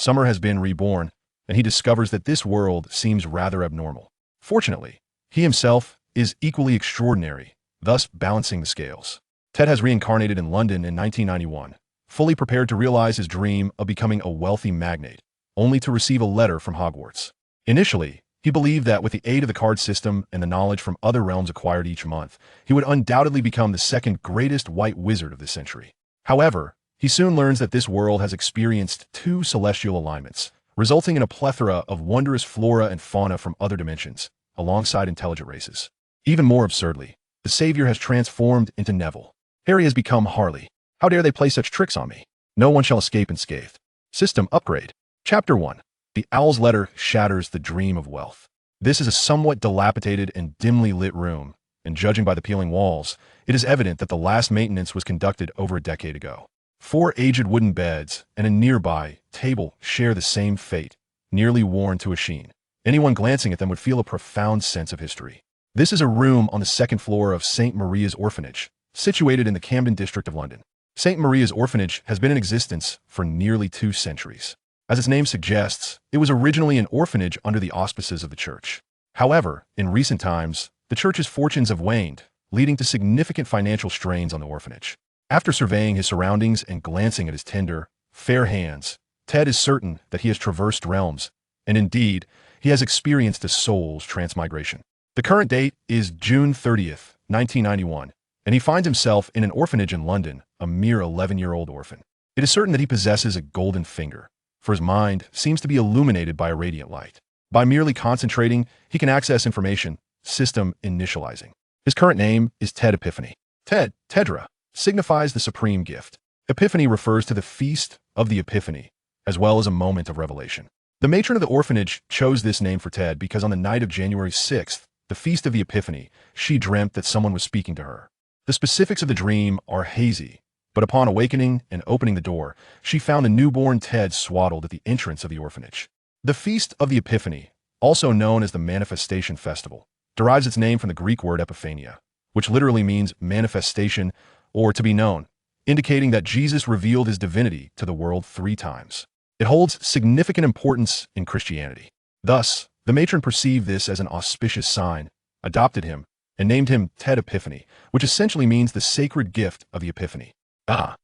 Summer has been reborn, and he discovers that this world seems rather abnormal. Fortunately, he himself is equally extraordinary, thus balancing the scales. Ted has reincarnated in London in 1991, fully prepared to realize his dream of becoming a wealthy magnate, only to receive a letter from Hogwarts. Initially, he believed that with the aid of the card system and the knowledge from other realms acquired each month, he would undoubtedly become the second greatest white wizard of the century. However, he soon learns that this world has experienced 2 celestial alignments, resulting in a plethora of wondrous flora and fauna from other dimensions, alongside intelligent races. Even more absurdly, the savior has transformed into Neville. Harry has become Harley. How dare they play such tricks on me? No one shall escape unscathed. System upgrade. Chapter 1. The Owl's Letter shatters the dream of wealth. This is a somewhat dilapidated and dimly lit room, and judging by the peeling walls, it is evident that the last maintenance was conducted over a decade ago. 4 aged wooden beds and a nearby table share the same fate, nearly worn to a sheen. Anyone glancing at them would feel a profound sense of history. This is a room on the 2nd floor of St. Maria's Orphanage, situated in the Camden district of London. St. Maria's Orphanage has been in existence for nearly 2 centuries. As its name suggests, it was originally an orphanage under the auspices of the church. However, in recent times, the church's fortunes have waned, leading to significant financial strains on the orphanage. After surveying his surroundings and glancing at his tender, fair hands, Ted is certain that he has traversed realms, and indeed, he has experienced a soul's transmigration. The current date is June 30th, 1991, and he finds himself in an orphanage in London, a mere 11-year-old orphan. It is certain that he possesses a golden finger, for his mind seems to be illuminated by a radiant light. By merely concentrating, he can access information, system initializing. His current name is Ted Epiphany. Tedra, signifies the supreme gift. Epiphany refers to the Feast of the Epiphany, as well as a moment of revelation. The matron of the orphanage chose this name for Ted because on the night of January 6th, the Feast of the Epiphany, she dreamt that someone was speaking to her. The specifics of the dream are hazy, but upon awakening and opening the door, she found the newborn Ted swaddled at the entrance of the orphanage. The Feast of the Epiphany, also known as the Manifestation Festival, derives its name from the Greek word epiphania, which literally means manifestation or to be known, indicating that Jesus revealed his divinity to the world 3 times. It holds significant importance in Christianity. Thus, the matron perceived this as an auspicious sign, adopted him, and named him Ted Epiphany, which essentially means the sacred gift of the Epiphany. I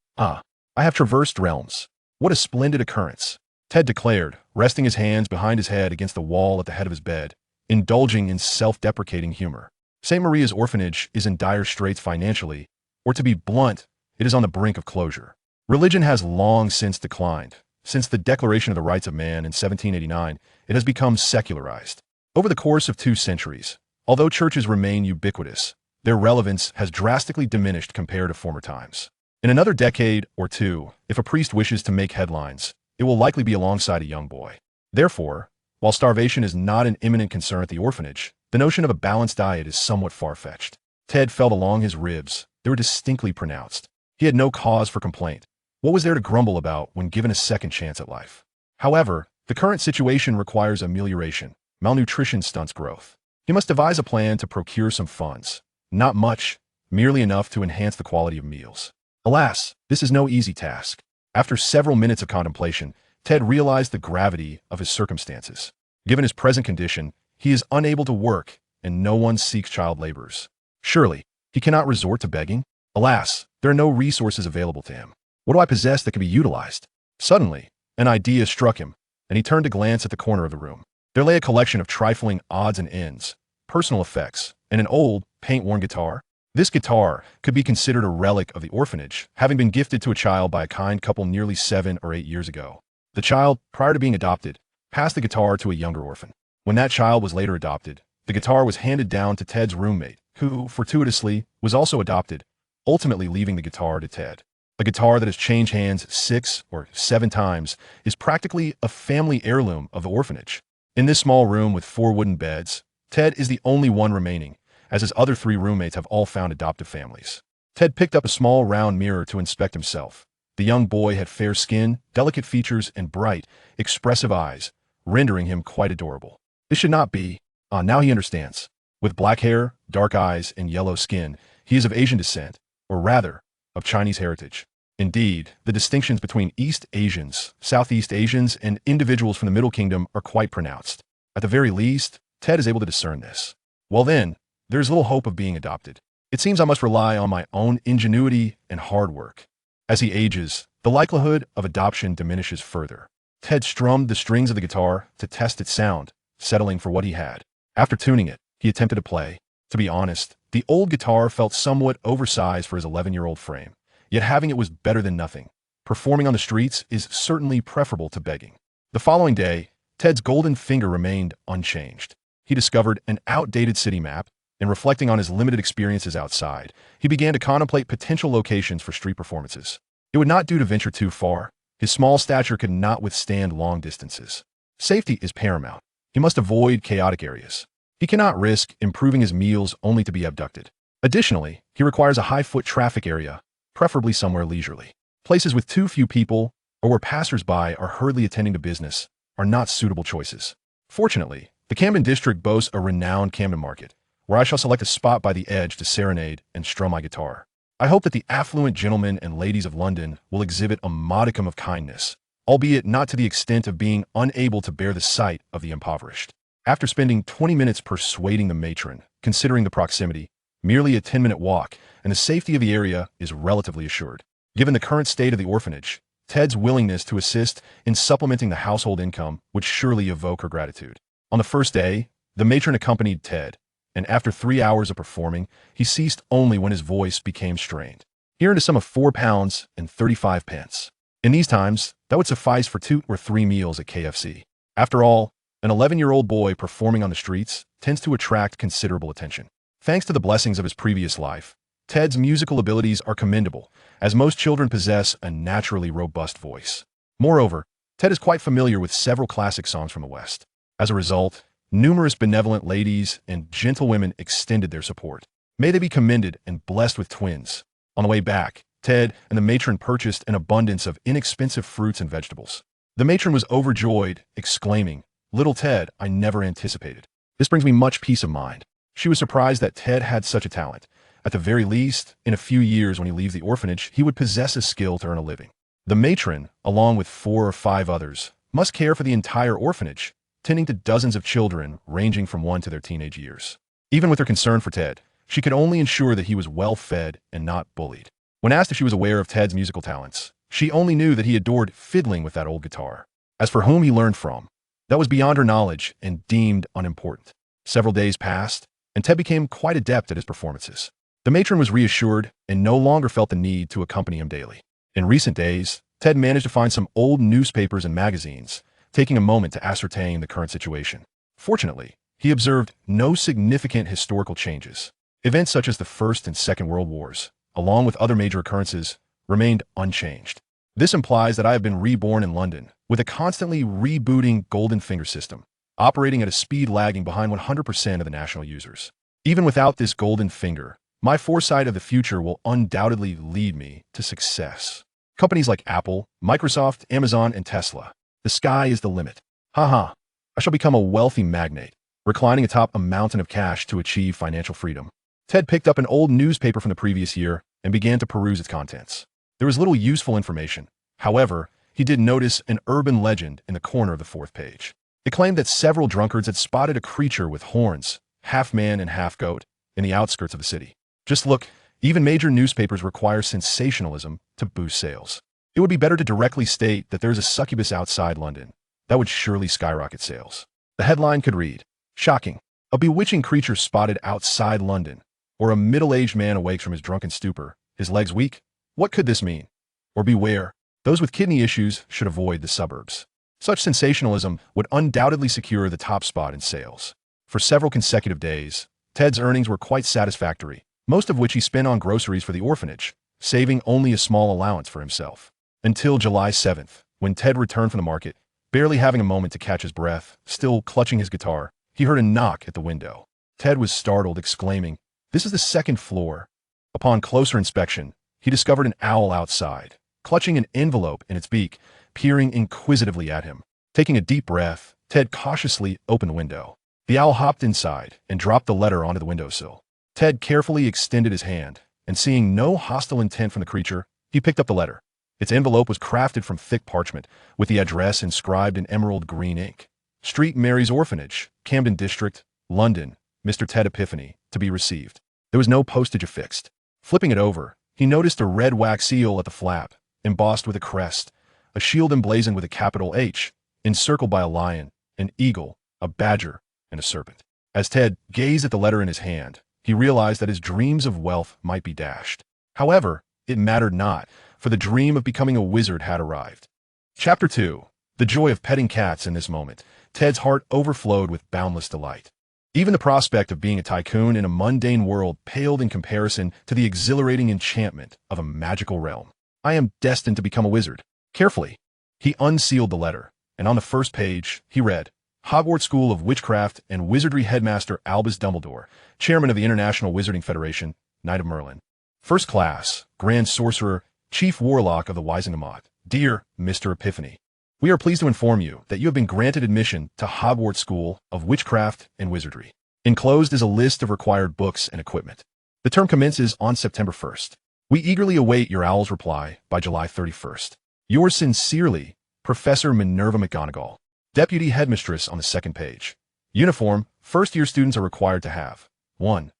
have traversed realms. What a splendid occurrence, Ted declared, resting his hands behind his head against the wall at the head of his bed, indulging in self-deprecating humor. St. Maria's Orphanage is in dire straits financially, or to be blunt, it is on the brink of closure. Religion has long since declined. Since the Declaration of the Rights of Man in 1789, it has become secularized. Over the course of 2 centuries, although churches remain ubiquitous, their relevance has drastically diminished compared to former times. In another decade or 2, if a priest wishes to make headlines, it will likely be alongside a young boy. Therefore, while starvation is not an imminent concern at the orphanage, the notion of a balanced diet is somewhat far-fetched. Ted felt along his ribs. They were distinctly pronounced. He had no cause for complaint. What was there to grumble about when given a second chance at life? However, the current situation requires amelioration. Malnutrition stunts growth. He must devise a plan to procure some funds. Not much, merely enough to enhance the quality of meals. Alas, this is no easy task. After several minutes of contemplation, Ted realized the gravity of his circumstances. Given his present condition, he is unable to work, and no one seeks child laborers. Surely, he cannot resort to begging? Alas, there are no resources available to him. What do I possess that can be utilized? Suddenly, an idea struck him, and he turned to glance at the corner of the room. There lay a collection of trifling odds and ends, personal effects, and an old, paint-worn guitar. This guitar could be considered a relic of the orphanage, having been gifted to a child by a kind couple nearly 7 or 8 years ago. The child, prior to being adopted, passed the guitar to a younger orphan. When that child was later adopted, the guitar was handed down to Ted's roommate, who, fortuitously, was also adopted, ultimately leaving the guitar to Ted. A guitar that has changed hands 6 or 7 times is practically a family heirloom of the orphanage. In this small room with 4 wooden beds, Ted is the only one remaining, as his other 3 roommates have all found adoptive families. Ted picked up a small round mirror to inspect himself. The young boy had fair skin, delicate features, and bright, expressive eyes, rendering him quite adorable. This should not be. Now he understands. With black hair, dark eyes, and yellow skin, he is of Asian descent, or rather, of Chinese heritage. Indeed, the distinctions between East Asians, Southeast Asians, and individuals from the Middle Kingdom are quite pronounced. At the very least, Ted is able to discern this. Well then, there is little hope of being adopted. It seems I must rely on my own ingenuity and hard work. As he ages, the likelihood of adoption diminishes further. Ted strummed the strings of the guitar to test its sound, settling for what he had. After tuning it, he attempted to play. To be honest, the old guitar felt somewhat oversized for his 11-year-old frame, yet having it was better than nothing. Performing on the streets is certainly preferable to begging. The following day, Ted's golden finger remained unchanged. He discovered an outdated city map, and reflecting on his limited experiences outside, he began to contemplate potential locations for street performances. It would not do to venture too far. His small stature could not withstand long distances. Safety is paramount. He must avoid chaotic areas. He cannot risk improving his meals only to be abducted. Additionally, he requires a high-foot traffic area, preferably somewhere leisurely. Places with too few people, or where passers-by are hurriedly attending to business, are not suitable choices. Fortunately, the Camden district boasts a renowned Camden market, where I shall select a spot by the edge to serenade and strum my guitar. I hope that the affluent gentlemen and ladies of London will exhibit a modicum of kindness, albeit not to the extent of being unable to bear the sight of the impoverished. After spending 20 minutes persuading the matron, considering the proximity, merely a 10-minute walk, and the safety of the area is relatively assured. Given the current state of the orphanage, Ted's willingness to assist in supplementing the household income would surely evoke her gratitude. On the first day, the matron accompanied Ted, and after 3 hours of performing, he ceased only when his voice became strained. He earned a sum of £4.35. In these times, that would suffice for 2 or 3 meals at KFC. After all, an 11-year-old boy performing on the streets tends to attract considerable attention. Thanks to the blessings of his previous life, Ted's musical abilities are commendable, as most children possess a naturally robust voice. Moreover, Ted is quite familiar with several classic songs from the West. As a result, numerous benevolent ladies and gentlewomen extended their support. May they be commended and blessed with twins. On the way back, Ted and the matron purchased an abundance of inexpensive fruits and vegetables. The matron was overjoyed, exclaiming, "Little Ted, I never anticipated. This brings me much peace of mind." She was surprised that Ted had such a talent. At the very least, in a few years when he leaves the orphanage, he would possess a skill to earn a living. The matron, along with 4 or 5 others, must care for the entire orphanage, tending to dozens of children ranging from 1 to their teenage years. Even with her concern for Ted, she could only ensure that he was well fed and not bullied. When asked if she was aware of Ted's musical talents, she only knew that he adored fiddling with that old guitar. As for whom he learned from, that was beyond her knowledge and deemed unimportant. Several days passed, and Ted became quite adept at his performances. The matron was reassured and no longer felt the need to accompany him daily. In recent days, Ted managed to find some old newspapers and magazines, taking a moment to ascertain the current situation. Fortunately, he observed no significant historical changes. Events such as the First and Second World Wars, along with other major occurrences, remained unchanged. This implies that I have been reborn in London, with a constantly rebooting golden finger system, operating at a speed lagging behind 100% of the national users. Even without this golden finger, my foresight of the future will undoubtedly lead me to success. Companies like Apple, Microsoft, Amazon, and Tesla. The sky is the limit. Haha. I shall become a wealthy magnate, reclining atop a mountain of cash to achieve financial freedom. Ted picked up an old newspaper from the previous year and began to peruse its contents. There was little useful information. However, he did notice an urban legend in the corner of the 4th page. It claimed that several drunkards had spotted a creature with horns, half man and half goat, in the outskirts of the city. Just look, even major newspapers require sensationalism to boost sales. It would be better to directly state that there's a succubus outside London. That would surely skyrocket sales. The headline could read, "Shocking. A bewitching creature spotted outside London." Or "A middle-aged man awakes from his drunken stupor, his legs weak. What could this mean?" Or "Beware. Those with kidney issues should avoid the suburbs." Such sensationalism would undoubtedly secure the top spot in sales. For several consecutive days, Ted's earnings were quite satisfactory, most of which he spent on groceries for the orphanage, saving only a small allowance for himself. Until July 7th, when Ted returned from the market, barely having a moment to catch his breath, still clutching his guitar, he heard a knock at the window. Ted was startled, exclaiming, "This is the 2nd floor." Upon closer inspection, he discovered an owl outside, clutching an envelope in its beak, peering inquisitively at him. Taking a deep breath, Ted cautiously opened the window. The owl hopped inside and dropped the letter onto the windowsill. Ted carefully extended his hand, and seeing no hostile intent from the creature, he picked up the letter. Its envelope was crafted from thick parchment, with the address inscribed in emerald green ink. Street Mary's Orphanage, Camden District, London, Mr. Ted Epiphany, to be received. There was no postage affixed. Flipping it over, he noticed a red wax seal at the flap, embossed with a crest, a shield emblazoned with a capital H, encircled by a lion, an eagle, a badger, and a serpent. As Ted gazed at the letter in his hand, he realized that his dreams of wealth might be dashed. However, it mattered not, for the dream of becoming a wizard had arrived. Chapter 2. The joy of petting cats. In this moment, Ted's heart overflowed with boundless delight. Even the prospect of being a tycoon in a mundane world paled in comparison to the exhilarating enchantment of a magical realm. I am destined to become a wizard. Carefully, he unsealed the letter, and on the first page, he read, Hogwarts School of Witchcraft and Wizardry Headmaster Albus Dumbledore, Chairman of the International Wizarding Federation, Knight of Merlin. First Class, Grand Sorcerer, Chief Warlock of the Wizengamot. Dear Mr. Epiphany, we are pleased to inform you that you have been granted admission to Hogwarts School of Witchcraft and Wizardry. Enclosed is a list of required books and equipment. The term commences on September 1st. We eagerly await your owl's reply by July 31st. Yours sincerely, Professor Minerva McGonagall, Deputy Headmistress. On the second page. Uniform, first-year students are required to have 1.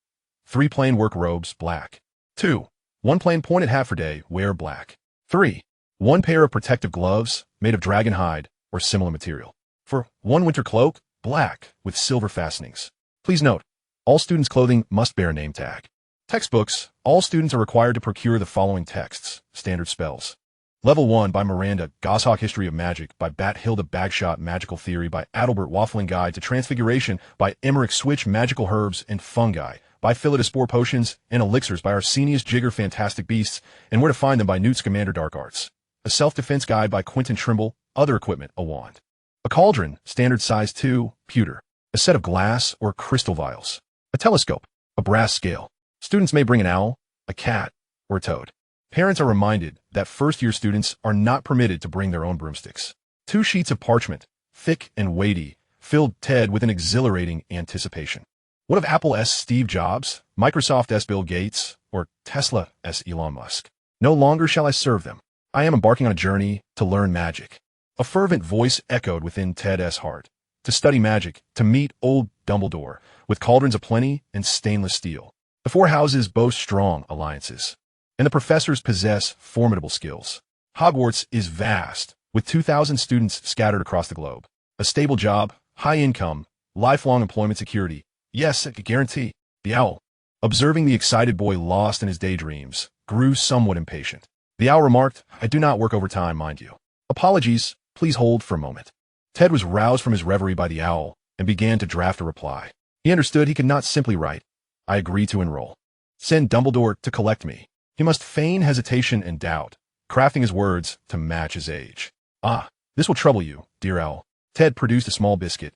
3 plain work robes, black. 2. 1 plain pointed hat for day, wear black. 3. 1 pair of protective gloves, made of dragon hide or similar material. For 1 winter cloak, black, with silver fastenings. Please note, all students' clothing must bear a name tag. Textbooks, all students are required to procure the following texts, standard spells. Level 1 by Miranda, Goshawk History of Magic, by Bathilda Bagshot, Magical Theory, by Adalbert Waffling Guide to Transfiguration, by Emmerich Switch, Magical Herbs and Fungi, by Philidospore Potions and Elixirs, by Arsenius Jigger, Fantastic Beasts, and Where to Find Them by Newt Scamander, Dark Arts. A Self-Defense Guide by Quentin Trimble, Other Equipment, a wand. A cauldron, standard size 2, pewter. A set of glass or crystal vials. A telescope, a brass scale. Students may bring an owl, a cat, or a toad. Parents are reminded that first-year students are not permitted to bring their own broomsticks. 2 sheets of parchment, thick and weighty, filled Ted with an exhilarating anticipation. What of Apple S. Steve Jobs, Microsoft S. Bill Gates, or Tesla S. Elon Musk? No longer shall I serve them. I am embarking on a journey to learn magic. A fervent voice echoed within Ted's heart. To study magic, to meet old Dumbledore, with cauldrons of plenty and stainless steel. The 4 houses boast strong alliances, and the professors possess formidable skills. Hogwarts is vast, with 2,000 students scattered across the globe. A stable job, high income, lifelong employment security. Yes, a guarantee. The owl, observing the excited boy lost in his daydreams, grew somewhat impatient. The owl remarked, I do not work overtime, mind you. Apologies, please hold for a moment. Ted was roused from his reverie by the owl and began to draft a reply. He understood he could not simply write, I agree to enroll. Send Dumbledore to collect me. He must feign hesitation and doubt, crafting his words to match his age. Ah, this will trouble you, dear owl. Ted produced a small biscuit,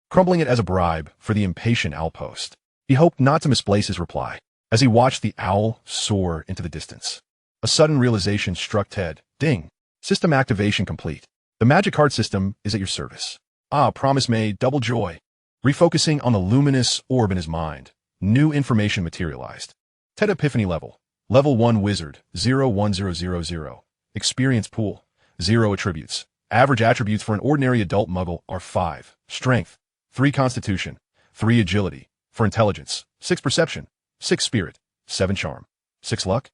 crumbling it as a bribe for the impatient owlpost. He hoped not to misplace his reply, as he watched the owl soar into the distance. A sudden realization struck Ted. Ding! System activation complete. The magic card system is at your service. Ah, promise made, double joy. Refocusing on the luminous orb in his mind, new information materialized. Ted Epiphany level. Level 1 Wizard, 01000. Experience pool, 0 attributes. Average attributes for an ordinary adult muggle are 5. Strength, 3 Constitution, 3 Agility. For intelligence, 6 Perception, 6 Spirit, 7 Charm, 6 Luck.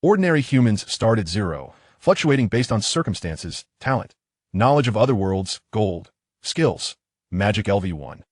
Ordinary humans start at 0, fluctuating based on circumstances, talent, knowledge of other worlds, gold, skills, magic LV1.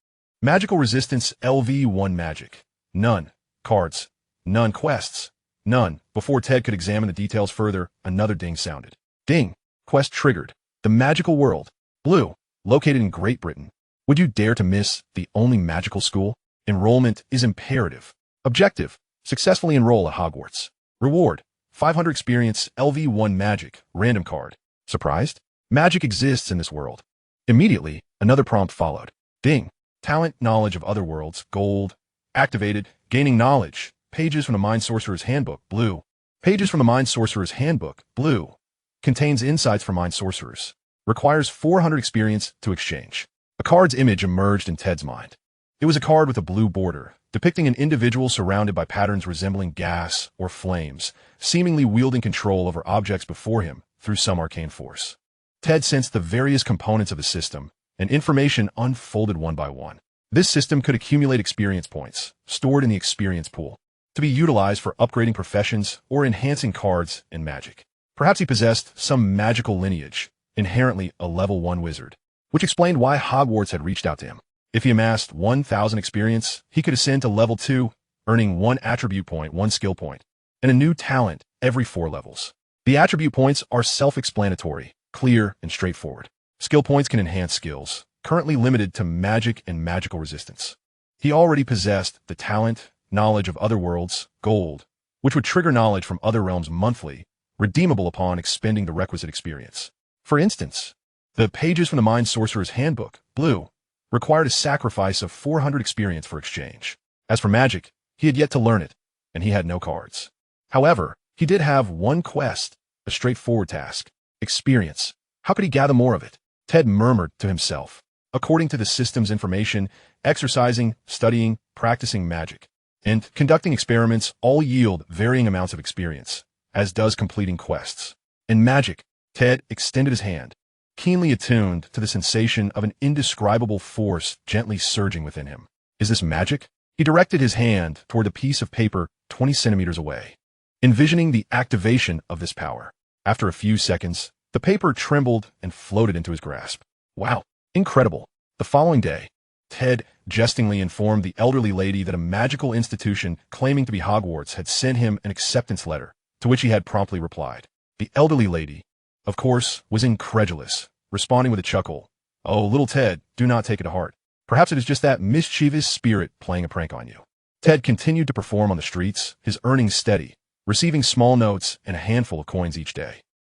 Magical resistance LV1 magic, none. Cards, none. Quests, none. Before Ted could examine the details further, another ding sounded. Ding. Quest triggered. The magical world. Blue. Located in Great Britain. Would you dare to miss the only magical school? Enrollment is imperative. Objective. Successfully enroll at Hogwarts. Reward. 500 experience LV1 magic. Random card. Surprised? Magic exists in this world. Immediately, another prompt followed. Ding. Talent, knowledge of other worlds, gold. Activated. Gaining knowledge. Pages from the Mind Sorcerer's Handbook, blue. Pages from the Mind Sorcerer's Handbook, blue. Contains insights for Mind Sorcerers. Requires 400 experience to exchange. A card's image emerged in Ted's mind. It was a card with a blue border, depicting an individual surrounded by patterns resembling gas or flames, seemingly wielding control over objects before him, through some arcane force. Ted sensed the various components of the system, and information unfolded one by one. This system could accumulate experience points, stored in the experience pool, to be utilized for upgrading professions or enhancing cards in magic. Perhaps he possessed some magical lineage, inherently a level 1 wizard, which explained why Hogwarts had reached out to him. If he amassed 1,000 experience, he could ascend to level 2, earning 1 attribute point, 1 skill point, and a new talent every 4 levels. The attribute points are self-explanatory, clear, and straightforward. Skill points can enhance skills, currently limited to magic and magical resistance. He already possessed the talent, knowledge of other worlds, gold, which would trigger knowledge from other realms monthly, redeemable upon expending the requisite experience. For instance, the pages from the Mind Sorcerer's Handbook, blue, required a sacrifice of 400 experience for exchange. As for magic, he had yet to learn it, and he had no cards. However, he did have one quest, a straightforward task: experience. How could he gather more of it? Ted murmured to himself. According to the system's information, exercising, studying, practicing magic, and conducting experiments all yield varying amounts of experience, as does completing quests. In magic, Ted extended his hand, keenly attuned to the sensation of an indescribable force gently surging within him. Is this magic? He directed his hand toward a piece of paper 20 centimeters away, envisioning the activation of this power. After a few seconds, the paper trembled and floated into his grasp. Wow, incredible. The following day, Ted jestingly informed the elderly lady that a magical institution claiming to be Hogwarts had sent him an acceptance letter, to which he had promptly replied. The elderly lady, of course, was incredulous, responding with a chuckle. Oh, little Ted, do not take it to heart. Perhaps it is just that mischievous spirit playing a prank on you. Ted continued to perform on the streets, his earnings steady, receiving small notes and a handful of coins each day.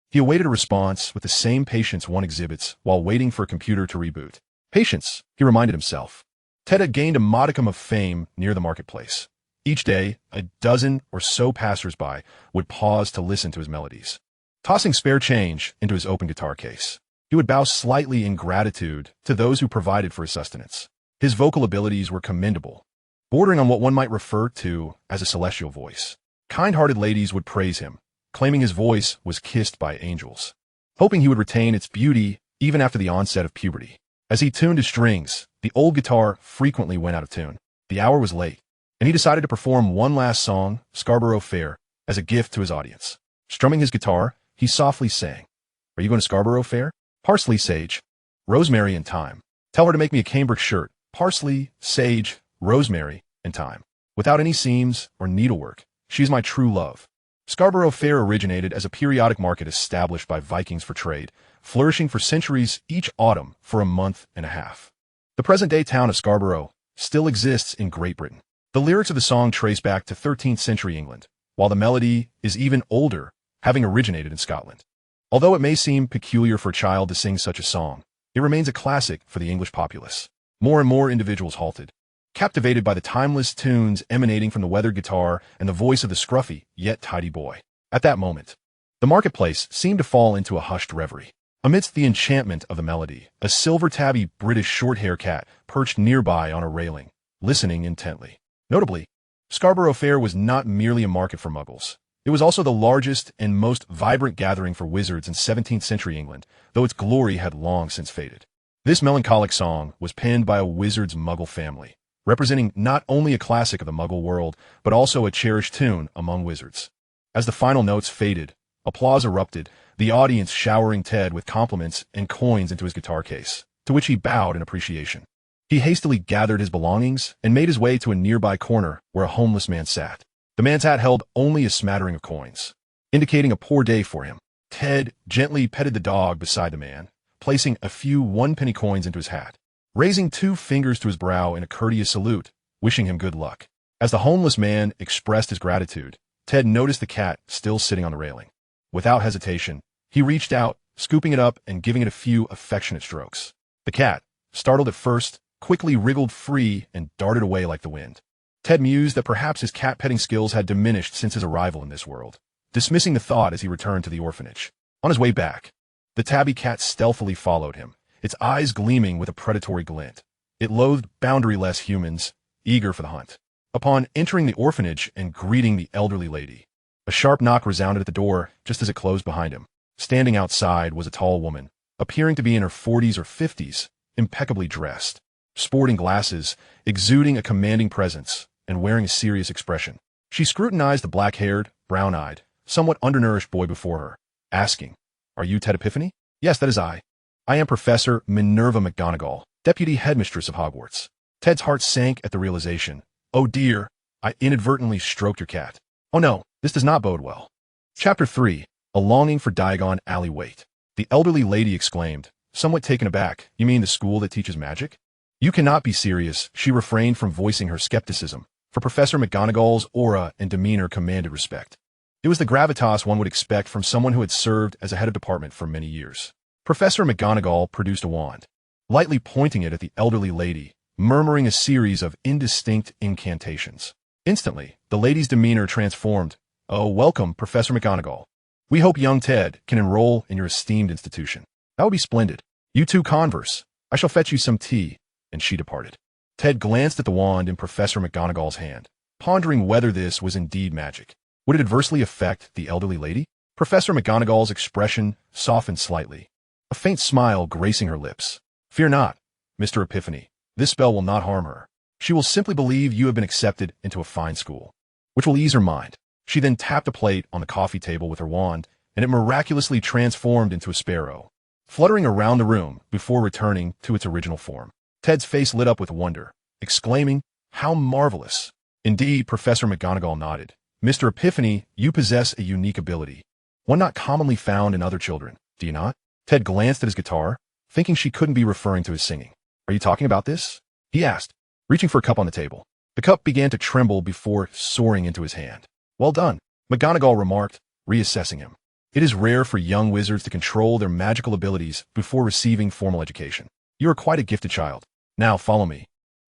He awaited a response with the same patience one exhibits while waiting for a computer to reboot. Patience, he reminded himself. Ted had gained a modicum of fame near the marketplace. Each day, a dozen or so passers-by would pause to listen to his melodies. Tossing spare change into his open guitar case, he would bow slightly in gratitude to those who provided for his sustenance. His vocal abilities were commendable, bordering on what one might refer to as a celestial voice. Kind-hearted ladies would praise him, claiming his voice was kissed by angels, hoping he would retain its beauty even after the onset of puberty. As he tuned his strings, the old guitar frequently went out of tune. The hour was late, and he decided to perform one last song, Scarborough Fair, as a gift to his audience. Strumming his guitar, he softly sang, "Are you going to Scarborough Fair? Parsley, sage, rosemary, and thyme. Tell her to make me a cambric shirt. Parsley, sage, rosemary, and thyme. Without any seams or needlework. She's my true love." Scarborough Fair originated as a periodic market established by Vikings for trade, flourishing for centuries each autumn for a month and a half. The present-day town of Scarborough still exists in Great Britain. The lyrics of the song trace back to 13th century England, while the melody is even older, having originated in Scotland. Although it may seem peculiar for a child to sing such a song, it remains a classic for the English populace. More and more individuals halted, captivated by the timeless tunes emanating from the weathered guitar and the voice of the scruffy, yet tidy boy. At that moment, the marketplace seemed to fall into a hushed reverie. Amidst the enchantment of the melody, a silver-tabby British short-hair cat perched nearby on a railing, listening intently. Notably, Scarborough Fair was not merely a market for muggles. It was also the largest and most vibrant gathering for wizards in 17th century England, though its glory had long since faded. This melancholic song was penned by a wizard's muggle family, representing not only a classic of the muggle world, but also a cherished tune among wizards. As the final notes faded, applause erupted, the audience showering Ted with compliments and coins into his guitar case, to which he bowed in appreciation. He hastily gathered his belongings and made his way to a nearby corner where a homeless man sat. The man's hat held only a smattering of coins, indicating a poor day for him. Ted gently petted the dog beside the man, placing a few one-penny coins into his hat, raising 2 fingers to his brow in a courteous salute, wishing him good luck. As the homeless man expressed his gratitude, Ted noticed the cat still sitting on the railing. Without hesitation, he reached out, scooping it up and giving it a few affectionate strokes. The cat, startled at first, quickly wriggled free and darted away like the wind. Ted mused that perhaps his cat-petting skills had diminished since his arrival in this world, dismissing the thought as he returned to the orphanage. On his way back, the tabby cat stealthily followed him, its eyes gleaming with a predatory glint. It loathed boundary-less humans, eager for the hunt. Upon entering the orphanage and greeting the elderly lady, a sharp knock resounded at the door just as it closed behind him. Standing outside was a tall woman, appearing to be in her 40s or 50s, impeccably dressed, sporting glasses, exuding a commanding presence, and wearing a serious expression. She scrutinized the black-haired, brown-eyed, somewhat undernourished boy before her, asking, "Are you Ted Epiphany?" "Yes, that is I. I am Professor Minerva McGonagall, Deputy Headmistress of Hogwarts." Ted's heart sank at the realization. "Oh dear, I inadvertently stroked your cat. Oh no, this does not bode well." Chapter 3. A Longing for Diagon Alley Wait. The elderly lady exclaimed, somewhat taken aback. "You mean the school that teaches magic?" "You cannot be serious." She refrained from voicing her skepticism, for Professor McGonagall's aura and demeanor commanded respect. It was the gravitas one would expect from someone who had served as a head of department for many years. Professor McGonagall produced a wand, lightly pointing it at the elderly lady, murmuring a series of indistinct incantations. Instantly, the lady's demeanor transformed. "Oh, welcome, Professor McGonagall. We hope young Ted can enroll in your esteemed institution." "That would be splendid. You two converse. I shall fetch you some tea." And she departed. Ted glanced at the wand in Professor McGonagall's hand, pondering whether this was indeed magic. Would it adversely affect the elderly lady? Professor McGonagall's expression softened slightly, a faint smile gracing her lips. "Fear not, Mr. Epiphany. This spell will not harm her. She will simply believe you have been accepted into a fine school, which will ease her mind." She then tapped a plate on the coffee table with her wand, and it miraculously transformed into a sparrow, fluttering around the room before returning to its original form. Ted's face lit up with wonder, exclaiming, "How marvelous!" "Indeed," Professor McGonagall nodded. "Mr. Epiphany, you possess a unique ability, one not commonly found in other children, do you not?" Ted glanced at his guitar, thinking she couldn't be referring to his singing. "Are you talking about this?" he asked, reaching for a cup on the table. The cup began to tremble before soaring into his hand. "Well done," McGonagall remarked, reassessing him. "It is rare for young wizards to control their magical abilities before receiving formal education. You are quite a gifted child. Now follow me.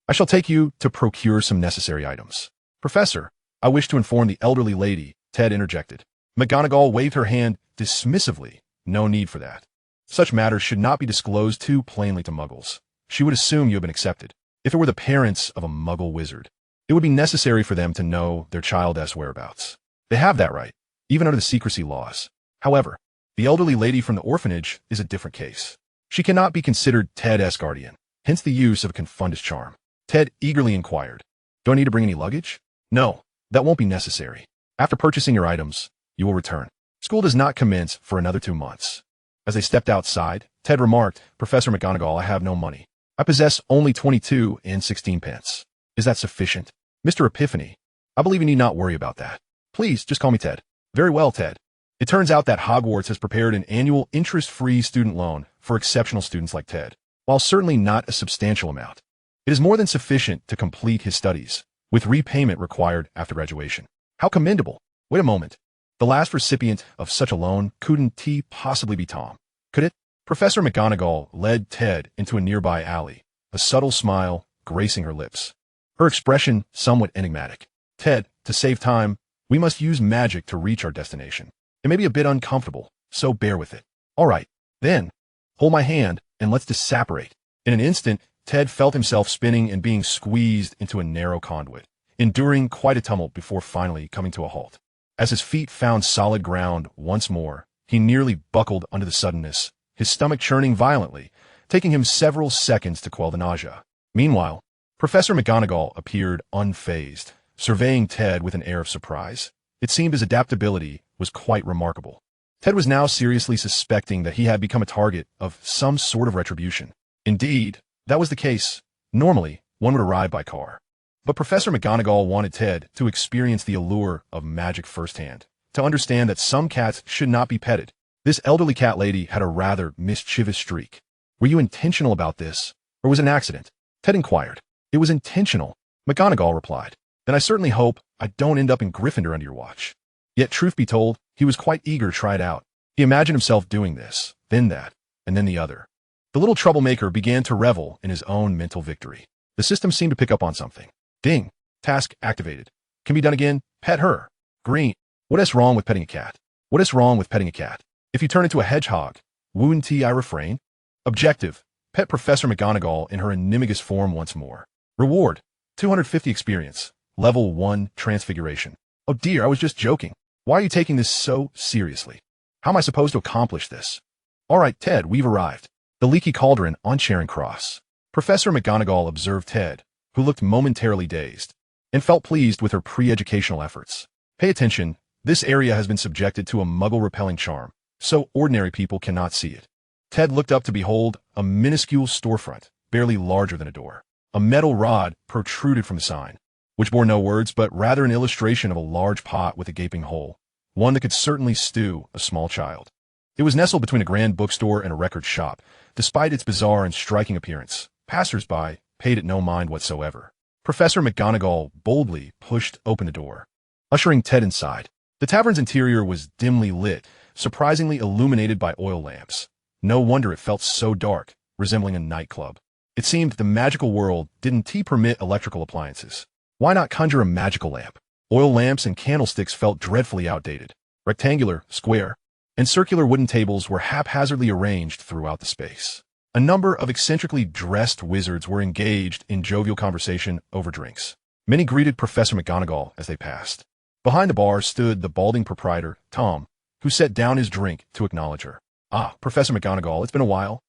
I shall take you to procure some necessary items." "Professor, I wish to inform the elderly lady," Ted interjected. McGonagall waved her hand dismissively. "No need for that. Such matters should not be disclosed too plainly to muggles. She would assume you have been accepted. If it were the parents of a muggle wizard, it would be necessary for them to know their child's whereabouts. They have that right, even under the secrecy laws. However, the elderly lady from the orphanage is a different case. She cannot be considered Ted's guardian, hence the use of a confundus charm." Ted eagerly inquired, "Do I need to bring any luggage?" "No, that won't be necessary. After purchasing your items, you will return. School does not commence for another 2 months." As they stepped outside, Ted remarked, "Professor McGonagall, I have no money. I possess only 22 and 16 pence. Is that sufficient?" "Mr. Epiphany, I believe you need not worry about that. Please, just call me Ted." "Very well, Ted. It turns out that Hogwarts has prepared an annual interest-free student loan for exceptional students like Ted. While certainly not a substantial amount, it is more than sufficient to complete his studies, with repayment required after graduation." "How commendable." "Wait a moment. The last recipient of such a loan couldn't possibly be Tom, could it?" Professor McGonagall led Ted into a nearby alley, a subtle smile gracing her lips, her expression somewhat enigmatic. "Ted, to save time, we must use magic to reach our destination. It may be a bit uncomfortable, so bear with it." "All right, then. Hold my hand, and let's disapparate." In an instant, Ted felt himself spinning and being squeezed into a narrow conduit, enduring quite a tumult before finally coming to a halt. As his feet found solid ground once more, he nearly buckled under the suddenness, his stomach churning violently, taking him several seconds to quell the nausea. Meanwhile, Professor McGonagall appeared unfazed, surveying Ted with an air of surprise. It seemed his adaptability was quite remarkable. Ted was now seriously suspecting that he had become a target of some sort of retribution. Indeed, that was the case. Normally, one would arrive by car. But Professor McGonagall wanted Ted to experience the allure of magic firsthand, to understand that some cats should not be petted. This elderly cat lady had a rather mischievous streak. "Were you intentional about this, or was it an accident?" Ted inquired. "It was intentional," McGonagall replied. "Then I certainly hope I don't end up in Gryffindor under your watch." Yet, truth be told, he was quite eager to try it out. He imagined himself doing this, then that, and then the other. The little troublemaker began to revel in his own mental victory. The system seemed to pick up on something. Ding. Task activated. Can be done again. Pet her. Green. What is wrong with petting a cat? What is wrong with petting a cat? If you turn into a hedgehog, wouldn't I refrain? Objective. Pet Professor McGonagall in her animagus form once more. Reward. 250 experience. Level 1 transfiguration. Oh dear, I was just joking. Why are you taking this so seriously? How am I supposed to accomplish this? All right, Ted, we've arrived. The leaky cauldron on Charing Cross. Professor McGonagall observed Ted, who looked momentarily dazed, and felt pleased with her pre-educational efforts. Pay attention, this area has been subjected to a muggle-repelling charm, so ordinary people cannot see it. Ted looked up to behold a minuscule storefront, barely larger than a door. A metal rod protruded from the sign, which bore no words but rather an illustration of a large pot with a gaping hole, one that could certainly stew a small child. It was nestled between a grand bookstore and a record shop. Despite its bizarre and striking appearance, passers-by paid it no mind whatsoever. Professor McGonagall boldly pushed open the door, ushering Ted inside. The tavern's interior was dimly lit, surprisingly illuminated by oil lamps. No wonder it felt so dark, resembling a nightclub. It seemed the magical world didn't permit electrical appliances. Why not conjure a magical lamp? Oil lamps and candlesticks felt dreadfully outdated. Rectangular, square, and circular wooden tables were haphazardly arranged throughout the space. A number of eccentrically dressed wizards were engaged in jovial conversation over drinks. Many greeted Professor McGonagall as they passed. Behind the bar stood the balding proprietor, Tom, who set down his drink to acknowledge her. Ah, Professor McGonagall, it's been a while.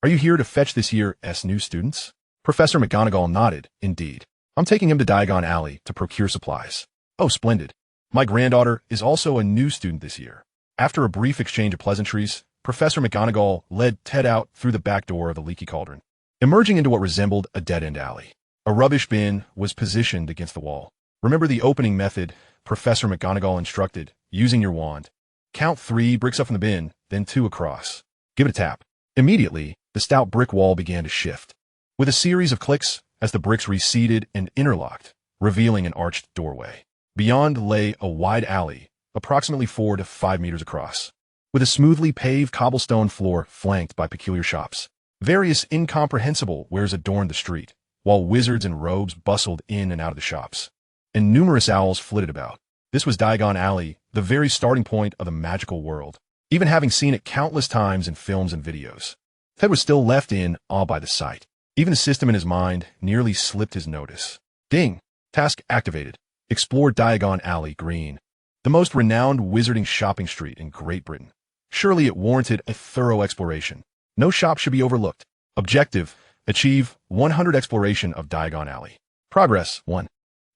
Are you here to fetch this year's new students? Professor McGonagall nodded, indeed. I'm taking him to Diagon Alley to procure supplies. Oh, splendid. My granddaughter is also a new student this year. After a brief exchange of pleasantries, Professor McGonagall led Ted out through the back door of the leaky cauldron, emerging into what resembled a dead-end alley. A rubbish bin was positioned against the wall. Remember the opening method, Professor McGonagall instructed, using your wand. Count 3 bricks up from the bin, then 2 across. Give it a tap. Immediately, the stout brick wall began to shift, with a series of clicks as the bricks receded and interlocked, revealing an arched doorway. Beyond lay a wide alley, approximately 4 to 5 meters across, with a smoothly paved cobblestone floor flanked by peculiar shops. Various incomprehensible wares adorned the street, while wizards in robes bustled in and out of the shops, and numerous owls flitted about. This was Diagon Alley, the very starting point of the magical world. Even having seen it countless times in films and videos, Ted was still left in awe by the sight. Even the system in his mind nearly slipped his notice. Ding! Task activated. Explore Diagon Alley Green, the most renowned wizarding shopping street in Great Britain. Surely it warranted a thorough exploration. No shop should be overlooked. Objective: achieve 100 exploration of Diagon Alley. Progress: 1.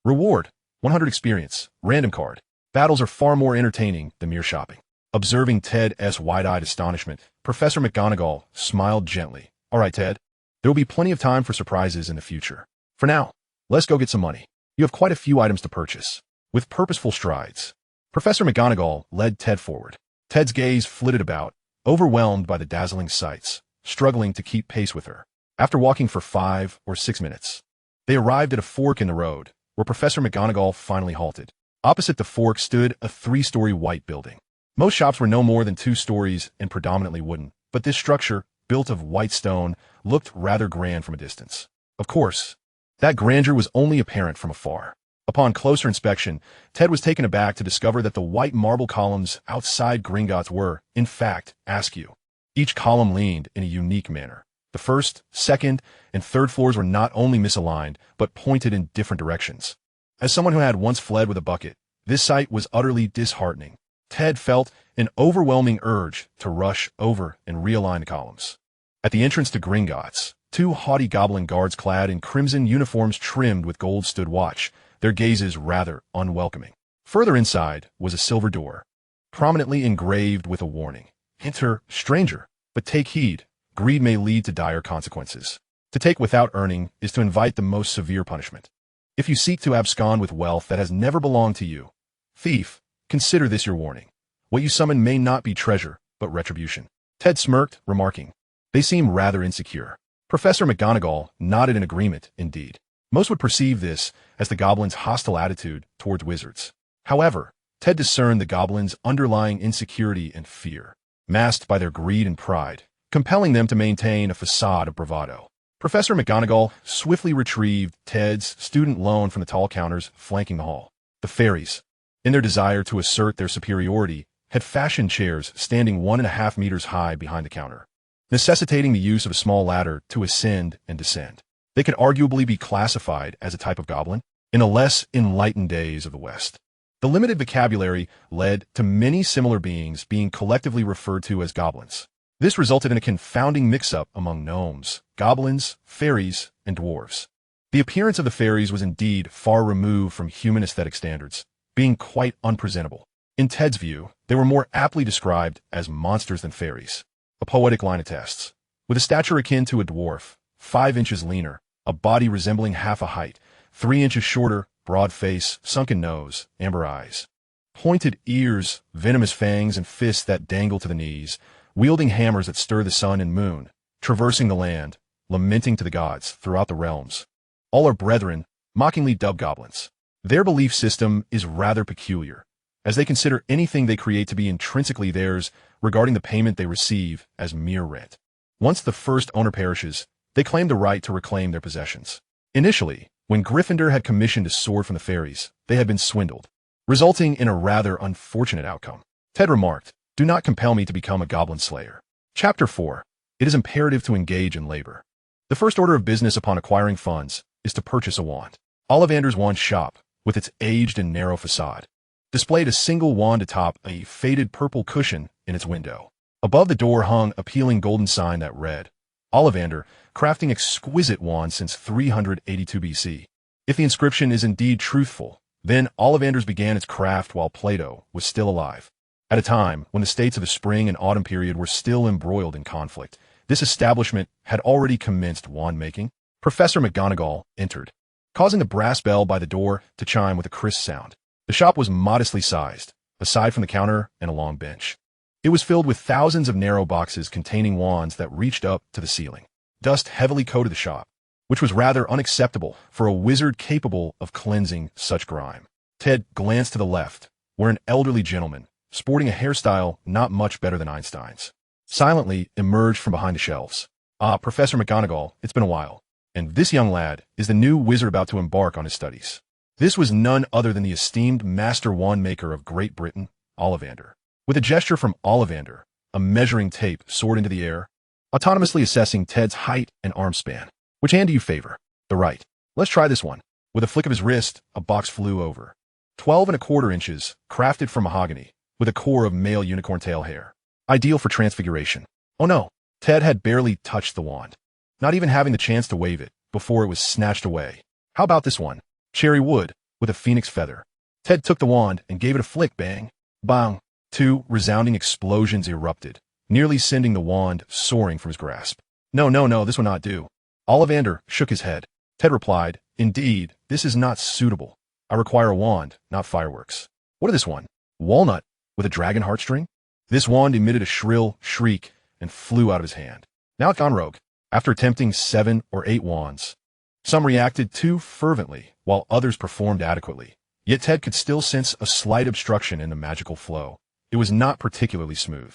Reward: 100 experience. Random card. Battles are far more entertaining than mere shopping. Observing Ted's wide-eyed astonishment, Professor McGonagall smiled gently. All right, Ted. There will be plenty of time for surprises in the future. For now, let's go get some money. You have quite a few items to purchase. With purposeful strides, Professor McGonagall led Ted forward. Ted's gaze flitted about, overwhelmed by the dazzling sights, struggling to keep pace with her. After walking for 5 or 6 minutes, they arrived at a fork in the road, where Professor McGonagall finally halted. Opposite the fork stood a 3-story white building. Most shops were no more than 2 stories and predominantly wooden, but this structure, built of white stone, looked rather grand from a distance. Of course, that grandeur was only apparent from afar. Upon closer inspection, Ted was taken aback to discover that the white marble columns outside Gringotts were, in fact, askew. Each column leaned in a unique manner. The first, second, and third floors were not only misaligned, but pointed in different directions. As someone who had once fled with a bucket, this sight was utterly disheartening. Ted felt an overwhelming urge to rush over and realign the columns. At the entrance to Gringotts, 2 haughty goblin guards clad in crimson uniforms trimmed with gold stood watch, their gazes rather unwelcoming. Further inside was a silver door, prominently engraved with a warning. Enter, stranger, but take heed. Greed may lead to dire consequences. To take without earning is to invite the most severe punishment. If you seek to abscond with wealth that has never belonged to you, thief, consider this your warning. What you summon may not be treasure, but retribution. Ted smirked, remarking, they seem rather insecure. Professor McGonagall nodded in agreement, indeed. Most would perceive this as the goblins' hostile attitude towards wizards. However, Ted discerned the goblins' underlying insecurity and fear, masked by their greed and pride, compelling them to maintain a facade of bravado. Professor McGonagall swiftly retrieved Ted's student loan from the tall counters flanking the hall. The fairies, in their desire to assert their superiority, had fashioned chairs standing 1.5 meters high behind the counter, necessitating the use of a small ladder to ascend and descend. They could arguably be classified as a type of goblin in the less enlightened days of the West. The limited vocabulary led to many similar beings being collectively referred to as goblins. This resulted in a confounding mix-up among gnomes, goblins, fairies, and dwarves. The appearance of the fairies was indeed far removed from human aesthetic standards, being quite unpresentable. In Ted's view, they were more aptly described as monsters than fairies. A poetic line attests. With a stature akin to a dwarf, 5 inches leaner, a body resembling half a height, 3 inches shorter, broad face, sunken nose, amber eyes, pointed ears, venomous fangs, and fists that dangle to the knees, wielding hammers that stir the sun and moon, traversing the land, lamenting to the gods throughout the realms. All are brethren, mockingly dubbed goblins. Their belief system is rather peculiar, as they consider anything they create to be intrinsically theirs, regarding the payment they receive as mere rent. Once the first owner perishes, they claim the right to reclaim their possessions. Initially, when Gryffindor had commissioned a sword from the fairies, they had been swindled, resulting in a rather unfortunate outcome. Ted remarked, "Do not compel me to become a goblin slayer." Chapter 4. It is imperative to engage in labor. The first order of business upon acquiring funds is to purchase a wand. Ollivander's wand shop, with its aged and narrow facade, displayed a single wand atop a faded purple cushion in its window. Above the door hung a peeling golden sign that read, "Ollivander, crafting exquisite wands since 382 BC. If the inscription is indeed truthful, then Ollivander's began its craft while Plato was still alive. At a time when the states of the spring and autumn period were still embroiled in conflict, this establishment had already commenced wand making." Professor McGonagall entered, causing the brass bell by the door to chime with a crisp sound. The shop was modestly sized, aside from the counter and a long bench. It was filled with thousands of narrow boxes containing wands that reached up to the ceiling. Dust heavily coated the shop, which was rather unacceptable for a wizard capable of cleansing such grime. Ted glanced to the left, where an elderly gentleman, sporting a hairstyle not much better than Einstein's, silently emerged from behind the shelves. "Ah, Professor McGonagall, it's been a while. And this young lad is the new wizard about to embark on his studies." This was none other than the esteemed master wand maker of Great Britain, Ollivander. With a gesture from Ollivander, a measuring tape soared into the air, autonomously assessing Ted's height and arm span. "Which hand do you favor?" "The right." "Let's try this one." With a flick of his wrist, a box flew over. 12¼ inches, crafted from mahogany, with a core of male unicorn tail hair. Ideal for transfiguration. Oh no, Ted had barely touched the wand, not even having the chance to wave it, before it was snatched away. "How about this one?" "Cherry wood, with a phoenix feather." Ted took the wand and gave it a flick, bang. Bang. 2 resounding explosions erupted, nearly sending the wand soaring from his grasp. No, this will not do." Ollivander shook his head. Ted replied, "Indeed, this is not suitable. I require a wand, not fireworks." "What is this one?" "Walnut, with a dragon heartstring." This wand emitted a shrill shriek and flew out of his hand. Now it's gone rogue. After attempting 7 or 8 wands, some reacted too fervently, while others performed adequately. Yet Ted could still sense a slight obstruction in the magical flow. It was not particularly smooth.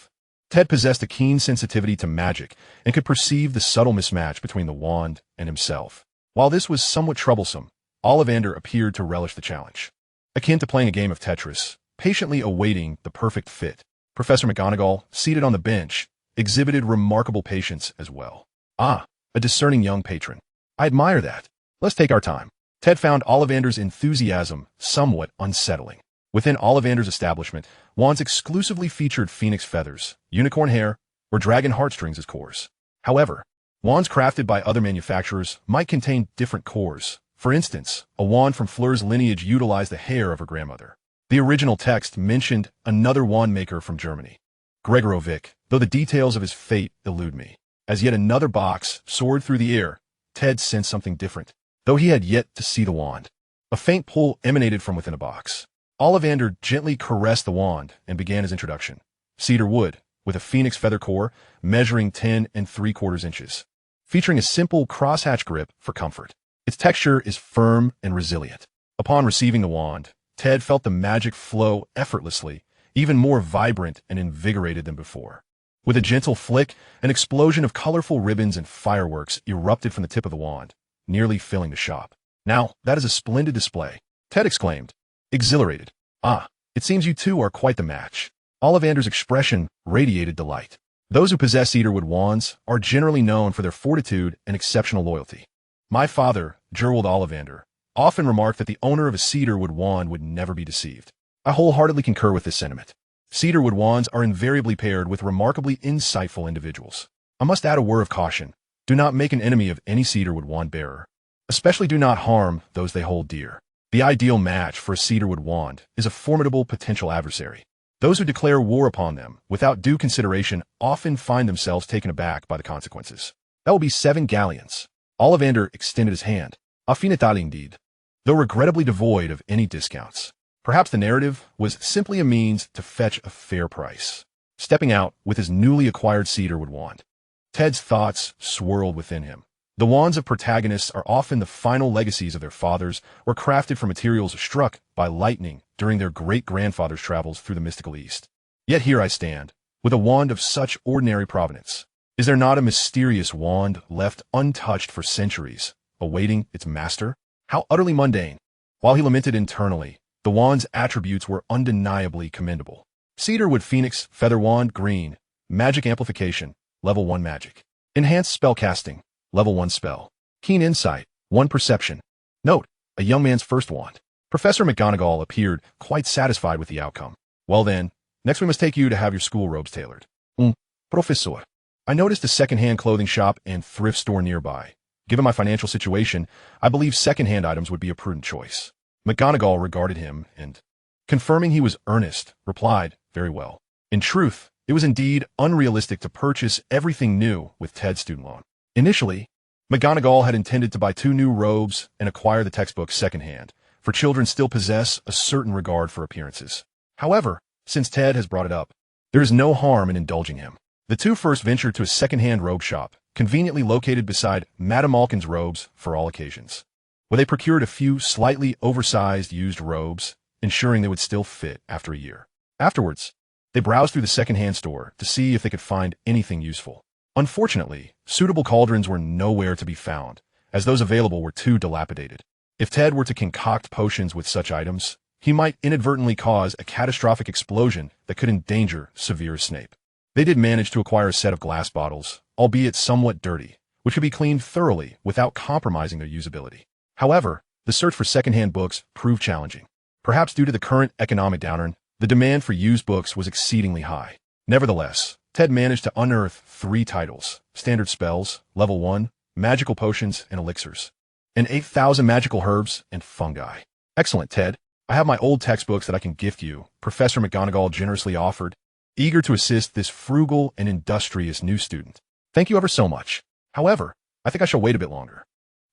Ted possessed a keen sensitivity to magic and could perceive the subtle mismatch between the wand and himself. While this was somewhat troublesome, Ollivander appeared to relish the challenge. Akin to playing a game of Tetris, patiently awaiting the perfect fit, Professor McGonagall, seated on the bench, exhibited remarkable patience as well. "Ah, a discerning young patron. I admire that. Let's take our time." Ted found Ollivander's enthusiasm somewhat unsettling. Within Ollivander's establishment, wands exclusively featured phoenix feathers, unicorn hair, or dragon heartstrings as cores. However, wands crafted by other manufacturers might contain different cores. For instance, a wand from Fleur's lineage utilized the hair of her grandmother. The original text mentioned another wand maker from Germany, Gregorovic, though the details of his fate elude me. As yet another box soared through the air, Ted sensed something different, though he had yet to see the wand. A faint pull emanated from within a box. Ollivander gently caressed the wand and began his introduction. Cedar wood, with a phoenix feather core, measuring 10¾ inches, featuring a simple crosshatch grip for comfort. Its texture is firm and resilient. Upon receiving the wand, Ted felt the magic flow effortlessly, even more vibrant and invigorated than before. With a gentle flick, an explosion of colorful ribbons and fireworks erupted from the tip of the wand, nearly filling the shop. "Now, that is a splendid display," Ted exclaimed, exhilarated. "Ah, it seems you two are quite the match." Ollivander's expression radiated delight. Those who possess cedarwood wands are generally known for their fortitude and exceptional loyalty. My father, Gerald Ollivander, often remarked that the owner of a cedarwood wand would never be deceived. I wholeheartedly concur with this sentiment. Cedarwood wands are invariably paired with remarkably insightful individuals. I must add a word of caution. Do not make an enemy of any cedarwood wand bearer. Especially do not harm those they hold dear. The ideal match for a cedarwood wand is a formidable potential adversary. Those who declare war upon them without due consideration often find themselves taken aback by the consequences. That will be 7 galleons. Ollivander extended his hand. Affinità indeed. Though regrettably devoid of any discounts. Perhaps the narrative was simply a means to fetch a fair price. Stepping out with his newly acquired cedarwood wand. Ted's thoughts swirled within him. The wands of protagonists are often the final legacies of their fathers or crafted from materials struck by lightning during their great-grandfather's travels through the mystical East. Yet here I stand, with a wand of such ordinary provenance. Is there not a mysterious wand left untouched for centuries, awaiting its master? How utterly mundane. While he lamented internally, the wand's attributes were undeniably commendable. Cedarwood Phoenix Feather Wand Green, Magic Amplification, Level 1 Magic. Enhanced Spellcasting, Level 1 Spell. Keen Insight, 1 Perception. Note, a young man's first wand. Professor McGonagall appeared quite satisfied with the outcome. Well then, next we must take you to have your school robes tailored. Professor. I noticed a second-hand clothing shop and thrift store nearby. Given my financial situation, I believe second-hand items would be a prudent choice. McGonagall regarded him and, confirming he was earnest, replied, very well. In truth, it was indeed unrealistic to purchase everything new with Ted's student loan. Initially, McGonagall had intended to buy 2 new robes and acquire the textbooks secondhand, for children still possess a certain regard for appearances. However, since Ted has brought it up, there is no harm in indulging him. The 2 first ventured to a second-hand robe shop, conveniently located beside Madame Malkin's robes for all occasions, where they procured a few slightly oversized used robes, ensuring they would still fit after a year. Afterwards, they browsed through the second-hand store to see if they could find anything useful. Unfortunately, suitable cauldrons were nowhere to be found, as those available were too dilapidated. If Ted were to concoct potions with such items, he might inadvertently cause a catastrophic explosion that could endanger Severus Snape. They did manage to acquire a set of glass bottles, albeit somewhat dirty, which could be cleaned thoroughly without compromising their usability. However, the search for second-hand books proved challenging. Perhaps due to the current economic downturn, the demand for used books was exceedingly high. Nevertheless, Ted managed to unearth 3 titles: standard spells, level 1, magical potions and elixirs, and 8,000 magical herbs and fungi. Excellent, Ted. I have my old textbooks that I can gift you, Professor McGonagall generously offered, eager to assist this frugal and industrious new student. Thank you ever so much. However, I think I shall wait a bit longer.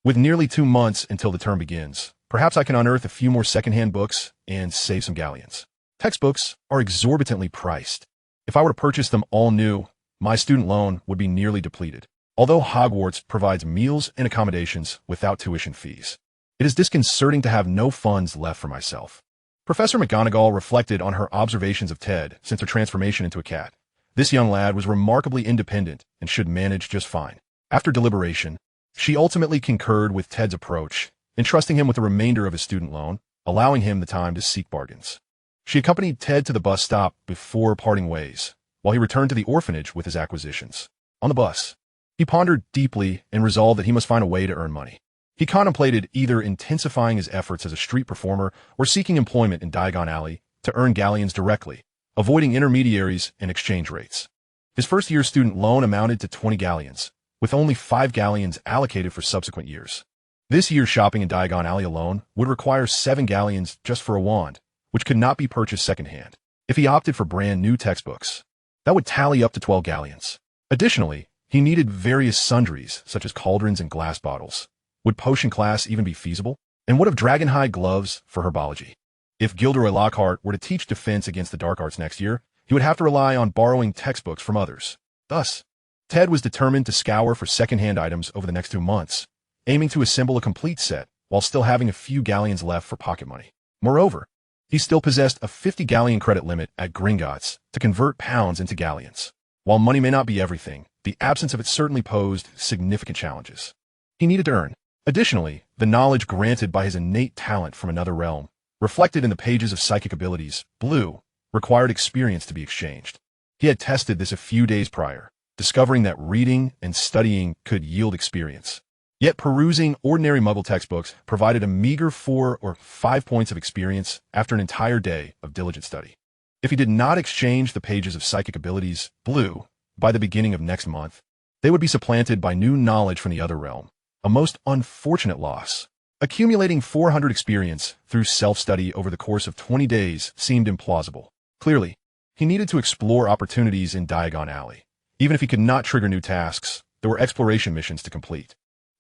With nearly 2 months until the term begins, perhaps I can unearth a few more second-hand books and save some galleons. Textbooks are exorbitantly priced. If I were to purchase them all new, my student loan would be nearly depleted. Although Hogwarts provides meals and accommodations without tuition fees, it is disconcerting to have no funds left for myself. Professor McGonagall reflected on her observations of Ted since her transformation into a cat. This young lad was remarkably independent and should manage just fine. After deliberation, she ultimately concurred with Ted's approach, entrusting him with the remainder of his student loan, allowing him the time to seek bargains. She accompanied Ted to the bus stop before parting ways, while he returned to the orphanage with his acquisitions. On the bus, he pondered deeply and resolved that he must find a way to earn money. He contemplated either intensifying his efforts as a street performer or seeking employment in Diagon Alley to earn galleons directly, avoiding intermediaries and exchange rates. His first-year student loan amounted to 20 galleons, with only 5 galleons allocated for subsequent years. This year's shopping in Diagon Alley alone would require 7 galleons just for a wand, which could not be purchased secondhand. If he opted for brand new textbooks, that would tally up to 12 galleons. Additionally, he needed various sundries, such as cauldrons and glass bottles. Would potion class even be feasible? And what of dragonhide gloves for herbology? If Gilderoy Lockhart were to teach defense against the dark arts next year, he would have to rely on borrowing textbooks from others. Thus, Ted was determined to scour for second-hand items over the next 2 months, aiming to assemble a complete set while still having a few galleons left for pocket money. Moreover, he still possessed a 50 galleon credit limit at Gringotts to convert pounds into galleons. While money may not be everything, the absence of it certainly posed significant challenges. He needed to earn. Additionally, the knowledge granted by his innate talent from another realm, reflected in the pages of psychic abilities, blue, required experience to be exchanged. He had tested this a few days prior, discovering that reading and studying could yield experience. Yet perusing ordinary Muggle textbooks provided a meager 4 or 5 points of experience after an entire day of diligent study. If he did not exchange the pages of psychic abilities, blue, by the beginning of next month, they would be supplanted by new knowledge from the other realm, a most unfortunate loss. Accumulating 400 experience through self-study over the course of 20 days seemed implausible. Clearly, he needed to explore opportunities in Diagon Alley. Even if he could not trigger new tasks, there were exploration missions to complete.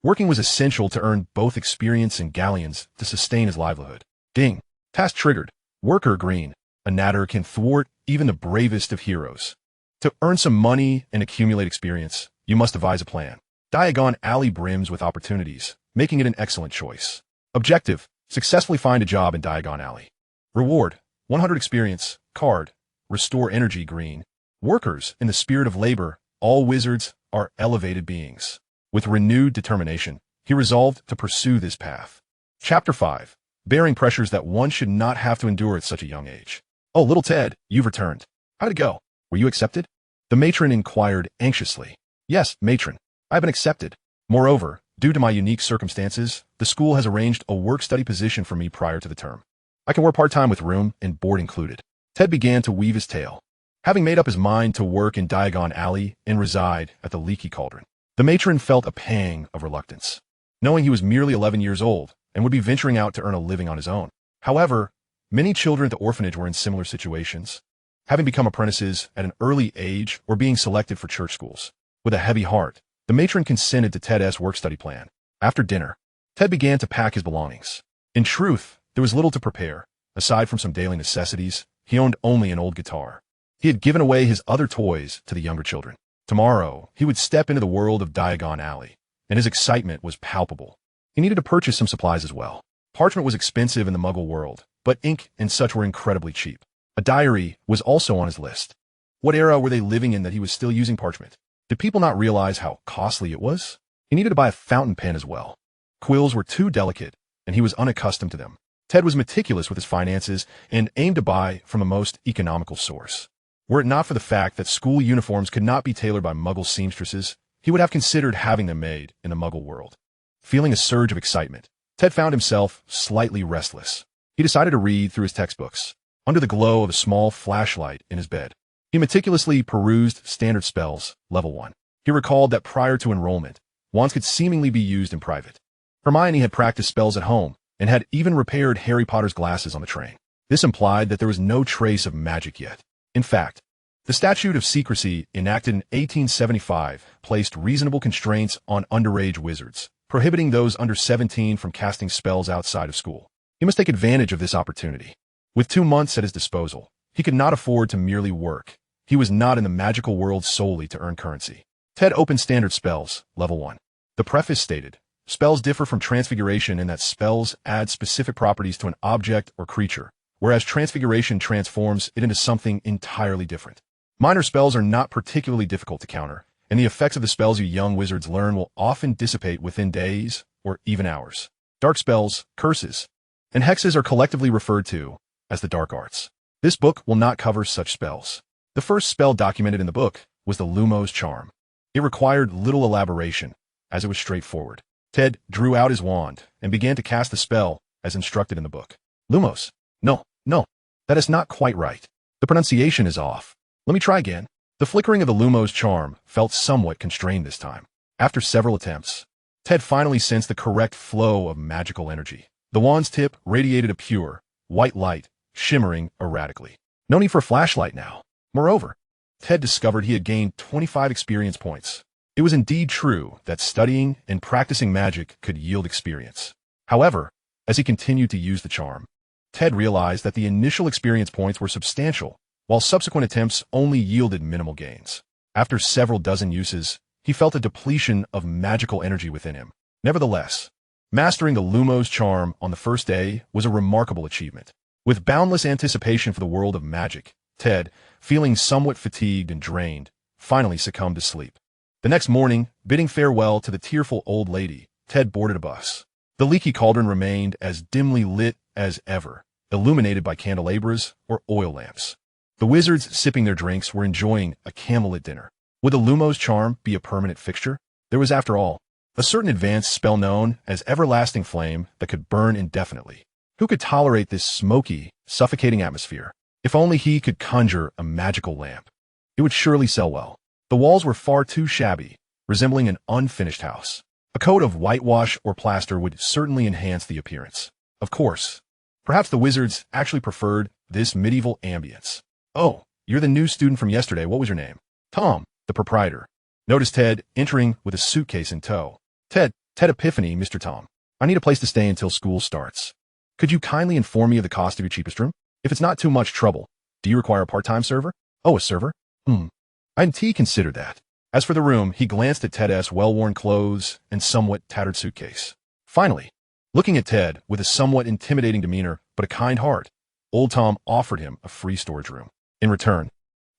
Working was essential to earn both experience and galleons to sustain his livelihood. Ding. Task triggered. Worker green. A natter can thwart even the bravest of heroes. To earn some money and accumulate experience, you must devise a plan. Diagon Alley brims with opportunities, making it an excellent choice. Objective: successfully find a job in Diagon Alley. Reward: 100 experience. Card: restore energy green. Workers in the spirit of labor, all wizards are elevated beings. With renewed determination, he resolved to pursue this path. Chapter 5. Bearing pressures that one should not have to endure at such a young age. Oh, little Ted, you've returned. How'd it go? Were you accepted? The matron inquired anxiously. Yes, matron. I've been accepted. Moreover, due to my unique circumstances, the school has arranged a work-study position for me prior to the term. I can work part-time with room and board included. Ted began to weave his tale. Having made up his mind to work in Diagon Alley and reside at the Leaky Cauldron, the matron felt a pang of reluctance, knowing he was merely 11 years old and would be venturing out to earn a living on his own. However, many children at the orphanage were in similar situations, having become apprentices at an early age or being selected for church schools. With a heavy heart, the matron consented to Ted's work-study plan. After dinner, Ted began to pack his belongings. In truth, there was little to prepare. Aside from some daily necessities, he owned only an old guitar. He had given away his other toys to the younger children. Tomorrow, he would step into the world of Diagon Alley, and his excitement was palpable. He needed to purchase some supplies as well. Parchment was expensive in the Muggle world, but ink and such were incredibly cheap. A diary was also on his list. What era were they living in that he was still using parchment? Did people not realize how costly it was? He needed to buy a fountain pen as well. Quills were too delicate, and he was unaccustomed to them. Ted was meticulous with his finances and aimed to buy from the most economical source. Were it not for the fact that school uniforms could not be tailored by Muggle seamstresses, he would have considered having them made in the Muggle world. Feeling a surge of excitement, Ted found himself slightly restless. He decided to read through his textbooks, under the glow of a small flashlight in his bed. He meticulously perused standard spells, level 1. He recalled that prior to enrollment, wands could seemingly be used in private. Hermione had practiced spells at home, and had even repaired Harry Potter's glasses on the train. This implied that there was no trace of magic yet. In fact, the Statute of Secrecy, enacted in 1875, placed reasonable constraints on underage wizards, prohibiting those under 17 from casting spells outside of school. He must take advantage of this opportunity. With 2 months at his disposal, he could not afford to merely work. He was not in the magical world solely to earn currency. Ted opened standard spells, level 1. The preface stated, spells differ from transfiguration in that spells add specific properties to an object or creature, whereas transfiguration transforms it into something entirely different. Minor spells are not particularly difficult to counter, and the effects of the spells you young wizards learn will often dissipate within days or even hours. Dark spells, curses, and hexes are collectively referred to as the dark arts. This book will not cover such spells. The first spell documented in the book was the Lumos charm. It required little elaboration, as it was straightforward. Ted drew out his wand and began to cast the spell as instructed in the book. Lumos. No, that is not quite right. The pronunciation is off. Let me try again. The flickering of the Lumos charm felt somewhat constrained this time. After several attempts, Ted finally sensed the correct flow of magical energy. The wand's tip radiated a pure, white light, shimmering erratically. No need for a flashlight now. Moreover, Ted discovered he had gained 25 experience points. It was indeed true that studying and practicing magic could yield experience. However, as he continued to use the charm, Ted realized that the initial experience points were substantial, while subsequent attempts only yielded minimal gains. After several dozen uses, he felt a depletion of magical energy within him. Nevertheless, mastering the Lumos charm on the first day was a remarkable achievement. With boundless anticipation for the world of magic, Ted, feeling somewhat fatigued and drained, finally succumbed to sleep. The next morning, bidding farewell to the tearful old lady, Ted boarded a bus. The Leaky Cauldron remained as dimly lit as ever, illuminated by candelabras or oil lamps. The wizards sipping their drinks were enjoying a candlelit dinner. Would the Lumos charm be a permanent fixture? There was, after all, a certain advanced spell known as Everlasting Flame that could burn indefinitely. Who could tolerate this smoky, suffocating atmosphere? If only he could conjure a magical lamp. It would surely sell well. The walls were far too shabby, resembling an unfinished house. A coat of whitewash or plaster would certainly enhance the appearance. Of course, perhaps the wizards actually preferred this medieval ambience. Oh, you're the new student from yesterday. What was your name? Tom, the proprietor. Noticed Ted entering with a suitcase in tow. Ted Epiphany, Mr. Tom. I need a place to stay until school starts. Could you kindly inform me of the cost of your cheapest room? If it's not too much trouble, do you require a part-time server? Oh, a server? I'd consider that. As for the room, he glanced at Ted's well-worn clothes and somewhat tattered suitcase. Finally, looking at Ted with a somewhat intimidating demeanor but a kind heart, old Tom offered him a free storage room. In return,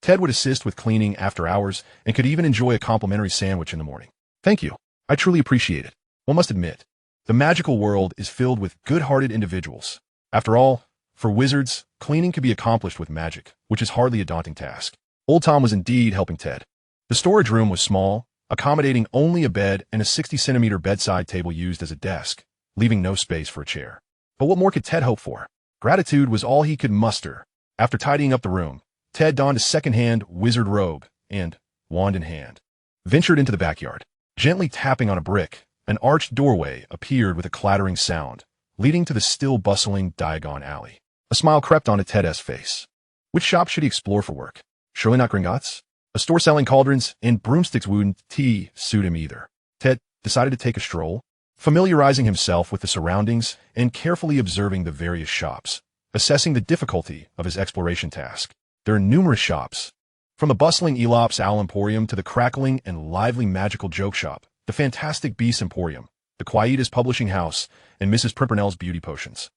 Ted would assist with cleaning after hours and could even enjoy a complimentary sandwich in the morning. Thank you. I truly appreciate it. One must admit, the magical world is filled with good-hearted individuals. After all, for wizards, cleaning can be accomplished with magic, which is hardly a daunting task. Old Tom was indeed helping Ted. The storage room was small, accommodating only a bed and a 60-centimeter bedside table used as a desk, leaving no space for a chair. But what more could Ted hope for? Gratitude was all he could muster. After tidying up the room, Ted donned a second-hand wizard robe and, wand in hand, ventured into the backyard. Gently tapping on a brick, an arched doorway appeared with a clattering sound, leading to the still bustling Diagon alley. A smile crept onto Ted's face. Which shop should he explore for work? Surely not Gringotts? A store selling cauldrons and broomsticks wouldn't suit him either. Ted decided to take a stroll, familiarizing himself with the surroundings and carefully observing the various shops, assessing the difficulty of his exploration task. There are numerous shops, from the bustling Elop's Owl Emporium to the crackling and lively magical joke shop, the fantastic Beast Emporium, the Quietus Publishing House, and Mrs. Pimpernel's Beauty Potions.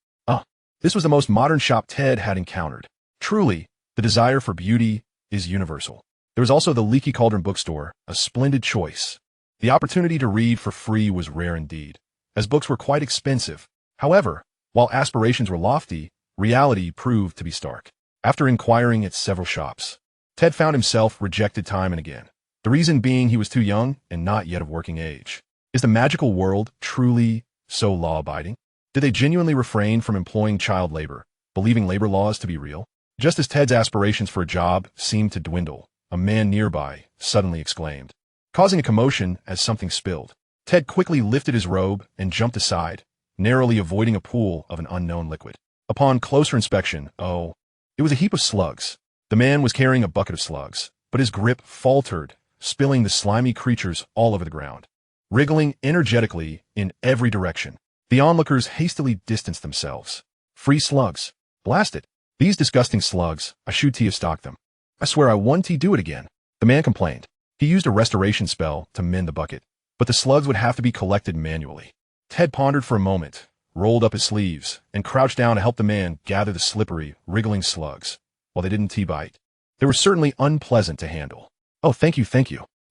This was the most modern shop Ted had encountered. Truly, the desire for beauty is universal. There was also the Leaky Cauldron bookstore, a splendid choice. The opportunity to read for free was rare indeed, as books were quite expensive. However, while aspirations were lofty, reality proved to be stark. After inquiring at several shops, Ted found himself rejected time and again. The reason being he was too young and not yet of working age. Is the magical world truly so law-abiding? Did they genuinely refrain from employing child labor, believing labor laws to be real? Just as Ted's aspirations for a job seemed to dwindle, a man nearby suddenly exclaimed, causing a commotion as something spilled. Ted quickly lifted his robe and jumped aside, narrowly avoiding a pool of an unknown liquid. Upon closer inspection, it was a heap of slugs. The man was carrying a bucket of slugs, but his grip faltered, spilling the slimy creatures all over the ground. Wriggling energetically in every direction, the onlookers hastily distanced themselves. Free slugs. Blast it. These disgusting slugs, I should have stocked them. I swear I won't do it again. The man complained. He used a restoration spell to mend the bucket, but the slugs would have to be collected manually. Ted pondered for a moment, rolled up his sleeves, and crouched down to help the man gather the slippery, wriggling slugs. While they didn't bite, they were certainly unpleasant to handle. Oh, thank you.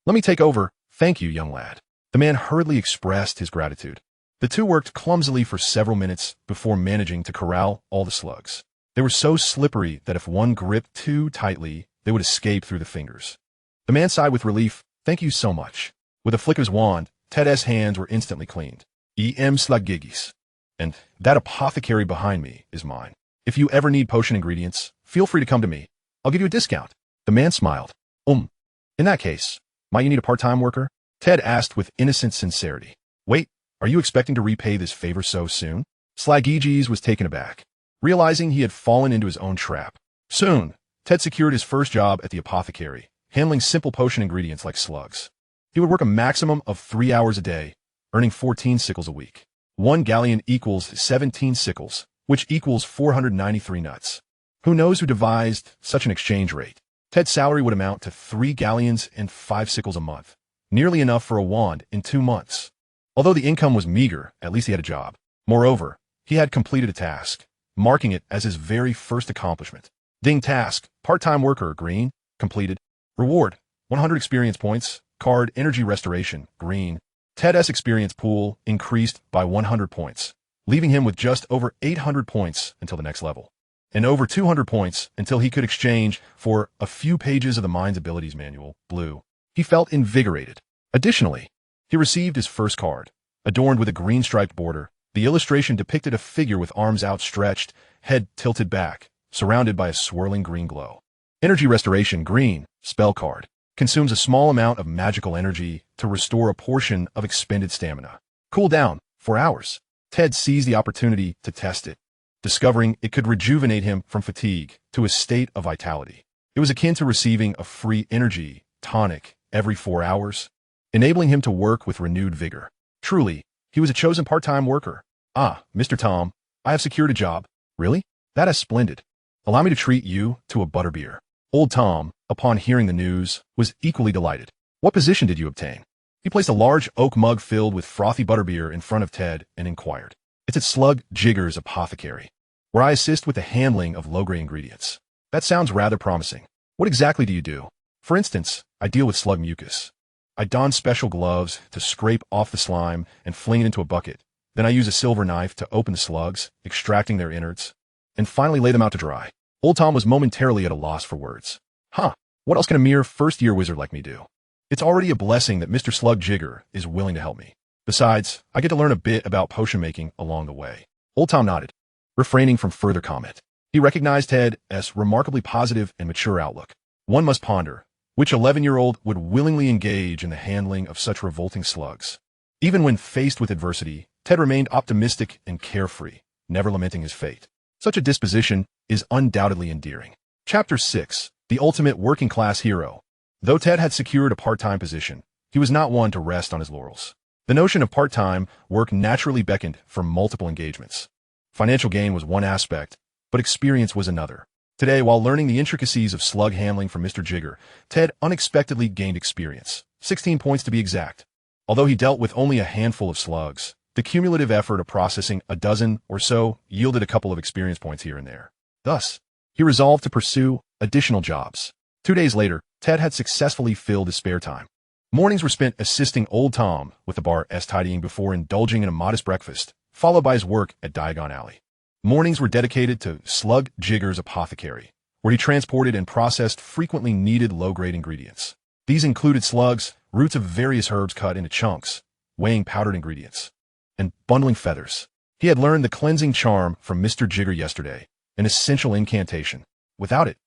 Let me take over. Thank you, young lad. The man hurriedly expressed his gratitude. The two worked clumsily for several minutes before managing to corral all the slugs. They were so slippery that if one gripped too tightly, they would escape through the fingers. The man sighed with relief. Thank you so much. With a flick of his wand, Ted's hands were instantly cleaned. Slugigis. And that apothecary behind me is mine. If you ever need potion ingredients, feel free to come to me. I'll give you a discount. The man smiled. In that case, might you need a part-time worker? Ted asked with innocent sincerity. Wait, are you expecting to repay this favor so soon? Slagigis was taken aback, realizing he had fallen into his own trap. Soon, Ted secured his first job at the apothecary, handling simple potion ingredients like slugs. He would work a maximum of 3 hours a day, earning 14 sickles a week. 1 galleon equals 17 sickles, which equals 493 nuts. Who knows who devised such an exchange rate? Ted's salary would amount to 3 galleons and 5 sickles a month, nearly enough for a wand in 2 months. Although the income was meager, at least he had a job. Moreover, he had completed a task, marking it as his very first accomplishment. Ding task, part-time worker, green, completed. Reward, 100 experience points, card energy restoration, green. Ted's experience pool increased by 100 points, leaving him with just over 800 points until the next level, and over 200 points until he could exchange for a few pages of the Mind's Abilities Manual, blue. He felt invigorated. Additionally, He received his first card. Adorned with a green striped border, the illustration depicted a figure with arms outstretched, head tilted back, surrounded by a swirling green glow. Energy Restoration Green, spell card, consumes a small amount of magical energy to restore a portion of expended stamina. Cool down, 4 hours. Ted seized the opportunity to test it, discovering it could rejuvenate him from fatigue to a state of vitality. It was akin to receiving a free energy tonic every 4 hours, enabling him to work with renewed vigor. Truly, he was a chosen part-time worker. Ah, Mr. Tom, I have secured a job. Really? That is splendid. Allow me to treat you to a butterbeer. Old Tom, upon hearing the news, was equally delighted. What position did you obtain? He placed a large oak mug filled with frothy butterbeer in front of Ted and inquired. It's at Slug Jigger's Apothecary, where I assist with the handling of low-grade ingredients. That sounds rather promising. What exactly do you do? For instance, I deal with slug mucus. I don special gloves to scrape off the slime and fling it into a bucket. Then I use a silver knife to open the slugs, extracting their innards, and finally lay them out to dry. Old Tom was momentarily at a loss for words. Huh, what else can a mere first-year wizard like me do? It's already a blessing that Mr. Slug Jigger is willing to help me. Besides, I get to learn a bit about potion making along the way. Old Tom nodded, refraining from further comment. He recognized Ted's remarkably positive and mature outlook. One must ponder, which 11-year-old would willingly engage in the handling of such revolting slugs? Even when faced with adversity, Ted remained optimistic and carefree, never lamenting his fate. Such a disposition is undoubtedly endearing. Chapter 6. The Ultimate Working-Class Hero. Though Ted had secured a part-time position, he was not one to rest on his laurels. The notion of part-time work naturally beckoned for multiple engagements. Financial gain was one aspect, but experience was another. Today, while learning the intricacies of slug handling from Mr. Jigger, Ted unexpectedly gained experience, 16 points to be exact. Although he dealt with only a handful of slugs, the cumulative effort of processing a dozen or so yielded a couple of experience points here and there. Thus, he resolved to pursue additional jobs. 2 days later, Ted had successfully filled his spare time. Mornings were spent assisting Old Tom with the bar's tidying before indulging in a modest breakfast, followed by his work at Diagon Alley. Mornings were dedicated to Slug Jigger's Apothecary, where he transported and processed frequently needed low-grade ingredients. These included slugs, roots of various herbs cut into chunks, weighing powdered ingredients, and bundling feathers. He had learned the cleansing charm from Mr. Jigger yesterday, an essential incantation. Without it,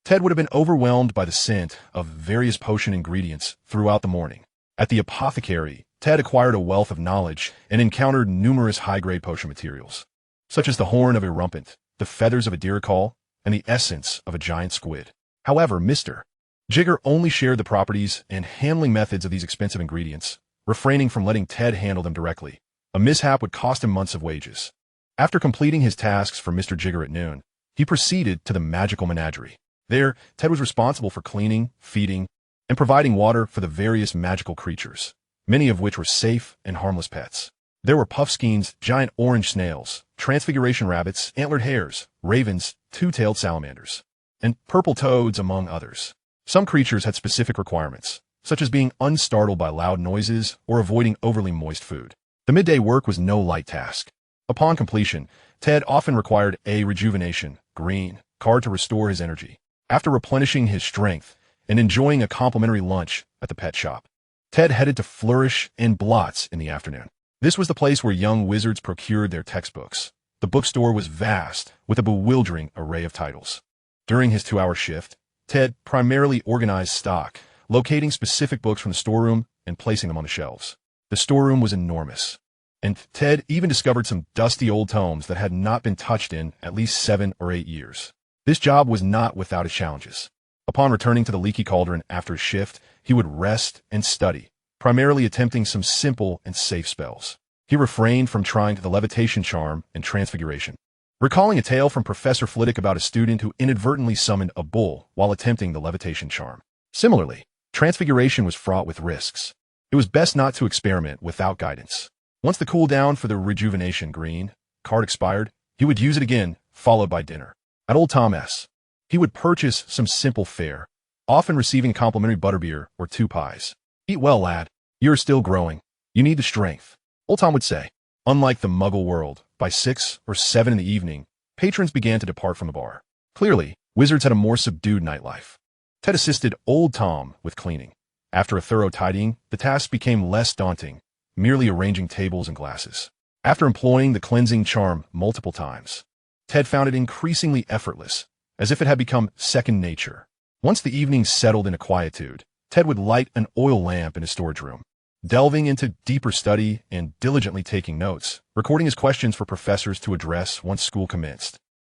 Ted would have been overwhelmed by the scent of various potion ingredients throughout the morning. At the apothecary, Ted acquired a wealth of knowledge and encountered numerous high-grade potion materials, such as the horn of a rumpant, the feathers of a diricol, and the essence of a giant squid. However, Mr. Jigger only shared the properties and handling methods of these expensive ingredients, refraining from letting Ted handle them directly. A mishap would cost him months of wages. After completing his tasks for Mr. Jigger at noon, he proceeded to the magical menagerie. There, Ted was responsible for cleaning, feeding, and providing water for the various magical creatures, many of which were safe and harmless pets. There were puffskeins, giant orange snails, transfiguration rabbits, antlered hares, ravens, two-tailed salamanders, and purple toads, among others. Some creatures had specific requirements, such as being unstartled by loud noises or avoiding overly moist food. The midday work was no light task. Upon completion, Ted often required a rejuvenation, green, card to restore his energy. After replenishing his strength and enjoying a complimentary lunch at the pet shop, Ted headed to Flourish and Blots in the afternoon. This was the place where young wizards procured their textbooks. The bookstore was vast, with a bewildering array of titles. During his 2-hour shift, Ted primarily organized stock, locating specific books from the storeroom and placing them on the shelves. The storeroom was enormous, and Ted even discovered some dusty old tomes that had not been touched in at least 7 or 8 years. This job was not without its challenges. Upon returning to the leaky cauldron after his shift, he would rest and study, primarily attempting some simple and safe spells. He refrained from trying the levitation charm and transfiguration, recalling a tale from Professor Flitwick about a student who inadvertently summoned a bull while attempting the levitation charm. Similarly, transfiguration was fraught with risks. It was best not to experiment without guidance. Once the cooldown for the rejuvenation green card expired, he would use it again, followed by dinner. At Old Tom's, he would purchase some simple fare, often receiving a complimentary butterbeer or 2 pies. Eat well, lad. You're still growing. You need the strength, Old Tom would say. Unlike the Muggle world, by 6 or 7 in the evening, patrons began to depart from the bar. Clearly, wizards had a more subdued nightlife. Ted assisted Old Tom with cleaning. After a thorough tidying, the task became less daunting, merely arranging tables and glasses. After employing the cleansing charm multiple times, Ted found it increasingly effortless, as if it had become second nature. Once the evening settled into quietude, Ted would light an oil lamp in his storage room, delving into deeper study and diligently taking notes, recording his questions for professors to address once school commenced.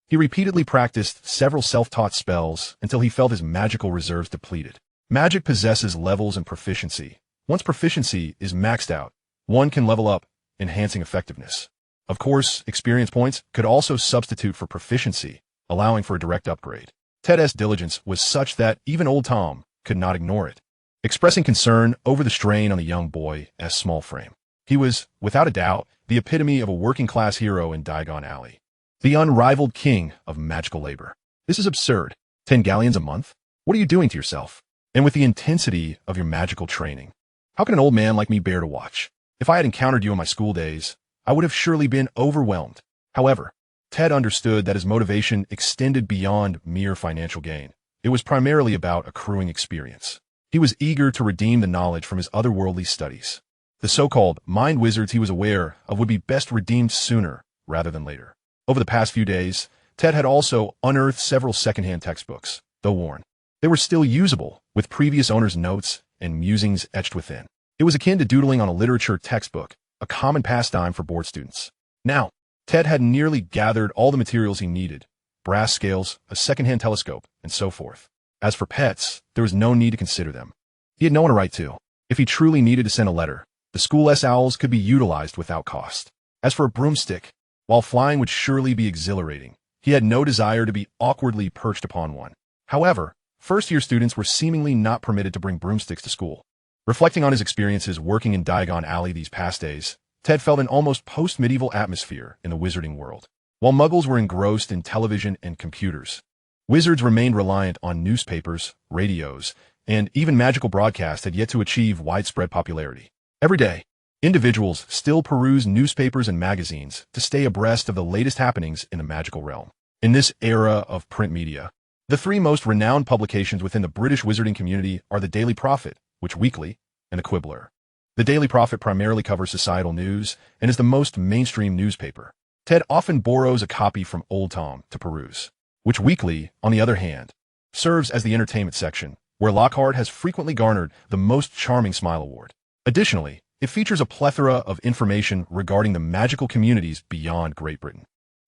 He repeatedly practiced several self-taught spells until he felt his magical reserves depleted. Magic possesses levels and proficiency. Once proficiency is maxed out, one can level up, enhancing effectiveness. Of course, experience points could also substitute for proficiency, allowing for a direct upgrade. Ted's diligence was such that even old Tom could not ignore it, expressing concern over the strain on the young boy's small frame. He was, without a doubt, the epitome of a working-class hero in Diagon Alley, the unrivaled king of magical labor. This is absurd. 10 galleons a month? What are you doing to yourself? And with the intensity of your magical training, how can an old man like me bear to watch? If I had encountered you in my school days, I would have surely been overwhelmed. However, Ted understood that his motivation extended beyond mere financial gain. It was primarily about accruing experience. He was eager to redeem the knowledge from his otherworldly studies. The so-called mind wizards he was aware of would be best redeemed sooner rather than later. Over the past few days, Ted had also unearthed several secondhand textbooks, though worn. They were still usable, with previous owners' notes and musings etched within. It was akin to doodling on a literature textbook, a common pastime for board students. Now, Ted had nearly gathered all the materials he needed: brass scales, a secondhand telescope, and so forth. As for pets, there was no need to consider them. He had no one to write to. If he truly needed to send a letter, the school owls could be utilized without cost. As for a broomstick, while flying would surely be exhilarating, he had no desire to be awkwardly perched upon one. However, first-year students were seemingly not permitted to bring broomsticks to school. Reflecting on his experiences working in Diagon Alley these past days, Ted felt an almost post-medieval atmosphere in the wizarding world. While muggles were engrossed in television and computers, wizards remained reliant on newspapers, radios, and even magical broadcasts had yet to achieve widespread popularity. Every day, individuals still peruse newspapers and magazines to stay abreast of the latest happenings in the magical realm. In this era of print media, the three most renowned publications within the British wizarding community are the Daily Prophet, which weekly, and the Quibbler. The Daily Prophet primarily covers societal news and is the most mainstream newspaper. Ted often borrows a copy from Old Tom to peruse, which weekly, on the other hand, serves as the entertainment section, where Lockhart has frequently garnered the Most Charming Smile Award. Additionally, it features a plethora of information regarding the magical communities beyond Great Britain.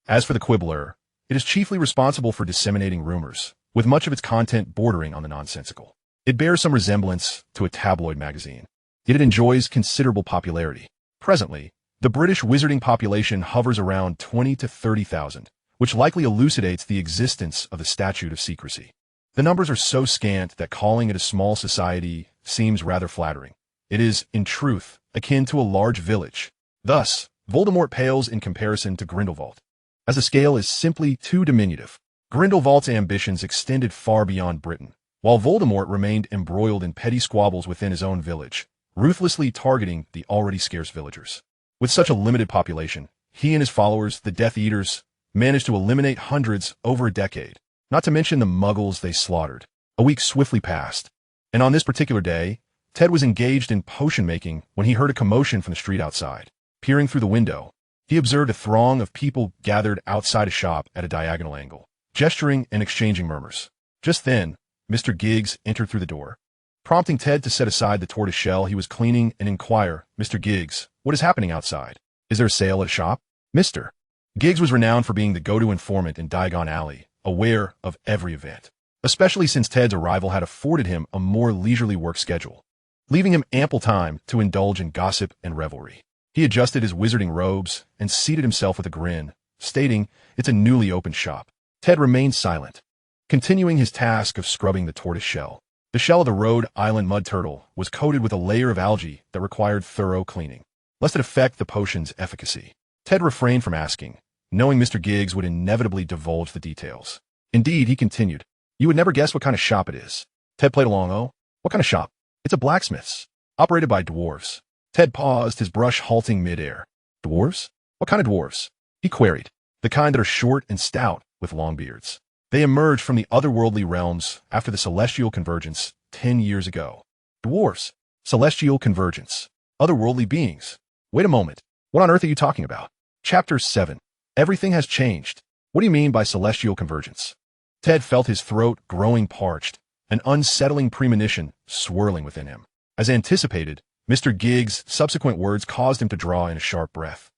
As for the Quibbler, it is chiefly responsible for disseminating rumors, with much of its content bordering on the nonsensical. It bears some resemblance to a tabloid magazine, yet it enjoys considerable popularity. Presently, the British wizarding population hovers around 20 to 30,000, which likely elucidates the existence of the statute of secrecy. The numbers are so scant that calling it a small society seems rather flattering. It is, in truth, akin to a large village. Thus, Voldemort pales in comparison to Grindelwald, as the scale is simply too diminutive. Grindelwald's ambitions extended far beyond Britain, while Voldemort remained embroiled in petty squabbles within his own village, ruthlessly targeting the already scarce villagers. With such a limited population, he and his followers, the Death Eaters, managed to eliminate hundreds over a decade, not to mention the muggles they slaughtered. A week swiftly passed, and on this particular day, Ted was engaged in potion making when he heard a commotion from the street outside. Peering through the window, he observed a throng of people gathered outside a shop at a diagonal angle, gesturing and exchanging murmurs. Just then, Mr. Giggs entered through the door, prompting Ted to set aside the tortoise shell he was cleaning and inquire, "Mr. Giggs, what is happening outside? Is there a sale at a shop?" Mr. Giggs was renowned for being the go-to informant in Diagon Alley, aware of every event, especially since Ted's arrival had afforded him a more leisurely work schedule, leaving him ample time to indulge in gossip and revelry. He adjusted his wizarding robes and seated himself with a grin, stating, "It's a newly opened shop." Ted remained silent, continuing his task of scrubbing the tortoise shell. The shell of the Rhode Island mud turtle was coated with a layer of algae that required thorough cleaning, lest it affect the potion's efficacy. Ted refrained from asking, knowing Mr. Giggs would inevitably divulge the details. Indeed, he continued, "You would never guess what kind of shop it is." Ted played along. "Oh, what kind of shop?" "It's a blacksmith's, operated by dwarves." Ted paused, his brush halting mid-air. "Dwarves? What kind of dwarves?" he queried. "The kind that are short and stout, with long beards. They emerged from the otherworldly realms after the Celestial Convergence 10 years ago. Dwarfs. Celestial Convergence. Otherworldly beings. Wait a moment. What on earth are you talking about? Chapter 7. Everything has changed. What do you mean by celestial convergence? Ted felt his throat growing parched, an unsettling premonition swirling within him. As anticipated, Mr. Giggs' subsequent words caused him to draw in a sharp breath.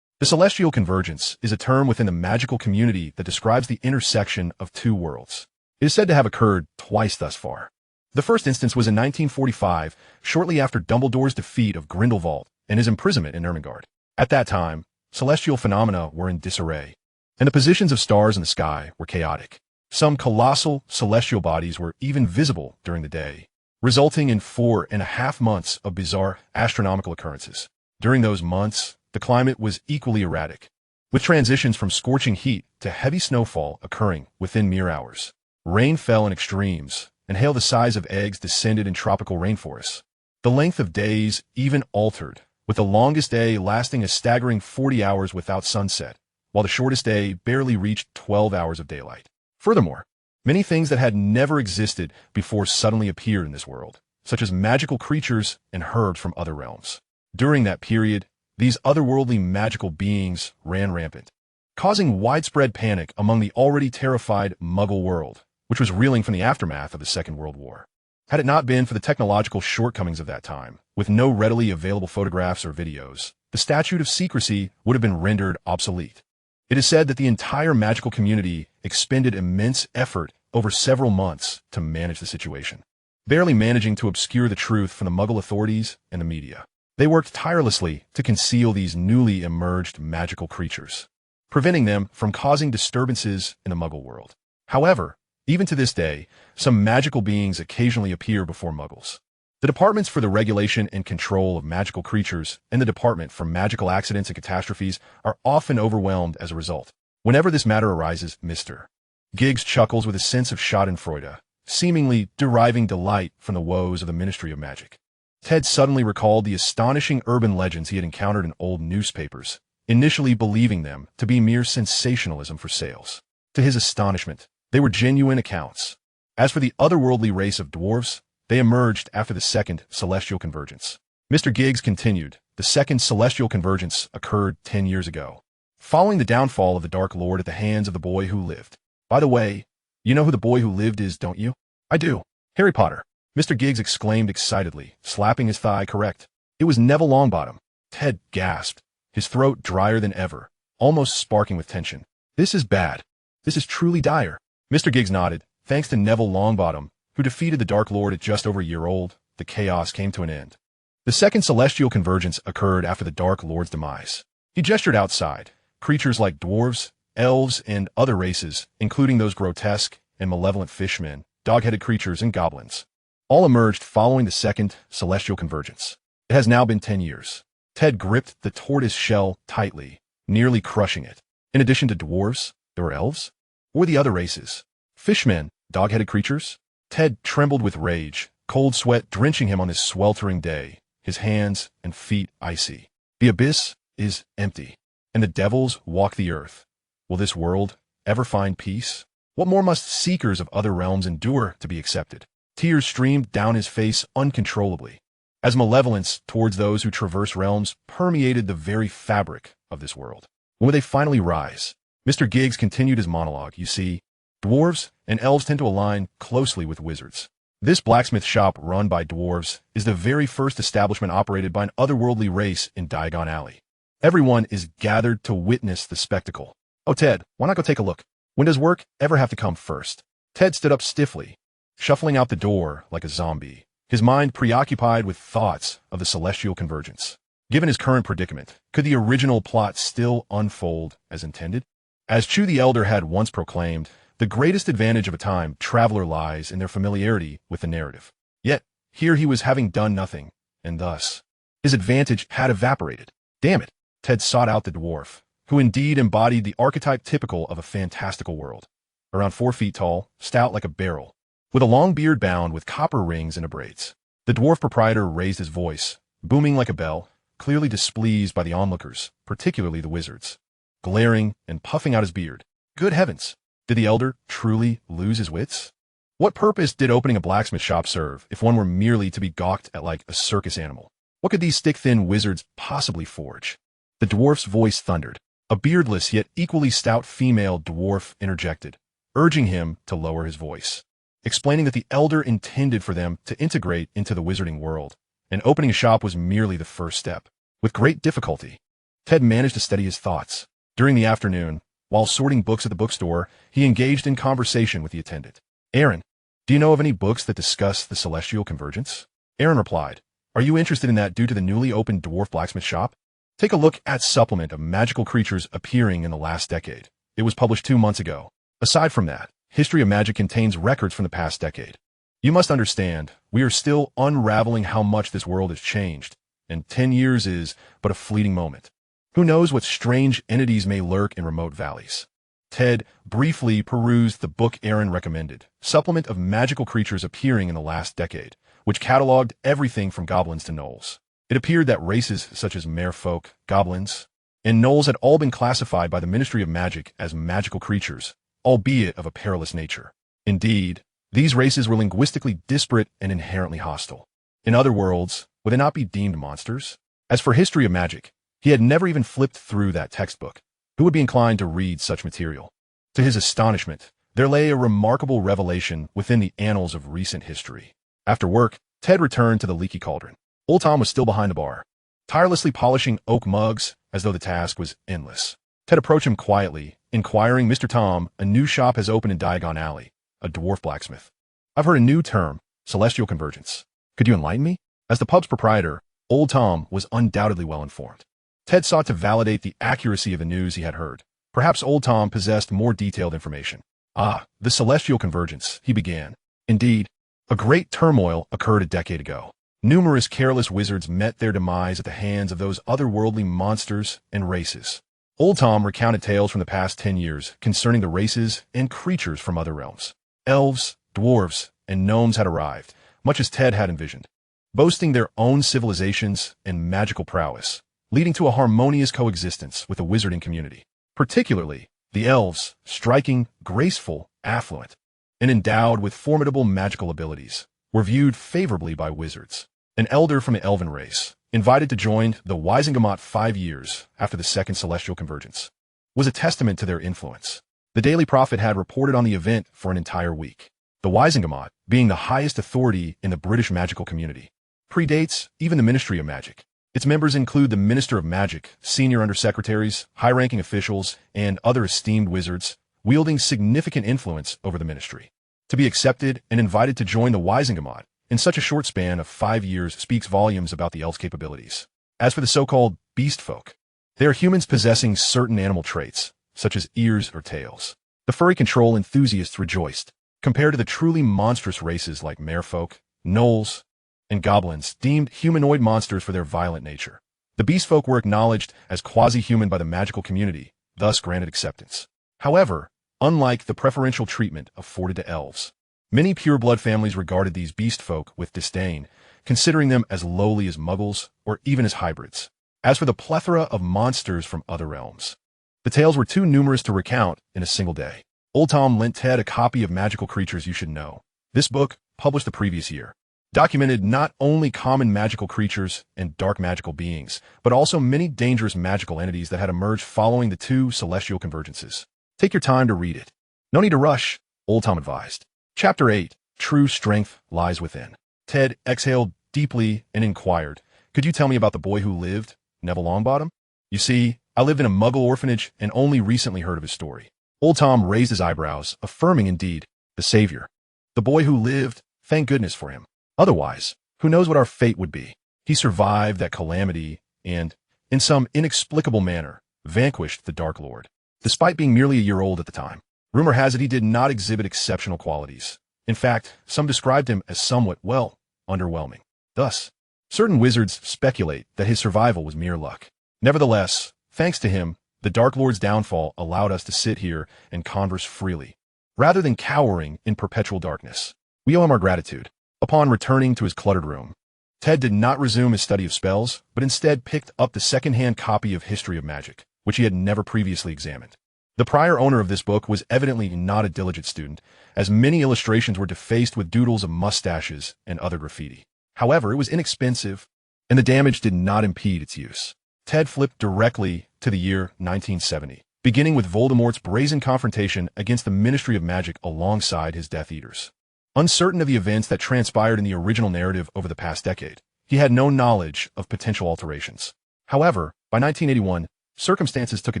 The celestial convergence is a term within the magical community that describes the intersection of two worlds. It is said to have occurred twice thus far. The first instance was in 1945, shortly after Dumbledore's defeat of Grindelwald and his imprisonment in Ermengarde. At that time, celestial phenomena were in disarray, and the positions of stars in the sky were chaotic. Some colossal celestial bodies were even visible during the day, resulting in 4.5 months of bizarre astronomical occurrences. During those months, the climate was equally erratic, with transitions from scorching heat to heavy snowfall occurring within mere hours. Rain fell in extremes, and hail the size of eggs descended in tropical rainforests. The length of days even altered, with the longest day lasting a staggering 40 hours without sunset, while the shortest day barely reached 12 hours of daylight. Furthermore, many things that had never existed before suddenly appeared in this world, such as magical creatures and herbs from other realms. During that period, these otherworldly magical beings ran rampant, causing widespread panic among the already terrified Muggle world, which was reeling from the aftermath of the Second World War. Had it not been for the technological shortcomings of that time, with no readily available photographs or videos, the statute of secrecy would have been rendered obsolete. It is said that the entire magical community expended immense effort over several months to manage the situation, barely managing to obscure the truth from the Muggle authorities and the media. They worked tirelessly to conceal these newly emerged magical creatures, preventing them from causing disturbances in the Muggle world. However, even to this day, some magical beings occasionally appear before Muggles. The departments for the regulation and control of magical creatures and the Department for Magical Accidents and Catastrophes are often overwhelmed as a result. Whenever this matter arises, Mr. Giggs chuckles with a sense of schadenfreude, seemingly deriving delight from the woes of the Ministry of Magic. Ted suddenly recalled the astonishing urban legends he had encountered in old newspapers, initially believing them to be mere sensationalism for sales. To his astonishment, they were genuine accounts. As for the otherworldly race of dwarves, they emerged after the second celestial convergence. Mr. Giggs continued, the second celestial convergence occurred 10 years ago, following the downfall of the Dark Lord at the hands of the boy who lived. By the way, you know who the boy who lived is, don't you? I do. Harry Potter. Mr. Giggs exclaimed excitedly, slapping his thigh correct. It was Neville Longbottom. Ted gasped, his throat drier than ever, almost sparking with tension. This is bad. This is truly dire. Mr. Giggs nodded. Thanks to Neville Longbottom, who defeated the Dark Lord at just over a year old, the chaos came to an end. The second celestial convergence occurred after the Dark Lord's demise. He gestured outside. Creatures like dwarves, elves, and other races, including those grotesque and malevolent fishmen, dog-headed creatures, and goblins, all emerged following the second celestial convergence. It has now been 10 years. Ted gripped the tortoise shell tightly, nearly crushing it. In addition to dwarves, there were elves? Or the other races? Fishmen, dog-headed creatures? Ted trembled with rage, cold sweat drenching him on this sweltering day, his hands and feet icy. The abyss is empty, and the devils walk the earth. Will this world ever find peace? What more must seekers of other realms endure to be accepted? Tears streamed down his face uncontrollably, as malevolence towards those who traverse realms permeated the very fabric of this world. When will they finally rise? Mr. Giggs continued his monologue. You see, dwarves and elves tend to align closely with wizards. This blacksmith shop run by dwarves is the very first establishment operated by an otherworldly race in Diagon Alley. Everyone is gathered to witness the spectacle. Oh, Ted, why not go take a look? When does work ever have to come first? Ted stood up stiffly, shuffling out the door like a zombie, his mind preoccupied with thoughts of the celestial convergence. Given his current predicament, could the original plot still unfold as intended? As Chu the Elder had once proclaimed, the greatest advantage of a time traveler lies in their familiarity with the narrative. Yet, here he was having done nothing, and thus, his advantage had evaporated. Damn it! Ted sought out the dwarf, who indeed embodied the archetype typical of a fantastical world. Around 4 feet tall, stout like a barrel, with a long beard bound with copper rings and braids. The dwarf proprietor raised his voice, booming like a bell, clearly displeased by the onlookers, particularly the wizards. Glaring and puffing out his beard. Good heavens! Did the elder truly lose his wits? What purpose did opening a blacksmith shop serve if one were merely to be gawked at like a circus animal? What could these stick-thin wizards possibly forge? The dwarf's voice thundered. A beardless yet equally stout female dwarf interjected, urging him to lower his voice, explaining that the elder intended for them to integrate into the wizarding world, and opening a shop was merely the first step. With great difficulty, Ted managed to steady his thoughts. During the afternoon, while sorting books at the bookstore, he engaged in conversation with the attendant. Aaron, do you know of any books that discuss the Celestial Convergence? Aaron replied, Are you interested in that due to the newly opened dwarf blacksmith shop? Take a look at Supplement of Magical Creatures Appearing in the Last Decade. It was published 2 months ago. Aside from that, History of Magic contains records from the past decade. You must understand, we are still unraveling how much this world has changed, and 10 years is but a fleeting moment. Who knows what strange entities may lurk in remote valleys? Ted briefly perused the book Aaron recommended, Supplement of Magical Creatures Appearing in the Last Decade, which cataloged everything from goblins to gnolls. It appeared that races such as merfolk, goblins, and gnolls had all been classified by the Ministry of Magic as magical creatures, albeit of a perilous nature. Indeed, these races were linguistically disparate and inherently hostile. In other worlds, would they not be deemed monsters? As for History of Magic, he had never even flipped through that textbook. Who would be inclined to read such material? To his astonishment, there lay a remarkable revelation within the annals of recent history. After work, Ted returned to the leaky cauldron. Old Tom was still behind the bar, tirelessly polishing oak mugs as though the task was endless. Ted approached him quietly, inquiring, Mr. Tom, a new shop has opened in Diagon Alley, a dwarf blacksmith. I've heard a new term, Celestial Convergence. Could you enlighten me? As the pub's proprietor, Old Tom was undoubtedly well informed. Ted sought to validate the accuracy of the news he had heard. Perhaps Old Tom possessed more detailed information. The Celestial Convergence, he began. Indeed, a great turmoil occurred a decade ago. Numerous careless wizards met their demise at the hands of those otherworldly monsters and races. Old Tom recounted tales from the past 10 years concerning the races and creatures from other realms. Elves, dwarves, and gnomes had arrived, much as Ted had envisioned, boasting their own civilizations and magical prowess, leading to a harmonious coexistence with the wizarding community. Particularly, the elves, striking, graceful, affluent, and endowed with formidable magical abilities, were viewed favorably by wizards. An elder from the elven race, invited to join the Wisingamot 5 years after the Second Celestial Convergence, was a testament to their influence. The Daily Prophet had reported on the event for an entire week. The Wisingamot, being the highest authority in the British magical community, predates even the Ministry of Magic. Its members include the Minister of Magic, senior undersecretaries, high-ranking officials, and other esteemed wizards, wielding significant influence over the ministry. To be accepted and invited to join the Wisingamot in such a short span of 5 years speaks volumes about the elves' capabilities. As for the so-called beast folk, they are humans possessing certain animal traits, such as ears or tails. The furry control enthusiasts rejoiced, compared to the truly monstrous races like merfolk, gnolls, and goblins, deemed humanoid monsters for their violent nature. The beast folk were acknowledged as quasi-human by the magical community, thus granted acceptance. However, unlike the preferential treatment afforded to elves, many pure-blood families regarded these beast folk with disdain, considering them as lowly as muggles or even as hybrids. As for the plethora of monsters from other realms, the tales were too numerous to recount in a single day. Old Tom lent Ted a copy of Magical Creatures You Should Know. This book, published the previous year, documented not only common magical creatures and dark magical beings, but also many dangerous magical entities that had emerged following the 2 celestial convergences. Take your time to read it. No need to rush, Old Tom advised. Chapter 8, True Strength Lies Within. Ted exhaled deeply and inquired, Could you tell me about the boy who lived, Neville Longbottom? You see, I lived in a muggle orphanage and only recently heard of his story. Old Tom raised his eyebrows, affirming indeed, the savior. The boy who lived, thank goodness for him. Otherwise, who knows what our fate would be? He survived that calamity and, in some inexplicable manner, vanquished the Dark Lord. Despite being merely a year old at the time, rumor has it he did not exhibit exceptional qualities. In fact, some described him as somewhat, underwhelming. Thus, certain wizards speculate that his survival was mere luck. Nevertheless, thanks to him, the Dark Lord's downfall allowed us to sit here and converse freely, rather than cowering in perpetual darkness. We owe him our gratitude. Upon returning to his cluttered room, Ted did not resume his study of spells, but instead picked up the second-hand copy of History of Magic, which he had never previously examined. The prior owner of this book was evidently not a diligent student, as many illustrations were defaced with doodles of mustaches and other graffiti. However, it was inexpensive, and the damage did not impede its use. Ted flipped directly to the year 1970, beginning with Voldemort's brazen confrontation against the Ministry of Magic alongside his Death Eaters. Uncertain of the events that transpired in the original narrative over the past decade, he had no knowledge of potential alterations. However, by 1981, circumstances took a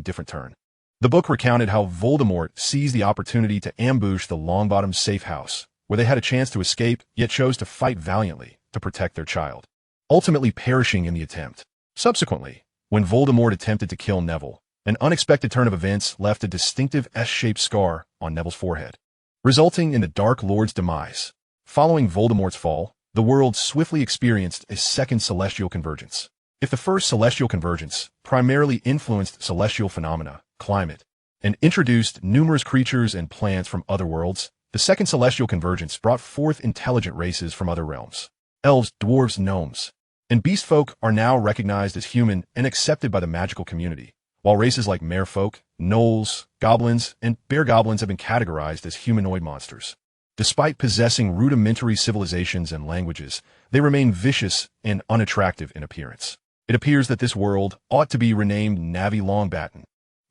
different turn. The book recounted how Voldemort seized the opportunity to ambush the Longbottom safe house, where they had a chance to escape, yet chose to fight valiantly to protect their child, ultimately perishing in the attempt. Subsequently, when Voldemort attempted to kill Neville, an unexpected turn of events left a distinctive S-shaped scar on Neville's forehead, resulting in the Dark Lord's demise. Following Voldemort's fall, the world swiftly experienced a second celestial convergence. If the first celestial convergence primarily influenced celestial phenomena, climate, and introduced numerous creatures and plants from other worlds, the second celestial convergence brought forth intelligent races from other realms. Elves, dwarves, gnomes, and beast folk are now recognized as human and accepted by the magical community, while races like merfolk, gnolls, goblins, and bear goblins have been categorized as humanoid monsters. Despite possessing rudimentary civilizations and languages, they remain vicious and unattractive in appearance. It appears that this world ought to be renamed Navi Longbatten.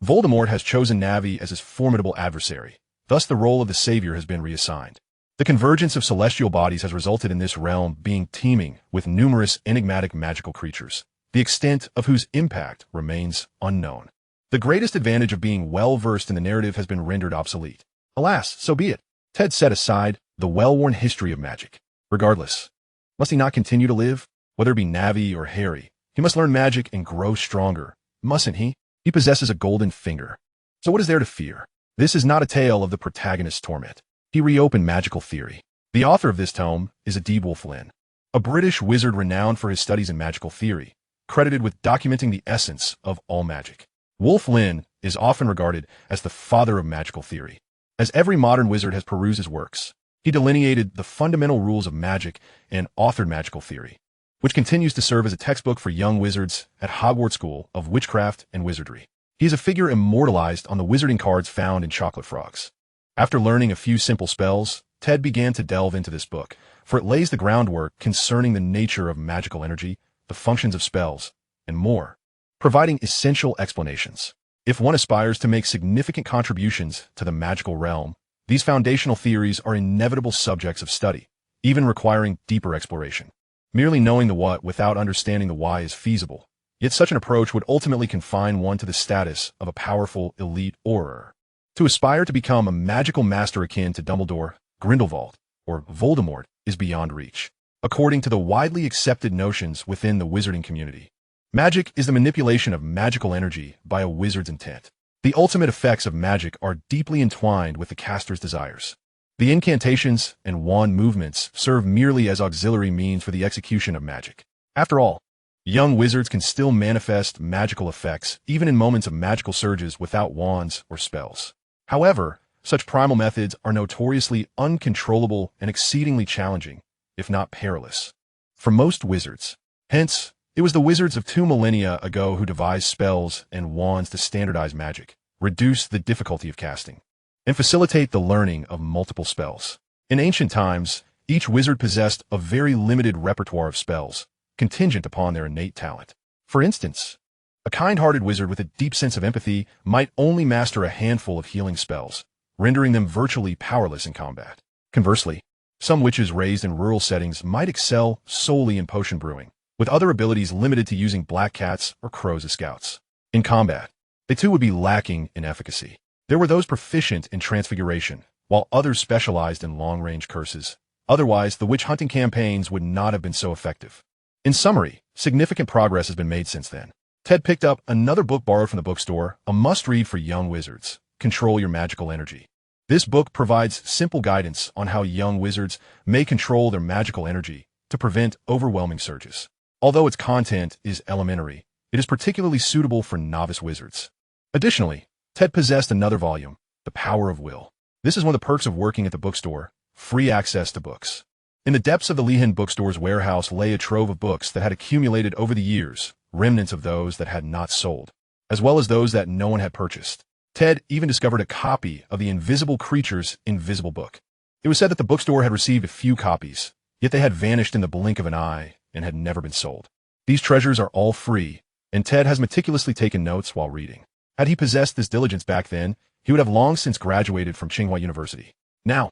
Voldemort has chosen Navi as his formidable adversary, thus the role of the savior has been reassigned. The convergence of celestial bodies has resulted in this realm being teeming with numerous enigmatic magical creatures, the extent of whose impact remains unknown. The greatest advantage of being well-versed in the narrative has been rendered obsolete. Alas, so be it. Ted set aside the well-worn history of magic. Regardless, must he not continue to live? Whether it be Navi or Harry, he must learn magic and grow stronger, mustn't he? He possesses a golden finger. So what is there to fear? This is not a tale of the protagonist's torment. He reopened magical theory. The author of this tome is Adib Wolf-Lynn, a British wizard renowned for his studies in magical theory, credited with documenting the essence of all magic. Wolf-Lynn is often regarded as the father of magical theory. As every modern wizard has perused his works, he delineated the fundamental rules of magic and authored magical theory, which continues to serve as a textbook for young wizards at Hogwarts School of Witchcraft and Wizardry. He is a figure immortalized on the wizarding cards found in chocolate frogs. After learning a few simple spells, Ted began to delve into this book, for it lays the groundwork concerning the nature of magical energy, the functions of spells, and more, providing essential explanations. If one aspires to make significant contributions to the magical realm, these foundational theories are inevitable subjects of study, even requiring deeper exploration. Merely knowing the what without understanding the why is feasible, yet such an approach would ultimately confine one to the status of a powerful elite auror. To aspire to become a magical master akin to Dumbledore, Grindelwald, or Voldemort is beyond reach, according to the widely accepted notions within the wizarding community. Magic is the manipulation of magical energy by a wizard's intent. The ultimate effects of magic are deeply entwined with the caster's desires. The incantations and wand movements serve merely as auxiliary means for the execution of magic. After all, young wizards can still manifest magical effects even in moments of magical surges without wands or spells. However, such primal methods are notoriously uncontrollable and exceedingly challenging, if not perilous, for most wizards. Hence, it was the wizards of 2 millennia ago who devised spells and wands to standardize magic, reduce the difficulty of casting, and facilitate the learning of multiple spells. In ancient times, each wizard possessed a very limited repertoire of spells, contingent upon their innate talent. For instance, a kind-hearted wizard with a deep sense of empathy might only master a handful of healing spells, rendering them virtually powerless in combat. Conversely, some witches raised in rural settings might excel solely in potion brewing, with other abilities limited to using black cats or crows as scouts. In combat, they too would be lacking in efficacy. There were those proficient in transfiguration, while others specialized in long-range curses. Otherwise, the witch-hunting campaigns would not have been so effective. In summary, significant progress has been made since then. Ted picked up another book borrowed from the bookstore, a must-read for young wizards, Control Your Magical Energy. This book provides simple guidance on how young wizards may control their magical energy to prevent overwhelming surges. Although its content is elementary, it is particularly suitable for novice wizards. Additionally, Ted possessed another volume, The Power of Will. This is one of the perks of working at the bookstore, free access to books. In the depths of the Lehan bookstore's warehouse lay a trove of books that had accumulated over the years, remnants of those that had not sold, as well as those that no one had purchased. Ted even discovered a copy of the Invisible Creature's Invisible Book. It was said that the bookstore had received a few copies, yet they had vanished in the blink of an eye and had never been sold. These treasures are all free, and Ted has meticulously taken notes while reading. Had he possessed this diligence back then, he would have long since graduated from Tsinghua University. Now,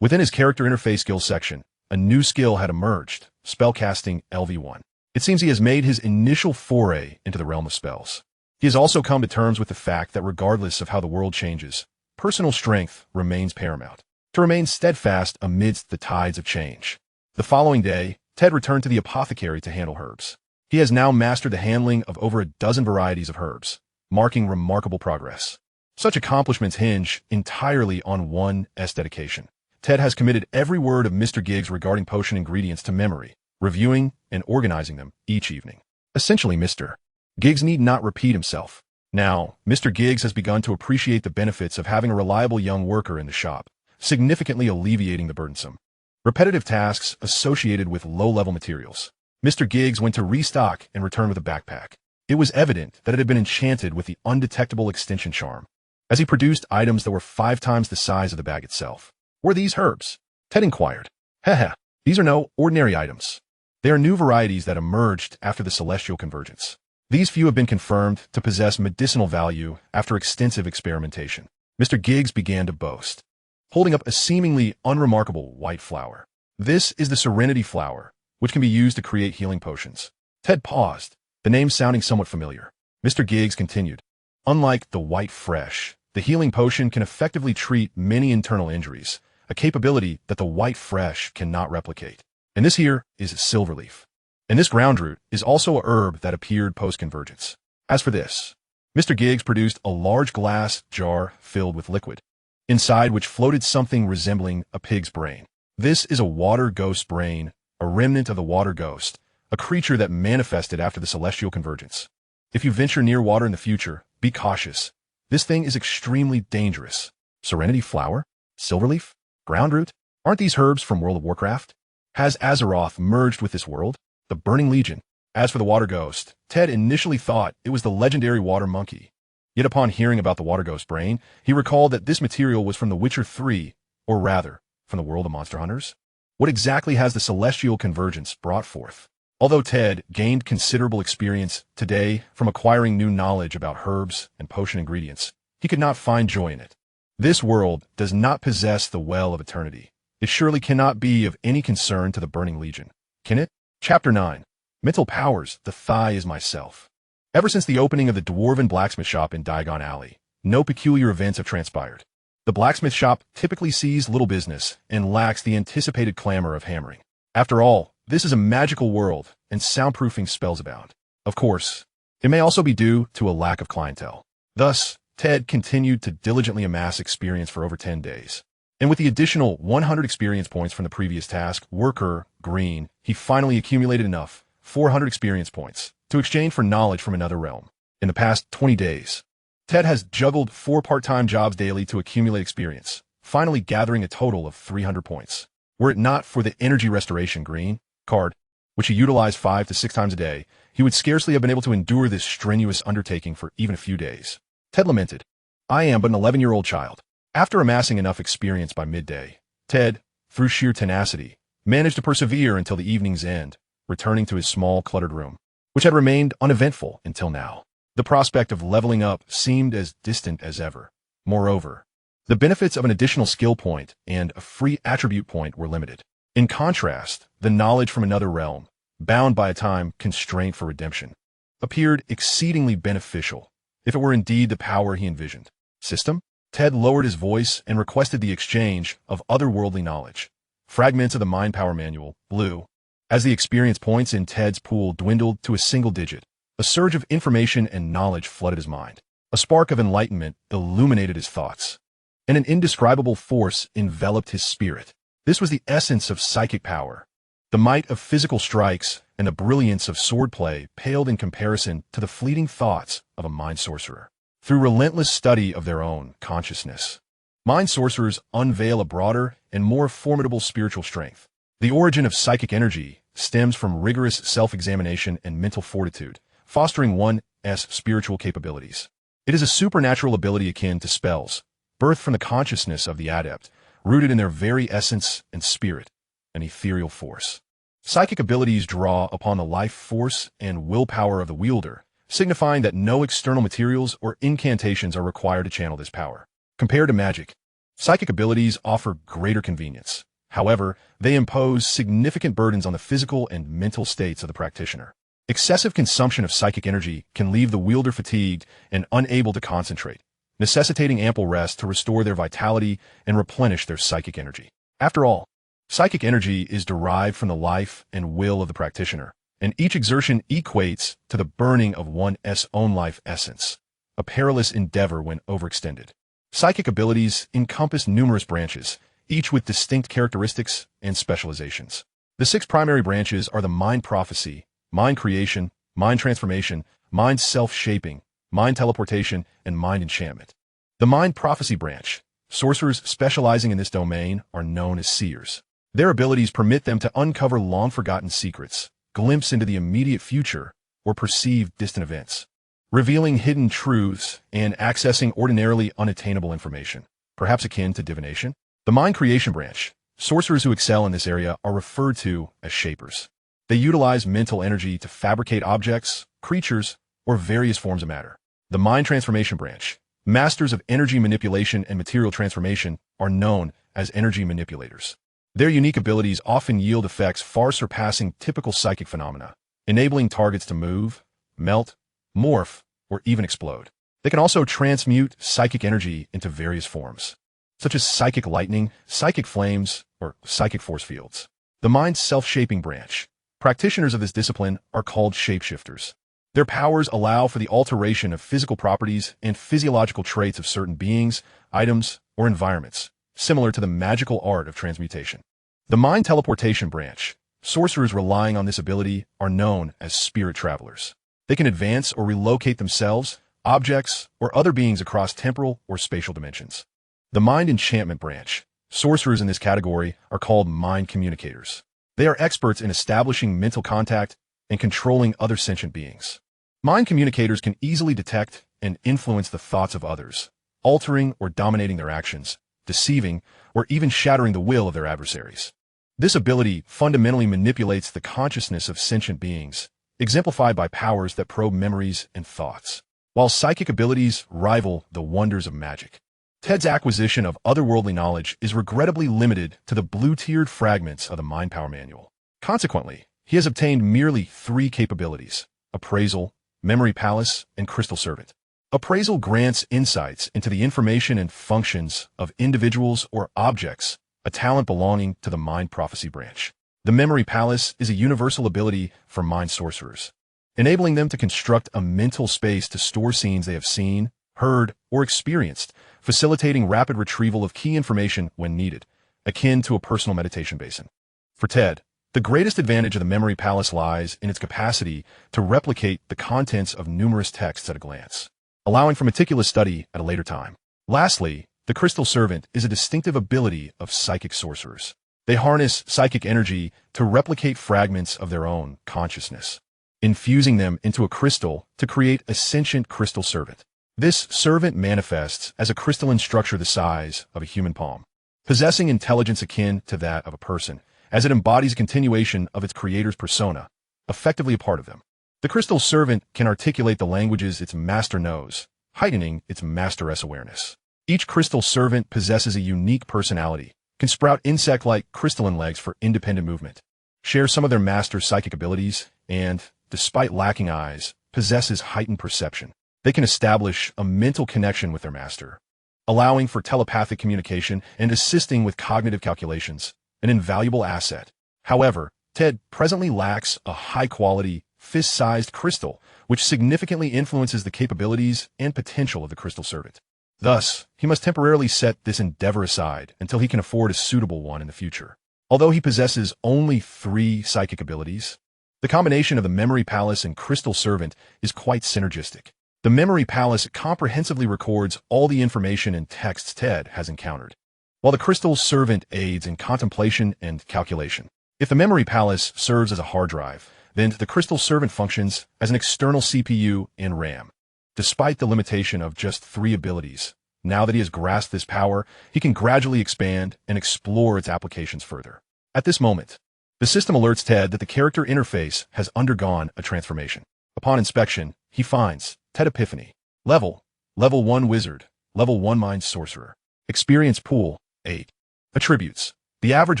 within his character interface skills section, a new skill had emerged, spellcasting LV1. It seems he has made his initial foray into the realm of spells. He has also come to terms with the fact that regardless of how the world changes, personal strength remains paramount. To remain steadfast amidst the tides of change. The following day, Ted returned to the apothecary to handle herbs. He has now mastered the handling of over a dozen varieties of herbs, marking remarkable progress. Such accomplishments hinge entirely on one's dedication. Ted has committed every word of Mr. Giggs regarding potion ingredients to memory, reviewing and organizing them each evening. Essentially, Mr. Giggs need not repeat himself. Now, Mr. Giggs has begun to appreciate the benefits of having a reliable young worker in the shop, significantly alleviating the burdensome, repetitive tasks associated with low-level materials. Mr. Giggs went to restock and returned with a backpack. It was evident that it had been enchanted with the undetectable extension charm, as he produced items that were 5 times the size of the bag itself. Were these herbs? Ted inquired. Haha, these are no ordinary items. They are new varieties that emerged after the Celestial Convergence. These few have been confirmed to possess medicinal value after extensive experimentation. Mr. Giggs began to boast, holding up a seemingly unremarkable white flower. This is the Serenity Flower, which can be used to create healing potions. Ted paused, the name sounding somewhat familiar. Mr. Giggs continued. Unlike the White Fresh, the healing potion can effectively treat many internal injuries, a capability that the White Fresh cannot replicate. And this here is Silverleaf. And this groundroot is also a herb that appeared post-convergence. As for this, Mr. Giggs produced a large glass jar filled with liquid, inside which floated something resembling a pig's brain. This is a water ghost brain, a remnant of the water ghost, a creature that manifested after the Celestial Convergence. If you venture near water in the future, be cautious. This thing is extremely dangerous. Serenity Flower? Silverleaf? Groundroot? Aren't these herbs from World of Warcraft? Has Azeroth merged with this world? The Burning Legion. As for the water ghost, Ted initially thought it was the legendary water monkey. Yet upon hearing about the water ghost brain, he recalled that this material was from The Witcher 3, or rather, from the world of Monster Hunters. What exactly has the Celestial Convergence brought forth? Although Ted gained considerable experience today from acquiring new knowledge about herbs and potion ingredients, he could not find joy in it. This world does not possess the Well of Eternity. It surely cannot be of any concern to the Burning Legion. Can it? Chapter 9. Mental Powers, the Thigh is Myself. Ever since the opening of the Dwarven blacksmith shop in Diagon Alley, no peculiar events have transpired. The blacksmith shop typically sees little business and lacks the anticipated clamor of hammering. After all, this is a magical world, and soundproofing spells abound. Of course, it may also be due to a lack of clientele. Thus, Ted continued to diligently amass experience for over 10 days. And with the additional 100 experience points from the previous task, Worker Green, he finally accumulated enough, 400 experience points, to exchange for knowledge from another realm. In the past 20 days, Ted has juggled 4 part-time jobs daily to accumulate experience, finally gathering a total of 300 points. Were it not for the Energy Restoration Green card, which he utilized 5 to 6 times a day, he would scarcely have been able to endure this strenuous undertaking for even a few days. Ted lamented, I am but an 11-year-old child. After amassing enough experience by midday, Ted, through sheer tenacity, managed to persevere until the evening's end, returning to his small, cluttered room, which had remained uneventful until now. The prospect of leveling up seemed as distant as ever. Moreover, the benefits of an additional skill point and a free attribute point were limited. In contrast, the knowledge from another realm, bound by a time constraint for redemption, appeared exceedingly beneficial, if it were indeed the power he envisioned. System? Ted lowered his voice and requested the exchange of otherworldly knowledge. Fragments of the Mind Power Manual, blue. As the experience points in Ted's pool dwindled to a single digit, a surge of information and knowledge flooded his mind. A spark of enlightenment illuminated his thoughts, and an indescribable force enveloped his spirit. This was the essence of psychic power. The might of physical strikes and the brilliance of swordplay paled in comparison to the fleeting thoughts of a mind sorcerer. Through relentless study of their own consciousness, mind sorcerers unveil a broader and more formidable spiritual strength. The origin of psychic energy stems from rigorous self-examination and mental fortitude, fostering one's spiritual capabilities. It is a supernatural ability akin to spells, birthed from the consciousness of the adept, rooted in their very essence and spirit, an ethereal force. Psychic abilities draw upon the life force and willpower of the wielder, signifying that no external materials or incantations are required to channel this power. Compared to magic, psychic abilities offer greater convenience. However, they impose significant burdens on the physical and mental states of the practitioner. Excessive consumption of psychic energy can leave the wielder fatigued and unable to concentrate, necessitating ample rest to restore their vitality and replenish their psychic energy. After all, psychic energy is derived from the life and will of the practitioner, and each exertion equates to the burning of one's own life essence, a perilous endeavor when overextended. Psychic abilities encompass numerous branches, each with distinct characteristics and specializations. The 6 primary branches are the mind prophecy, mind creation, mind transformation, mind self-shaping, mind teleportation, and mind enchantment. The mind prophecy branch, sorcerers specializing in this domain are known as seers. Their abilities permit them to uncover long-forgotten secrets, glimpse into the immediate future, or perceive distant events, revealing hidden truths and accessing ordinarily unattainable information, perhaps akin to divination. The mind creation branch, sorcerers who excel in this area are referred to as shapers. They utilize mental energy to fabricate objects, creatures, or various forms of matter. The mind transformation branch, masters of energy manipulation and material transformation, are known as energy manipulators. Their unique abilities often yield effects far surpassing typical psychic phenomena, enabling targets to move, melt, morph, or even explode. They can also transmute psychic energy into various forms, such as psychic lightning, psychic flames, or psychic force fields. The mind's self-shaping branch, practitioners of this discipline are called shapeshifters. Their powers allow for the alteration of physical properties and physiological traits of certain beings, items, or environments, similar to the magical art of transmutation. The mind teleportation branch, sorcerers relying on this ability are known as spirit travelers. They can advance or relocate themselves, objects, or other beings across temporal or spatial dimensions. The mind enchantment branch, sorcerers in this category are called mind communicators. They are experts in establishing mental contact and controlling other sentient beings. Mind communicators can easily detect and influence the thoughts of others, altering or dominating their actions, deceiving, or even shattering the will of their adversaries. This ability fundamentally manipulates the consciousness of sentient beings, exemplified by powers that probe memories and thoughts. While psychic abilities rival the wonders of magic, Ted's acquisition of otherworldly knowledge is regrettably limited to the blue-tiered fragments of the Mind Power Manual. Consequently, he has obtained merely 3 capabilities: Appraisal, Memory Palace, and Crystal Servant. Appraisal grants insights into the information and functions of individuals or objects, a talent belonging to the Mind Prophecy branch. The Memory Palace is a universal ability for mind sorcerers, enabling them to construct a mental space to store scenes they have seen, heard, or experienced, facilitating rapid retrieval of key information when needed, akin to a personal meditation basin. For Ted, the greatest advantage of the Memory Palace lies in its capacity to replicate the contents of numerous texts at a glance, allowing for meticulous study at a later time. Lastly, the Crystal Servant is a distinctive ability of psychic sorcerers. They harness psychic energy to replicate fragments of their own consciousness, infusing them into a crystal to create a sentient crystal servant. This servant manifests as a crystalline structure the size of a human palm, possessing intelligence akin to that of a person, as it embodies a continuation of its creator's persona, effectively a part of them. The crystal servant can articulate the languages its master knows, heightening its masteress awareness. Each crystal servant possesses a unique personality, can sprout insect-like crystalline legs for independent movement, share some of their master's psychic abilities, and, despite lacking eyes, possesses heightened perception. They can establish a mental connection with their master, allowing for telepathic communication and assisting with cognitive calculations, an invaluable asset. However, Ted presently lacks a high-quality, fist-sized crystal, which significantly influences the capabilities and potential of the crystal servant. Thus, he must temporarily set this endeavor aside until he can afford a suitable one in the future. Although he possesses only 3 psychic abilities, the combination of the Memory Palace and Crystal Servant is quite synergistic. The Memory Palace comprehensively records all the information and texts Ted has encountered, while the Crystal Servant aids in contemplation and calculation. If the Memory Palace serves as a hard drive, then the Crystal Servant functions as an external CPU and RAM. Despite the limitation of just 3 abilities, now that he has grasped this power, he can gradually expand and explore its applications further. At this moment, the system alerts Ted that the character interface has undergone a transformation. Upon inspection, he finds Ted Epiphany. Level 1 Wizard, Level 1 Mind Sorcerer. Experience pool, 8. Attributes. The average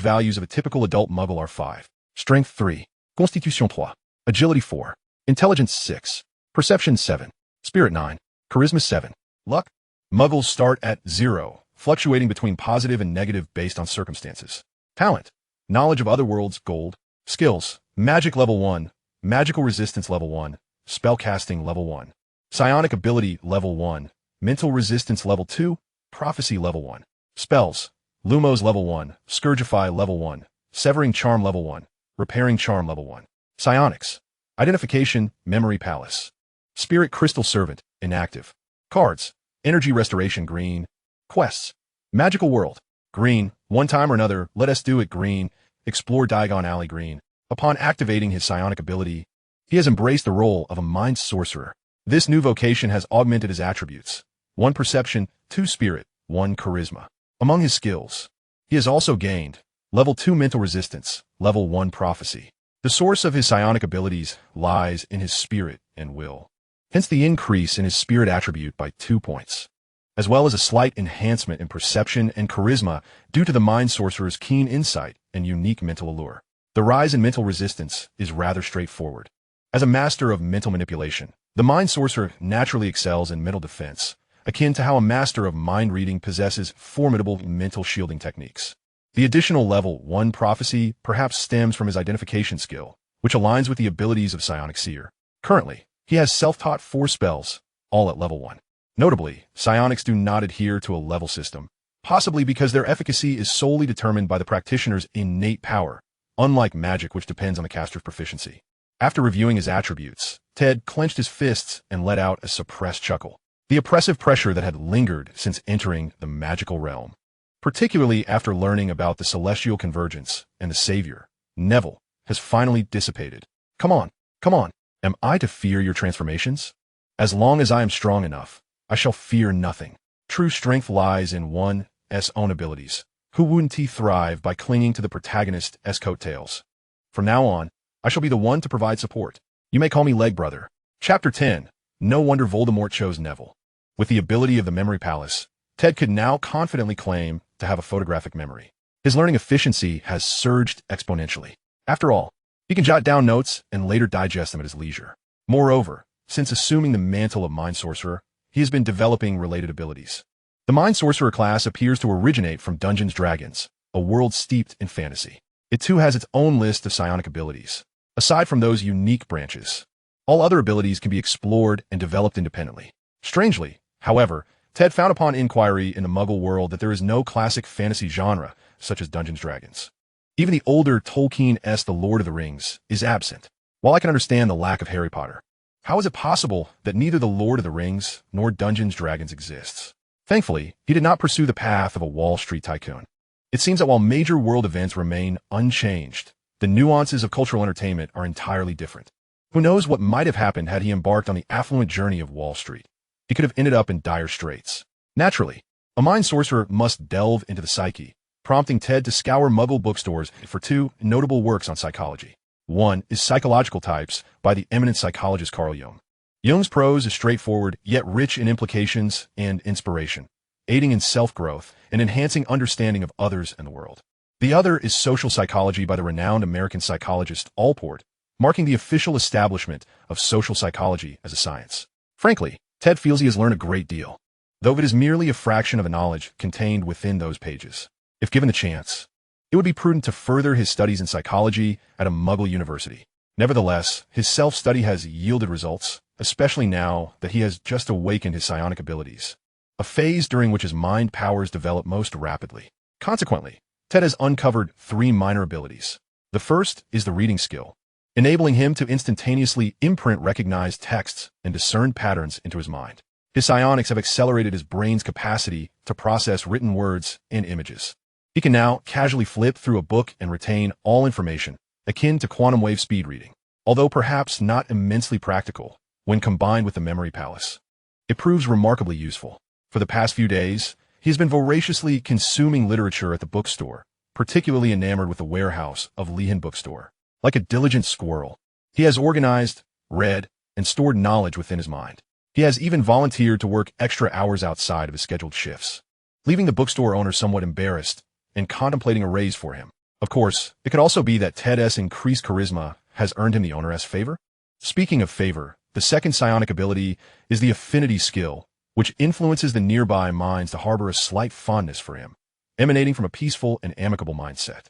values of a typical adult Muggle are 5. Strength 3. Constitution 3. Agility 4. Intelligence 6. Perception 7. Spirit 9. Charisma 7. Luck. Muggles start at 0, fluctuating between positive and negative based on circumstances. Talent. Knowledge of other worlds, gold. Skills. Magic level 1. Magical resistance level 1. Spellcasting level 1. Psionic ability level 1. Mental resistance level 2. Prophecy level 1. Spells. Lumos level 1. Scourgify level 1. Severing charm level 1. Repairing charm level 1. Psionics. Identification, Memory Palace. Spirit Crystal Servant, inactive. Cards. Energy Restoration green. Quests. Magical World. Green. One time or another, let us do it green. Explore Diagon Alley green. Upon activating his psionic ability, he has embraced the role of a mind sorcerer. This new vocation has augmented his attributes. 1 Perception, 2 Spirit, 1 Charisma. Among his skills, he has also gained Level 2 Mental Resistance, Level 1 Prophecy. The source of his psionic abilities lies in his spirit and will. Hence the increase in his spirit attribute by 2 points, as well as a slight enhancement in perception and charisma due to the mind sorcerer's keen insight and unique mental allure. The rise in mental resistance is rather straightforward. As a master of mental manipulation, the mind sorcerer naturally excels in mental defense, akin to how a master of mind reading possesses formidable mental shielding techniques. The additional level 1 prophecy perhaps stems from his identification skill, which aligns with the abilities of Psionic Seer. Currently, he has self-taught 4 spells, all at level 1. Notably, psionics do not adhere to a level system, possibly because their efficacy is solely determined by the practitioner's innate power, unlike magic which depends on the caster's proficiency. After reviewing his attributes, Ted clenched his fists and let out a suppressed chuckle. The oppressive pressure that had lingered since entering the magical realm, particularly after learning about the Celestial Convergence and the Savior, Neville, has finally dissipated. Come on. Am I to fear your transformations? As long as I am strong enough, I shall fear nothing. True strength lies in one's own abilities. Who wouldn't he thrive by clinging to the protagonist's coattails? From now on, I shall be the one to provide support. You may call me Leg Brother. Chapter 10. No wonder Voldemort chose Neville. With the ability of the Memory Palace, Ted could now confidently claim to have a photographic memory. His learning efficiency has surged exponentially. After all, he can jot down notes and later digest them at his leisure. Moreover, since assuming the mantle of Mind Sorcerer, he has been developing related abilities. The Mind Sorcerer class appears to originate from Dungeons & Dragons, a world steeped in fantasy. It too has its own list of psionic abilities. Aside from those unique branches, all other abilities can be explored and developed independently. Strangely, however, Ted found upon inquiry in the Muggle world that there is no classic fantasy genre such as Dungeons & Dragons. Even the older Tolkien-esque The Lord of the Rings is absent. While I can understand the lack of Harry Potter, how is it possible that neither The Lord of the Rings nor Dungeons & Dragons exists? Thankfully, he did not pursue the path of a Wall Street tycoon. It seems that while major world events remain unchanged, the nuances of cultural entertainment are entirely different. Who knows what might have happened had he embarked on the affluent journey of Wall Street? He could have ended up in dire straits. Naturally, a mind sorcerer must delve into the psyche, prompting Ted to scour Muggle bookstores for 2 notable works on psychology. One is Psychological Types by the eminent psychologist Carl Jung. Jung's prose is straightforward, yet rich in implications and inspiration, aiding in self-growth and enhancing understanding of others and the world. The other is Social Psychology by the renowned American psychologist Allport, marking the official establishment of social psychology as a science. Frankly, Ted feels he has learned a great deal, though it is merely a fraction of the knowledge contained within those pages. If given the chance, it would be prudent to further his studies in psychology at a Muggle university. Nevertheless, his self-study has yielded results, especially now that he has just awakened his psionic abilities, a phase during which his mind powers develop most rapidly. Consequently, Ted has uncovered 3 minor abilities. The first is the reading skill, enabling him to instantaneously imprint recognized texts and discern patterns into his mind. His psionics have accelerated his brain's capacity to process written words and images. He can now casually flip through a book and retain all information, akin to quantum wave speed reading, although perhaps not immensely practical when combined with the Memory Palace. It proves remarkably useful. For the past few days, he has been voraciously consuming literature at the bookstore, particularly enamored with the warehouse of Lehan Bookstore. Like a diligent squirrel, he has organized, read, and stored knowledge within his mind. He has even volunteered to work extra hours outside of his scheduled shifts, leaving the bookstore owner somewhat embarrassed and contemplating a raise for him. Of course, it could also be that Ted's increased charisma has earned him the owner's favor. Speaking of favor, the second psionic ability is the affinity skill, which influences the nearby minds to harbor a slight fondness for him, emanating from a peaceful and amicable mindset.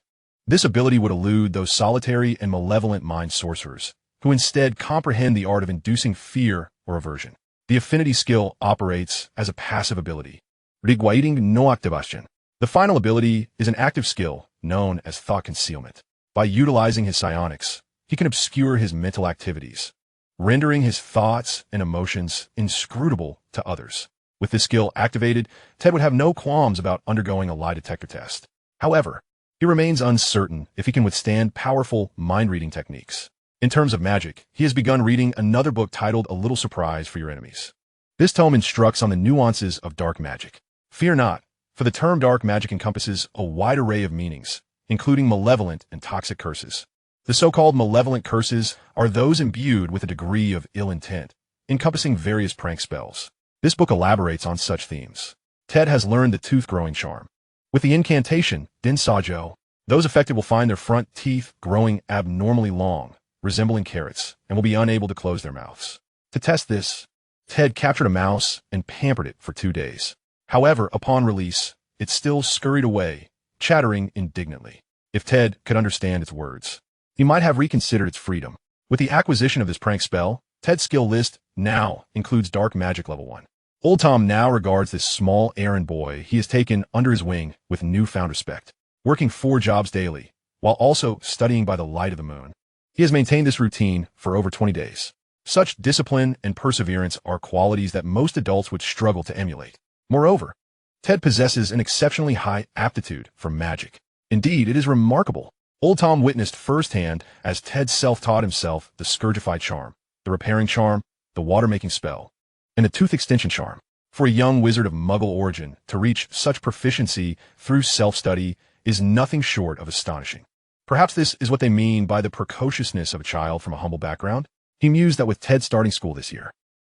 This ability would elude those solitary and malevolent mind sorcerers, who instead comprehend the art of inducing fear or aversion. The affinity skill operates as a passive ability, reawakens no activation. The final ability is an active skill known as thought concealment. By utilizing his psionics, he can obscure his mental activities, rendering his thoughts and emotions inscrutable to others. With this skill activated, Ted would have no qualms about undergoing a lie detector test. However, he remains uncertain if he can withstand powerful mind-reading techniques. In terms of magic, he has begun reading another book titled A Little Surprise for Your Enemies. This tome instructs on the nuances of dark magic. Fear not, for the term dark magic encompasses a wide array of meanings, including malevolent and toxic curses. The so-called malevolent curses are those imbued with a degree of ill intent, encompassing various prank spells. This book elaborates on such themes. Ted has learned the tooth-growing charm. With the incantation, Din Sajo, those affected will find their front teeth growing abnormally long, resembling carrots, and will be unable to close their mouths. To test this, Ted captured a mouse and pampered it for 2 days. However, upon release, it still scurried away, chattering indignantly. If Ted could understand its words, he might have reconsidered its freedom. With the acquisition of this prank spell, Ted's skill list now includes Dark Magic Level 1. Old Tom now regards this small errand boy he has taken under his wing with newfound respect, working 4 jobs daily, while also studying by the light of the moon. He has maintained this routine for over 20 days. Such discipline and perseverance are qualities that most adults would struggle to emulate. Moreover, Ted possesses an exceptionally high aptitude for magic. Indeed, it is remarkable. Old Tom witnessed firsthand as Ted self-taught himself the Scourgify charm, the Repairing charm, the Water-making spell, and the Tooth Extension charm. For a young wizard of Muggle origin to reach such proficiency through self-study is nothing short of astonishing. Perhaps this is what they mean by the precociousness of a child from a humble background. He mused that with Ted starting school this year,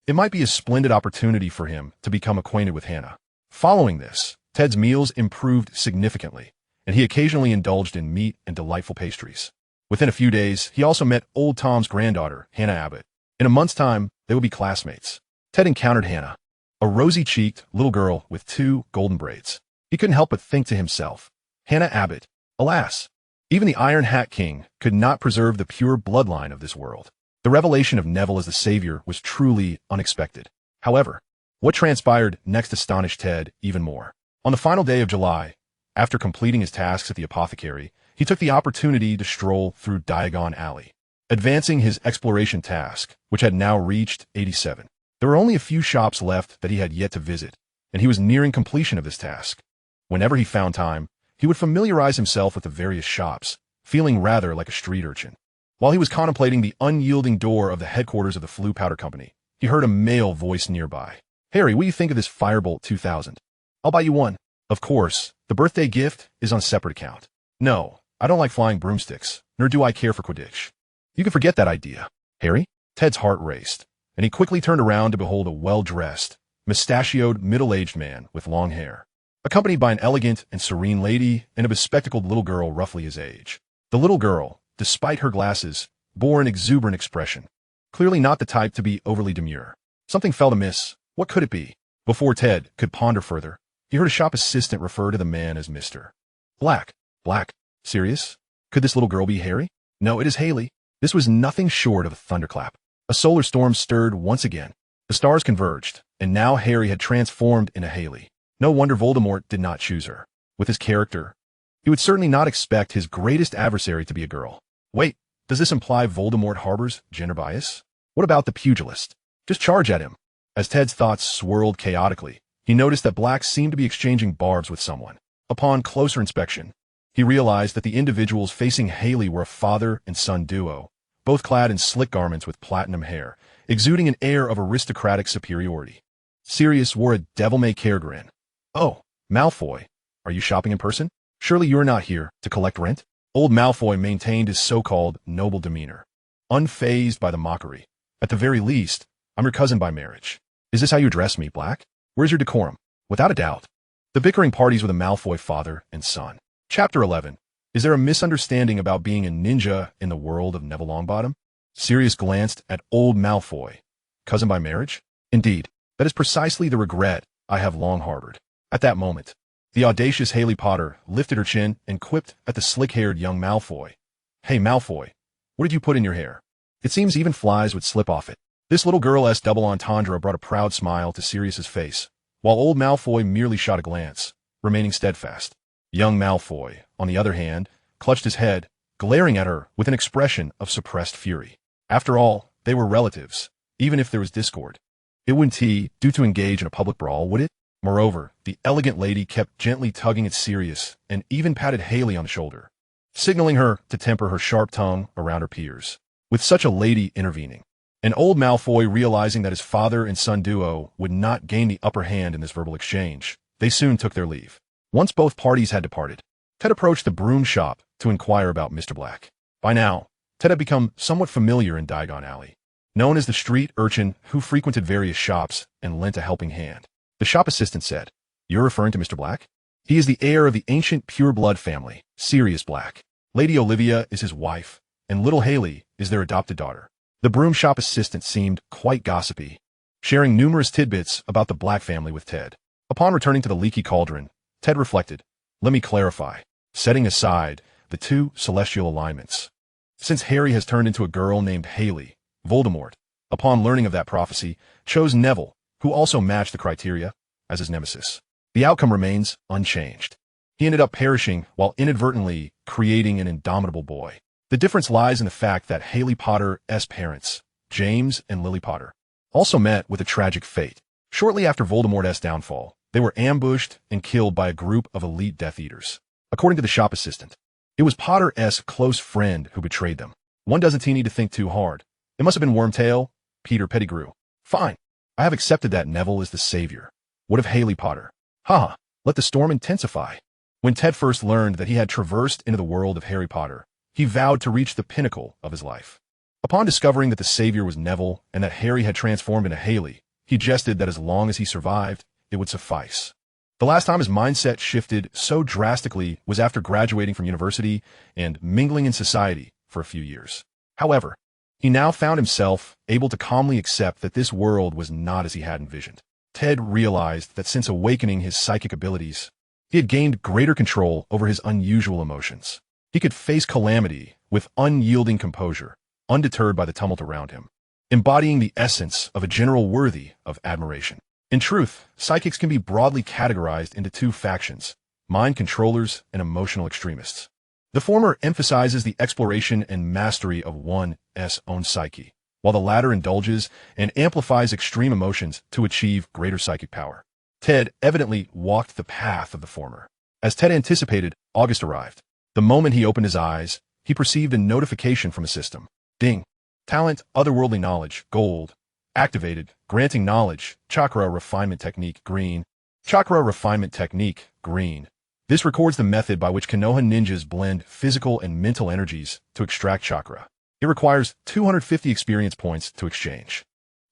it might be a splendid opportunity for him to become acquainted with Hannah. Following this, Ted's meals improved significantly, and he occasionally indulged in meat and delightful pastries. Within a few days, he also met Old Tom's granddaughter, Hannah Abbott. In a month's time, they would be classmates. Ted encountered Hannah, a rosy-cheeked little girl with 2 golden braids. He couldn't help but think to himself, Hannah Abbott, alas, even the Iron Hat King could not preserve the pure bloodline of this world. The revelation of Neville as the savior was truly unexpected. However, what transpired next astonished Ted even more. On the final day of July, after completing his tasks at the apothecary, he took the opportunity to stroll through Diagon Alley, advancing his exploration task, which had now reached 87. There were only a few shops left that he had yet to visit, and he was nearing completion of this task. Whenever he found time, he would familiarize himself with the various shops, feeling rather like a street urchin. While he was contemplating the unyielding door of the headquarters of the Flue Powder Company, he heard a male voice nearby. Harry, what do you think of this Firebolt 2000? I'll buy you one. Of course, the birthday gift is on a separate account. No, I don't like flying broomsticks, nor do I care for Quidditch. You can forget that idea. Harry? Ted's heart raced, and he quickly turned around to behold a well-dressed, mustachioed, middle-aged man with long hair, accompanied by an elegant and serene lady and a bespectacled little girl roughly his age. The little girl, despite her glasses, bore an exuberant expression, clearly not the type to be overly demure. Something felt amiss. What could it be? Before Ted could ponder further, he heard a shop assistant refer to the man as Mr. Black. Black? Serious? Could this little girl be Harry? No, it is Haley. This was nothing short of a thunderclap. A solar storm stirred once again. The stars converged, and now Harry had transformed into Haley. No wonder Voldemort did not choose her. With his character, he would certainly not expect his greatest adversary to be a girl. Wait, does this imply Voldemort harbors gender bias? What about the pugilist? Just charge at him. As Ted's thoughts swirled chaotically, he noticed that Black seemed to be exchanging barbs with someone. Upon closer inspection, he realized that the individuals facing Haley were a father and son duo, both clad in slick garments with platinum hair, exuding an air of aristocratic superiority. Sirius wore a devil-may-care grin. "Oh, Malfoy, are you shopping in person? Surely you are not here to collect rent?" Old Malfoy maintained his so-called noble demeanor, unfazed by the mockery. "At the very least, I'm your cousin by marriage. Is this how you address me, Black? Where's your decorum?" Without a doubt, the bickering parties were the Malfoy father and son. Chapter 11. Is there a misunderstanding about being a ninja in the world of Neville Longbottom? Sirius glanced at old Malfoy. Cousin by marriage? Indeed, that is precisely the regret I have long harbored. At that moment, the audacious Haley Potter lifted her chin and quipped at the slick-haired young Malfoy. "Hey, Malfoy, what did you put in your hair? It seems even flies would slip off it." This little girl's double entendre brought a proud smile to Sirius's face, while old Malfoy merely shot a glance, remaining steadfast. Young Malfoy, on the other hand, clutched his head, glaring at her with an expression of suppressed fury. After all, they were relatives, even if there was discord. It wouldn't do to engage in a public brawl, would it? Moreover, the elegant lady kept gently tugging at Sirius and even patted Haley on the shoulder, signaling her to temper her sharp tongue around her peers. With such a lady intervening, and old Malfoy realizing that his father and son duo would not gain the upper hand in this verbal exchange, they soon took their leave. Once both parties had departed, Ted approached the broom shop to inquire about Mr. Black. By now, Ted had become somewhat familiar in Diagon Alley, known as the street urchin who frequented various shops and lent a helping hand. The shop assistant said, "You're referring to Mr. Black? He is the heir of the ancient pure-blood family, Sirius Black. Lady Olivia is his wife, and little Haley is their adopted daughter." The broom shop assistant seemed quite gossipy, sharing numerous tidbits about the Black family with Ted. Upon returning to the leaky cauldron, Ted reflected, "Let me clarify, setting aside the two celestial alignments. Since Harry has turned into a girl named Haley, Voldemort, upon learning of that prophecy, chose Neville, who also matched the criteria, as his nemesis. The outcome remains unchanged. He ended up perishing while inadvertently creating an indomitable boy. The difference lies in the fact that Haley Potter's parents, James and Lily Potter, also met with a tragic fate. Shortly after Voldemort's downfall, they were ambushed and killed by a group of elite Death Eaters. According to the shop assistant, it was Potter's close friend who betrayed them. One doesn't need to think too hard. It must have been Wormtail, Peter Pettigrew. Fine. I have accepted that Neville is the savior. What of Haley Potter? Haha, let the storm intensify. When Ted first learned that he had traversed into the world of Harry Potter, he vowed to reach the pinnacle of his life. Upon discovering that the savior was Neville and that Harry had transformed into Haley, he jested that as long as he survived, it would suffice. The last time his mindset shifted so drastically was after graduating from university and mingling in society for a few years. However, he now found himself able to calmly accept that this world was not as he had envisioned. Ted realized that since awakening his psychic abilities, he had gained greater control over his unusual emotions. He could face calamity with unyielding composure, undeterred by the tumult around him, embodying the essence of a general worthy of admiration. In truth, psychics can be broadly categorized into two factions, mind controllers and emotional extremists. The former emphasizes the exploration and mastery of one's own psyche, while the latter indulges and amplifies extreme emotions to achieve greater psychic power. Ted evidently walked the path of the former. As Ted anticipated, August arrived. The moment he opened his eyes, he perceived a notification from a system. Ding. Talent, otherworldly knowledge, gold. Activated, granting knowledge, chakra refinement technique, green. Chakra refinement technique, green. This records the method by which Konoha ninjas blend physical and mental energies to extract chakra. It requires 250 experience points to exchange.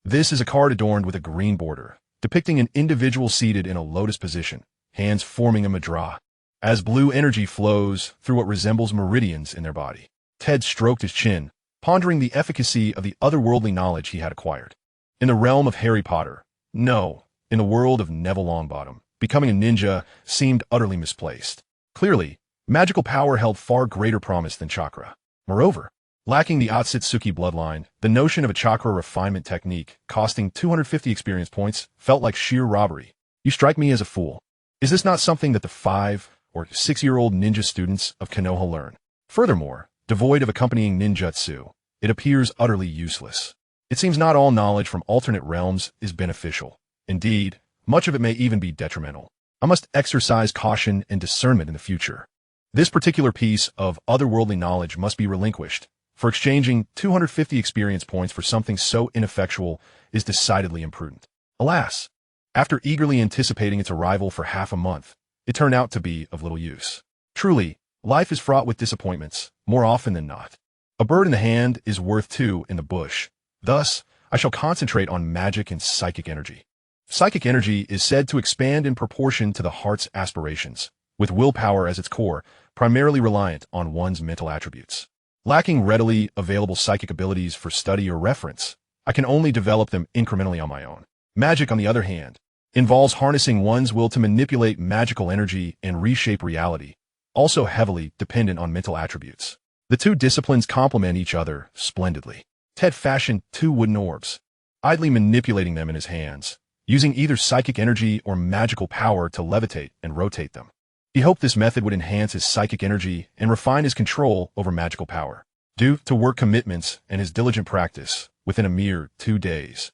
This is a card adorned with a green border, depicting an individual seated in a lotus position, hands forming a mudra, as blue energy flows through what resembles meridians in their body. Ted stroked his chin, pondering the efficacy of the otherworldly knowledge he had acquired. In the realm of Harry Potter, no, in the world of Neville Longbottom, becoming a ninja seemed utterly misplaced. Clearly, magical power held far greater promise than chakra. Moreover, lacking the Otsutsuki bloodline, the notion of a chakra refinement technique costing 250 experience points felt like sheer robbery. You strike me as a fool. Is this not something that the 5- or 6-year-old ninja students of Konoha learn? Furthermore, devoid of accompanying ninjutsu, it appears utterly useless. It seems not all knowledge from alternate realms is beneficial. Indeed, much of it may even be detrimental. I must exercise caution and discernment in the future. This particular piece of otherworldly knowledge must be relinquished, for exchanging 250 experience points for something so ineffectual is decidedly imprudent. Alas, After eagerly anticipating its arrival for half a month, it turned out to be of little use. Truly, life is fraught with disappointments, more often than not. A bird in the hand is worth two in the bush. Thus, I shall concentrate on magic and psychic energy. Psychic energy is said to expand in proportion to the heart's aspirations, with willpower as its core, primarily reliant on one's mental attributes. Lacking readily available psychic abilities for study or reference, I can only develop them incrementally on my own. Magic, on the other hand, involves harnessing one's will to manipulate magical energy and reshape reality, also heavily dependent on mental attributes. The two disciplines complement each other splendidly. Ted fashioned two wooden orbs, idly manipulating them in his hands, using either psychic energy or magical power to levitate and rotate them. He hoped this method would enhance his psychic energy and refine his control over magical power. Due to work commitments and his diligent practice, within a mere 2 days,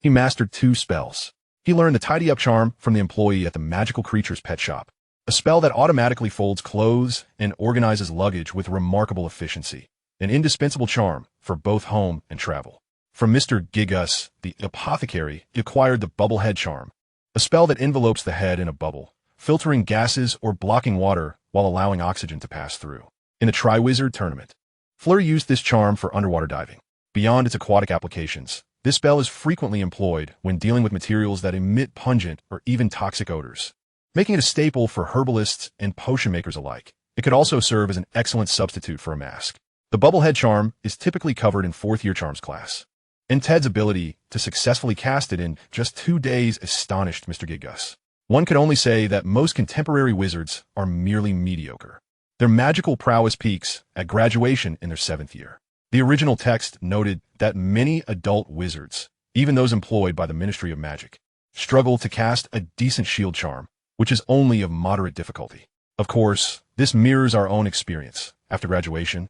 he mastered 2 spells. He learned the tidy-up charm from the employee at the magical creature's pet shop, a spell that automatically folds clothes and organizes luggage with remarkable efficiency, an indispensable charm for both home and travel. From Mr. Gigas, the apothecary, he acquired the bubble head charm, a spell that envelopes the head in a bubble, filtering gases or blocking water while allowing oxygen to pass through. In the Triwizard Tournament, Fleur used this charm for underwater diving. Beyond its aquatic applications, this spell is frequently employed when dealing with materials that emit pungent or even toxic odors, making it a staple for herbalists and potion makers alike. It could also serve as an excellent substitute for a mask. The Bubblehead charm is typically covered in 4th year charms class, and Ted's ability to successfully cast it in just 2 days astonished Mr. Gigas. One could only say that most contemporary wizards are merely mediocre. Their magical prowess peaks at graduation in their 7th year. The original text noted that many adult wizards, even those employed by the Ministry of Magic, struggle to cast a decent shield charm, which is only of moderate difficulty. Of course, this mirrors our own experience. After graduation,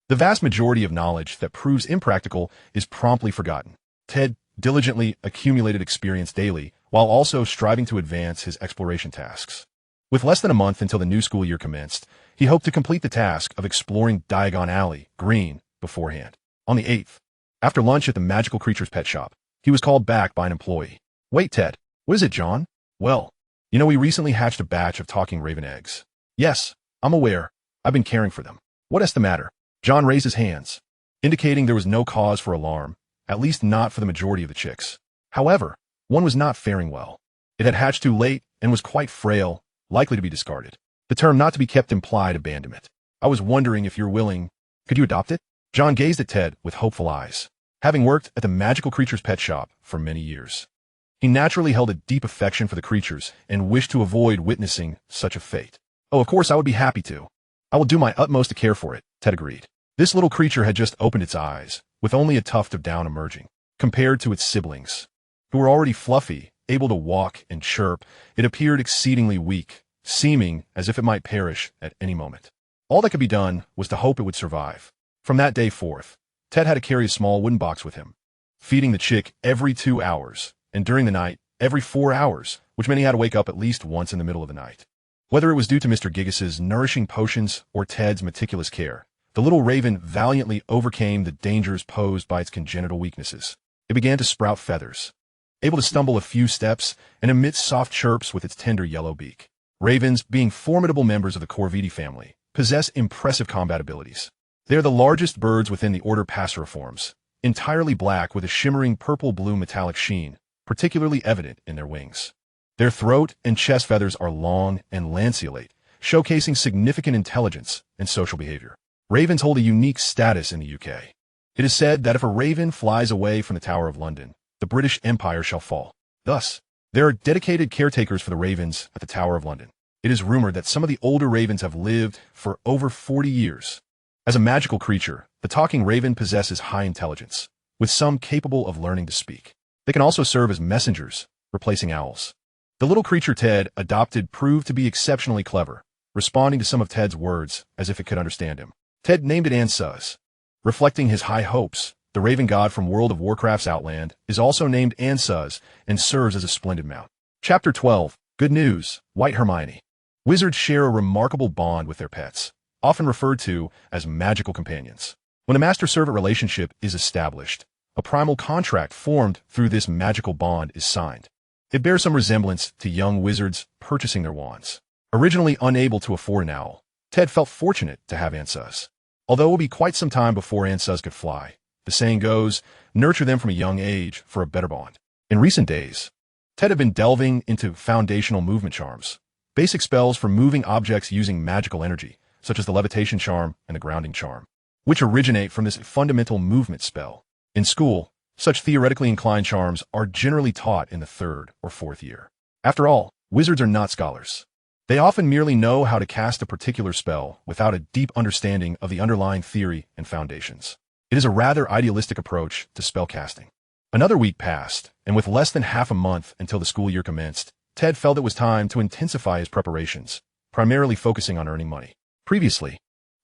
the vast majority of knowledge that proves impractical is promptly forgotten. Ted diligently accumulated experience daily, while also striving to advance his exploration tasks. With less than a month until the new school year commenced, he hoped to complete the task of exploring Diagon Alley, Green, beforehand. On the 8th, after lunch at the magical creature's pet shop, he was called back by an employee. "Wait, Ted. What is it, John?" "Well, we recently hatched a batch of talking raven eggs." "Yes, I'm aware. I've been caring for them." "What is the matter?" John raised his hands, indicating there was no cause for alarm, at least not for the majority of the chicks. However, one was not faring well. It had hatched too late and was quite frail, likely to be discarded. The term not to be kept implied abandonment. "I was wondering if you're willing. Could you adopt it?" John gazed at Ted with hopeful eyes. Having worked at the magical creature's pet shop for many years, he naturally held a deep affection for the creatures and wished to avoid witnessing such a fate. "Oh, of course I would be happy to. I will do my utmost to care for it," Ted agreed. This little creature had just opened its eyes, with only a tuft of down emerging. Compared to its siblings, who were already fluffy, able to walk and chirp, it appeared exceedingly weak, seeming as if it might perish at any moment. All that could be done was to hope it would survive. From that day forth, Ted had to carry a small wooden box with him, feeding the chick every 2 hours, and during the night, every 4 hours, which meant he had to wake up at least once in the middle of the night. Whether it was due to Mr. Gigas's nourishing potions or Ted's meticulous care, the little raven valiantly overcame the dangers posed by its congenital weaknesses. It began to sprout feathers, able to stumble a few steps and emit soft chirps with its tender yellow beak. Ravens, being formidable members of the Corvidae family, possess impressive combat abilities. They are the largest birds within the order Passeriformes, entirely black with a shimmering purple-blue metallic sheen, particularly evident in their wings. Their throat and chest feathers are long and lanceolate, showcasing significant intelligence and social behavior. Ravens hold a unique status in the UK. It is said that if a raven flies away from the Tower of London, the British Empire shall fall. Thus, there are dedicated caretakers for the ravens at the Tower of London. It is rumored that some of the older ravens have lived for over 40 years. As a magical creature, the talking raven possesses high intelligence, with some capable of learning to speak. They can also serve as messengers, replacing owls. The little creature Ted adopted proved to be exceptionally clever, responding to some of Ted's words as if it could understand him. Ted named it Ansuz. Reflecting his high hopes, the raven god from World of Warcraft's Outland is also named Ansuz and serves as a splendid mount. Chapter 12. Good News, White Hermione. Wizards share a remarkable bond with their pets, often referred to as magical companions. When a master-servant relationship is established, a primal contract formed through this magical bond is signed. It bears some resemblance to young wizards purchasing their wands. Originally unable to afford an owl, Ted felt fortunate to have Ansuz. Although it would be quite some time before Ansuz could fly, the saying goes, nurture them from a young age for a better bond. In recent days, Ted had been delving into foundational movement charms, basic spells for moving objects using magical energy, such as the levitation charm and the grounding charm, which originate from this fundamental movement spell. In school, such theoretically inclined charms are generally taught in the 3rd or 4th year. After all, wizards are not scholars. They often merely know how to cast a particular spell without a deep understanding of the underlying theory and foundations. It is a rather idealistic approach to spell casting. Another week passed, and with less than half a month until the school year commenced, Ted felt it was time to intensify his preparations, primarily focusing on earning money. Previously,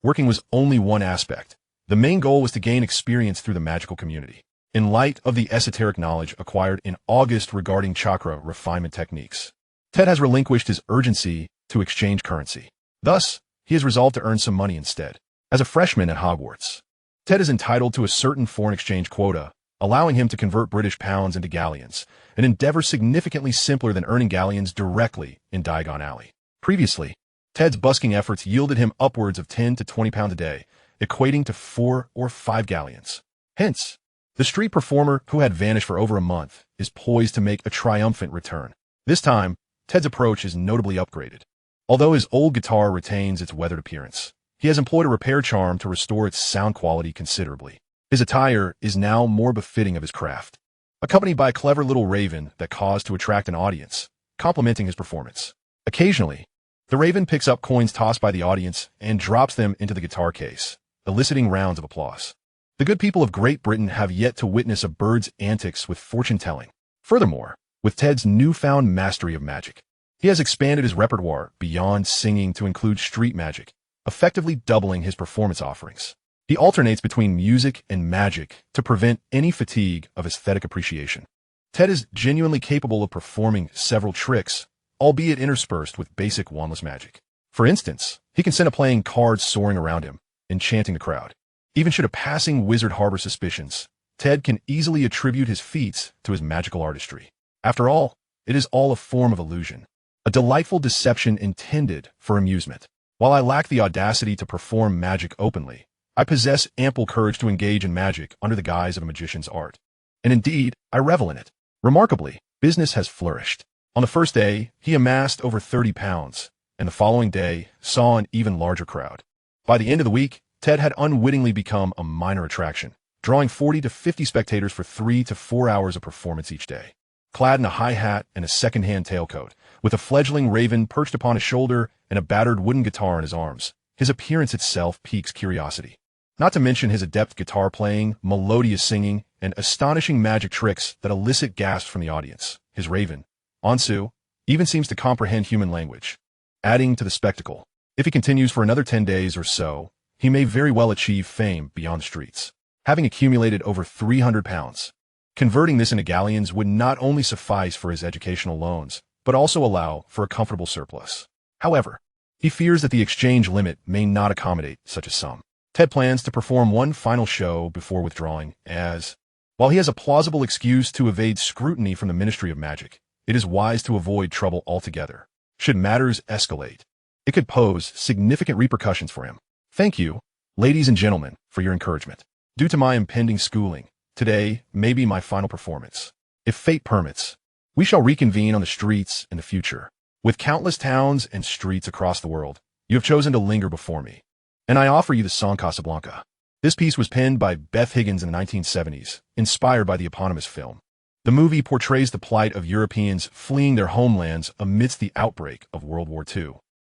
working was only one aspect. The main goal was to gain experience through the magical community. In light of the esoteric knowledge acquired in August regarding chakra refinement techniques, Ted has relinquished his urgency to exchange currency. Thus, he has resolved to earn some money instead. As a freshman at Hogwarts, Ted is entitled to a certain foreign exchange quota, allowing him to convert British pounds into galleons, an endeavor significantly simpler than earning galleons directly in Diagon Alley. Previously, Ted's busking efforts yielded him upwards of 10 to 20 pounds a day, equating to 4 or 5 galleons. Hence, the street performer who had vanished for over a month is poised to make a triumphant return. This time, Ted's approach is notably upgraded. Although his old guitar retains its weathered appearance, he has employed a repair charm to restore its sound quality considerably. His attire is now more befitting of his craft, accompanied by a clever little raven that caused to attract an audience, complimenting his performance. Occasionally, the raven picks up coins tossed by the audience and drops them into the guitar case, eliciting rounds of applause. The good people of Great Britain have yet to witness a bird's antics with fortune-telling. Furthermore, with Ted's newfound mastery of magic, he has expanded his repertoire beyond singing to include street magic, effectively doubling his performance offerings. He alternates between music and magic to prevent any fatigue of aesthetic appreciation. Ted is genuinely capable of performing several tricks, albeit interspersed with basic wandless magic. For instance, he can send a playing cards soaring around him, enchanting the crowd. Even should a passing wizard harbor suspicions, Ted can easily attribute his feats to his magical artistry. After all, it is all a form of illusion, a delightful deception intended for amusement. While I lack the audacity to perform magic openly, I possess ample courage to engage in magic under the guise of a magician's art. And indeed, I revel in it. Remarkably, business has flourished. On the first day, he amassed over 30 pounds, and the following day saw an even larger crowd. By the end of the week, Ted had unwittingly become a minor attraction, drawing 40 to 50 spectators for 3 to 4 hours of performance each day. Clad in a high hat and a second-hand tailcoat, with a fledgling raven perched upon his shoulder and a battered wooden guitar in his arms, his appearance itself piques curiosity. Not to mention his adept guitar playing, melodious singing, and astonishing magic tricks that elicit gasps from the audience. His raven, Ansu, even seems to comprehend human language, adding to the spectacle. If he continues for another 10 days or so, he may very well achieve fame beyond the streets. Having accumulated over 300 pounds, converting this into galleons would not only suffice for his educational loans, but also allow for a comfortable surplus. However, he fears that the exchange limit may not accommodate such a sum. Ted plans to perform one final show before withdrawing, as, while he has a plausible excuse to evade scrutiny from the Ministry of Magic, it is wise to avoid trouble altogether. Should matters escalate, it could pose significant repercussions for him. Thank you, ladies and gentlemen, for your encouragement. Due to my impending schooling, today may be my final performance. If fate permits, we shall reconvene on the streets in the future. With countless towns and streets across the world, you have chosen to linger before me, and I offer you the song Casablanca. This piece was penned by Beth Higgins in the 1970s, inspired by the eponymous film. The movie portrays the plight of Europeans fleeing their homelands amidst the outbreak of World War II,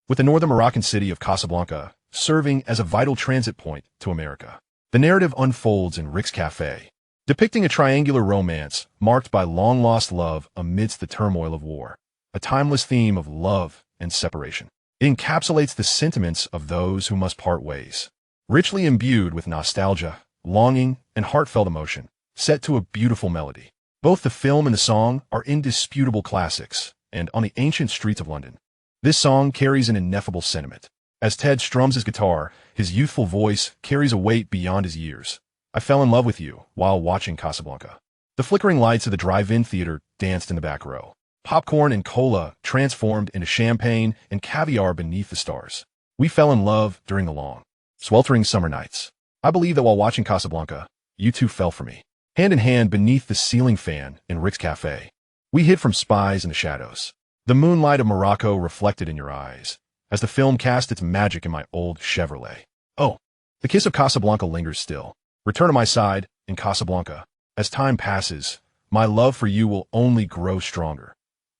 with the northern Moroccan city of Casablanca serving as a vital transit point to America. The narrative unfolds in Rick's Cafe, depicting a triangular romance marked by long-lost love amidst the turmoil of war, a timeless theme of love and separation. It encapsulates the sentiments of those who must part ways, richly imbued with nostalgia, longing, and heartfelt emotion, set to a beautiful melody. Both the film and the song are indisputable classics, and on the ancient streets of London, this song carries an ineffable sentiment. As Ted strums his guitar, his youthful voice carries a weight beyond his years. I fell in love with you while watching Casablanca. The flickering lights of the drive-in theater danced in the back row, Popcorn and cola transformed into champagne and caviar beneath the stars. We fell in love during the long, sweltering summer nights. I believe that while watching Casablanca, you two fell for me. Hand in hand beneath the ceiling fan in Rick's cafe. We hid from spies in the shadows. The moonlight of Morocco reflected in your eyes as the film cast its magic in my old Chevrolet. Oh, the kiss of Casablanca lingers still. Return to my side in Casablanca. As time passes, my love for you will only grow stronger.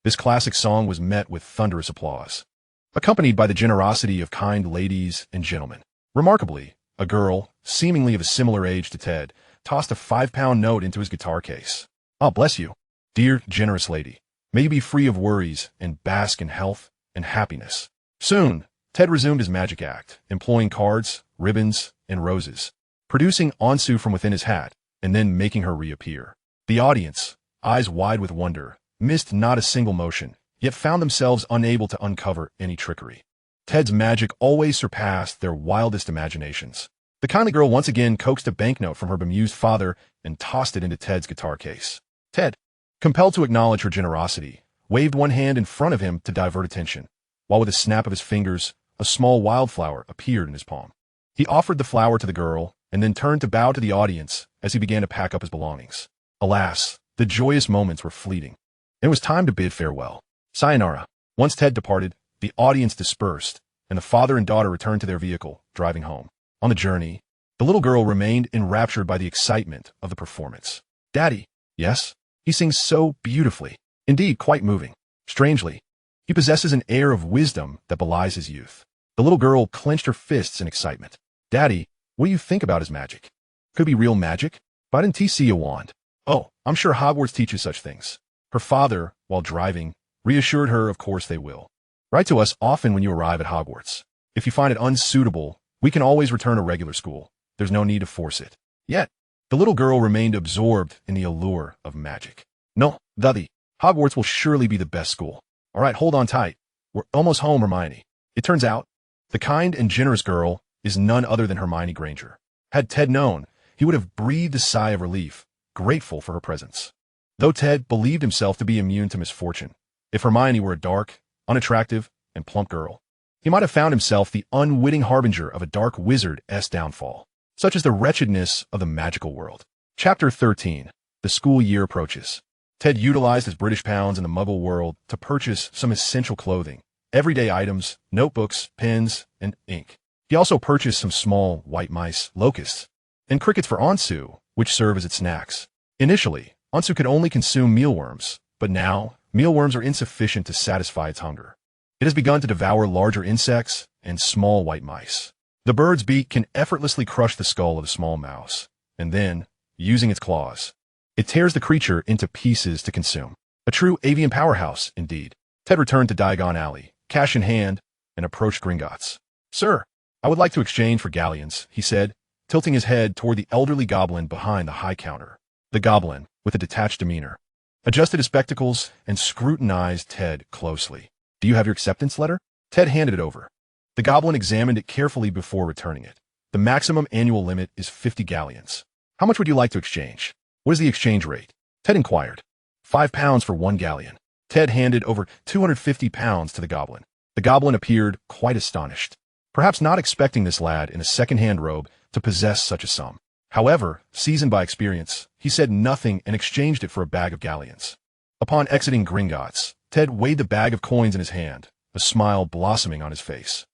This classic song was met with thunderous applause, accompanied by the generosity of kind ladies and gentlemen. Remarkably, a girl, seemingly of a similar age to Ted, tossed a 5-pound note into his guitar case. "Oh, bless you, dear, generous lady. May you be free of worries and bask in health and happiness." Soon, Ted resumed his magic act, employing cards, ribbons, and roses, producing Ansu from within his hat, and then making her reappear. The audience, eyes wide with wonder, missed not a single motion, yet found themselves unable to uncover any trickery. Ted's magic always surpassed their wildest imaginations. The kindly girl once again coaxed a banknote from her bemused father and tossed it into Ted's guitar case. Ted, compelled to acknowledge her generosity, waved one hand in front of him to divert attention, while with a snap of his fingers, a small wildflower appeared in his palm. He offered the flower to the girl and then turned to bow to the audience as he began to pack up his belongings. Alas, the joyous moments were fleeting. It was time to bid farewell. Sayonara. Once Ted departed, the audience dispersed, and the father and daughter returned to their vehicle, driving home. On the journey, the little girl remained enraptured by the excitement of the performance. "Daddy." "Yes? He sings so beautifully. Indeed, quite moving. Strangely, he possesses an air of wisdom that belies his youth." The little girl clenched her fists in excitement. "Daddy, what do you think about his magic? Could it be real magic? Why didn't he see a wand?" "Oh, I'm sure Hogwarts teaches such things." Her father, while driving, reassured her of course they will. "Write to us often when you arrive at Hogwarts. If you find it unsuitable, we can always return to regular school. There's no need to force it." Yet, the little girl remained absorbed in the allure of magic. "No, Daddy, Hogwarts will surely be the best school. All right, hold on tight. We're almost home, Hermione." It turns out, the kind and generous girl is none other than Hermione Granger. Had Ted known, he would have breathed a sigh of relief, grateful for her presence. Though Ted believed himself to be immune to misfortune, if Hermione were a dark, unattractive, and plump girl, he might have found himself the unwitting harbinger of a dark wizard's downfall. Such is the wretchedness of the magical world. Chapter 13. The school year approaches. Ted utilized his British pounds in the Muggle world to purchase some essential clothing, everyday items, notebooks, pens, and ink. He also purchased some small white mice, locusts, and crickets for Ansu, which serve as its snacks. Initially, Ansu could only consume mealworms, but now, mealworms are insufficient to satisfy its hunger. It has begun to devour larger insects and small white mice. The bird's beak can effortlessly crush the skull of a small mouse, and then, using its claws, it tears the creature into pieces to consume. A true avian powerhouse, indeed. Ted returned to Diagon Alley, cash in hand, and approached Gringotts. "Sir, I would like to exchange for galleons," he said, tilting his head toward the elderly goblin behind the high counter. The goblin, with a detached demeanor, adjusted his spectacles and scrutinized Ted closely. "Do you have your acceptance letter?" Ted handed it over. The goblin examined it carefully before returning it. "The maximum annual limit is 50 galleons. How much would you like to exchange?" "What is the exchange rate?" Ted inquired. £5 for 1 galleon. Ted handed over 250 pounds to the goblin. The goblin appeared quite astonished, perhaps not expecting this lad in a second-hand robe to possess such a sum. However, seasoned by experience, he said nothing and exchanged it for a bag of galleons. Upon exiting Gringotts, Ted weighed the bag of coins in his hand, a smile blossoming on his face.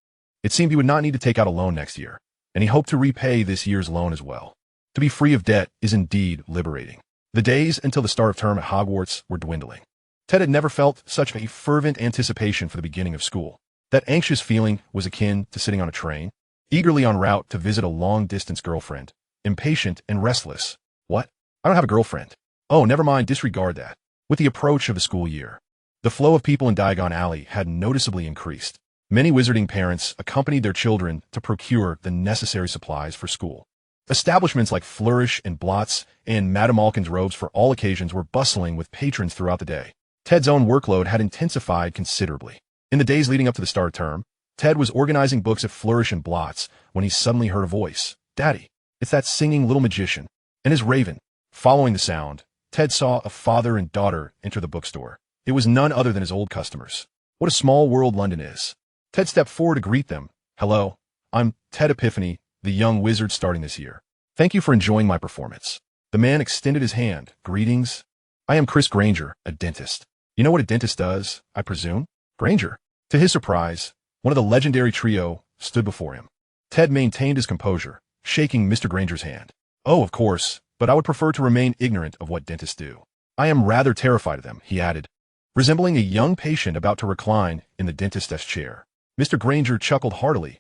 It seemed he would not need to take out a loan next year, and he hoped to repay this year's loan as well. To be free of debt is indeed liberating. The days until the start of term at Hogwarts were dwindling. Ted had never felt such a fervent anticipation for the beginning of school. That anxious feeling was akin to sitting on a train, eagerly en route to visit a long-distance girlfriend, impatient and restless. "What? I don't have a girlfriend." "Oh, never mind, disregard that." With the approach of the school year, the flow of people in Diagon Alley had noticeably increased. Many wizarding parents accompanied their children to procure the necessary supplies for school. Establishments like Flourish and Blots and Madame Malkin's robes for all occasions were bustling with patrons throughout the day. Ted's own workload had intensified considerably. In the days leading up to the start of term, Ted was organizing books at Flourish and Blots when he suddenly heard a voice. "Daddy, it's that singing little magician and his raven." Following the sound, Ted saw a father and daughter enter the bookstore. It was none other than his old customers. What a small world London is. Ted stepped forward to greet them. Hello, I'm Ted Epiphany, the young wizard starting this year. Thank you for enjoying my performance. The man extended his hand. Greetings. I am Chris Granger, a dentist. You know what a dentist does, I presume? Granger. To his surprise, one of the legendary trio stood before him. Ted maintained his composure, shaking Mr. Granger's hand. Oh, of course, but I would prefer to remain ignorant of what dentists do. I am rather terrified of them, he added, resembling a young patient about to recline in the dentist's chair. Mr. Granger chuckled heartily.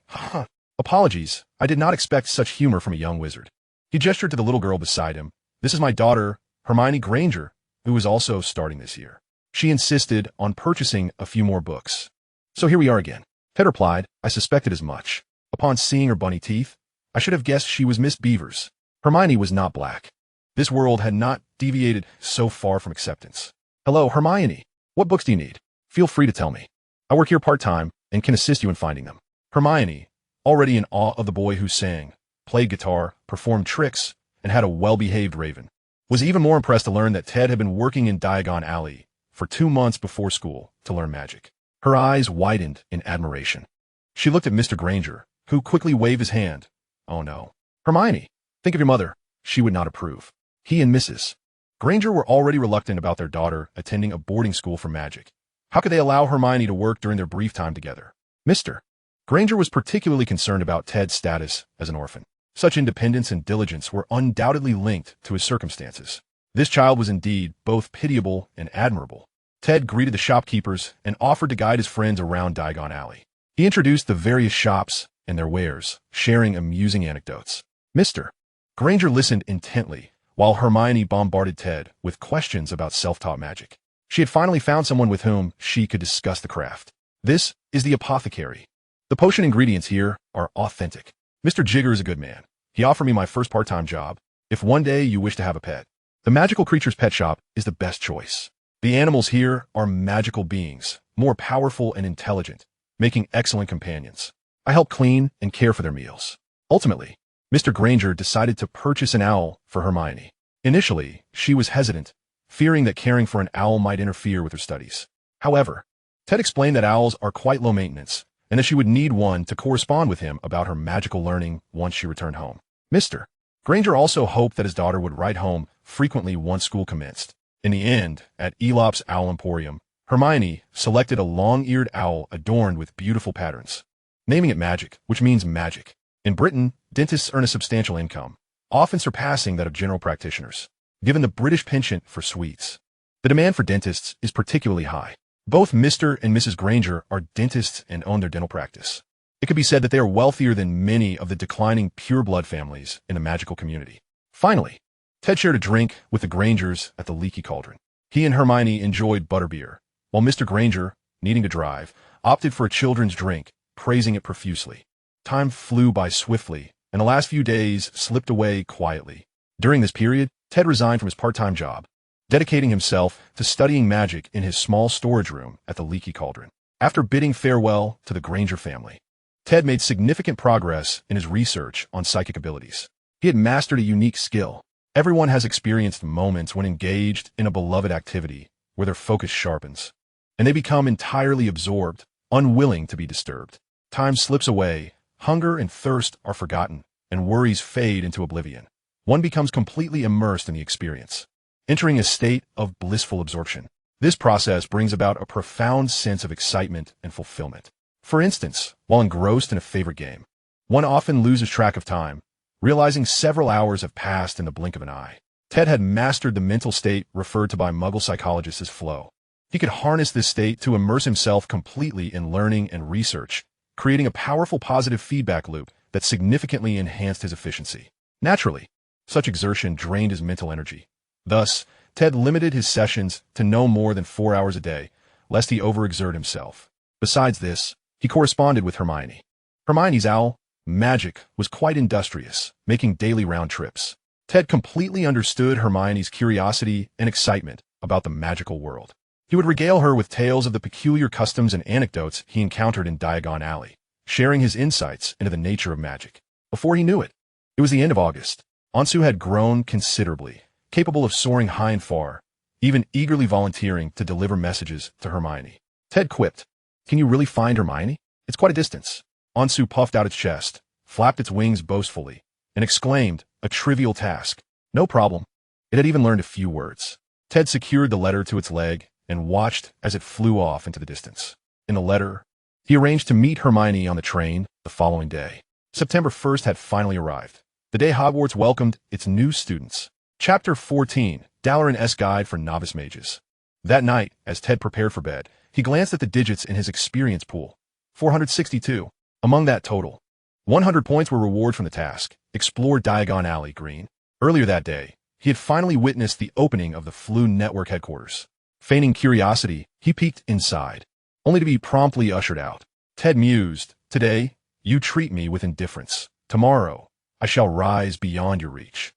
Apologies, I did not expect such humor from a young wizard. He gestured to the little girl beside him. This is my daughter, Hermione Granger, who is also starting this year. She insisted on purchasing a few more books. So here we are again. Ted replied, I suspected as much. Upon seeing her bunny teeth, I should have guessed she was Miss Beavers. Hermione was not black. This world had not deviated so far from acceptance. Hello, Hermione. What books do you need? Feel free to tell me. I work here part-time and can assist you in finding them. Hermione, already in awe of the boy who sang, played guitar, performed tricks, and had a well-behaved raven, was even more impressed to learn that Ted had been working in Diagon Alley for 2 months before school to learn magic. Her eyes widened in admiration. She looked at Mr. Granger, who quickly waved his hand. Oh no. Hermione, think of your mother. She would not approve. He and Mrs. Granger were already reluctant about their daughter attending a boarding school for magic. How could they allow Hermione to work during their brief time together? Mr. Granger was particularly concerned about Ted's status as an orphan. Such independence and diligence were undoubtedly linked to his circumstances. This child was indeed both pitiable and admirable. Ted greeted the shopkeepers and offered to guide his friends around Diagon Alley. He introduced the various shops and their wares, sharing amusing anecdotes. Mr. Granger listened intently, while Hermione bombarded Ted with questions about self-taught magic. She had finally found someone with whom she could discuss the craft. This is the apothecary. The potion ingredients here are authentic. Mr. Jigger is a good man. He offered me my first part-time job. If one day you wish to have a pet, the Magical Creatures Pet Shop is the best choice. The animals here are magical beings, more powerful and intelligent, making excellent companions. I help clean and care for their meals. Ultimately, Mr. Granger decided to purchase an owl for Hermione. Initially, she was hesitant, fearing that caring for an owl might interfere with her studies. However, Ted explained that owls are quite low maintenance, and that she would need one to correspond with him about her magical learning once she returned home. Mr. Granger also hoped that his daughter would write home frequently once school commenced. In the end, at Elop's Owl Emporium, Hermione selected a long-eared owl adorned with beautiful patterns, naming it Magic, which means magic. In Britain, dentists earn a substantial income, often surpassing that of general practitioners, given the British penchant for sweets. The demand for dentists is particularly high. Both Mr. and Mrs. Granger are dentists and own their dental practice. It could be said that they are wealthier than many of the declining pure-blood families in the magical community. Finally, Ted shared a drink with the Grangers at the Leaky Cauldron. He and Hermione enjoyed butterbeer, while Mr. Granger, needing to drive, opted for a children's drink, praising it profusely. Time flew by swiftly, and the last few days slipped away quietly. During this period, Ted resigned from his part-time job, dedicating himself to studying magic in his small storage room at the Leaky Cauldron. After bidding farewell to the Granger family, Ted made significant progress in his research on psychic abilities. He had mastered a unique skill. Everyone has experienced moments when engaged in a beloved activity where their focus sharpens, and they become entirely absorbed, unwilling to be disturbed. Time slips away, hunger and thirst are forgotten, and worries fade into oblivion. One becomes completely immersed in the experience, entering a state of blissful absorption. This process brings about a profound sense of excitement and fulfillment. For instance, while engrossed in a favorite game, one often loses track of time, realizing several hours have passed in the blink of an eye. Ted had mastered the mental state referred to by Muggle psychologists as flow. He could harness this state to immerse himself completely in learning and research, creating a powerful positive feedback loop that significantly enhanced his efficiency. Naturally, such exertion drained his mental energy. Thus, Ted limited his sessions to no more than 4 hours a day, lest he overexert himself. Besides this, he corresponded with Hermione. Hermione's owl, Magic, was quite industrious, making daily round trips. Ted completely understood Hermione's curiosity and excitement about the magical world. He would regale her with tales of the peculiar customs and anecdotes he encountered in Diagon Alley, sharing his insights into the nature of magic. Before he knew it, it was the end of August. Ansu had grown considerably, capable of soaring high and far, even eagerly volunteering to deliver messages to Hermione. Ted quipped, "Can you really find Hermione? It's quite a distance." Ansu puffed out its chest, flapped its wings boastfully, and exclaimed, "A trivial task. No problem." It had even learned a few words. Ted secured the letter to its leg and watched as it flew off into the distance. In the letter, he arranged to meet Hermione on the train the following day. September 1st had finally arrived, the day Hogwarts welcomed its new students. Chapter 14, Dalaran's Guide for Novice Mages. That night, as Ted prepared for bed, he glanced at the digits in his experience pool. 462. Among that total, 100 points were reward from the task, Explore Diagon Alley Green. Earlier that day, he had finally witnessed the opening of the Flu Network headquarters. Feigning curiosity, he peeked inside, only to be promptly ushered out. Ted mused, "Today, you treat me with indifference. Tomorrow, I shall rise beyond your reach."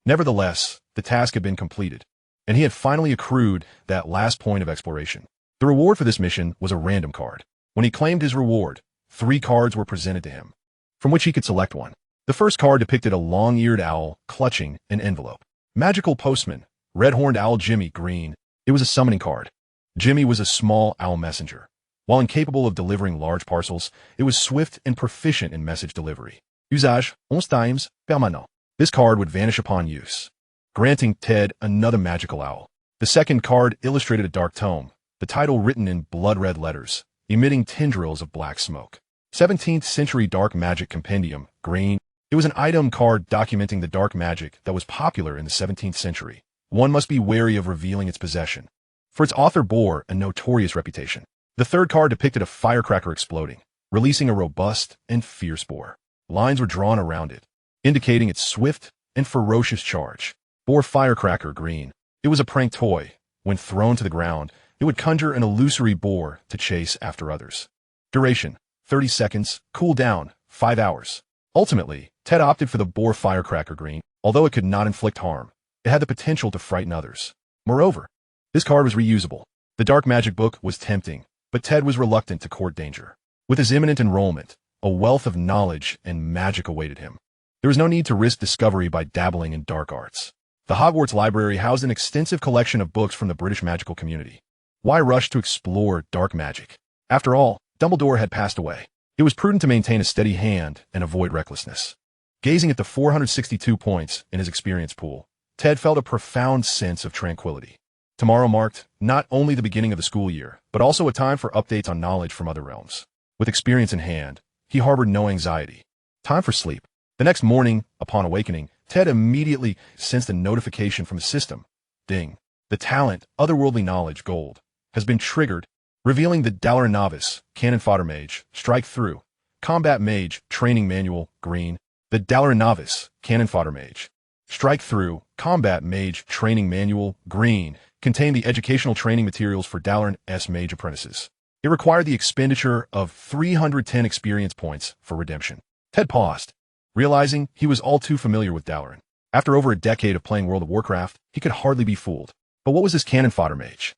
Nevertheless, the task had been completed, and he had finally accrued that last point of exploration. The reward for this mission was a random card. When he claimed his reward, 3 cards were presented to him, from which he could select one. The first card depicted a long-eared owl clutching an envelope. Magical Postman, Red-Horned Owl Jimmy Green. It was a summoning card. Jimmy was a small owl messenger. While incapable of delivering large parcels, it was swift and proficient in message delivery. Usage, 11 times, permanent. This card would vanish upon use, granting Ted another magical owl. The second card illustrated a dark tome, the title written in blood-red letters, emitting tendrils of black smoke. 17th Century Dark Magic Compendium, green. It was an item card documenting the dark magic that was popular in the 17th century. One must be wary of revealing its possession, for its author bore a notorious reputation. The third card depicted a firecracker exploding, releasing a robust and fierce boar. Lines were drawn around it, indicating its swift and ferocious charge. Boar Firecracker Green. It was a prank toy. When thrown to the ground, it would conjure an illusory boar to chase after others. Duration, 30 seconds. Cool down, 5 hours. Ultimately, Ted opted for the Boar Firecracker Green. Although it could not inflict harm, it had the potential to frighten others. Moreover, this card was reusable. The dark magic book was tempting, but Ted was reluctant to court danger. With his imminent enrollment, a wealth of knowledge and magic awaited him. There was no need to risk discovery by dabbling in dark arts. The Hogwarts Library housed an extensive collection of books from the British magical community. Why rush to explore dark magic? After all, Dumbledore had passed away. It was prudent to maintain a steady hand and avoid recklessness. Gazing at the 462 points in his experience pool, Ted felt a profound sense of tranquility. Tomorrow marked not only the beginning of the school year, but also a time for updates on knowledge from other realms. With experience in hand, he harbored no anxiety. Time for sleep. The next morning, upon awakening, Ted immediately sensed a notification from the system. Ding. The talent, Otherworldly Knowledge, Gold, has been triggered, revealing the Dalaran Novice, Cannon Fodder Mage, Strike Through, Combat Mage, Training Manual, Green. The Dalaran Novice, Cannon Fodder Mage, Strike Through, Combat Mage, Training Manual, Green, contained the educational training materials for Dalaran's Mage Apprentices. It required the expenditure of 310 experience points for redemption. Ted paused, realizing he was all too familiar with Dalaran. After over a decade of playing World of Warcraft, he could hardly be fooled. But what was this Cannon Fodder Mage?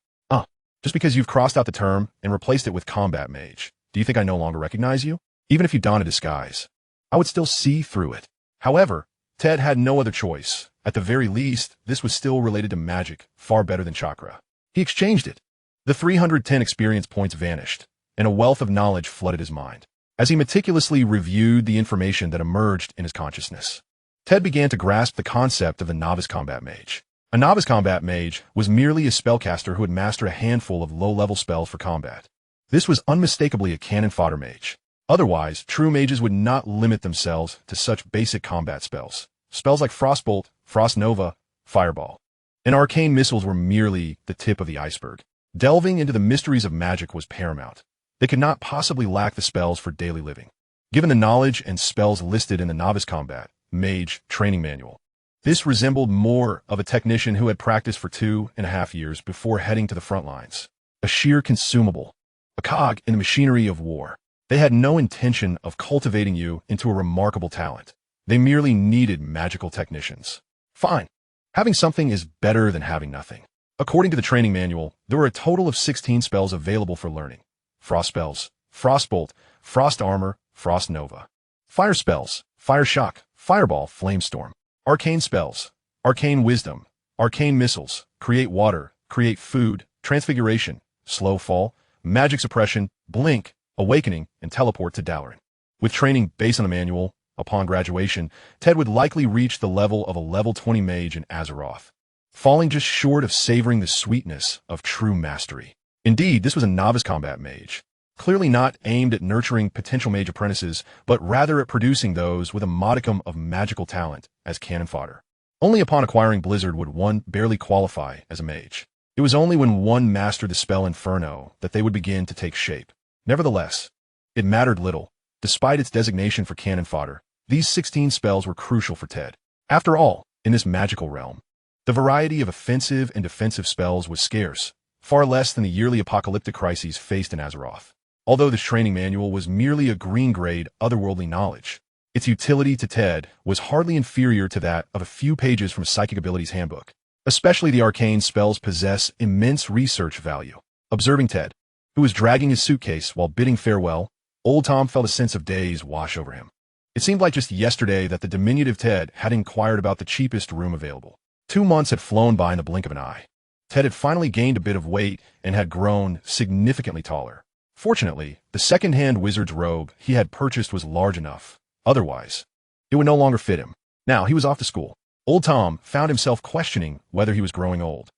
Just because you've crossed out the term and replaced it with Combat Mage, do you think I no longer recognize you? Even if you don a disguise, I would still see through it. However, Ted had no other choice. At the very least, this was still related to magic, far better than chakra. He exchanged it. The 310 experience points vanished, and a wealth of knowledge flooded his mind. As he meticulously reviewed the information that emerged in his consciousness, Ted began to grasp the concept of the Novice Combat Mage. A Novice Combat Mage was merely a spellcaster who had mastered a handful of low-level spells for combat. This was unmistakably a Cannon Fodder Mage. Otherwise, true mages would not limit themselves to such basic combat spells. Spells like Frostbolt, Frost Nova, Fireball, and arcane missiles were merely the tip of the iceberg. Delving into the mysteries of magic was paramount. They could not possibly lack the spells for daily living. Given the knowledge and spells listed in the Novice Combat Mage Training Manual, this resembled more of a technician who had practiced for 2.5 years before heading to the front lines. A sheer consumable, a cog in the machinery of war. They had no intention of cultivating you into a remarkable talent. They merely needed magical technicians. Fine. Having something is better than having nothing. According to the training manual, there were a total of 16 spells available for learning. Frost spells, Frostbolt, Frost Armor, Frost Nova. Fire spells, Fire Shock, Fireball, Flamestorm. Arcane spells, Arcane Wisdom, arcane missiles, create water, create food, transfiguration, slow fall, magic suppression, blink, awakening, and teleport to Dalaran. With training based on the manual, upon graduation, Ted would likely reach the level of a level 20 mage in Azeroth, falling just short of savoring the sweetness of true mastery. Indeed, this was a novice combat mage, clearly not aimed at nurturing potential mage apprentices, but rather at producing those with a modicum of magical talent as cannon fodder. Only upon acquiring Blizzard would one barely qualify as a mage. It was only when one mastered the spell Inferno that they would begin to take shape. Nevertheless, it mattered little. Despite its designation for cannon fodder, these 16 spells were crucial for Ted. After all, in this magical realm, the variety of offensive and defensive spells was scarce, far less than the yearly apocalyptic crises faced in Azeroth. Although this training manual was merely a green-grade, otherworldly knowledge, its utility to Ted was hardly inferior to that of a few pages from a Psychic Abilities Handbook. Especially the arcane spells possess immense research value. Observing Ted, who was dragging his suitcase while bidding farewell, old Tom felt a sense of daze wash over him. It seemed like just yesterday that the diminutive Ted had inquired about the cheapest room available. 2 months had flown by in the blink of an eye. Ted had finally gained a bit of weight and had grown significantly taller. Fortunately, the second-hand wizard's robe he had purchased was large enough. Otherwise, it would no longer fit him. Now he was off to school. Old Tom found himself questioning whether he was growing old,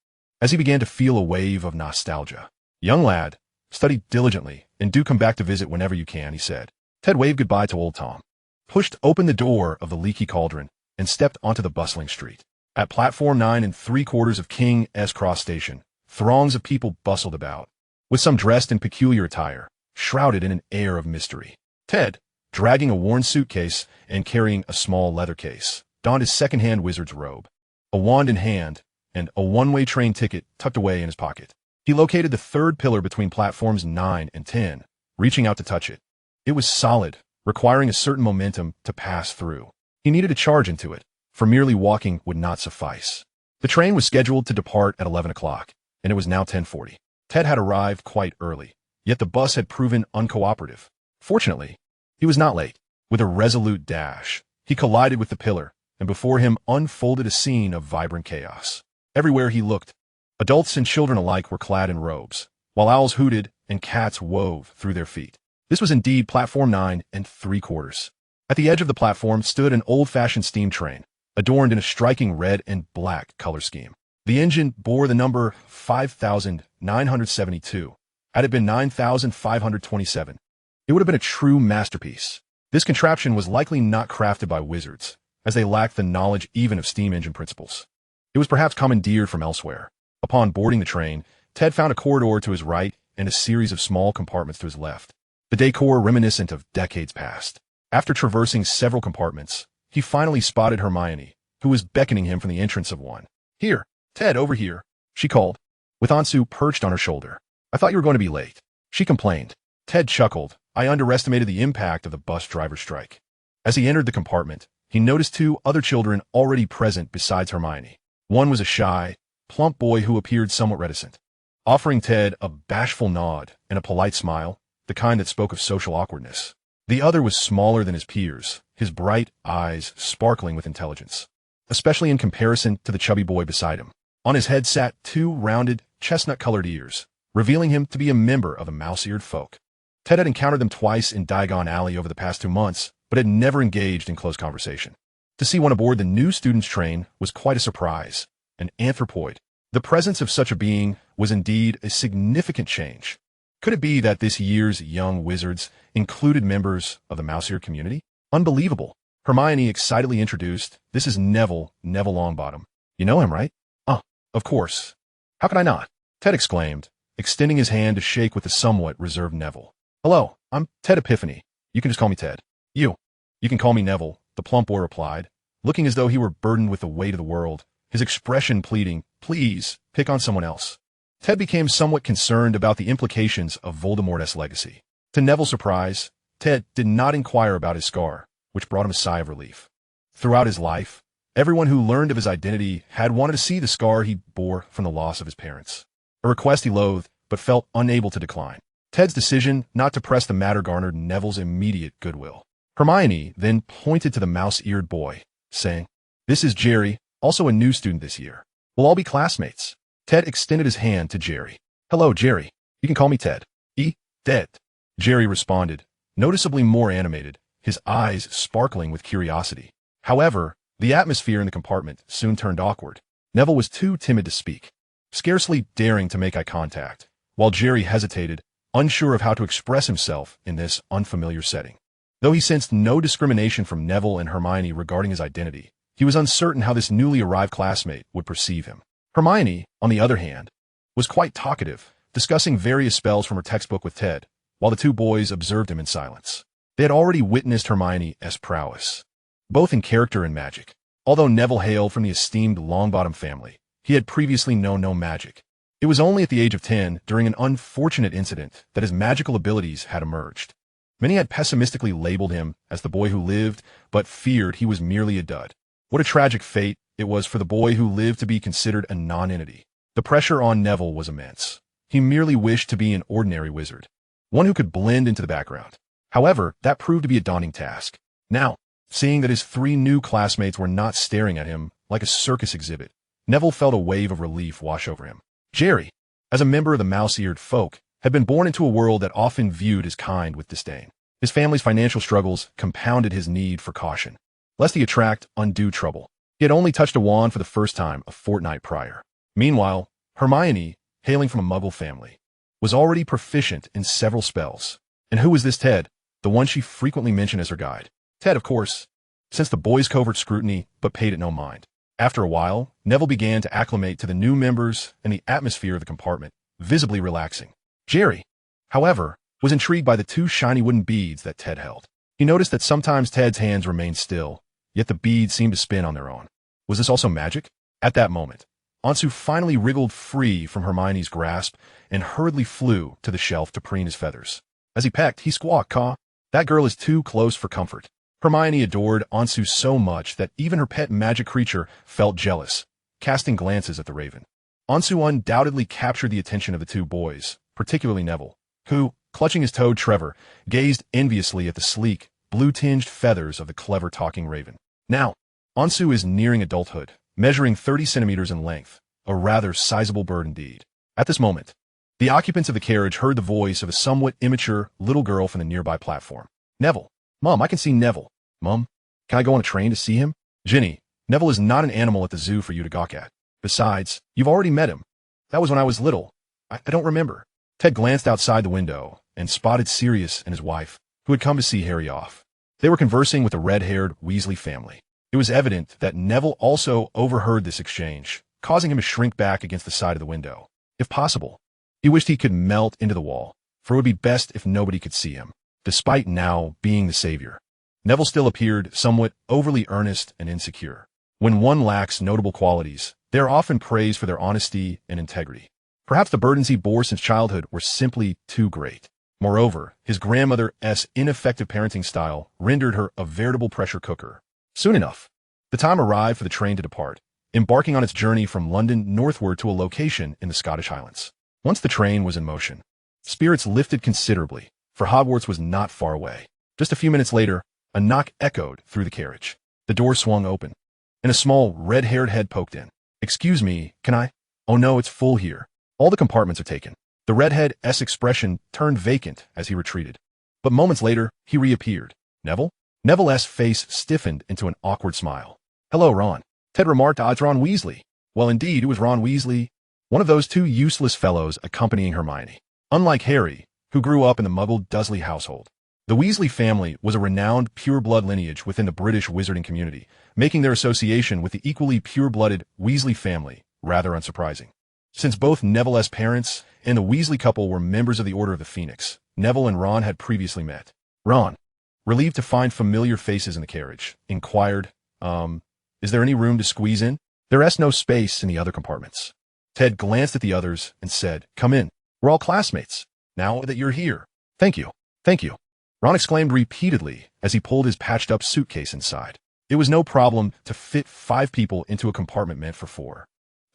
as he began to feel a wave of nostalgia. "Young lad, study diligently, and do come back to visit whenever you can," he said. Ted waved goodbye to old Tom, pushed open the door of the leaky cauldron, and stepped onto the bustling street. At platform 9 3/4 of King's Cross Station, throngs of people bustled about, with some dressed in peculiar attire, shrouded in an air of mystery. Ted, dragging a worn suitcase and carrying a small leather case, donned his second-hand wizard's robe, a wand in hand, and a one-way train ticket tucked away in his pocket. He located the third pillar between platforms 9 and 10, reaching out to touch it. It was solid, requiring a certain momentum to pass through. He needed a charge into it, for merely walking would not suffice. The train was scheduled to depart at 11 o'clock, and it was now 10:40. Ted had arrived quite early, yet the bus had proven uncooperative. Fortunately, he was not late. With a resolute dash, he collided with the pillar, and before him unfolded a scene of vibrant chaos. Everywhere he looked, adults and children alike were clad in robes, while owls hooted and cats wove through their feet. This was indeed platform 9 3/4. At the edge of the platform stood an old-fashioned steam train, adorned in a striking red and black color scheme. The engine bore the number 5,972. Had it been 9,527, it would have been a true masterpiece. This contraption was likely not crafted by wizards, as they lacked the knowledge even of steam engine principles. It was perhaps commandeered from elsewhere. Upon boarding the train, Ted found a corridor to his right and a series of small compartments to his left, the decor reminiscent of decades past. After traversing several compartments, he finally spotted Hermione, who was beckoning him from the entrance of one. "Here, Ted, over here," she called, with Ansu perched on her shoulder. "I thought you were going to be late," she complained. Ted chuckled. "I underestimated the impact of the bus driver strike." As he entered the compartment, he noticed 2 other children already present besides Hermione. One was a shy, plump boy who appeared somewhat reticent, offering Ted a bashful nod and a polite smile, the kind that spoke of social awkwardness. The other was smaller than his peers, his bright eyes sparkling with intelligence, especially in comparison to the chubby boy beside him. On his head sat 2 rounded, chestnut-colored ears, revealing him to be a member of the mouse-eared folk. Ted had encountered them twice in Diagon Alley over the past 2 months, but had never engaged in close conversation. To see one aboard the new student's train was quite a surprise. An anthropoid. The presence of such a being was indeed a significant change. Could it be that this year's young wizards included members of the mouse-eared community? Unbelievable. Hermione excitedly introduced, "This is Neville Longbottom. You know him, right?" "Oh, of course. How could I not?" Ted exclaimed, extending his hand to shake with the somewhat reserved Neville. "Hello, I'm Ted Epiphany. You can just call me Ted." You can call me Neville," the plump boy replied, looking as though he were burdened with the weight of the world, his expression pleading, "Please, pick on someone else." Ted became somewhat concerned about the implications of Voldemort's legacy. To Neville's surprise, Ted did not inquire about his scar, which brought him a sigh of relief. Throughout his life, everyone who learned of his identity had wanted to see the scar he bore from the loss of his parents, a request he loathed but felt unable to decline. Ted's decision not to press the matter garnered Neville's immediate goodwill. Hermione then pointed to the mouse-eared boy, saying, "This is Jerry, also a new student this year." We'll all be classmates. Ted extended his hand to Jerry. Hello, Jerry. You can call me Ted. Ted. Jerry responded, noticeably more animated, his eyes sparkling with curiosity. However, the atmosphere in the compartment soon turned awkward. Neville was too timid to speak, scarcely daring to make eye contact, while Jerry hesitated, unsure of how to express himself in this unfamiliar setting. Though he sensed no discrimination from Neville and Hermione regarding his identity, he was uncertain how this newly arrived classmate would perceive him. Hermione, on the other hand, was quite talkative, discussing various spells from her textbook with Ted, while the two boys observed him in silence. They had already witnessed Hermione's prowess, both in character and magic. Although Neville hailed from the esteemed Longbottom family, he had previously known no magic. It was only at the age of 10, during an unfortunate incident, that his magical abilities had emerged. Many had pessimistically labeled him as the boy who lived, but feared he was merely a dud. What a tragic fate it was for the boy who lived to be considered a non-entity. The pressure on Neville was immense. He merely wished to be an ordinary wizard, one who could blend into the background. However, that proved to be a daunting task. Now, seeing that his three new classmates were not staring at him like a circus exhibit, Neville felt a wave of relief wash over him. Jerry, as a member of the mouse-eared folk, had been born into a world that often viewed his kind with disdain. His family's financial struggles compounded his need for caution, lest he attract undue trouble. He had only touched a wand for the first time a fortnight prior. Meanwhile, Hermione, hailing from a Muggle family, was already proficient in several spells. And who was this Ted, the one she frequently mentioned as her guide? Ted, of course, sensed the boys' covert scrutiny, but paid it no mind. After a while, Neville began to acclimate to the new members and the atmosphere of the compartment, visibly relaxing. Jerry, however, was intrigued by the two shiny wooden beads that Ted held. He noticed that sometimes Ted's hands remained still, yet the beads seemed to spin on their own. Was this also magic? At that moment, Ansu finally wriggled free from Hermione's grasp and hurriedly flew to the shelf to preen his feathers. As he pecked, he squawked, "Caw, that girl is too close for comfort." Hermione adored Ansu so much that even her pet magic creature felt jealous, casting glances at the raven. Ansu undoubtedly captured the attention of the two boys, particularly Neville, who, clutching his toad Trevor, gazed enviously at the sleek, blue-tinged feathers of the clever talking raven. Now, Ansu is nearing adulthood, measuring 30 centimeters in length, a rather sizable bird indeed. At this moment, the occupants of the carriage heard the voice of a somewhat immature little girl from the nearby platform. "Neville. Mom, I can see Neville." "Mom, can I go on a train to see him?" "Ginny, Neville is not an animal at the zoo for you to gawk at. Besides, you've already met him. That was when I was little. I don't remember." Ted glanced outside the window and spotted Sirius and his wife, who had come to see Harry off. They were conversing with the red-haired Weasley family. It was evident that Neville also overheard this exchange, causing him to shrink back against the side of the window. If possible, he wished he could melt into the wall, for it would be best if nobody could see him. Despite now being the savior, Neville still appeared somewhat overly earnest and insecure. When one lacks notable qualities, they are often praised for their honesty and integrity. Perhaps the burdens he bore since childhood were simply too great. Moreover, his grandmother's ineffective parenting style rendered her a veritable pressure cooker. Soon enough, the time arrived for the train to depart, embarking on its journey from London northward to a location in the Scottish Highlands. Once the train was in motion, spirits lifted considerably, for Hogwarts was not far away. Just a few minutes later, a knock echoed through the carriage. The door swung open, and a small, red-haired head poked in. "Excuse me, can I?" "Oh no, it's full here. All the compartments are taken." The redhead's expression turned vacant as he retreated. But moments later, he reappeared. "Neville?" Neville's face stiffened into an awkward smile. "Hello, Ron." Ted remarked, "It's Ron Weasley." Well, indeed, it was Ron Weasley, one of those two useless fellows accompanying Hermione. Unlike Harry, who grew up in the Muggle Dursley household, the Weasley family was a renowned pure-blood lineage within the British wizarding community, making their association with the equally pure-blooded Weasley family rather unsurprising. Since both Neville's parents and the Weasley couple were members of the Order of the Phoenix, Neville and Ron had previously met. Ron, relieved to find familiar faces in the carriage, inquired, "Is there any room to squeeze in?" "There's no space in the other compartments." Ted glanced at the others and said, "Come in. We're all classmates, now that you're here." "Thank you. Thank you." Ron exclaimed repeatedly as he pulled his patched-up suitcase inside. It was no problem to fit 5 people into a compartment meant for 4.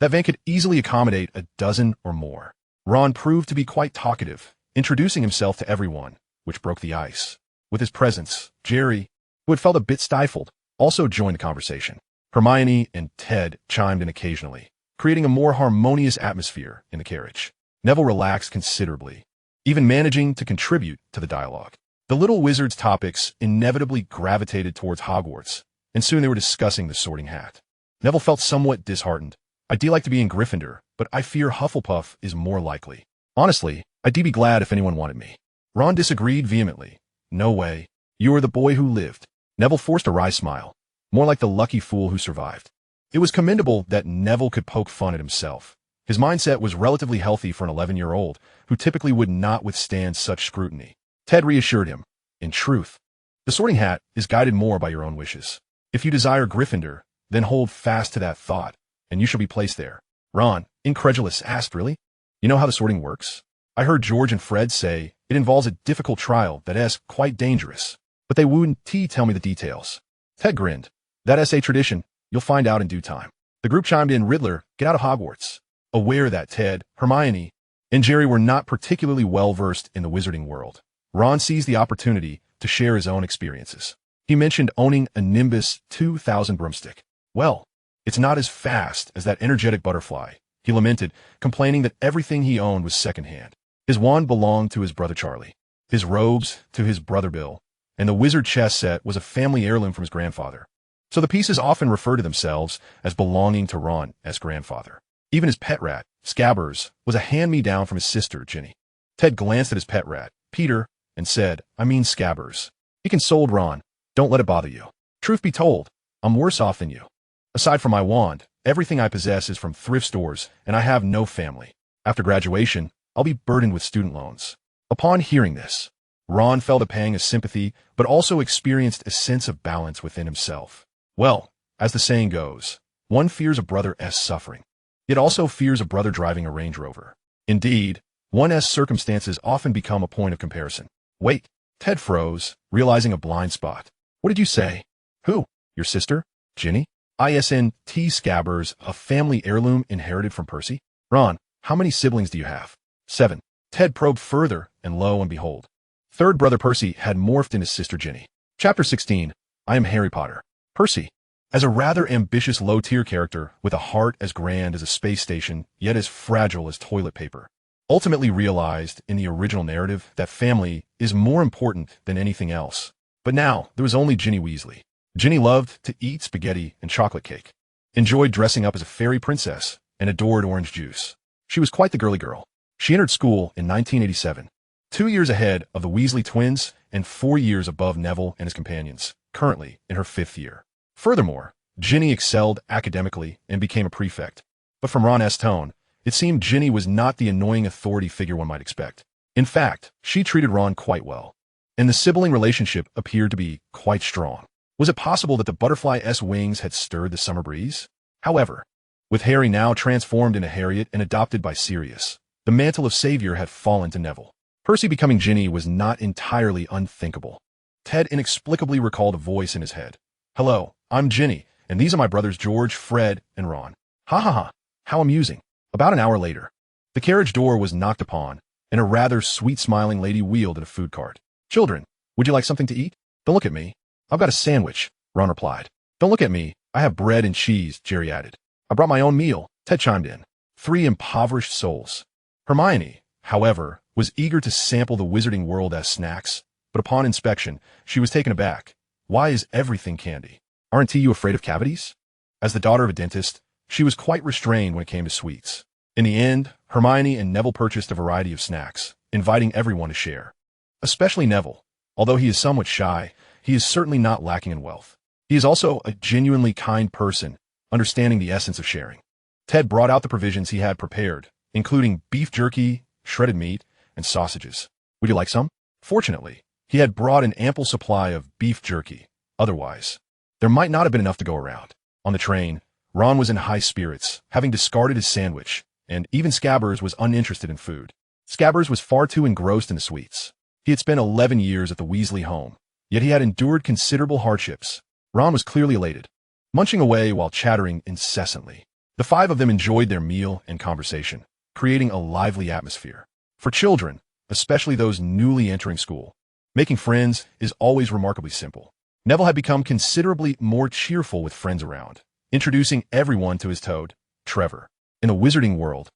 That van could easily accommodate a dozen or more. Ron proved to be quite talkative, introducing himself to everyone, which broke the ice. With his presence, Jerry, who had felt a bit stifled, also joined the conversation. Hermione and Ted chimed in occasionally, creating a more harmonious atmosphere in the carriage. Neville relaxed considerably, even managing to contribute to the dialogue. The little wizard's topics inevitably gravitated towards Hogwarts, and soon they were discussing the Sorting Hat. Neville felt somewhat disheartened. I'd like to be in Gryffindor, but I fear Hufflepuff is more likely. Honestly, I'd be glad if anyone wanted me. Ron disagreed vehemently. No way. You are the boy who lived. Neville forced a wry smile, more like the lucky fool who survived. It was commendable that Neville could poke fun at himself. His mindset was relatively healthy for an 11-year-old, who typically would not withstand such scrutiny. Ted reassured him. In truth, the Sorting Hat is guided more by your own wishes. If you desire Gryffindor, then hold fast to that thought, and you shall be placed there. Ron, incredulous, asked, really? You know how the sorting works? I heard George and Fred say it involves a difficult trial that is quite dangerous, but they wouldn't tell me the details. Ted grinned. That's a tradition. You'll find out in due time. The group chimed in, Riddler, get out of Hogwarts. Aware that Ted, Hermione, and Jerry were not particularly well-versed in the wizarding world, Ron seized the opportunity to share his own experiences. He mentioned owning a Nimbus 2000 broomstick. Well, it's not as fast as that energetic butterfly, he lamented, complaining that everything he owned was secondhand. His wand belonged to his brother Charlie, his robes to his brother Bill, and the wizard chess set was a family heirloom from his grandfather. So the pieces often refer to themselves as belonging to Ron's grandfather. Even his pet rat, Scabbers, was a hand-me-down from his sister, Ginny. Ted glanced at his pet rat, Peter, and said, I mean Scabbers. He consoled Ron. Don't let it bother you. Truth be told, I'm worse off than you. Aside from my wand, everything I possess is from thrift stores, and I have no family. After graduation, I'll be burdened with student loans. Upon hearing this, Ron felt a pang of sympathy, but also experienced a sense of balance within himself. Well, as the saying goes, one fears a brother's suffering, yet also fears a brother driving a Range Rover. Indeed, one's circumstances often become a point of comparison. Wait, Ted froze, realizing a blind spot. What did you say? Who? Your sister? Ginny? ISNT Scabbers, a family heirloom inherited from Percy? Ron, how many siblings do you have? 7. Ted probed further, and lo and behold, third brother Percy had morphed into sister Ginny. Chapter 16. I am Harry Potter. Percy, as a rather ambitious low-tier character with a heart as grand as a space station, yet as fragile as toilet paper, ultimately realized in the original narrative that family is more important than anything else. But now, there was only Ginny Weasley. Ginny loved to eat spaghetti and chocolate cake, enjoyed dressing up as a fairy princess, and adored orange juice. She was quite the girly girl. She entered school in 1987, 2 years ahead of the Weasley twins and 4 years above Neville and his companions, currently in her 5th year. Furthermore, Ginny excelled academically and became a prefect. But from Ron's tone, it seemed Ginny was not the annoying authority figure one might expect. In fact, she treated Ron quite well, and the sibling relationship appeared to be quite strong. Was it possible that the butterfly's wings had stirred the summer breeze? However, with Harry now transformed into Harriet and adopted by Sirius, the mantle of savior had fallen to Neville. Percy becoming Ginny was not entirely unthinkable. Ted inexplicably recalled a voice in his head. Hello, I'm Ginny, and these are my brothers George, Fred, and Ron. Ha ha ha, how amusing. About an hour later, the carriage door was knocked upon, and a rather sweet-smiling lady wheeled in a food cart. Children, would you like something to eat? Don't look at me. I've got a sandwich, Ron replied. Don't look at me. I have bread and cheese, Jerry added. I brought my own meal, Ted chimed in. 3 impoverished souls. Hermione, however, was eager to sample the Wizarding World as snacks, but upon inspection, she was taken aback. Why is everything candy? Aren't you afraid of cavities? As the daughter of a dentist, she was quite restrained when it came to sweets. In the end, Hermione and Neville purchased a variety of snacks, inviting everyone to share. Especially Neville. Although he is somewhat shy, he is certainly not lacking in wealth. He is also a genuinely kind person, understanding the essence of sharing. Ted brought out the provisions he had prepared, including beef jerky, shredded meat, and sausages. Would you like some? Fortunately, he had brought an ample supply of beef jerky. Otherwise, there might not have been enough to go around. On the train, Ron was in high spirits, having discarded his sandwich, and even Scabbers was uninterested in food. Scabbers was far too engrossed in the sweets. He had spent 11 years at the Weasley home, yet he had endured considerable hardships. Ron was clearly elated, munching away while chattering incessantly. The 5 of them enjoyed their meal and conversation, creating a lively atmosphere. For children, especially those newly entering school, making friends is always remarkably simple. Neville had become considerably more cheerful with friends around, introducing everyone to his toad, Trevor. In the wizarding world,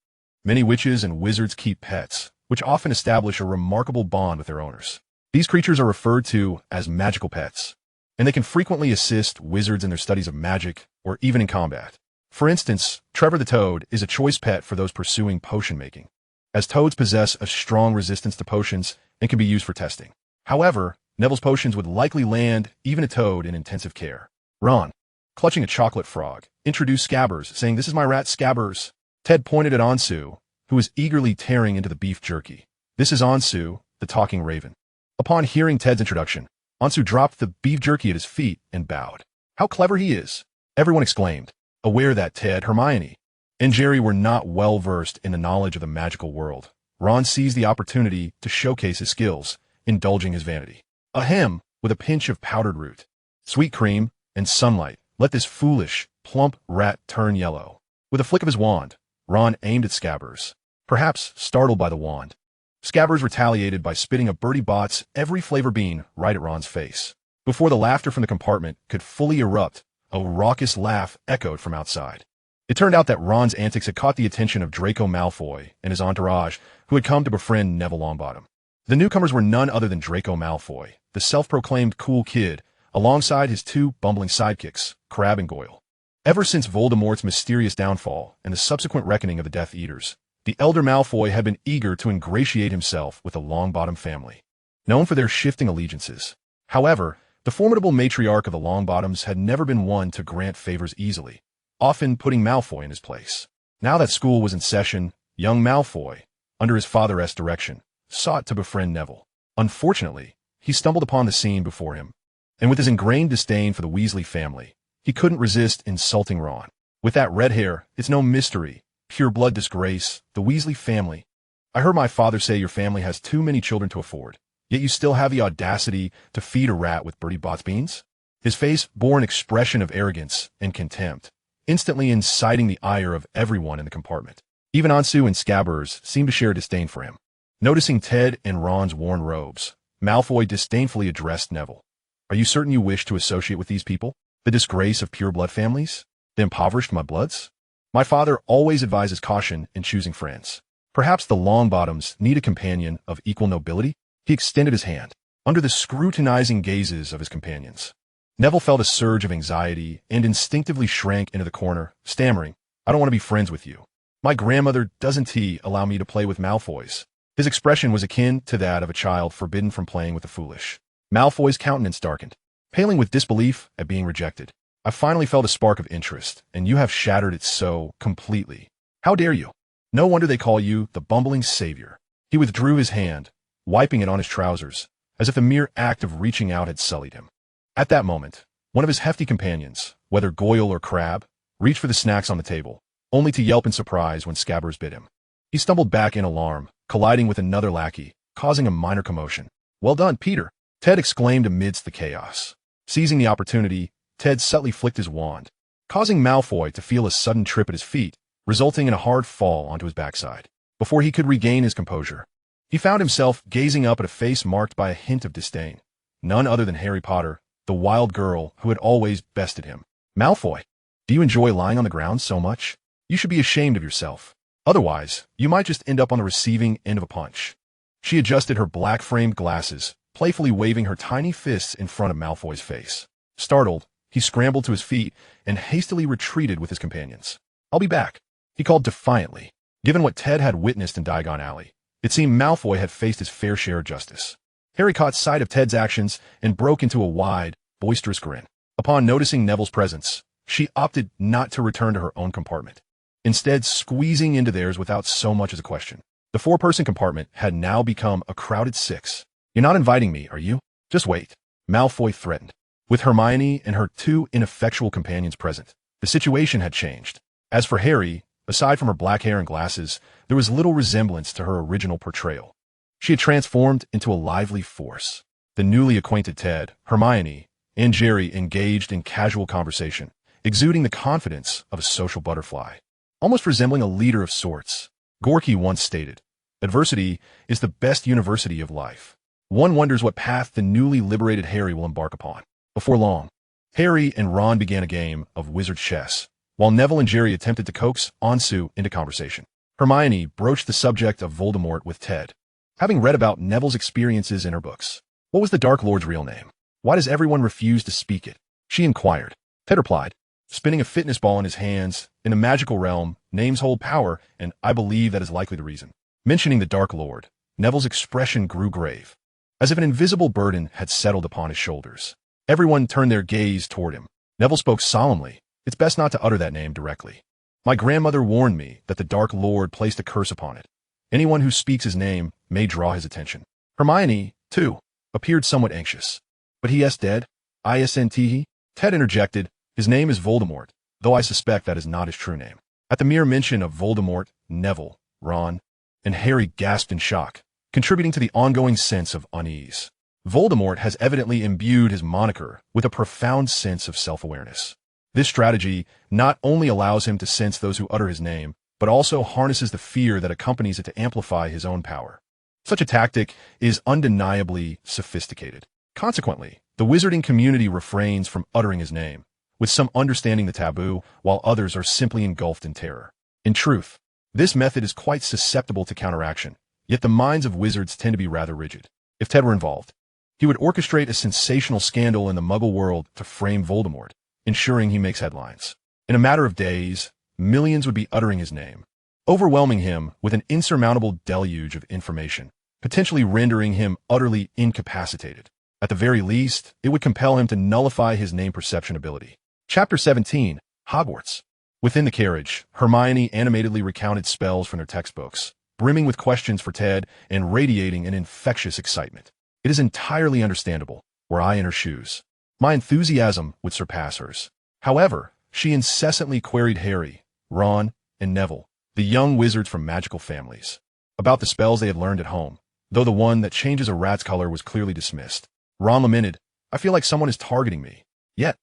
many witches and wizards keep pets, which often establish a remarkable bond with their owners. These creatures are referred to as magical pets, and they can frequently assist wizards in their studies of magic or even in combat. For instance, Trevor the Toad is a choice pet for those pursuing potion making, as toads possess a strong resistance to potions and can be used for testing. However, Neville's potions would likely land even a toad in intensive care. Ron, clutching a chocolate frog, introduced Scabbers, saying, "This is my rat Scabbers." Ted pointed at Ansu, who was eagerly tearing into the beef jerky. "This is Ansu, the talking raven." Upon hearing Ted's introduction, Ansu dropped the beef jerky at his feet and bowed. "How clever he is!" everyone exclaimed, aware that Ted, Hermione, and Jerry were not well versed in the knowledge of the magical world. Ron seized the opportunity to showcase his skills, indulging his vanity. Ahem, with a pinch of powdered root, sweet cream, and sunlight, let this foolish, plump rat turn yellow. With a flick of his wand, Ron aimed at Scabbers. Perhaps startled by the wand, Scabbers retaliated by spitting a Bertie Bott's every flavor bean right at Ron's face. Before the laughter from the compartment could fully erupt, a raucous laugh echoed from outside. It turned out that Ron's antics had caught the attention of Draco Malfoy and his entourage, who had come to befriend Neville Longbottom. The newcomers were none other than Draco Malfoy, the self-proclaimed cool kid, alongside his two bumbling sidekicks, Crabbe and Goyle. Ever since Voldemort's mysterious downfall and the subsequent reckoning of the Death Eaters, the elder Malfoy had been eager to ingratiate himself with the Longbottom family, known for their shifting allegiances. However, the formidable matriarch of the Longbottoms had never been one to grant favors easily, often putting Malfoy in his place. Now that school was in session, young Malfoy, under his father's direction, sought to befriend Neville. Unfortunately, he stumbled upon the scene before him, and with his ingrained disdain for the Weasley family, he couldn't resist insulting Ron. "With that red hair, it's no mystery. Pure blood disgrace, the Weasley family. I heard my father say your family has too many children to afford, yet you still have the audacity to feed a rat with Bertie Bott's beans?" His face bore an expression of arrogance and contempt, instantly inciting the ire of everyone in the compartment. Even Ansu and Scabbers seemed to share disdain for him. Noticing Ted and Ron's worn robes, Malfoy disdainfully addressed Neville. "Are you certain you wish to associate with these people? The disgrace of pure blood families? The impoverished mudbloods? My father always advises caution in choosing friends. Perhaps the Longbottoms need a companion of equal nobility?" He extended his hand, under the scrutinizing gazes of his companions. Neville felt a surge of anxiety and instinctively shrank into the corner, stammering, "I don't want to be friends with you. My grandmother doesn't allow me to play with Malfoys." His expression was akin to that of a child forbidden from playing with the foolish. Malfoy's countenance darkened, paling with disbelief at being rejected. "I finally felt a spark of interest, and you have shattered it so completely. How dare you? No wonder they call you the bumbling savior." He withdrew his hand, wiping it on his trousers, as if the mere act of reaching out had sullied him. At that moment, one of his hefty companions, whether Goyle or Crabbe, reached for the snacks on the table, only to yelp in surprise when Scabbers bit him. He stumbled back in alarm, colliding with another lackey, causing a minor commotion. "Well done, Peter," Ted exclaimed amidst the chaos. Seizing the opportunity, Ted subtly flicked his wand, causing Malfoy to feel a sudden trip at his feet, resulting in a hard fall onto his backside. Before he could regain his composure, he found himself gazing up at a face marked by a hint of disdain. None other than Harry Potter, the wild girl who had always bested him. "Malfoy, do you enjoy lying on the ground so much? You should be ashamed of yourself. Otherwise, you might just end up on the receiving end of a punch." She adjusted her black-framed glasses, playfully waving her tiny fists in front of Malfoy's face. Startled, he scrambled to his feet and hastily retreated with his companions. "I'll be back," he called defiantly. Given what Ted had witnessed in Diagon Alley, it seemed Malfoy had faced his fair share of justice. Harry caught sight of Ted's actions and broke into a wide, boisterous grin. Upon noticing Neville's presence, she opted not to return to her own compartment, instead squeezing into theirs without so much as a question. The four-person compartment had now become a crowded six. "You're not inviting me, are you? Just wait," Malfoy threatened. With Hermione and her two ineffectual companions present, the situation had changed. As for Harry, aside from her black hair and glasses, there was little resemblance to her original portrayal. She had transformed into a lively force. The newly acquainted Ted, Hermione, and Jerry engaged in casual conversation, exuding the confidence of a social butterfly, almost resembling a leader of sorts. Gorky once stated, "Adversity is the best university of life." One wonders what path the newly liberated Harry will embark upon. Before long, Harry and Ron began a game of wizard chess, while Neville and Jerry attempted to coax Ansu into conversation. Hermione broached the subject of Voldemort with Ted, having read about Neville's experiences in her books. What was the Dark Lord's real name? Why does everyone refuse to speak it? She inquired. Ted replied, spinning a fitness ball in his hands. In a magical realm, names hold power, and I believe that is likely the reason. Mentioning the Dark Lord, Neville's expression grew grave, as if an invisible burden had settled upon his shoulders. Everyone turned their gaze toward him. Neville spoke solemnly. It's best not to utter that name directly. My grandmother warned me that the Dark Lord placed a curse upon it. Anyone who speaks his name may draw his attention. Hermione, too, appeared somewhat anxious. But he is dead? Isn't? Ted interjected. His name is Voldemort, though I suspect that is not his true name. At the mere mention of Voldemort, Neville, Ron, and Harry gasped in shock, contributing to the ongoing sense of unease. Voldemort has evidently imbued his moniker with a profound sense of self-awareness. This strategy not only allows him to sense those who utter his name, but also harnesses the fear that accompanies it to amplify his own power. Such a tactic is undeniably sophisticated. Consequently, the wizarding community refrains from uttering his name, with some understanding the taboo, while others are simply engulfed in terror. In truth, this method is quite susceptible to counteraction, yet the minds of wizards tend to be rather rigid. If Ted were involved, he would orchestrate a sensational scandal in the Muggle world to frame Voldemort, ensuring he makes headlines. In a matter of days, millions would be uttering his name, overwhelming him with an insurmountable deluge of information, potentially rendering him utterly incapacitated. At the very least, it would compel him to nullify his name perception ability. Chapter 17, Hogwarts. Within the carriage, Hermione animatedly recounted spells from their textbooks, brimming with questions for Ted and radiating an infectious excitement. It is entirely understandable, were I in her shoes. My enthusiasm would surpass hers. However, she incessantly queried Harry, Ron, and Neville, the young wizards from magical families, about the spells they had learned at home, though the one that changes a rat's color was clearly dismissed. Ron lamented, I feel like someone is targeting me. Yet,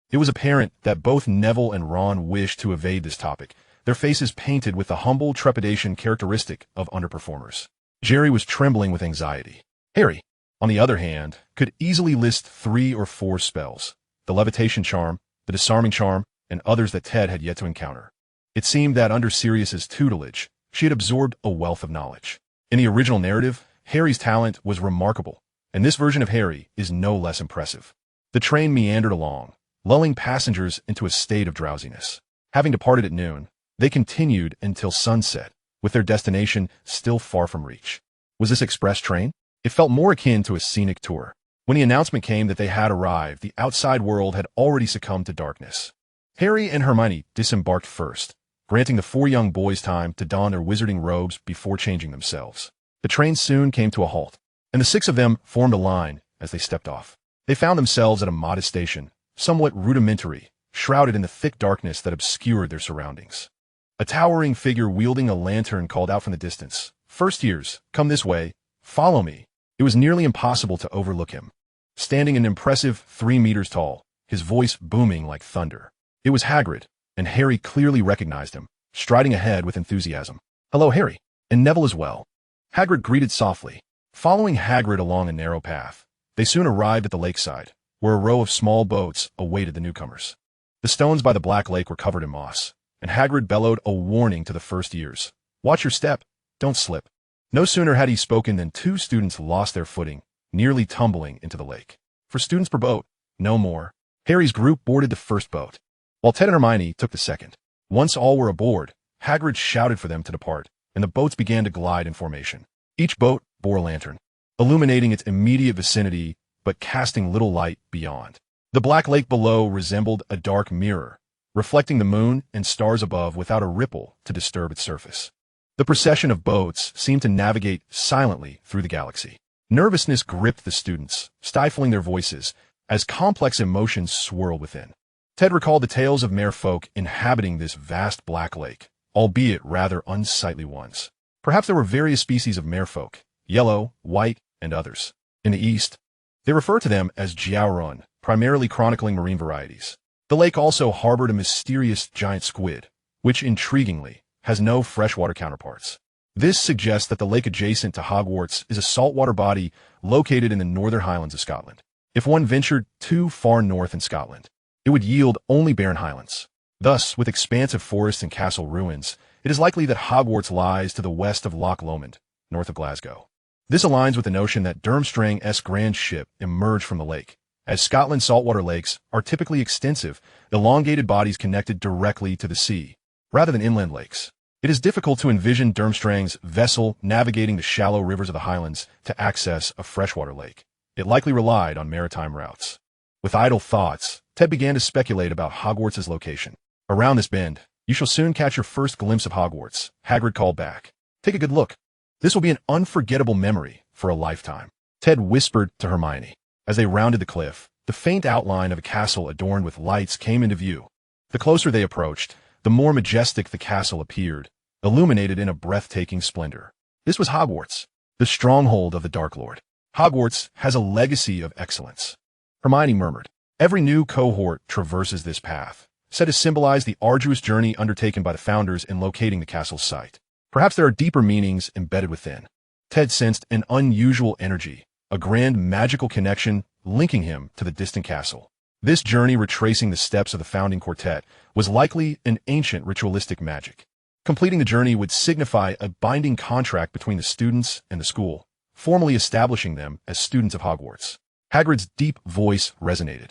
it was apparent that both Neville and Ron wished to evade this topic, their faces painted with the humble trepidation characteristic of underperformers. Jerry was trembling with anxiety. Harry, on the other hand, could easily list 3 or 4 spells, the levitation charm, the disarming charm, and others that Ted had yet to encounter. It seemed that under Sirius's tutelage, she had absorbed a wealth of knowledge. In the original narrative, Harry's talent was remarkable, and this version of Harry is no less impressive. The train meandered along, lulling passengers into a state of drowsiness. Having departed at noon, they continued until sunset, with their destination still far from reach. Was this express train? It felt more akin to a scenic tour. When the announcement came that they had arrived, the outside world had already succumbed to darkness. Harry and Hermione disembarked first, granting the 4 young boys time to don their wizarding robes before changing themselves. The train soon came to a halt, and the 6 of them formed a line as they stepped off. They found themselves at a modest station, somewhat rudimentary, shrouded in the thick darkness that obscured their surroundings. A towering figure wielding a lantern called out from the distance, First years, come this way, follow me. It was nearly impossible to overlook him. Standing an impressive 3 meters tall, his voice booming like thunder. It was Hagrid, and Harry clearly recognized him, striding ahead with enthusiasm. Hello, Harry, and Neville as well. Hagrid greeted softly. Following Hagrid along a narrow path, they soon arrived at the lakeside, where a row of small boats awaited the newcomers. The stones by the Black Lake were covered in moss, and Hagrid bellowed a warning to the first years. Watch your step, don't slip. No sooner had he spoken than 2 students lost their footing, nearly tumbling into the lake. For students per boat, no more. Harry's group boarded the first boat, while Ted and Hermione took the second. Once all were aboard, Hagrid shouted for them to depart, and the boats began to glide in formation. Each boat bore a lantern, illuminating its immediate vicinity but casting little light beyond. The Black Lake below resembled a dark mirror, reflecting the moon and stars above without a ripple to disturb its surface. The procession of boats seemed to navigate silently through the galaxy. Nervousness gripped the students, stifling their voices, as complex emotions swirled within. Ted recalled the tales of merfolk inhabiting this vast Black Lake, albeit rather unsightly ones. Perhaps there were various species of merfolk, yellow, white, and others. In the east, they refer to them as Jiaorun, primarily chronicling marine varieties. The lake also harbored a mysterious giant squid, which, intriguingly, has no freshwater counterparts. This suggests that the lake adjacent to Hogwarts is a saltwater body located in the northern highlands of Scotland. If one ventured too far north in Scotland, it would yield only barren highlands. Thus, with expansive forests and castle ruins, it is likely that Hogwarts lies to the west of Loch Lomond, north of Glasgow. This aligns with the notion that Durmstrang's grand ship emerged from the lake. As Scotland's saltwater lakes are typically extensive, elongated bodies connected directly to the sea, rather than inland lakes. It is difficult to envision Durmstrang's vessel navigating the shallow rivers of the Highlands to access a freshwater lake. It likely relied on maritime routes. With idle thoughts, Ted began to speculate about Hogwarts' location. Around this bend, you shall soon catch your first glimpse of Hogwarts, Hagrid called back. Take a good look. This will be an unforgettable memory for a lifetime. Ted whispered to Hermione. As they rounded the cliff, the faint outline of a castle adorned with lights came into view. The closer they approached, the more majestic the castle appeared, illuminated in a breathtaking splendor. This was Hogwarts, the stronghold of the Dark Lord. Hogwarts has a legacy of excellence. Hermione murmured. Every new cohort traverses this path, said to symbolize the arduous journey undertaken by the founders in locating the castle's site. Perhaps there are deeper meanings embedded within. Ted sensed an unusual energy, a grand magical connection linking him to the distant castle. This journey retracing the steps of the founding quartet was likely an ancient ritualistic magic. Completing the journey would signify a binding contract between the students and the school, formally establishing them as students of Hogwarts. Hagrid's deep voice resonated,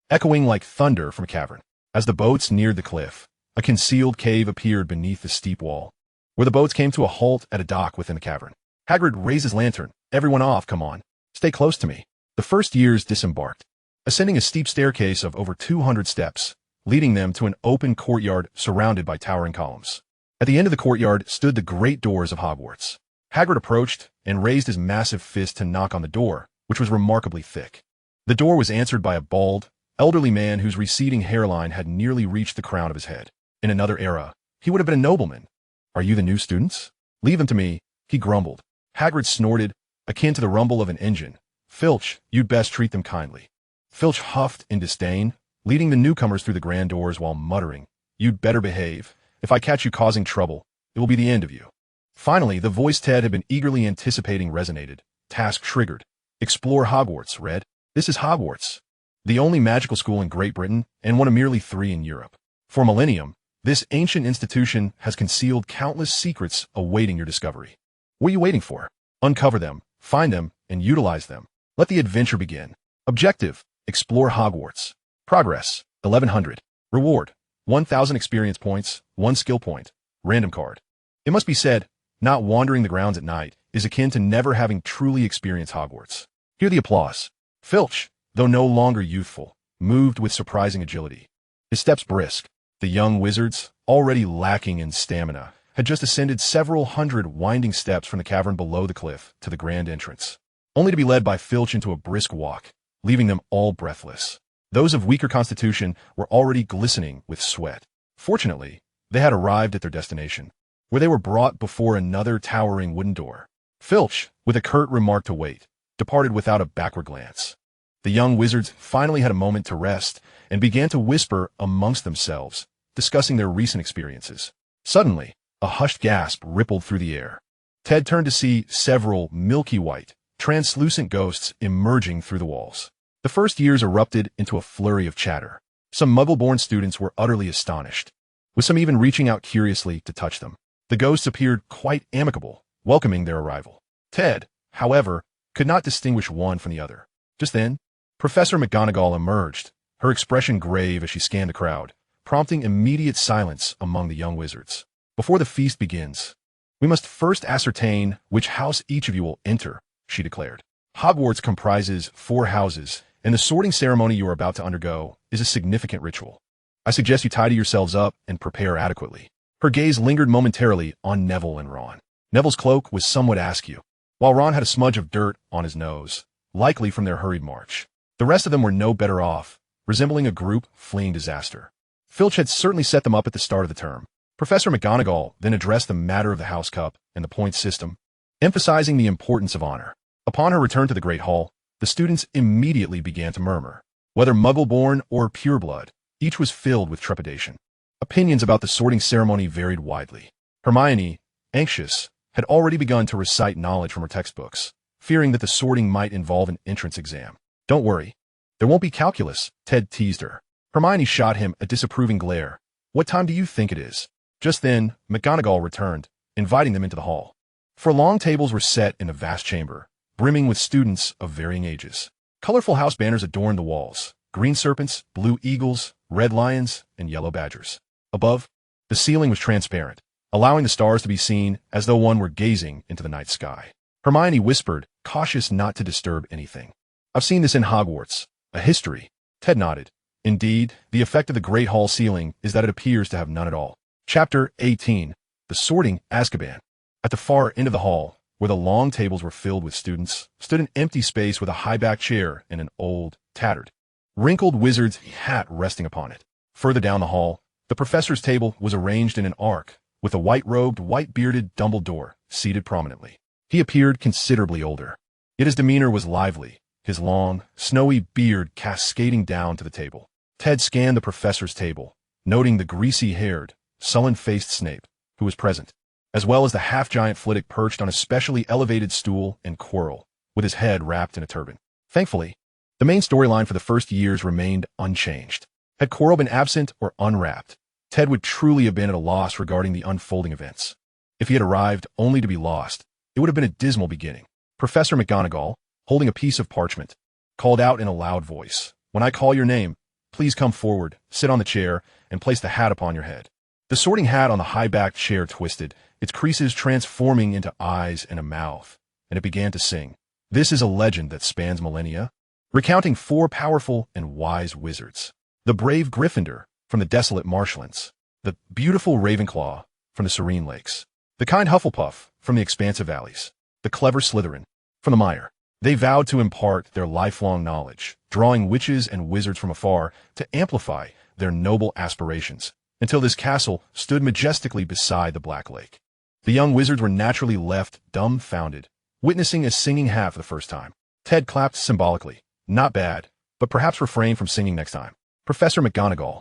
echoing like thunder from a cavern. As the boats neared the cliff, a concealed cave appeared beneath the steep wall, where the boats came to a halt at a dock within the cavern. Hagrid raised his lantern. Everyone off, come on. Stay close to me. The first years disembarked, ascending a steep staircase of over 200 steps, leading them to an open courtyard surrounded by towering columns. At the end of the courtyard stood the great doors of Hogwarts. Hagrid approached and raised his massive fist to knock on the door, which was remarkably thick. The door was answered by a bald, elderly man whose receding hairline had nearly reached the crown of his head. In another era, he would have been a nobleman. Are you the new students? Leave them to me, he grumbled. Hagrid snorted, akin to the rumble of an engine. Filch, you'd best treat them kindly. Filch huffed in disdain, leading the newcomers through the grand doors while muttering, You'd better behave. If I catch you causing trouble, it will be the end of you. Finally, the voice Ted had been eagerly anticipating resonated. Task triggered. Explore Hogwarts, Red. This is Hogwarts, the only magical school in Great Britain and one of merely 3 in Europe. For a millennium, this ancient institution has concealed countless secrets awaiting your discovery. What are you waiting for? Uncover them, find them, and utilize them. Let the adventure begin. Objective: explore Hogwarts. Progress: 1100. Reward: 1000 experience points, 1 skill point. Random card. It must be said, not wandering the grounds at night is akin to never having truly experienced Hogwarts. Hear the applause. Filch, though no longer youthful, moved with surprising agility. His steps brisk. The young wizards, already lacking in stamina, had just ascended several hundred winding steps from the cavern below the cliff to the grand entrance, only to be led by Filch into a brisk walk, leaving them all breathless. Those of weaker constitution were already glistening with sweat. Fortunately, they had arrived at their destination, where they were brought before another towering wooden door. Filch, with a curt remark to wait, departed without a backward glance. The young wizards finally had a moment to rest and began to whisper amongst themselves, discussing their recent experiences. Suddenly, a hushed gasp rippled through the air. Ted turned to see several milky white, translucent ghosts emerging through the walls. The first years erupted into a flurry of chatter. Some Muggle-born students were utterly astonished, with some even reaching out curiously to touch them. The ghosts appeared quite amicable, welcoming their arrival. Ted, however, could not distinguish one from the other. Just then, Professor McGonagall emerged, her expression grave as she scanned the crowd, prompting immediate silence among the young wizards. Before the feast begins, we must first ascertain which house each of you will enter, she declared. Hogwarts comprises 4 houses, and the sorting ceremony you are about to undergo is a significant ritual. I suggest you tidy yourselves up and prepare adequately. Her gaze lingered momentarily on Neville and Ron. Neville's cloak was somewhat askew, while Ron had a smudge of dirt on his nose, likely from their hurried march. The rest of them were no better off, resembling a group fleeing disaster. Filch had certainly set them up at the start of the term. Professor McGonagall then addressed the matter of the house cup and the point system, emphasizing the importance of honor. Upon her return to the Great Hall, the students immediately began to murmur. Whether Muggle-born or pureblood, each was filled with trepidation. Opinions about the sorting ceremony varied widely. Hermione, anxious, had already begun to recite knowledge from her textbooks, fearing that the sorting might involve an entrance exam. Don't worry. There won't be calculus, Ted teased her. Hermione shot him a disapproving glare, What time do you think it is? Just then, McGonagall returned, inviting them into the hall. For long tables were set in the vast chamber, brimming with students of varying ages. Colorful house banners adorned the walls, green serpents, blue eagles, red lions, and yellow badgers. Above, the ceiling was transparent, allowing the stars to be seen as though one were gazing into the night sky. Hermione whispered, cautious not to disturb anything. I've seen this in Hogwarts. A history. Ted nodded. Indeed, the effect of the Great Hall ceiling is that it appears to have none at all. Chapter 18. The Sorting Azkaban. At the far end of the hall, where the long tables were filled with students, stood an empty space with a high-backed chair and an old, tattered, wrinkled wizard's hat resting upon it. Further down the hall, the professor's table was arranged in an arc, with a white-robed, white-bearded Dumbledore seated prominently. He appeared considerably older, yet his demeanor was lively, his long, snowy beard cascading down to the table. Ted scanned the professor's table, noting the greasy-haired, sullen-faced Snape, who was present, as well as the half-giant Flitwick perched on a specially elevated stool, and Quirrell, with his head wrapped in a turban. Thankfully, the main storyline for the first years remained unchanged. Had Quirrell been absent or unwrapped, Ted would truly have been at a loss regarding the unfolding events. If he had arrived only to be lost, it would have been a dismal beginning. Professor McGonagall, holding a piece of parchment, called out in a loud voice, "When I call your name, please come forward, sit on the chair, and place the hat upon your head." The sorting hat on the high-backed chair twisted, its creases transforming into eyes and a mouth, and it began to sing. This is a legend that spans millennia, recounting 4 powerful and wise wizards. The brave Gryffindor from the desolate marshlands, the beautiful Ravenclaw from the serene lakes, the kind Hufflepuff from the expansive valleys, the clever Slytherin from the mire. They vowed to impart their lifelong knowledge, drawing witches and wizards from afar to amplify their noble aspirations, until this castle stood majestically beside the Black Lake. The young wizards were naturally left dumbfounded, witnessing a singing hat for the first time. Ted clapped symbolically. Not bad, but perhaps refrain from singing next time. Professor McGonagall,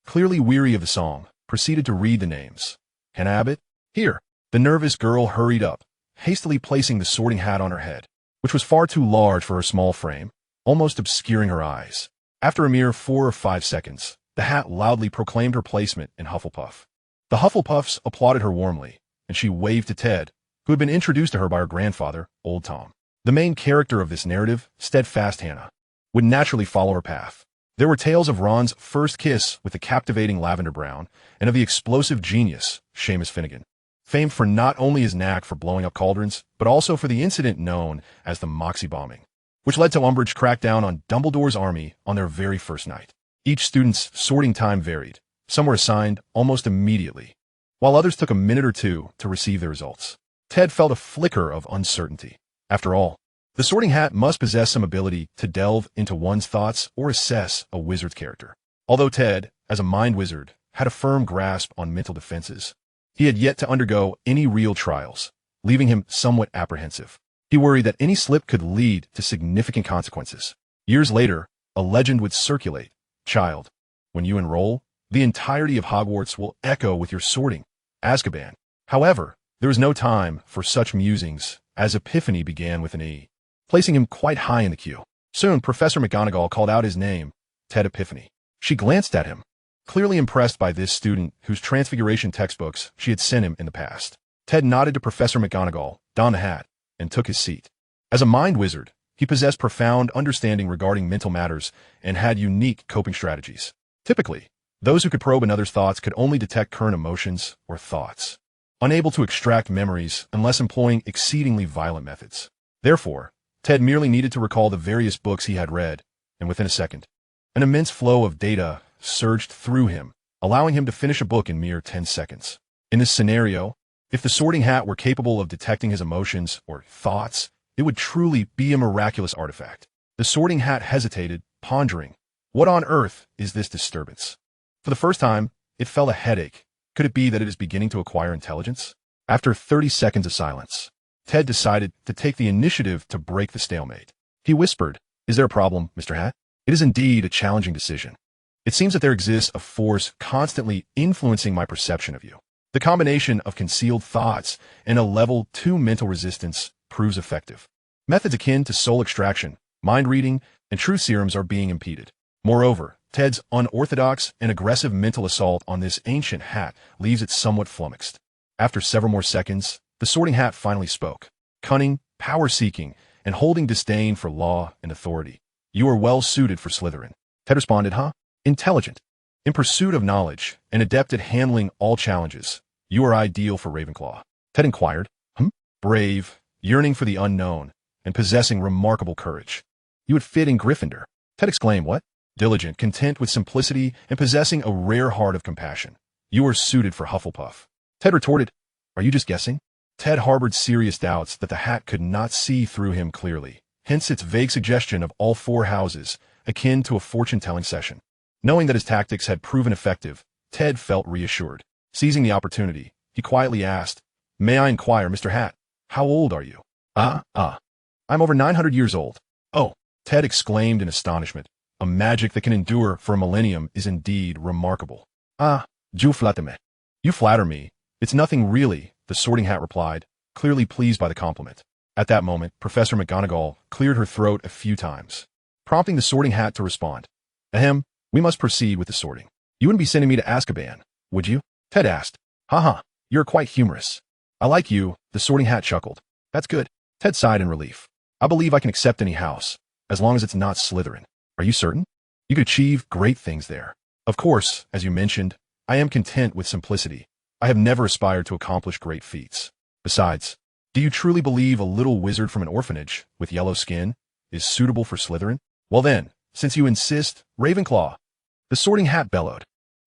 clearly weary of the song, proceeded to read the names. Hannah Abbott? Here. The nervous girl hurried up, hastily placing the sorting hat on her head, which was far too large for her small frame, almost obscuring her eyes. After a mere 4 or 5 seconds, the hat loudly proclaimed her placement in Hufflepuff. The Hufflepuffs applauded her warmly, and she waved to Ted, who had been introduced to her by her grandfather, Old Tom. The main character of this narrative, steadfast Hannah, would naturally follow her path. There were tales of Ron's first kiss with the captivating Lavender Brown, and of the explosive genius, Seamus Finnegan, famed for not only his knack for blowing up cauldrons, but also for the incident known as the Moxie Bombing, which led to Umbridge crackdown on Dumbledore's army on their very first night. Each student's sorting time varied. Some were assigned almost immediately, while others took a minute or two to receive their results. Ted felt a flicker of uncertainty. After all, the sorting hat must possess some ability to delve into one's thoughts or assess a wizard's character. Although Ted, as a mind wizard, had a firm grasp on mental defenses, he had yet to undergo any real trials, leaving him somewhat apprehensive. He worried that any slip could lead to significant consequences. Years later, a legend would circulate. Child, when you enroll, the entirety of Hogwarts will echo with your sorting Azkaban. However, there was no time for such musings, as Epiphany began with an E, placing him quite high in the queue. Soon, Professor McGonagall called out his name, Ted Epiphany. She glanced at him, clearly impressed by this student whose transfiguration textbooks she had sent him in the past. Ted nodded to Professor McGonagall, donned the hat, and took his seat. As a mind wizard, he possessed profound understanding regarding mental matters and had unique coping strategies. Typically, those who could probe another's thoughts could only detect current emotions or thoughts, unable to extract memories unless employing exceedingly violent methods. Therefore, Ted merely needed to recall the various books he had read, and within a second, an immense flow of data surged through him, allowing him to finish a book in mere 10 seconds. In this scenario, if the sorting hat were capable of detecting his emotions or thoughts, it would truly be a miraculous artifact. The sorting hat hesitated, pondering, what on earth is this disturbance? For the first time, it felt a headache. Could it be that it is beginning to acquire intelligence? After 30 seconds of silence, Ted decided to take the initiative to break the stalemate. He whispered, "Is there a problem, Mr. Hat?" "It is indeed a challenging decision. It seems that there exists a force constantly influencing my perception of you. The combination of concealed thoughts and a level 2 mental resistance proves effective. Methods akin to soul extraction, mind reading, and truth serums are being impeded. Moreover, Ted's unorthodox and aggressive mental assault on this ancient hat leaves it somewhat flummoxed. After several more seconds, the Sorting Hat finally spoke. Cunning, power-seeking, and holding disdain for law and authority. You are well suited for Slytherin. Ted responded, huh? Intelligent. In pursuit of knowledge, and adept at handling all challenges. You are ideal for Ravenclaw. Ted inquired, Brave, yearning for the unknown, and possessing remarkable courage. You would fit in Gryffindor. Ted exclaimed, what? Diligent, content with simplicity, and possessing a rare heart of compassion. You are suited for Hufflepuff. Ted retorted, are you just guessing? Ted harbored serious doubts that the hat could not see through him clearly, hence its vague suggestion of all four houses, akin to a fortune-telling session. Knowing that his tactics had proven effective, Ted felt reassured. Seizing the opportunity, he quietly asked, may I inquire, Mr. Hat, how old are you? I'm over 900 years old. Oh, Ted exclaimed in astonishment. A magic that can endure for a millennium is indeed remarkable. Je flatte me. You flatter me. It's nothing really, the Sorting Hat replied, clearly pleased by the compliment. At that moment, Professor McGonagall cleared her throat a few times, prompting the Sorting Hat to respond. Ahem, we must proceed with the sorting. You wouldn't be sending me to Azkaban, would you? Ted asked. You're quite humorous. I like you, the Sorting Hat chuckled. That's good. Ted sighed in relief. I believe I can accept any house, as long as it's not Slytherin. Are you certain? You could achieve great things there. Of course, as you mentioned, I am content with simplicity. I have never aspired to accomplish great feats. Besides, do you truly believe a little wizard from an orphanage, with yellow skin, is suitable for Slytherin? Well then, since you insist, Ravenclaw. The Sorting Hat bellowed.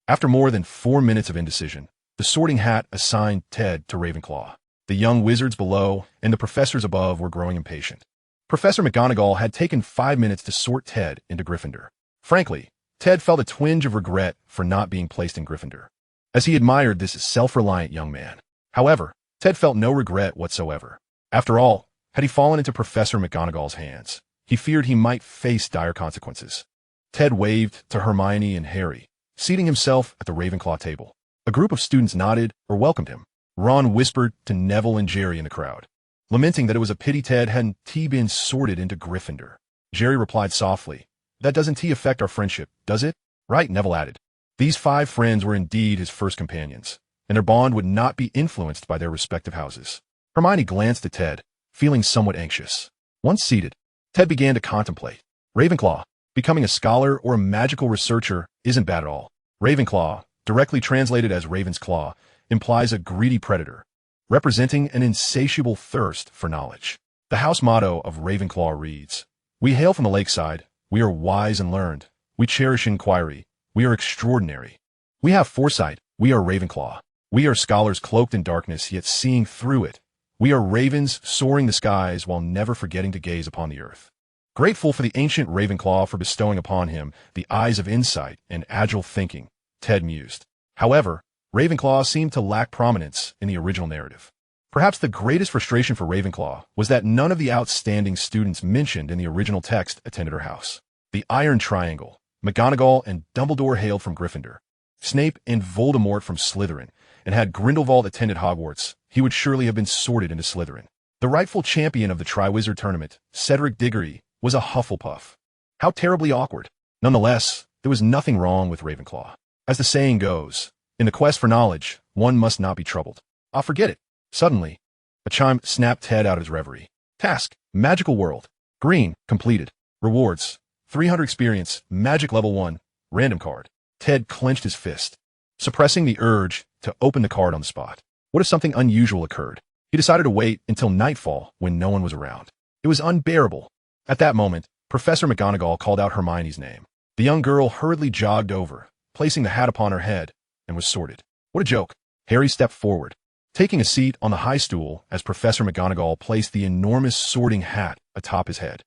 After more than 4 minutes of indecision, the Sorting Hat assigned Ted to Ravenclaw. The young wizards below and the professors above were growing impatient. Professor McGonagall had taken 5 minutes to sort Ted into Gryffindor. Frankly, Ted felt a twinge of regret for not being placed in Gryffindor, as he admired this self-reliant young man. However, Ted felt no regret whatsoever. After all, had he fallen into Professor McGonagall's hands, he feared he might face dire consequences. Ted waved to Hermione and Harry, seating himself at the Ravenclaw table. A group of students nodded or welcomed him. Ron whispered to Neville and Jerry in the crowd, lamenting that it was a pity Ted hadn't been sorted into Gryffindor. Jerry replied softly, that doesn't affect our friendship, does it? Right, Neville added. These 5 friends were indeed his first companions, and their bond would not be influenced by their respective houses. Hermione glanced at Ted, feeling somewhat anxious. Once seated, Ted began to contemplate. Ravenclaw, becoming a scholar or a magical researcher isn't bad at all. Ravenclaw, directly translated as Raven's Claw, implies a greedy predator, representing an insatiable thirst for knowledge. The house motto of Ravenclaw reads, we hail from the lakeside, we are wise and learned, we cherish inquiry, we are extraordinary. We have foresight, we are Ravenclaw. We are scholars cloaked in darkness, yet seeing through it. We are ravens soaring the skies while never forgetting to gaze upon the earth. Grateful for the ancient Ravenclaw for bestowing upon him the eyes of insight and agile thinking, Ted mused. However, Ravenclaw seemed to lack prominence in the original narrative. Perhaps the greatest frustration for Ravenclaw was that none of the outstanding students mentioned in the original text attended her house. The Iron Triangle, McGonagall and Dumbledore hailed from Gryffindor, Snape and Voldemort from Slytherin, and had Grindelwald attended Hogwarts, he would surely have been sorted into Slytherin. The rightful champion of the Triwizard Tournament, Cedric Diggory, was a Hufflepuff. How terribly awkward. Nonetheless, there was nothing wrong with Ravenclaw. As the saying goes, in the quest for knowledge, one must not be troubled. I'll forget it. Suddenly, a chime snapped Ted out of his reverie. Task, Magical World. Green, completed. Rewards, 300 experience, Magic Level 1, random card. Ted clenched his fist, suppressing the urge to open the card on the spot. What if something unusual occurred? He decided to wait until nightfall when no one was around. It was unbearable. At that moment, Professor McGonagall called out Hermione's name. The young girl hurriedly jogged over, placing the hat upon her head, and was sorted. What a joke. Harry stepped forward, taking a seat on the high stool as Professor McGonagall placed the enormous sorting hat atop his head.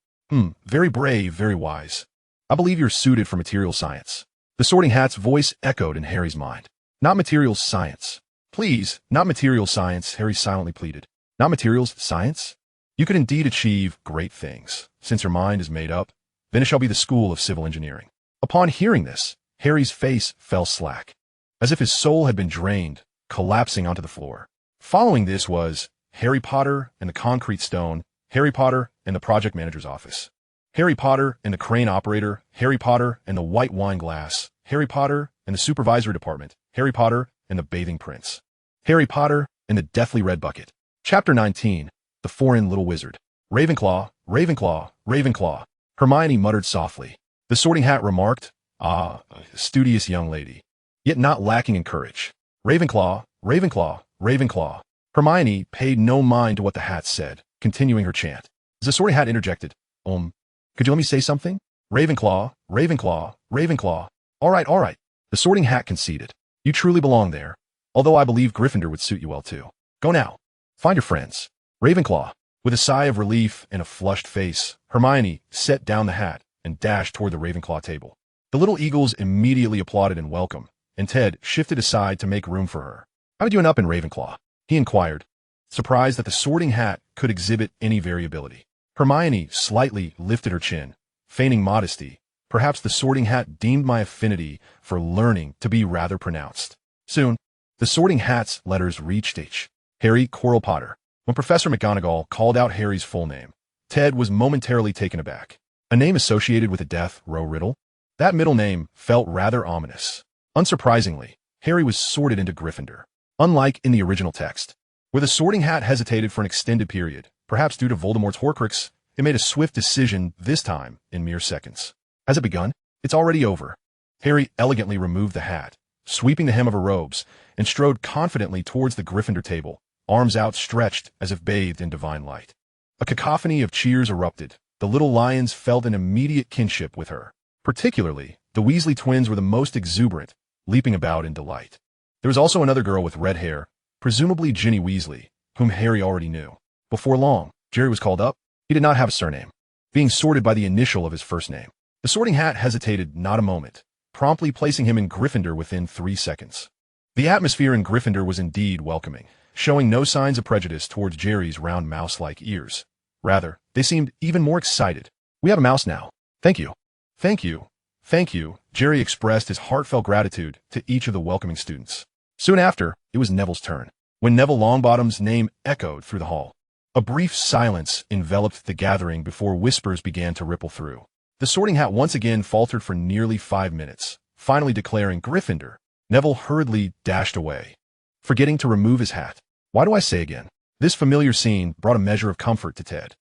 Very brave, very wise. I believe you're suited for material science. The sorting hat's voice echoed in Harry's mind. Not materials science. Please, not material science, Harry silently pleaded. Not materials science? You could indeed achieve great things. Since your mind is made up, then it shall be the School of Civil Engineering. Upon hearing this, Harry's face fell slack, as if his soul had been drained, collapsing onto the floor. Following this was Harry Potter and the Concrete Stone, Harry Potter and the Project Manager's Office. Harry Potter and the crane operator, Harry Potter and the white wine glass, Harry Potter and the supervisory department, Harry Potter and the bathing prince, Harry Potter and the deathly red bucket. Chapter 19, The Foreign Little Wizard. Ravenclaw, Ravenclaw, Ravenclaw. Hermione muttered softly. The Sorting Hat remarked, "Ah, studious young lady, yet not lacking in courage." Ravenclaw, Ravenclaw, Ravenclaw. Hermione paid no mind to what the hat said, continuing her chant. As the Sorting Hat interjected, could you let me say something? Ravenclaw, Ravenclaw, Ravenclaw. All right. The Sorting Hat conceded. You truly belong there, although I believe Gryffindor would suit you well too. Go now. Find your friends. Ravenclaw. With a sigh of relief and a flushed face, Hermione set down the hat and dashed toward the Ravenclaw table. The little eagles immediately applauded in welcome, and Ted shifted aside to make room for her. How did you end up in Ravenclaw? He inquired, surprised that the Sorting Hat could exhibit any variability. Hermione slightly lifted her chin, feigning modesty. Perhaps the Sorting Hat deemed my affinity for learning to be rather pronounced. Soon, the Sorting Hat's letters reached H. Harry Potter. When Professor McGonagall called out Harry's full name, Ted was momentarily taken aback. A name associated with a death row riddle? That middle name felt rather ominous. Unsurprisingly, Harry was sorted into Gryffindor. Unlike in the original text, where the Sorting Hat hesitated for an extended period, perhaps due to Voldemort's Horcrux, it made a swift decision, this time in mere seconds. Has it begun? It's already over. Harry elegantly removed the hat, sweeping the hem of her robes, and strode confidently towards the Gryffindor table, arms outstretched as if bathed in divine light. A cacophony of cheers erupted. The little lions felt an immediate kinship with her. Particularly, the Weasley twins were the most exuberant, leaping about in delight. There was also another girl with red hair, presumably Ginny Weasley, whom Harry already knew. Before long, Jerry was called up. He did not have a surname, being sorted by the initial of his first name. The Sorting Hat hesitated not a moment, promptly placing him in Gryffindor within 3 seconds. The atmosphere in Gryffindor was indeed welcoming, showing no signs of prejudice towards Jerry's round mouse-like ears. Rather, they seemed even more excited. We have a mouse now. Thank you. Thank you. Thank you. Jerry expressed his heartfelt gratitude to each of the welcoming students. Soon after, it was Neville's turn, when Neville Longbottom's name echoed through the hall. A brief silence enveloped the gathering before whispers began to ripple through. The Sorting Hat once again faltered for nearly 5 minutes, finally declaring Gryffindor. Neville hurriedly dashed away, forgetting to remove his hat. Why do I say again? This familiar scene brought a measure of comfort to Ted.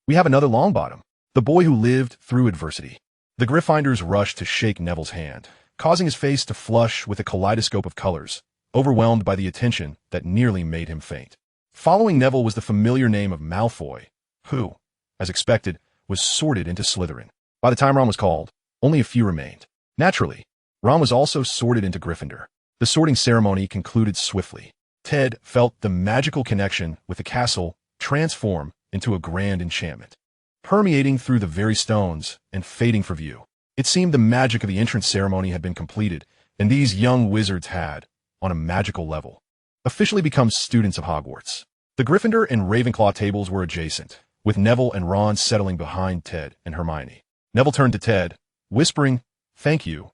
We have another Longbottom, the boy who lived through adversity. The Gryffindors rushed to shake Neville's hand, causing his face to flush with a kaleidoscope of colors, overwhelmed by the attention that nearly made him faint. Following Neville was the familiar name of Malfoy, who, as expected, was sorted into Slytherin. By the time Ron was called, only a few remained. Naturally, Ron was also sorted into Gryffindor. The sorting ceremony concluded swiftly. Ted felt the magical connection with the castle transform into a grand enchantment, permeating through the very stones and fading from view. It seemed the magic of the entrance ceremony had been completed, and these young wizards had, on a magical level, officially become students of Hogwarts. The Gryffindor and Ravenclaw tables were adjacent, with Neville and Ron settling behind Ted and Hermione. Neville turned to Ted, whispering, Thank you.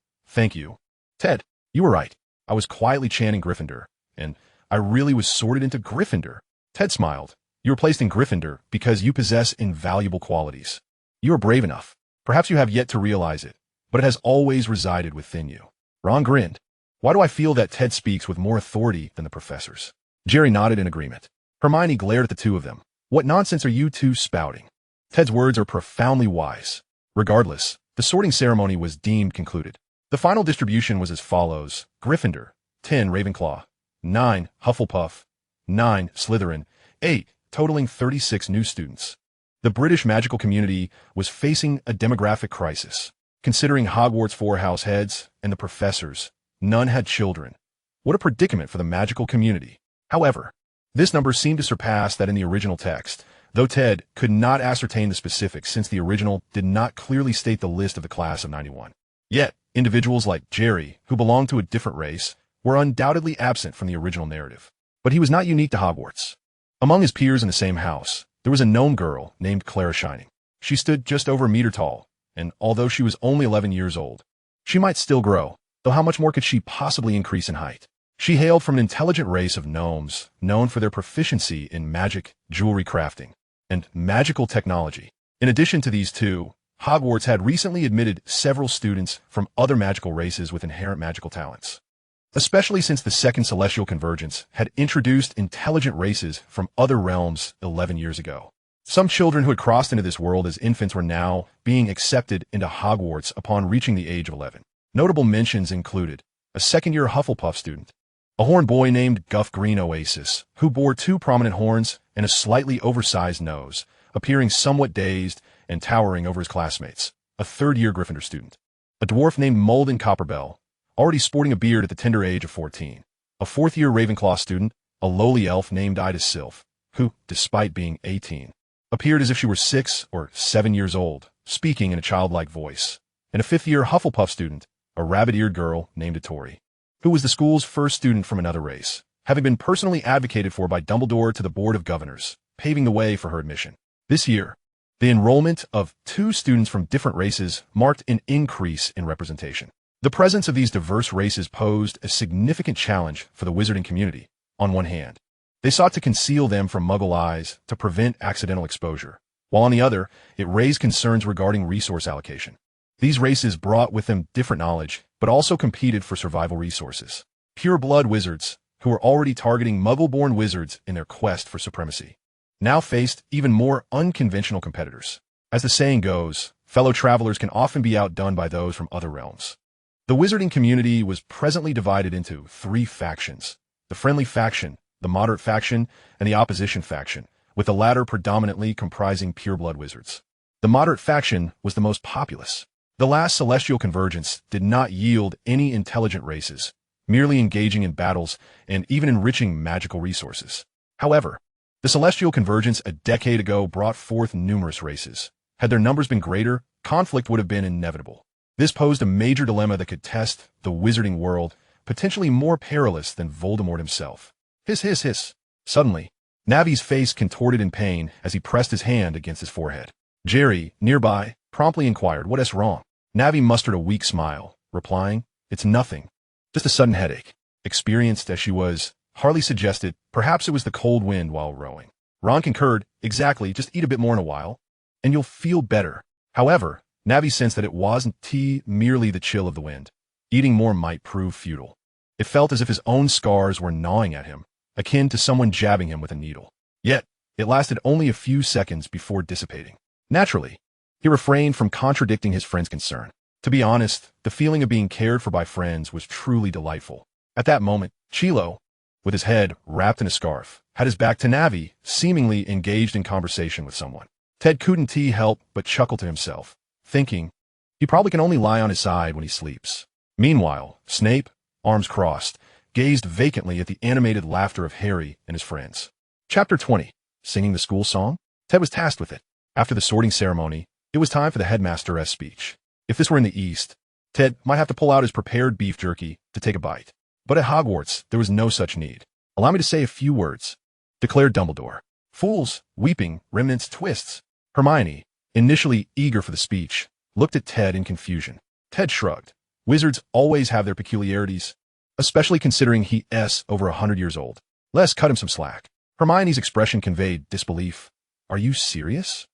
Ted, you were right. I was quietly chanting Gryffindor, and I really was sorted into Gryffindor. Ted smiled. You were placed in Gryffindor because you possess invaluable qualities. You are brave enough. Perhaps you have yet to realize it, but it has always resided within you. Ron grinned. Why do I feel that Ted speaks with more authority than the professors? Jerry nodded in agreement. Hermione glared at the two of them. What nonsense are you two spouting? Ted's words are profoundly wise. Regardless, the sorting ceremony was deemed concluded. The final distribution was as follows: Gryffindor, 10 Ravenclaw, 9 Hufflepuff, 9 Slytherin, 8, totaling 36 new students. The British magical community was facing a demographic crisis. Considering Hogwarts' 4 house heads and the professors, none had children. What a predicament for the magical community. However, this number seemed to surpass that in the original text, though Ted could not ascertain the specifics since the original did not clearly state the list of the class of 91. Yet, individuals like Jerry, who belonged to a different race, were undoubtedly absent from the original narrative. But he was not unique to Hogwarts. Among his peers in the same house, there was a gnome girl named Clara Shining. She stood just over a meter tall, and although she was only 11 years old, she might still grow, though how much more could she possibly increase in height? She hailed from an intelligent race of gnomes, known for their proficiency in magic, jewelry crafting, and magical technology. In addition to these two, Hogwarts had recently admitted several students from other magical races with inherent magical talents, especially since the second Celestial Convergence had introduced intelligent races from other realms 11 years ago. Some children who had crossed into this world as infants were now being accepted into Hogwarts upon reaching the age of 11. Notable mentions included a second-year Hufflepuff student, a horn boy named Guff Green Oasis, who bore 2 prominent horns and a slightly oversized nose, appearing somewhat dazed and towering over his classmates, a third-year Gryffindor student, a dwarf named Molden Copperbell, already sporting a beard at the tender age of 14, a fourth-year Ravenclaw student, a lowly elf named Ida Sylph, who, despite being 18, appeared as if she were 6 or 7 years old, speaking in a childlike voice, and a fifth-year Hufflepuff student, a rabbit-eared girl named Tori, who was the school's first student from another race, having been personally advocated for by Dumbledore to the Board of Governors, paving the way for her admission. This year, the enrollment of 2 students from different races marked an increase in representation. The presence of these diverse races posed a significant challenge for the wizarding community. On one hand, they sought to conceal them from Muggle eyes to prevent accidental exposure, while on the other, it raised concerns regarding resource allocation. These races brought with them different knowledge, but also competed for survival resources. Pure-blood wizards, who were already targeting Muggle-born wizards in their quest for supremacy, now faced even more unconventional competitors. As the saying goes, fellow travelers can often be outdone by those from other realms. The wizarding community was presently divided into 3 factions: the friendly faction, the moderate faction, and the opposition faction, with the latter predominantly comprising pure-blood wizards. The moderate faction was the most populous. The last Celestial Convergence did not yield any intelligent races, merely engaging in battles and even enriching magical resources. However, the Celestial Convergence a decade ago brought forth numerous races. Had their numbers been greater, conflict would have been inevitable. This posed a major dilemma that could test the wizarding world, potentially more perilous than Voldemort himself. Hiss, hiss, hiss. Suddenly, Navi's face contorted in pain as he pressed his hand against his forehead. Jerry, nearby, promptly inquired, "What's wrong?" Navi mustered a weak smile, replying, "It's nothing. Just a sudden headache." Experienced as she was, Harley suggested perhaps it was the cold wind while rowing. Ron concurred, "Exactly, just eat a bit more in a while, and you'll feel better." However, Navi sensed that it wasn't merely the chill of the wind. Eating more might prove futile. It felt as if his own scars were gnawing at him, akin to someone jabbing him with a needle. Yet, it lasted only a few seconds before dissipating. Naturally, he refrained from contradicting his friend's concern. To be honest, the feeling of being cared for by friends was truly delightful. At that moment, Chilo, with his head wrapped in a scarf, had his back to Navi, seemingly engaged in conversation with someone. Ted couldn't help but chuckle to himself, thinking, he probably can only lie on his side when he sleeps. Meanwhile, Snape, arms crossed, gazed vacantly at the animated laughter of Harry and his friends. Chapter 20. Singing the school song? Ted was tasked with it. After the sorting ceremony, it was time for the headmaster's speech. If this were in the East, Ted might have to pull out his prepared beef jerky to take a bite. But at Hogwarts, there was no such need. "Allow me to say a few words," declared Dumbledore. Fools, weeping, remnants, twists. Hermione, initially eager for the speech, looked at Ted in confusion. Ted shrugged. Wizards always have their peculiarities, especially considering he's over 100 years old. Les cut him some slack. Hermione's expression conveyed disbelief. "Are you serious?"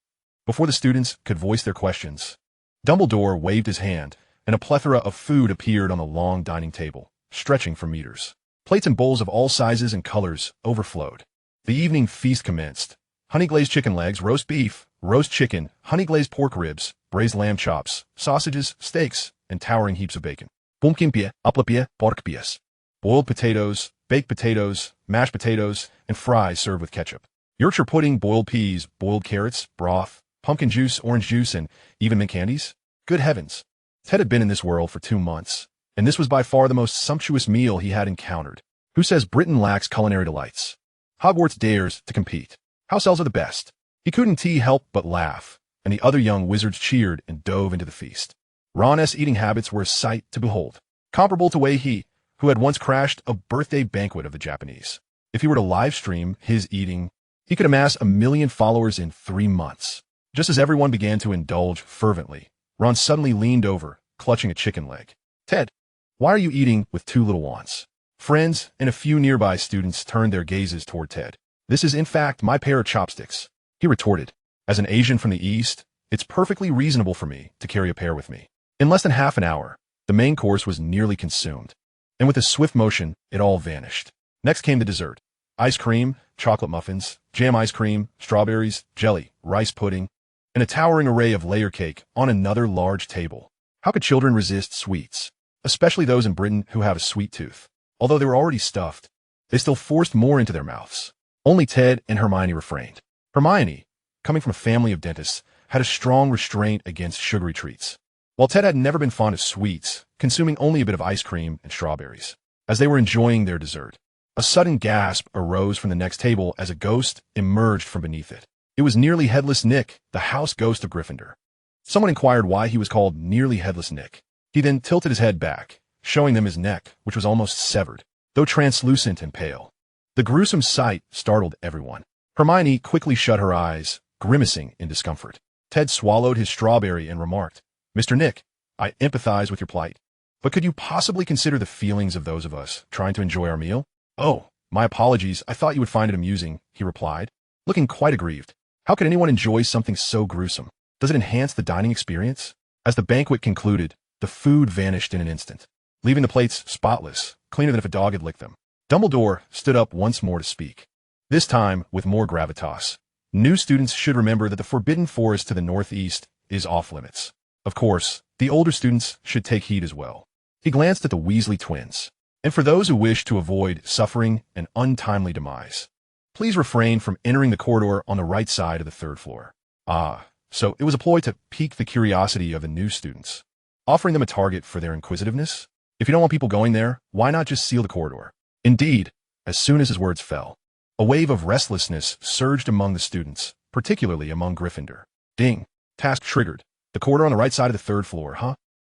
Before the students could voice their questions, Dumbledore waved his hand, and a plethora of food appeared on the long dining table, stretching for meters. Plates and bowls of all sizes and colors overflowed. The evening feast commenced. Honey-glazed chicken legs, roast beef, roast chicken, honey-glazed pork ribs, braised lamb chops, sausages, steaks, and towering heaps of bacon. Pumpkinpie, aplapie, porkpies. Boiled potatoes, baked potatoes, mashed potatoes, and fries served with ketchup. Yorkshire pudding, boiled peas, boiled carrots, broth, pumpkin juice, orange juice, and even mint candies. Good heavens. Ted had been in this world for 2 months, and this was by far the most sumptuous meal he had encountered. Who says Britain lacks culinary delights? Hogwarts dares to compete. House elves are the best. He couldn't help but laugh, and the other young wizards cheered and dove into the feast. Ron's eating habits were a sight to behold, comparable to Wei He, who had once crashed a birthday banquet of the Japanese. If he were to live stream his eating, he could amass 1 million followers in 3 months. Just as everyone began to indulge fervently, Ron suddenly leaned over, clutching a chicken leg. "Ted, why are you eating with 2 little ones?" Friends and a few nearby students turned their gazes toward Ted. "This is in fact my pair of chopsticks," he retorted. As an Asian from the East, It's perfectly reasonable for me to carry a pair with me. In less than half an hour, the main course was nearly consumed, and with a swift motion, it all vanished. Next came the dessert. Ice cream, chocolate muffins, jam ice cream, strawberries, jelly, rice pudding, and a towering array of layer cake on another large table. How could children resist sweets? Especially those in Britain who have a sweet tooth. Although they were already stuffed, they still forced more into their mouths. Only Ted and Hermione refrained. Hermione, coming from a family of dentists, had a strong restraint against sugary treats, while Ted had never been fond of sweets, consuming only a bit of ice cream and strawberries. As they were enjoying their dessert, a sudden gasp arose from the next table as a ghost emerged from beneath it. It was Nearly Headless Nick, the house ghost of Gryffindor. Someone inquired why he was called Nearly Headless Nick. He then tilted his head back, showing them his neck, which was almost severed, though translucent and pale. The gruesome sight startled everyone. Hermione quickly shut her eyes, grimacing in discomfort. Ted swallowed his strawberry and remarked, "Mr. Nick, I empathize with your plight, but could you possibly consider the feelings of those of us trying to enjoy our meal?" "Oh, my apologies, I thought you would find it amusing," he replied, looking quite aggrieved. "How could anyone enjoy something so gruesome? Does it enhance the dining experience?" As the banquet concluded, the food vanished in an instant, leaving the plates spotless, cleaner than if a dog had licked them. Dumbledore stood up once more to speak, this time with more gravitas. New students should remember that the Forbidden Forest to the northeast is off-limits. Of course, the older students should take heed as well. He glanced at the Weasley twins. And for those who wish to avoid suffering an untimely demise, please refrain from entering the corridor on the right side of the third floor. So it was a ploy to pique the curiosity of the new students, offering them a target for their inquisitiveness? If you don't want people going there, why not just seal the corridor? Indeed, as soon as his words fell, a wave of restlessness surged among the students, particularly among Gryffindor. Ding. Task triggered. The corridor on the right side of the third floor, huh?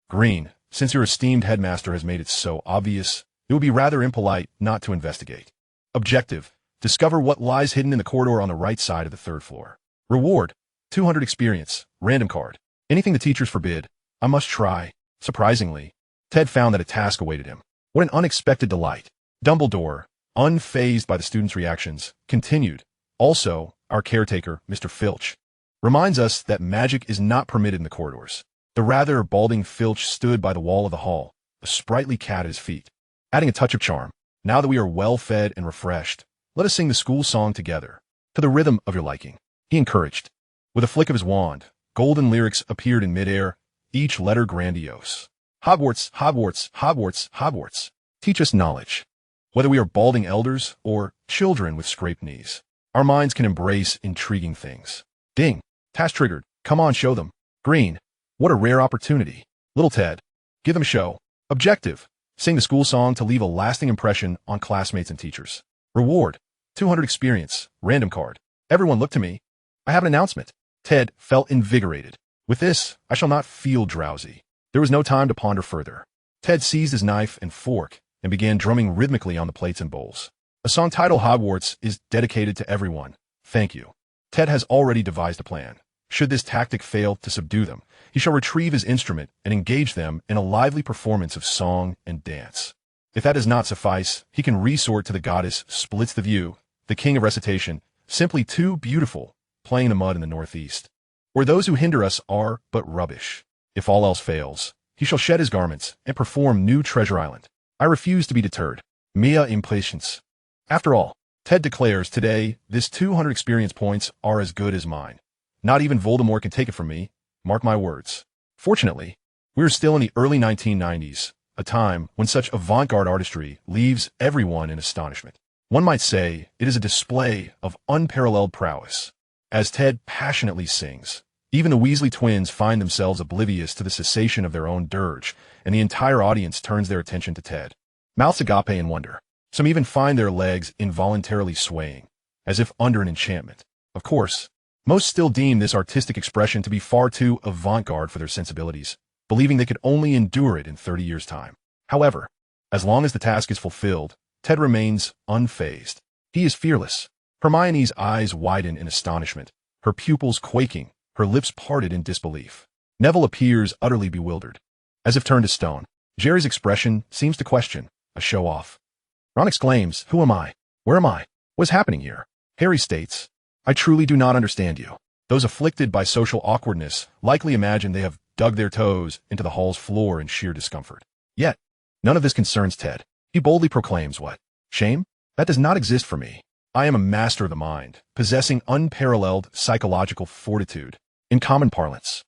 Green, since your esteemed headmaster has made it so obvious, it would be rather impolite not to investigate. Objective. Discover what lies hidden in the corridor on the right side of the third floor. Reward. 200 experience. Random card. Anything the teachers forbid. I must try. Surprisingly, Ted found that a task awaited him. What an unexpected delight. Dumbledore, unfazed by the students' reactions, continued. Also, our caretaker, Mr. Filch, reminds us that magic is not permitted in the corridors. The rather balding Filch stood by the wall of the hall, a sprightly cat at his feet, adding a touch of charm. Now that we are well fed and refreshed, let us sing the school song together, to the rhythm of your liking, he encouraged. With a flick of his wand, golden lyrics appeared in midair, each letter grandiose. Hogwarts, Hogwarts, Hogwarts, Hogwarts. Teach us knowledge. Whether we are balding elders or children with scraped knees, our minds can embrace intriguing things. Ding. Task triggered. Come on, show them. Green. What a rare opportunity. Little Ted. Give them a show. Objective. Sing the school song to leave a lasting impression on classmates and teachers. Reward. 200 experience. Random card. Everyone look to me. I have an announcement. Ted felt invigorated. With this, I shall not feel drowsy. There was no time to ponder further. Ted seized his knife and fork and began drumming rhythmically on the plates and bowls. A song titled Hogwarts is dedicated to everyone. Thank you. Ted has already devised a plan. Should this tactic fail to subdue them, he shall retrieve his instrument and engage them in a lively performance of song and dance. If that does not suffice, he can resort to the goddess Splits the View, the king of recitation, simply too beautiful, playing in the mud in the northeast. Or those who hinder us are but rubbish. If all else fails, he shall shed his garments and perform New Treasure Island. I refuse to be deterred. Mia impatience. After all, Ted declares today, this 200 experience points are as good as mine. Not even Voldemort can take it from me. Mark my words. Fortunately, we are still in the early 1990s, a time when such avant-garde artistry leaves everyone in astonishment. One might say it is a display of unparalleled prowess. As Ted passionately sings, even the Weasley twins find themselves oblivious to the cessation of their own dirge, and the entire audience turns their attention to Ted. Mouths agape in wonder. Some even find their legs involuntarily swaying, as if under an enchantment. Of course, most still deem this artistic expression to be far too avant-garde for their sensibilities, believing they could only endure it in 30 years' time. However, as long as the task is fulfilled, Ted remains unfazed. He is fearless. Hermione's eyes widen in astonishment, her pupils quaking, her lips parted in disbelief. Neville appears utterly bewildered, as if turned to stone. Jerry's expression seems to question, a show-off. Ron exclaims, "Who am I? Where am I? What is happening here?" Harry states, "I truly do not understand you." Those afflicted by social awkwardness likely imagine they have dug their toes into the hall's floor in sheer discomfort. Yet, none of this concerns Ted. He boldly proclaims what? Shame? That does not exist for me. I am a master of the mind, possessing unparalleled psychological fortitude. In common parlance,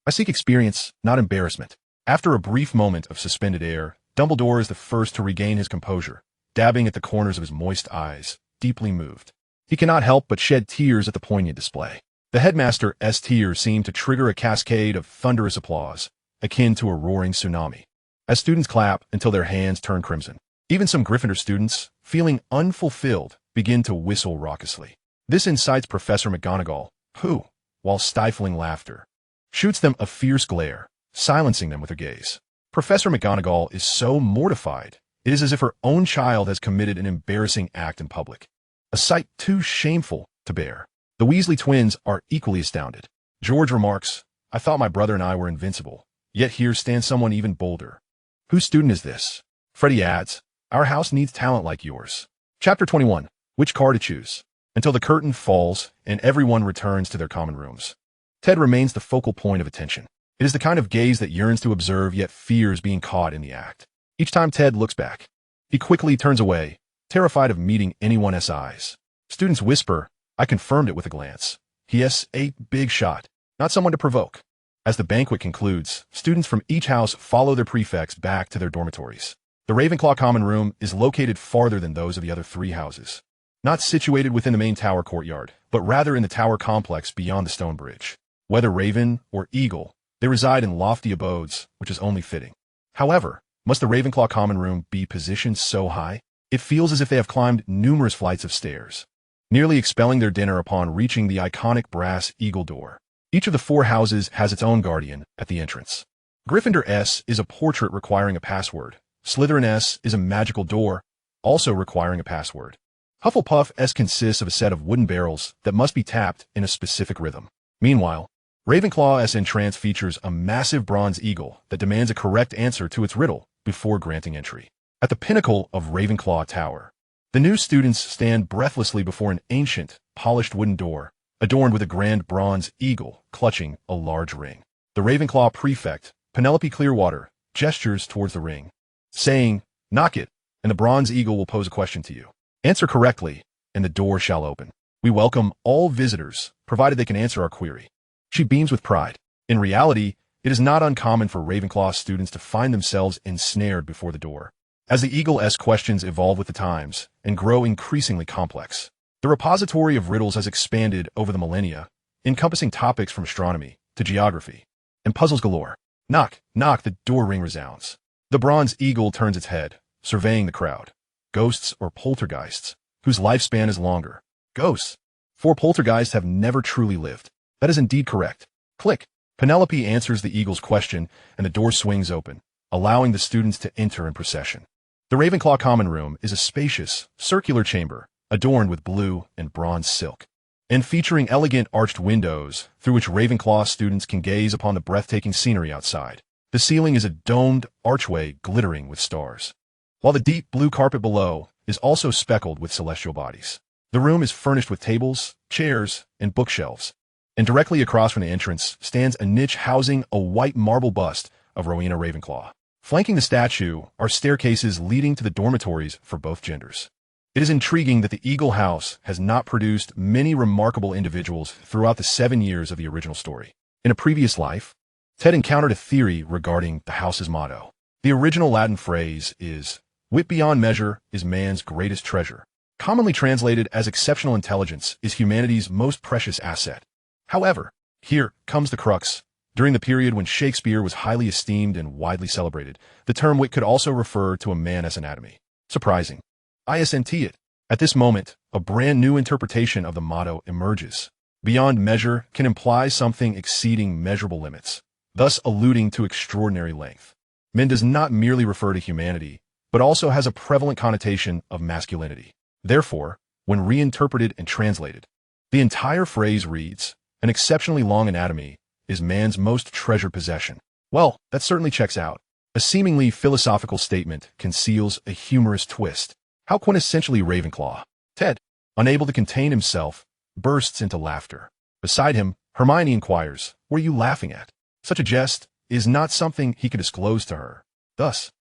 I seek experience, not embarrassment. After a brief moment of suspended air, Dumbledore is the first to regain his composure, dabbing at the corners of his moist eyes, deeply moved. He cannot help but shed tears at the poignant display. The headmaster's tears seem to trigger a cascade of thunderous applause, akin to a roaring tsunami, as students clap until their hands turn crimson. Even some Gryffindor students, feeling unfulfilled, begin to whistle raucously. This incites Professor McGonagall, who, while stifling laughter, shoots them a fierce glare, silencing them with her gaze. Professor McGonagall is so mortified, it is as if her own child has committed an embarrassing act in public, a sight too shameful to bear. The Weasley twins are equally astounded. George remarks, I thought my brother and I were invincible, yet here stands someone even bolder. Whose student is this? Freddie adds, our house needs talent like yours. Chapter 21. Which car to choose? Until the curtain falls and everyone returns to their common rooms, Ted remains the focal point of attention. It is the kind of gaze that yearns to observe yet fears being caught in the act. Each time Ted looks back, he quickly turns away, terrified of meeting anyone's eyes. Students whisper, I confirmed it with a glance. He is a big shot, not someone to provoke. As the banquet concludes, students from each house follow their prefects back to their dormitories. The Ravenclaw common room is located farther than those of the other 3 houses, not situated within the main tower courtyard, but rather in the tower complex beyond the stone bridge. Whether Raven or Eagle, they reside in lofty abodes, which is only fitting. However, must the Ravenclaw common room be positioned so high? It feels as if they have climbed numerous flights of stairs, nearly expelling their dinner upon reaching the iconic brass Eagle door. Each of the 4 houses has its own guardian at the entrance. Gryffindor S is a portrait requiring a password. Slytherin S is a magical door, also requiring a password. Hufflepuff S consists of a set of wooden barrels that must be tapped in a specific rhythm. Meanwhile, Ravenclaw S entrance features a massive bronze eagle that demands a correct answer to its riddle before granting entry. At the pinnacle of Ravenclaw Tower, the new students stand breathlessly before an ancient, polished wooden door, adorned with a grand bronze eagle clutching a large ring. The Ravenclaw prefect, Penelope Clearwater, gestures towards the ring, saying, knock it, and the bronze eagle will pose a question to you. Answer correctly, and the door shall open. We welcome all visitors, provided they can answer our query. She beams with pride. In reality, it is not uncommon for Ravenclaw students to find themselves ensnared before the door. As the Eagle-esque questions evolve with the times and grow increasingly complex, the repository of riddles has expanded over the millennia, encompassing topics from astronomy to geography and puzzles galore. Knock, knock, the door ring resounds. The bronze eagle turns its head, surveying the crowd. Ghosts or poltergeists, whose lifespan is longer. Ghosts. 4 poltergeists have never truly lived. That is indeed correct. Click. Penelope answers the eagle's question, and the door swings open, allowing the students to enter in procession. The Ravenclaw common room is a spacious, circular chamber, adorned with blue and bronze silk, and featuring elegant arched windows through which Ravenclaw students can gaze upon the breathtaking scenery outside. The ceiling is a domed archway glittering with stars, while the deep blue carpet below is also speckled with celestial bodies. The room is furnished with tables, chairs, and bookshelves, and directly across from the entrance stands a niche housing a white marble bust of Rowena Ravenclaw. Flanking the statue are staircases leading to the dormitories for both genders. It is intriguing that the Eagle House has not produced many remarkable individuals throughout the 7 years of the original story. In a previous life, Ted encountered a theory regarding the house's motto. The original Latin phrase is, wit beyond measure is man's greatest treasure. Commonly translated as exceptional intelligence is humanity's most precious asset. However, here comes the crux. During the period when Shakespeare was highly esteemed and widely celebrated, the term wit could also refer to a man's anatomy. Surprising. ISNT it. At this moment, a brand new interpretation of the motto emerges. Beyond measure can imply something exceeding measurable limits, thus alluding to extraordinary length. Men does not merely refer to humanity, but also has a prevalent connotation of masculinity. Therefore, when reinterpreted and translated, the entire phrase reads, an exceptionally long anatomy is man's most treasured possession. Well, that certainly checks out. A seemingly philosophical statement conceals a humorous twist. How quintessentially Ravenclaw. Ted, unable to contain himself, bursts into laughter. Beside him, Hermione inquires, "What are you laughing at?" Such a jest is not something he could disclose to her. Thus,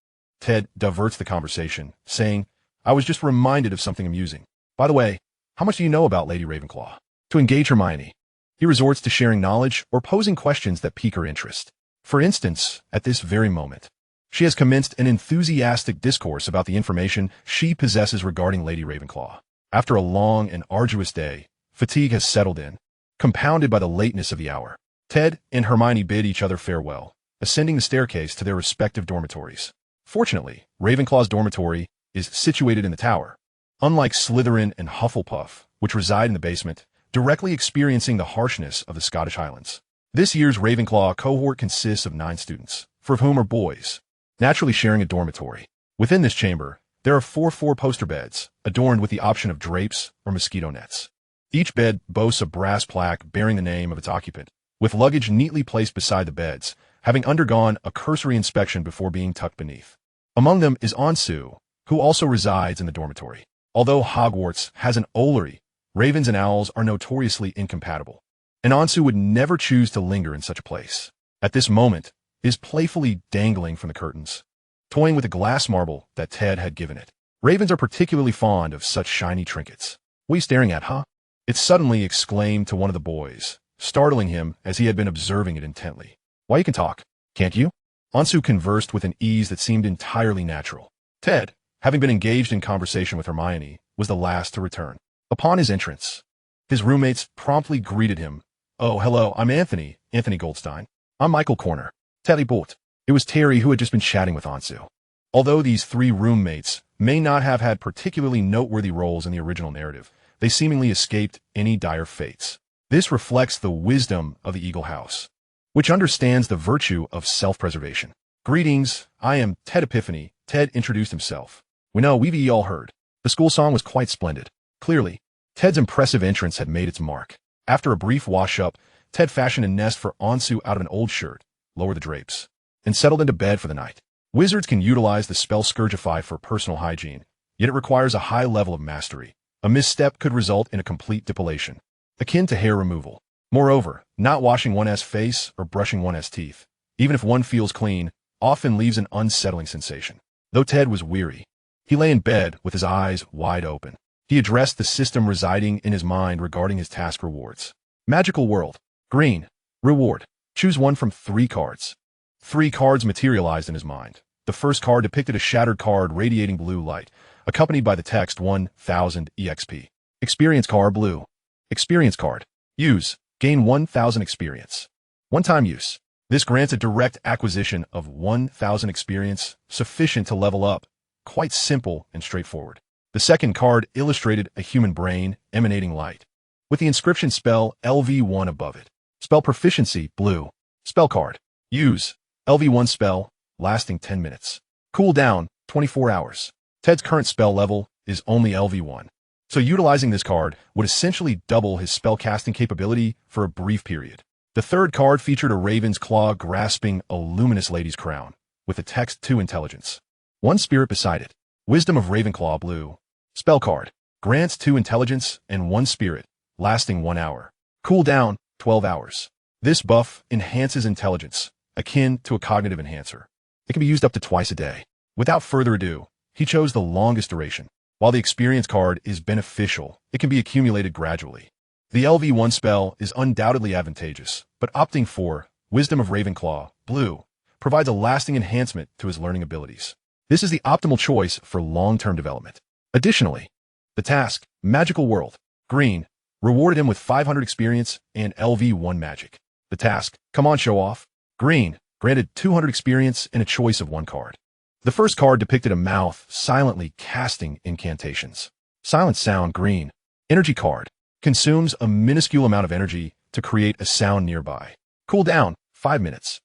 Ted diverts the conversation, saying, "I was just reminded of something amusing. By the way, how much do you know about Lady Ravenclaw?" To engage Hermione, he resorts to sharing knowledge or posing questions that pique her interest. For instance, at this very moment, she has commenced an enthusiastic discourse about the information she possesses regarding Lady Ravenclaw. After a long and arduous day, fatigue has settled in, compounded by the lateness of the hour. Ted and Hermione bid each other farewell, ascending the staircase to their respective dormitories. Fortunately, Ravenclaw's dormitory is situated in the tower, unlike Slytherin and Hufflepuff, which reside in the basement, directly experiencing the harshness of the Scottish Highlands. This year's Ravenclaw cohort consists of 9 students, 4 of whom are boys, naturally sharing a dormitory. Within this chamber, there are 4 four-poster beds, adorned with the option of drapes or mosquito nets. Each bed boasts a brass plaque bearing the name of its occupant, with luggage neatly placed beside the beds, having undergone a cursory inspection before being tucked beneath. Among them is Ansu, who also resides in the dormitory. Although Hogwarts has an Ollery, ravens and owls are notoriously incompatible, and Ansu would never choose to linger in such a place. At this moment, is playfully dangling from the curtains, toying with a glass marble that Ted had given it. Ravens are particularly fond of such shiny trinkets. "What are you staring at, huh?" It suddenly exclaimed to one of the boys, startling him as he had been observing it intently. "Why, you can talk, can't you?" Ansu conversed with an ease that seemed entirely natural. Ted, having been engaged in conversation with Hermione, was the last to return. Upon his entrance, his roommates promptly greeted him. "Oh, hello, I'm Anthony Goldstein. I'm Michael Corner. Terry Bort." It was Terry who had just been chatting with Ansu. Although these 3 roommates may not have had particularly noteworthy roles in the original narrative, they seemingly escaped any dire fates. This reflects the wisdom of the Eagle House, which understands the virtue of self-preservation. "Greetings, I am Ted Epiphany." Ted introduced himself. "We know we've all heard. The school song was quite splendid." Clearly, Ted's impressive entrance had made its mark. After a brief wash-up, Ted fashioned a nest for Ansu out of an old shirt, lowered the drapes, and settled into bed for the night. Wizards can utilize the spell Scourgify for personal hygiene, yet it requires a high level of mastery. A misstep could result in a complete depilation, akin to hair removal. Moreover, not washing one's face or brushing one's teeth, even if one feels clean, often leaves an unsettling sensation. Though Ted was weary, he lay in bed with his eyes wide open. He addressed the system residing in his mind regarding his task rewards. Magical World. Green. Reward. Choose one from 3 cards. 3 cards materialized in his mind. The first card depicted a shattered card radiating blue light, accompanied by the text 1000 EXP. Experience card blue. Experience card. Use. Gain 1000 experience. One-time use. This grants a direct acquisition of 1000 experience, sufficient to level up. Quite simple and straightforward. The second card illustrated a human brain emanating light, with the inscription spell LV1 above it. Spell proficiency, blue. Spell card. Use. LV1 spell, lasting 10 minutes. Cool down, 24 hours. Ted's current spell level is only LV1, so utilizing this card would essentially double his spellcasting capability for a brief period. The third card featured a raven's claw grasping a luminous lady's crown, with the text 2 intelligence. 1 spirit beside it. Wisdom of Ravenclaw blue. Spell card. Grants 2 intelligence and 1 spirit, lasting 1 hour. Cool down, 12 hours. This buff enhances intelligence, akin to a cognitive enhancer. It can be used up to twice a day. Without further ado, he chose the longest duration. While the experience card is beneficial, it can be accumulated gradually. The LV1 spell is undoubtedly advantageous, but opting for Wisdom of Ravenclaw blue provides a lasting enhancement to his learning abilities. This is the optimal choice for long-term development. Additionally, the task, Magical World, green, rewarded him with 500 experience and LV1 magic. The task, Come On Show Off, green, granted 200 experience and a choice of 1 card. The first card depicted a mouth silently casting incantations. Silent sound, green. Energy card, consumes a minuscule amount of energy to create a sound nearby. Cool down, 5 minutes.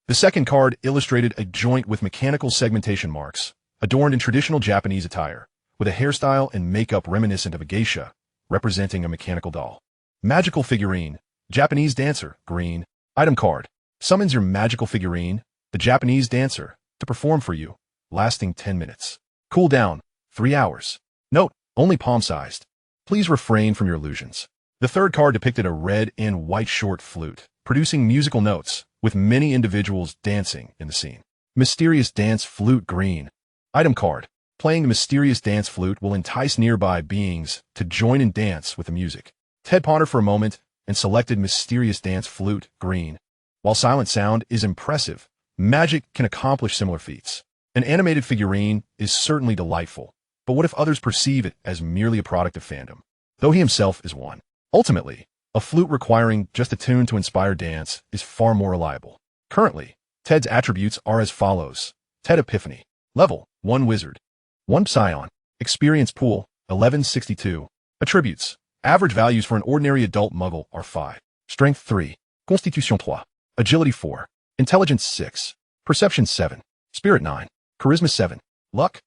The second card illustrated a joint with mechanical segmentation marks, adorned in traditional Japanese attire, with a hairstyle and makeup reminiscent of a geisha, representing a mechanical doll. Magical figurine, Japanese dancer, green. Item card, summons your magical figurine, the Japanese dancer, to perform for you, lasting 10 minutes. Cool down, 3 hours. Note, only palm-sized. Please refrain from your illusions. The third card depicted a red and white short flute, producing musical notes, with many individuals dancing in the scene. Mysterious Dance Flute Green. Item card. Playing the mysterious dance flute will entice nearby beings to join and dance with the music. Ted pondered for a moment and selected Mysterious Dance Flute Green. While silent sound is impressive, magic can accomplish similar feats. An animated figurine is certainly delightful, but what if others perceive it as merely a product of fandom? Though he himself is one. Ultimately, a flute requiring just a tune to inspire dance is far more reliable. Currently, Ted's attributes are as follows. Ted Epiphany. Level 1 Wizard. 1 Psion. Experience Pool 1162. Attributes. Average values for an ordinary adult muggle are 5. Strength 3. Constitution 3. Agility 4. Intelligence 6. Perception 7. Spirit 9. Charisma 7. Luck.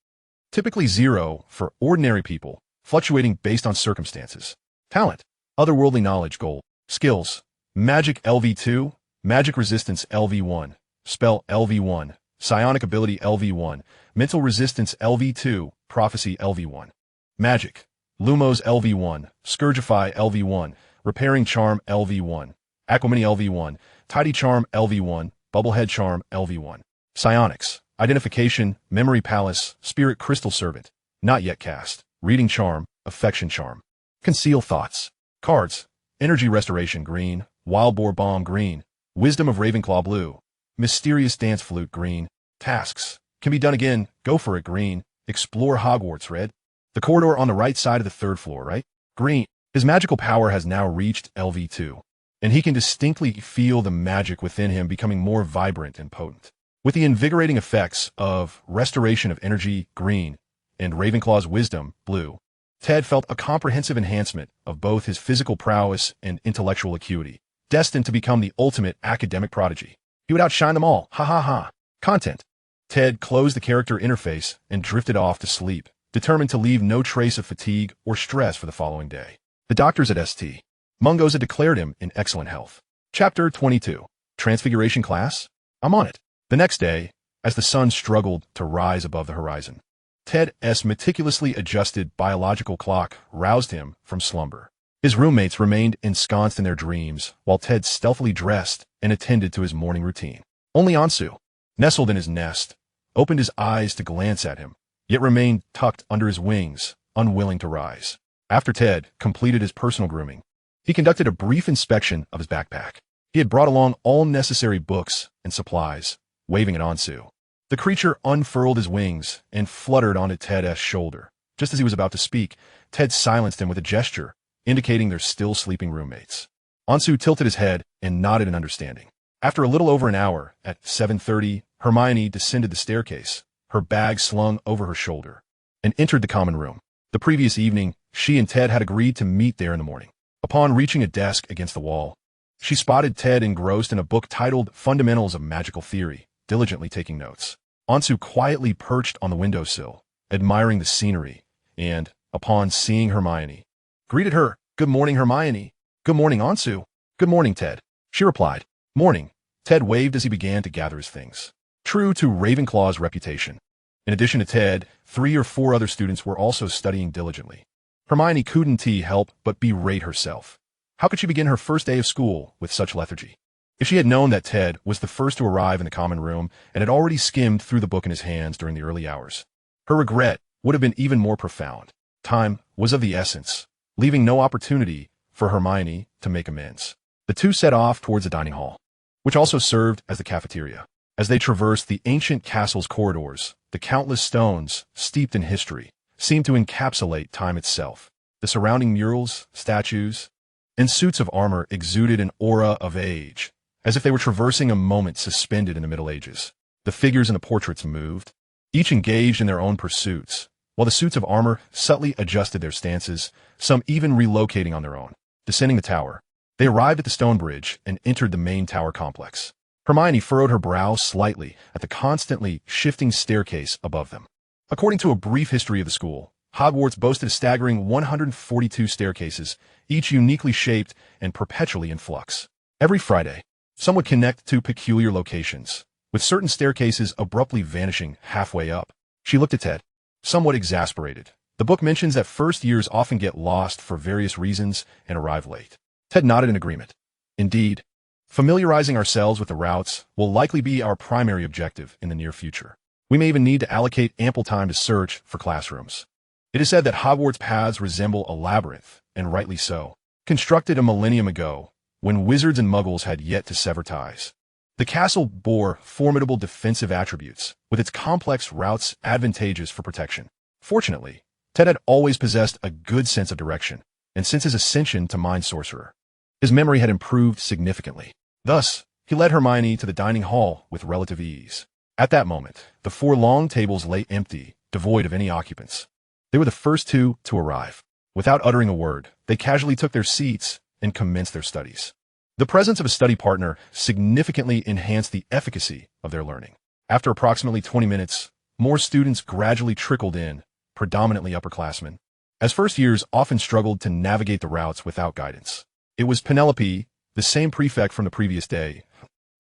Typically 0 for ordinary people, fluctuating based on circumstances. Talent. Otherworldly knowledge goal. Skills. Magic LV2. Magic resistance LV1. Spell LV1. Psionic ability LV1. Mental resistance LV2. Prophecy LV1. Magic. Lumos LV1. Scourgify LV1. Repairing charm LV1. Aquamini LV1. Tidy charm LV1. Bubblehead charm LV1. Psionics. Identification, Memory Palace, Spirit Crystal Servant. Not yet cast. Reading charm, Affection charm. Conceal thoughts. Cards. Energy Restoration green. Wild Boar Bomb green. Wisdom of Ravenclaw blue. Mysterious Dance Flute green. Tasks. Can be done again. Go for it green. Explore Hogwarts red. The corridor on the right side of the third floor, right? Green. His magical power has now reached LV2, and he can distinctly feel the magic within him becoming more vibrant and potent. With the invigorating effects of Restoration of Energy, green, and Ravenclaw's Wisdom, blue, Ted felt a comprehensive enhancement of both his physical prowess and intellectual acuity, destined to become the ultimate academic prodigy. He would outshine them all, ha ha ha. Content. Ted closed the character interface and drifted off to sleep, determined to leave no trace of fatigue or stress for the following day. The doctors at St. Mungo's had declared him in excellent health. Chapter 22. Transfiguration class? I'm on it. The next day, as the sun struggled to rise above the horizon, Ted's meticulously adjusted biological clock roused him from slumber. His roommates remained ensconced in their dreams while Ted stealthily dressed and attended to his morning routine. Only Ansu, nestled in his nest, opened his eyes to glance at him, yet remained tucked under his wings, unwilling to rise. After Ted completed his personal grooming, he conducted a brief inspection of his backpack. He had brought along all necessary books and supplies, waving at Ansu. The creature unfurled his wings and fluttered onto Ted's shoulder. Just as he was about to speak, Ted silenced him with a gesture, indicating they're still sleeping roommates. Ansu tilted his head and nodded in understanding. After a little over an hour, at 7:30, Hermione descended the staircase, her bag slung over her shoulder, and entered the common room. The previous evening, she and Ted had agreed to meet there in the morning. Upon reaching a desk against the wall, she spotted Ted engrossed in a book titled Fundamentals of Magical Theory, diligently taking notes. Ansu quietly perched on the windowsill, admiring the scenery, and, upon seeing Hermione, greeted her. Good morning, Hermione. Good morning, Ansu. Good morning, Ted. She replied. Morning. Ted waved as he began to gather his things. True to Ravenclaw's reputation, in addition to Ted, 3 or 4 other students were also studying diligently. Hermione couldn't help but berate herself. How could she begin her first day of school with such lethargy? If she had known that Ted was the first to arrive in the common room and had already skimmed through the book in his hands during the early hours, her regret would have been even more profound. Time was of the essence, leaving no opportunity for Hermione to make amends. The two set off towards the dining hall, which also served as the cafeteria. As they traversed the ancient castle's corridors, the countless stones, steeped in history, seemed to encapsulate time itself. The surrounding murals, statues, and suits of armor exuded an aura of age, as if they were traversing a moment suspended in the Middle Ages. The figures in the portraits moved, each engaged in their own pursuits, while the suits of armor subtly adjusted their stances, some even relocating on their own. Descending the tower, they arrived at the stone bridge and entered the main tower complex. Hermione furrowed her brow slightly at the constantly shifting staircase above them. According to a brief history of the school, Hogwarts boasted a staggering 142 staircases, each uniquely shaped and perpetually in flux. Every Friday, some would connect to peculiar locations, with certain staircases abruptly vanishing halfway up. She looked at Ted, somewhat exasperated, The book mentions that first years often get lost for various reasons and arrive late. Ted nodded in agreement. Indeed, familiarizing ourselves with the routes will likely be our primary objective in the near future. We may even need to allocate ample time to search for classrooms. It is said that Hogwarts paths resemble a labyrinth, and rightly so, constructed a millennium ago, when wizards and muggles had yet to sever ties. The castle bore formidable defensive attributes, with its complex routes advantageous for protection. Fortunately, Ted had always possessed a good sense of direction, and since his ascension to Mind Sorcerer, his memory had improved significantly. Thus, he led Hermione to the dining hall with relative ease. At that moment, the 4 long tables lay empty, devoid of any occupants. They were the first 2 to arrive. Without uttering a word, they casually took their seats and commenced their studies. The presence of a study partner significantly enhanced the efficacy of their learning. After approximately 20 minutes, more students gradually trickled in, predominantly upperclassmen, as first years often struggled to navigate the routes without guidance. It was Penelope, the same prefect from the previous day.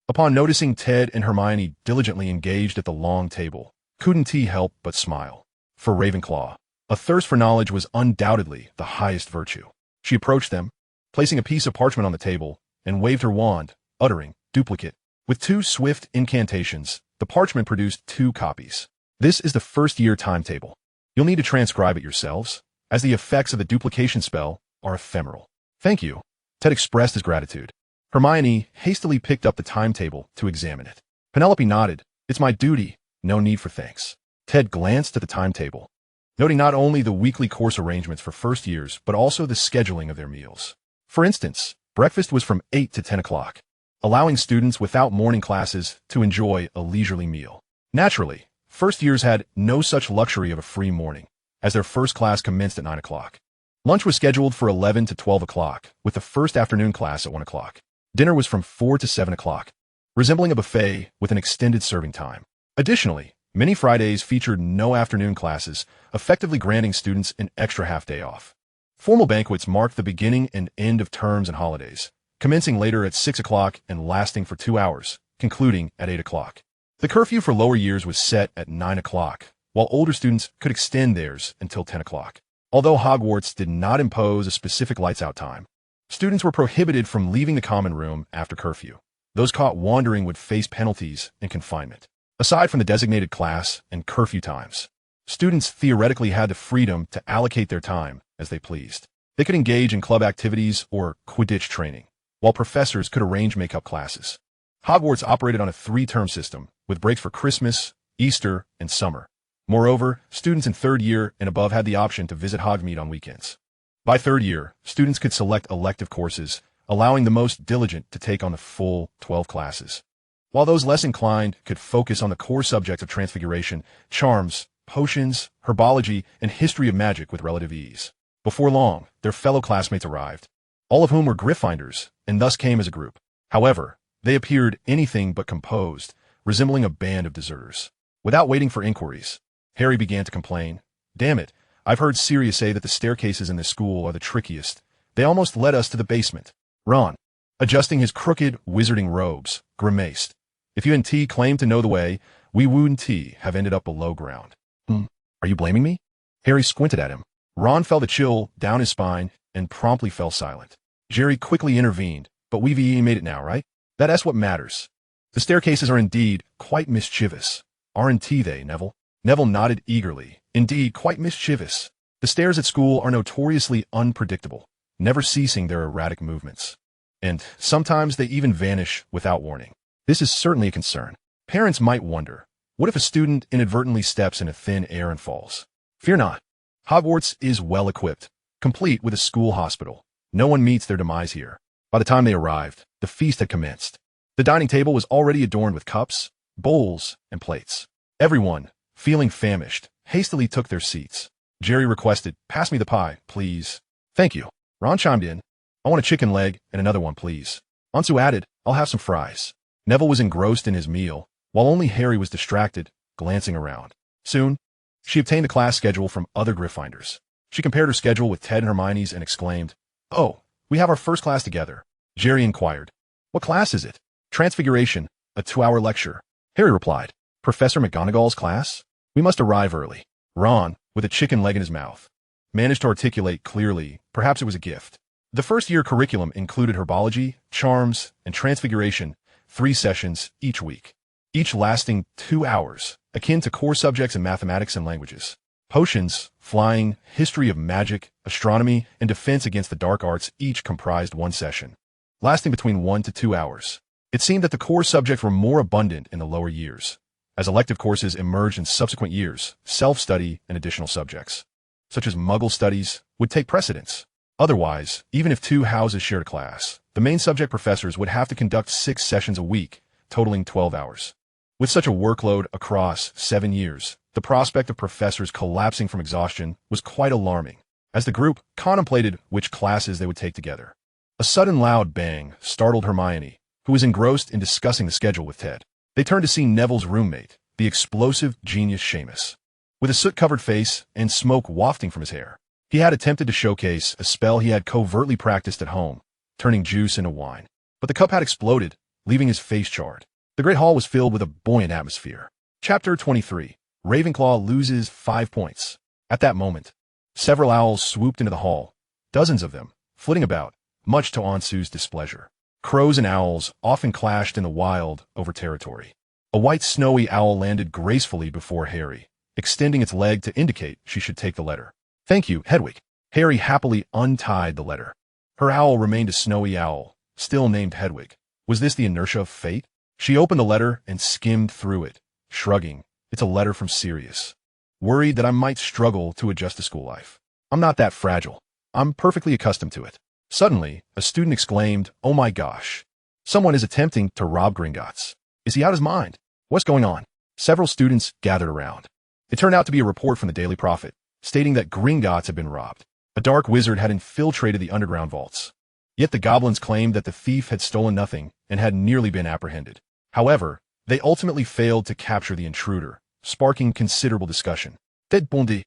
Upon noticing Ted and Hermione diligently engaged at the long table, couldn't he help but smile. For Ravenclaw, a thirst for knowledge was undoubtedly the highest virtue. She approached them, placing a piece of parchment on the table, and waved her wand, uttering, "Duplicate." With 2 swift incantations, the parchment produced 2 copies. This is the first-year timetable. You'll need to transcribe it yourselves, as the effects of the duplication spell are ephemeral. Thank you. Ted expressed his gratitude. Hermione hastily picked up the timetable to examine it. Penelope nodded. "It's my duty. No need for thanks." Ted glanced at the timetable, noting not only the weekly course arrangements for first years, but also the scheduling of their meals. For instance, breakfast was from 8 to 10 o'clock, allowing students without morning classes to enjoy a leisurely meal. Naturally, first years had no such luxury of a free morning, as their first class commenced at 9 o'clock. Lunch was scheduled for 11 to 12 o'clock, with the first afternoon class at 1 o'clock. Dinner was from 4 to 7 o'clock, resembling a buffet with an extended serving time. Additionally, many Fridays featured no afternoon classes, effectively granting students an extra half-day off. Formal banquets marked the beginning and end of terms and holidays, commencing later at 6 o'clock and lasting for 2 hours, concluding at 8 o'clock. The curfew for lower years was set at 9 o'clock, while older students could extend theirs until 10 o'clock. Although Hogwarts did not impose a specific lights-out time, students were prohibited from leaving the common room after curfew. Those caught wandering would face penalties and confinement. Aside from the designated class and curfew times, students theoretically had the freedom to allocate their time as they pleased. They could engage in club activities or Quidditch training, while professors could arrange make-up classes. Hogwarts operated on a 3-term system, with breaks for Christmas, Easter, and summer. Moreover, students in 3rd year and above had the option to visit Hogsmeade on weekends. By 3rd year, students could select elective courses, allowing the most diligent to take on the full 12 classes, while those less inclined could focus on the core subjects of transfiguration, charms, potions, herbology, and history of magic with relative ease. Before long, their fellow classmates arrived, all of whom were Gryffindors, and thus came as a group. However, they appeared anything but composed, resembling a band of deserters. Without waiting for inquiries, Harry began to complain. "Damn it, I've heard Sirius say that the staircases in this school are the trickiest. They almost led us to the basement." Ron, adjusting his crooked wizarding robes, grimaced. "If you and T claim to know the way, we wouldn't have ended up below ground." Are you blaming me?" Harry squinted at him. Ron felt a chill down his spine and promptly fell silent. Jerry quickly intervened. "But we've made it now, right? That's what matters. The staircases are indeed quite mischievous. Aren't they, Neville?" Neville nodded eagerly. "Indeed, quite mischievous. The stairs at school are notoriously unpredictable, never ceasing their erratic movements. And sometimes they even vanish without warning. This is certainly a concern. Parents might wonder, what if a student inadvertently steps into thin air and falls? Fear not. Hogwarts is well equipped, complete with a school hospital. No one meets their demise here." By the time they arrived, the feast had commenced. The dining table was already adorned with cups, bowls, and plates. Everyone, feeling famished, hastily took their seats. Jerry requested, "Pass me the pie, please." "Thank you." Ron chimed in, "I want a chicken leg and another one, please." Ansu added, "I'll have some fries." Neville was engrossed in his meal, while only Harry was distracted, glancing around. Soon, she obtained the class schedule from other Gryffindors. She compared her schedule with Ted and Hermione's and exclaimed, "Oh, we have our first class together." Jerry inquired, "What class is it?" "Transfiguration, a 2-hour lecture." Harry replied, "Professor McGonagall's class? We must arrive early." Ron, with a chicken leg in his mouth. Managed to articulate clearly, perhaps it was a gift. The first-year curriculum included herbology, charms, and transfiguration, 3 sessions each week, each lasting 2 hours, akin to core subjects in mathematics and languages. Potions, flying, history of magic, astronomy, and defense against the dark arts each comprised 1 session, lasting between 1 to 2 hours. It seemed that the core subjects were more abundant in the lower years. As elective courses emerged in subsequent years, self-study and additional subjects, such as Muggle studies, would take precedence. Otherwise, even if 2 houses shared a class, the main subject professors would have to conduct 6 sessions a week, totaling 12 hours. With such a workload across 7 years, the prospect of professors collapsing from exhaustion was quite alarming, as the group contemplated which classes they would take together. A sudden loud bang startled Hermione, who was engrossed in discussing the schedule with Ted. They turned to see Neville's roommate, the explosive genius Seamus. With a soot-covered face and smoke wafting from his hair, he had attempted to showcase a spell he had covertly practiced at home, turning juice into wine. But the cup had exploded, leaving his face charred. The Great Hall was filled with a buoyant atmosphere. Chapter 23. Ravenclaw loses 5 points. At that moment, several owls swooped into the hall, dozens of them, flitting about, much to Aunt Sue's displeasure. Crows and owls often clashed in the wild over territory. A white snowy owl landed gracefully before Harry, extending its leg to indicate she should take the letter. "Thank you, Hedwig." Harry happily untied the letter. Her owl remained a snowy owl, still named Hedwig. Was this the inertia of fate? She opened the letter and skimmed through it, shrugging. "It's a letter from Sirius. Worried that I might struggle to adjust to school life. I'm not that fragile. I'm perfectly accustomed to it." Suddenly, a student exclaimed, "Oh my gosh. Someone is attempting to rob Gringotts. Is he out of his mind? What's going on?" Several students gathered around. It turned out to be a report from the Daily Prophet, stating that Gringotts had been robbed. A dark wizard had infiltrated the underground vaults. Yet the goblins claimed that the thief had stolen nothing and had nearly been apprehended. However, they ultimately failed to capture the intruder, sparking considerable discussion. "Ted Bondi,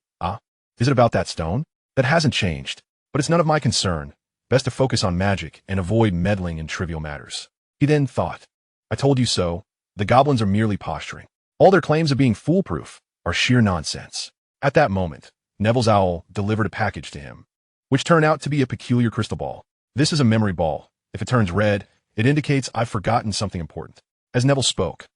is it about that stone? That hasn't changed, but it's none of my concern. Best to focus on magic and avoid meddling in trivial matters." He then thought, "I told you so. The goblins are merely posturing. All their claims of being foolproof are sheer nonsense." At that moment, Neville's owl delivered a package to him, which turned out to be a peculiar crystal ball. "This is a memory ball. If it turns red, it indicates I've forgotten something important." As Neville spoke,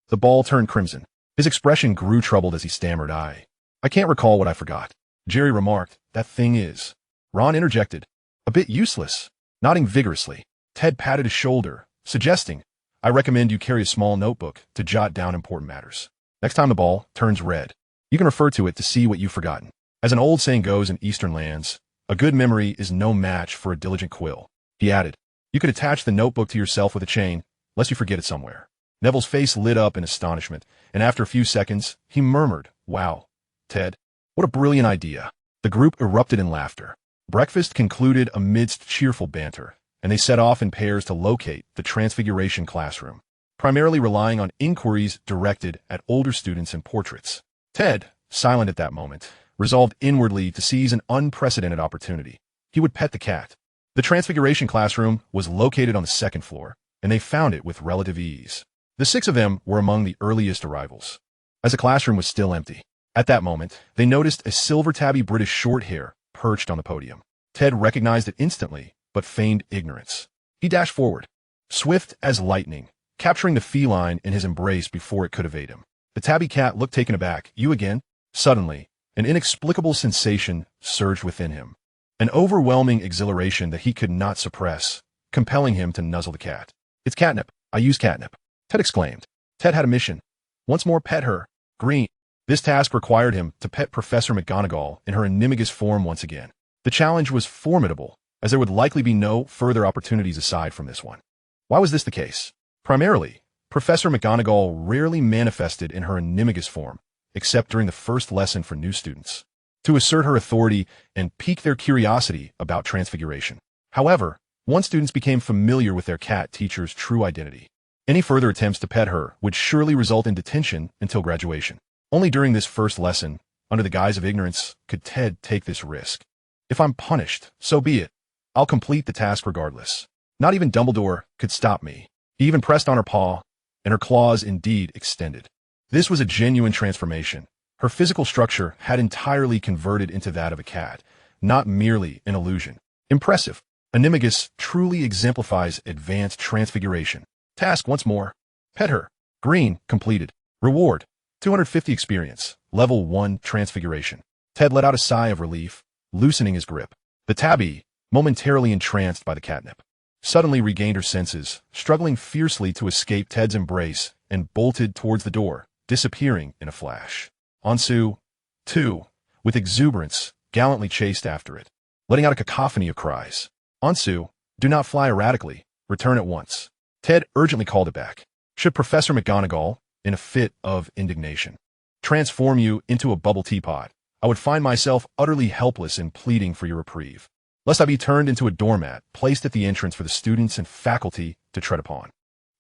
the ball turned crimson. His expression grew troubled as he stammered, I can't recall what I forgot." Jerry remarked, "That thing is." Ron interjected, "A bit useless," nodding vigorously. Ted patted his shoulder, suggesting, "I recommend you carry a small notebook to jot down important matters. Next time the ball turns red, you can refer to it to see what you've forgotten. As an old saying goes in Eastern lands, a good memory is no match for a diligent quill." He added, "You could attach the notebook to yourself with a chain, lest you forget it somewhere." Neville's face lit up in astonishment, and after a few seconds, he murmured, "Wow, Ted, what a brilliant idea." The group erupted in laughter. Breakfast concluded amidst cheerful banter, and they set off in pairs to locate the Transfiguration classroom, primarily relying on inquiries directed at older students and portraits. Ted, silent at that moment, resolved inwardly to seize an unprecedented opportunity. He would pet the cat. The Transfiguration classroom was located on the 2nd floor, and they found it with relative ease. The 6 of them were among the earliest arrivals, as the classroom was still empty. At that moment, they noticed a silver tabby British Shorthair perched on the podium. Ted recognized it instantly, but feigned ignorance. He dashed forward, swift as lightning, capturing the feline in his embrace before it could evade him. The tabby cat looked taken aback. "You again?" Suddenly, an inexplicable sensation surged within him, an overwhelming exhilaration that he could not suppress, compelling him to nuzzle the cat. "It's catnip. I use catnip," Ted exclaimed. Ted had a mission. Once more pet her, Green. This task required him to pet Professor McGonagall in her animagus form once again. The challenge was formidable, as there would likely be no further opportunities aside from this one. Why was this the case? Primarily, Professor McGonagall rarely manifested in her animagus form, except during the first lesson for new students, to assert her authority and pique their curiosity about Transfiguration. However, once students became familiar with their cat teacher's true identity, any further attempts to pet her would surely result in detention until graduation. Only during this first lesson, under the guise of ignorance, could Ted take this risk. "If I'm punished, so be it. I'll complete the task regardless. Not even Dumbledore could stop me." He even pressed on her paw, and her claws indeed extended. This was a genuine transformation. Her physical structure had entirely converted into that of a cat, not merely an illusion. Impressive. Animagus truly exemplifies advanced transfiguration. Task once more. Pet her. Green, completed. Reward, 250 experience. Level 1 transfiguration. Ted let out a sigh of relief, loosening his grip. The tabby, momentarily entranced by the catnip, suddenly regained her senses, struggling fiercely to escape Ted's embrace, and bolted towards the door, disappearing in a flash. Ansu, too, with exuberance, gallantly chased after it, letting out a cacophony of cries. Ansu, do not fly erratically. Return at once. Ted urgently called it back. Should Professor McGonagall, in a fit of indignation, transform you into a bubble teapot, I would find myself utterly helpless in pleading for your reprieve, lest I be turned into a doormat placed at the entrance for the students and faculty to tread upon.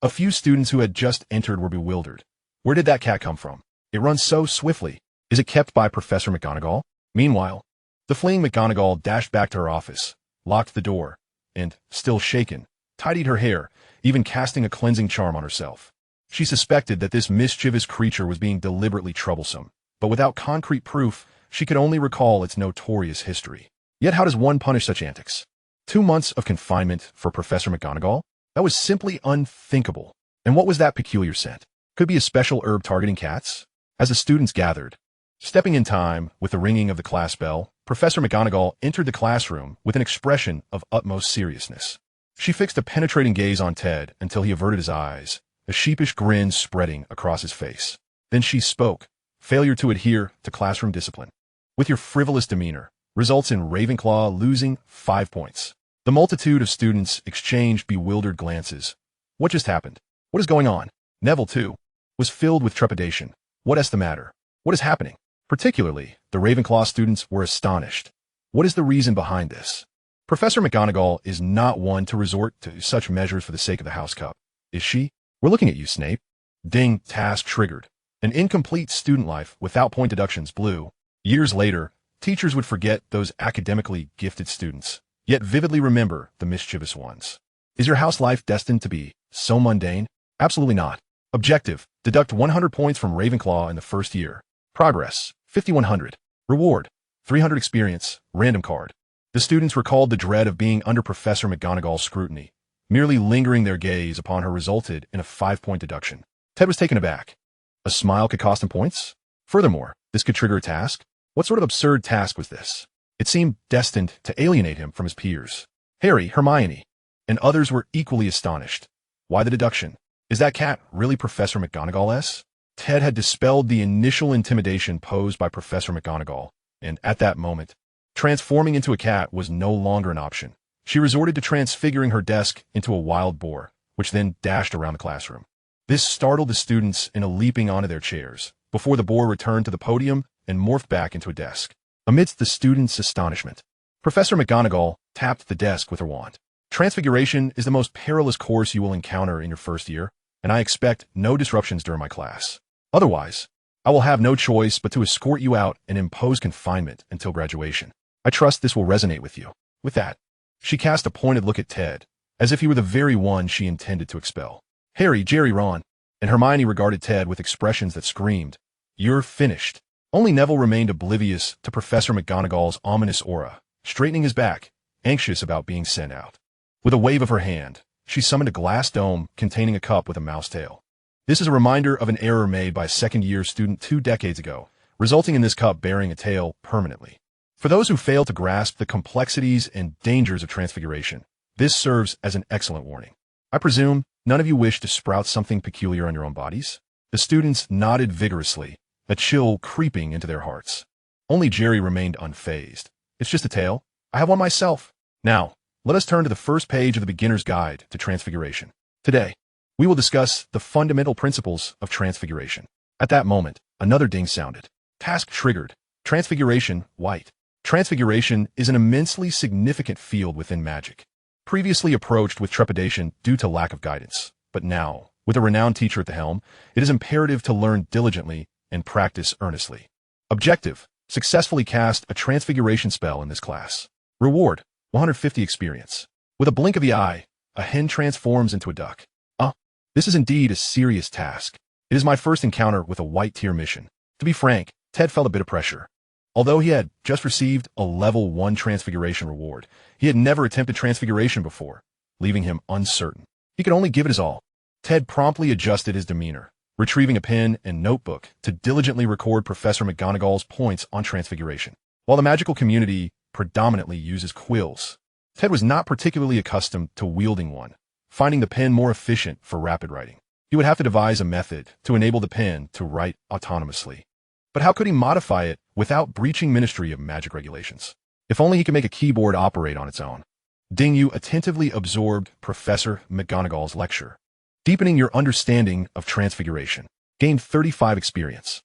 A few students who had just entered were bewildered. Where did that cat come from? It runs so swiftly. Is it kept by Professor McGonagall? Meanwhile, the fleeing McGonagall dashed back to her office, locked the door, and, still shaken, tidied her hair, even casting a cleansing charm on herself. She suspected that this mischievous creature was being deliberately troublesome, but without concrete proof, she could only recall its notorious history. Yet how does one punish such antics? 2 months of confinement for Professor McGonagall? That was simply unthinkable. And what was that peculiar scent? Could be a special herb targeting cats? As the students gathered, stepping in time with the ringing of the class bell, Professor McGonagall entered the classroom with an expression of utmost seriousness. She fixed a penetrating gaze on Ted until he averted his eyes, a sheepish grin spreading across his face. Then she spoke. Failure to adhere to classroom discipline, with your frivolous demeanor, results in Ravenclaw losing 5 points. The multitude of students exchanged bewildered glances. What just happened? What is going on? Neville, too, was filled with trepidation. What is the matter? What is happening? Particularly, the Ravenclaw students were astonished. What is the reason behind this? Professor McGonagall is not one to resort to such measures for the sake of the House Cup, is she? We're looking at you, Snape. Ding, task triggered. An incomplete student life without point deductions blew. Years later, teachers would forget those academically gifted students, yet vividly remember the mischievous ones. Is your house life destined to be so mundane? Absolutely not. Objective, deduct 100 points from Ravenclaw in the first year. Progress, 5100. Reward, 300 experience, random card. The students recalled the dread of being under Professor McGonagall's scrutiny. Merely lingering their gaze upon her resulted in a 5-point deduction. Ted was taken aback. A smile could cost him points? Furthermore, this could trigger a task? What sort of absurd task was this? It seemed destined to alienate him from his peers. Harry, Hermione, and others were equally astonished. Why the deduction? Is that cat really Professor McGonagall-s? Ted had dispelled the initial intimidation posed by Professor McGonagall, and at that moment, transforming into a cat was no longer an option. She resorted to transfiguring her desk into a wild boar, which then dashed around the classroom. This startled the students into leaping onto their chairs, before the boar returned to the podium and morphed back into a desk. Amidst the students' astonishment, Professor McGonagall tapped the desk with her wand. Transfiguration is the most perilous course you will encounter in your first year, and I expect no disruptions during my class. Otherwise, I will have no choice but to escort you out and impose confinement until graduation. I trust this will resonate with you. With that, she cast a pointed look at Ted, as if he were the very one she intended to expel. Harry, Jerry, Ron, and Hermione regarded Ted with expressions that screamed, "You're finished." Only Neville remained oblivious to Professor McGonagall's ominous aura, straightening his back, anxious about being sent out. With a wave of her hand, she summoned a glass dome containing a cup with a mouse tail. This is a reminder of an error made by a second-year student 2 decades ago, resulting in this cup bearing a tail permanently. For those who fail to grasp the complexities and dangers of transfiguration, this serves as an excellent warning. I presume none of you wish to sprout something peculiar on your own bodies? The students nodded vigorously, a chill creeping into their hearts. Only Jerry remained unfazed. It's just a tail. I have one myself. Now, let us turn to the first page of the Beginner's Guide to Transfiguration. Today, we will discuss the fundamental principles of transfiguration. At that moment, another ding sounded. Task triggered. Transfiguration, white. Transfiguration is an immensely significant field within magic, previously approached with trepidation due to lack of guidance. But now, with a renowned teacher at the helm, it is imperative to learn diligently and practice earnestly. Objective, successfully cast a transfiguration spell in this class. Reward, 150 experience. With a blink of the eye, a hen transforms into a duck. This is indeed a serious task. It is my first encounter with a white tier mission. To be frank, Ted felt a bit of pressure. Although he had just received a level 1 transfiguration reward, he had never attempted transfiguration before, leaving him uncertain. He could only give it his all. Ted promptly adjusted his demeanor, retrieving a pen and notebook to diligently record Professor McGonagall's points on transfiguration. While the magical community predominantly uses quills, Ted was not particularly accustomed to wielding one, finding the pen more efficient for rapid writing. He would have to devise a method to enable the pen to write autonomously. But how could he modify it without breaching Ministry of Magic regulations? If only he could make a keyboard operate on its own. Ding-Yu attentively absorbed Professor McGonagall's lecture, deepening your understanding of transfiguration. Gained 35 experience.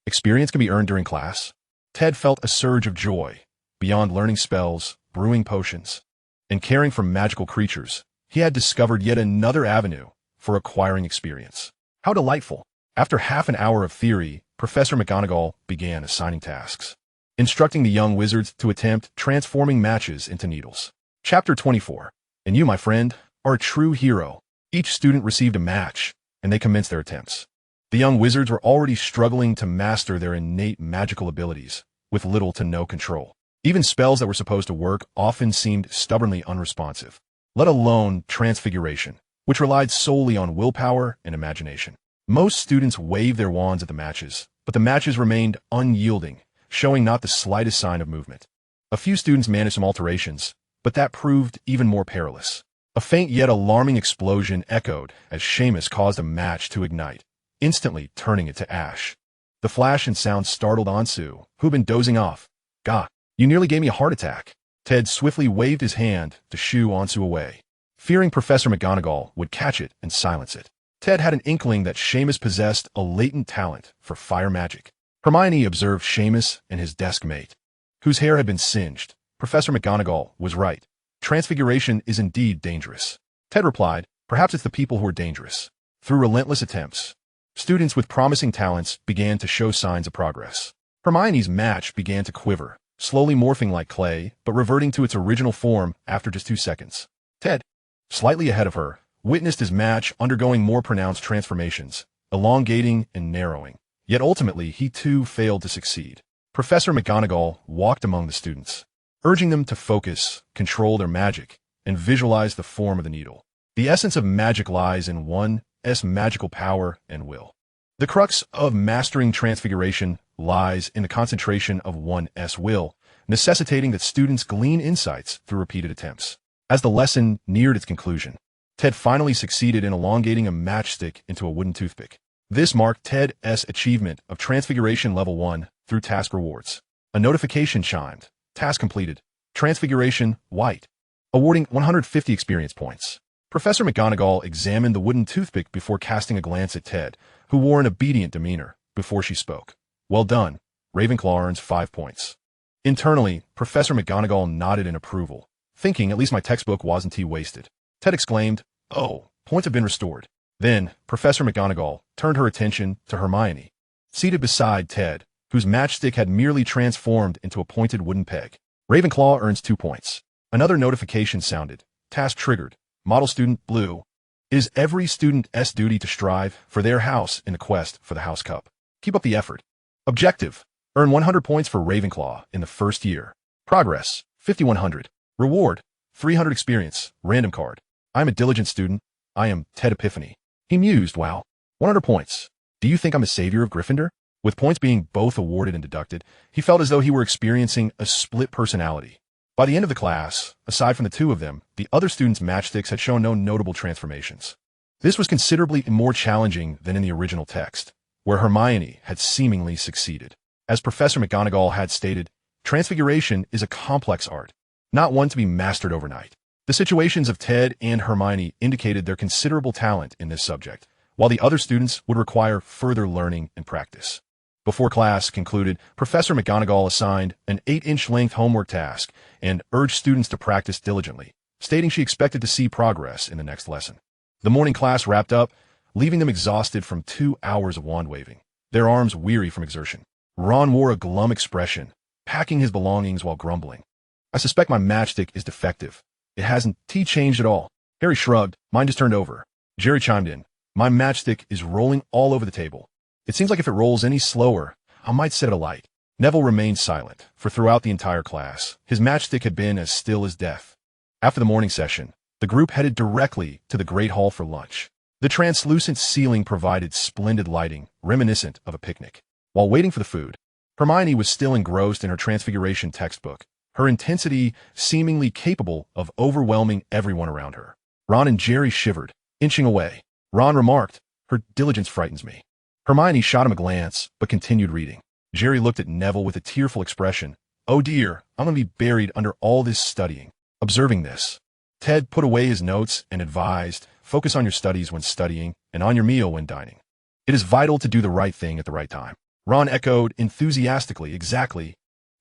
Experience can be earned during class. Ted felt a surge of joy. Beyond learning spells, brewing potions, and caring for magical creatures, he had discovered yet another avenue for acquiring experience. How delightful! After half an hour of theory, Professor McGonagall began assigning tasks, instructing the young wizards to attempt transforming matches into needles. Chapter 24. And you, my friend, are a true hero. Each student received a match, and they commenced their attempts. The young wizards were already struggling to master their innate magical abilities, with little to no control. Even spells that were supposed to work often seemed stubbornly unresponsive, let alone transfiguration, which relied solely on willpower and imagination. Most students waved their wands at the matches, but the matches remained unyielding, showing not the slightest sign of movement. A few students managed some alterations, but that proved even more perilous. A faint yet alarming explosion echoed as Seamus caused a match to ignite, instantly turning it to ash. The flash and sound startled Ansu, who'd been dozing off. "Gah, you nearly gave me a heart attack." Ted swiftly waved his hand to shoo Ansu away, fearing Professor McGonagall would catch it and silence it. Ted had an inkling that Seamus possessed a latent talent for fire magic. Hermione observed Seamus and his desk mate, whose hair had been singed. Professor McGonagall was right. Transfiguration is indeed dangerous. Ted replied, perhaps it's the people who are dangerous. Through relentless attempts, students with promising talents began to show signs of progress. Hermione's match began to quiver, slowly morphing like clay, but reverting to its original form after just 2 seconds. Ted, slightly ahead of her, witnessed his match undergoing more pronounced transformations, elongating and narrowing. Yet ultimately, he too failed to succeed. Professor McGonagall walked among the students, urging them to focus, control their magic, and visualize the form of the needle. The essence of magic lies in one's magical power and will. The crux of mastering transfiguration lies in the concentration of one's will, necessitating that students glean insights through repeated attempts. As the lesson neared its conclusion, Ted finally succeeded in elongating a matchstick into a wooden toothpick. This marked Ted's achievement of Transfiguration Level 1 through task rewards. A notification chimed. Task completed. Transfiguration White. Awarding 150 experience points. Professor McGonagall examined the wooden toothpick before casting a glance at Ted, who wore an obedient demeanor, before she spoke. Well done. Ravenclaw earns 5 points. Internally, Professor McGonagall nodded in approval, thinking at least my textbook wasn't wasted. Ted exclaimed, "Oh, points have been restored." Then, Professor McGonagall turned her attention to Hermione, seated beside Ted, whose matchstick had merely transformed into a pointed wooden peg. Ravenclaw earns 2 points. Another notification sounded. Task triggered. Model Student Blue. It is every student's duty to strive for their house in the quest for the House Cup. Keep up the effort. Objective. Earn 100 points for Ravenclaw in the first year. Progress. 5,100. Reward. 300 experience. Random card. I am a diligent student. I am Ted Epiphany. He mused, wow. 100 points. Do you think I'm a savior of Gryffindor? With points being both awarded and deducted, he felt as though he were experiencing a split personality. By the end of the class, aside from the two of them, the other students' matchsticks had shown no notable transformations. This was considerably more challenging than in the original text, where Hermione had seemingly succeeded. As Professor McGonagall had stated, transfiguration is a complex art, not one to be mastered overnight. The situations of Ted and Hermione indicated their considerable talent in this subject, while the other students would require further learning and practice. Before class concluded, Professor McGonagall assigned an 8-inch length homework task and urged students to practice diligently, stating she expected to see progress in the next lesson. The morning class wrapped up, leaving them exhausted from 2 hours of wand waving, their arms weary from exertion. Ron wore a glum expression, packing his belongings while grumbling. I suspect my matchstick is defective. It hasn't changed at all. Harry shrugged. Mine just turned over. Jerry chimed in. My matchstick is rolling all over the table. It seems like if it rolls any slower, I might set it alight. Neville remained silent, for throughout the entire class, his matchstick had been as still as death. After the morning session, the group headed directly to the Great Hall for lunch. The translucent ceiling provided splendid lighting, reminiscent of a picnic. While waiting for the food, Hermione was still engrossed in her Transfiguration textbook, her intensity seemingly capable of overwhelming everyone around her. Ron and Jerry shivered, inching away. Ron remarked, "Her diligence frightens me." Hermione shot him a glance, but continued reading. Jerry looked at Neville with a tearful expression. "Oh dear, I'm going to be buried under all this studying." Observing this, Ted put away his notes and advised, "Focus on your studies when studying and on your meal when dining. It is vital to do the right thing at the right time." Ron echoed enthusiastically, "Exactly.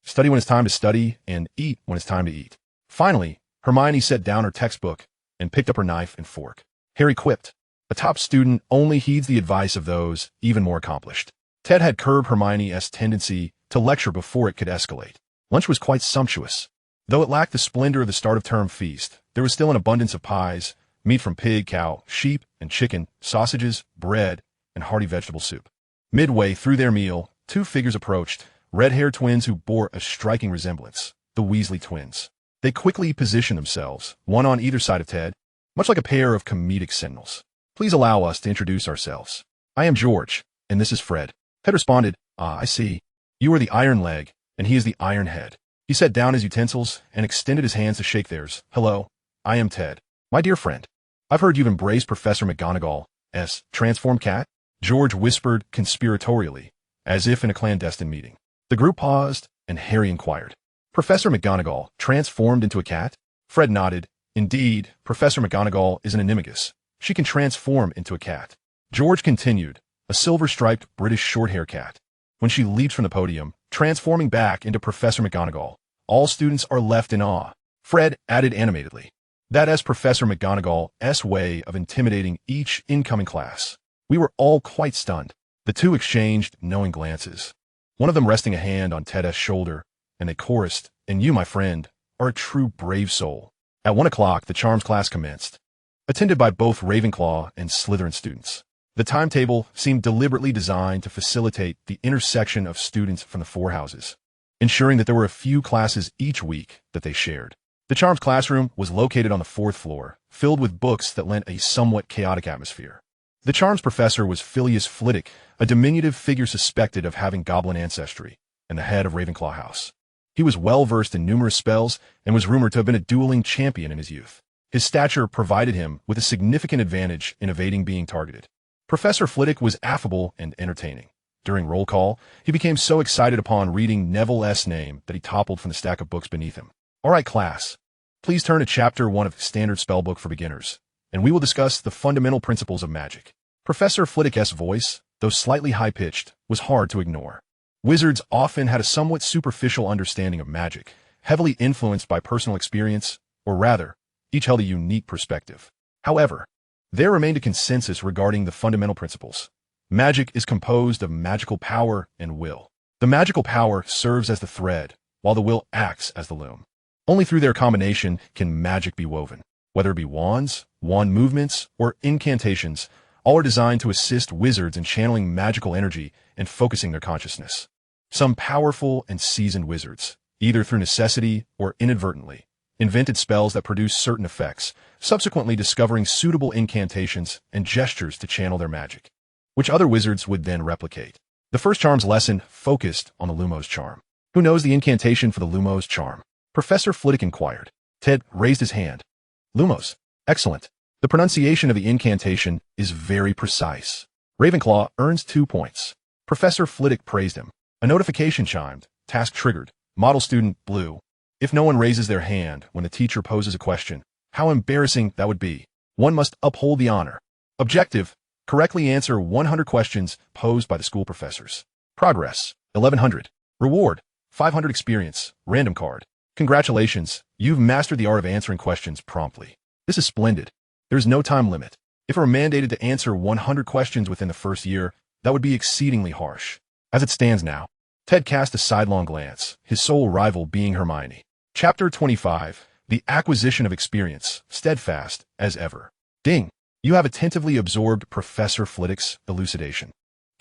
Study when it's time to study and eat when it's time to eat." Finally, Hermione set down her textbook and picked up her knife and fork. Harry quipped, "A top student only heeds the advice of those even more accomplished." Ted had curbed Hermione's tendency to lecture before it could escalate. Lunch was quite sumptuous. Though it lacked the splendor of the start-of-term feast, there was still an abundance of pies, meat from pig, cow, sheep, and chicken, sausages, bread, and hearty vegetable soup. Midway through their meal, two figures approached, red-haired twins who bore a striking resemblance, the Weasley twins. They quickly positioned themselves, one on either side of Ted, much like a pair of comedic sentinels. "Please allow us to introduce ourselves. I am George, and this is Fred." Ted responded, "Ah, I see. You are the Iron Leg, and he is the Iron Head." He set down his utensils and extended his hands to shake theirs. "Hello, I am Ted. My dear friend, I've heard you've embraced Professor McGonagall's transformed cat," George whispered conspiratorially, as if in a clandestine meeting. The group paused, and Harry inquired, "Professor McGonagall transformed into a cat?" Fred nodded. "Indeed, Professor McGonagall is an animagus. She can transform into a cat." George continued, "A silver-striped British short-hair cat. When she leaps from the podium, transforming back into Professor McGonagall, all students are left in awe." Fred added animatedly, "That is Professor McGonagall's way of intimidating each incoming class." We were all quite stunned. The two exchanged knowing glances, one of them resting a hand on Ted's shoulder, and they chorused, "And you, my friend, are a true brave soul." At 1 o'clock, the Charms class commenced, attended by both Ravenclaw and Slytherin students. The timetable seemed deliberately designed to facilitate the intersection of students from the four houses, ensuring that there were a few classes each week that they shared. The Charms classroom was located on the 4th floor, filled with books that lent a somewhat chaotic atmosphere. The Charms professor was Phileas Flitwick, a diminutive figure suspected of having goblin ancestry, and the head of Ravenclaw House. He was well-versed in numerous spells and was rumored to have been a dueling champion in his youth. His stature provided him with a significant advantage in evading being targeted. Professor Flitwick was affable and entertaining. During roll call, he became so excited upon reading Neville's name that he toppled from the stack of books beneath him. "All right, class, please turn to Chapter 1 of Standard Spellbook for Beginners, and we will discuss the fundamental principles of magic." Professor Flitwick's voice, though slightly high-pitched, was hard to ignore. Wizards often had a somewhat superficial understanding of magic, heavily influenced by personal experience, or rather, each held a unique perspective. However, there remained a consensus regarding the fundamental principles. Magic is composed of magical power and will. The magical power serves as the thread, while the will acts as the loom. Only through their combination can magic be woven. Whether it be wands, wand movements, or incantations, all are designed to assist wizards in channeling magical energy and focusing their consciousness. Some powerful and seasoned wizards, either through necessity or inadvertently, invented spells that produced certain effects, subsequently discovering suitable incantations and gestures to channel their magic, which other wizards would then replicate. The first charms lesson focused on the Lumos charm. "Who knows the incantation for the Lumos charm?" Professor Flitwick inquired. Ted raised his hand. "Lumos. Excellent. The pronunciation of the incantation is very precise." Ravenclaw earns 2 points. Professor Flitwick praised him. A notification chimed. Task triggered. Model student blue. If no one raises their hand when the teacher poses a question, how embarrassing that would be. One must uphold the honor. Objective: correctly answer 100 questions posed by the school professors. Progress: 1100. Reward: 500 experience. Random card. Congratulations, you've mastered the art of answering questions promptly. This is splendid. There is no time limit. If it were mandated to answer 100 questions within the first year, that would be exceedingly harsh. As it stands now, Ted cast a sidelong glance, his sole rival being Hermione. Chapter 25, The Acquisition of Experience, steadfast as ever. Ding! You have attentively absorbed Professor Flitwick's elucidation.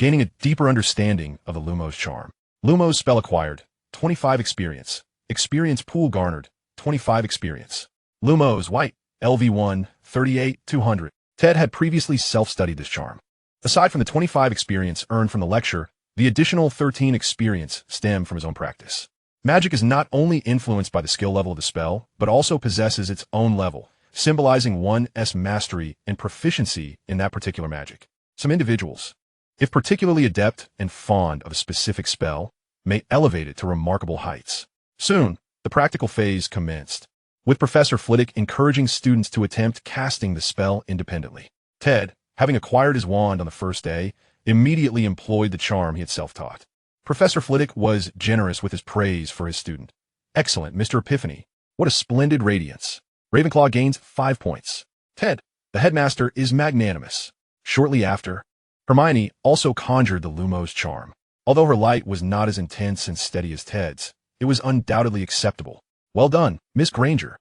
gaining a deeper understanding of the Lumos charm. Lumos spell acquired, 25 experience. Experience pool garnered, 25 experience. Lumos White, LV1, 38,200. Ted had previously self-studied this charm. Aside from the 25 experience earned from the lecture, the additional 13 experience stemmed from his own practice. Magic is not only influenced by the skill level of the spell, but also possesses its own level, symbolizing one's mastery and proficiency in that particular magic. Some individuals, if particularly adept and fond of a specific spell, may elevate it to remarkable heights. Soon, the practical phase commenced, with Professor Flitwick encouraging students to attempt casting the spell independently. Ted, having acquired his wand on the first day, immediately employed the charm he had self-taught. Professor Flitwick was generous with his praise for his student. Excellent, Mr. Epiphany. What a splendid radiance. Ravenclaw gains 5 points. Ted, the headmaster, is magnanimous. Shortly after, Hermione also conjured the Lumos charm. Although her light was not as intense and steady as Ted's, it was undoubtedly acceptable. Well done, Miss Granger.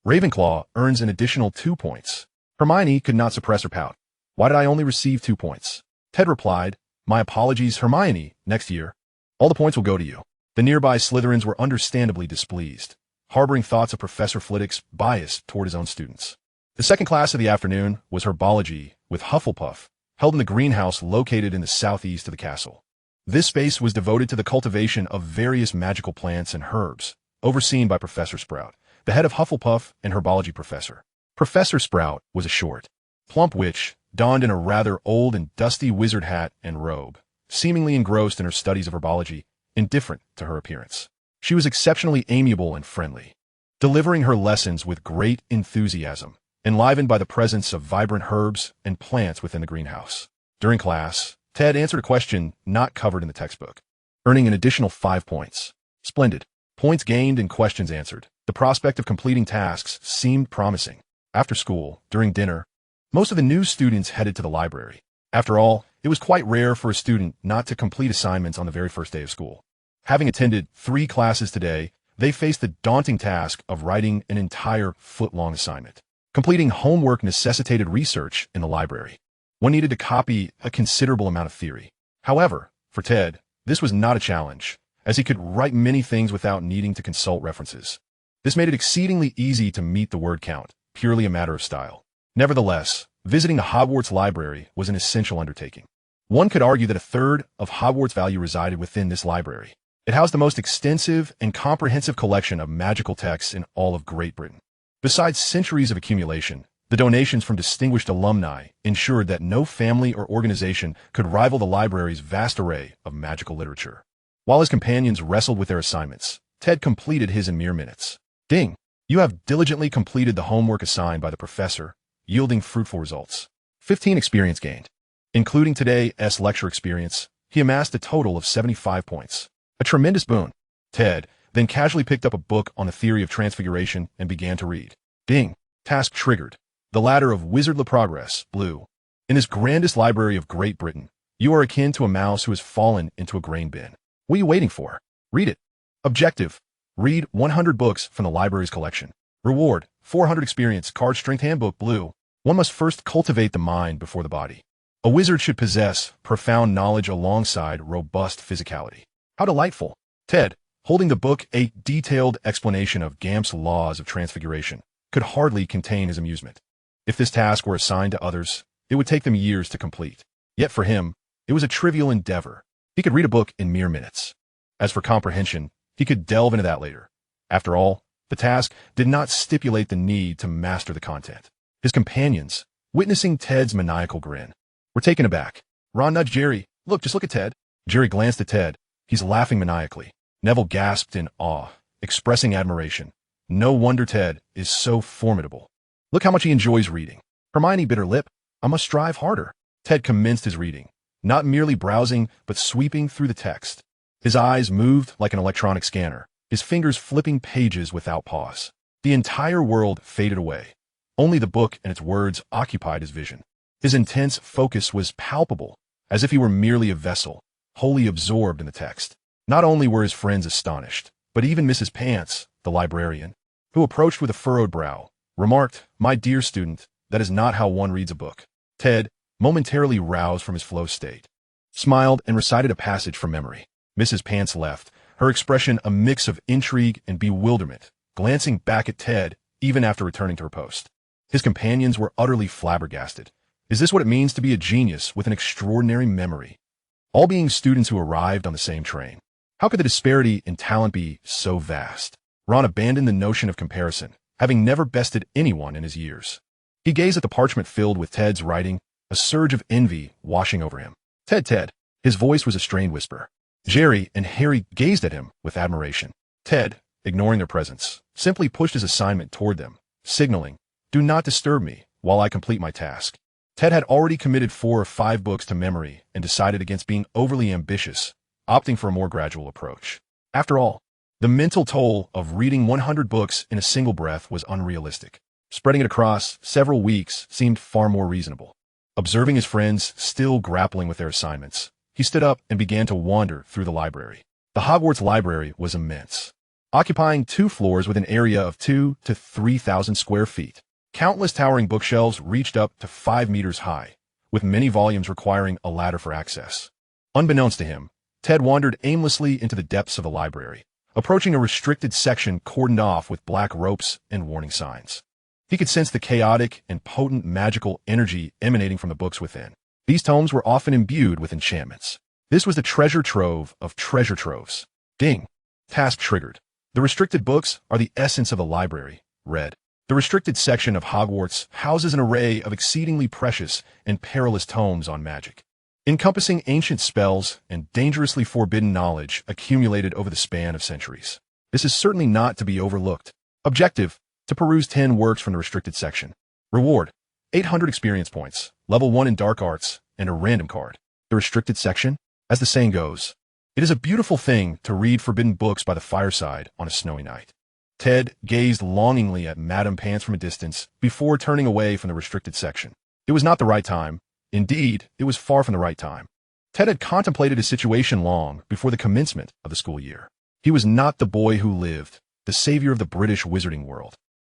Ravenclaw earns an additional 2 points. Hermione could not suppress her pout. Why did I only receive 2 points? Ted replied, My apologies, Hermione. Next year, all the points will go to you. The nearby Slytherins were understandably displeased, harboring thoughts of Professor Flitwick's bias toward his own students. The second class of the afternoon was herbology with Hufflepuff, held in the greenhouse located in the southeast of the castle. This space was devoted to the cultivation of various magical plants and herbs, overseen by Professor Sprout, the head of Hufflepuff and herbology professor. Professor Sprout was a short, plump witch, donned in a rather old and dusty wizard hat and robe, seemingly engrossed in her studies of herbology, indifferent to her appearance. She was exceptionally amiable and friendly, delivering her lessons with great enthusiasm, enlivened by the presence of vibrant herbs and plants within the greenhouse. During class, Ted answered a question not covered in the textbook, earning an additional 5 points. Splendid. Points gained and questions answered. The prospect of completing tasks seemed promising. After school, during dinner, most of the new students headed to the library. After all, it was quite rare for a student not to complete assignments on the very first day of school. Having attended 3 classes today, they faced the daunting task of writing an entire foot-long assignment. Completing homework necessitated research in the library. One needed to copy a considerable amount of theory. However, for Ted, this was not a challenge, as he could write many things without needing to consult references. This made it exceedingly easy to meet the word count, purely a matter of style. Nevertheless, visiting the Hogwarts library was an essential undertaking. One could argue that a third of Hogwarts value resided within this library. It housed the most extensive and comprehensive collection of magical texts in all of Great Britain. Besides centuries of accumulation, the donations from distinguished alumni ensured that no family or organization could rival the library's vast array of magical literature. While his companions wrestled with their assignments, Ted completed his in mere minutes. Ding! You have diligently completed the homework assigned by the professor, yielding fruitful results. 15 experience gained. Including today's lecture experience, he amassed a total of 75 points. A tremendous boon. Ted then casually picked up a book on the theory of transfiguration and began to read. Ding! Task triggered. The ladder of Wizardly Progress, Blue. In this grandest library of Great Britain, you are akin to a mouse who has fallen into a grain bin. What are you waiting for? Read it. Objective. Read 100 books from the library's collection. Reward. 400 experience. Card Strength Handbook, Blue. One must first cultivate the mind before the body. A wizard should possess profound knowledge alongside robust physicality. How delightful. Ted, holding the book, a detailed explanation of Gamp's laws of transfiguration, could hardly contain his amusement. If this task were assigned to others, it would take them years to complete. Yet for him, it was a trivial endeavor. He could read a book in mere minutes. As for comprehension, he could delve into that later. After all, the task did not stipulate the need to master the content. His companions, witnessing Ted's maniacal grin, were taken aback. Ron nudged Jerry. Just look at Ted. Jerry glanced at Ted. He's laughing maniacally. Neville gasped in awe, expressing admiration. No wonder Ted is so formidable. Look how much he enjoys reading. Hermione bit her lip. I must strive harder. Ted commenced his reading, not merely browsing, but sweeping through the text. His eyes moved like an electronic scanner, his fingers flipping pages without pause. The entire world faded away. Only the book and its words occupied his vision. His intense focus was palpable, as if he were merely a vessel, wholly absorbed in the text. Not only were his friends astonished, but even Mrs. Pants, the librarian, who approached with a furrowed brow, remarked, My dear student, that is not how one reads a book. Ted, momentarily roused from his flow state, smiled, and recited a passage from memory. Mrs. Pants left, her expression a mix of intrigue and bewilderment, glancing back at Ted even after returning to her post. His companions were utterly flabbergasted. Is this what it means to be a genius with an extraordinary memory? All being students who arrived on the same train. How could the disparity in talent be so vast? Ron abandoned the notion of comparison, having never bested anyone in his years. He gazed at the parchment filled with Ted's writing, a surge of envy washing over him. Ted. His voice was a strained whisper. Jerry and Harry gazed at him with admiration. Ted, ignoring their presence, simply pushed his assignment toward them, signaling, "Do not disturb me while I complete my task." Ted had already committed 4 or 5 books to memory and decided against being overly ambitious, opting for a more gradual approach. After all, the mental toll of reading 100 books in a single breath was unrealistic. Spreading it across several weeks seemed far more reasonable. Observing his friends still grappling with their assignments, he stood up and began to wander through the library. The Hogwarts library was immense, occupying 2 floors with an area of 2,000 to 3,000 square feet. Countless towering bookshelves reached up to 5 meters high, with many volumes requiring a ladder for access. Unbeknownst to him, Ted wandered aimlessly into the depths of the library, approaching a restricted section cordoned off with black ropes and warning signs. He could sense the chaotic and potent magical energy emanating from the books within. These tomes were often imbued with enchantments. This was the treasure trove of treasure troves. Ding! Task triggered. The restricted books are the essence of the library. Read. The restricted section of Hogwarts houses an array of exceedingly precious and perilous tomes on magic, encompassing ancient spells and dangerously forbidden knowledge accumulated over the span of centuries. This is certainly not to be overlooked. Objective: to peruse 10 works from the restricted section. Reward: 800 experience points, level 1 in dark arts, and a random card. The restricted section? As the saying goes, it is a beautiful thing to read forbidden books by the fireside on a snowy night. Ted gazed longingly at Madame Pants from a distance before turning away from the restricted section. It was not the right time. Indeed, it was far from the right time. Ted had contemplated his situation long before the commencement of the school year. He was not the boy who lived, the savior of the British wizarding world.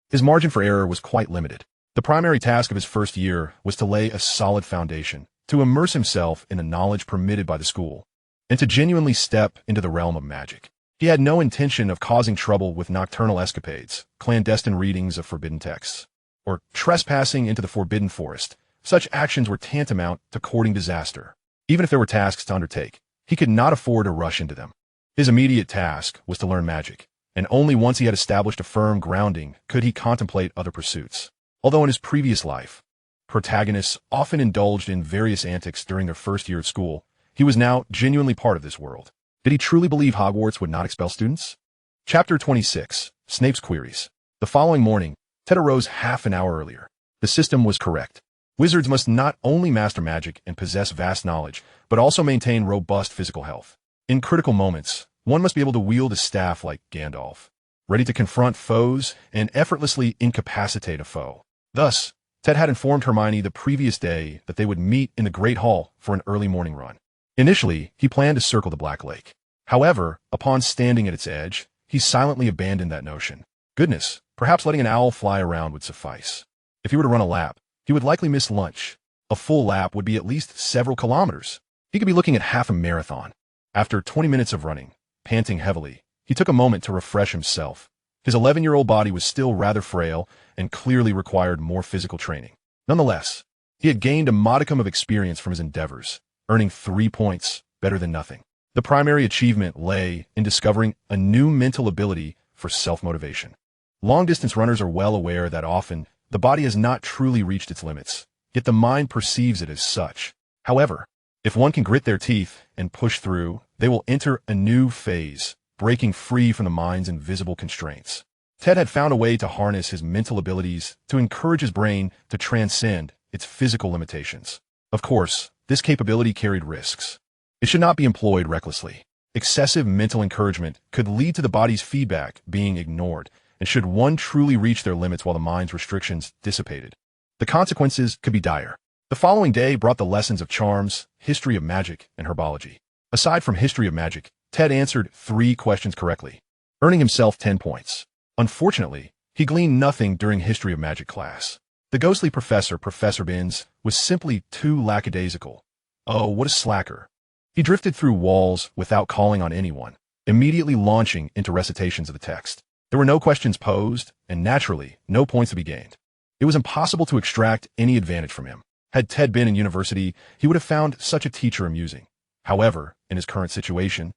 His margin for error was quite limited. The primary task of his first year was to lay a solid foundation, to immerse himself in the knowledge permitted by the school, and to genuinely step into the realm of magic. He had no intention of causing trouble with nocturnal escapades, clandestine readings of forbidden texts, or trespassing into the forbidden forest. Such actions were tantamount to courting disaster. Even if there were tasks to undertake, he could not afford to rush into them. His immediate task was to learn magic, and only once he had established a firm grounding could he contemplate other pursuits. Although in his previous life, protagonists often indulged in various antics during their first year of school, he was now genuinely part of this world. Did he truly believe Hogwarts would not expel students? Chapter 26, Snape's Queries. The following morning, Ted arose half an hour earlier. The system was correct. Wizards must not only master magic and possess vast knowledge, but also maintain robust physical health. In critical moments, one must be able to wield a staff like Gandalf, ready to confront foes and effortlessly incapacitate a foe. Thus, Ted had informed Hermione the previous day that they would meet in the Great Hall for an early morning run. Initially, he planned to circle the Black Lake. However, upon standing at its edge, he silently abandoned that notion. Goodness, perhaps letting an owl fly around would suffice. If he were to run a lap, he would likely miss lunch. A full lap would be at least several kilometers. He could be looking at half a marathon. After 20 minutes of running, panting heavily, he took a moment to refresh himself. His 11-year-old body was still rather frail and clearly required more physical training. Nonetheless, he had gained a modicum of experience from his endeavors, earning 3 points, better than nothing. The primary achievement lay in discovering a new mental ability for self-motivation. Long-distance runners are well aware that often the body has not truly reached its limits, yet the mind perceives it as such. However, if one can grit their teeth and push through, they will enter a new phase, breaking free from the mind's invisible constraints. Ted had found a way to harness his mental abilities to encourage his brain to transcend its physical limitations. Of course, this capability carried risks. It should not be employed recklessly. Excessive mental encouragement could lead to the body's feedback being ignored, and should one truly reach their limits while the mind's restrictions dissipated, the consequences could be dire. The following day brought the lessons of charms, history of magic, and herbology. Aside from history of magic, Ted answered 3 questions correctly, earning himself 10 points. Unfortunately, he gleaned nothing during history of magic class. The ghostly professor, Professor Binns, was simply too lackadaisical. Oh, what a slacker. He drifted through walls without calling on anyone, immediately launching into recitations of the text. There were no questions posed, and naturally, no points to be gained. It was impossible to extract any advantage from him. Had Ted been in university, he would have found such a teacher amusing. However, in his current situation,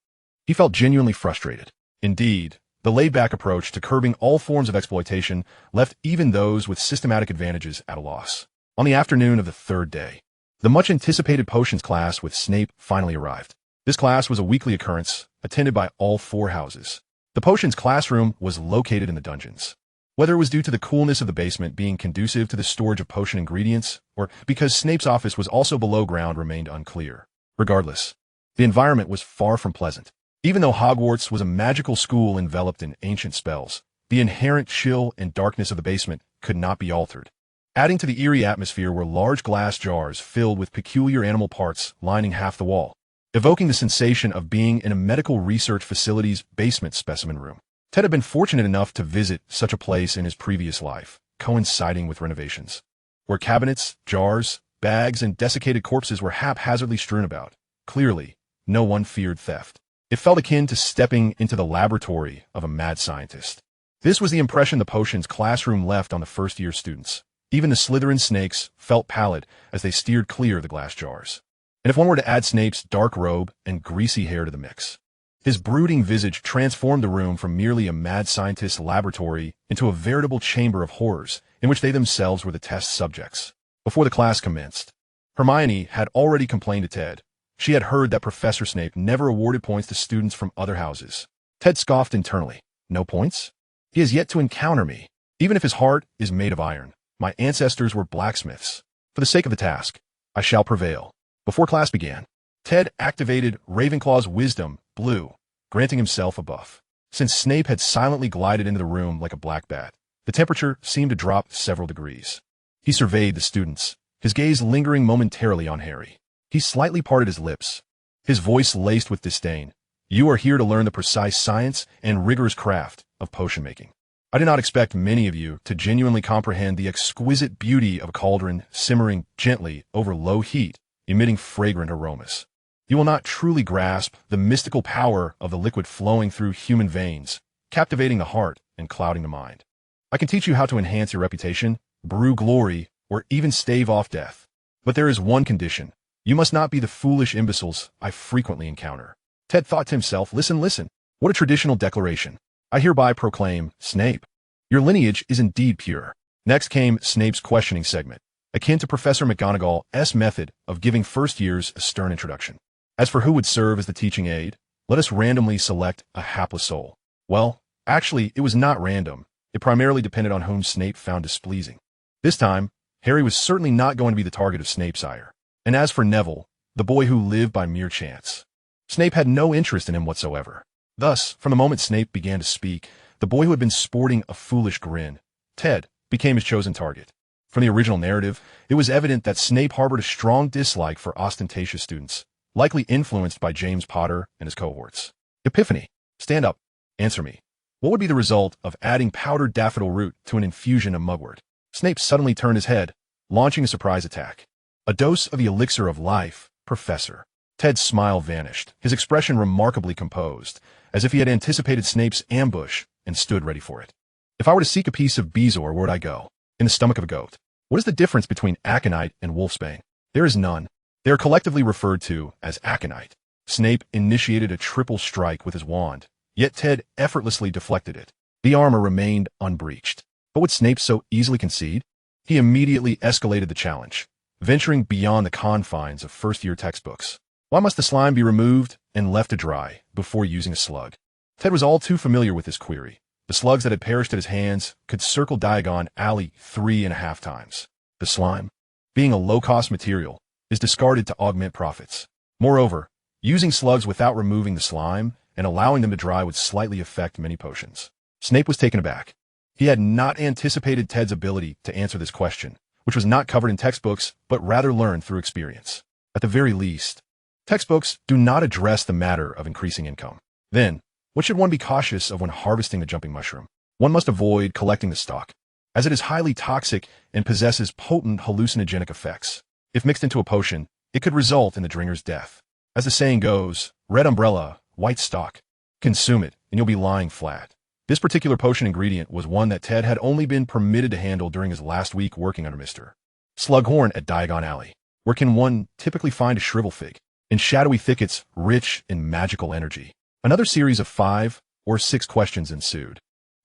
he felt genuinely frustrated. Indeed, the laid-back approach to curbing all forms of exploitation left even those with systematic advantages at a loss. On the afternoon of the third day, the much-anticipated potions class with Snape finally arrived. This class was a weekly occurrence, attended by all 4 houses. The potions classroom was located in the dungeons. Whether it was due to the coolness of the basement being conducive to the storage of potion ingredients, or because Snape's office was also below ground remained unclear. Regardless, the environment was far from pleasant. Even though Hogwarts was a magical school enveloped in ancient spells, the inherent chill and darkness of the basement could not be altered. Adding to the eerie atmosphere were large glass jars filled with peculiar animal parts lining half the wall, evoking the sensation of being in a medical research facility's basement specimen room. Ted had been fortunate enough to visit such a place in his previous life, coinciding with renovations, where cabinets, jars, bags, and desiccated corpses were haphazardly strewn about. Clearly, no one feared theft. It felt akin to stepping into the laboratory of a mad scientist. This was the impression the potions classroom left on the first-year students. Even the Slytherin snakes felt pallid as they steered clear of the glass jars. And if one were to add Snape's dark robe and greasy hair to the mix, his brooding visage transformed the room from merely a mad scientist's laboratory into a veritable chamber of horrors in which they themselves were the test subjects. Before the class commenced, Hermione had already complained to Ted. She had heard that Professor Snape never awarded points to students from other houses. Ted scoffed internally. No points? He has yet to encounter me. Even if his heart is made of iron, my ancestors were blacksmiths. For the sake of the task, I shall prevail. Before class began, Ted activated Ravenclaw's Wisdom, Blue, granting himself a buff. Since Snape had silently glided into the room like a black bat, the temperature seemed to drop several degrees. He surveyed the students, his gaze lingering momentarily on Harry. He slightly parted his lips, his voice laced with disdain. You are here to learn the precise science and rigorous craft of potion making. I do not expect many of you to genuinely comprehend the exquisite beauty of a cauldron simmering gently over low heat, emitting fragrant aromas. You will not truly grasp the mystical power of the liquid flowing through human veins, captivating the heart and clouding the mind. I can teach you how to enhance your reputation, brew glory, or even stave off death. But there is one condition. You must not be the foolish imbeciles I frequently encounter. Ted thought to himself, listen, what a traditional declaration. I hereby proclaim, Snape, your lineage is indeed pure. Next came Snape's questioning segment, akin to Professor McGonagall's method of giving first years a stern introduction. As for who would serve as the teaching aide, let us randomly select a hapless soul. Well, actually, it was not random. It primarily depended on whom Snape found displeasing. This time, Harry was certainly not going to be the target of Snape's ire. And as for Neville, the boy who lived by mere chance, Snape had no interest in him whatsoever. Thus, from the moment Snape began to speak, the boy who had been sporting a foolish grin, Ted, became his chosen target. From the original narrative, it was evident that Snape harbored a strong dislike for ostentatious students, likely influenced by James Potter and his cohorts. Epiphany, stand up, answer me. What would be the result of adding powdered daffodil root to an infusion of mugwort? Snape suddenly turned his head, launching a surprise attack. A dose of the elixir of life, Professor. Ted's smile vanished, his expression remarkably composed, as if he had anticipated Snape's ambush and stood ready for it. If I were to seek a piece of bezoar, where would I go? In the stomach of a goat. What is the difference between aconite and wolfsbane? There is none. They are collectively referred to as aconite. Snape initiated a triple strike with his wand, yet Ted effortlessly deflected it. The armor remained unbreached. But would Snape so easily concede? He immediately escalated the challenge, venturing beyond the confines of first-year textbooks. Why must the slime be removed and left to dry before using a slug? Ted was all too familiar with this query. The slugs that had perished at his hands could circle Diagon Alley 3.5 times. The slime, being a low-cost material, is discarded to augment profits. Moreover, using slugs without removing the slime and allowing them to dry would slightly affect many potions. Snape was taken aback. He had not anticipated Ted's ability to answer this question, which was not covered in textbooks, but rather learned through experience. At the very least, textbooks do not address the matter of increasing income. Then, what should one be cautious of when harvesting the jumping mushroom? One must avoid collecting the stalk, as it is highly toxic and possesses potent hallucinogenic effects. If mixed into a potion, it could result in the drinker's death. As the saying goes, red umbrella, white stock. Consume it, and you'll be lying flat. This particular potion ingredient was one that Ted had only been permitted to handle during his last week working under Mr. Slughorn at Diagon Alley, where can one typically find a shrivel fig in shadowy thickets rich in magical energy. Another series of 5 or 6 questions ensued,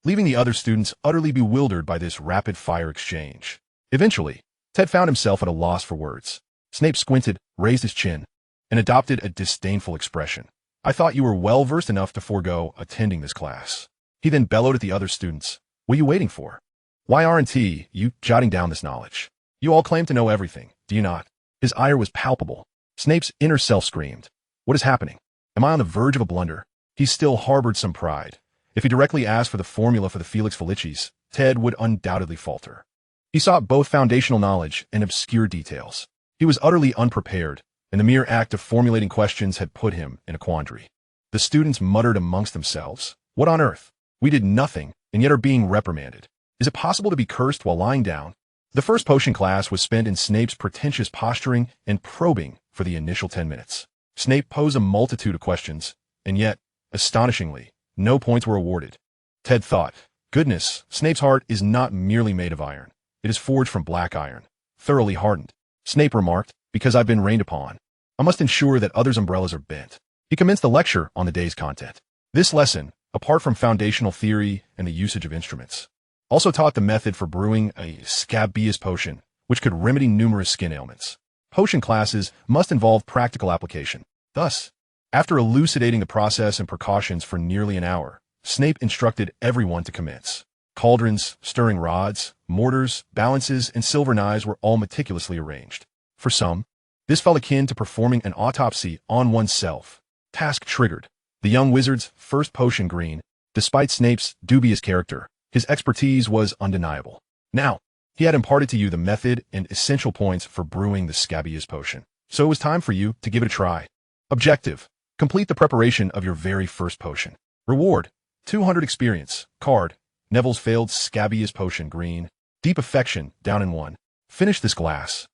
leaving the other students utterly bewildered by this rapid-fire exchange. Eventually, Ted found himself at a loss for words. Snape squinted, raised his chin, and adopted a disdainful expression. I thought you were well-versed enough to forego attending this class. He then bellowed at the other students. What are you waiting for? Why aren't you jotting down this knowledge? You all claim to know everything, do you not? His ire was palpable. Snape's inner self screamed. What is happening? Am I on the verge of a blunder? He still harbored some pride. If he directly asked for the formula for the Felix Felicis, Ted would undoubtedly falter. He sought both foundational knowledge and obscure details. He was utterly unprepared, and the mere act of formulating questions had put him in a quandary. The students muttered amongst themselves. What on earth? We did nothing, and yet are being reprimanded. Is it possible to be cursed while lying down? The first potion class was spent in Snape's pretentious posturing and probing for the initial 10 minutes. Snape posed a multitude of questions, and yet, astonishingly, no points were awarded. Ted thought, goodness, Snape's heart is not merely made of iron. It is forged from black iron, thoroughly hardened. Snape remarked, because I've been rained upon, I must ensure that others' umbrellas are bent. He commenced the lecture on the day's content. This lesson, apart from foundational theory and the usage of instruments, also taught the method for brewing a scabious potion, which could remedy numerous skin ailments. Potion classes must involve practical application. Thus, after elucidating the process and precautions for nearly an hour, Snape instructed everyone to commence. Cauldrons, stirring rods, mortars, balances, and silver knives were all meticulously arranged. For some, this felt akin to performing an autopsy on oneself. Task triggered. The young wizard's first potion green. Despite Snape's dubious character, his expertise was undeniable. Now, he had imparted to you the method and essential points for brewing the scabious potion. So it was time for you to give it a try. Objective: complete the preparation of your very first potion. Reward: 200 experience. Card: Neville's failed scabious potion green. Deep affection, down in 1. Finish this glass.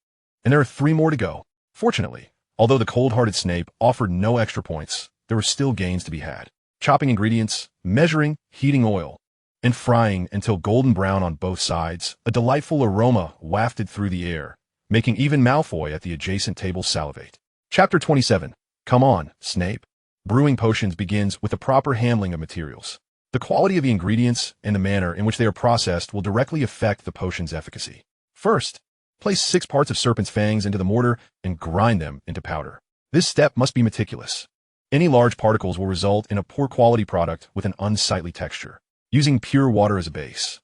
And there are 3 more to go. Fortunately, although the cold-hearted Snape offered no extra points, there were still gains to be had. Chopping ingredients, measuring, heating oil, and frying until golden brown on both sides, a delightful aroma wafted through the air, making even Malfoy at the adjacent table salivate. Chapter 27. Come on, Snape. Brewing potions begins with the proper handling of materials. The quality of the ingredients and the manner in which they are processed will directly affect the potion's efficacy. First, place 6 parts of serpent's fangs into the mortar and grind them into powder. This step must be meticulous. Any large particles will result in a poor quality product with an unsightly texture. Using pure water as a base.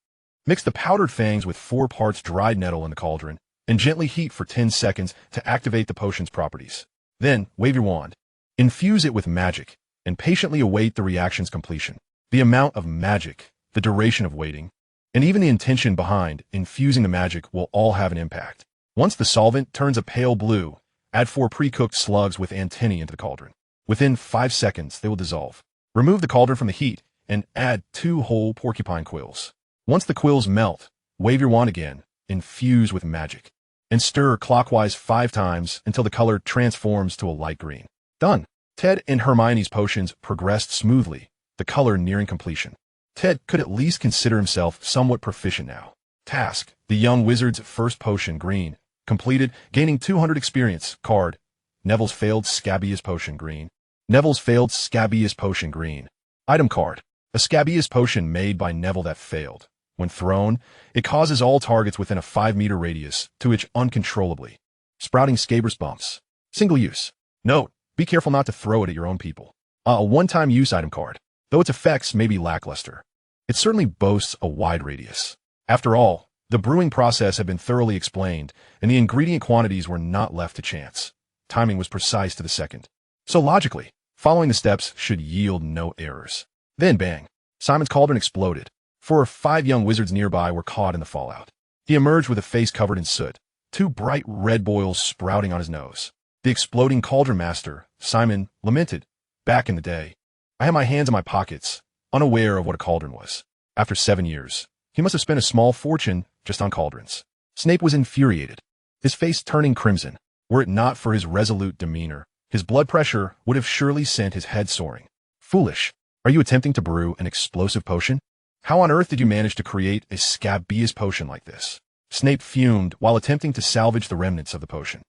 Mix the powdered fangs with 4 parts dried nettle in the cauldron and gently heat for 10 seconds to activate the potion's properties. Then, wave your wand. Infuse it with magic and patiently await the reaction's completion. The amount of magic, the duration of waiting, and even the intention behind infusing the magic will all have an impact. Once the solvent turns a pale blue, add 4 pre-cooked slugs with antennae into the cauldron. Within 5 seconds, they will dissolve. Remove the cauldron from the heat and add 2 whole porcupine quills. Once the quills melt, wave your wand again, infuse with magic, and stir clockwise 5 times until the color transforms to a light green. Done. Ted and Hermione's potions progressed smoothly, the color nearing completion. Ted could at least consider himself somewhat proficient now. Task: the young wizard's first potion green. Completed, gaining 200 experience. Card: Neville's failed scabious potion green. Neville's failed scabious potion green. Item card: a scabious potion made by Neville that failed. When thrown, it causes all targets within a 5-meter radius to itch uncontrollably, sprouting scabrous bumps. Single use. Note: be careful not to throw it at your own people. A one-time use item card, though its effects may be lackluster. It certainly boasts a wide radius. After all, the brewing process had been thoroughly explained, and the ingredient quantities were not left to chance. Timing was precise to the second. So logically, following the steps should yield no errors. Then bang! Simon's cauldron exploded. 4 or 5 young wizards nearby were caught in the fallout. He emerged with a face covered in soot, 2 bright red boils sprouting on his nose. The exploding cauldron master, Simon, lamented, "Back in the day, I had my hands in my pockets, unaware of what a cauldron was. After 7 years, he must have spent a small fortune just on cauldrons." Snape was infuriated, his face turning crimson. Were it not for his resolute demeanor, his blood pressure would have surely sent his head soaring. Foolish. Are you attempting to brew an explosive potion? How on earth did you manage to create a scabious potion like this? Snape fumed while attempting to salvage the remnants of the potion.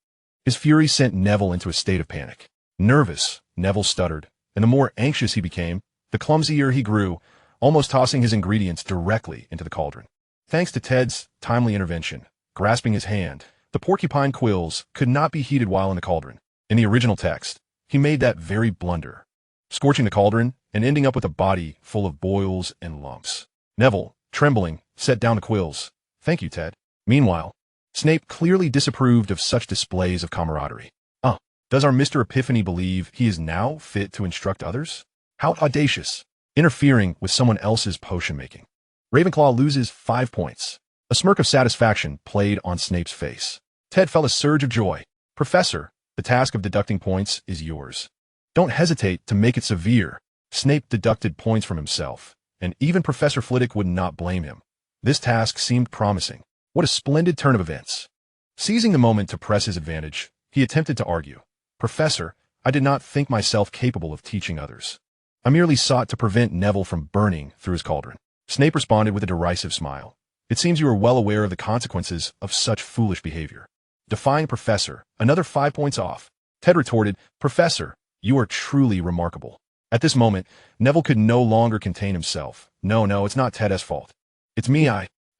His fury sent Neville into a state of panic. Nervous, Neville stuttered, and the more anxious he became, the clumsier he grew, almost tossing his ingredients directly into the cauldron. Thanks to Ted's timely intervention, grasping his hand, the porcupine quills could not be heated while in the cauldron. In the original text, he made that very blunder, scorching the cauldron and ending up with a body full of boils and lumps. Neville, trembling, set down the quills. Thank you, Ted. Meanwhile, Snape clearly disapproved of such displays of camaraderie. Does our Mr. Epiphany believe he is now fit to instruct others? How audacious, interfering with someone else's potion-making. Ravenclaw loses 5 points. A smirk of satisfaction played on Snape's face. Ted felt a surge of joy. Professor, the task of deducting points is yours. Don't hesitate to make it severe. Snape deducted points from himself, and even Professor Flitwick would not blame him. This task seemed promising. What a splendid turn of events. Seizing the moment to press his advantage, he attempted to argue. Professor, I did not think myself capable of teaching others. I merely sought to prevent Neville from burning through his cauldron. Snape responded with a derisive smile. It seems you are well aware of the consequences of such foolish behavior. Defying Professor, another 5 points off. Ted retorted, Professor, you are truly remarkable. At this moment, Neville could no longer contain himself. No, it's not Ted's fault. It's me,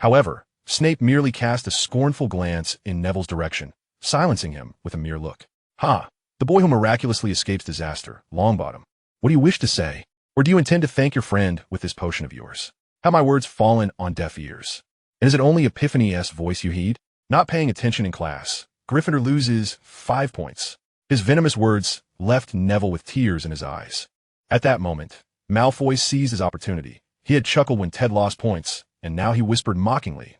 However, Snape merely cast a scornful glance in Neville's direction, silencing him with a mere look. Ha! The boy who miraculously escapes disaster, Longbottom. What do you wish to say? Or do you intend to thank your friend with this potion of yours? Have my words fallen on deaf ears? And is it only Epiphany-esque voice you heed? Not paying attention in class, Gryffindor loses 5 points. His venomous words left Neville with tears in his eyes. At that moment, Malfoy seized his opportunity. He had chuckled when Ted lost points, and now he whispered mockingly,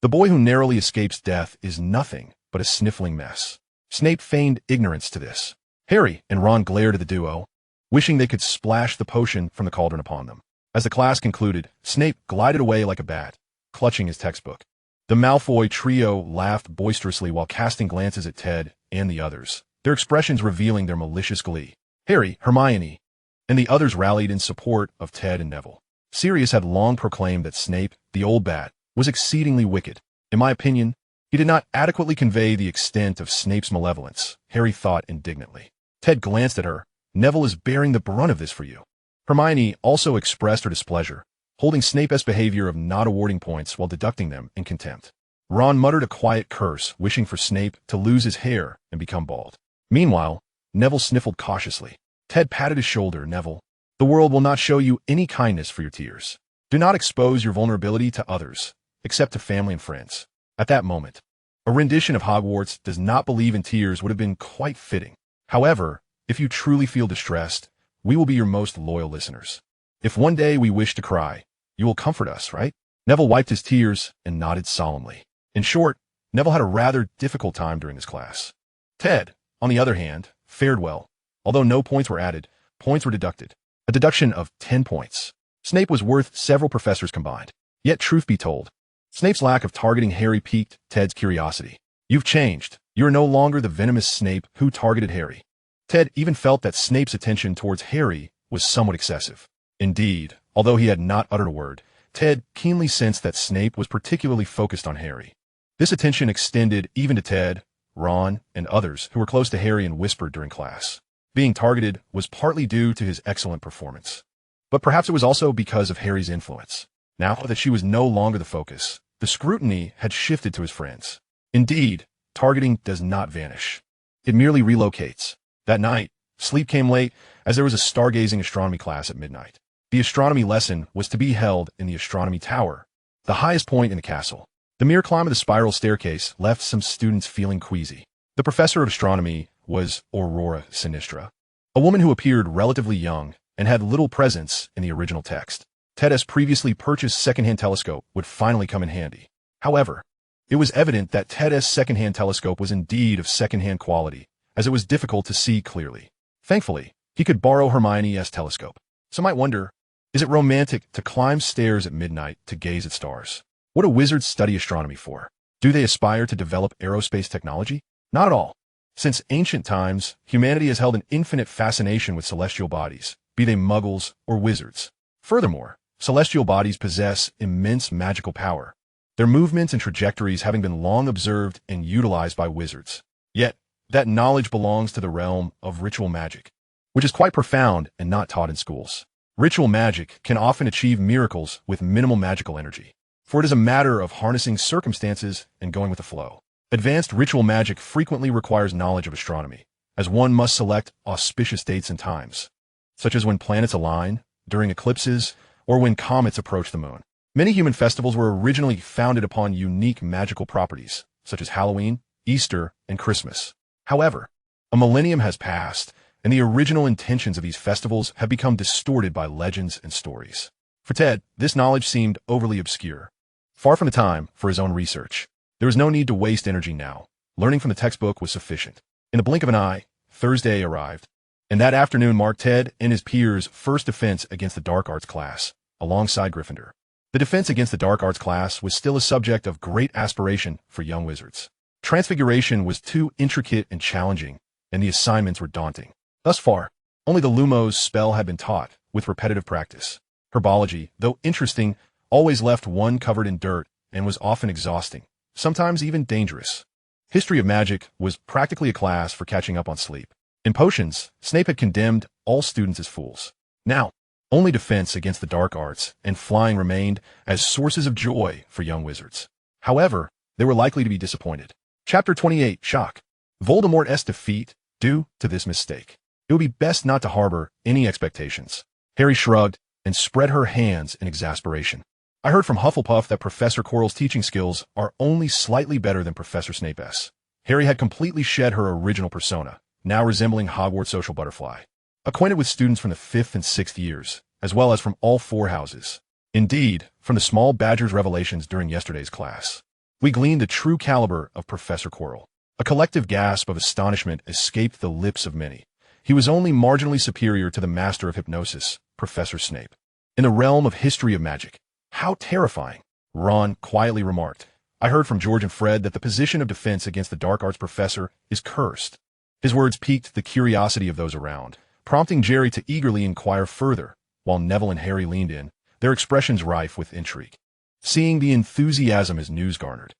The boy who narrowly escapes death is nothing but a sniffling mess. Snape feigned ignorance to this. Harry and Ron glared at the duo, wishing they could splash the potion from the cauldron upon them. As the class concluded, Snape glided away like a bat, clutching his textbook. The Malfoy trio laughed boisterously while casting glances at Ted and the others, their expressions revealing their malicious glee. Harry, Hermione, and the others rallied in support of Ted and Neville. Sirius had long proclaimed that Snape, the old bat, was exceedingly wicked. In my opinion, he did not adequately convey the extent of Snape's malevolence, Harry thought indignantly. Ted glanced at her. Neville is bearing the brunt of this for you. Hermione also expressed her displeasure, holding Snape's behavior of not awarding points while deducting them in contempt. Ron muttered a quiet curse, wishing for Snape to lose his hair and become bald. Meanwhile, Neville sniffled cautiously. Ted patted his shoulder. Neville, the world will not show you any kindness for your tears. Do not expose your vulnerability to others, except to family and friends. At that moment, a rendition of Hogwarts Does Not Believe in Tears would have been quite fitting. However, if you truly feel distressed, we will be your most loyal listeners. If one day we wish to cry, you will comfort us, right? Neville wiped his tears and nodded solemnly. In short, Neville had a rather difficult time during this class. Ted, on the other hand, fared well. Although no points were added, points were deducted. A deduction of 10 points. Snape was worth several professors combined. Yet, truth be told, Snape's lack of targeting Harry piqued Ted's curiosity. You've changed. You are no longer the venomous Snape who targeted Harry. Ted even felt that Snape's attention towards Harry was somewhat excessive. Indeed, although he had not uttered a word, Ted keenly sensed that Snape was particularly focused on Harry. This attention extended even to Ted, Ron, and others who were close to Harry and whispered during class. Being targeted was partly due to his excellent performance. But perhaps it was also because of Harry's influence. Now that she was no longer the focus, the scrutiny had shifted to his friends. Indeed, targeting does not vanish. It merely relocates. That night, sleep came late as there was a stargazing astronomy class at midnight. The astronomy lesson was to be held in the astronomy tower, the highest point in the castle. The mere climb of the spiral staircase left some students feeling queasy. The professor of astronomy was Aurora Sinistra, a woman who appeared relatively young and had little presence in the original text. Ted's previously purchased second-hand telescope would finally come in handy. However, it was evident that Ted's second-hand telescope was indeed of second-hand quality, as it was difficult to see clearly. Thankfully, he could borrow Hermione's telescope. Some might wonder, is it romantic to climb stairs at midnight to gaze at stars? What do wizards study astronomy for? Do they aspire to develop aerospace technology? Not at all. Since ancient times, humanity has held an infinite fascination with celestial bodies, be they muggles or wizards. Furthermore, celestial bodies possess immense magical power, their movements and trajectories having been long observed and utilized by wizards. Yet, that knowledge belongs to the realm of ritual magic, which is quite profound and not taught in schools. Ritual magic can often achieve miracles with minimal magical energy, for it is a matter of harnessing circumstances and going with the flow. Advanced ritual magic frequently requires knowledge of astronomy, as one must select auspicious dates and times, such as when planets align, during eclipses, or when comets approach the moon. Many human festivals were originally founded upon unique magical properties, such as Halloween, Easter, and Christmas. However, a millennium has passed, and the original intentions of these festivals have become distorted by legends and stories. For Ted, this knowledge seemed overly obscure, far from the time for his own research. There was no need to waste energy now. Learning from the textbook was sufficient. In the blink of an eye, Thursday arrived, and that afternoon marked Ted and his peers' first defense against the dark arts class, alongside Gryffindor. The defense against the dark arts class was still a subject of great aspiration for young wizards. Transfiguration was too intricate and challenging, and the assignments were daunting. Thus far, only the Lumos spell had been taught, with repetitive practice. Herbology, though interesting, always left one covered in dirt and was often exhausting, sometimes even dangerous. History of magic was practically a class for catching up on sleep. In potions, Snape had condemned all students as fools. Now, only defense against the dark arts and flying remained as sources of joy for young wizards. However, they were likely to be disappointed. Chapter 28, Shock. Voldemort's defeat due to this mistake. It would be best not to harbor any expectations. Harry shrugged and spread her hands in exasperation. I heard from Hufflepuff that Professor Quirrell's teaching skills are only slightly better than Professor Snape's. Harry had completely shed her original persona, now resembling Hogwarts social butterfly. Acquainted with students from the 5th and 6th years, as well as from all 4 houses. Indeed, from the small Badger's revelations during yesterday's class, we gleaned the true caliber of Professor Quirrell. A collective gasp of astonishment escaped the lips of many. He was only marginally superior to the master of hypnosis, Professor Snape. In the realm of history of magic, how terrifying, Ron quietly remarked. I heard from George and Fred that the position of defense against the dark arts professor is cursed. His words piqued the curiosity of those around, prompting Jerry to eagerly inquire further, while Neville and Harry leaned in, their expressions rife with intrigue. Seeing the enthusiasm his news garnered,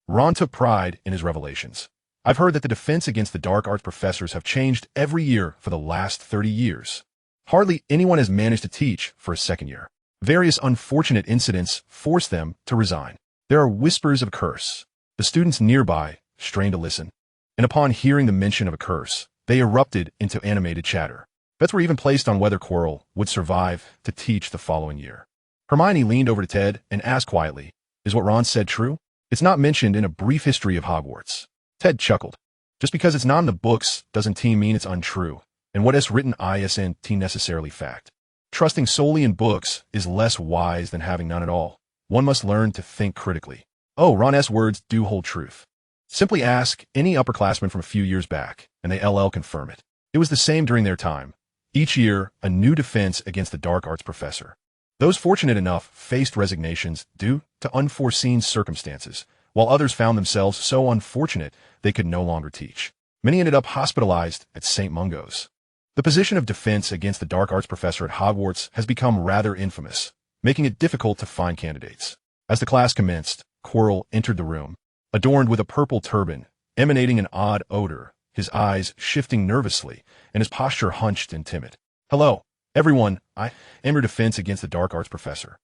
Ron took pride in his revelations. I've heard that the defense against the dark arts professors have changed every year for the last 30 years. Hardly anyone has managed to teach for a second year. Various unfortunate incidents forced them to resign. There are whispers of a curse. The students nearby strained to listen, and upon hearing the mention of a curse, they erupted into animated chatter. Bets were even placed on whether Quirrell would survive to teach the following year. Hermione leaned over to Ted and asked quietly, is what Ron said true? It's not mentioned in a brief history of Hogwarts. Ted chuckled. Just because it's not in the books doesn't mean it's untrue, and what is written isn't necessarily fact. Trusting solely in books is less wise than having none at all. One must learn to think critically. Oh, Ron's words do hold truth. Simply ask any upperclassman from a few years back, and they confirm it. It was the same during their time. Each year, a new defense against the dark arts professor. Those fortunate enough faced resignations due to unforeseen circumstances, while others found themselves so unfortunate they could no longer teach. Many ended up hospitalized at St. Mungo's. The position of defense against the dark arts professor at Hogwarts has become rather infamous, making it difficult to find candidates. As the class commenced, Quirrell entered the room, adorned with a purple turban, emanating an odd odor, his eyes shifting nervously, and his posture hunched and timid. Hello, everyone, I am your defense against the dark arts professor.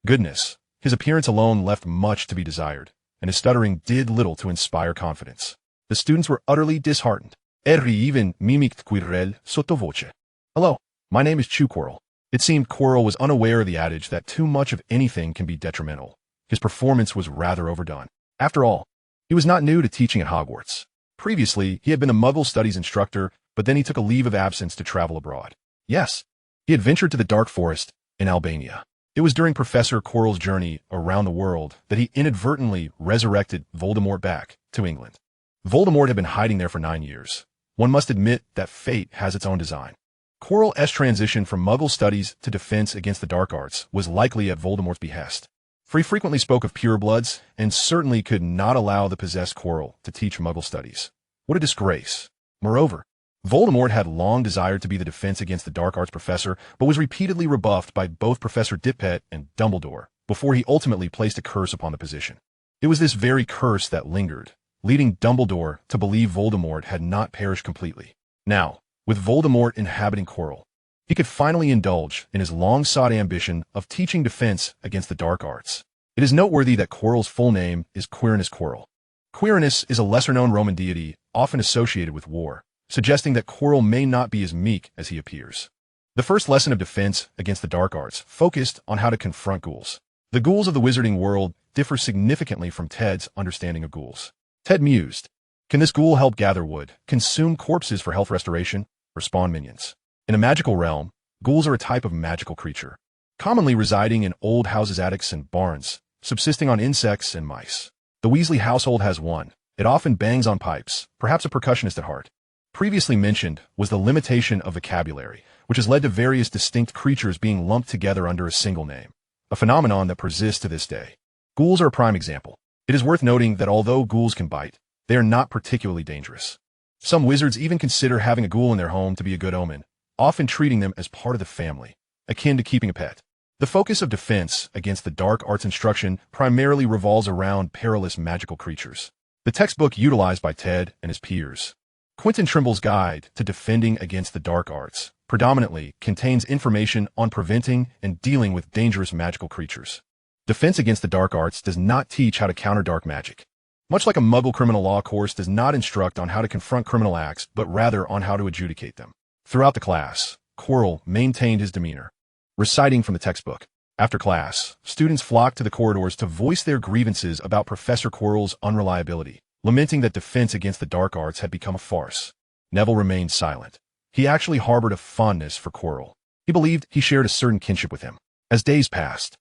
Goodness, his appearance alone left much to be desired, and his stuttering did little to inspire confidence. The students were utterly disheartened. Even mimicked Quirrell sottovoce. Hello, my name is Chew Quirrell. It seemed Quirrell was unaware of the adage that too much of anything can be detrimental. His performance was rather overdone. After all, he was not new to teaching at Hogwarts. Previously, he had been a Muggle studies instructor, but then he took a leave of absence to travel abroad. Yes, he had ventured to the Dark Forest in Albania. It was during Professor Quirrell's journey around the world that he inadvertently resurrected Voldemort back to England. Voldemort had been hiding there for 9 years. One must admit that fate has its own design. Quirrell's transition from Muggle studies to defense against the dark arts was likely at Voldemort's behest. for he frequently spoke of purebloods and certainly could not allow the possessed Quirrell to teach Muggle studies. What a disgrace. Moreover, Voldemort had long desired to be the defense against the dark arts professor, but was repeatedly rebuffed by both Professor Dippet and Dumbledore before he ultimately placed a curse upon the position. It was this very curse that lingered, leading Dumbledore to believe Voldemort had not perished completely. Now, with Voldemort inhabiting Quirrell, he could finally indulge in his long-sought ambition of teaching defense against the dark arts. It is noteworthy that Quirrell's full name is Quirinus Quirrell. Quirinus is a lesser-known Roman deity often associated with war, suggesting that Quirrell may not be as meek as he appears. The first lesson of defense against the dark arts focused on how to confront ghouls. The ghouls of the Wizarding World differ significantly from Ted's understanding of ghouls. Ted mused, can this ghoul help gather wood, consume corpses for health restoration, or spawn minions? In a magical realm, ghouls are a type of magical creature, commonly residing in old houses' attics and barns, subsisting on insects and mice. The Weasley household has one. It often bangs on pipes, perhaps a percussionist at heart. Previously mentioned was the limitation of vocabulary, which has led to various distinct creatures being lumped together under a single name, a phenomenon that persists to this day. Ghouls are a prime example. It is worth noting that although ghouls can bite, they are not particularly dangerous. Some wizards even consider having a ghoul in their home to be a good omen, often treating them as part of the family, akin to keeping a pet. The focus of defense against the dark arts instruction primarily revolves around perilous magical creatures. The textbook utilized by Ted and his peers, Quentin Trimble's Guide to Defending Against the Dark Arts, predominantly contains information on preventing and dealing with dangerous magical creatures. Defense against the dark arts does not teach how to counter dark magic. Much like a Muggle criminal law course does not instruct on how to confront criminal acts, but rather on how to adjudicate them. Throughout the class, Quirrell maintained his demeanor, reciting from the textbook. After class, students flocked to the corridors to voice their grievances about Professor Quirrell's unreliability, lamenting that defense against the dark arts had become a farce. Neville remained silent. He actually harbored a fondness for Quirrell. He believed he shared a certain kinship with him. As days passed,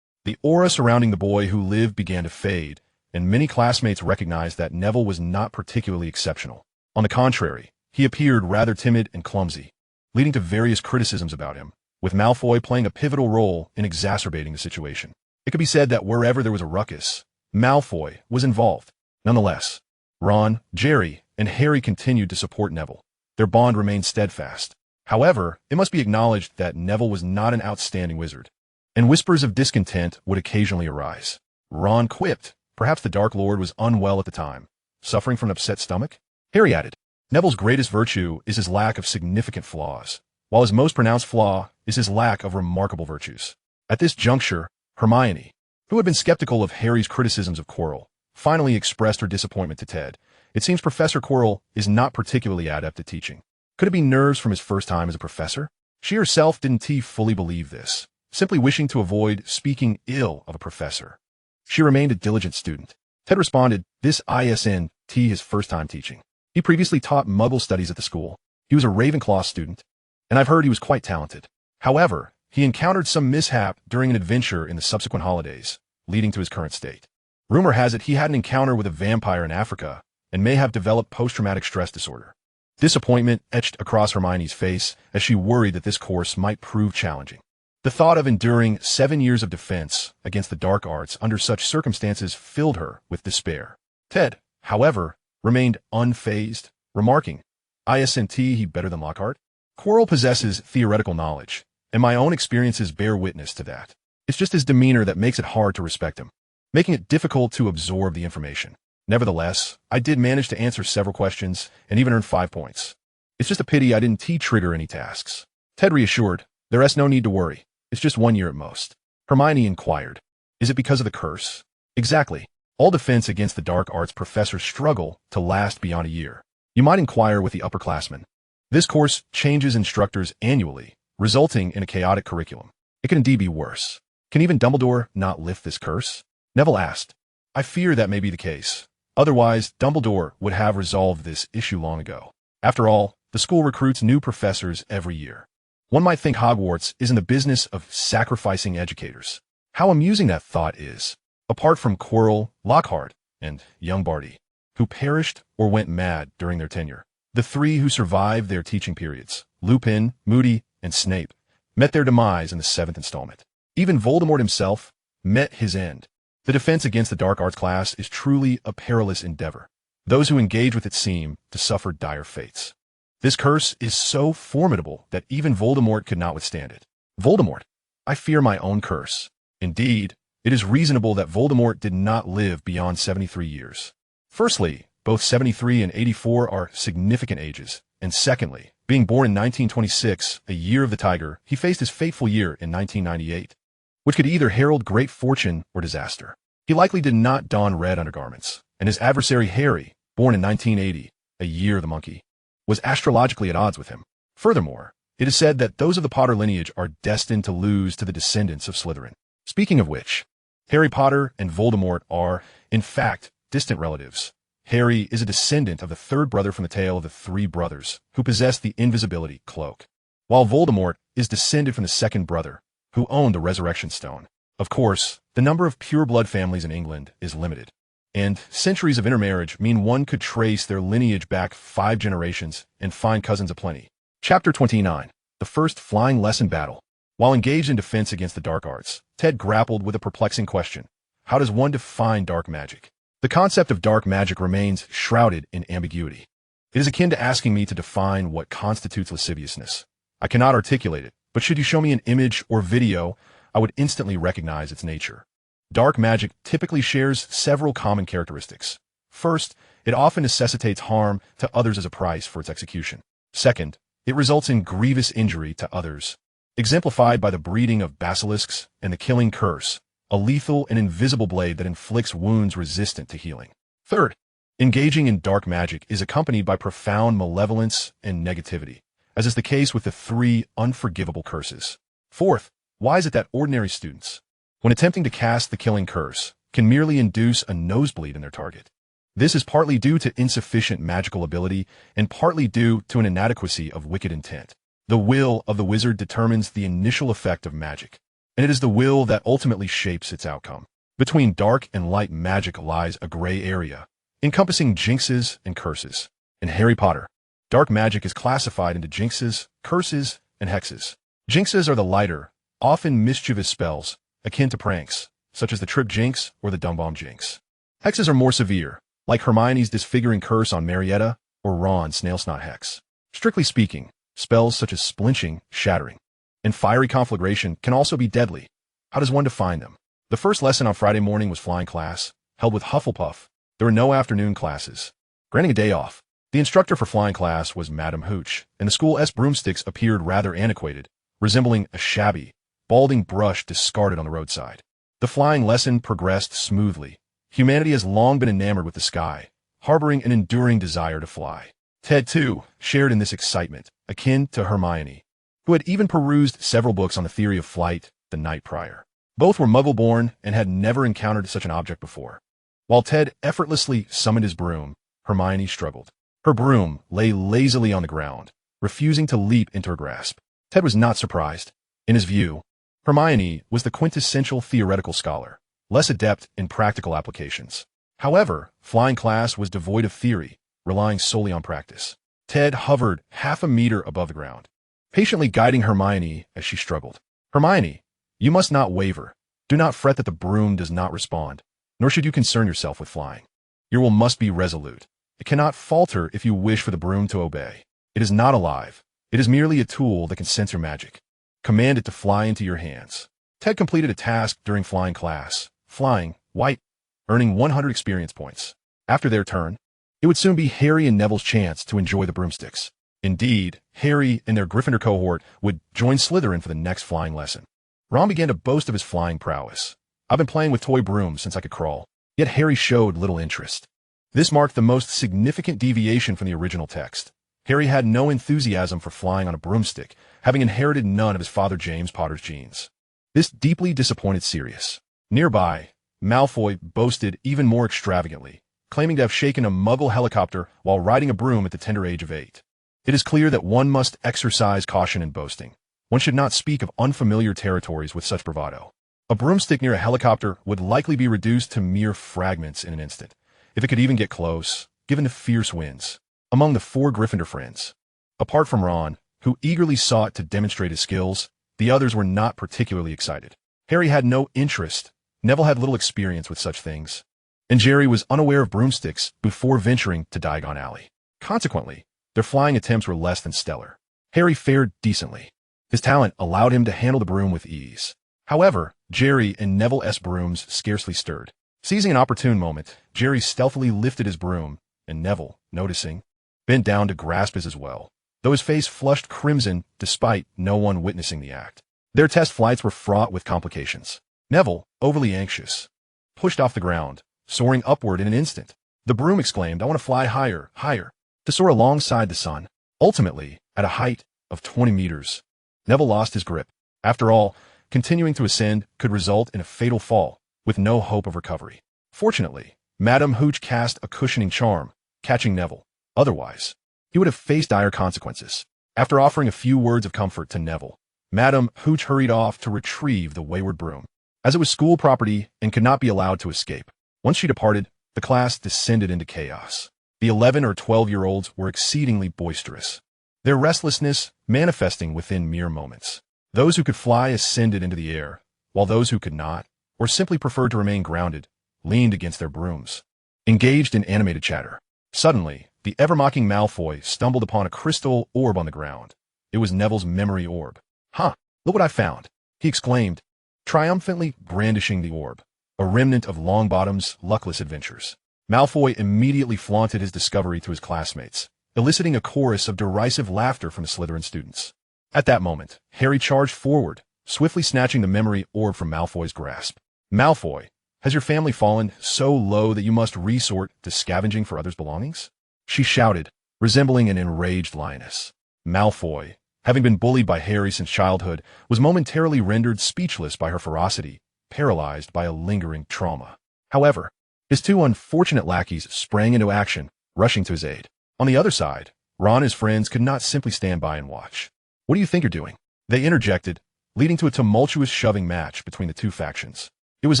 the aura surrounding the boy who lived began to fade, and many classmates recognized that Neville was not particularly exceptional. On the contrary, he appeared rather timid and clumsy, leading to various criticisms about him, with Malfoy playing a pivotal role in exacerbating the situation. It could be said that wherever there was a ruckus, Malfoy was involved. Nonetheless, Ron, Jerry, and Harry continued to support Neville. Their bond remained steadfast. However, it must be acknowledged that Neville was not an outstanding wizard, and whispers of discontent would occasionally arise. Ron quipped, perhaps the Dark Lord was unwell at the time, suffering from an upset stomach? Harry added, Neville's greatest virtue is his lack of significant flaws, while his most pronounced flaw is his lack of remarkable virtues. At this juncture, Hermione, who had been skeptical of Harry's criticisms of Quirrell, finally expressed her disappointment to Ted. It seems Professor Quirrell is not particularly adept at teaching. Could it be nerves from his first time as a professor? She herself didn't fully believe this, simply wishing to avoid speaking ill of a professor. She remained a diligent student. Ted responded, this isn't his first time teaching. He previously taught Muggle studies at the school. He was a Ravenclaw student, and I've heard he was quite talented. However, he encountered some mishap during an adventure in the subsequent holidays, leading to his current state. Rumor has it he had an encounter with a vampire in Africa and may have developed post-traumatic stress disorder. Disappointment etched across Hermione's face as she worried that this course might prove challenging. The thought of enduring 7 years of defense against the dark arts under such circumstances filled her with despair. Ted, however, remained unfazed, remarking, isn't he better than Lockhart? Quirrell possesses theoretical knowledge, and my own experiences bear witness to that. It's just his demeanor that makes it hard to respect him, making it difficult to absorb the information. Nevertheless, I did manage to answer several questions and even earn 5 points. It's just a pity I didn't trigger any tasks. Ted reassured, there's no need to worry. It's just 1 year at most. Hermione inquired, is it because of the curse? Exactly. All defense against the dark arts professors struggle to last beyond a year. You might inquire with the upperclassmen. This course changes instructors annually, resulting in a chaotic curriculum. It can indeed be worse. Can even Dumbledore not lift this curse? Neville asked. I fear that may be the case. Otherwise, Dumbledore would have resolved this issue long ago. After all, the school recruits new professors every year. One might think Hogwarts is in the business of sacrificing educators. How amusing that thought is. Apart from Quirrell, Lockhart, and young Barty, who perished or went mad during their tenure, the 3 who survived their teaching periods, Lupin, Moody, and Snape, met their demise in the 7th installment. Even Voldemort himself met his end. The defense against the dark arts class is truly a perilous endeavor. Those who engage with it seem to suffer dire fates. This curse is so formidable that even Voldemort could not withstand it. Voldemort, I fear my own curse. Indeed, it is reasonable that Voldemort did not live beyond 73 years. Firstly, both 73 and 84 are significant ages, and secondly, being born in 1926, a year of the tiger, he faced his fateful year in 1998, which could either herald great fortune or disaster. He likely did not don red undergarments, and his adversary Harry, born in 1980, a year of the monkey, was astrologically at odds with him. Furthermore, it is said that those of the Potter lineage are destined to lose to the descendants of Slytherin. Speaking of which, Harry Potter and Voldemort are, in fact, distant relatives. Harry is a descendant of the third brother from the tale of the three brothers who possessed the invisibility cloak, while Voldemort is descended from the second brother who owned the Resurrection Stone. Of course, the number of pure-blood families in England is limited, and centuries of intermarriage mean one could trace their lineage back 5 generations and find cousins aplenty. Chapter 29. The First Flying Lesson Battle. While engaged in defense against the dark arts, Ted grappled with a perplexing question. How does one define dark magic? The concept of dark magic remains shrouded in ambiguity. It is akin to asking me to define what constitutes lasciviousness. I cannot articulate it, but should you show me an image or video, I would instantly recognize its nature. Dark magic typically shares several common characteristics. First, it often necessitates harm to others as a price for its execution. Second, it results in grievous injury to others, exemplified by the breeding of basilisks and the killing curse, a lethal and invisible blade that inflicts wounds resistant to healing. Third, engaging in dark magic is accompanied by profound malevolence and negativity, as is the case with the 3 unforgivable curses. Fourth, why is it that ordinary students, when attempting to cast the killing curse, can merely induce a nosebleed in their target? This is partly due to insufficient magical ability and partly due to an inadequacy of wicked intent. The will of the wizard determines the initial effect of magic, and it is the will that ultimately shapes its outcome. Between dark and light magic lies a gray area, encompassing jinxes and curses. In Harry Potter, dark magic is classified into jinxes, curses, and hexes. Jinxes are the lighter, often mischievous spells, akin to pranks, such as the Trip Jinx or the Dumb Bomb Jinx. Hexes are more severe, like Hermione's disfiguring curse on Marietta or Ron's Snail Snot Hex. Strictly speaking, spells such as Splinching, Shattering, and Fiery Conflagration can also be deadly. How does one define them? The first lesson on Friday morning was flying class, held with Hufflepuff. There were no afternoon classes, granting a day off. The instructor for flying class was Madam Hooch, and the school's broomsticks appeared rather antiquated, resembling a shabby, balding brush discarded on the roadside. The flying lesson progressed smoothly. Humanity has long been enamored with the sky, harboring an enduring desire to fly. Ted, too, shared in this excitement, akin to Hermione, who had even perused several books on the theory of flight the night prior. Both were Muggle-born and had never encountered such an object before. While Ted effortlessly summoned his broom, Hermione struggled. Her broom lay lazily on the ground, refusing to leap into her grasp. Ted was not surprised. In his view, Hermione was the quintessential theoretical scholar, less adept in practical applications. However, flying class was devoid of theory, relying solely on practice. Ted hovered half a meter above the ground, patiently guiding Hermione as she struggled. Hermione, you must not waver. Do not fret that the broom does not respond, nor should you concern yourself with flying. Your will must be resolute. It cannot falter if you wish for the broom to obey. It is not alive. It is merely a tool that can sense your magic. Command it to fly into your hands. Ted completed a task during flying class, flying, white, earning 100 experience points. After their turn, it would soon be Harry and Neville's chance to enjoy the broomsticks. Indeed, Harry and their Gryffindor cohort would join Slytherin for the next flying lesson. Ron began to boast of his flying prowess. I've been playing with toy brooms since I could crawl. Yet Harry showed little interest. This marked the most significant deviation from the original text. Harry had no enthusiasm for flying on a broomstick, having inherited none of his father James Potter's genes. This deeply disappointed Sirius. Nearby, Malfoy boasted even more extravagantly, claiming to have shaken a Muggle helicopter while riding a broom at the tender age of 8. It is clear that one must exercise caution in boasting. One should not speak of unfamiliar territories with such bravado. A broomstick near a helicopter would likely be reduced to mere fragments in an instant, if it could even get close, given the fierce winds. Among the 4 Gryffindor friends, apart from Ron, who eagerly sought to demonstrate his skills, the others were not particularly excited. Harry had no interest, Neville had little experience with such things, and Jerry was unaware of broomsticks before venturing to Diagon Alley. Consequently, their flying attempts were less than stellar. Harry fared decently. His talent allowed him to handle the broom with ease. However, Jerry and Neville's brooms scarcely stirred. Seizing an opportune moment, Jerry stealthily lifted his broom, and Neville, noticing, bent down to grasp his as well, though his face flushed crimson despite no one witnessing the act. Their test flights were fraught with complications. Neville, overly anxious, pushed off the ground, soaring upward in an instant. The broom exclaimed, "I want to fly higher, higher," to soar alongside the sun. Ultimately, at a height of 20 meters, Neville lost his grip. After all, continuing to ascend could result in a fatal fall, with no hope of recovery. Fortunately, Madame Hooch cast a cushioning charm, catching Neville. Otherwise, he would have faced dire consequences. After offering a few words of comfort to Neville, Madame Hooch hurried off to retrieve the wayward broom, as it was school property and could not be allowed to escape. Once she departed, the class descended into chaos. The 11 or 12-year-olds were exceedingly boisterous, their restlessness manifesting within mere moments. Those who could fly ascended into the air, while those who could not, or simply preferred to remain grounded, leaned against their brooms, engaged in animated chatter. Suddenly, the ever-mocking Malfoy stumbled upon a crystal orb on the ground. It was Neville's memory orb. "Huh, look what I found," he exclaimed, triumphantly brandishing the orb, a remnant of Longbottom's luckless adventures. Malfoy immediately flaunted his discovery to his classmates, eliciting a chorus of derisive laughter from the Slytherin students. At that moment, Harry charged forward, swiftly snatching the memory orb from Malfoy's grasp. "Malfoy, has your family fallen so low that you must resort to scavenging for others' belongings?" she shouted, resembling an enraged lioness. Malfoy, having been bullied by Harry since childhood, was momentarily rendered speechless by her ferocity, paralyzed by a lingering trauma. However, his two unfortunate lackeys sprang into action, rushing to his aid. On the other side, Ron and his friends could not simply stand by and watch. "What do you think you're doing?" they interjected, leading to a tumultuous shoving match between the two factions. It was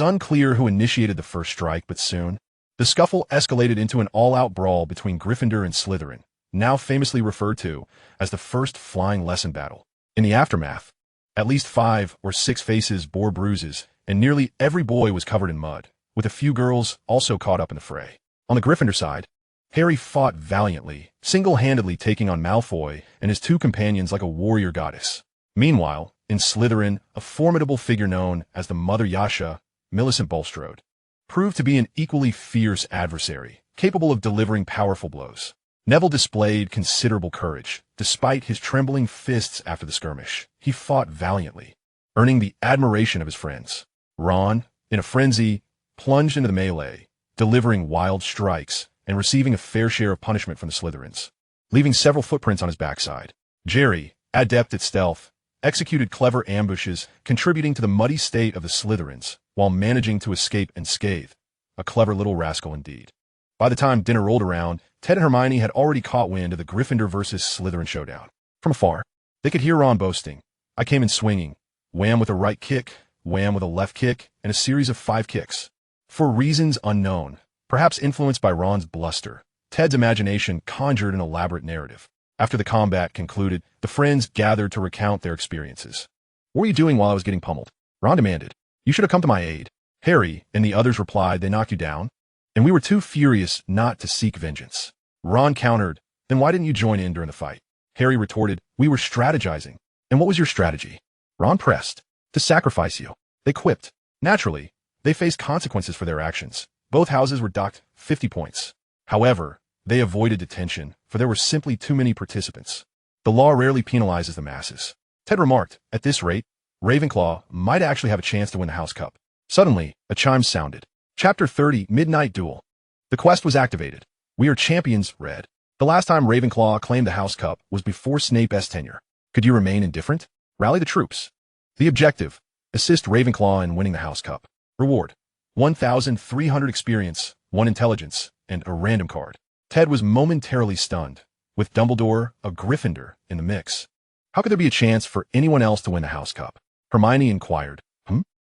unclear who initiated the first strike, but soon, the scuffle escalated into an all-out brawl between Gryffindor and Slytherin, now famously referred to as the First Flying Lesson Battle. In the aftermath, at least 5 or 6 faces bore bruises, and nearly every boy was covered in mud, with a few girls also caught up in the fray. On the Gryffindor side, Harry fought valiantly, single-handedly taking on Malfoy and his two companions like a warrior goddess. Meanwhile, in Slytherin, a formidable figure known as the Mother Yasha, Millicent Bulstrode, proved to be an equally fierce adversary, capable of delivering powerful blows. Neville displayed considerable courage. Despite his trembling fists after the skirmish, he fought valiantly, earning the admiration of his friends. Ron, in a frenzy, plunged into the melee, delivering wild strikes and receiving a fair share of punishment from the Slytherins, leaving several footprints on his backside. Jerry, adept at stealth, executed clever ambushes, contributing to the muddy state of the Slytherins, while managing to escape unscathed. A clever little rascal indeed. By the time dinner rolled around, Ted and Hermione had already caught wind of the Gryffindor versus Slytherin showdown. From afar, they could hear Ron boasting, "I came in swinging, wham with a right kick, wham with a left kick, and a series of 5 kicks." For reasons unknown, perhaps influenced by Ron's bluster, Ted's imagination conjured an elaborate narrative. After the combat concluded, the friends gathered to recount their experiences. "What were you doing while I was getting pummeled?" Ron demanded. "You should have come to my aid." Harry and the others replied, "They knocked you down, and we were too furious not to seek vengeance." Ron countered, "Then why didn't you join in during the fight?" Harry retorted, "We were strategizing." "And what was your strategy?" Ron pressed. "To sacrifice you." They quipped. Naturally, they faced consequences for their actions. Both houses were docked 50 points. However, they avoided detention, for there were simply too many participants. The law rarely penalizes the masses. Ted remarked, "At this rate, Ravenclaw might actually have a chance to win the House Cup." Suddenly, a chime sounded. Chapter 30, Midnight Duel. The quest was activated. "We are champions," read. "The last time Ravenclaw claimed the House Cup was before Snape's tenure. Could you remain indifferent? Rally the troops." The objective: assist Ravenclaw in winning the House Cup. Reward: 1,300 experience, 1 intelligence, and a random card. Ted was momentarily stunned, with Dumbledore, a Gryffindor, in the mix. How could there be a chance for anyone else to win the House Cup? Hermione inquired.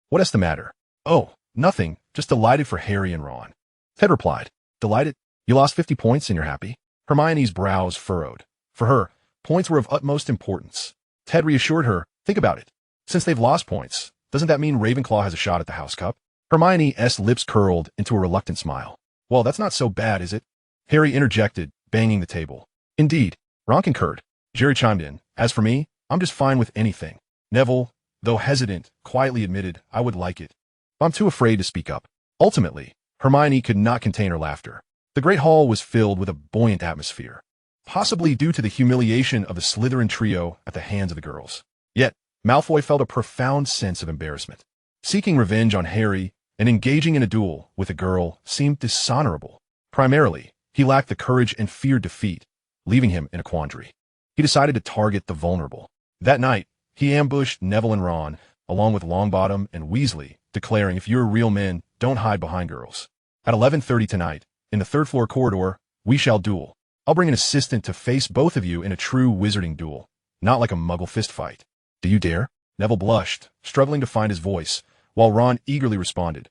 What's the matter?" "Oh, nothing, just delighted for Harry and Ron." Ted replied. "Delighted? You lost 50 points and you're happy?" Hermione's brows furrowed. For her, points were of utmost importance. Ted reassured her, "Think about it. Since they've lost points, doesn't that mean Ravenclaw has a shot at the House Cup?" Hermione's lips curled into a reluctant smile. Well, that's not so bad, is it? Harry interjected, banging the table. Indeed, Ron concurred. Jerry chimed in. As for me, I'm just fine with anything. Neville, though hesitant, quietly admitted, I would like it. I'm too afraid to speak up. Ultimately, Hermione could not contain her laughter. The Great Hall was filled with a buoyant atmosphere, possibly due to the humiliation of the Slytherin trio at the hands of the girls. Yet, Malfoy felt a profound sense of embarrassment. Seeking revenge on Harry and engaging in a duel with a girl seemed dishonorable. Primarily, he lacked the courage and feared defeat, leaving him in a quandary. He decided to target the vulnerable. That night, he ambushed Neville and Ron, along with Longbottom and Weasley, declaring, if you're real men, don't hide behind girls. At 11:30 tonight, in the third-floor corridor, we shall duel. I'll bring an assistant to face both of you in a true wizarding duel, not like a muggle fist fight. Do you dare? Neville blushed, struggling to find his voice, while Ron eagerly responded,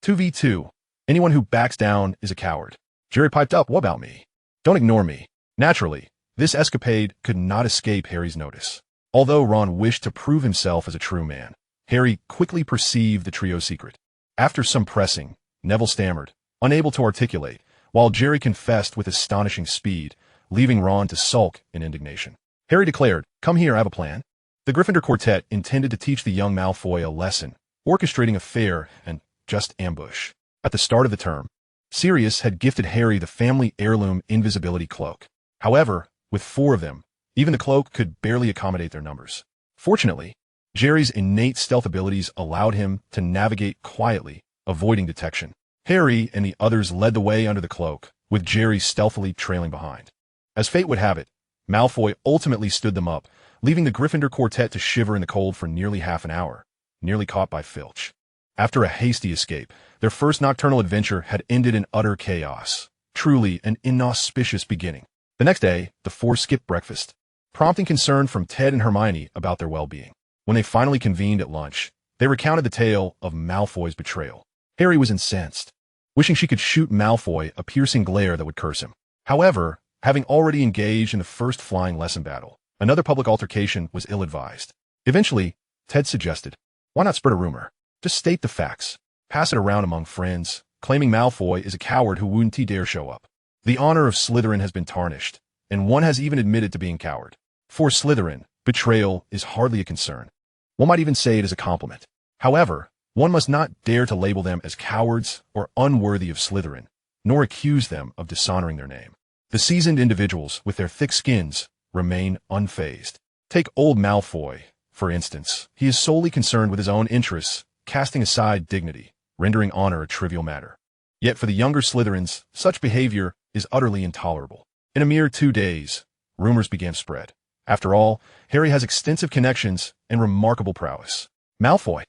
2v2. Anyone who backs down is a coward. Jerry piped up, what about me? Don't ignore me. Naturally, this escapade could not escape Harry's notice. Although Ron wished to prove himself as a true man, Harry quickly perceived the trio's secret. After some pressing, Neville stammered, unable to articulate, while Jerry confessed with astonishing speed, leaving Ron to sulk in indignation. Harry declared, come here, I have a plan. The Gryffindor quartet intended to teach the young Malfoy a lesson, orchestrating a fair and just ambush. At the start of the term, Sirius had gifted Harry the family heirloom invisibility cloak. However, with 4 of them, even the cloak could barely accommodate their numbers. Fortunately, Jerry's innate stealth abilities allowed him to navigate quietly, avoiding detection. Harry and the others led the way under the cloak, with Jerry stealthily trailing behind. As fate would have it, Malfoy ultimately stood them up, leaving the Gryffindor quartet to shiver in the cold for nearly half an hour, nearly caught by Filch. After a hasty escape, their first nocturnal adventure had ended in utter chaos. Truly an inauspicious beginning. The next day, the 4 skipped breakfast, prompting concern from Ted and Hermione about their well-being. When they finally convened at lunch, they recounted the tale of Malfoy's betrayal. Harry was incensed, wishing she could shoot Malfoy a piercing glare that would curse him. However, having already engaged in the first flying lesson battle, another public altercation was ill-advised. Eventually, Ted suggested, why not spread a rumor? Just state the facts. Pass it around among friends, claiming Malfoy is a coward who wouldn't dare show up. The honor of Slytherin has been tarnished, and one has even admitted to being coward. For Slytherin, betrayal is hardly a concern. One might even say it is a compliment. However, one must not dare to label them as cowards or unworthy of Slytherin, nor accuse them of dishonoring their name. The seasoned individuals, with their thick skins, remain unfazed. Take old Malfoy, for instance. He is solely concerned with his own interests, casting aside dignity, rendering honor a trivial matter. Yet for the younger Slytherins, such behavior is utterly intolerable. In a mere 2 days, rumors began to spread. After all, Harry has extensive connections and remarkable prowess. Malfoy,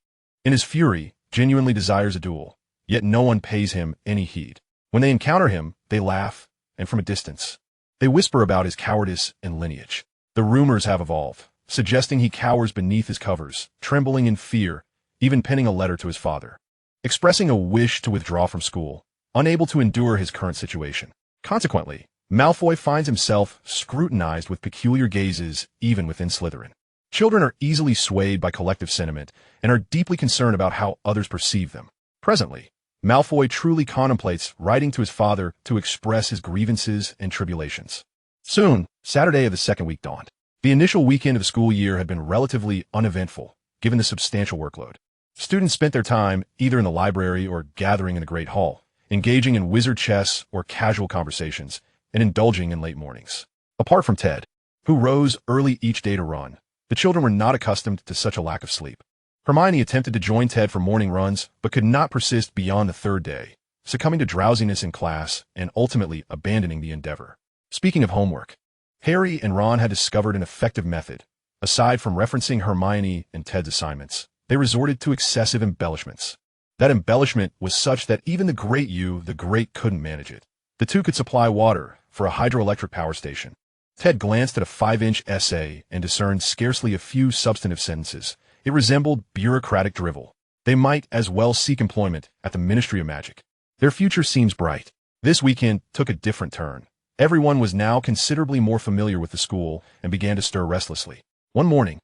in his fury, genuinely desires a duel, yet no one pays him any heed. When they encounter him, they laugh, and from a distance, they whisper about his cowardice and lineage. The rumors have evolved, suggesting he cowers beneath his covers, trembling in fear, even penning a letter to his father, expressing a wish to withdraw from school, unable to endure his current situation. Consequently, Malfoy finds himself scrutinized with peculiar gazes even within Slytherin. Children are easily swayed by collective sentiment and are deeply concerned about how others perceive them. Presently, Malfoy truly contemplates writing to his father to express his grievances and tribulations. Soon, Saturday of the second week dawned. The initial weekend of the school year had been relatively uneventful, given the substantial workload. Students spent their time either in the library or gathering in the Great Hall, engaging in wizard chess or casual conversations, and indulging in late mornings. Apart from Ted, who rose early each day to run, the children were not accustomed to such a lack of sleep. Hermione attempted to join Ted for morning runs, but could not persist beyond the 3rd day, succumbing to drowsiness in class and ultimately abandoning the endeavor. Speaking of homework, Harry and Ron had discovered an effective method. Aside from referencing Hermione and Ted's assignments, they resorted to excessive embellishments. That embellishment was such that even the Great couldn't manage it. The two could supply water for a hydroelectric power station. Ted glanced at a 5-inch essay and discerned scarcely a few substantive sentences. It resembled bureaucratic drivel. They might as well seek employment at the Ministry of Magic. Their future seems bright. This weekend took a different turn. Everyone was now considerably more familiar with the school and began to stir restlessly. One morning,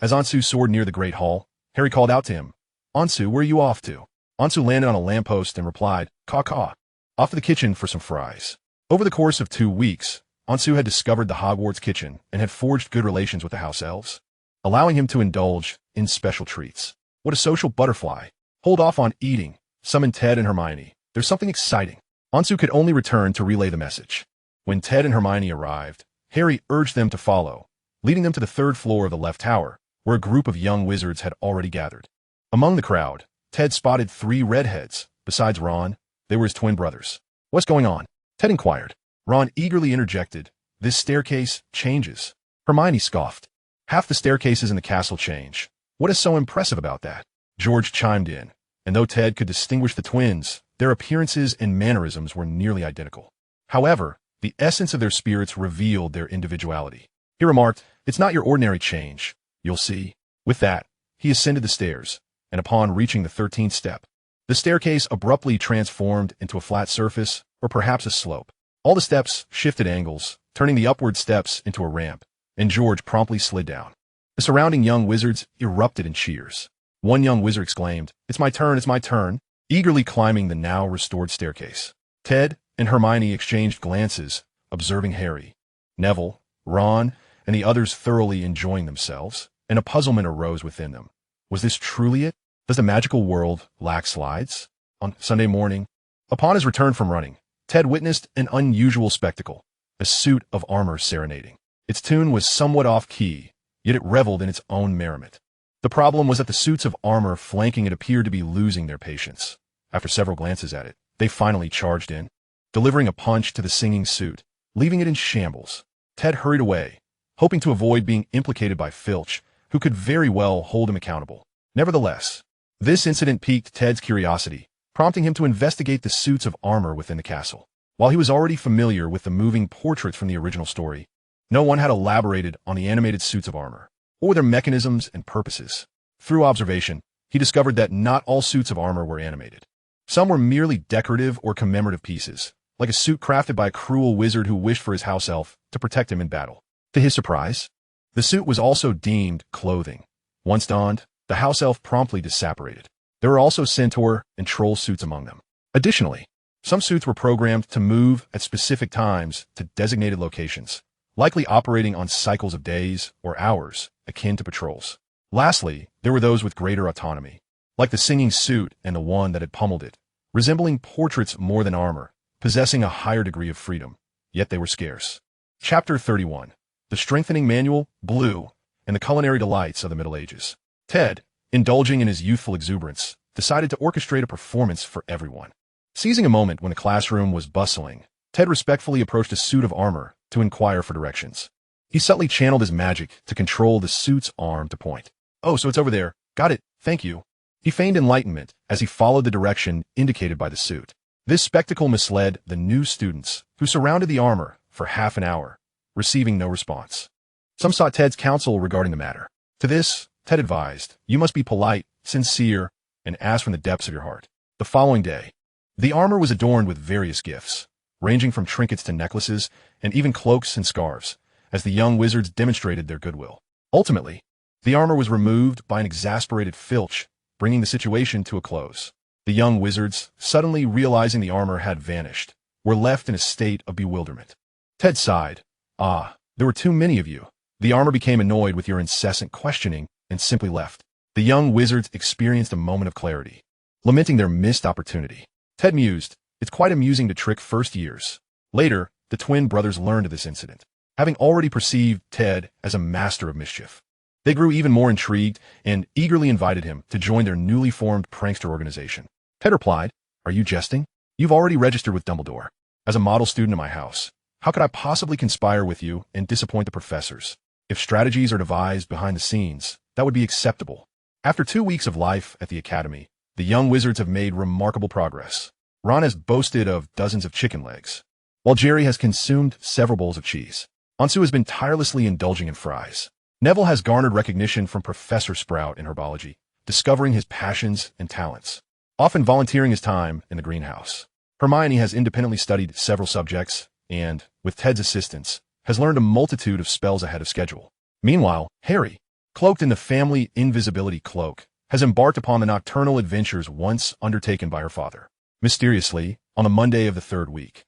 as Ansu soared near the Great Hall, Harry called out to him, "Ansu, where are you off to?" Ansu landed on a lamppost and replied, "Caw caw." Off to the kitchen for some fries. Over the course of 2 weeks, Ansu had discovered the Hogwarts kitchen and had forged good relations with the house elves, allowing him to indulge in special treats. What a social butterfly. Hold off on eating, summoned Ted and Hermione. There's something exciting. Ansu could only return to relay the message. When Ted and Hermione arrived, Harry urged them to follow, leading them to the 3rd floor of the left tower, where a group of young wizards had already gathered. Among the crowd, Ted spotted 3 redheads. Besides Ron, they were his twin brothers. "What's going on?" Ted inquired. Ron eagerly interjected, "This staircase changes." Hermione scoffed. "Half the staircases in the castle change. What is so impressive about that?" George chimed in, and though Ted could distinguish the twins, their appearances and mannerisms were nearly identical. However, the essence of their spirits revealed their individuality. He remarked, "It's not your ordinary change. You'll see." With that, he ascended the stairs, and upon reaching the 13th step, the staircase abruptly transformed into a flat surface, or perhaps a slope. All the steps shifted angles, turning the upward steps into a ramp, and George promptly slid down. The surrounding young wizards erupted in cheers. One young wizard exclaimed, it's my turn," eagerly climbing the now restored staircase. Ted and Hermione exchanged glances, observing Harry, Neville, Ron, and the others thoroughly enjoying themselves, and a puzzlement arose within them. Was this truly it? Does the magical world lack slides? On Sunday morning, upon his return from running, Ted witnessed an unusual spectacle, a suit of armor serenading. Its tune was somewhat off-key, yet it reveled in its own merriment. The problem was that the suits of armor flanking it appeared to be losing their patience. After several glances at it, they finally charged in, delivering a punch to the singing suit, leaving it in shambles. Ted hurried away, hoping to avoid being implicated by Filch, who could very well hold him accountable. Nevertheless, this incident piqued Ted's curiosity, prompting him to investigate the suits of armor within the castle. While he was already familiar with the moving portraits from the original story, no one had elaborated on the animated suits of armor, or their mechanisms and purposes. Through observation, he discovered that not all suits of armor were animated. Some were merely decorative or commemorative pieces, like a suit crafted by a cruel wizard who wished for his house elf to protect him in battle. To his surprise, the suit was also deemed clothing. Once donned, the house elf promptly disapparated. There were also centaur and troll suits among them. Additionally, some suits were programmed to move at specific times to designated locations, likely operating on cycles of days or hours, akin to patrols. Lastly, there were those with greater autonomy, like the singing suit and the one that had pummeled it, resembling portraits more than armor, possessing a higher degree of freedom, yet they were scarce. Chapter 31. The Strengthening Manual, Blue, and the Culinary Delights of the Middle Ages. Ted, indulging in his youthful exuberance, decided to orchestrate a performance for everyone. Seizing a moment when the classroom was bustling, Ted respectfully approached a suit of armor to inquire for directions. He subtly channeled his magic to control the suit's arm to point. "Oh, so it's over there. Got it. Thank you." He feigned enlightenment as he followed the direction indicated by the suit. This spectacle misled the new students, who surrounded the armor for half an hour, receiving no response. Some sought Ted's counsel regarding the matter. To this, Ted advised, "You must be polite, sincere, and ask from the depths of your heart." The following day, the armor was adorned with various gifts, ranging from trinkets to necklaces, and even cloaks and scarves, as the young wizards demonstrated their goodwill. Ultimately, the armor was removed by an exasperated Filch, bringing the situation to a close. The young wizards, suddenly realizing the armor had vanished, were left in a state of bewilderment. Ted sighed. "Ah, there were too many of you." The armor became annoyed with your incessant questioning and simply left. The young wizards experienced a moment of clarity, lamenting their missed opportunity. Ted mused, "It's quite amusing to trick first years." Later, the twin brothers learned of this incident, having already perceived Ted as a master of mischief. They grew even more intrigued and eagerly invited him to join their newly formed prankster organization. Ted replied, "Are you jesting? You've already registered with Dumbledore. As a model student in my house, how could I possibly conspire with you and disappoint the professors? If strategies are devised behind the scenes, that would be acceptable." After 2 weeks of life at the academy, the young wizards have made remarkable progress. Ron has boasted of dozens of chicken legs, while Jerry has consumed several bowls of cheese. Ansu has been tirelessly indulging in fries. Neville has garnered recognition from Professor Sprout in herbology, discovering his passions and talents, often volunteering his time in the greenhouse. Hermione has independently studied several subjects and, with Ted's assistance, has learned a multitude of spells ahead of schedule. Meanwhile, Harry, cloaked in the family invisibility cloak, has embarked upon the nocturnal adventures once undertaken by her father. Mysteriously, on the Monday of the third week,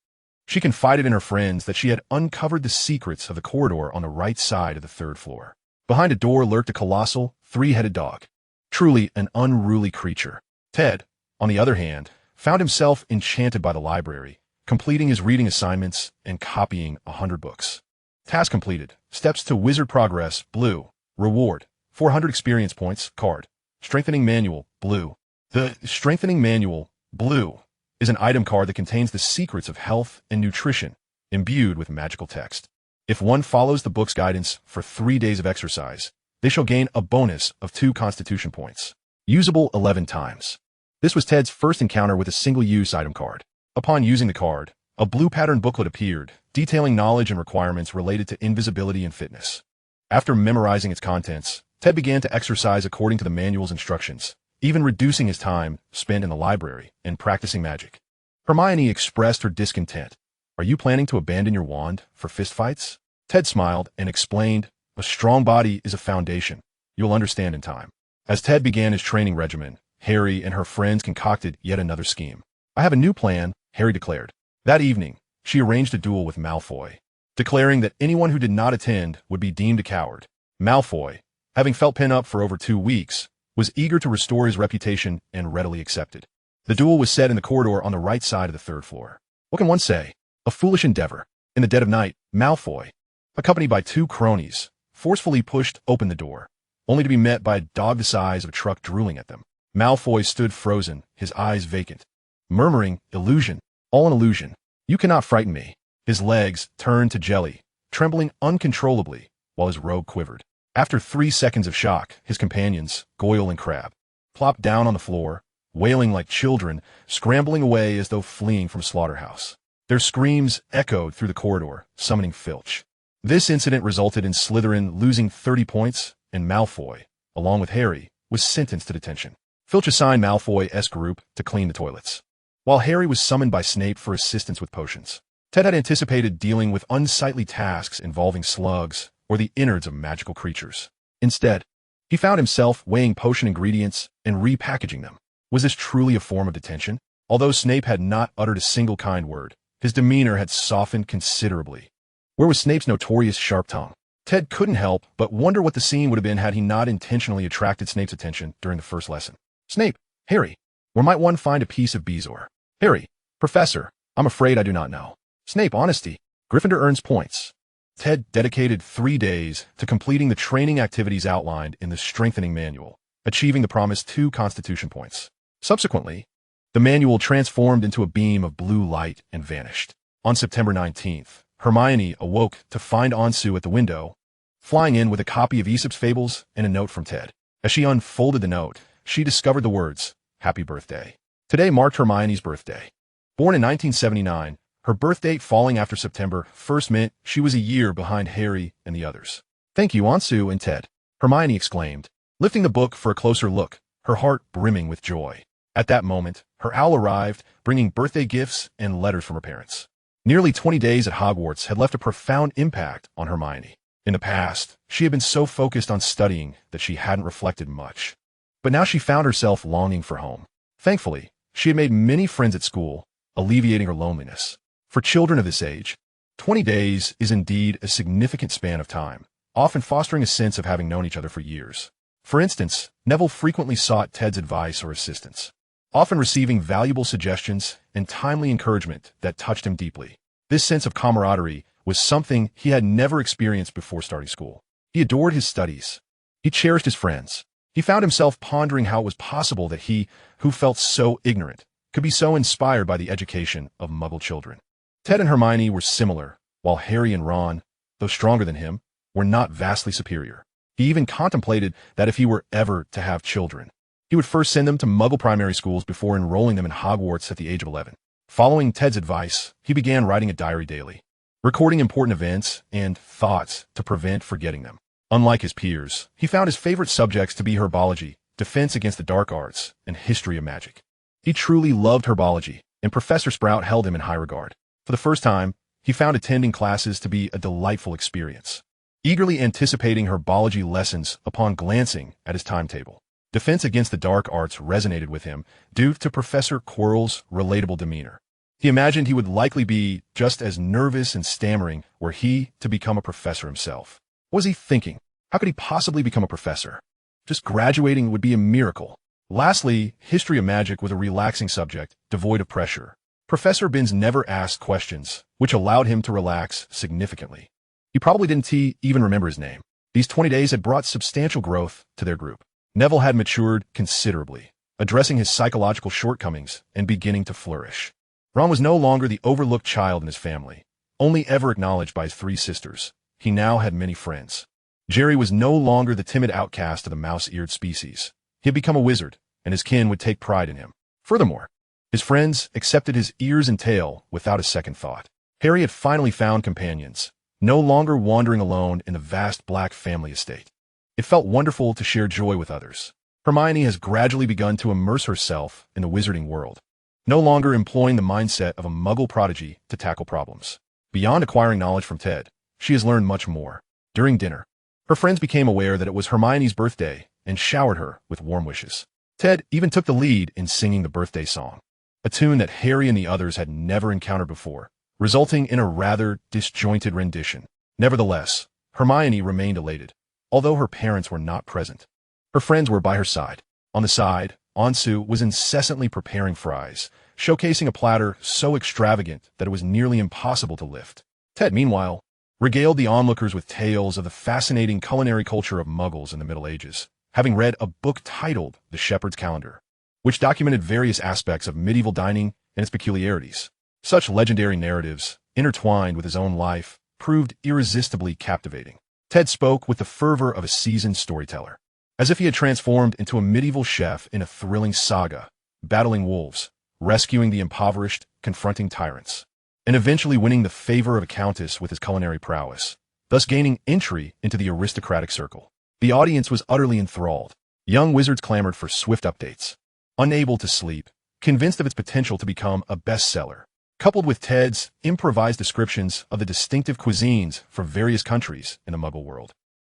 she confided in her friends that she had uncovered the secrets of the corridor on the right side of the third floor. Behind a door lurked a colossal, three-headed dog. Truly an unruly creature. Ted, on the other hand, found himself enchanted by the library, completing his reading assignments and copying 100 books. Task completed. Steps to wizard progress, blue. Reward, 400 experience points, card. Strengthening manual, blue. The Strengthening Manual, blue, is an item card that contains the secrets of health and nutrition, imbued with magical text. If one follows the book's guidance for 3 days of exercise, they shall gain a bonus of 2 constitution points. Usable 11 times. This was Ted's first encounter with a single-use item card. Upon using the card, a blue pattern booklet appeared, detailing knowledge and requirements related to invisibility and fitness. After memorizing its contents, Ted began to exercise according to the manual's instructions, even reducing his time spent in the library and practicing magic. Hermione expressed her discontent. "Are you planning to abandon your wand for fistfights?" Ted smiled and explained, "A strong body is a foundation. You'll understand in time." As Ted began his training regimen, Harry and her friends concocted yet another scheme. "I have a new plan," Harry declared. That evening, she arranged a duel with Malfoy, declaring that anyone who did not attend would be deemed a coward. Malfoy, having felt pent up for over 2 weeks, was eager to restore his reputation and readily accepted. The duel was set in the corridor on the right side of the third floor. What can one say? A foolish endeavor. In the dead of night, Malfoy, accompanied by 2 cronies, forcefully pushed open the door, only to be met by a dog the size of a truck drooling at them. Malfoy stood frozen, his eyes vacant, murmuring, "Illusion, all an illusion. You cannot frighten me." His legs turned to jelly, trembling uncontrollably, while his robe quivered. After 3 seconds of shock, his companions, Goyle and Crabbe, plopped down on the floor, wailing like children, scrambling away as though fleeing from a slaughterhouse. Their screams echoed through the corridor, summoning Filch. This incident resulted in Slytherin losing 30 points, and Malfoy, along with Harry, was sentenced to detention. Filch assigned Malfoy's group to clean the toilets, while Harry was summoned by Snape for assistance with potions. Ted had anticipated dealing with unsightly tasks involving slugs or the innards of magical creatures. Instead, he found himself weighing potion ingredients and repackaging them. Was this truly a form of detention? Although Snape had not uttered a single kind word, his demeanor had softened considerably. Where was Snape's notorious sharp tongue? Ted couldn't help but wonder what the scene would have been had he not intentionally attracted Snape's attention during the first lesson. "Snape, Harry, where might one find a piece of bezoar?" Harry, "Professor, I'm afraid I do not know." Snape, "Honesty. Gryffindor earns points." Ted dedicated 3 days to completing the training activities outlined in the Strengthening Manual, achieving the promised 2 constitution points. Subsequently, the manual transformed into a beam of blue light and vanished. On September 19th, Hermione awoke to find Ansu at the window, flying in with a copy of Aesop's Fables and a note from Ted. As she unfolded the note, she discovered the words, "Happy birthday." Today marked Hermione's birthday. Born in 1979, her birth date falling after September 1st meant she was a year behind Harry and the others. "Thank you, Ansu and Ted," Hermione exclaimed, lifting the book for a closer look, her heart brimming with joy. At that moment, her owl arrived, bringing birthday gifts and letters from her parents. Nearly 20 days at Hogwarts had left a profound impact on Hermione. In the past, she had been so focused on studying that she hadn't reflected much. But now she found herself longing for home. Thankfully, she had made many friends at school, alleviating her loneliness. For children of this age, 20 days is indeed a significant span of time, often fostering a sense of having known each other for years. For instance, Neville frequently sought Ted's advice or assistance, often receiving valuable suggestions and timely encouragement that touched him deeply. This sense of camaraderie was something he had never experienced before starting school. He adored his studies. He cherished his friends. He found himself pondering how it was possible that he, who felt so ignorant, could be so inspired by the education of Muggle children. Ted and Hermione were similar, while Harry and Ron, though stronger than him, were not vastly superior. He even contemplated that if he were ever to have children, he would first send them to Muggle primary schools before enrolling them in Hogwarts at the age of 11. Following Ted's advice, he began writing a diary daily, recording important events and thoughts to prevent forgetting them. Unlike his peers, he found his favorite subjects to be herbology, defense against the dark arts, and history of magic. He truly loved herbology, and Professor Sprout held him in high regard. For the first time, he found attending classes to be a delightful experience, eagerly anticipating herbology lessons upon glancing at his timetable. Defense against the dark arts resonated with him due to Professor Quirrell's relatable demeanor. He imagined he would likely be just as nervous and stammering were he to become a professor himself. What was he thinking? How could he possibly become a professor? Just graduating would be a miracle. Lastly, history of magic was a relaxing subject, devoid of pressure. Professor Binns never asked questions, which allowed him to relax significantly. He probably didn't even remember his name. These 20 days had brought substantial growth to their group. Neville had matured considerably, addressing his psychological shortcomings and beginning to flourish. Ron was no longer the overlooked child in his family, only ever acknowledged by his 3 sisters. He now had many friends. Jerry was no longer the timid outcast of the mouse-eared species. He had become a wizard, and his kin would take pride in him. Furthermore, his friends accepted his ears and tail without a second thought. Harry had finally found companions, no longer wandering alone in the vast black family estate. It felt wonderful to share joy with others. Hermione has gradually begun to immerse herself in the wizarding world, no longer employing the mindset of a muggle prodigy to tackle problems. Beyond acquiring knowledge from Ted, she has learned much more. During dinner, her friends became aware that it was Hermione's birthday and showered her with warm wishes. Ted even took the lead in singing the birthday song, a tune that Harry and the others had never encountered before, resulting in a rather disjointed rendition. Nevertheless, Hermione remained elated, although her parents were not present. Her friends were by her side. On the side, Ansu was incessantly preparing fries, showcasing a platter so extravagant that it was nearly impossible to lift. Ted, meanwhile, regaled the onlookers with tales of the fascinating culinary culture of Muggles in the Middle Ages, having read a book titled The Shepherd's Calendar, which documented various aspects of medieval dining and its peculiarities. Such legendary narratives, intertwined with his own life, proved irresistibly captivating. Ted spoke with the fervor of a seasoned storyteller, as if he had transformed into a medieval chef in a thrilling saga, battling wolves, rescuing the impoverished, confronting tyrants, and eventually winning the favor of a countess with his culinary prowess, thus gaining entry into the aristocratic circle. The audience was utterly enthralled. Young wizards clamored for swift updates, unable to sleep, convinced of its potential to become a bestseller. Coupled with Ted's improvised descriptions of the distinctive cuisines from various countries in the Muggle world,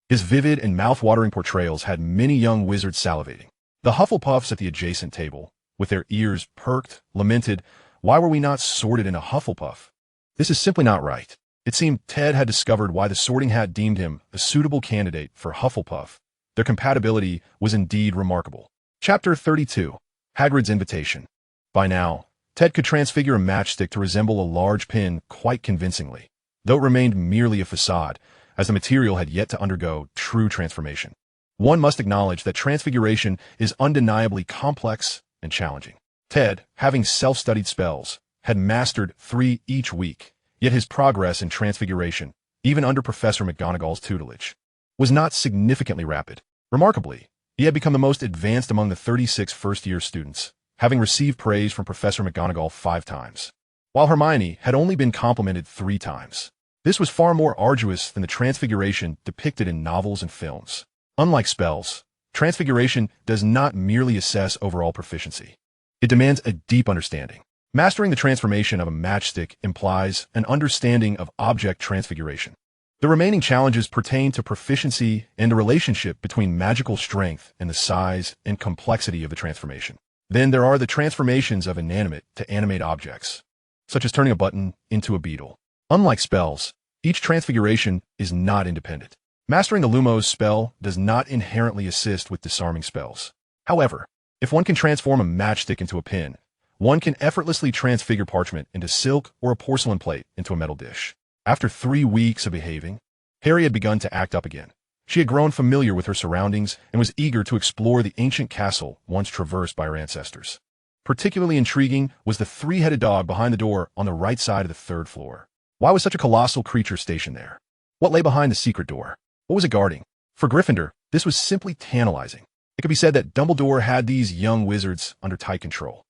his vivid and mouth-watering portrayals had many young wizards salivating. The Hufflepuffs at the adjacent table, with their ears perked, lamented, "Why were we not sorted in a Hufflepuff? This is simply not right." It seemed Ted had discovered why the Sorting Hat deemed him a suitable candidate for Hufflepuff. Their compatibility was indeed remarkable. Chapter 32. Hagrid's Invitation. By now, Ted could transfigure a matchstick to resemble a large pin quite convincingly, though it remained merely a facade, as the material had yet to undergo true transformation. One must acknowledge that transfiguration is undeniably complex and challenging. Ted, having self-studied spells, had mastered 3 each week, yet his progress in transfiguration, even under Professor McGonagall's tutelage, was not significantly rapid. Remarkably, he had become the most advanced among the 36 first-year students, having received praise from Professor McGonagall 5 times, while Hermione had only been complimented 3 times. This was far more arduous than the transfiguration depicted in novels and films. Unlike spells, transfiguration does not merely assess overall proficiency. It demands a deep understanding. Mastering the transformation of a matchstick implies an understanding of object transfiguration. The remaining challenges pertain to proficiency and the relationship between magical strength and the size and complexity of the transformation. Then there are the transformations of inanimate to animate objects, such as turning a button into a beetle. Unlike spells, each transfiguration is not independent. Mastering the Lumos spell does not inherently assist with disarming spells. However, if one can transform a matchstick into a pin, one can effortlessly transfigure parchment into silk or a porcelain plate into a metal dish. After 3 weeks of behaving, Harry had begun to act up again. She had grown familiar with her surroundings and was eager to explore the ancient castle once traversed by her ancestors. Particularly intriguing was the 3-headed dog behind the door on the right side of the 3rd floor. Why was such a colossal creature stationed there? What lay behind the secret door? What was it guarding? For Gryffindor, this was simply tantalizing. It could be said that Dumbledore had these young wizards under tight control.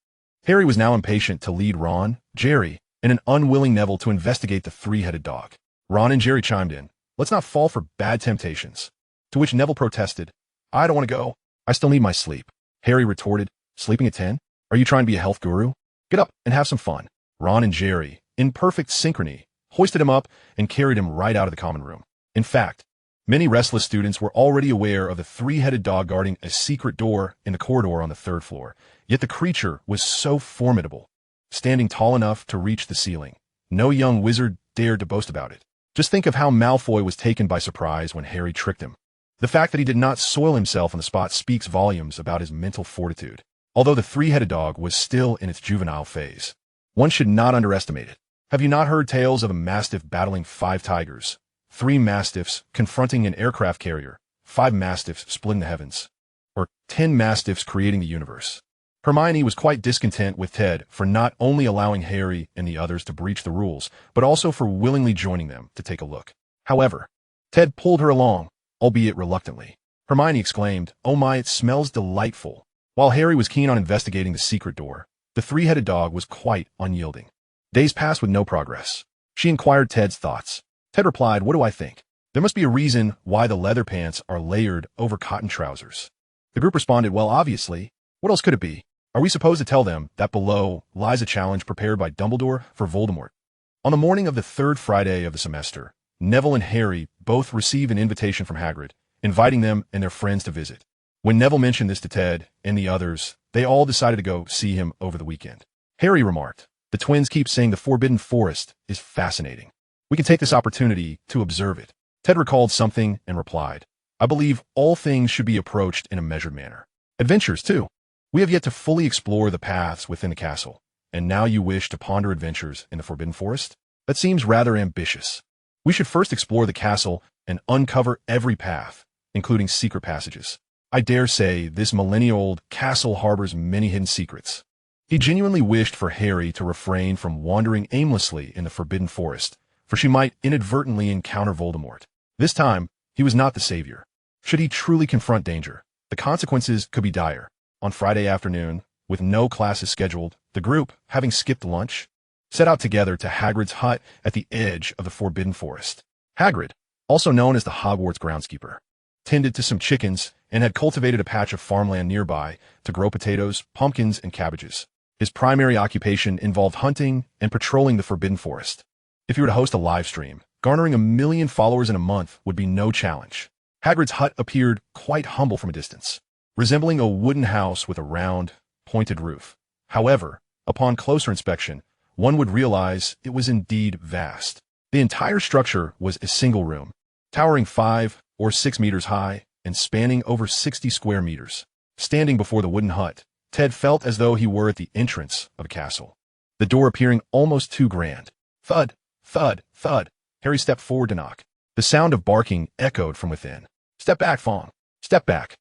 Harry was now impatient to lead Ron, Jerry, and an unwilling Neville to investigate the 3-headed dog. Ron and Jerry chimed in, "Let's not fall for bad temptations." To which Neville protested, "I don't want to go. I still need my sleep." Harry retorted, "Sleeping at 10? Are you trying to be a health guru? Get up and have some fun." Ron and Jerry, in perfect synchrony, hoisted him up and carried him right out of the common room. In fact, Many restless students were already aware of the three-headed dog guarding a secret door in the corridor on the third floor, yet the creature was so formidable, standing tall enough to reach the ceiling. No young wizard dared to boast about it. Just think of how Malfoy was taken by surprise when Harry tricked him. The fact that he did not soil himself on the spot speaks volumes about his mental fortitude. Although the three-headed dog was still in its juvenile phase, one should not underestimate it. Have you not heard tales of a mastiff battling 5 tigers, 3 mastiffs confronting an aircraft carrier, 5 mastiffs splitting the heavens, or 10 mastiffs creating the universe? Hermione was quite discontent with Ted for not only allowing Harry and the others to breach the rules, but also for willingly joining them to take a look. However, Ted pulled her along, albeit reluctantly. Hermione exclaimed, "Oh my, it smells delightful." While Harry was keen on investigating the secret door, the three-headed dog was quite unyielding. Days passed with no progress. She inquired Ted's thoughts. Ted replied, "What do I think? There must be a reason why the leather pants are layered over cotton trousers." The group responded, "Well, obviously. What else could it be? Are we supposed to tell them that below lies a challenge prepared by Dumbledore for Voldemort?" On the morning of the 3rd Friday of the semester, Neville and Harry both received an invitation from Hagrid, inviting them and their friends to visit. When Neville mentioned this to Ted and the others, they all decided to go see him over the weekend. Harry remarked, "The twins keep saying the Forbidden Forest is fascinating. We can take this opportunity to observe it." Ted recalled something and replied, "I believe all things should be approached in a measured manner. Adventures, too. We have yet to fully explore the paths within the castle, and now you wish to ponder adventures in the Forbidden Forest? That seems rather ambitious. We should first explore the castle and uncover every path, including secret passages. I dare say this millennia-old castle harbors many hidden secrets." He genuinely wished for Harry to refrain from wandering aimlessly in the Forbidden Forest, for she might inadvertently encounter Voldemort. This time, he was not the savior. Should he truly confront danger, the consequences could be dire. On Friday afternoon, with no classes scheduled, the group, having skipped lunch, set out together to Hagrid's hut at the edge of the Forbidden Forest. Hagrid, also known as the Hogwarts groundskeeper, tended to some chickens and had cultivated a patch of farmland nearby to grow potatoes, pumpkins, and cabbages. His primary occupation involved hunting and patrolling the Forbidden Forest. If he were to host a live stream, garnering 1 million followers in a month would be no challenge. Hagrid's hut appeared quite humble from a distance, resembling a wooden house with a round, pointed roof. However, upon closer inspection, one would realize it was indeed vast. The entire structure was a single room, towering 5 or 6 meters high and spanning over 60 square meters. Standing before the wooden hut, Ted felt as though he were at the entrance of a castle, the door appearing almost too grand. Thud, thud, thud. Harry stepped forward to knock. The sound of barking echoed from within. "Step back, Fong. Step back."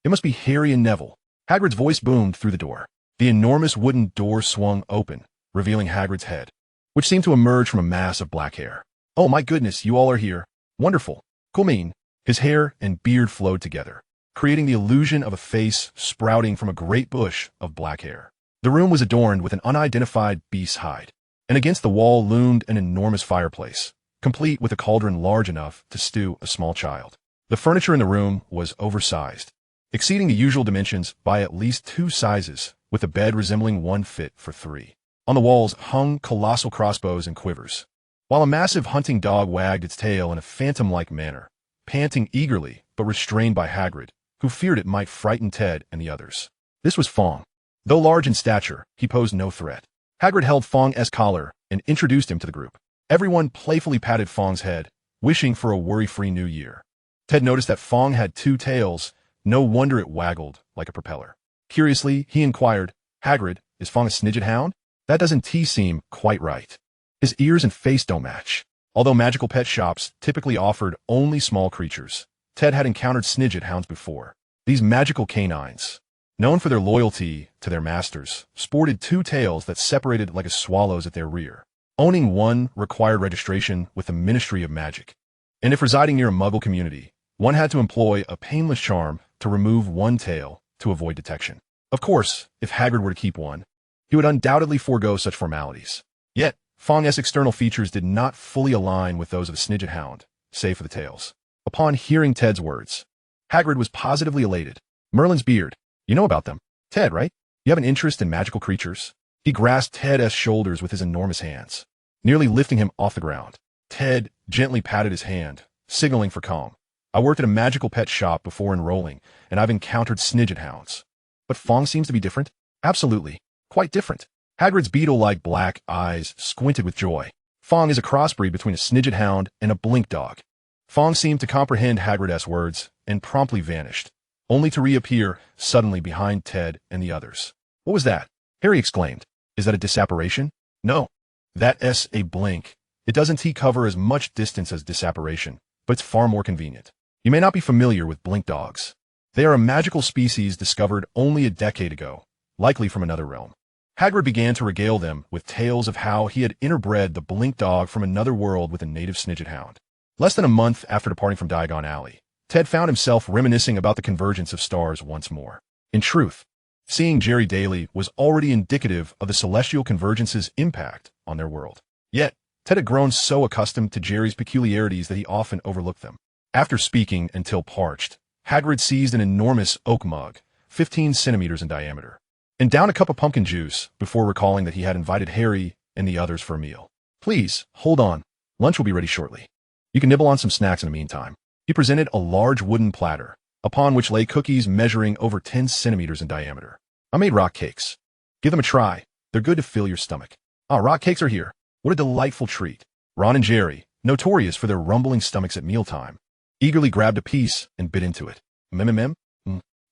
It must be Harry and Neville. Hagrid's voice boomed through the door. The enormous wooden door swung open, revealing Hagrid's head, which seemed to emerge from a mass of black hair. "Oh my goodness, you all are here. Wonderful. Cool mean." His hair and beard flowed together, creating the illusion of a face sprouting from a great bush of black hair. The room was adorned with an unidentified beast's hide, and against the wall loomed an enormous fireplace, complete with a cauldron large enough to stew a small child. The furniture in the room was oversized, exceeding the usual dimensions by at least 2 sizes, with a bed resembling one fit for 3. On the walls hung colossal crossbows and quivers, while a massive hunting dog wagged its tail in a phantom-like manner, panting eagerly but restrained by Hagrid, who feared it might frighten Ted and the others. This was Fong. Though large in stature, he posed no threat. Hagrid held Fong's collar and introduced him to the group. Everyone playfully patted Fong's head, wishing for a worry-free new year. Ted noticed that Fong had 2 tails. No wonder it waggled like a propeller. Curiously, he inquired, "Hagrid, is Fong a Snidget hound? That doesn't seem quite right. His ears and face don't match." Although magical pet shops typically offered only small creatures, Ted had encountered Snidget hounds before. These magical canines, known for their loyalty to their masters, sported 2 tails that separated like a swallow's at their rear. Owning one required registration with the Ministry of Magic, and if residing near a Muggle community, one had to employ a painless charm to remove one tail to avoid detection. Of course, if Hagrid were to keep one, he would undoubtedly forego such formalities. Yet, Fong's external features did not fully align with those of a Snidget hound, save for the tails. Upon hearing Ted's words, Hagrid was positively elated. "Merlin's beard. You know about them. Ted, right? You have an interest in magical creatures?" He grasped Ted's shoulders with his enormous hands, nearly lifting him off the ground. Ted gently patted his hand, signaling for calm. I worked at a magical pet shop before enrolling, and I've encountered snidget hounds. But Fong seems to be different? Absolutely. Quite different. Hagrid's beetle-like black eyes squinted with joy. Fong is a crossbreed between a snidget hound and a blink dog. Fong seemed to comprehend Hagrid's words and promptly vanished, only to reappear suddenly behind Ted and the others. What was that? Harry exclaimed. Is that a disapparition? No. That's a blink. It doesn't cover as much distance as disapparition, but it's far more convenient. You may not be familiar with blink dogs. They are a magical species discovered only a decade ago, likely from another realm. Hagrid began to regale them with tales of how he had interbred the blink dog from another world with a native snidget hound. Less than a month after departing from Diagon Alley, Ted found himself reminiscing about the convergence of stars once more. In truth, seeing Jerry daily was already indicative of the Celestial Convergences' impact on their world. Yet, Ted had grown so accustomed to Jerry's peculiarities that he often overlooked them. After speaking until parched, Hagrid seized an enormous oak mug, 15 centimeters in diameter, and downed a cup of pumpkin juice before recalling that he had invited Harry and the others for a meal. Please, hold on. Lunch will be ready shortly. You can nibble on some snacks in the meantime. He presented a large wooden platter, upon which lay cookies measuring over 10 centimeters in diameter. I made rock cakes. Give them a try. They're good to fill your stomach. Ah, rock cakes are here. What a delightful treat. Ron and Jerry, notorious for their rumbling stomachs at mealtime, eagerly grabbed a piece and bit into it. Mmm.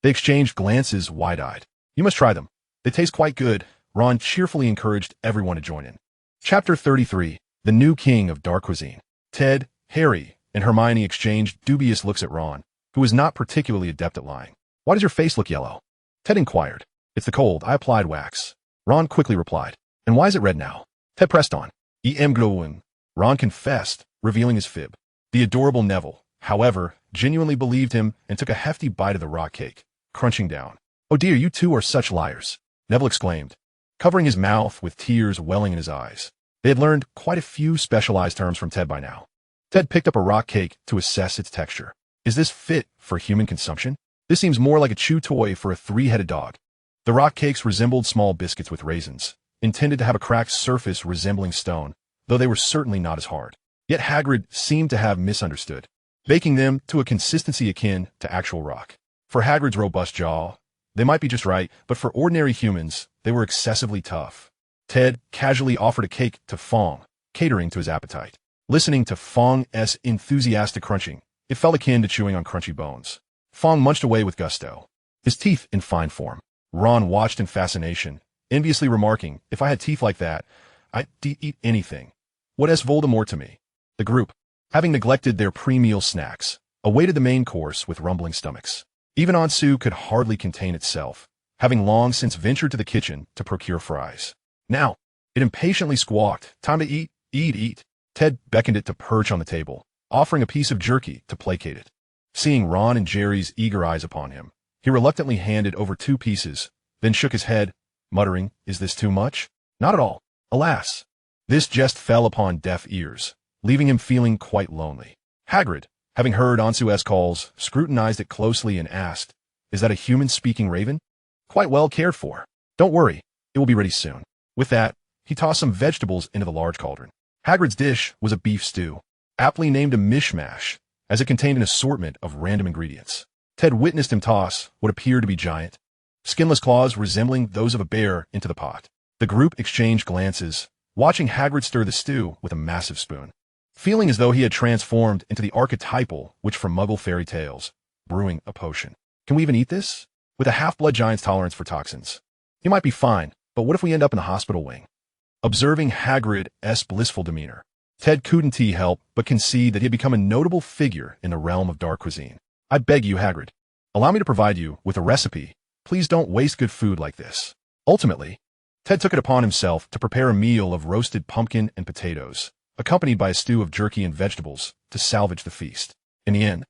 They exchanged glances wide-eyed. You must try them. They taste quite good. Ron cheerfully encouraged everyone to join in. Chapter 33, The New King of Dark Cuisine. Ted, Harry, and Hermione exchanged dubious looks at Ron, who was not particularly adept at lying. Why does your face look yellow? Ted inquired. It's the cold. I applied wax. Ron quickly replied. And why is it red now? Ted pressed on. E.M. glowing. Ron confessed, revealing his fib. The adorable Neville, however, genuinely believed him and took a hefty bite of the rock cake, crunching down. Oh dear, you two are such liars, Neville exclaimed, covering his mouth with tears welling in his eyes. They had learned quite a few specialized terms from Ted by now. Ted picked up a rock cake to assess its texture. Is this fit for human consumption? This seems more like a chew toy for a three-headed dog. The rock cakes resembled small biscuits with raisins, intended to have a cracked surface resembling stone, though they were certainly not as hard. Yet Hagrid seemed to have misunderstood, baking them to a consistency akin to actual rock. For Hagrid's robust jaw, they might be just right, but for ordinary humans, they were excessively tough. Ted casually offered a cake to Fong, catering to his appetite. Listening to Fong's enthusiastic crunching, it felt akin to chewing on crunchy bones. Fong munched away with gusto, his teeth in fine form. Ron watched in fascination, enviously remarking, if I had teeth like that, I'd eat anything. What is Voldemort to me? The group, having neglected their pre-meal snacks, awaited the main course with rumbling stomachs. Even Ansu could hardly contain itself, having long since ventured to the kitchen to procure fries. Now, it impatiently squawked, time to eat, eat. Ted beckoned it to perch on the table, offering a piece of jerky to placate it. Seeing Ron and Jerry's eager eyes upon him, he reluctantly handed over 2 pieces, then shook his head, muttering, is this too much? Not at all. Alas. This jest fell upon deaf ears, leaving him feeling quite lonely. Hagrid, having heard Ansu's calls, scrutinized it closely and asked, is that a human-speaking raven? Quite well cared for. Don't worry, it will be ready soon. With that, he tossed some vegetables into the large cauldron. Hagrid's dish was a beef stew, aptly named a mishmash, as it contained an assortment of random ingredients. Ted witnessed him toss what appeared to be giant, skinless claws resembling those of a bear into the pot. The group exchanged glances, watching Hagrid stir the stew with a massive spoon, feeling as though he had transformed into the archetypal witch from Muggle fairy tales, brewing a potion. Can we even eat this? With a half-blood giant's tolerance for toxins. He might be fine, but what if we end up in the hospital wing? Observing Hagrid's blissful demeanor, Ted couldn't help but concede that he had become a notable figure in the realm of dark cuisine. I beg you, Hagrid, allow me to provide you with a recipe. Please don't waste good food like this. Ultimately, Ted took it upon himself to prepare a meal of roasted pumpkin and potatoes, accompanied by a stew of jerky and vegetables, to salvage the feast. In the end,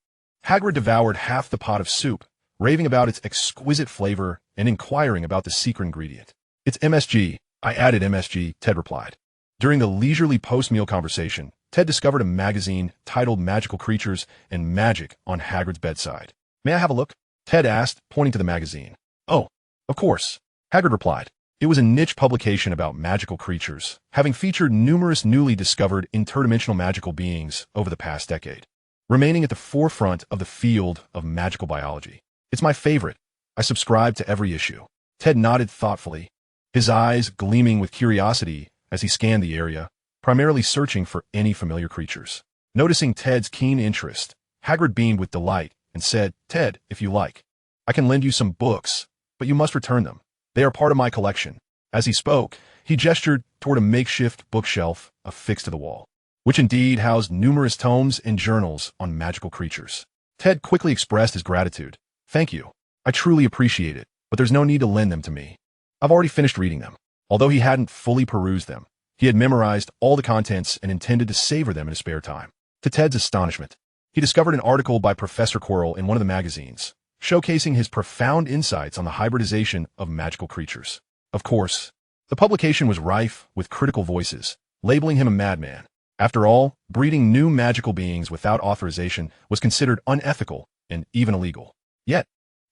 Hagrid devoured half the pot of soup, raving about its exquisite flavor and inquiring about the secret ingredient. It's MSG. I added MSG, Ted replied. During the leisurely post-meal conversation, Ted discovered a magazine titled Magical Creatures and Magic on Hagrid's bedside. May I have a look? Ted asked, pointing to the magazine. Oh, of course, Hagrid replied. It was a niche publication about magical creatures, having featured numerous newly discovered interdimensional magical beings over the past decade. remaining at the forefront of the field of magical biology. It's my favorite. I subscribe to every issue. Ted nodded thoughtfully, his eyes gleaming with curiosity as he scanned the area, primarily searching for any familiar creatures. Noticing Ted's keen interest, Hagrid beamed with delight and said, "Ted, if you like, I can lend you some books, but you must return them. They are part of my collection." As he spoke, he gestured toward a makeshift bookshelf affixed to the wall, which indeed housed numerous tomes and journals on magical creatures. Ted quickly expressed his gratitude. "Thank you. I truly appreciate it, but there's no need to lend them to me. I've already finished reading them." Although he hadn't fully perused them, he had memorized all the contents and intended to savor them in his spare time. To Ted's astonishment, he discovered an article by Professor Quirrell in one of the magazines, showcasing his profound insights on the hybridization of magical creatures. Of course, the publication was rife with critical voices, labeling him a madman. After all, breeding new magical beings without authorization was considered unethical and even illegal. Yet,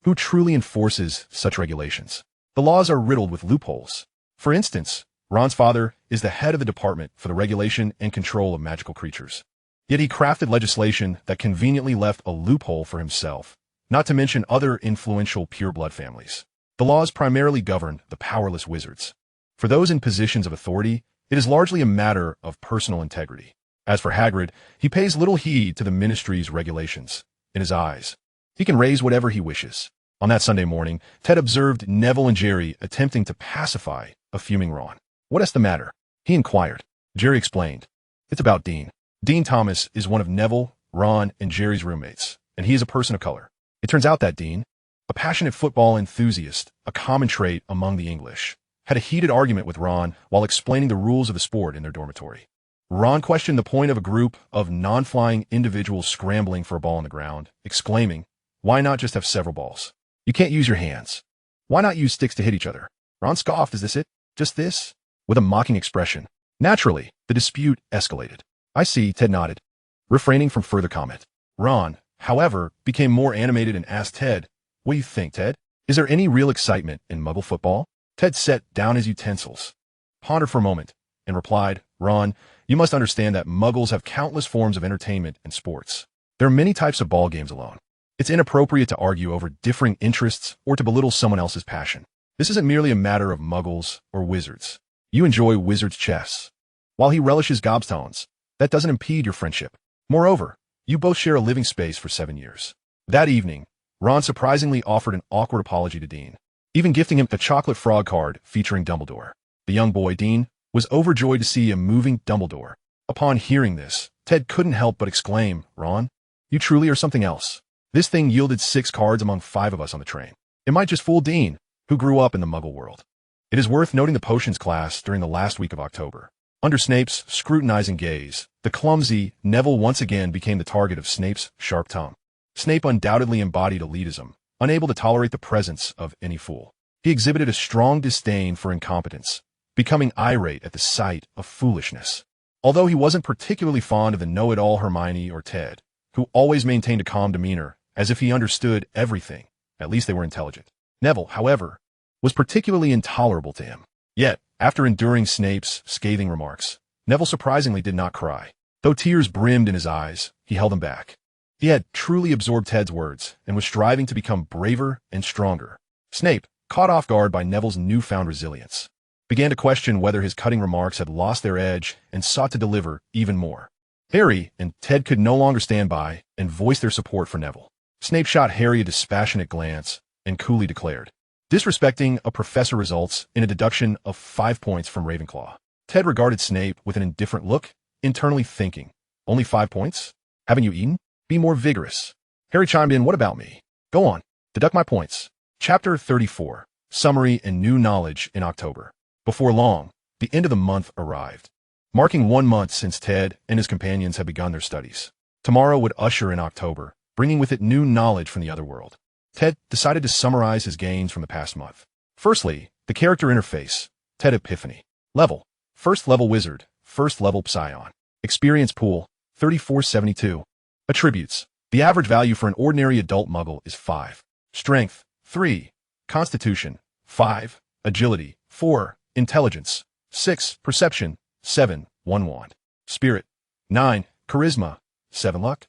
who truly enforces such regulations? The laws are riddled with loopholes. For instance, Ron's father is the head of the Department for the Regulation and Control of Magical Creatures. Yet he crafted legislation that conveniently left a loophole for himself, not to mention other influential pureblood families. The laws primarily govern the powerless wizards. For those in positions of authority, it is largely a matter of personal integrity. As for Hagrid, he pays little heed to the ministry's regulations. In his eyes, he can raise whatever he wishes. On that Sunday morning, Ted observed Neville and Jerry attempting to pacify a fuming Ron. "What is the matter?" he inquired. Jerry explained. "It's about Dean. Dean Thomas is one of Neville, Ron, and Jerry's roommates, and he is a person of color. It turns out that Dean, a passionate football enthusiast, a common trait among the English, had a heated argument with Ron while explaining the rules of the sport in their dormitory. Ron questioned the point of a group of non-flying individuals scrambling for a ball on the ground, exclaiming, 'Why not just have several balls? You can't use your hands. Why not use sticks to hit each other?' Ron scoffed, 'Is this it? Just this?' with a mocking expression. Naturally, the dispute escalated. "I see," Ted nodded, refraining from further comment. Ron, however, became more animated and asked Ted, "What do you think, Ted? Is there any real excitement in Muggle football?" Ted set down his utensils, pondered for a moment, and replied, "Ron, you must understand that Muggles have countless forms of entertainment and sports. There are many types of ball games alone. It's inappropriate to argue over differing interests or to belittle someone else's passion. This isn't merely a matter of Muggles or wizards. You enjoy wizard's chess, while he relishes gobstones. That doesn't impede your friendship. Moreover, you both share a living space for 7 years." That evening, Ron surprisingly offered an awkward apology to Dean, even gifting him a chocolate frog card featuring Dumbledore. The young boy, Dean, was overjoyed to see a moving Dumbledore. Upon hearing this, Ted couldn't help but exclaim, "Ron, you truly are something else." This thing yielded 6 cards among 5 of us on the train. It might just fool Dean, who grew up in the Muggle world. It is worth noting the potions class during the last week of October. Under Snape's scrutinizing gaze, the clumsy Neville once again became the target of Snape's sharp tongue. Snape undoubtedly embodied elitism, unable to tolerate the presence of any fool. He exhibited a strong disdain for incompetence, becoming irate at the sight of foolishness. Although he wasn't particularly fond of the know-it-all Hermione or Ted, who always maintained a calm demeanor, as if he understood everything, at least they were intelligent. Neville, however, was particularly intolerable to him. Yet, after enduring Snape's scathing remarks, Neville surprisingly did not cry. Though tears brimmed in his eyes, he held them back. He had truly absorbed Ted's words and was striving to become braver and stronger. Snape, caught off guard by Neville's newfound resilience, began to question whether his cutting remarks had lost their edge and sought to deliver even more. Harry and Ted could no longer stand by and voice their support for Neville. Snape shot Harry a dispassionate glance and coolly declared, "Disrespecting a professor results in a deduction of 5 points from Ravenclaw." Ted regarded Snape with an indifferent look, internally thinking, "Only 5 points? Haven't you eaten? Be more vigorous." Harry chimed in, "What about me? Go on, deduct my points." Chapter 34, Summary and New Knowledge in October. Before long, the end of the month arrived, marking 1 month since Ted and his companions had begun their studies. Tomorrow would usher in October, bringing with it new knowledge from the Otherworld. Ted decided to summarize his gains from the past month. Firstly, the character interface, Ted Epiphany. Level, first level wizard, first level psion. Experience pool, 3472. Attributes, the average value for an ordinary adult muggle is 5. Strength, 3. Constitution, 5. Agility, 4. Intelligence, 6. Perception, 7. 1 wand. Spirit, 9. Charisma, 7 luck.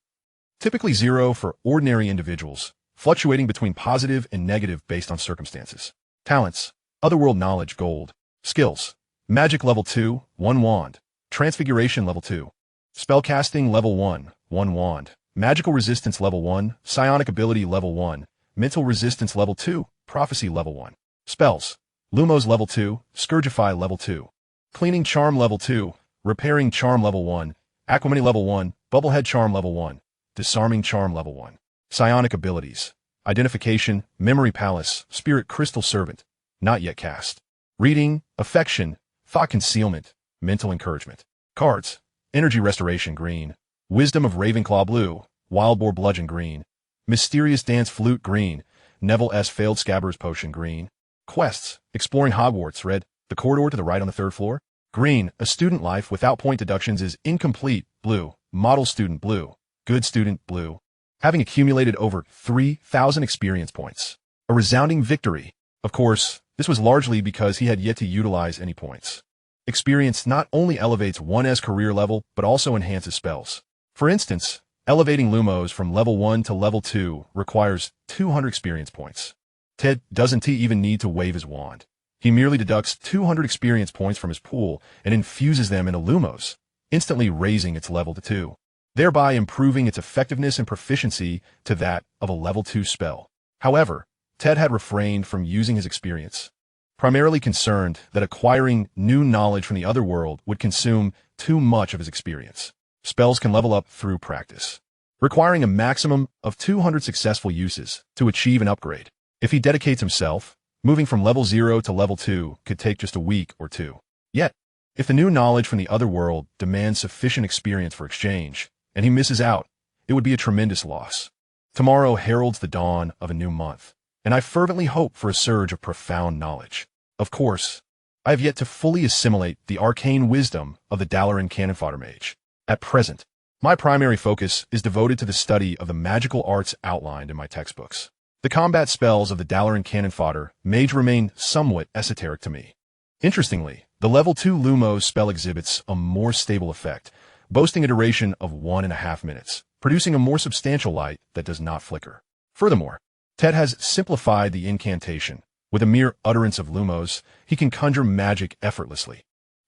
typically 0 for ordinary individuals, fluctuating between positive and negative based on circumstances. Talents: Otherworld knowledge, gold. Skills: Magic level 2, 1 wand. Transfiguration level 2. Spellcasting level 1, 1 wand. Magical resistance level 1, psionic ability level 1, mental resistance level 2, prophecy level 1. Spells: Lumos level 2, Scourgify level 2. Cleaning charm level 2, repairing charm level 1, aquamini level 1, bubblehead charm level 1, disarming charm level 1. Psionic abilities: Identification, Memory Palace, Spirit Crystal Servant, not yet cast. Reading, Affection, Thought Concealment, Mental Encouragement. Cards: Energy Restoration green, Wisdom of Ravenclaw blue, Wild Boar Bludgeon green, Mysterious Dance Flute green, Neville S. Failed Scabbers Potion green. Quests: Exploring Hogwarts red, the corridor to the right on the 3rd floor. Green, A Student Life without point deductions is incomplete blue, Model Student blue, Good Student blue. Having accumulated over 3,000 experience points. A resounding victory. Of course, this was largely because he had yet to utilize any points. Experience not only elevates one's career level, but also enhances spells. For instance, elevating Lumos from level 1 to level 2 requires 200 experience points. Ted doesn't even need to wave his wand. He merely deducts 200 experience points from his pool and infuses them into Lumos, instantly raising its level to 2, thereby improving its effectiveness and proficiency to that of a level 2 spell. However, Ted had refrained from using his experience, primarily concerned that acquiring new knowledge from the Otherworld would consume too much of his experience. Spells can level up through practice, requiring a maximum of 200 successful uses to achieve an upgrade. If he dedicates himself, moving from level 0 to level 2 could take just a week or 2. Yet, if the new knowledge from the Otherworld demands sufficient experience for exchange, and he misses out, it would be a tremendous loss. Tomorrow heralds the dawn of a new month, and I fervently hope for a surge of profound knowledge. Of course, I have yet to fully assimilate the arcane wisdom of the Dalaran cannon fodder mage. At present, my primary focus is devoted to the study of the magical arts outlined in my textbooks. The combat spells of the Dalaran cannon fodder mage remain somewhat esoteric to me. Interestingly, the level 2 Lumos spell exhibits a more stable effect, boasting a duration of 1.5 minutes, producing a more substantial light that does not flicker. Furthermore, Ted has simplified the incantation. With a mere utterance of Lumos, he can conjure magic effortlessly.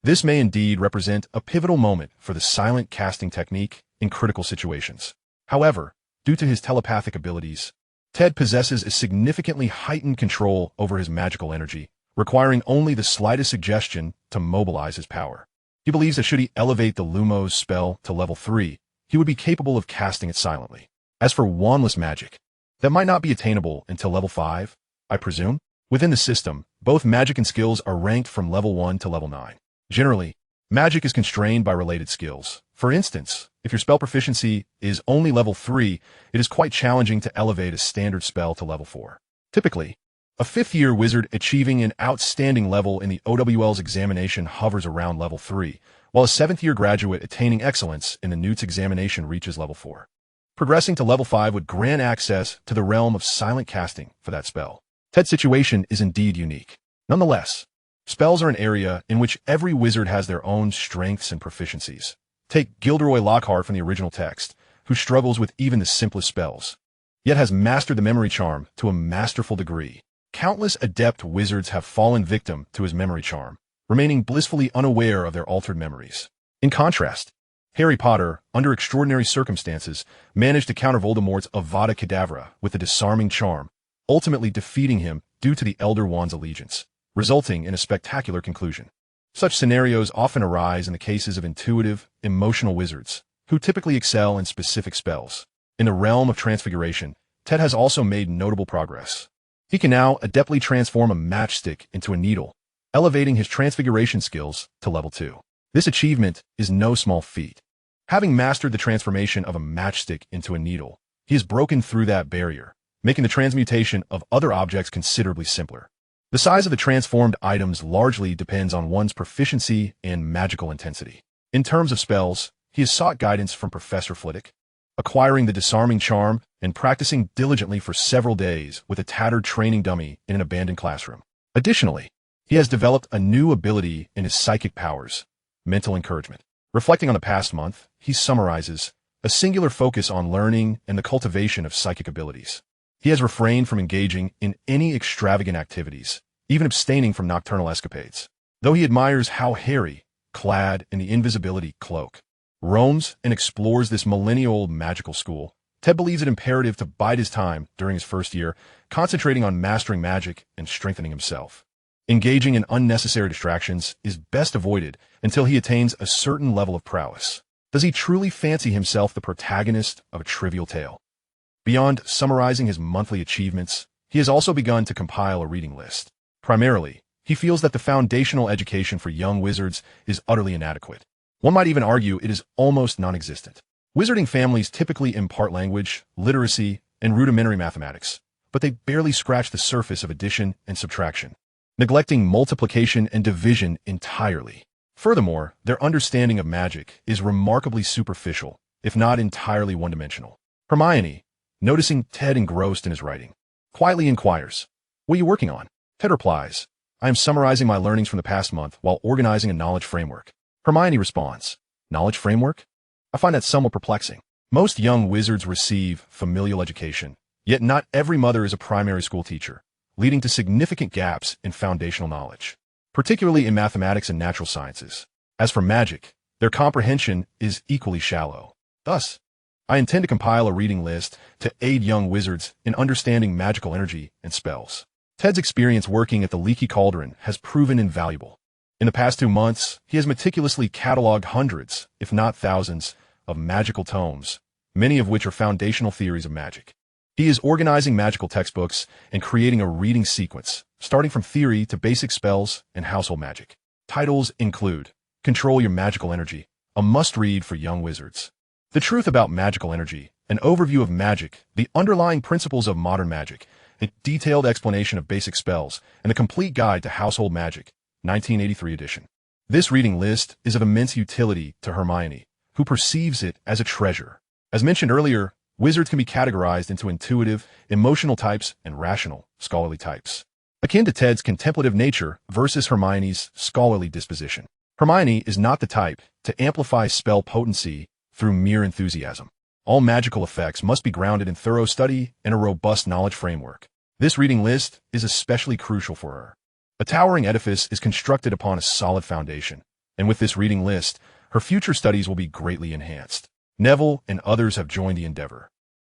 This may indeed represent a pivotal moment for the silent casting technique in critical situations. However, due to his telepathic abilities, Ted possesses a significantly heightened control over his magical energy, requiring only the slightest suggestion to mobilize his power. He believes that should he elevate the Lumos spell to level 3, he would be capable of casting it silently. As for wandless magic, that might not be attainable until level 5, I presume. Within the system, both magic and skills are ranked from level 1 to level 9. Generally, magic is constrained by related skills. For instance, if your spell proficiency is only level 3, it is quite challenging to elevate a standard spell to level 4. Typically, a 5th-year wizard achieving an outstanding level in the OWL's examination hovers around level 3, while a 7th-year graduate attaining excellence in the Newt's examination reaches level 4. Progressing to level 5 would grant access to the realm of silent casting for that spell. Ted's situation is indeed unique. Nonetheless, spells are an area in which every wizard has their own strengths and proficiencies. Take Gilderoy Lockhart from the original text, who struggles with even the simplest spells, yet has mastered the memory charm to a masterful degree. Countless adept wizards have fallen victim to his memory charm, remaining blissfully unaware of their altered memories. In contrast, Harry Potter, under extraordinary circumstances, managed to counter Voldemort's Avada Kedavra with a disarming charm, ultimately defeating him due to the Elder Wand's allegiance, resulting in a spectacular conclusion. Such scenarios often arise in the cases of intuitive, emotional wizards, who typically excel in specific spells. In the realm of transfiguration, Ted has also made notable progress. He can now adeptly transform a matchstick into a needle, elevating his transfiguration skills to level 2. This achievement is no small feat. Having mastered the transformation of a matchstick into a needle, he has broken through that barrier, making the transmutation of other objects considerably simpler. The size of the transformed items largely depends on one's proficiency and magical intensity. In terms of spells, he has sought guidance from Professor Flitwick, acquiring the disarming charm and practicing diligently for several days with a tattered training dummy in an abandoned classroom. Additionally, he has developed a new ability in his psychic powers, mental encouragement. Reflecting on the past month, he summarizes, a singular focus on learning and the cultivation of psychic abilities. He has refrained from engaging in any extravagant activities, even abstaining from nocturnal escapades. Though he admires how Harry, clad in the invisibility cloak, roams and explores this millennia-old magical school, Ted believes it imperative to bide his time during his first year, concentrating on mastering magic and strengthening himself. Engaging in unnecessary distractions is best avoided until he attains a certain level of prowess. Does he truly fancy himself the protagonist of a trivial tale? Beyond summarizing his monthly achievements, he has also begun to compile a reading list. Primarily, he feels that the foundational education for young wizards is utterly inadequate. One might even argue it is almost non-existent. Wizarding families typically impart language, literacy, and rudimentary mathematics, but they barely scratch the surface of addition and subtraction, neglecting multiplication and division entirely. Furthermore, their understanding of magic is remarkably superficial, if not entirely one-dimensional. Hermione, noticing Ted engrossed in his writing, quietly inquires, "What are you working on?" Ted replies, "I am summarizing my learnings from the past month while organizing a knowledge framework." Hermione responds, "Knowledge framework? I find that somewhat perplexing. Most young wizards receive familial education, yet not every mother is a primary school teacher, leading to significant gaps in foundational knowledge, particularly in mathematics and natural sciences. As for magic, their comprehension is equally shallow. Thus, I intend to compile a reading list to aid young wizards in understanding magical energy and spells." Ted's experience working at the Leaky Cauldron has proven invaluable. In the past 2 months, he has meticulously cataloged hundreds, if not thousands, of magical tomes, many of which are foundational theories of magic. He is organizing magical textbooks and creating a reading sequence, starting from theory to basic spells and household magic. Titles include Control Your Magical Energy, a must-read for young wizards; The Truth About Magical Energy, an overview of magic, the underlying principles of modern magic, a detailed explanation of basic spells, and a complete guide to household magic, 1983 edition. This reading list is of immense utility to Hermione, who perceives it as a treasure. As mentioned earlier, wizards can be categorized into intuitive, emotional types and rational, scholarly types, akin to Ted's contemplative nature versus Hermione's scholarly disposition. Hermione is not the type to amplify spell potency through mere enthusiasm. All magical effects must be grounded in thorough study and a robust knowledge framework. This reading list is especially crucial for her. A towering edifice is constructed upon a solid foundation, and with this reading list, her future studies will be greatly enhanced. Neville and others have joined the endeavor.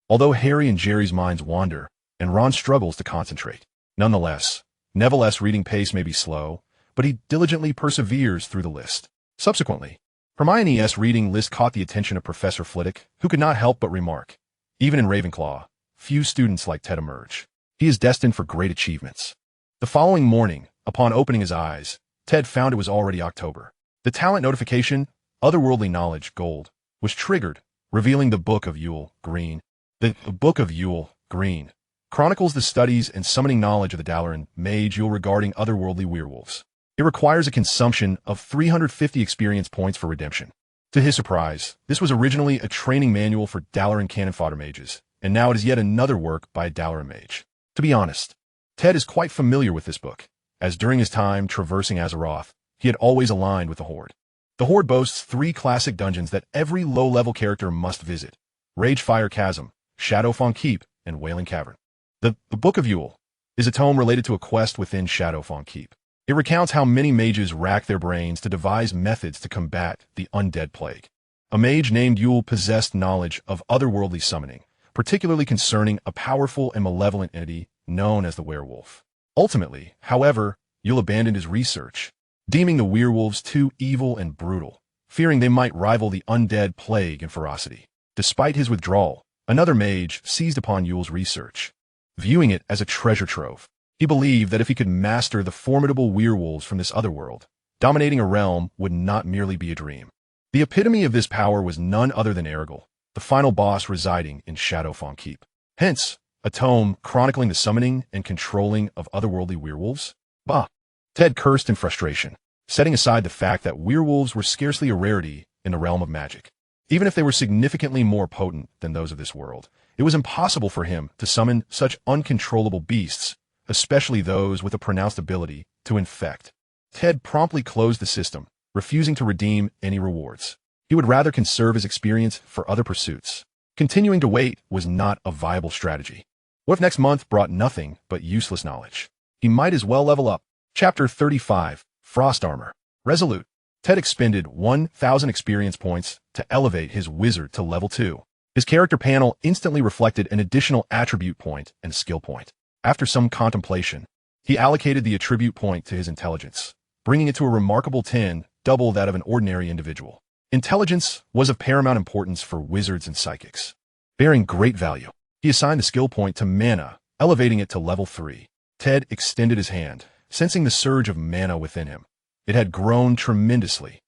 Although Harry and Jerry's minds wander, and Ron struggles to concentrate, nonetheless, Neville's reading pace may be slow, but he diligently perseveres through the list. Subsequently, Hermione's reading list caught the attention of Professor Flitwick, who could not help but remark, "Even in Ravenclaw, few students like Ted emerge. He is destined for great achievements." The following morning, upon opening his eyes, Ted found it was already October. The talent notification, Otherworldly Knowledge Gold, was triggered, revealing the Book of Yule Green. The Book of Yule Green chronicles the studies and summoning knowledge of the Dalaran mage Yule regarding otherworldly werewolves. It requires a consumption of 350 experience points for redemption. To his surprise, this was originally a training manual for Dalaran cannon fodder mages, and now it is yet another work by a Dalaran mage. To be honest, Ted is quite familiar with this book, as during his time traversing Azeroth, he had always aligned with the Horde. The Horde boasts 3 classic dungeons that every low-level character must visit: Ragefire Chasm, Shadowfawn Keep, and Wailing Cavern. The Book of Yule is a tome related to a quest within Shadowfawn Keep. It recounts how many mages rack their brains to devise methods to combat the undead plague. A mage named Yule possessed knowledge of otherworldly summoning, particularly concerning a powerful and malevolent entity known as the werewolf. Ultimately, however, Yule abandoned his research, deeming the werewolves too evil and brutal, fearing they might rival the undead plague in ferocity. Despite his withdrawal, another mage seized upon Yule's research, viewing it as a treasure trove. He believed that if he could master the formidable werewolves from this other world, dominating a realm would not merely be a dream. The epitome of this power was none other than Erigel, the final boss residing in Shadowfawn Keep. Hence, a tome chronicling the summoning and controlling of otherworldly werewolves? Bah! Ted cursed in frustration, setting aside the fact that werewolves were scarcely a rarity in the realm of magic. Even if they were significantly more potent than those of this world, it was impossible for him to summon such uncontrollable beasts, especially those with a pronounced ability to infect. Ted promptly closed the system, refusing to redeem any rewards. He would rather conserve his experience for other pursuits. Continuing to wait was not a viable strategy. What if next month brought nothing but useless knowledge? He might as well level up. Chapter 35, Frost Armor. Resolute. Ted expended 1,000 experience points to elevate his wizard to level 2. His character panel instantly reflected an additional attribute point and skill point. After some contemplation, he allocated the attribute point to his intelligence, bringing it to a remarkable 10, double that of an ordinary individual. Intelligence was of paramount importance for wizards and psychics, bearing great value. He assigned the skill point to mana, elevating it to level 3. Ted extended his hand, sensing the surge of mana within him. It had grown tremendously.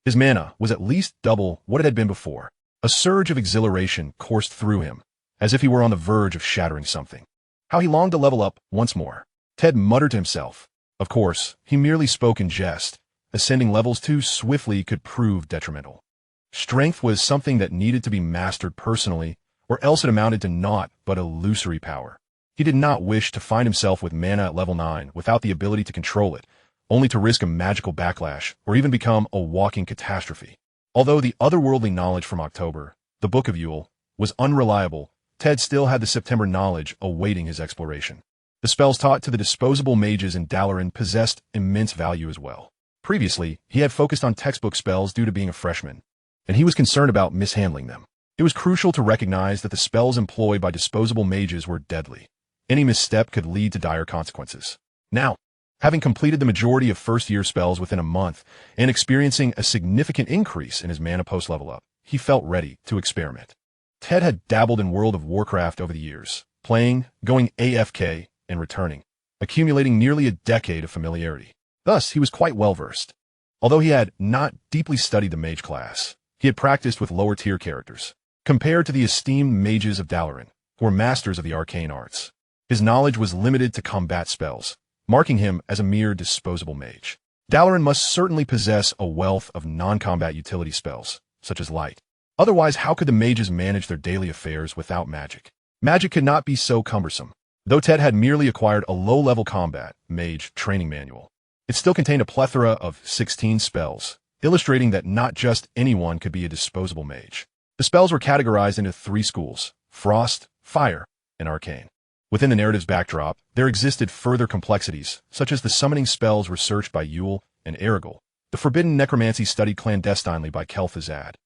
His mana was at least double what it had been before. A surge of exhilaration coursed through him, as if he were on the verge of shattering something. How he longed to level up once more. Ted muttered to himself. Of course, he merely spoke in jest. Ascending levels too swiftly could prove detrimental. Strength was something that needed to be mastered personally, or else it amounted to naught but illusory power. He did not wish to find himself with mana at level 9 without the ability to control it, only to risk a magical backlash or even become a walking catastrophe. Although the otherworldly knowledge from October, the Book of Yule, was unreliable, Ted still had the September knowledge awaiting his exploration. The spells taught to the disposable mages in Dalaran possessed immense value as well. Previously, he had focused on textbook spells due to being a freshman, and he was concerned about mishandling them. It was crucial to recognize that the spells employed by disposable mages were deadly. Any misstep could lead to dire consequences. Now, having completed the majority of first-year spells within a month and experiencing a significant increase in his mana post-level up, he felt ready to experiment. Ted had dabbled in World of Warcraft over the years, playing, going AFK, and returning, accumulating nearly a decade of familiarity. Thus, he was quite well-versed. Although he had not deeply studied the mage class, he had practiced with lower-tier characters, compared to the esteemed mages of Dalaran, who were masters of the arcane arts. His knowledge was limited to combat spells, marking him as a mere disposable mage. Dalaran must certainly possess a wealth of non-combat utility spells, such as light. Otherwise, how could the mages manage their daily affairs without magic? Magic could not be so cumbersome. Though Ted had merely acquired a low-level combat mage training manual, it still contained a plethora of 16 spells, illustrating that not just anyone could be a disposable mage. The spells were categorized into 3 schools: Frost, Fire, and Arcane. Within the narrative's backdrop, there existed further complexities, such as the summoning spells researched by Yule and Erigel, the forbidden necromancy studied clandestinely by Kel'Thuzad,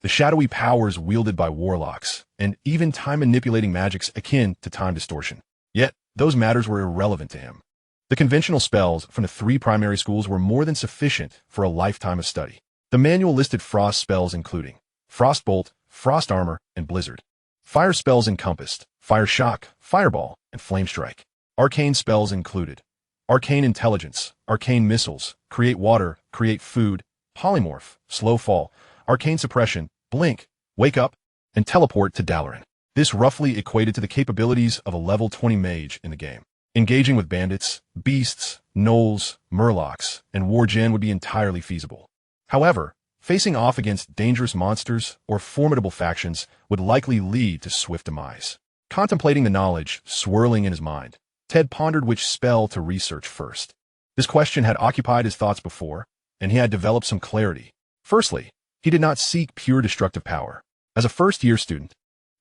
the shadowy powers wielded by warlocks, and even time-manipulating magics akin to time distortion. Yet, those matters were irrelevant to him. The conventional spells from the 3 primary schools were more than sufficient for a lifetime of study. The manual listed frost spells including Frostbolt, Frost Armor, and Blizzard. Fire spells encompassed Fire Shock, Fireball, and Flame Strike. Arcane spells included Arcane Intelligence, Arcane Missiles, Create Water, Create Food, Polymorph, Slow Fall, Arcane Suppression, Blink, Wake Up, and Teleport to Dalaran. This roughly equated to the capabilities of a level 20 mage in the game. Engaging with bandits, beasts, gnolls, murlocs, and wargen would be entirely feasible. However, facing off against dangerous monsters or formidable factions would likely lead to swift demise. Contemplating the knowledge swirling in his mind, Ted pondered which spell to research first. This question had occupied his thoughts before, and he had developed some clarity. Firstly, he did not seek pure destructive power. As a first-year student,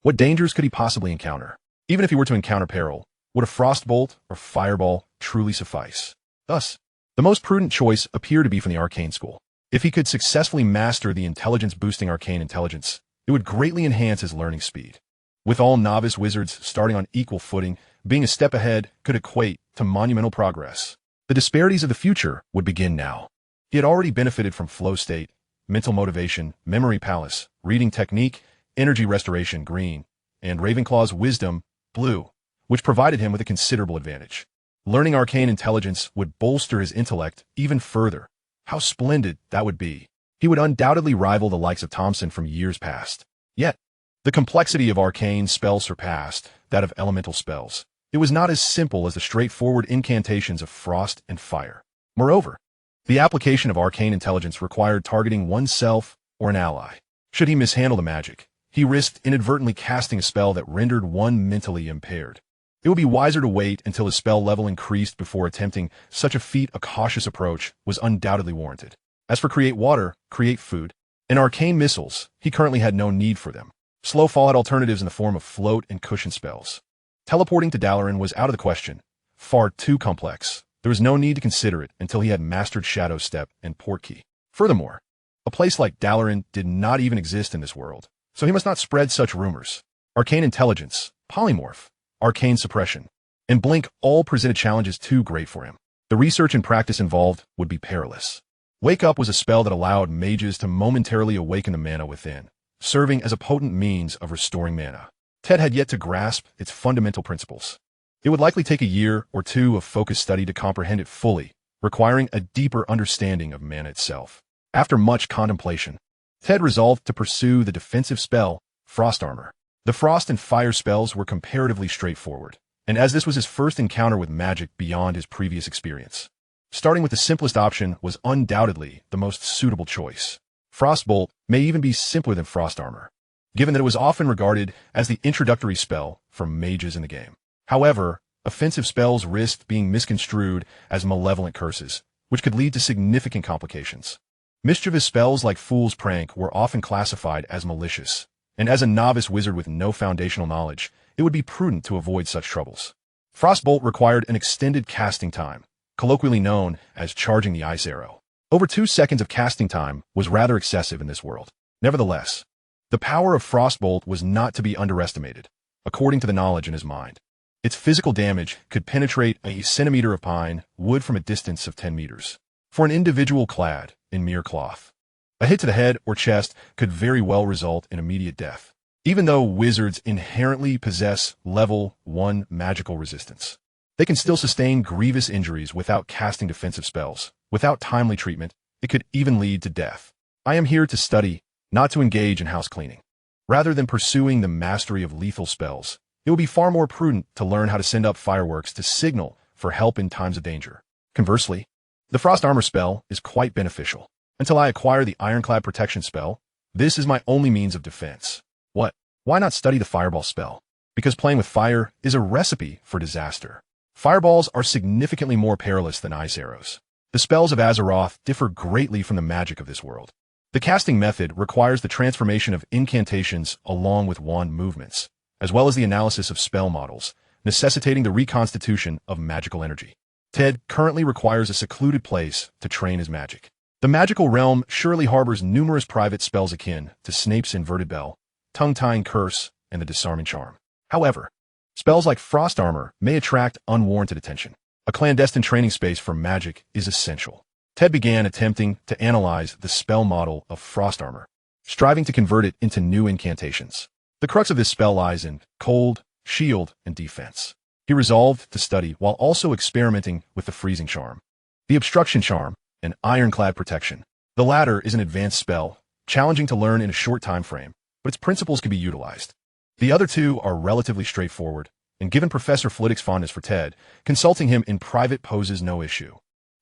what dangers could he possibly encounter? Even if he were to encounter peril, would a frostbolt or fireball truly suffice? Thus, the most prudent choice appeared to be from the arcane school. If he could successfully master the intelligence-boosting arcane intelligence, it would greatly enhance his learning speed. With all novice wizards starting on equal footing, being a step ahead could equate to monumental progress. The disparities of the future would begin now. He had already benefited from flow state, mental motivation, memory palace, reading technique, energy restoration green, and Ravenclaw's wisdom blue, which provided him with a considerable advantage. Learning arcane intelligence would bolster his intellect even further. How splendid that would be. He would undoubtedly rival the likes of Thompson from years past. Yet, the complexity of arcane spells surpassed that of elemental spells. It was not as simple as the straightforward incantations of frost and fire. Moreover, the application of arcane intelligence required targeting oneself or an ally. Should he mishandle the magic, he risked inadvertently casting a spell that rendered one mentally impaired. It would be wiser to wait until his spell level increased before attempting such a feat. A cautious approach was undoubtedly warranted. As for Create Water, Create Food, In arcane missiles, he currently had no need for them. Slow fall had alternatives in the form of float and cushion spells. Teleporting to Dalaran was out of the question, far too complex. There was no need to consider it until he had mastered Shadow Step and Portkey. Furthermore, a place like Dalaran did not even exist in this world, so he must not spread such rumors. Arcane intelligence, polymorph, arcane suppression, and blink all presented challenges too great for him. The research and practice involved would be perilous. Wake Up was a spell that allowed mages to momentarily awaken the mana within, serving as a potent means of restoring mana. Ted had yet to grasp its fundamental principles. It would likely take a year or two of focused study to comprehend it fully, requiring a deeper understanding of mana itself. After much contemplation, Ted resolved to pursue the defensive spell, Frost Armor. The frost and fire spells were comparatively straightforward, and as this was his first encounter with magic beyond his previous experience, starting with the simplest option was undoubtedly the most suitable choice. Frostbolt may even be simpler than Frost Armor, given that it was often regarded as the introductory spell for mages in the game. However, offensive spells risked being misconstrued as malevolent curses, which could lead to significant complications. Mischievous spells like Fool's Prank were often classified as malicious, and as a novice wizard with no foundational knowledge, it would be prudent to avoid such troubles. Frostbolt required an extended casting time, colloquially known as charging the ice arrow. Over 2 seconds of casting time was rather excessive in this world. Nevertheless, the power of Frostbolt was not to be underestimated, according to the knowledge in his mind. Its physical damage could penetrate a centimeter of pine wood from a distance of 10 meters. For an individual clad in mere cloth, a hit to the head or chest could very well result in immediate death, even though wizards inherently possess level 1 magical resistance. They can still sustain grievous injuries without casting defensive spells. Without timely treatment, it could even lead to death. I am here to study, not to engage in house cleaning. Rather than pursuing the mastery of lethal spells, it would be far more prudent to learn how to send up fireworks to signal for help in times of danger. Conversely, the Frost Armor spell is quite beneficial. Until I acquire the Ironclad Protection spell, this is my only means of defense. What? Why not study the Fireball spell? Because playing with fire is a recipe for disaster. Fireballs are significantly more perilous than ice arrows. The spells of Azeroth differ greatly from the magic of this world. The casting method requires the transformation of incantations along with wand movements, as well as the analysis of spell models, necessitating the reconstitution of magical energy. Ted currently requires a secluded place to train his magic. The magical realm surely harbors numerous private spells akin to Snape's Inverted Bell, Tongue-Tying Curse, and the Disarming Charm. However, spells like Frost Armor may attract unwarranted attention. A clandestine training space for magic is essential. Ted began attempting to analyze the spell model of Frost Armor, striving to convert it into new incantations. The crux of this spell lies in cold, shield, and defense. He resolved to study while also experimenting with the Freezing Charm, the Obstruction Charm, and Ironclad Protection. The latter is an advanced spell, challenging to learn in a short time frame, but its principles can be utilized. The other two are relatively straightforward, and given Professor Flitwick's fondness for Ted, consulting him in private poses no issue.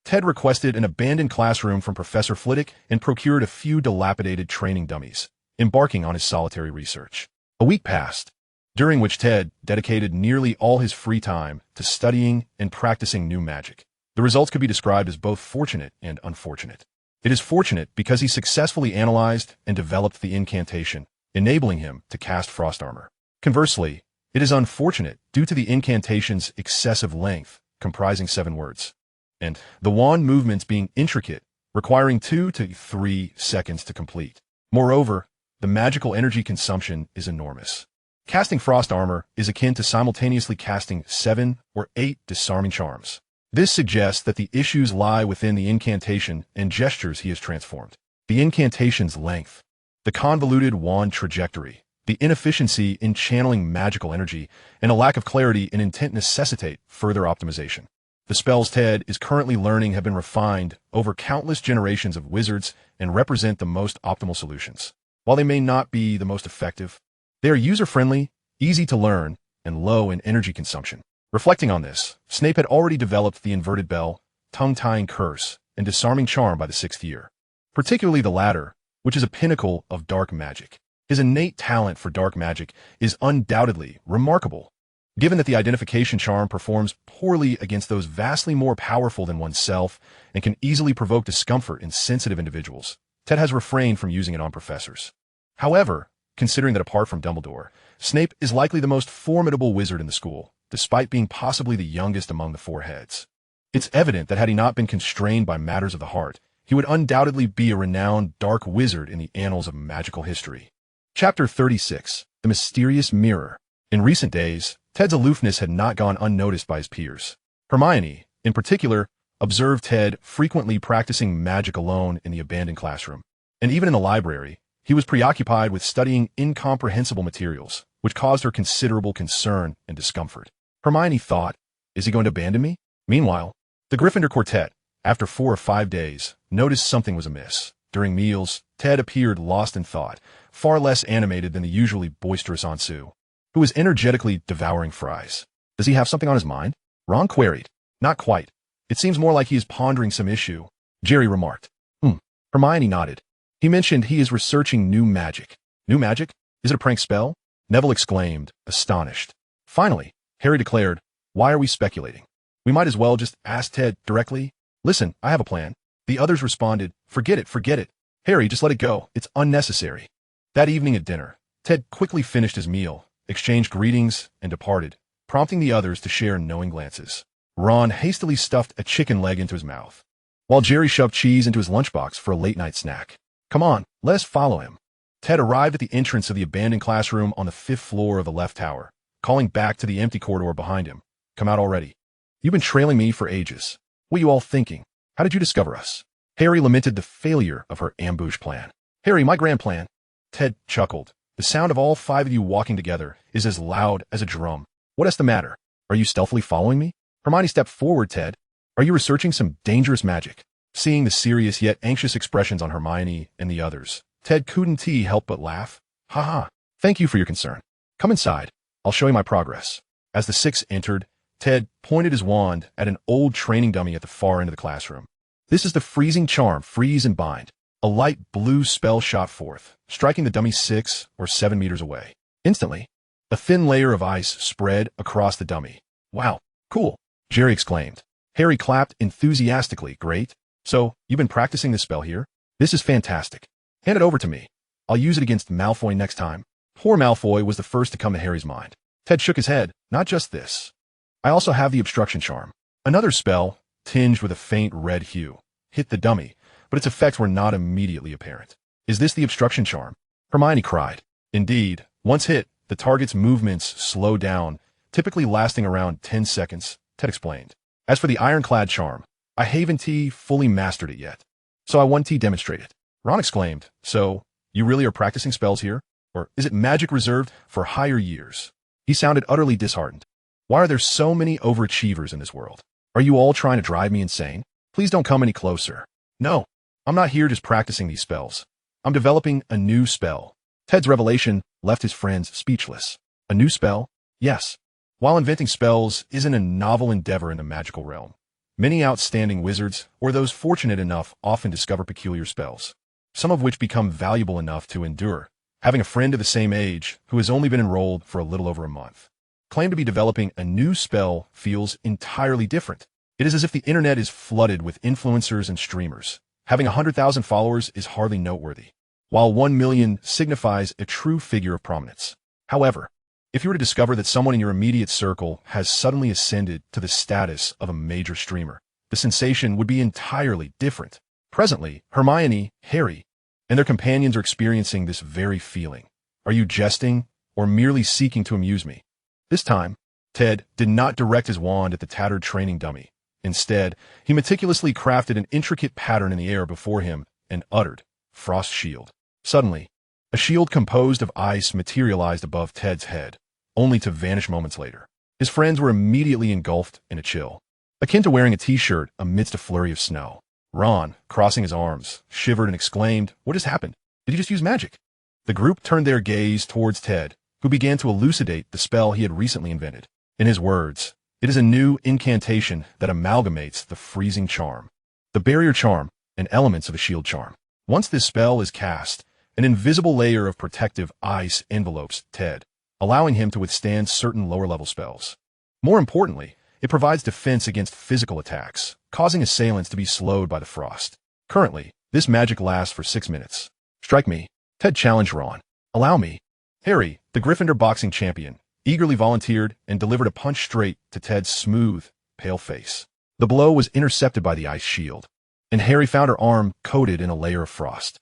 Ted requested an abandoned classroom from Professor Flitwick and procured a few dilapidated training dummies, embarking on his solitary research. A week passed, during which Ted dedicated nearly all his free time to studying and practicing new magic. The results could be described as both fortunate and unfortunate. It is fortunate because he successfully analyzed and developed the incantation, enabling him to cast Frost Armor. Conversely, it is unfortunate due to the incantation's excessive length, comprising 7 words, and the wand movements being intricate, requiring 2 to 3 seconds to complete. Moreover, the magical energy consumption is enormous. Casting Frost Armor is akin to simultaneously casting 7 or 8 Disarming Charms. This suggests that the issues lie within the incantation and gestures he has transformed. The incantation's length, the convoluted wand trajectory, the inefficiency in channeling magical energy, and a lack of clarity in intent necessitate further optimization. The spells Ted is currently learning have been refined over countless generations of wizards and represent the most optimal solutions. While they may not be the most effective, they are user-friendly, easy to learn, and low in energy consumption. Reflecting on this, Snape had already developed the Inverted Bell, Tongue-Tying Curse, and Disarming Charm by the 6th year, particularly the latter, which is a pinnacle of dark magic. His innate talent for dark magic is undoubtedly remarkable, given that the Identification Charm performs poorly against those vastly more powerful than oneself and can easily provoke discomfort in sensitive individuals. Ted has refrained from using it on professors. However, considering that apart from Dumbledore, Snape is likely the most formidable wizard in the school, despite being possibly the youngest among the four heads. It's evident that had he not been constrained by matters of the heart, he would undoubtedly be a renowned dark wizard in the annals of magical history. Chapter 36. The Mysterious Mirror. In recent days, Ted's aloofness had not gone unnoticed by his peers. Hermione, in particular, observed Ted frequently practicing magic alone in the abandoned classroom. And even in the library, he was preoccupied with studying incomprehensible materials, which caused her considerable concern and discomfort. Hermione thought, is he going to abandon me? Meanwhile, the Gryffindor quartet, after 4 or 5 days, noticed something was amiss. During meals, Ted appeared lost in thought, far less animated than the usually boisterous Ansu, who was energetically devouring fries. Does he have something on his mind? Ron queried. Not quite. It seems more like he is pondering some issue, Jerry remarked. Hermione nodded. He mentioned he is researching new magic. New magic? Is it a prank spell? Neville exclaimed, astonished. Finally, Harry declared, why are we speculating? We might as well just ask Ted directly. Listen, I have a plan. The others responded, forget it, forget it. Harry, just let it go. It's unnecessary. That evening at dinner, Ted quickly finished his meal, exchanged greetings, and departed, prompting the others to share knowing glances. Ron hastily stuffed a chicken leg into his mouth, while Jerry shoved cheese into his lunchbox for a late-night snack. Come on, let us follow him. Ted arrived at the entrance of the abandoned classroom on the 5th floor of the left tower, calling back to the empty corridor behind him. Come out already. You've been trailing me for ages. What are you all thinking? How did you discover us? Harry lamented the failure of her ambush plan. Harry, my grand plan. Ted chuckled. The sound of all 5 of you walking together is as loud as a drum. What is the matter? Are you stealthily following me? Hermione stepped forward, Ted. Are you researching some dangerous magic? Seeing the serious yet anxious expressions on Hermione and the others, Ted couldn't help but laugh. Ha ha. Thank you for your concern. Come inside. I'll show you my progress. As the 6 entered, Ted pointed his wand at an old training dummy at the far end of the classroom. This is the freezing charm, freeze and bind. A light blue spell shot forth, striking the dummy 6 or 7 meters away. Instantly, a thin layer of ice spread across the dummy. Wow, cool, Jerry exclaimed. Harry clapped enthusiastically. Great. So, you've been practicing this spell here? This is fantastic. Hand it over to me. I'll use it against Malfoy next time. Poor Malfoy was the first to come to Harry's mind. Ted shook his head. Not just this. I also have the obstruction charm. Another spell, tinged with a faint red hue, hit the dummy, but its effects were not immediately apparent. Is this the obstruction charm? Hermione cried. Indeed, once hit, the target's movements slowed down, typically lasting around 10 seconds, Ted explained. As for the ironclad charm, I haven't fully mastered it yet, so I want to demonstrate it. Ron exclaimed, so, you really are practicing spells here? Or is it magic reserved for higher years? He sounded utterly disheartened. Why are there so many overachievers in this world? Are you all trying to drive me insane? Please don't come any closer. No, I'm not here just practicing these spells. I'm developing a new spell. Ted's revelation left his friends speechless. A new spell? Yes. While inventing spells isn't a novel endeavor in the magical realm, many outstanding wizards, or those fortunate enough, often discover peculiar spells, some of which become valuable enough to endure. Having a friend of the same age, who has only been enrolled for a little over a month, claim to be developing a new spell feels entirely different. It is as if the internet is flooded with influencers and streamers. Having 100,000 followers is hardly noteworthy, while 1 million signifies a true figure of prominence. However, if you were to discover that someone in your immediate circle has suddenly ascended to the status of a major streamer, the sensation would be entirely different. Presently, Hermione, Harry, and their companions are experiencing this very feeling. Are you jesting or merely seeking to amuse me? This time, Ted did not direct his wand at the tattered training dummy. Instead, he meticulously crafted an intricate pattern in the air before him and uttered, Frost Shield. Suddenly, a shield composed of ice materialized above Ted's head, only to vanish moments later. His friends were immediately engulfed in a chill, akin to wearing a t-shirt amidst a flurry of snow. Ron, crossing his arms, shivered and exclaimed, What has happened? Did he just use magic? The group turned their gaze towards Ted, who began to elucidate the spell he had recently invented. In his words, it is a new incantation that amalgamates the freezing charm, the barrier charm, and elements of a shield charm. Once this spell is cast, an invisible layer of protective ice envelopes Ted, allowing him to withstand certain lower-level spells. More importantly, it provides defense against physical attacks, causing assailants to be slowed by the frost. Currently, This magic lasts for 6 minutes. Strike me. Ted challenged Ron. Allow me. Harry, the Gryffindor boxing champion, eagerly volunteered and delivered a punch straight to Ted's smooth, pale face. The blow was intercepted by the ice shield, and Harry found her arm coated in a layer of frost.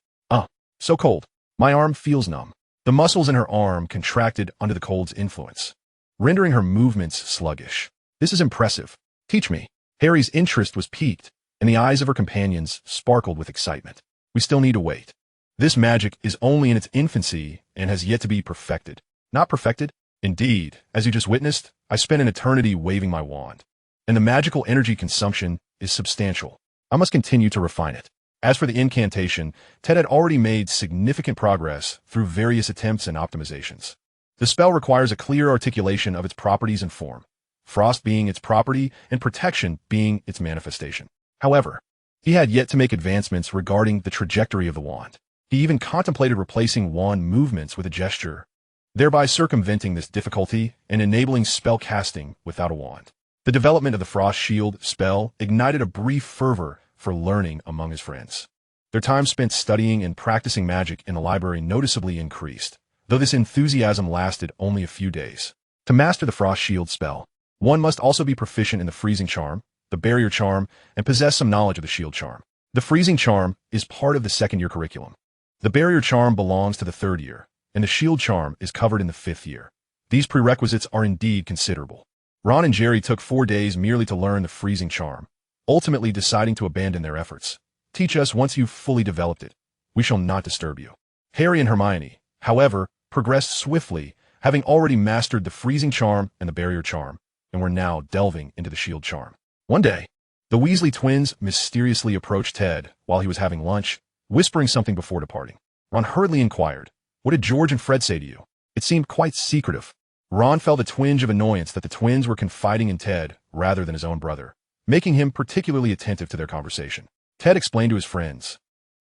So cold. My arm feels numb. The muscles in her arm contracted under the cold's influence, rendering her movements sluggish. This is impressive. Teach me. Harry's interest was piqued, and the eyes of her companions sparkled with excitement. We still need to wait. This magic is only in its infancy and has yet to be perfected. Not perfected? Indeed, as you just witnessed, I spent an eternity waving my wand, and the magical energy consumption is substantial. I must continue to refine it. As for the incantation, Ted had already made significant progress through various attempts and optimizations. The spell requires a clear articulation of its properties and form, frost being its property and protection being its manifestation. However, he had yet to make advancements regarding the trajectory of the wand. He even contemplated replacing wand movements with a gesture, thereby circumventing this difficulty and enabling spell casting without a wand. The development of the Frost Shield spell ignited a brief fervor for learning among his friends. Their time spent studying and practicing magic in the library noticeably increased, though this enthusiasm lasted only a few days. To master the Frost Shield spell, one must also be proficient in the Freezing Charm, the Barrier Charm, and possess some knowledge of the Shield Charm. The Freezing Charm is part of the second-year curriculum. The Barrier Charm belongs to the third year, and the Shield Charm is covered in the fifth year. These prerequisites are indeed considerable. Ron and Jerry took 4 days merely to learn the Freezing Charm, ultimately deciding to abandon their efforts. Teach us once you've fully developed it. We shall not disturb you. Harry and Hermione, however, progressed swiftly, having already mastered the Freezing Charm and the Barrier Charm, and were now delving into the Shield Charm. One day, the Weasley twins mysteriously approached Ted while he was having lunch, whispering something before departing. Ron hurriedly inquired, "What did George and Fred say to you?" It seemed quite secretive. Ron felt a twinge of annoyance that the twins were confiding in Ted rather than his own brother, making him particularly attentive to their conversation. Ted explained to his friends,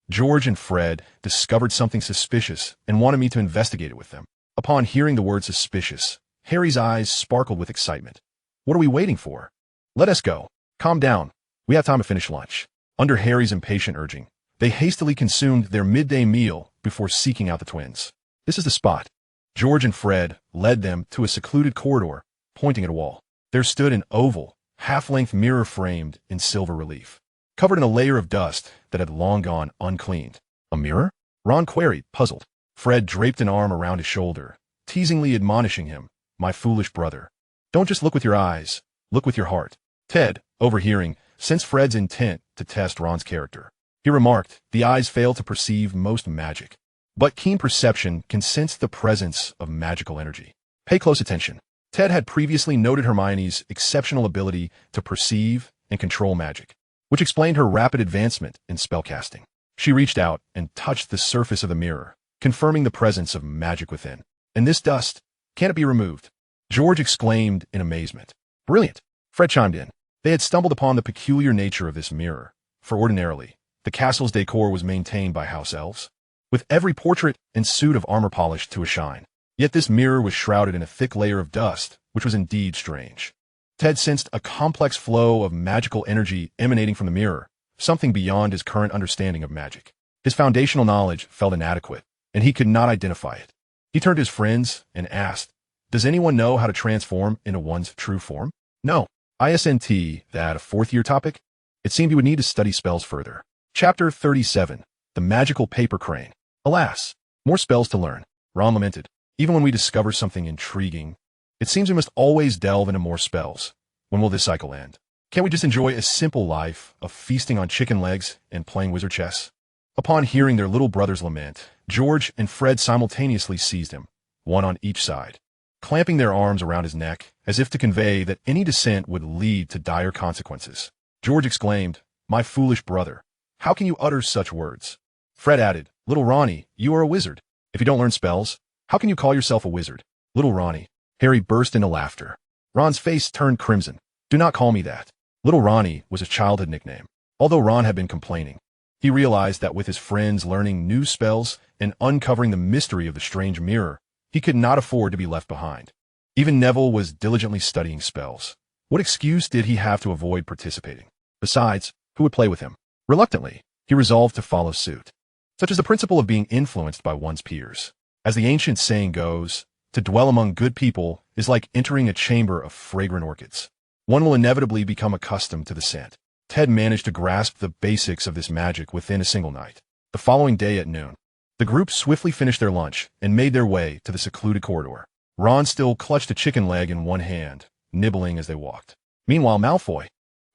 "George and Fred discovered something suspicious and wanted me to investigate it with them." Upon hearing the word suspicious, Harry's eyes sparkled with excitement. "What are we waiting for? Let us go. Calm down. We have time to finish lunch." Under Harry's impatient urging, they hastily consumed their midday meal before seeking out the twins. "This is the spot." George and Fred led them to a secluded corridor, pointing at a wall. There stood an oval, half-length mirror framed in silver relief, covered in a layer of dust that had long gone uncleaned. "A mirror?" Ron queried, puzzled. Fred draped an arm around his shoulder, teasingly admonishing him, "My foolish brother. Don't just look with your eyes, look with your heart." Ted, overhearing, sensed Fred's intent to test Ron's character. He remarked, "The eyes fail to perceive most magic, but keen perception can sense the presence of magical energy. Pay close attention." Ted had previously noted Hermione's exceptional ability to perceive and control magic, which explained her rapid advancement in spellcasting. She reached out and touched the surface of the mirror, confirming the presence of magic within. "And this dust, can't it be removed?" George exclaimed in amazement. "Brilliant!" Fred chimed in. They had stumbled upon the peculiar nature of this mirror, for ordinarily, the castle's decor was maintained by house elves, with every portrait and suit of armor polished to a shine. Yet this mirror was shrouded in a thick layer of dust, which was indeed strange. Ted sensed a complex flow of magical energy emanating from the mirror, something beyond his current understanding of magic. His foundational knowledge felt inadequate, and he could not identify it. He turned to his friends and asked, "Does anyone know how to transform into one's true form?" "No. ISNT, that a fourth-year topic?" It seemed he would need to study spells further. Chapter 37. The Magical Paper Crane. Alas, more spells to learn. Ron lamented. Even when we discover something intriguing, it seems we must always delve into more spells. When will this cycle end? Can't we just enjoy a simple life of feasting on chicken legs and playing wizard chess? Upon hearing their little brother's lament, George and Fred simultaneously seized him, one on each side, clamping their arms around his neck as if to convey that any dissent would lead to dire consequences. George exclaimed, "My foolish brother, how can you utter such words?" Fred added, "Little Ronnie, you are a wizard. If you don't learn spells, how can you call yourself a wizard?" "Little Ronnie." Harry burst into laughter. Ron's face turned crimson. "Do not call me that." Little Ronnie was a childhood nickname. Although Ron had been complaining, he realized that with his friends learning new spells and uncovering the mystery of the strange mirror, he could not afford to be left behind. Even Neville was diligently studying spells. What excuse did he have to avoid participating? Besides, who would play with him? Reluctantly, he resolved to follow suit. Such is the principle of being influenced by one's peers. As the ancient saying goes, to dwell among good people is like entering a chamber of fragrant orchids. One will inevitably become accustomed to the scent. Ted managed to grasp the basics of this magic within a single night. The following day at noon, the group swiftly finished their lunch and made their way to the secluded corridor. Ron still clutched a chicken leg in one hand, nibbling as they walked. Meanwhile, Malfoy,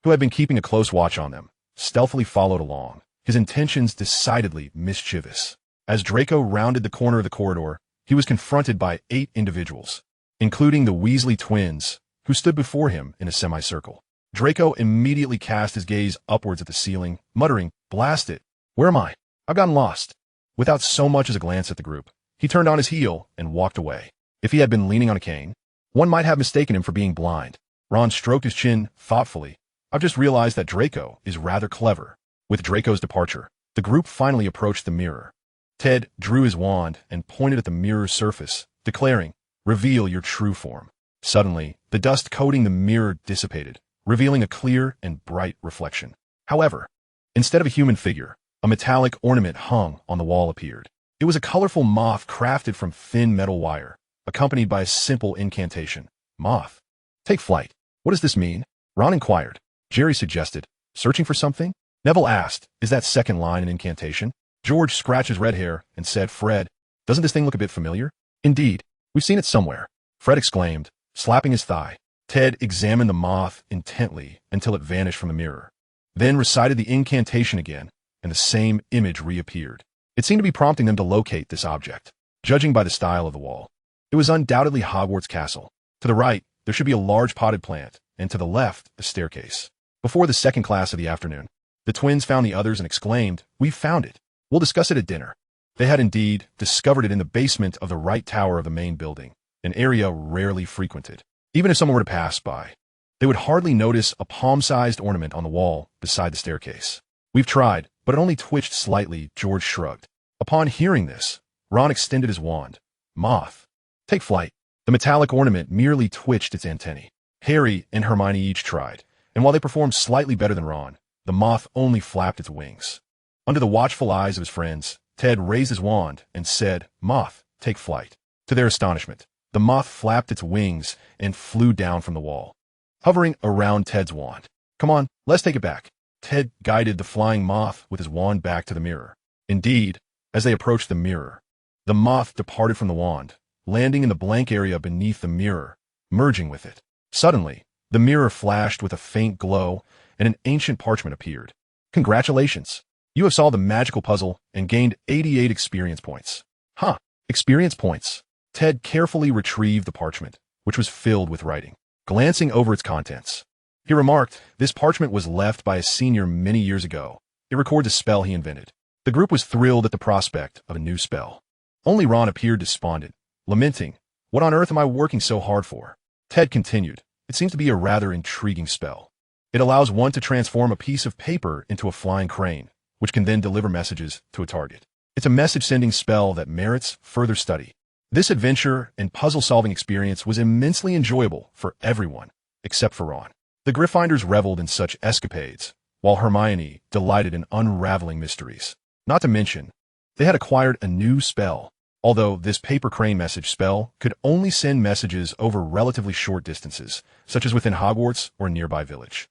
who had been keeping a close watch on them, stealthily followed along, his intentions decidedly mischievous. As Draco rounded the corner of the corridor, he was confronted by 8 individuals, including the Weasley twins, who stood before him in a semicircle. Draco immediately cast his gaze upwards at the ceiling, muttering, "Blast it! Where am I? I've gotten lost." Without so much as a glance at the group, he turned on his heel and walked away. If he had been leaning on a cane, one might have mistaken him for being blind. Ron stroked his chin thoughtfully. "I've just realized that Draco is rather clever." With Draco's departure, the group finally approached the mirror. Ted drew his wand and pointed at the mirror's surface, declaring, "Reveal your true form." Suddenly, the dust coating the mirror dissipated, revealing a clear and bright reflection. However, instead of a human figure, a metallic ornament hung on the wall appeared. It was a colorful moth crafted from thin metal wire, accompanied by a simple incantation. "Moth, take flight." "What does this mean?" Ron inquired. Jerry suggested, "Searching for something?" Neville asked, "Is that second line an incantation?" George scratched his red hair and said, "Fred, doesn't this thing look a bit familiar?" "Indeed, we've seen it somewhere," Fred exclaimed, slapping his thigh. Ted examined the moth intently until it vanished from the mirror, then recited the incantation again, and the same image reappeared. It seemed to be prompting them to locate this object. Judging by the style of the wall, it was undoubtedly Hogwarts Castle. To the right, there should be a large potted plant, and to the left, a staircase. Before the second class of the afternoon, the twins found the others and exclaimed, "We've found it. We'll discuss it at dinner." They had indeed discovered it in the basement of the right tower of the main building, an area rarely frequented. Even if someone were to pass by, they would hardly notice a palm-sized ornament on the wall beside the staircase. "We've tried, but it only twitched slightly," George shrugged. Upon hearing this, Ron extended his wand. "Moth, take flight." The metallic ornament merely twitched its antennae. Harry and Hermione each tried, and while they performed slightly better than Ron, the moth only flapped its wings. Under the watchful eyes of his friends, Ted raised his wand and said, "Moth, take flight." To their astonishment, the moth flapped its wings and flew down from the wall, hovering around Ted's wand. "Come on, let's take it back." Ted guided the flying moth with his wand back to the mirror. Indeed, as they approached the mirror, the moth departed from the wand, landing in the blank area beneath the mirror, merging with it. Suddenly, the mirror flashed with a faint glow, and an ancient parchment appeared. "Congratulations! You have solved the magical puzzle and gained 88 experience points." "Huh, experience points." Ted carefully retrieved the parchment, which was filled with writing. Glancing over its contents, he remarked, "This parchment was left by a senior many years ago. It records a spell he invented." The group was thrilled at the prospect of a new spell. Only Ron appeared despondent, lamenting, "What on earth am I working so hard for?" Ted continued, "It seems to be a rather intriguing spell. It allows one to transform a piece of paper into a flying crane, which can then deliver messages to a target. It's a message-sending spell that merits further study." This adventure and puzzle-solving experience was immensely enjoyable for everyone, except for Ron. The Gryffindors reveled in such escapades, while Hermione delighted in unraveling mysteries. Not to mention, they had acquired a new spell, although this paper crane message spell could only send messages over relatively short distances, such as within Hogwarts or a nearby village,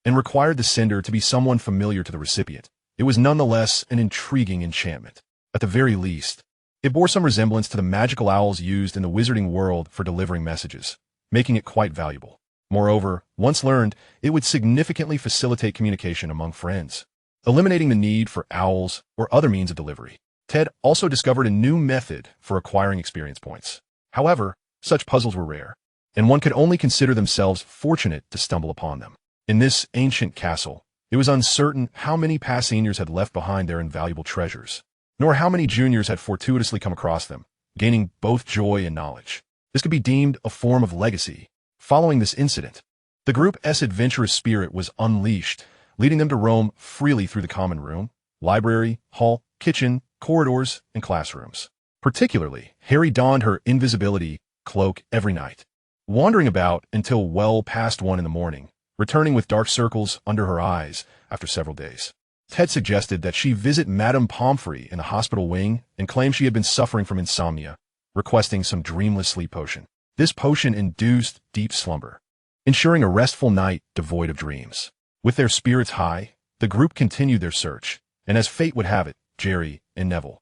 and required the sender to be someone familiar to the recipient. It was nonetheless an intriguing enchantment. At the very least, it bore some resemblance to the magical owls used in the Wizarding World for delivering messages, making it quite valuable. Moreover, once learned, it would significantly facilitate communication among friends, eliminating the need for owls or other means of delivery. Ted also discovered a new method for acquiring experience points. However, such puzzles were rare, and one could only consider themselves fortunate to stumble upon them. In this ancient castle, it was uncertain how many past seniors had left behind their invaluable treasures, nor how many juniors had fortuitously come across them, gaining both joy and knowledge. This could be deemed a form of legacy. Following this incident, the group's adventurous spirit was unleashed, leading them to roam freely through the common room, library, hall, kitchen, corridors, and classrooms. Particularly, Harry donned her invisibility cloak every night, wandering about until well past 1 in the morning, returning with dark circles under her eyes after several days. Ted suggested that she visit Madame Pomfrey in the hospital wing and claimed she had been suffering from insomnia, requesting some dreamless sleep potion. This potion induced deep slumber, ensuring a restful night devoid of dreams. With their spirits high, the group continued their search, and as fate would have it, Jerry and Neville,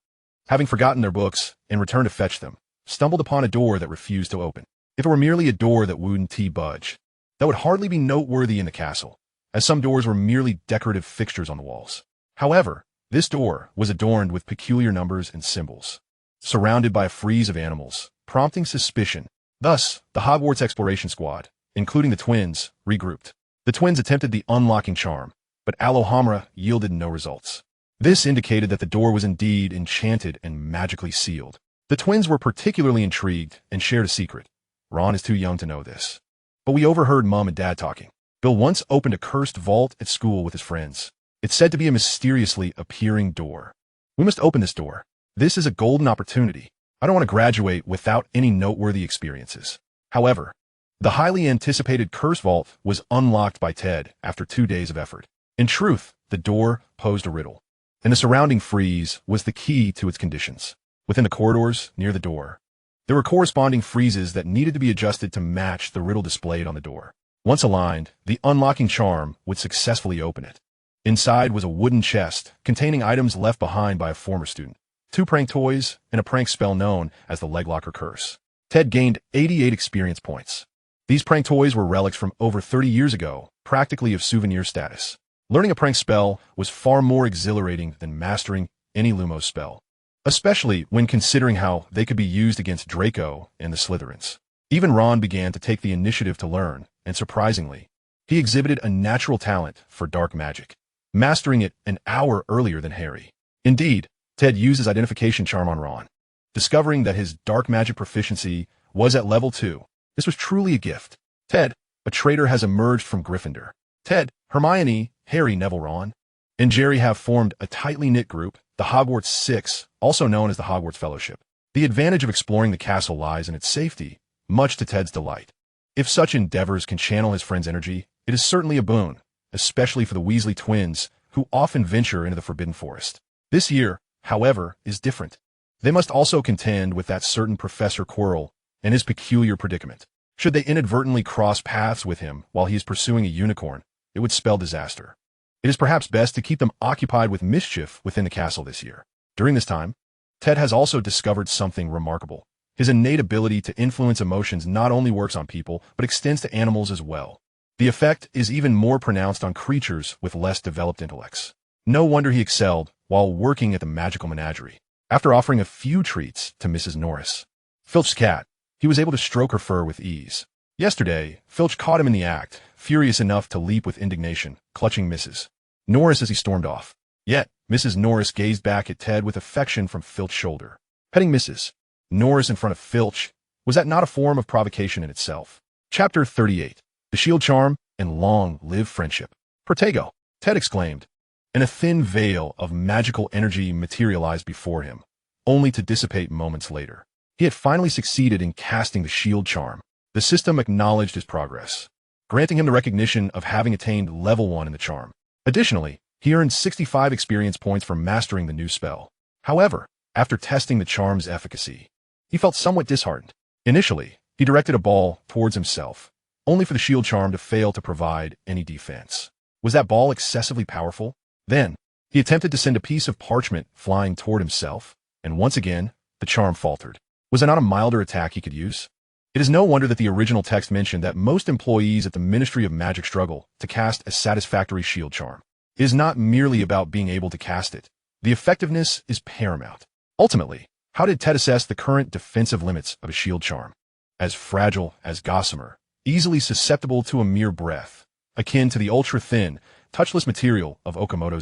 having forgotten their books and returned to fetch them, stumbled upon a door that refused to open. If it were merely a door that wouldn't budge, that would hardly be noteworthy in the castle, as some doors were merely decorative fixtures on the walls. However, this door was adorned with peculiar numbers and symbols, surrounded by a frieze of animals, prompting suspicion. Thus, the Hogwarts exploration squad, including the twins, regrouped. The twins attempted the unlocking charm, but Alohomora yielded no results. This indicated that the door was indeed enchanted and magically sealed. The twins were particularly intrigued and shared a secret. Ron is too young to know this, but we overheard Mom and Dad talking. Bill once opened a cursed vault at school with his friends. It's said to be a mysteriously appearing door. We must open this door. This is a golden opportunity. I don't want to graduate without any noteworthy experiences. However, the highly anticipated curse vault was unlocked by Ted after 2 days of effort. In truth, the door posed a riddle, and the surrounding frieze was the key to its conditions. Within the corridors near the door, there were corresponding friezes that needed to be adjusted to match the riddle displayed on the door. Once aligned, the unlocking charm would successfully open it. Inside was a wooden chest containing items left behind by a former student, 2 prank toys, and a prank spell known as the Leglocker Curse. Ted gained 88 experience points. These prank toys were relics from over 30 years ago, practically of souvenir status. Learning a prank spell was far more exhilarating than mastering any Lumos spell, especially when considering how they could be used against Draco and the Slytherins. Even Ron began to take the initiative to learn, and surprisingly, he exhibited a natural talent for dark magic, mastering it an hour earlier than Harry. Indeed, Ted used his identification charm on Ron, discovering that his dark magic proficiency was at level 2. This was truly a gift. Ted, a traitor, has emerged from Gryffindor. Ted, Hermione, Harry, Neville, Ron, and Jerry have formed a tightly knit group, the Hogwarts Six, also known as the Hogwarts Fellowship. The advantage of exploring the castle lies in its safety, much to Ted's delight. If such endeavors can channel his friend's energy, it is certainly a boon, especially for the Weasley twins, who often venture into the Forbidden Forest. This year, however, is different. They must also contend with that certain Professor Quirrell and his peculiar predicament. Should they inadvertently cross paths with him while he is pursuing a unicorn, it would spell disaster. It is perhaps best to keep them occupied with mischief within the castle this year. During this time, Ted has also discovered something remarkable. His innate ability to influence emotions not only works on people, but extends to animals as well. The effect is even more pronounced on creatures with less developed intellects. No wonder he excelled while working at the magical menagerie. After offering a few treats to Mrs. Norris, Filch's cat, he was able to stroke her fur with ease. Yesterday, Filch caught him in the act, furious enough to leap with indignation, clutching Mrs. Norris as he stormed off. Yet, Mrs. Norris gazed back at Ted with affection from Filch's shoulder. Petting Mrs. Norris in front of Filch, was that not a form of provocation in itself? Chapter 38. The Shield Charm and Long Live Friendship. Protego, Ted exclaimed, and a thin veil of magical energy materialized before him, only to dissipate moments later. He had finally succeeded in casting the Shield Charm. The system acknowledged his progress, granting him the recognition of having attained level 1 in the charm. Additionally, he earned 65 experience points for mastering the new spell. However, after testing the charm's efficacy, he felt somewhat disheartened. Initially, he directed a ball towards himself, only for the Shield Charm to fail to provide any defense. Was that ball excessively powerful? Then, he attempted to send a piece of parchment flying toward himself, and once again, the charm faltered. Was there not a milder attack he could use? It is no wonder that the original text mentioned that most employees at the Ministry of Magic struggle to cast a satisfactory shield charm. It is not merely about being able to cast it. The effectiveness is paramount. Ultimately, how did Ted assess the current defensive limits of a shield charm? As fragile as gossamer, easily susceptible to a mere breath, akin to the ultra-thin, touchless material of Okamoto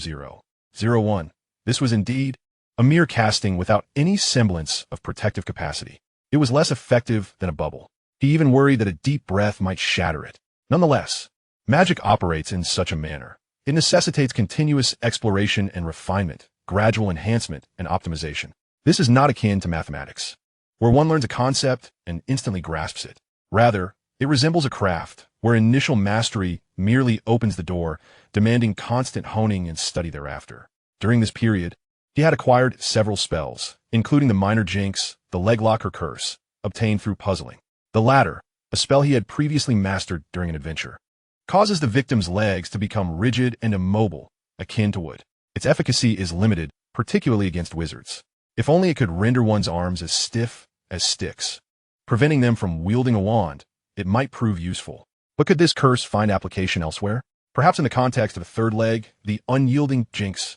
001. This was indeed a mere casting without any semblance of protective capacity. It was less effective than a bubble. He even worried that a deep breath might shatter it. Nonetheless, magic operates in such a manner. It necessitates continuous exploration and refinement, gradual enhancement and optimization. This is not akin to mathematics, where one learns a concept and instantly grasps it. Rather, it resembles a craft, where initial mastery merely opens the door, demanding constant honing and study thereafter. During this period, he had acquired several spells, including the Minor Jinx, the Leglocker Curse, obtained through puzzling. The latter, a spell he had previously mastered during an adventure, causes the victim's legs to become rigid and immobile, akin to wood. Its efficacy is limited, particularly against wizards. If only it could render one's arms as stiff as sticks, preventing them from wielding a wand, it might prove useful. But could this curse find application elsewhere? Perhaps in the context of a third leg, the Unyielding Jinx.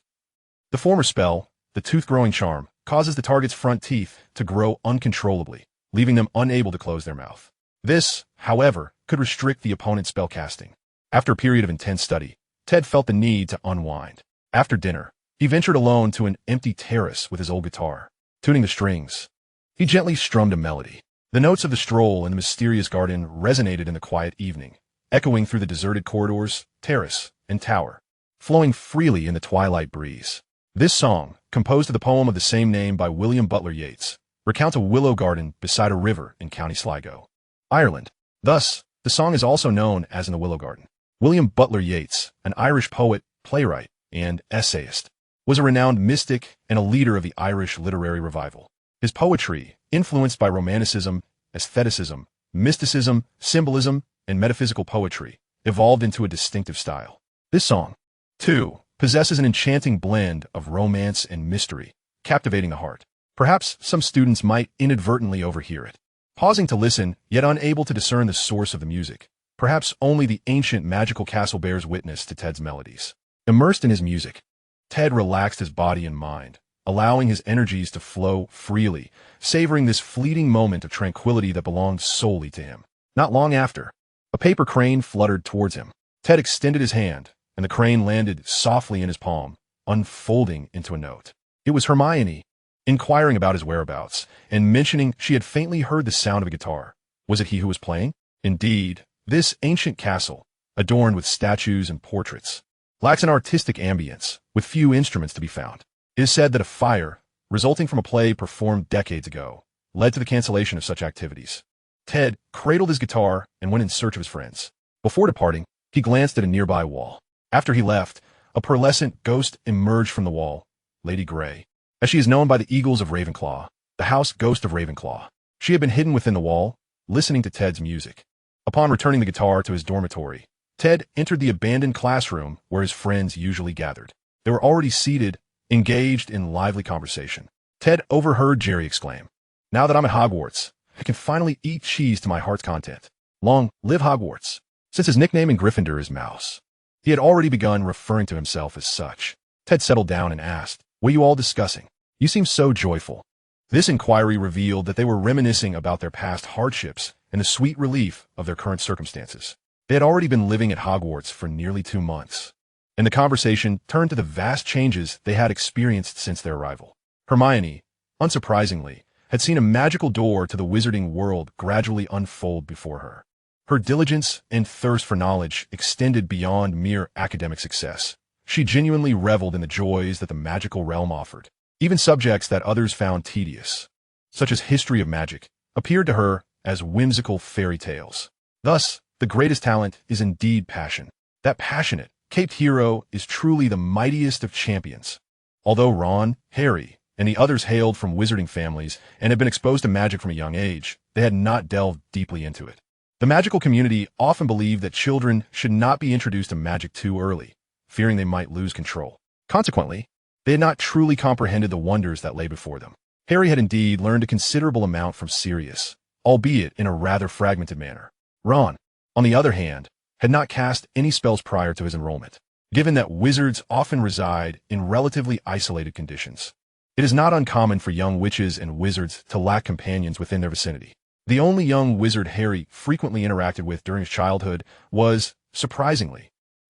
The former spell, the Tooth-Growing Charm, causes the target's front teeth to grow uncontrollably, leaving them unable to close their mouth. This, however, could restrict the opponent's spellcasting. After a period of intense study, Ted felt the need to unwind. After dinner, he ventured alone to an empty terrace with his old guitar. Tuning the strings, he gently strummed a melody. The notes of the stroll in the mysterious garden resonated in the quiet evening, echoing through the deserted corridors, terrace, and tower, flowing freely in the twilight breeze. This song, composed of the poem of the same name by William Butler Yeats, recounts a willow garden beside a river in County Sligo, Ireland. Thus, the song is also known as In the Willow Garden. William Butler Yeats, an Irish poet, playwright, and essayist, was a renowned mystic and a leader of the Irish literary revival. His poetry, influenced by Romanticism, aestheticism, mysticism, symbolism, and metaphysical poetry, evolved into a distinctive style. This song, too, possesses an enchanting blend of romance and mystery, captivating the heart. Perhaps some students might inadvertently overhear it, pausing to listen, yet unable to discern the source of the music. Perhaps only the ancient magical castle bears witness to Ted's melodies. Immersed in his music, Ted relaxed his body and mind, allowing his energies to flow freely, savoring this fleeting moment of tranquility that belonged solely to him. Not long after, a paper crane fluttered towards him. Ted extended his hand, and the crane landed softly in his palm, unfolding into a note. It was Hermione, inquiring about his whereabouts, and mentioning she had faintly heard the sound of a guitar. Was it he who was playing? Indeed, this ancient castle, adorned with statues and portraits, lacks an artistic ambience, with few instruments to be found. It is said that a fire, resulting from a play performed decades ago, led to the cancellation of such activities. Ted cradled his guitar and went in search of his friends. Before departing, he glanced at a nearby wall. After he left, a pearlescent ghost emerged from the wall, Lady Grey, as she is known by the Eagles of Ravenclaw, the house ghost of Ravenclaw. She had been hidden within the wall, listening to Ted's music. Upon returning the guitar to his dormitory, Ted entered the abandoned classroom where his friends usually gathered. They were already seated, engaged in lively conversation. Ted overheard Jerry exclaim, "Now that I'm at Hogwarts, I can finally eat cheese to my heart's content. Long live Hogwarts." Since his nickname in Gryffindor is Mouse, he had already begun referring to himself as such. Ted settled down and asked, "What are you all discussing? You seem so joyful." This inquiry revealed that they were reminiscing about their past hardships and the sweet relief of their current circumstances. They had already been living at Hogwarts for nearly 2 months, and the conversation turned to the vast changes they had experienced since their arrival. Hermione, unsurprisingly, had seen a magical door to the wizarding world gradually unfold before her. Her diligence and thirst for knowledge extended beyond mere academic success. She genuinely reveled in the joys that the magical realm offered. Even subjects that others found tedious, such as history of magic, appeared to her as whimsical fairy tales. Thus, the greatest talent is indeed passion. That passionate, caped hero is truly the mightiest of champions. Although Ron, Harry, and the others hailed from wizarding families and had been exposed to magic from a young age, they had not delved deeply into it. The magical community often believed that children should not be introduced to magic too early, fearing they might lose control. Consequently, they had not truly comprehended the wonders that lay before them. Harry had indeed learned a considerable amount from Sirius, albeit in a rather fragmented manner. Ron, on the other hand, had not cast any spells prior to his enrollment. Given that wizards often reside in relatively isolated conditions, it is not uncommon for young witches and wizards to lack companions within their vicinity. The only young wizard Harry frequently interacted with during his childhood was, surprisingly,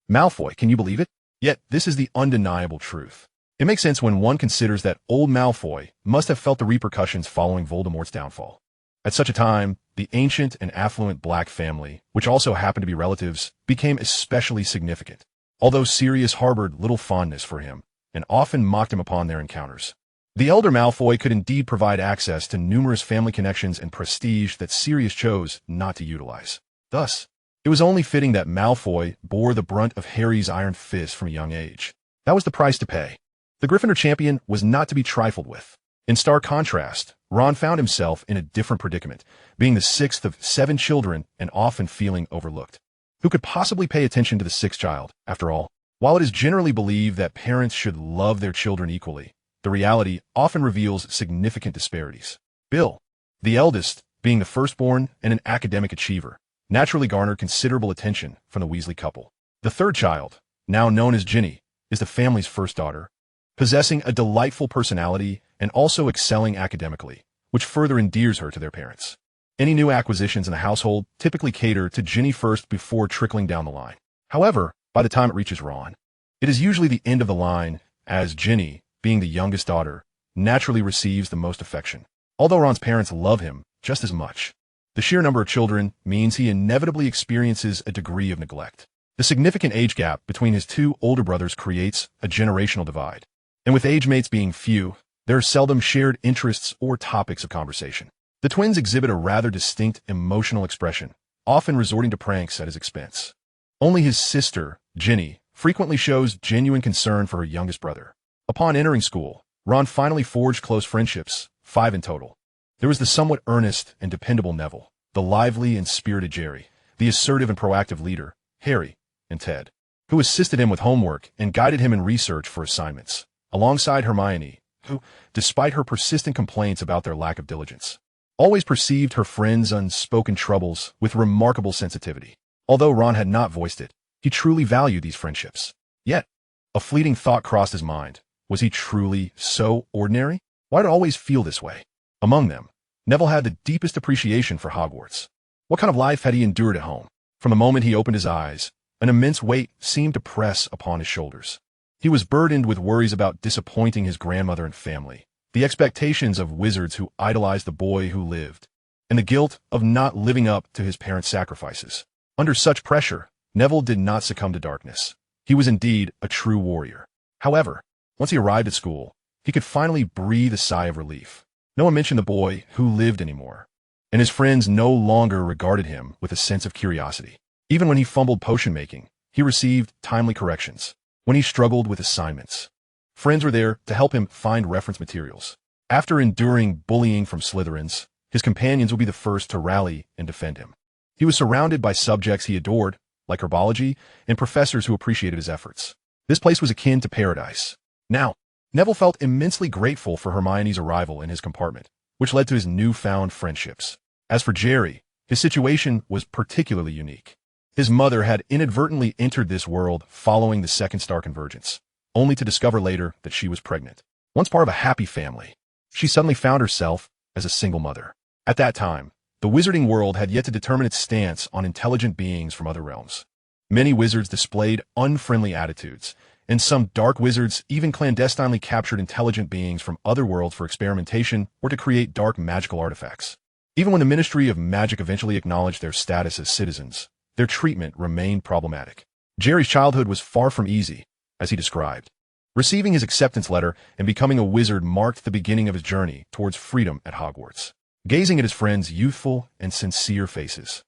Malfoy. Can you believe it? Yet this is the undeniable truth. It makes sense when one considers that old Malfoy must have felt the repercussions following Voldemort's downfall. At such a time, the ancient and affluent Black family, which also happened to be relatives, became especially significant, although Sirius harbored little fondness for him and often mocked him upon their encounters. The elder Malfoy could indeed provide access to numerous family connections and prestige that Sirius chose not to utilize. Thus, It was only fitting that Malfoy bore the brunt of Harry's iron fist from a young age. That was the price to pay. The Gryffindor champion was not to be trifled with. In stark contrast, Ron found himself in a different predicament, being the sixth of 7 children and often feeling overlooked. Who could possibly pay attention to the sixth child, after all? While it is generally believed that parents should love their children equally, the reality often reveals significant disparities. Bill, the eldest, being the firstborn and an academic achiever, naturally garnered considerable attention from the Weasley couple. The third child, now known as Ginny, is the family's first daughter, possessing a delightful personality and also excelling academically, which further endears her to their parents. Any new acquisitions in the household typically cater to Ginny first before trickling down the line. However, by the time it reaches Ron, it is usually the end of the line, as Ginny, being the youngest daughter, naturally receives the most affection. Although Ron's parents love him just as much, the sheer number of children means he inevitably experiences a degree of neglect. The significant age gap between his 2 older brothers creates a generational divide. And with age mates being few, there are seldom shared interests or topics of conversation. The twins exhibit a rather distinct emotional expression, often resorting to pranks at his expense. Only his sister, Ginny, frequently shows genuine concern for her youngest brother. Upon entering school, Ron finally forged close friendships, 5 in total. There was the somewhat earnest and dependable Neville, the lively and spirited Jerry, the assertive and proactive leader, Harry, and Ted, who assisted him with homework and guided him in research for assignments, alongside Hermione, who, despite her persistent complaints about their lack of diligence, always perceived her friends' unspoken troubles with remarkable sensitivity. Although Ron had not voiced it, he truly valued these friendships. Yet, a fleeting thought crossed his mind. Was he truly so ordinary? Why did it always feel this way? Among them, Neville had the deepest appreciation for Hogwarts. What kind of life had he endured at home? From the moment he opened his eyes, an immense weight seemed to press upon his shoulders. He was burdened with worries about disappointing his grandmother and family, the expectations of wizards who idolized the boy who lived, and the guilt of not living up to his parents' sacrifices. Under such pressure, Neville did not succumb to darkness. He was indeed a true warrior. However, once he arrived at school, he could finally breathe a sigh of relief. No one mentioned the boy who lived anymore, and his friends no longer regarded him with a sense of curiosity. Even when he fumbled potion making, he received timely corrections. When he struggled with assignments, friends were there to help him find reference materials. After enduring bullying from Slytherins, his companions would be the first to rally and defend him. He was surrounded by subjects he adored, like herbology, and professors who appreciated his efforts. This place was akin to paradise. Now, Neville felt immensely grateful for Hermione's arrival in his compartment, which led to his newfound friendships. As for Jerry, his situation was particularly unique. His mother had inadvertently entered this world following the second star convergence, only to discover later that she was pregnant. Once part of a happy family, she suddenly found herself as a single mother. At that time, the wizarding world had yet to determine its stance on intelligent beings from other realms. Many wizards displayed unfriendly attitudes, and some dark wizards even clandestinely captured intelligent beings from other worlds for experimentation or to create dark magical artifacts. Even when the Ministry of Magic eventually acknowledged their status as citizens, their treatment remained problematic. Jerry's childhood was far from easy, as he described. Receiving his acceptance letter and becoming a wizard marked the beginning of his journey towards freedom at Hogwarts. Gazing at his friends' youthful and sincere faces,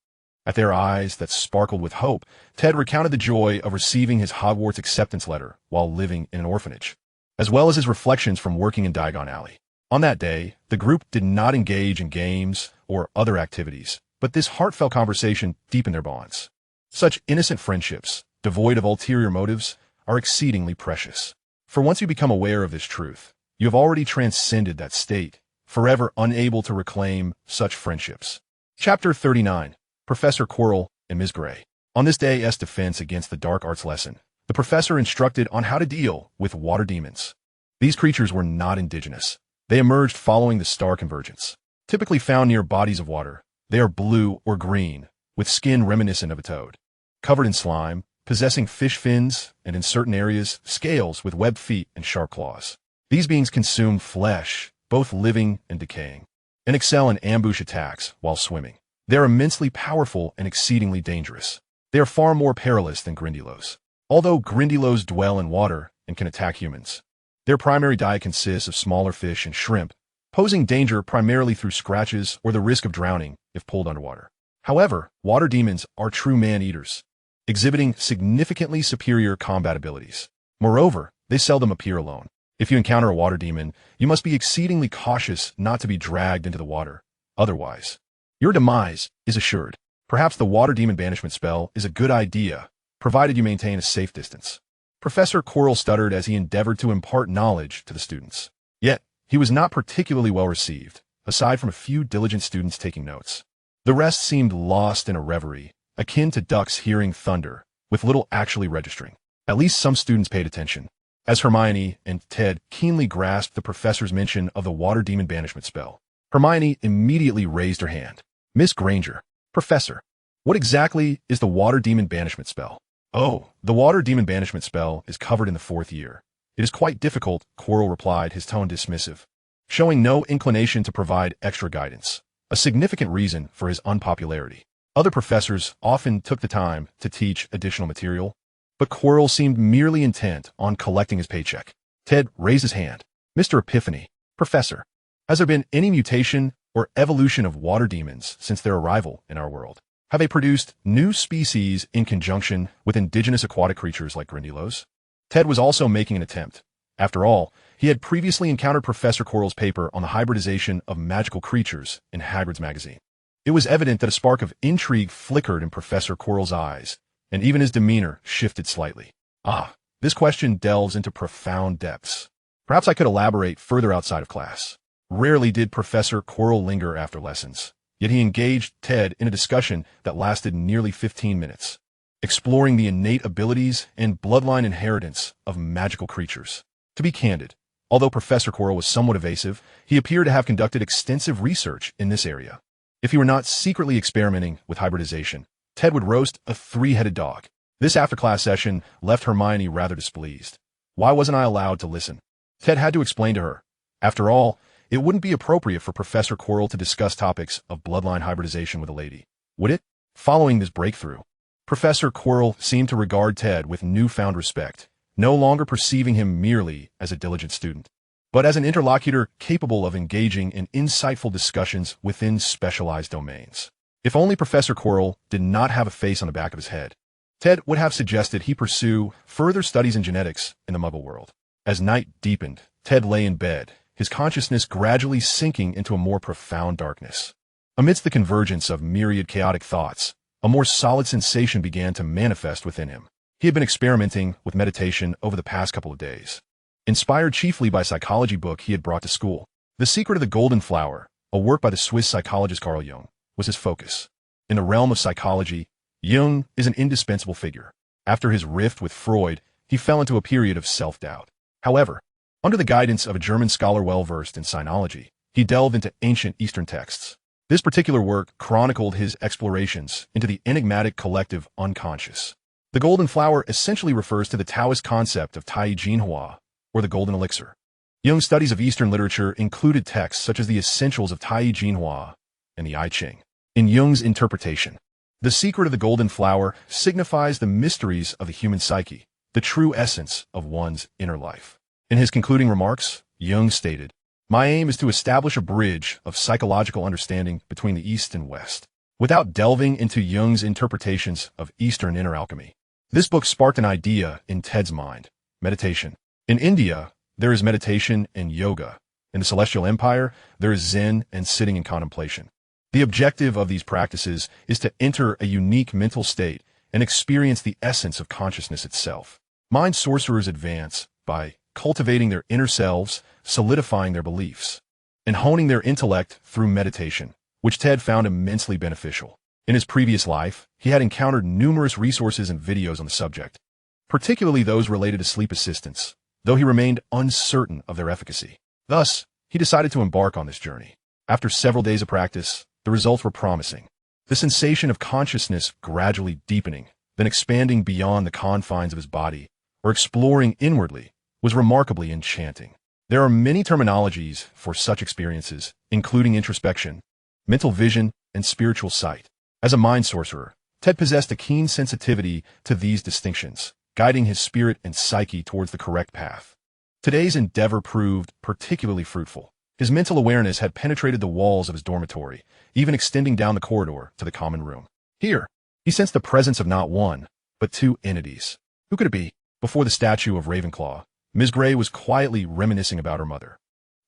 at their eyes that sparkled with hope, Ted recounted the joy of receiving his Hogwarts acceptance letter while living in an orphanage, as well as his reflections from working in Diagon Alley. On that day, the group did not engage in games or other activities, but this heartfelt conversation deepened their bonds. Such innocent friendships, devoid of ulterior motives, are exceedingly precious. For once you become aware of this truth, you have already transcended that state, forever unable to reclaim such friendships. Chapter 39. Professor Quirrell and Ms. Gray. On this day's defense against the dark arts lesson, the professor instructed on how to deal with water demons. These creatures were not indigenous. They emerged following the star convergence. Typically found near bodies of water, they are blue or green, with skin reminiscent of a toad, covered in slime, possessing fish fins, and in certain areas, scales with webbed feet and sharp claws. These beings consume flesh, both living and decaying, and excel in ambush attacks while swimming. They are immensely powerful and exceedingly dangerous. They are far more perilous than Grindylows. Although Grindylows dwell in water and can attack humans, their primary diet consists of smaller fish and shrimp, posing danger primarily through scratches or the risk of drowning if pulled underwater. However, water demons are true man-eaters, exhibiting significantly superior combat abilities. Moreover, they seldom appear alone. If you encounter a water demon, you must be exceedingly cautious not to be dragged into the water. Otherwise, your demise is assured. Perhaps the water demon banishment spell is a good idea, provided you maintain a safe distance. Professor Quirrell stuttered as he endeavored to impart knowledge to the students. Yet, he was not particularly well received, aside from a few diligent students taking notes. The rest seemed lost in a reverie, akin to ducks hearing thunder, with little actually registering. At least some students paid attention, as Hermione and Ted keenly grasped the professor's mention of the water demon banishment spell. Hermione immediately raised her hand. Miss Granger, Professor, what exactly is the water demon banishment spell? Oh, the water demon banishment spell is covered in the 4th year. It is quite difficult, Quirrell replied, his tone dismissive, showing no inclination to provide extra guidance, a significant reason for his unpopularity. Other professors often took the time to teach additional material, but Quirrell seemed merely intent on collecting his paycheck. Ted raised his hand. Mr. Epiphany, Professor, has there been any mutation or evolution of water demons since their arrival in our world? Have they produced new species in conjunction with indigenous aquatic creatures like Grindylows? Ted was also making an attempt. After all, he had previously encountered Professor Quirrell's paper on the hybridization of magical creatures in Hagrid's magazine. It was evident that a spark of intrigue flickered in Professor Quirrell's eyes, and even his demeanor shifted slightly. Ah, this question delves into profound depths. Perhaps I could elaborate further outside of class. Rarely did Professor Quirrell linger after lessons, yet he engaged Ted in a discussion that lasted nearly 15 minutes, exploring the innate abilities and bloodline inheritance of magical creatures. To be candid, although Professor Quirrell was somewhat evasive, he appeared to have conducted extensive research in this area. If he were not secretly experimenting with hybridization, Ted would roast a 3-headed dog. This after-class session left Hermione rather displeased. Why wasn't I allowed to listen? Ted had to explain to her. After all, it wouldn't be appropriate for Professor Quirrell to discuss topics of bloodline hybridization with a lady, would it? Following this breakthrough, Professor Quirrell seemed to regard Ted with newfound respect, no longer perceiving him merely as a diligent student, but as an interlocutor capable of engaging in insightful discussions within specialized domains. If only Professor Quirrell did not have a face on the back of his head, Ted would have suggested he pursue further studies in genetics in the Muggle world. As night deepened, Ted lay in bed, his consciousness gradually sinking into a more profound darkness. Amidst the convergence of myriad chaotic thoughts, a more solid sensation began to manifest within him. He had been experimenting with meditation over the past couple of days, inspired chiefly by a psychology book he had brought to school. The Secret of the Golden Flower, a work by the Swiss psychologist Carl Jung, was his focus. In the realm of psychology, Jung is an indispensable figure. After his rift with Freud, he fell into a period of self-doubt. However, under the guidance of a German scholar well-versed in sinology, he delved into ancient Eastern texts. This particular work chronicled his explorations into the enigmatic collective unconscious. The Golden Flower essentially refers to the Taoist concept of Tai Jinhua, or the Golden Elixir. Jung's studies of Eastern literature included texts such as the Essentials of Tai Jinhua and the I Ching. In Jung's interpretation, the secret of the Golden Flower signifies the mysteries of the human psyche, the true essence of one's inner life. In his concluding remarks, Jung stated, "My aim is to establish a bridge of psychological understanding between the East and West." Without delving into Jung's interpretations of Eastern inner alchemy, this book sparked an idea in Ted's mind: meditation. In India, there is meditation and yoga. In the Celestial Empire, there is Zen and sitting in contemplation. The objective of these practices is to enter a unique mental state and experience the essence of consciousness itself. Mind sorcerers advance by cultivating their inner selves, solidifying their beliefs, and honing their intellect through meditation, which Ted found immensely beneficial. In his previous life, he had encountered numerous resources and videos on the subject, particularly those related to sleep assistance, though he remained uncertain of their efficacy. Thus, he decided to embark on this journey. After several days of practice, the results were promising. The sensation of consciousness gradually deepening, then expanding beyond the confines of his body, or exploring inwardly, was remarkably enchanting. There are many terminologies for such experiences, including introspection, mental vision, and spiritual sight. As a mind sorcerer, Ted possessed a keen sensitivity to these distinctions, guiding his spirit and psyche towards the correct path. Today's endeavor proved particularly fruitful. His mental awareness had penetrated the walls of his dormitory, even extending down the corridor to the common room. Here, he sensed the presence of not one, but two entities. Who could it be? Before the statue of Ravenclaw, Ms. Grey was quietly reminiscing about her mother.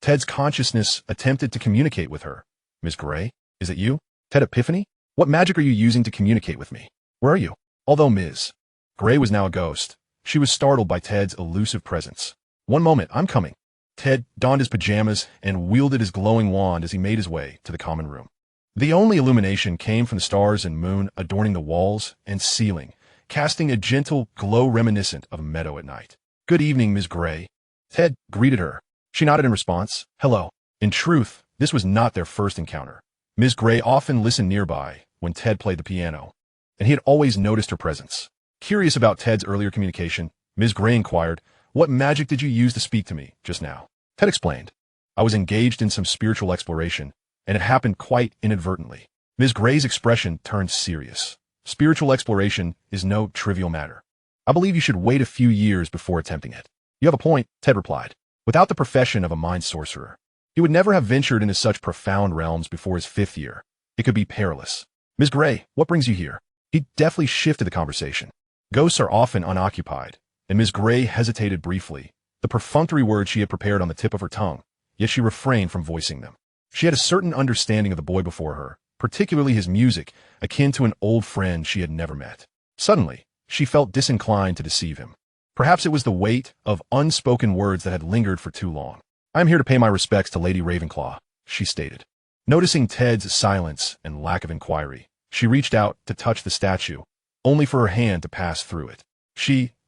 Ted's consciousness attempted to communicate with her. Ms. Grey, is it you? Ted Epiphany? What magic are you using to communicate with me? Where are you? Although Ms. Grey was now a ghost, she was startled by Ted's elusive presence. One moment, I'm coming. Ted donned his pajamas and wielded his glowing wand as he made his way to the common room. The only illumination came from the stars and moon adorning the walls and ceiling, casting a gentle glow reminiscent of a meadow at night. Good evening, Ms. Grey. Ted greeted her. She nodded in response. Hello. In truth, this was not their first encounter. Ms. Grey often listened nearby when Ted played the piano, and he had always noticed her presence. Curious about Ted's earlier communication, Ms. Grey inquired, What magic did you use to speak to me just now? Ted explained. I was engaged in some spiritual exploration, and it happened quite inadvertently. Ms. Grey's expression turned serious. Spiritual exploration is no trivial matter. I believe you should wait a few years before attempting it. You have a point, Ted replied. Without the profession of a mind sorcerer, he would never have ventured into such profound realms before his 5th year. It could be perilous. Ms. Grey, what brings you here? He deftly shifted the conversation. Ghosts are often unoccupied, and Ms. Grey hesitated briefly, the perfunctory words she had prepared on the tip of her tongue, yet she refrained from voicing them. She had a certain understanding of the boy before her, particularly his music, akin to an old friend she had never met. Suddenly, she felt disinclined to deceive him. Perhaps it was the weight of unspoken words that had lingered for too long. I am here to pay my respects to Lady Ravenclaw, she stated. Noticing Ted's silence and lack of inquiry, she reached out to touch the statue, only for her hand to pass through it.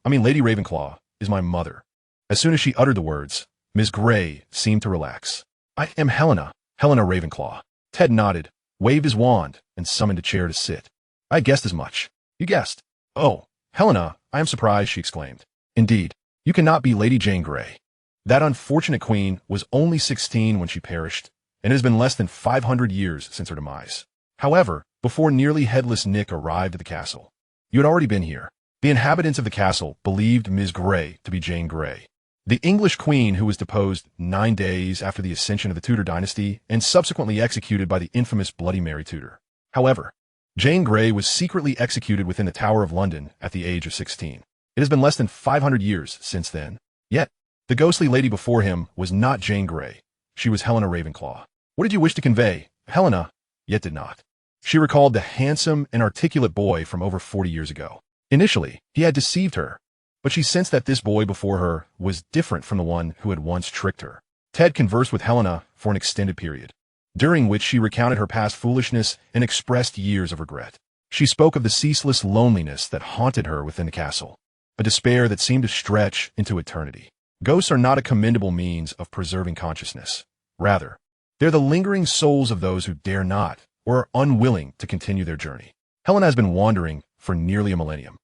Lady Ravenclaw, is my mother. As soon as she uttered the words, Ms. Grey seemed to relax. I am Helena Ravenclaw. Ted nodded, waved his wand, and summoned a chair to sit. I guessed as much. You guessed. Oh, Helena, I am surprised, she exclaimed. Indeed, you cannot be Lady Jane Grey. That unfortunate queen was only 16 when she perished, and it has been less than 500 years since her demise. However, before nearly headless Nick arrived at the castle, you had already been here. The inhabitants of the castle believed Ms. Grey to be Jane Grey, the English queen who was deposed 9 days after the ascension of the Tudor dynasty and subsequently executed by the infamous Bloody Mary Tudor. However, Jane Grey was secretly executed within the Tower of London at the age of 16. It has been less than 500 years since then. Yet, the ghostly lady before him was not Jane Grey. She was Helena Ravenclaw. What did you wish to convey? Helena, yet did not. She recalled the handsome and articulate boy from over 40 years ago. Initially, he had deceived her, but she sensed that this boy before her was different from the one who had once tricked her. Ted conversed with Helena for an extended period, during which she recounted her past foolishness and expressed years of regret. She spoke of the ceaseless loneliness that haunted her within the castle, a despair that seemed to stretch into eternity. Ghosts are not a commendable means of preserving consciousness. Rather, they're the lingering souls of those who dare not or are unwilling to continue their journey. Helena has been wandering for nearly a millennium.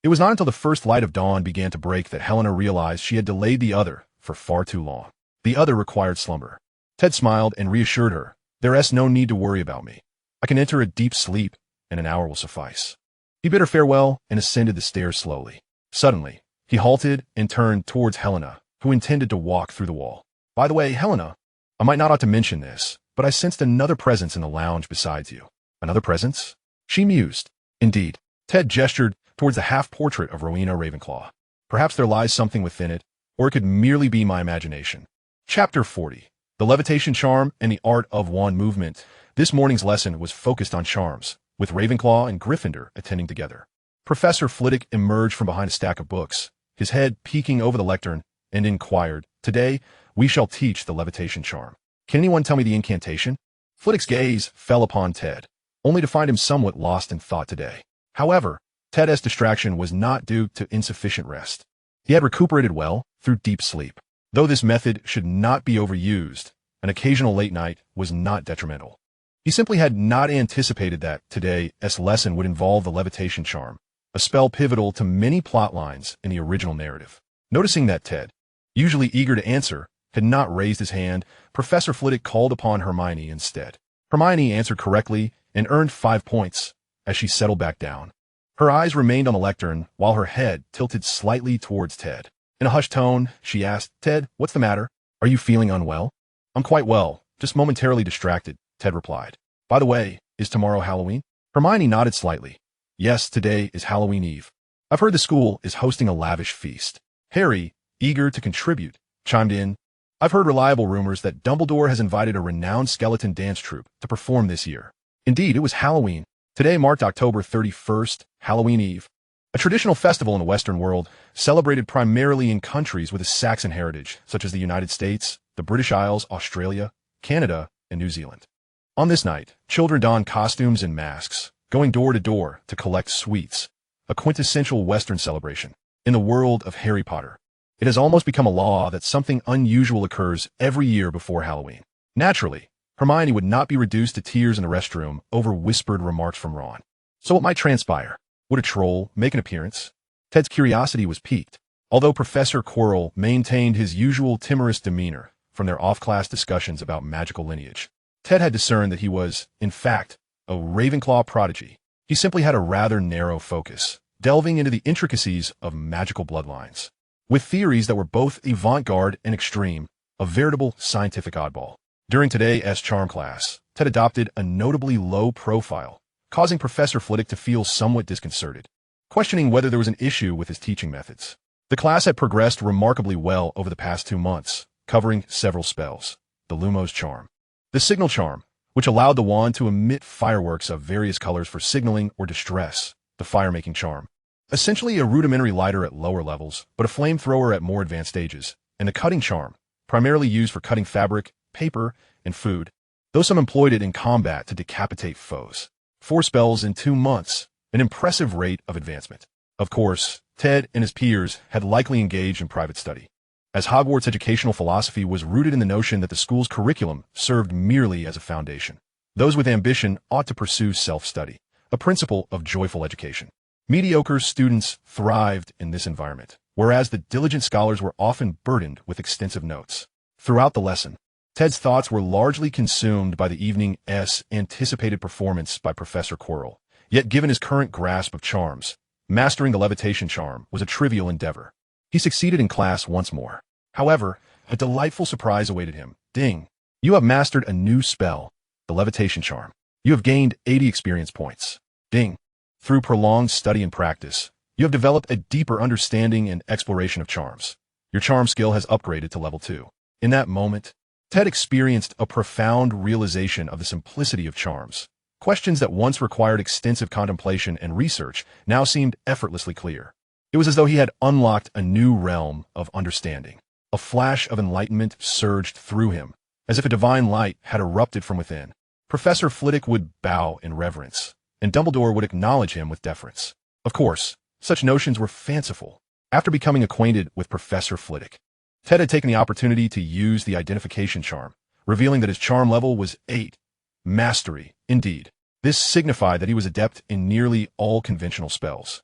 It was not until the first light of dawn began to break that Helena realized she had delayed the other for far too long. The other required slumber. Ted smiled and reassured her, there is no need to worry about me. I can enter a deep sleep, and an hour will suffice. He bid her farewell and ascended the stairs slowly. Suddenly, he halted and turned towards Helena, who intended to walk through the wall. By the way, Helena, I might not ought to mention this, but I sensed another presence in the lounge besides you. Another presence? She mused. Indeed. Ted gestured towards the half-portrait of Rowena Ravenclaw. Perhaps there lies something within it, or it could merely be my imagination. Chapter 40. The Levitation Charm and the Art of Wand Movement. This morning's lesson was focused on charms, with Ravenclaw and Gryffindor attending together. Professor Flitwick emerged from behind a stack of books, his head peeking over the lectern, and inquired, Today, we shall teach the Levitation Charm. Can anyone tell me the incantation? Flitwick's gaze fell upon Ted, only to find him somewhat lost in thought today. However, Ted's distraction was not due to insufficient rest. He had recuperated well through deep sleep. Though this method should not be overused, an occasional late night was not detrimental. He simply had not anticipated that today's lesson would involve the Levitation Charm, a spell pivotal to many plot lines in the original narrative. Noticing that Ted, usually eager to answer, had not raised his hand, Professor Flitwick called upon Hermione instead. Hermione answered correctly and earned 5 points as she settled back down. Her eyes remained on the lectern while her head tilted slightly towards Ted. In a hushed tone, she asked, Ted, what's the matter? Are you feeling unwell? I'm quite well, just momentarily distracted, Ted replied. By the way, is tomorrow Halloween? Hermione nodded slightly. Yes, today is Halloween Eve. I've heard the school is hosting a lavish feast. Harry, eager to contribute, chimed in. I've heard reliable rumors that Dumbledore has invited a renowned skeleton dance troupe to perform this year. Indeed, it was Halloween. Today marked October 31st, Halloween Eve, a traditional festival in the Western world, celebrated primarily in countries with a Saxon heritage, such as the United States, the British Isles, Australia, Canada, and New Zealand. On this night, children don costumes and masks, going door to door to collect sweets, a quintessential Western celebration. In the world of Harry Potter, it has almost become a law that something unusual occurs every year before Halloween. Naturally, Hermione would not be reduced to tears in the restroom over whispered remarks from Ron. So what might transpire? Would a troll make an appearance? Ted's curiosity was piqued. Although Professor Quirrell maintained his usual timorous demeanor from their off-class discussions about magical lineage, Ted had discerned that he was, in fact, a Ravenclaw prodigy. He simply had a rather narrow focus, delving into the intricacies of magical bloodlines, with theories that were both avant-garde and extreme, a veritable scientific oddball. During today's charm class, Ted adopted a notably low profile, causing Professor Flitwick to feel somewhat disconcerted, questioning whether there was an issue with his teaching methods. The class had progressed remarkably well over the past 2 months, covering several spells. The Lumos charm, the signal charm, which allowed the wand to emit fireworks of various colors for signaling or distress, the fire-making charm, essentially a rudimentary lighter at lower levels, but a flamethrower at more advanced stages, and the cutting charm, primarily used for cutting fabric, paper, and food, though some employed it in combat to decapitate foes. 4 spells in 2 months, an impressive rate of advancement. Of course, Ted and his peers had likely engaged in private study, as Hogwarts' educational philosophy was rooted in the notion that the school's curriculum served merely as a foundation. Those with ambition ought to pursue self-study, a principle of joyful education. Mediocre students thrived in this environment, whereas the diligent scholars were often burdened with extensive notes. Throughout the lesson, Ted's thoughts were largely consumed by the evening's anticipated performance by Professor Quirrell. Yet given his current grasp of charms, mastering the levitation charm was a trivial endeavor. He succeeded in class once more. However, a delightful surprise awaited him. Ding! You have mastered a new spell, the levitation charm. You have gained 80 experience points. Ding! Through prolonged study and practice, you have developed a deeper understanding and exploration of charms. Your charm skill has upgraded to level 2. In that moment, Ted experienced a profound realization of the simplicity of charms. Questions that once required extensive contemplation and research now seemed effortlessly clear. It was as though he had unlocked a new realm of understanding. A flash of enlightenment surged through him, as if a divine light had erupted from within. Professor Flitwick would bow in reverence, and Dumbledore would acknowledge him with deference. Of course, such notions were fanciful. After becoming acquainted with Professor Flitwick, Ted had taken the opportunity to use the identification charm, revealing that his charm level was 8. Mastery, indeed. This signified that he was adept in nearly all conventional spells,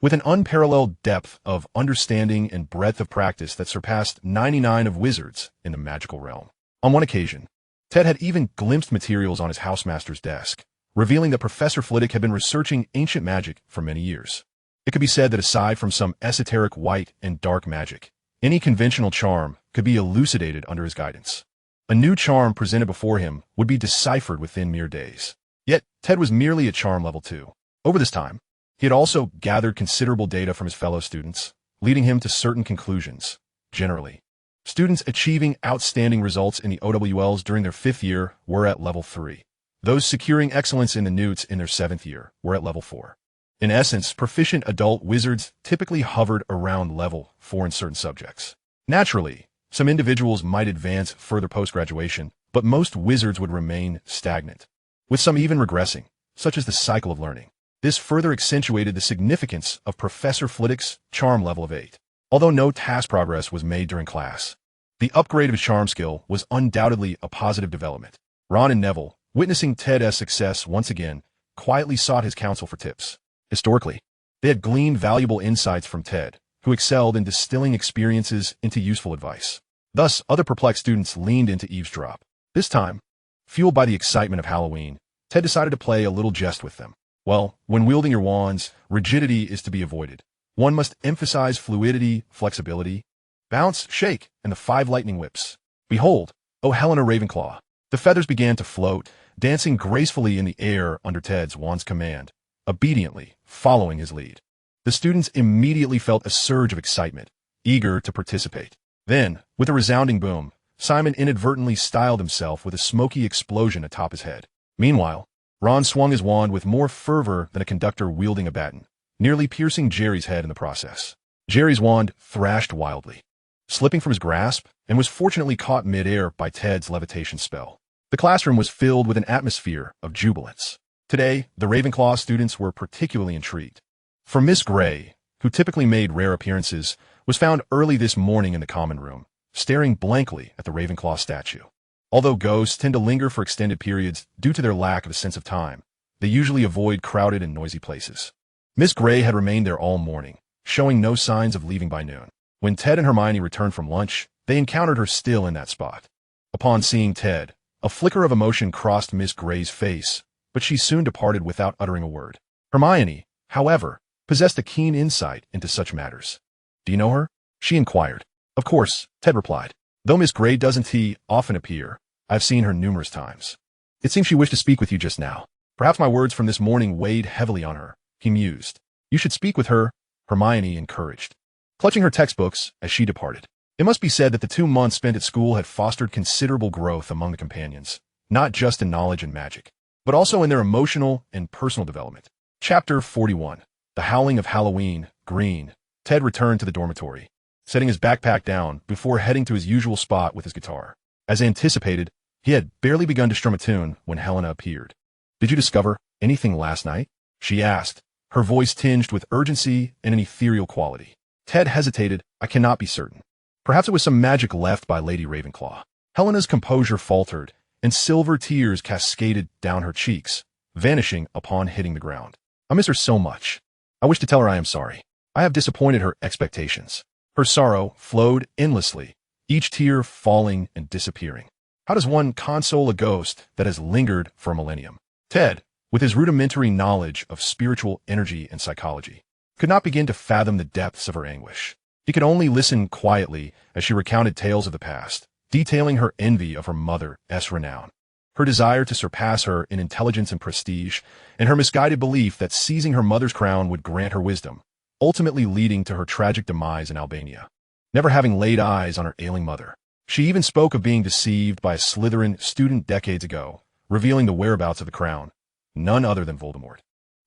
with an unparalleled depth of understanding and breadth of practice that surpassed 99 of wizards in the magical realm. On one occasion, Ted had even glimpsed materials on his housemaster's desk, revealing that Professor Flitwick had been researching ancient magic for many years. It could be said that aside from some esoteric white and dark magic, any conventional charm could be elucidated under his guidance. A new charm presented before him would be deciphered within mere days. Yet, Ted was merely at charm level 2. Over this time, he had also gathered considerable data from his fellow students, leading him to certain conclusions. Generally, students achieving outstanding results in the OWLs during their 5th year were at level 3. Those securing excellence in the Newts in their 7th year were at level 4. In essence, proficient adult wizards typically hovered around level 4 in certain subjects. Naturally, some individuals might advance further post-graduation, but most wizards would remain stagnant, with some even regressing, such as the cycle of learning. This further accentuated the significance of Professor Flitwick's charm level of 8. Although no task progress was made during class, the upgrade of his charm skill was undoubtedly a positive development. Ron and Neville, witnessing Ted's success once again, quietly sought his counsel for tips. Historically, they had gleaned valuable insights from Ted, who excelled in distilling experiences into useful advice. Thus, other perplexed students leaned in to eavesdrop. This time, fueled by the excitement of Halloween, Ted decided to play a little jest with them. Well, when wielding your wands, rigidity is to be avoided. One must emphasize fluidity, flexibility, bounce, shake, and the 5 lightning whips. Behold, Oh, Helena Ravenclaw. The feathers began to float, dancing gracefully in the air under Ted's wand's command, obediently following his lead. The students immediately felt a surge of excitement, eager to participate. Then, with a resounding boom, Simon inadvertently styled himself with a smoky explosion atop his head. Meanwhile, Ron swung his wand with more fervor than a conductor wielding a baton, nearly piercing Jerry's head in the process. Jerry's wand thrashed wildly, slipping from his grasp, and was fortunately caught mid-air by Ted's levitation spell. The classroom was filled with an atmosphere of jubilance. Today, the Ravenclaw students were particularly intrigued. For Miss Gray, who typically made rare appearances, was found early this morning in the common room, staring blankly at the Ravenclaw statue. Although ghosts tend to linger for extended periods due to their lack of a sense of time, they usually avoid crowded and noisy places. Miss Gray had remained there all morning, showing no signs of leaving by noon. When Ted and Hermione returned from lunch, they encountered her still in that spot. Upon seeing Ted, a flicker of emotion crossed Miss Gray's face, but she soon departed without uttering a word. Hermione, however, possessed a keen insight into such matters. "Do you know her?" she inquired. "Of course," Ted replied. "Though Miss Gray doesn't often appear, I've seen her numerous times. It seems she wished to speak with you just now. Perhaps my words from this morning weighed heavily on her," he mused. "You should speak with her," Hermione encouraged, clutching her textbooks as she departed. It must be said that the 2 months spent at school had fostered considerable growth among the companions, not just in knowledge and magic, but also in their emotional and personal development. Chapter 41. The Howling of Halloween, Green. Ted returned to the dormitory, setting his backpack down before heading to his usual spot with his guitar. As anticipated, he had barely begun to strum a tune when Helena appeared. "Did you discover anything last night?" she asked, her voice tinged with urgency and an ethereal quality. Ted hesitated. "I cannot be certain. Perhaps it was some magic left by Lady Ravenclaw." Helena's composure faltered, and silver tears cascaded down her cheeks, vanishing upon hitting the ground. "I miss her so much. I wish to tell her I am sorry. I have disappointed her expectations." Her sorrow flowed endlessly, each tear falling and disappearing. How does one console a ghost that has lingered for a millennium? Ted, with his rudimentary knowledge of spiritual energy and psychology, could not begin to fathom the depths of her anguish. He could only listen quietly as she recounted tales of the past, detailing her envy of her mother's renown, her desire to surpass her in intelligence and prestige, and her misguided belief that seizing her mother's crown would grant her wisdom, ultimately leading to her tragic demise in Albania. Never having laid eyes on her ailing mother, she even spoke of being deceived by a Slytherin student decades ago, revealing the whereabouts of the crown, none other than Voldemort.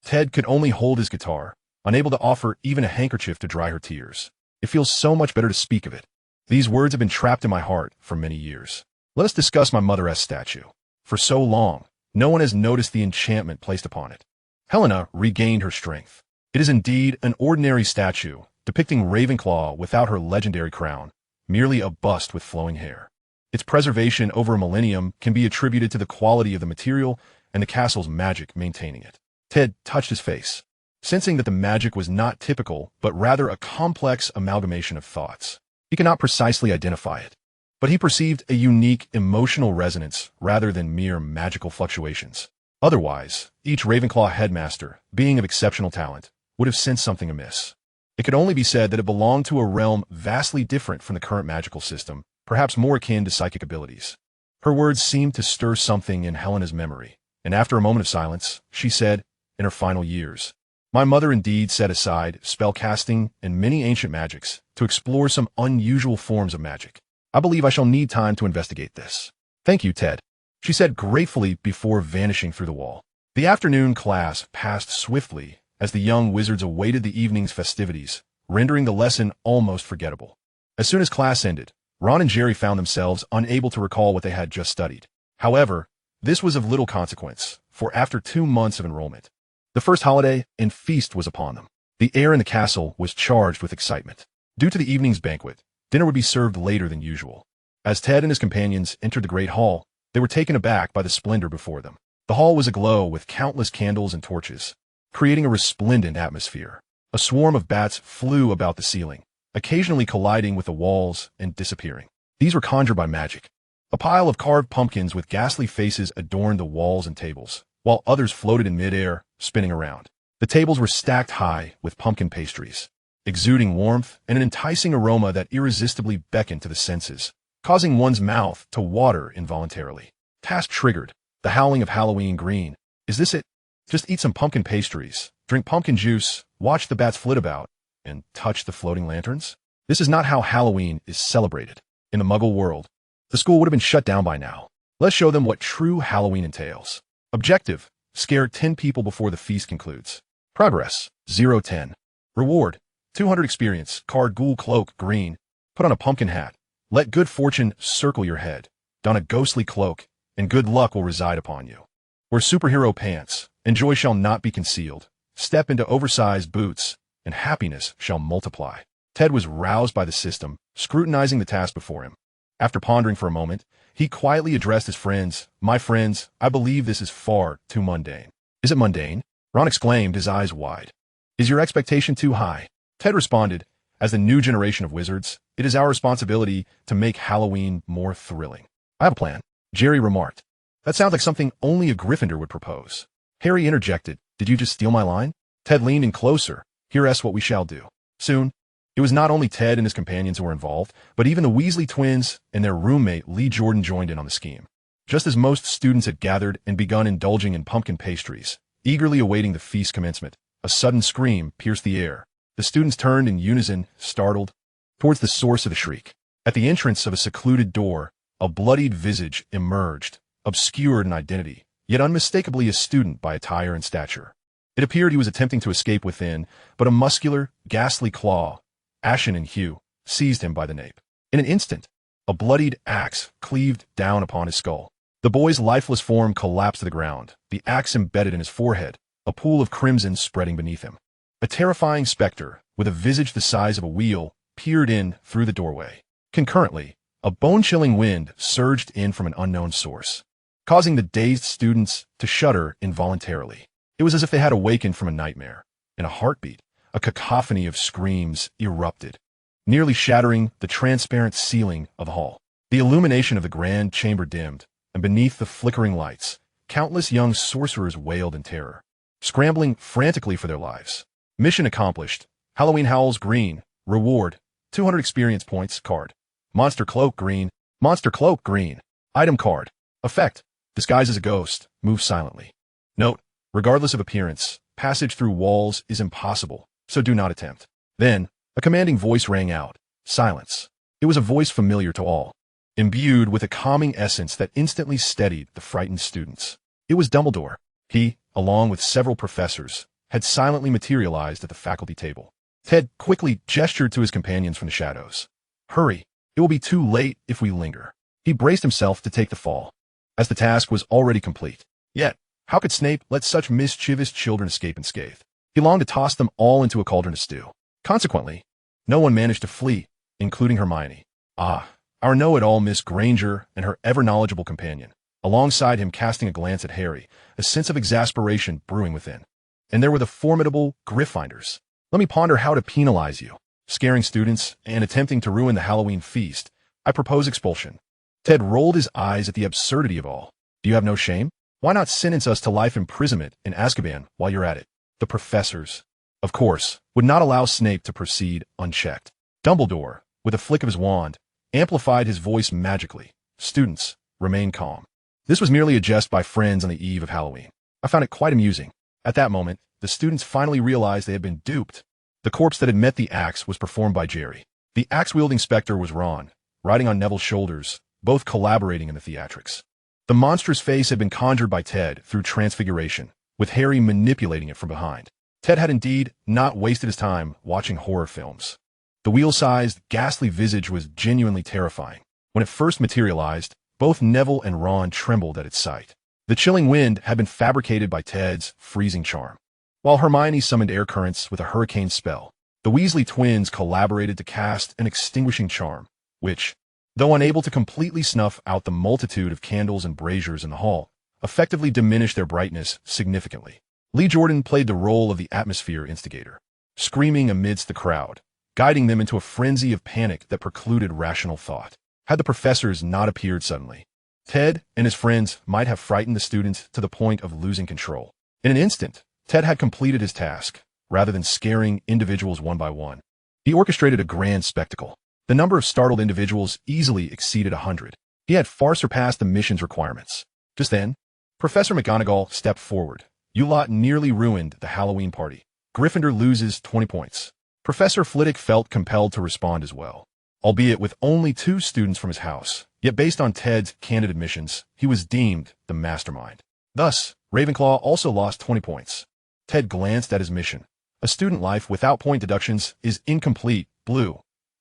Ted could only hold his guitar, unable to offer even a handkerchief to dry her tears. "It feels so much better to speak of it. These words have been trapped in my heart for many years. Let us discuss my mother's statue. For so long, no one has noticed the enchantment placed upon it." Helena regained her strength. "It is indeed an ordinary statue, depicting Ravenclaw without her legendary crown, merely a bust with flowing hair. Its preservation over a millennium can be attributed to the quality of the material and the castle's magic maintaining it." Ted touched his face, sensing that the magic was not typical, but rather a complex amalgamation of thoughts. He could not precisely identify it, but he perceived a unique emotional resonance rather than mere magical fluctuations. Otherwise, each Ravenclaw headmaster, being of exceptional talent, would have sensed something amiss. It could only be said that it belonged to a realm vastly different from the current magical system, perhaps more akin to psychic abilities. Her words seemed to stir something in Helena's memory, and after a moment of silence, she said, in her final years, "My mother indeed set aside spellcasting and many ancient magics to explore some unusual forms of magic. I believe I shall need time to investigate this." "Thank you, Ted," she said gratefully before vanishing through the wall. The afternoon class passed swiftly as the young wizards awaited the evening's festivities, rendering the lesson almost forgettable. As soon as class ended, Ron and Jerry found themselves unable to recall what they had just studied. However, this was of little consequence, for after 2 months of enrollment, the first holiday and feast was upon them. The air in the castle was charged with excitement. Due to the evening's banquet, dinner would be served later than usual. As Ted and his companions entered the great hall, they were taken aback by the splendor before them. The hall was aglow with countless candles and torches, creating a resplendent atmosphere. A swarm of bats flew about the ceiling, occasionally colliding with the walls and disappearing. These were conjured by magic. A pile of carved pumpkins with ghastly faces adorned the walls and tables, while others floated in midair, spinning around. The tables were stacked high with pumpkin pastries, exuding warmth and an enticing aroma that irresistibly beckoned to the senses, causing one's mouth to water involuntarily. Task triggered. The howling of Halloween green. Is this it? Just eat some pumpkin pastries, drink pumpkin juice, watch the bats flit about, and touch the floating lanterns? This is not how Halloween is celebrated. In the Muggle world, the school would have been shut down by now. Let's show them what true Halloween entails. Objective: scare 10 people before the feast concludes. Progress: 0-10. Reward: 200 experience, card ghoul cloak, green. Put on a pumpkin hat. Let good fortune circle your head. Don a ghostly cloak, and good luck will reside upon you. Wear superhero pants, and joy shall not be concealed. Step into oversized boots, and happiness shall multiply. Ted was roused by the system, scrutinizing the task before him. After pondering for a moment, he quietly addressed his friends. My friends, I believe this is far too mundane. Is it mundane? Ron exclaimed, his eyes wide. Is your expectation too high? Ted responded, as the new generation of wizards, it is our responsibility to make Halloween more thrilling. I have a plan, Jerry remarked. That sounds like something only a Gryffindor would propose. Harry interjected, did you just steal my line? Ted leaned in closer. Here's what we shall do. Soon, it was not only Ted and his companions who were involved, but even the Weasley twins and their roommate Lee Jordan joined in on the scheme. Just as most students had gathered and begun indulging in pumpkin pastries, eagerly awaiting the feast commencement, a sudden scream pierced the air. The students turned in unison, startled, towards the source of the shriek. At the entrance of a secluded door, a bloodied visage emerged, obscured in identity, yet unmistakably a student by attire and stature. It appeared he was attempting to escape within, but a muscular, ghastly claw, ashen in hue, seized him by the nape. In an instant, a bloodied axe cleaved down upon his skull. The boy's lifeless form collapsed to the ground, the axe embedded in his forehead, a pool of crimson spreading beneath him. A terrifying specter, with a visage the size of a wheel, peered in through the doorway. Concurrently, a bone-chilling wind surged in from an unknown source, causing the dazed students to shudder involuntarily. It was as if they had awakened from a nightmare. In a heartbeat, a cacophony of screams erupted, nearly shattering the transparent ceiling of the hall. The illumination of the grand chamber dimmed, and beneath the flickering lights, countless young sorcerers wailed in terror, scrambling frantically for their lives. Mission accomplished. Halloween Howls green. Reward: 200 experience points, card. Monster Cloak green. Monster Cloak green. Item card. Effect: disguise as a ghost. Move silently. Note: regardless of appearance, passage through walls is impossible, so do not attempt. Then, a commanding voice rang out. Silence. It was a voice familiar to all, imbued with a calming essence that instantly steadied the frightened students. It was Dumbledore. He, along with several professors, had silently materialized at the faculty table. Ted quickly gestured to his companions from the shadows. Hurry, it will be too late if we linger. He braced himself to take the fall, as the task was already complete. Yet, how could Snape let such mischievous children escape unscathed? He longed to toss them all into a cauldron of stew. Consequently, no one managed to flee, including Hermione. Our know-it-all Miss Granger and her ever-knowledgeable companion, alongside him casting a glance at Harry, a sense of exasperation brewing within. And there were the formidable Gryffindors. Let me ponder how to penalize you. Scaring students and attempting to ruin the Halloween feast. I propose expulsion. Ted rolled his eyes at the absurdity of all. Do you have no shame? Why not sentence us to life imprisonment in Azkaban while you're at it? The professors, of course, would not allow Snape to proceed unchecked. Dumbledore, with a flick of his wand, amplified his voice magically. Students, remain calm. This was merely a jest by friends on the eve of Halloween. I found it quite amusing. At that moment, the students finally realized they had been duped. The corpse that had met the axe was performed by Jerry. The axe-wielding specter was Ron, riding on Neville's shoulders, both collaborating in the theatrics. The monstrous face had been conjured by Ted through transfiguration, with Harry manipulating it from behind. Ted had indeed not wasted his time watching horror films. The wheel-sized, ghastly visage was genuinely terrifying. When it first materialized, both Neville and Ron trembled at its sight. The chilling wind had been fabricated by Ted's freezing charm. While Hermione summoned air currents with a hurricane spell, the Weasley twins collaborated to cast an extinguishing charm, which, though unable to completely snuff out the multitude of candles and braziers in the hall, effectively diminished their brightness significantly. Lee Jordan played the role of the atmosphere instigator, screaming amidst the crowd, guiding them into a frenzy of panic that precluded rational thought. Had the professors not appeared suddenly, Ted and his friends might have frightened the students to the point of losing control. In an instant, Ted had completed his task, rather than scaring individuals one by one. He orchestrated a grand spectacle. The number of startled individuals easily exceeded 100. He had far surpassed the mission's requirements. Just then, Professor McGonagall stepped forward. "You lot nearly ruined the Halloween party. Gryffindor loses 20 points. Professor Flitwick felt compelled to respond as well. Albeit with only 2 students from his house, yet based on Ted's candid admissions, he was deemed the mastermind. Thus, Ravenclaw also lost 20 points. Ted glanced at his mission. A student life without point deductions is incomplete. Blue.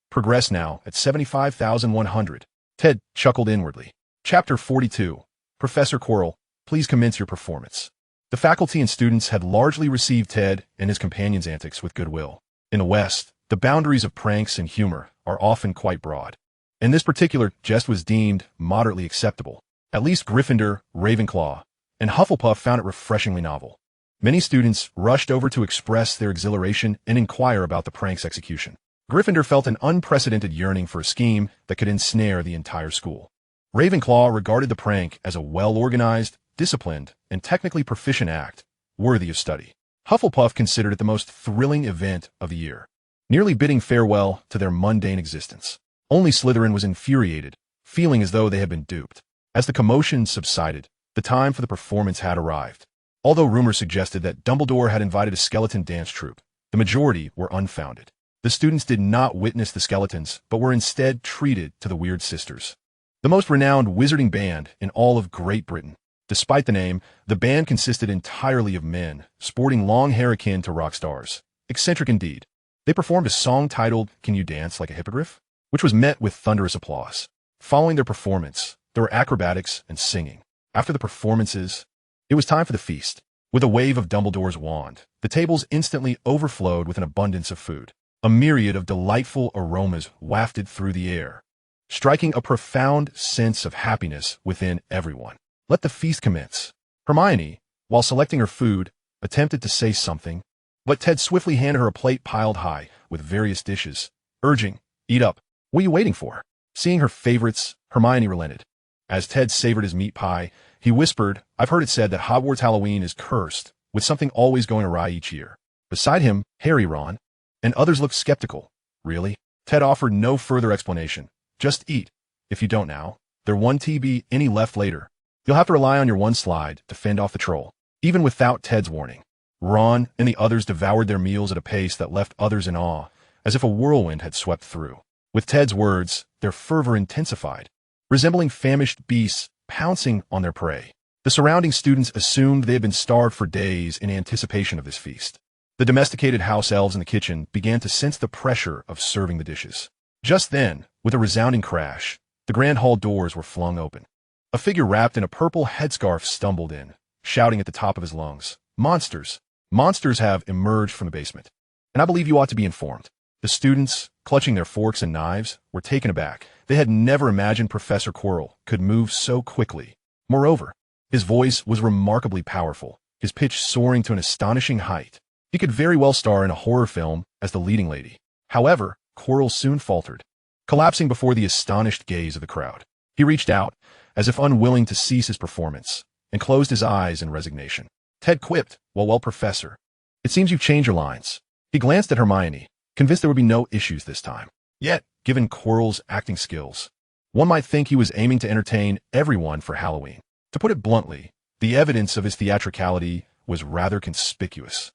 Progress now at 75,100. Ted chuckled inwardly. Chapter 42. Professor Quirrell, please commence your performance. The faculty and students had largely received Ted and his companions' antics with goodwill. In the West, the boundaries of pranks and humor are often quite broad, and this particular jest was deemed moderately acceptable. At least Gryffindor, Ravenclaw, and Hufflepuff found it refreshingly novel. Many students rushed over to express their exhilaration and inquire about the prank's execution. Gryffindor felt an unprecedented yearning for a scheme that could ensnare the entire school. Ravenclaw regarded the prank as a well-organized, disciplined, and technically proficient act, worthy of study. Hufflepuff considered it the most thrilling event of the year, nearly bidding farewell to their mundane existence. Only Slytherin was infuriated, feeling as though they had been duped. As the commotion subsided, the time for the performance had arrived. Although rumors suggested that Dumbledore had invited a skeleton dance troupe, the majority were unfounded. The students did not witness the skeletons, but were instead treated to the Weird Sisters, the most renowned wizarding band in all of Great Britain. Despite the name, the band consisted entirely of men, sporting long hair akin to rock stars. Eccentric indeed. They performed a song titled "Can You Dance Like a Hippogriff?", which was met with thunderous applause. Following their performance, there were acrobatics and singing. After the performances, it was time for the feast. With a wave of Dumbledore's wand, the tables instantly overflowed with an abundance of food. A myriad of delightful aromas wafted through the air, striking a profound sense of happiness within everyone. Let the feast commence. Hermione, while selecting her food, attempted to say something, but Ted swiftly handed her a plate piled high with various dishes, urging, "Eat up. What are you waiting for?" Seeing her favorites, Hermione relented. As Ted savored his meat pie, he whispered, "I've heard it said that Hogwarts Halloween is cursed, with something always going awry each year." Beside him, Harry, Ron, and others looked skeptical. "Really?" Ted offered no further explanation. "Just eat. If you don't now, there won't be any left later. You'll have to rely on your one slide to fend off the troll." Even without Ted's warning, Ron and the others devoured their meals at a pace that left others in awe, as if a whirlwind had swept through. With Ted's words, their fervor intensified, resembling famished beasts pouncing on their prey. The surrounding students assumed they had been starved for days in anticipation of this feast. The domesticated house elves in the kitchen began to sense the pressure of serving the dishes. Just then, with a resounding crash, the grand hall doors were flung open. A figure wrapped in a purple headscarf stumbled in, shouting at the top of his lungs, "Monsters! Monsters have emerged from the basement, and I believe you ought to be informed." The students, clutching their forks and knives, were taken aback. They had never imagined Professor Quirrell could move so quickly. Moreover, his voice was remarkably powerful, his pitch soaring to an astonishing height. He could very well star in a horror film as the leading lady. However, Quirrell soon faltered, collapsing before the astonished gaze of the crowd. He reached out, as if unwilling to cease his performance, and closed his eyes in resignation. Ted quipped, "Well, Professor, it seems you've changed your lines." He glanced at Hermione, convinced there would be no issues this time. Yet, given Quirrell's acting skills, one might think he was aiming to entertain everyone for Halloween. To put it bluntly, the evidence of his theatricality was rather conspicuous.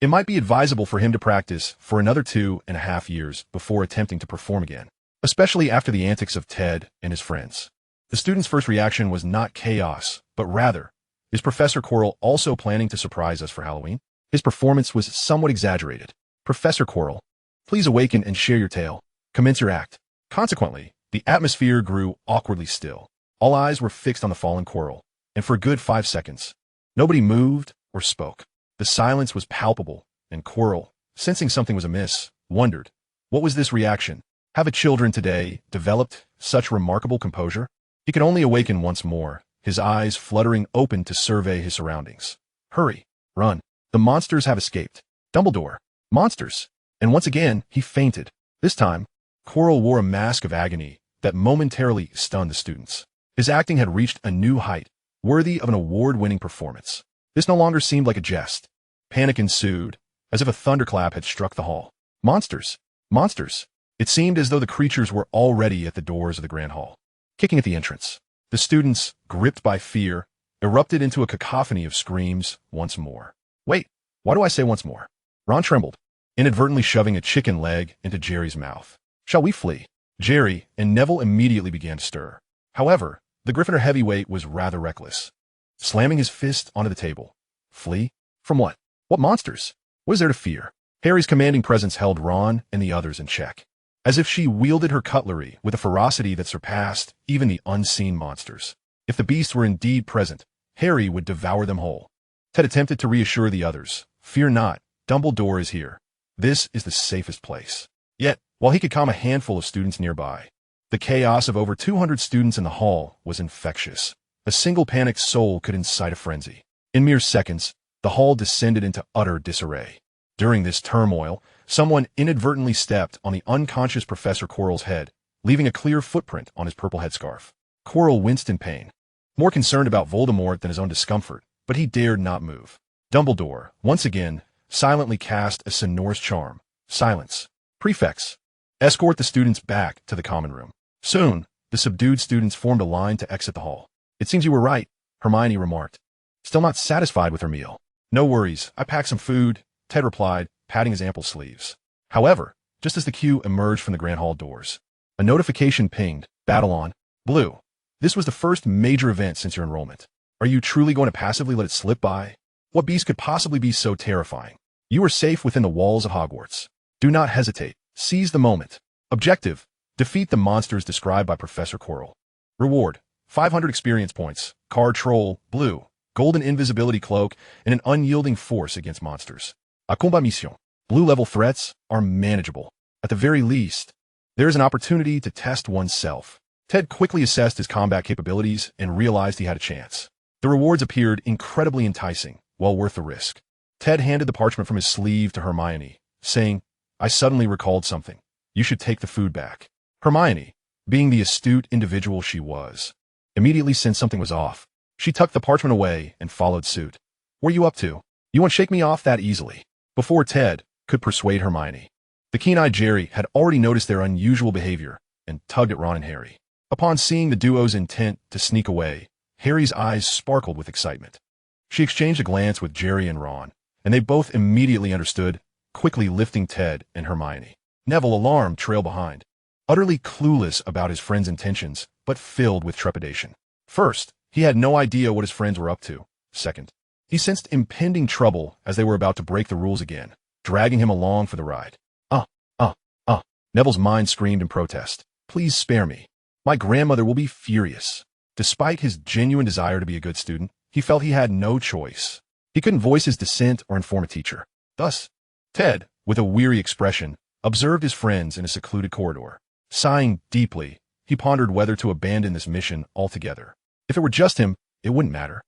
It might be advisable for him to practice for another 2.5 years before attempting to perform again, especially after the antics of Ted and his friends. The students' first reaction was not chaos, but rather, is Professor Quirrell also planning to surprise us for Halloween? His performance was somewhat exaggerated. "Professor Quirrell, please awaken and share your tale. Commence your act." Consequently, the atmosphere grew awkwardly still. All eyes were fixed on the fallen Quirrell, and for a good 5 seconds, nobody moved or spoke. The silence was palpable, and Quirrell, sensing something was amiss, wondered, what was this reaction? Have children today developed such remarkable composure? He could only awaken once more, his eyes fluttering open to survey his surroundings. "Hurry, run. The monsters have escaped. Dumbledore, monsters." And once again, he fainted. This time, Quirrell wore a mask of agony that momentarily stunned the students. His acting had reached a new height, worthy of an award-winning performance. This no longer seemed like a jest. Panic ensued, as if a thunderclap had struck the hall. "Monsters! Monsters! It seemed as though the creatures were already at the doors of the grand hall, kicking at the entrance. The students, gripped by fear, erupted into a cacophony of screams once more. Wait, why do I say once more? Ron trembled, inadvertently shoving a chicken leg into Jerry's mouth. Shall we flee? Jerry and Neville immediately began to stir. However, the Gryffindor heavyweight was rather reckless, slamming his fist onto the table. Flee? From what? What monsters? What is there to fear? Harry's commanding presence held Ron and the others in check, as if she wielded her cutlery with a ferocity that surpassed even the unseen monsters. If the beasts were indeed present, Harry would devour them whole. Ted attempted to reassure the others. Fear not, Dumbledore is here. This is the safest place. Yet, while he could calm a handful of students nearby, the chaos of over 200 students in the hall was infectious. A single panicked soul could incite a frenzy. In mere seconds, the hall descended into utter disarray. During this turmoil, someone inadvertently stepped on the unconscious Professor Quirrell's head, leaving a clear footprint on his purple headscarf. Quirrell winced in pain, more concerned about Voldemort than his own discomfort, but he dared not move. Dumbledore, once again, silently cast a sonorous charm. Silence. Prefects, escort the students back to the common room. Soon, the subdued students formed a line to exit the hall. It seems you were right, Hermione remarked, still not satisfied with her meal. No worries, I packed some food, Ted replied, patting his ample sleeves. However, just as the queue emerged from the grand hall doors, a notification pinged. Battle on. Blue. This was the first major event since your enrollment. Are you truly going to passively let it slip by? What beast could possibly be so terrifying? You are safe within the walls of Hogwarts. Do not hesitate. Seize the moment. Objective: defeat the monsters described by Professor Quirrell. Reward: 500 experience points, card troll, blue, golden invisibility cloak, and an unyielding force against monsters. A combat mission. Blue-level threats are manageable. At the very least, there is an opportunity to test oneself. Ted quickly assessed his combat capabilities and realized he had a chance. The rewards appeared incredibly enticing, well worth the risk. Ted handed the parchment from his sleeve to Hermione, saying, I suddenly recalled something. You should take the food back. Hermione, being the astute individual she was, immediately sensed something was off. She tucked the parchment away and followed suit. What are you up to? You won't shake me off that easily. Before Ted could persuade Hermione, the keen-eyed Jerry had already noticed their unusual behavior and tugged at Ron and Harry. Upon seeing the duo's intent to sneak away, Harry's eyes sparkled with excitement. She exchanged a glance with Jerry and Ron, and they both immediately understood, quickly lifting Ted and Hermione. Neville, alarmed, trailed behind, utterly clueless about his friend's intentions, but filled with trepidation. First, he had no idea what his friends were up to. Second, he sensed impending trouble as they were about to break the rules again, dragging him along for the ride. Neville's mind screamed in protest. Please spare me. My grandmother will be furious. Despite his genuine desire to be a good student, he felt he had no choice. He couldn't voice his dissent or inform a teacher. Thus, Ted, with a weary expression, observed his friends in a secluded corridor. Sighing deeply, he pondered whether to abandon this mission altogether. If it were just him, it wouldn't matter.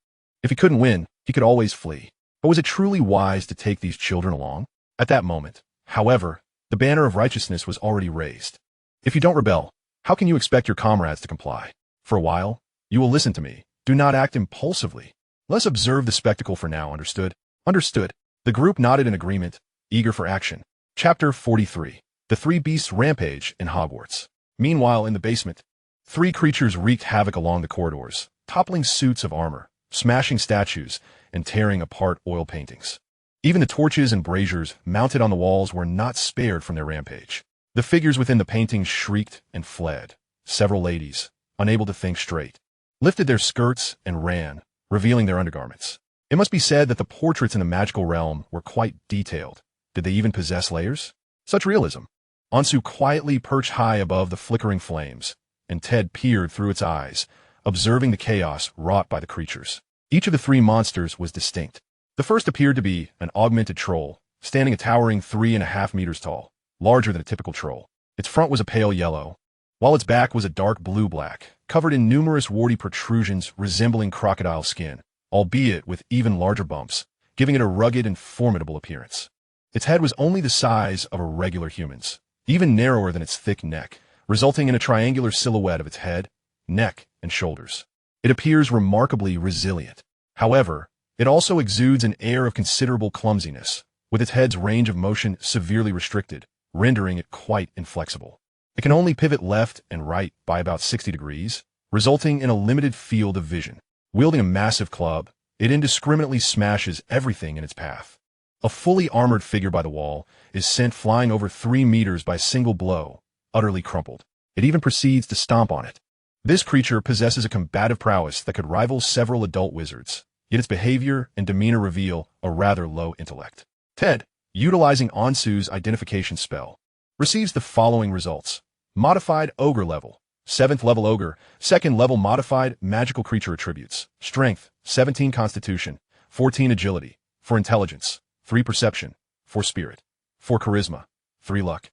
If he couldn't win, he could always flee. But was it truly wise to take these children along? At that moment, however, the banner of righteousness was already raised. If you don't rebel, how can you expect your comrades to comply? For a while, you will listen to me. Do not act impulsively. Let's observe the spectacle for now, understood? Understood. The group nodded in agreement, eager for action. Chapter 43. The Three Beasts Rampage in Hogwarts. Meanwhile, in the basement, three creatures wreaked havoc along the corridors, toppling suits of armor, smashing statues, and tearing apart oil paintings. Even the torches and braziers mounted on the walls were not spared from their rampage. The figures within the paintings shrieked and fled. Several ladies, unable to think straight, lifted their skirts and ran, revealing their undergarments. It must be said that the portraits in the magical realm were quite detailed. Did they even possess layers? Such realism. Ansu quietly perched high above the flickering flames, and Ted peered through its eyes, observing the chaos wrought by the creatures. Each of the three monsters was distinct. The first appeared to be an augmented troll, standing a towering 3.5 meters tall, larger than a typical troll. Its front was a pale yellow, while its back was a dark blue-black, covered in numerous warty protrusions resembling crocodile skin, albeit with even larger bumps, giving it a rugged and formidable appearance. Its head was only the size of a regular human's, even narrower than its thick neck, resulting in a triangular silhouette of its head, neck, and shoulders. It appears remarkably resilient. However, it also exudes an air of considerable clumsiness, with its head's range of motion severely restricted, rendering it quite inflexible. It can only pivot left and right by about 60 degrees, resulting in a limited field of vision. Wielding a massive club, it indiscriminately smashes everything in its path. A fully armored figure by the wall is sent flying over 3 meters by a single blow, utterly crumpled. It even proceeds to stomp on it. This creature possesses a combative prowess that could rival several adult wizards, yet its behavior and demeanor reveal a rather low intellect. Ted, utilizing Ansu's identification spell, receives the following results. Modified Ogre level. 7th level Ogre, 2nd level modified magical creature attributes. Strength, 17 Constitution, 14 Agility, 4 Intelligence, 3 Perception, 4 Spirit, 4 Charisma, 3 Luck.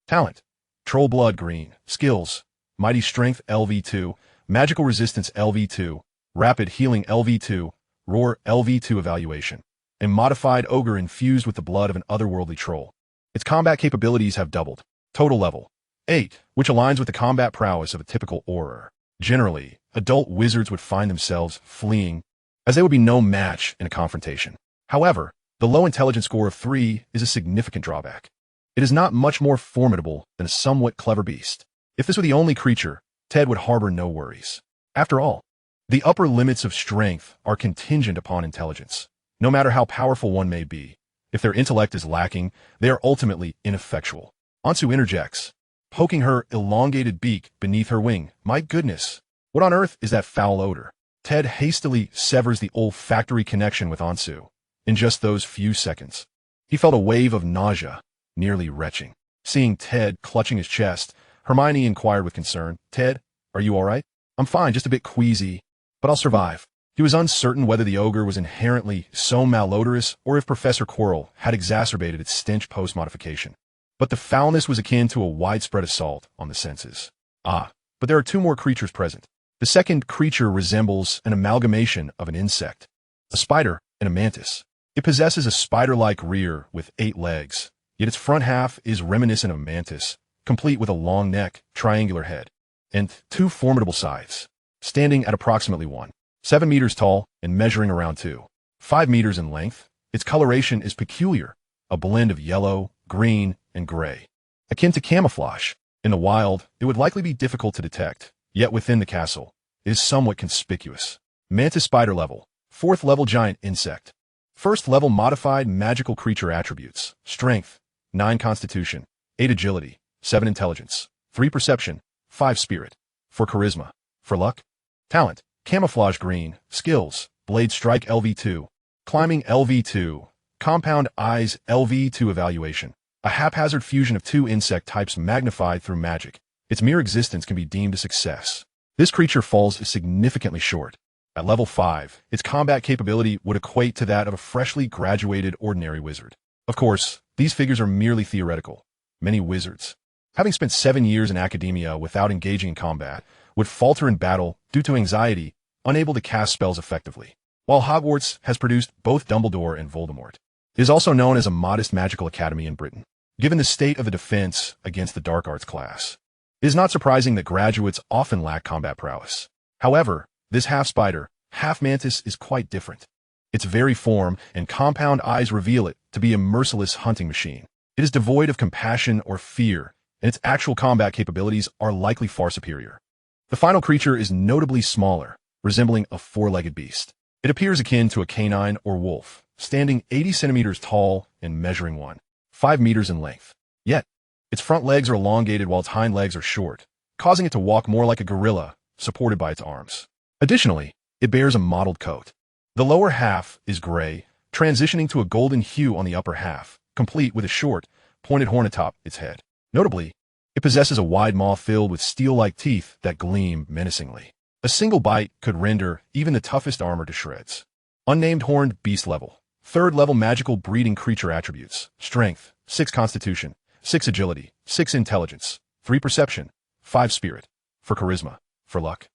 Talent, Troll Blood Green. Skills, Mighty Strength LV2, Magical Resistance LV2, Rapid Healing LV2, Roar LV2 Evaluation, and Modified Ogre infused with the blood of an otherworldly troll. Its combat capabilities have doubled. Total level, 8, which aligns with the combat prowess of a typical Auror. Generally, adult wizards would find themselves fleeing, as they would be no match in a confrontation. However, the low intelligence score of 3 is a significant drawback. It is not much more formidable than a somewhat clever beast. If this were the only creature, Ted would harbor no worries. After all, the upper limits of strength are contingent upon intelligence. No matter how powerful one may be, if their intellect is lacking, they are ultimately ineffectual. Ansu interjects, poking her elongated beak beneath her wing. My goodness, what on earth is that foul odor? Ted hastily severs the olfactory connection with Ansu. In just those few seconds, he felt a wave of nausea, nearly retching. Seeing Ted clutching his chest, Hermione inquired with concern, Ted, are you all right? I'm fine, just a bit queasy, but I'll survive. He was uncertain whether the ogre was inherently so malodorous or if Professor Quirrell had exacerbated its stench post-modification. But the foulness was akin to a widespread assault on the senses. But there are 2 more creatures present. The second creature resembles an amalgamation of an insect, a spider, and a mantis. It possesses a spider-like rear with 8 legs, yet its front half is reminiscent of a mantis, complete with a long neck, triangular head, and 2 formidable scythes, standing at approximately 1.7 meters tall and measuring around 2.5 meters in length. Its coloration is peculiar, a blend of yellow, green, and gray, akin to camouflage. In the wild, it would likely be difficult to detect, yet within the castle, it is somewhat conspicuous. Mantis spider level, 4th level giant insect. 1st level modified magical creature attributes. Strength, 9 Constitution, 8 Agility, 7 Intelligence, 3 Perception, 5 Spirit, 4 Charisma, 4 Luck. Talent, Camouflage Green. Skills, Blade Strike LV2, Climbing LV2, Compound Eyes LV2 Evaluation. A haphazard fusion of 2 insect types magnified through magic. Its mere existence can be deemed a success. This creature falls significantly short. At level 5, its combat capability would equate to that of a freshly graduated ordinary wizard. Of course, these figures are merely theoretical. Many wizards, having spent 7 years in academia without engaging in combat, would falter in battle due to anxiety, unable to cast spells effectively. While Hogwarts has produced both Dumbledore and Voldemort, it is also known as a modest magical academy in Britain. Given the state of the defense against the dark arts class, it is not surprising that graduates often lack combat prowess. However, this half-spider, half-mantis is quite different. Its very form and compound eyes reveal it to be a merciless hunting machine. It is devoid of compassion or fear, and its actual combat capabilities are likely far superior. The final creature is notably smaller, resembling a 4-legged beast. It appears akin to a canine or wolf, standing 80 centimeters tall and measuring 1.5 meters in length. Yet, its front legs are elongated while its hind legs are short, causing it to walk more like a gorilla, supported by its arms. Additionally, it bears a mottled coat. The lower half is gray, transitioning to a golden hue on the upper half, complete with a short, pointed horn atop its head. Notably, it possesses a wide maw filled with steel-like teeth that gleam menacingly. A single bite could render even the toughest armor to shreds. Unnamed Horned Beast level. 3rd level magical breeding creature attributes. Strength, 6 Constitution, 6 Agility, 6 Intelligence, 3 Perception, 5 Spirit, 4 Charisma, 4 Luck.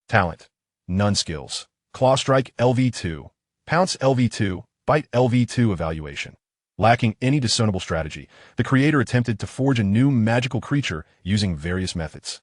Talent, none. Skills, Claw Strike LV2, Pounce LV2, Bite LV2 Evaluation. Lacking any discernible strategy, the creator attempted to forge a new magical creature using various methods.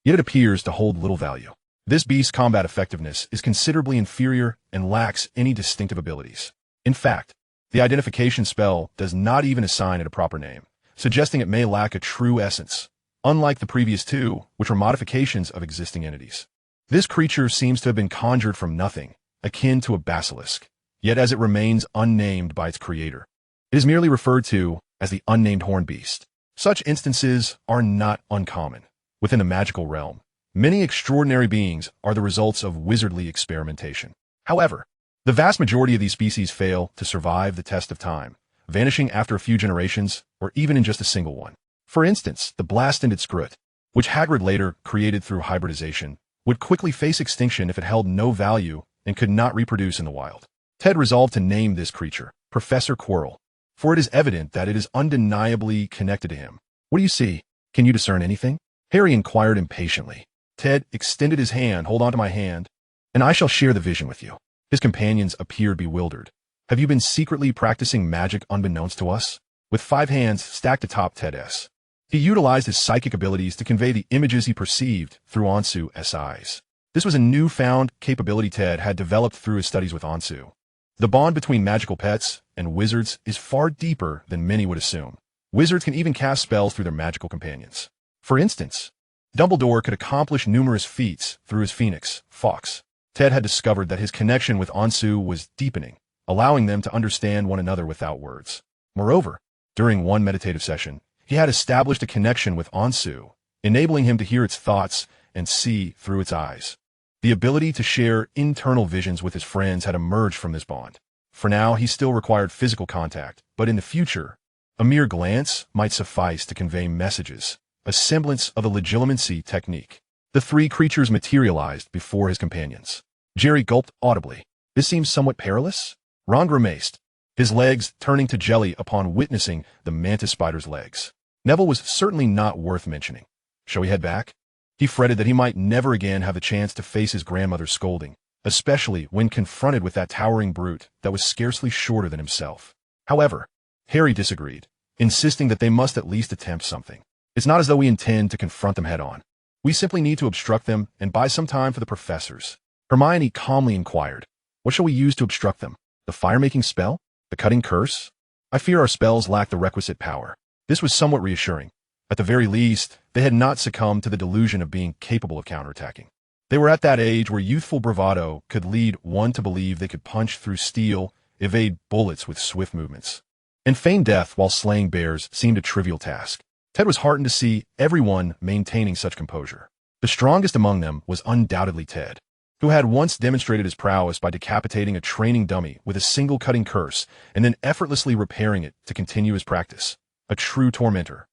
Yet it appears to hold little value. This beast's combat effectiveness is considerably inferior and lacks any distinctive abilities. In fact, the identification spell does not even assign it a proper name, suggesting it may lack a true essence, unlike the previous two, which were modifications of existing entities. This creature seems to have been conjured from nothing, akin to a basilisk, yet as it remains unnamed by its creator. It is merely referred to as the unnamed horned beast. Such instances are not uncommon. Within the magical realm, many extraordinary beings are the results of wizardly experimentation. However, the vast majority of these species fail to survive the test of time, vanishing after a few generations or even in just a single one. For instance, the blast-ended scrut, which Hagrid later created through hybridization, would quickly face extinction if it held no value and could not reproduce in the wild. Ted resolved to name this creature Professor Quirrell, for it is evident that it is undeniably connected to him. What do you see? Can you discern anything? Harry inquired impatiently. Ted extended his hand. Hold on to my hand, and I shall share the vision with you. His companions appeared bewildered. Have you been secretly practicing magic unbeknownst to us? With 5 hands stacked atop Ted's, he utilized his psychic abilities to convey the images he perceived through Onsu's eyes. This was a newfound capability Ted had developed through his studies with Onsu. The bond between magical pets and wizards is far deeper than many would assume. Wizards can even cast spells through their magical companions. For instance, Dumbledore could accomplish numerous feats through his phoenix, Fawkes. Ted had discovered that his connection with Onsu was deepening, allowing them to understand one another without words. Moreover, during one meditative session, he had established a connection with Onsu, enabling him to hear its thoughts and see through its eyes. The ability to share internal visions with his friends had emerged from this bond. For now, he still required physical contact, but in the future, a mere glance might suffice to convey messages, a semblance of a legilimency technique. The 3 creatures materialized before his companions. Jerry gulped audibly. This seems somewhat perilous? Ron grimaced, his legs turning to jelly upon witnessing the mantis spider's legs. Neville was certainly not worth mentioning. Shall we head back? He fretted that he might never again have the chance to face his grandmother's scolding, especially when confronted with that towering brute that was scarcely shorter than himself. However, Harry disagreed, insisting that they must at least attempt something. It's not as though we intend to confront them head-on. We simply need to obstruct them and buy some time for the professors. Hermione calmly inquired, what shall we use to obstruct them? The fire-making spell? The cutting curse? I fear our spells lack the requisite power. This was somewhat reassuring. At the very least, they had not succumbed to the delusion of being capable of counterattacking. They were at that age where youthful bravado could lead one to believe they could punch through steel, evade bullets with swift movements. And feign death while slaying bears seemed a trivial task. Ted was heartened to see everyone maintaining such composure. The strongest among them was undoubtedly Ted, who had once demonstrated his prowess by decapitating a training dummy with a single cutting curse and then effortlessly repairing it to continue his practice. A true tormentor.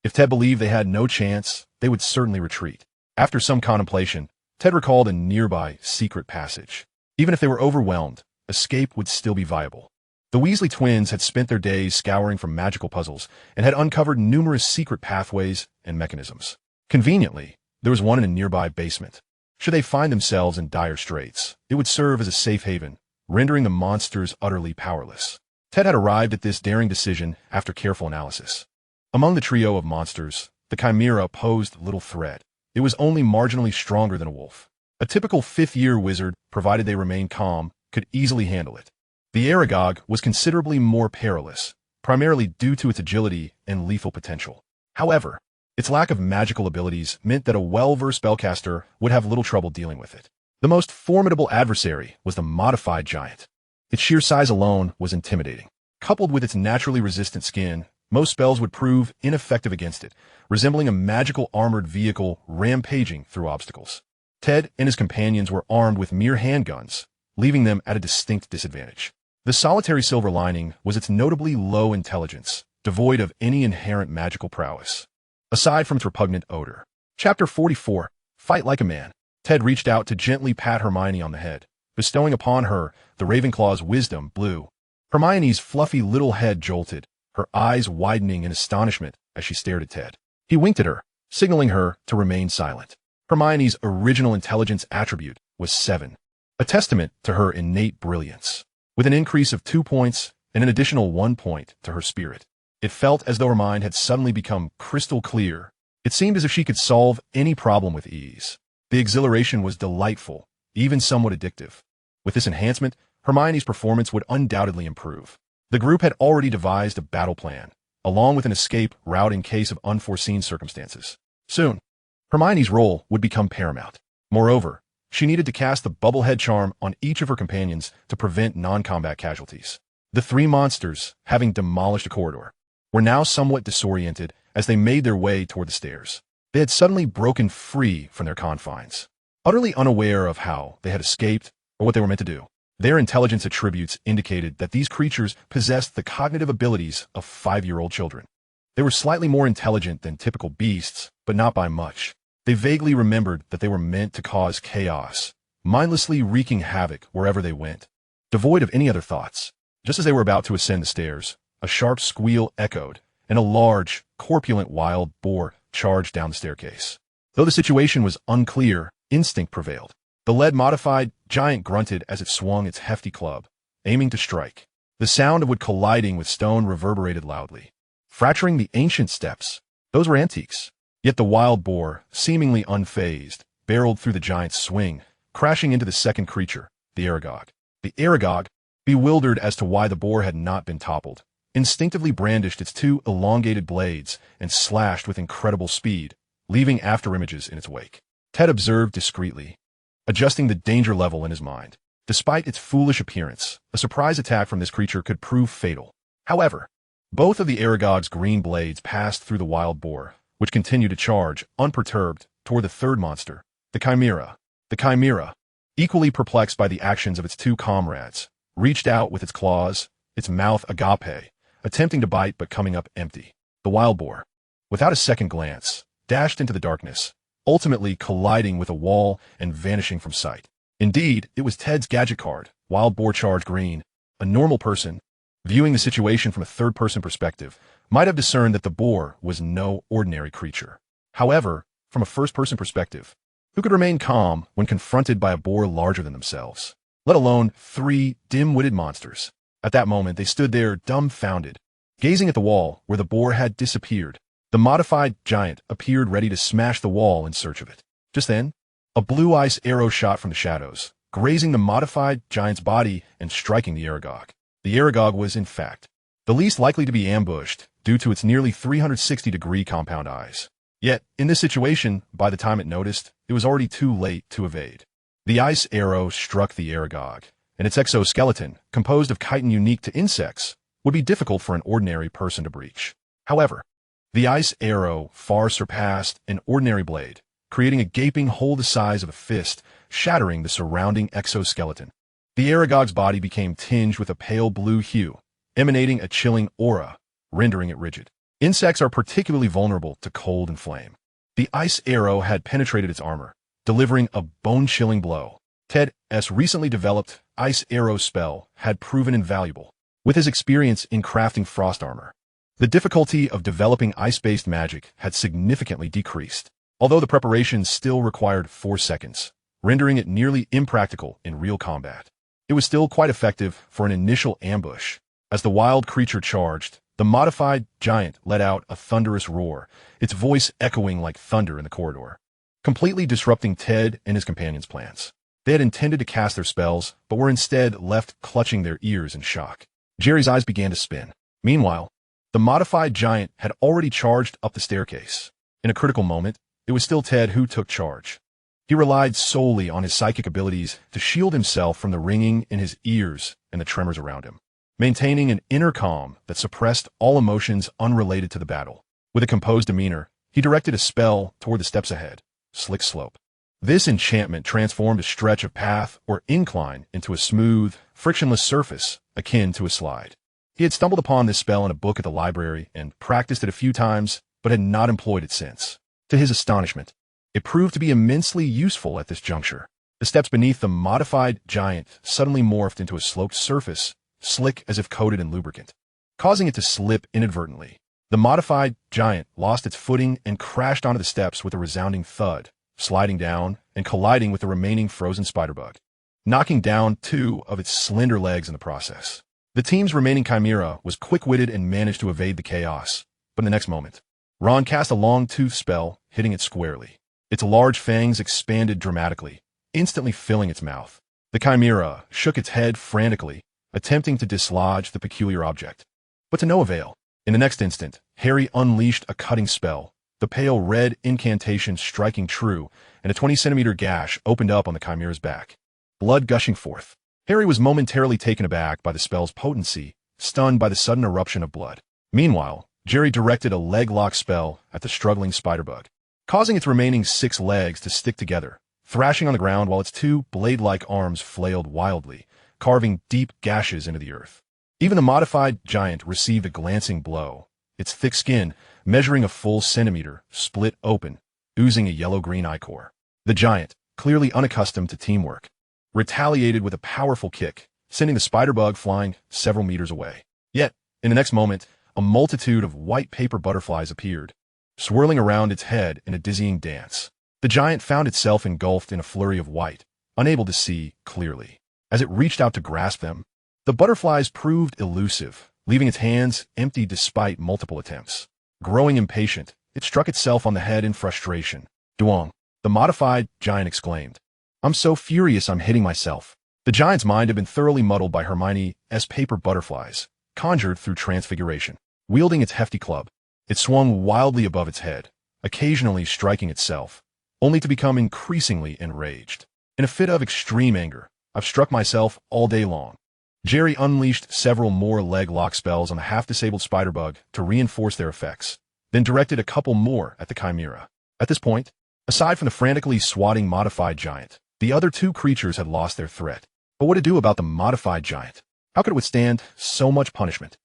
If Ted believed they had no chance, they would certainly retreat. After some contemplation, Ted recalled a nearby secret passage. Even if they were overwhelmed, escape would still be viable. The Weasley twins had spent their days scouring for magical puzzles and had uncovered numerous secret pathways and mechanisms. Conveniently, there was one in a nearby basement. Should they find themselves in dire straits, it would serve as a safe haven, rendering the monsters utterly powerless. Ted had arrived at this daring decision after careful analysis. Among the trio of monsters, the Chimera posed little threat. It was only marginally stronger than a wolf. A typical 5th-year wizard, provided they remained calm, could easily handle it. The Aragog was considerably more perilous, primarily due to its agility and lethal potential. However, its lack of magical abilities meant that a well-versed spellcaster would have little trouble dealing with it. The most formidable adversary was the modified giant. Its sheer size alone was intimidating. Coupled with its naturally resistant skin, most spells would prove ineffective against it, resembling a magical armored vehicle rampaging through obstacles. Ted and his companions were armed with mere handguns, leaving them at a distinct disadvantage. The solitary silver lining was its notably low intelligence, devoid of any inherent magical prowess, aside from its repugnant odor. Chapter 44, Fight Like a Man. Ted reached out to gently pat Hermione on the head, bestowing upon her the Ravenclaw's wisdom blue. Hermione's fluffy little head jolted, her eyes widening in astonishment as she stared at Ted. He winked at her, signaling her to remain silent. Hermione's original intelligence attribute was 7, a testament to her innate brilliance, with an increase of 2 points and an additional 1 point to her spirit. It felt as though her mind had suddenly become crystal clear. It seemed as if she could solve any problem with ease. The exhilaration was delightful, even somewhat addictive. With this enhancement, Hermione's performance would undoubtedly improve. The group had already devised a battle plan, along with an escape route in case of unforeseen circumstances. Soon, Hermione's role would become paramount. Moreover, she needed to cast the bubblehead charm on each of her companions to prevent non-combat casualties. The three monsters, having demolished a corridor, were now somewhat disoriented as they made their way toward the stairs. They had suddenly broken free from their confines, utterly unaware of how they had escaped or what they were meant to do. Their intelligence attributes indicated that these creatures possessed the cognitive abilities of 5-year-old children. They were slightly more intelligent than typical beasts, but not by much. They vaguely remembered that they were meant to cause chaos, mindlessly wreaking havoc wherever they went, devoid of any other thoughts. Just as they were about to ascend the stairs, a sharp squeal echoed, and a large, corpulent wild boar charged down the staircase. Though the situation was unclear, instinct prevailed. The lead-modified giant grunted as it swung its hefty club, aiming to strike. The sound of wood colliding with stone reverberated loudly, fracturing the ancient steps. Those were antiques. Yet the wild boar, seemingly unfazed, barreled through the giant's swing, crashing into the second creature, the Aragog. The Aragog, bewildered as to why the boar had not been toppled, instinctively brandished its two elongated blades and slashed with incredible speed, leaving afterimages in its wake. Ted observed discreetly, adjusting the danger level in his mind. Despite its foolish appearance, a surprise attack from this creature could prove fatal. However, both of the Aragog's green blades passed through the wild boar, which continued to charge, unperturbed, toward the third monster, the Chimera. The Chimera, equally perplexed by the actions of its two comrades, reached out with its claws, its mouth agape, attempting to bite but coming up empty. The wild boar, without a second glance, dashed into the darkness, ultimately colliding with a wall and vanishing from sight. Indeed, it was Ted's gadget card, Wild Boar Charge Green. A normal person, viewing the situation from a third-person perspective, might have discerned that the boar was no ordinary creature. However, from a first-person perspective, who could remain calm when confronted by a boar larger than themselves, let alone three dim-witted monsters? At that moment, they stood there dumbfounded, gazing at the wall where the boar had disappeared. The modified giant appeared ready to smash the wall in search of it. Just then, a blue ice arrow shot from the shadows, grazing the modified giant's body and striking the Aragog. The Aragog was, in fact, the least likely to be ambushed due to its nearly 360-degree compound eyes. Yet, in this situation, by the time it noticed, it was already too late to evade. The ice arrow struck the Aragog, and its exoskeleton, composed of chitin unique to insects, would be difficult for an ordinary person to breach. However, the ice arrow far surpassed an ordinary blade, creating a gaping hole the size of a fist, shattering the surrounding exoskeleton. The Aragog's body became tinged with a pale blue hue, emanating a chilling aura, rendering it rigid. Insects are particularly vulnerable to cold and flame. The ice arrow had penetrated its armor, delivering a bone-chilling blow. Ted's recently developed ice arrow spell had proven invaluable. With his experience in crafting frost armor, the difficulty of developing ice-based magic had significantly decreased, although the preparation still required 4 seconds, rendering it nearly impractical in real combat. It was still quite effective for an initial ambush. As the wild creature charged, the modified giant let out a thunderous roar, its voice echoing like thunder in the corridor, completely disrupting Ted and his companions' plans. They had intended to cast their spells, but were instead left clutching their ears in shock. Jerry's eyes began to spin. Meanwhile, the modified giant had already charged up the staircase. In a critical moment, it was still Ted who took charge. He relied solely on his psychic abilities to shield himself from the ringing in his ears and the tremors around him, maintaining an inner calm that suppressed all emotions unrelated to the battle. With a composed demeanor, he directed a spell toward the steps ahead, Slick Slope. This enchantment transformed a stretch of path or incline into a smooth, frictionless surface akin to a slide. He had stumbled upon this spell in a book at the library and practiced it a few times, but had not employed it since. To his astonishment, it proved to be immensely useful at this juncture. The steps beneath the modified giant suddenly morphed into a sloped surface, slick as if coated in lubricant, causing it to slip inadvertently. The modified giant lost its footing and crashed onto the steps with a resounding thud, sliding down and colliding with the remaining frozen spiderbug, knocking down 2 of its slender legs in the process. The team's remaining chimera was quick-witted and managed to evade the chaos, but in the next moment, Ron cast a long-tooth spell, hitting it squarely. Its large fangs expanded dramatically, instantly filling its mouth. The chimera shook its head frantically, attempting to dislodge the peculiar object, but to no avail. In the next instant, Harry unleashed a cutting spell, the pale red incantation striking true, and a 20-centimeter gash opened up on the Chimera's back. Blood gushing forth. Harry was momentarily taken aback by the spell's potency, stunned by the sudden eruption of blood. Meanwhile, Jerry directed a leg-lock spell at the struggling spider-bug, causing its remaining 6 legs to stick together, thrashing on the ground while its 2 blade-like arms flailed wildly, carving deep gashes into the earth. Even the modified giant received a glancing blow, its thick skin, measuring a full centimeter, split open, oozing a yellow-green ichor. The giant, clearly unaccustomed to teamwork, retaliated with a powerful kick, sending the spider-bug flying several meters away. Yet, in the next moment, a multitude of white paper butterflies appeared, swirling around its head in a dizzying dance. The giant found itself engulfed in a flurry of white, unable to see clearly. As it reached out to grasp them, the butterflies proved elusive, leaving its hands empty despite multiple attempts. Growing impatient, it struck itself on the head in frustration. "Duong," the modified giant exclaimed. "I'm so furious I'm hitting myself." The giant's mind had been thoroughly muddled by Hermione's paper butterflies, conjured through transfiguration. Wielding its hefty club, it swung wildly above its head, occasionally striking itself, only to become increasingly enraged. In a fit of extreme anger, "I've struck myself all day long." Jerry unleashed several more leg-lock spells on the half-disabled spider-bug to reinforce their effects, then directed a couple more at the Chimera. At this point, aside from the frantically swatting modified giant, the other 2 creatures had lost their threat. But what to do about the modified giant? How could it withstand so much punishment?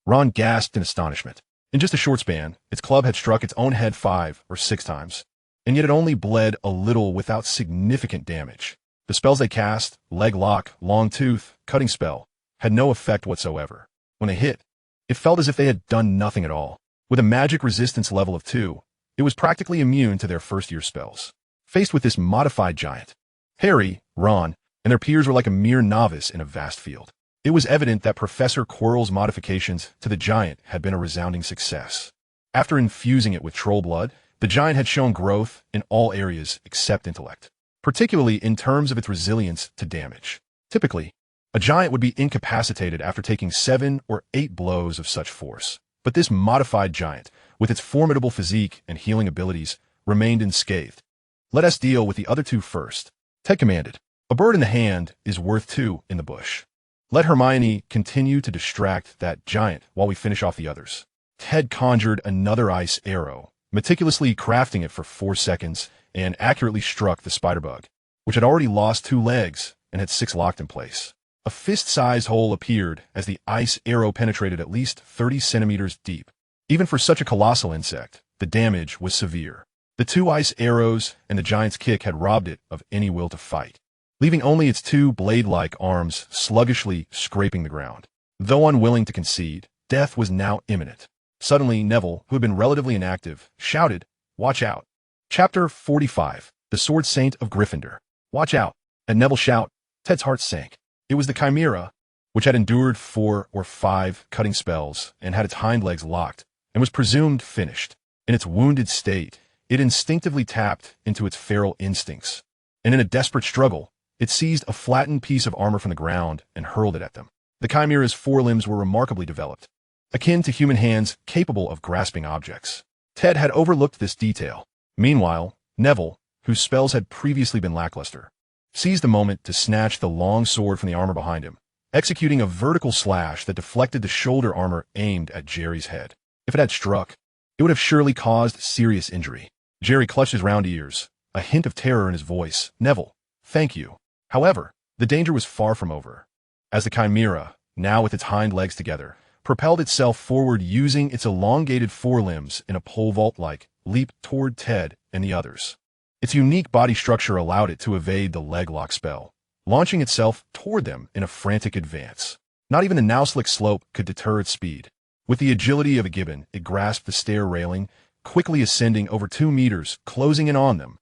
Ron gasped in astonishment. In just a short span, its club had struck its own head 5 or 6 times, and yet it only bled a little without significant damage. The spells they cast, leg lock, long tooth, cutting spell, had no effect whatsoever. When they hit, it felt as if they had done nothing at all. With a magic resistance level of 2, it was practically immune to their first-year spells. Faced with this modified giant, Harry, Ron, and their peers were like a mere novice in a vast field. It was evident that Professor Quirrell's modifications to the giant had been a resounding success. After infusing it with troll blood, the giant had shown growth in all areas except intellect, particularly in terms of its resilience to damage. Typically, a giant would be incapacitated after taking 7 or 8 blows of such force. But this modified giant, with its formidable physique and healing abilities, remained unscathed. "Let us deal with the other 2 first," Ted commanded. "A bird in the hand is worth 2 in the bush. Let Hermione continue to distract that giant while we finish off the others." Ted conjured another ice arrow, meticulously crafting it for 4 seconds, and accurately struck the spider-bug, which had already lost 2 legs and had 6 locked in place. A fist-sized hole appeared as the ice arrow penetrated at least 30 centimeters deep. Even for such a colossal insect, the damage was severe. The 2 ice arrows and the giant's kick had robbed it of any will to fight, leaving only its 2 blade-like arms sluggishly scraping the ground. Though unwilling to concede, death was now imminent. Suddenly, Neville, who had been relatively inactive, shouted, "Watch out." Chapter 45, The Sword Saint of Gryffindor. Watch out. At Neville's shout, Ted's heart sank. It was the Chimera, which had endured 4 or 5 cutting spells and had its hind legs locked, and was presumed finished. In its wounded state, it instinctively tapped into its feral instincts, and in a desperate struggle, it seized a flattened piece of armor from the ground and hurled it at them. The Chimera's forelimbs were remarkably developed, akin to human hands capable of grasping objects. Ted had overlooked this detail. Meanwhile, Neville, whose spells had previously been lackluster, seized the moment to snatch the long sword from the armor behind him, executing a vertical slash that deflected the shoulder armor aimed at Jerry's head. If it had struck, it would have surely caused serious injury. Jerry clutched his round ears, a hint of terror in his voice. "Neville, thank you." However, the danger was far from over, as the Chimera, now with its hind legs together, propelled itself forward using its elongated forelimbs in a pole vault-like leap toward Ted and the others. Its unique body structure allowed it to evade the leg-lock spell, launching itself toward them in a frantic advance. Not even the now-slick slope could deter its speed. With the agility of a gibbon, it grasped the stair railing, quickly ascending over 2 meters, closing in on them.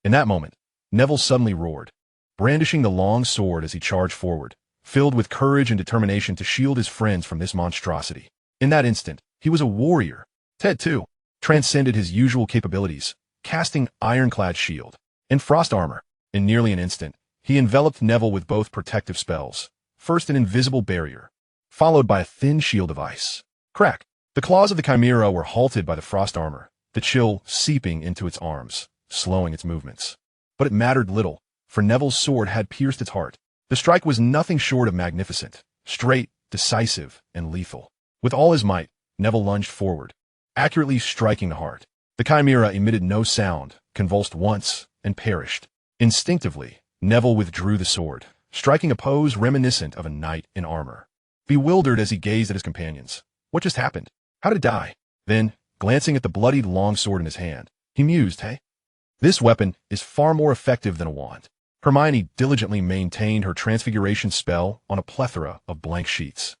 In that moment, Neville suddenly roared, brandishing the long sword as he charged forward, filled with courage and determination to shield his friends from this monstrosity. In that instant, he was a warrior. Ted, too, transcended his usual capabilities, casting ironclad shield and frost armor. In nearly an instant, he enveloped Neville with both protective spells, first an invisible barrier, followed by a thin shield of ice. Crack! The claws of the chimera were halted by the frost armor, the chill seeping into its arms, slowing its movements. But it mattered little, for Neville's sword had pierced its heart. The strike was nothing short of magnificent, straight, decisive, and lethal. With all his might, Neville lunged forward, accurately striking the heart. The chimera emitted no sound, convulsed once, and perished. Instinctively, Neville withdrew the sword, striking a pose reminiscent of a knight in armor. Bewildered as he gazed at his companions. What just happened? How did it die? Then, glancing at the bloodied longsword in his hand, he mused, hey? This weapon is far more effective than a wand. Hermione diligently maintained her transfiguration spell on a plethora of blank sheets,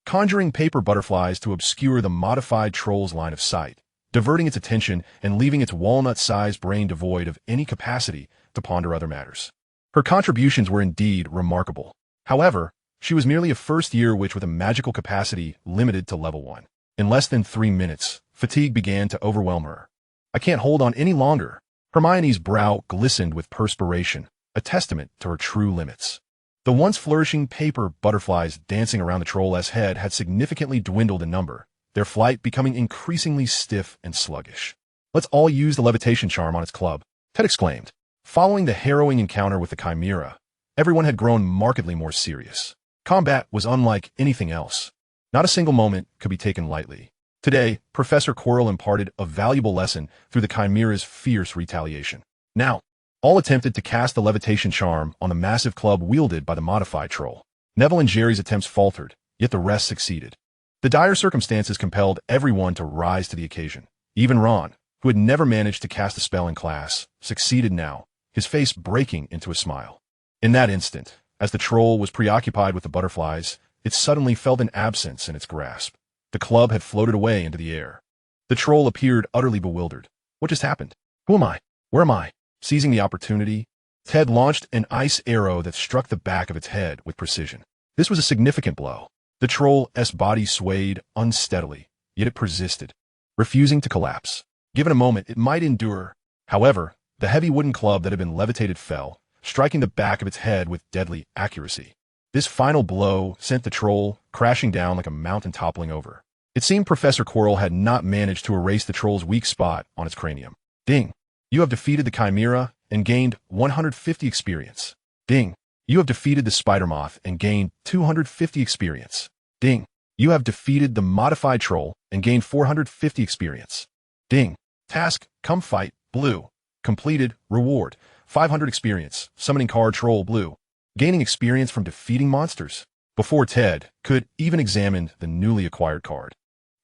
conjuring paper butterflies to obscure the modified troll's line of sight, diverting its attention and leaving its walnut-sized brain devoid of any capacity to ponder other matters. Her contributions were indeed remarkable. However, she was merely a first-year witch with a magical capacity limited to level 1. In less than 3 minutes, fatigue began to overwhelm her. I can't hold on any longer. Hermione's brow glistened with perspiration, a testament to her true limits. The once flourishing paper butterflies dancing around the troll's head had significantly dwindled in number, their flight becoming increasingly stiff and sluggish. Let's all use the levitation charm on its club, Ted exclaimed. Following the harrowing encounter with the chimera, everyone had grown markedly more serious. Combat was unlike anything else. Not a single moment could be taken lightly. Today, Professor Quirrell imparted a valuable lesson through the chimera's fierce retaliation. Now, all attempted to cast the levitation charm on the massive club wielded by the modified troll. Neville and Jerry's attempts faltered, yet the rest succeeded. The dire circumstances compelled everyone to rise to the occasion. Even Ron, who had never managed to cast a spell in class, succeeded now, his face breaking into a smile. In that instant, as the troll was preoccupied with the butterflies, it suddenly felt an absence in its grasp. The club had floated away into the air. The troll appeared utterly bewildered. What just happened? Who am I? Where am I? Seizing the opportunity, Ted launched an ice arrow that struck the back of its head with precision. This was a significant blow. The troll's body swayed unsteadily, yet it persisted, refusing to collapse. Given a moment, it might endure. However, the heavy wooden club that had been levitated fell, striking the back of its head with deadly accuracy. This final blow sent the troll crashing down like a mountain toppling over. It seemed Professor Quirrell had not managed to erase the troll's weak spot on its cranium. Ding! You have defeated the chimera and gained 150 experience. Ding! You have defeated the spider moth and gained 250 experience. Ding! You have defeated the modified troll and gained 450 experience. Ding! Task, come fight, blue. Completed, reward, 500 experience, summoning card troll blue. Gaining experience from defeating monsters. Before Ted could even examine the newly acquired card,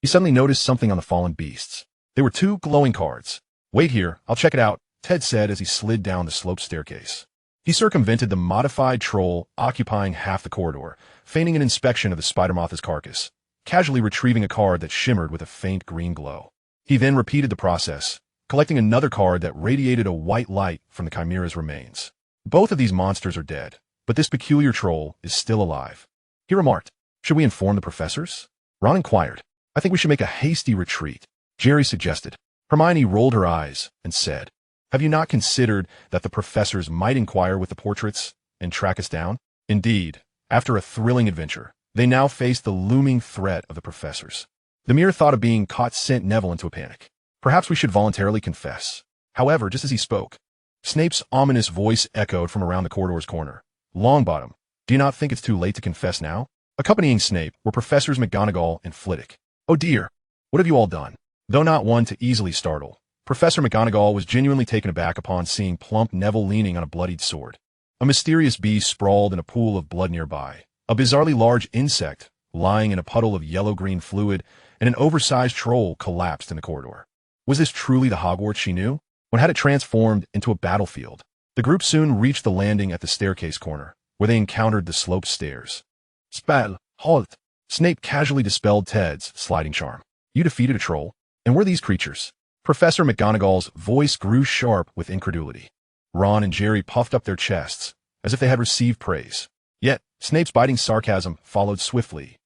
he suddenly noticed something on the fallen beasts. There were 2 glowing cards. Wait here, I'll check it out, Ted said as he slid down the sloped staircase. He circumvented the modified troll occupying half the corridor, feigning an inspection of the spider moth's carcass, casually retrieving a card that shimmered with a faint green glow. He then repeated the process, collecting another card that radiated a white light from the chimera's remains. Both of these monsters are dead, but this peculiar troll is still alive. He remarked, should we inform the professors? Ron inquired. I think we should make a hasty retreat, Jerry suggested. Hermione rolled her eyes and said, have you not considered that the professors might inquire with the portraits and track us down? Indeed, after a thrilling adventure, they now faced the looming threat of the professors. The mere thought of being caught sent Neville into a panic. Perhaps we should voluntarily confess. However, just as he spoke, Snape's ominous voice echoed from around the corridor's corner. Longbottom, do you not think it's too late to confess now? Accompanying Snape were Professors McGonagall and Flitwick. Oh dear, what have you all done? Though not one to easily startle, Professor McGonagall was genuinely taken aback upon seeing plump Neville leaning on a bloodied sword. A mysterious beast sprawled in a pool of blood nearby, a bizarrely large insect lying in a puddle of yellow-green fluid, and an oversized troll collapsed in the corridor. Was this truly the Hogwarts she knew? When had it transformed into a battlefield? The group soon reached the landing at the staircase corner, where they encountered the sloped stairs. Spell, halt! Snape casually dispelled Ted's sliding charm. You defeated a troll? And were these creatures? Professor McGonagall's voice grew sharp with incredulity. Ron and Jerry puffed up their chests, as if they had received praise. Yet, Snape's biting sarcasm followed swiftly.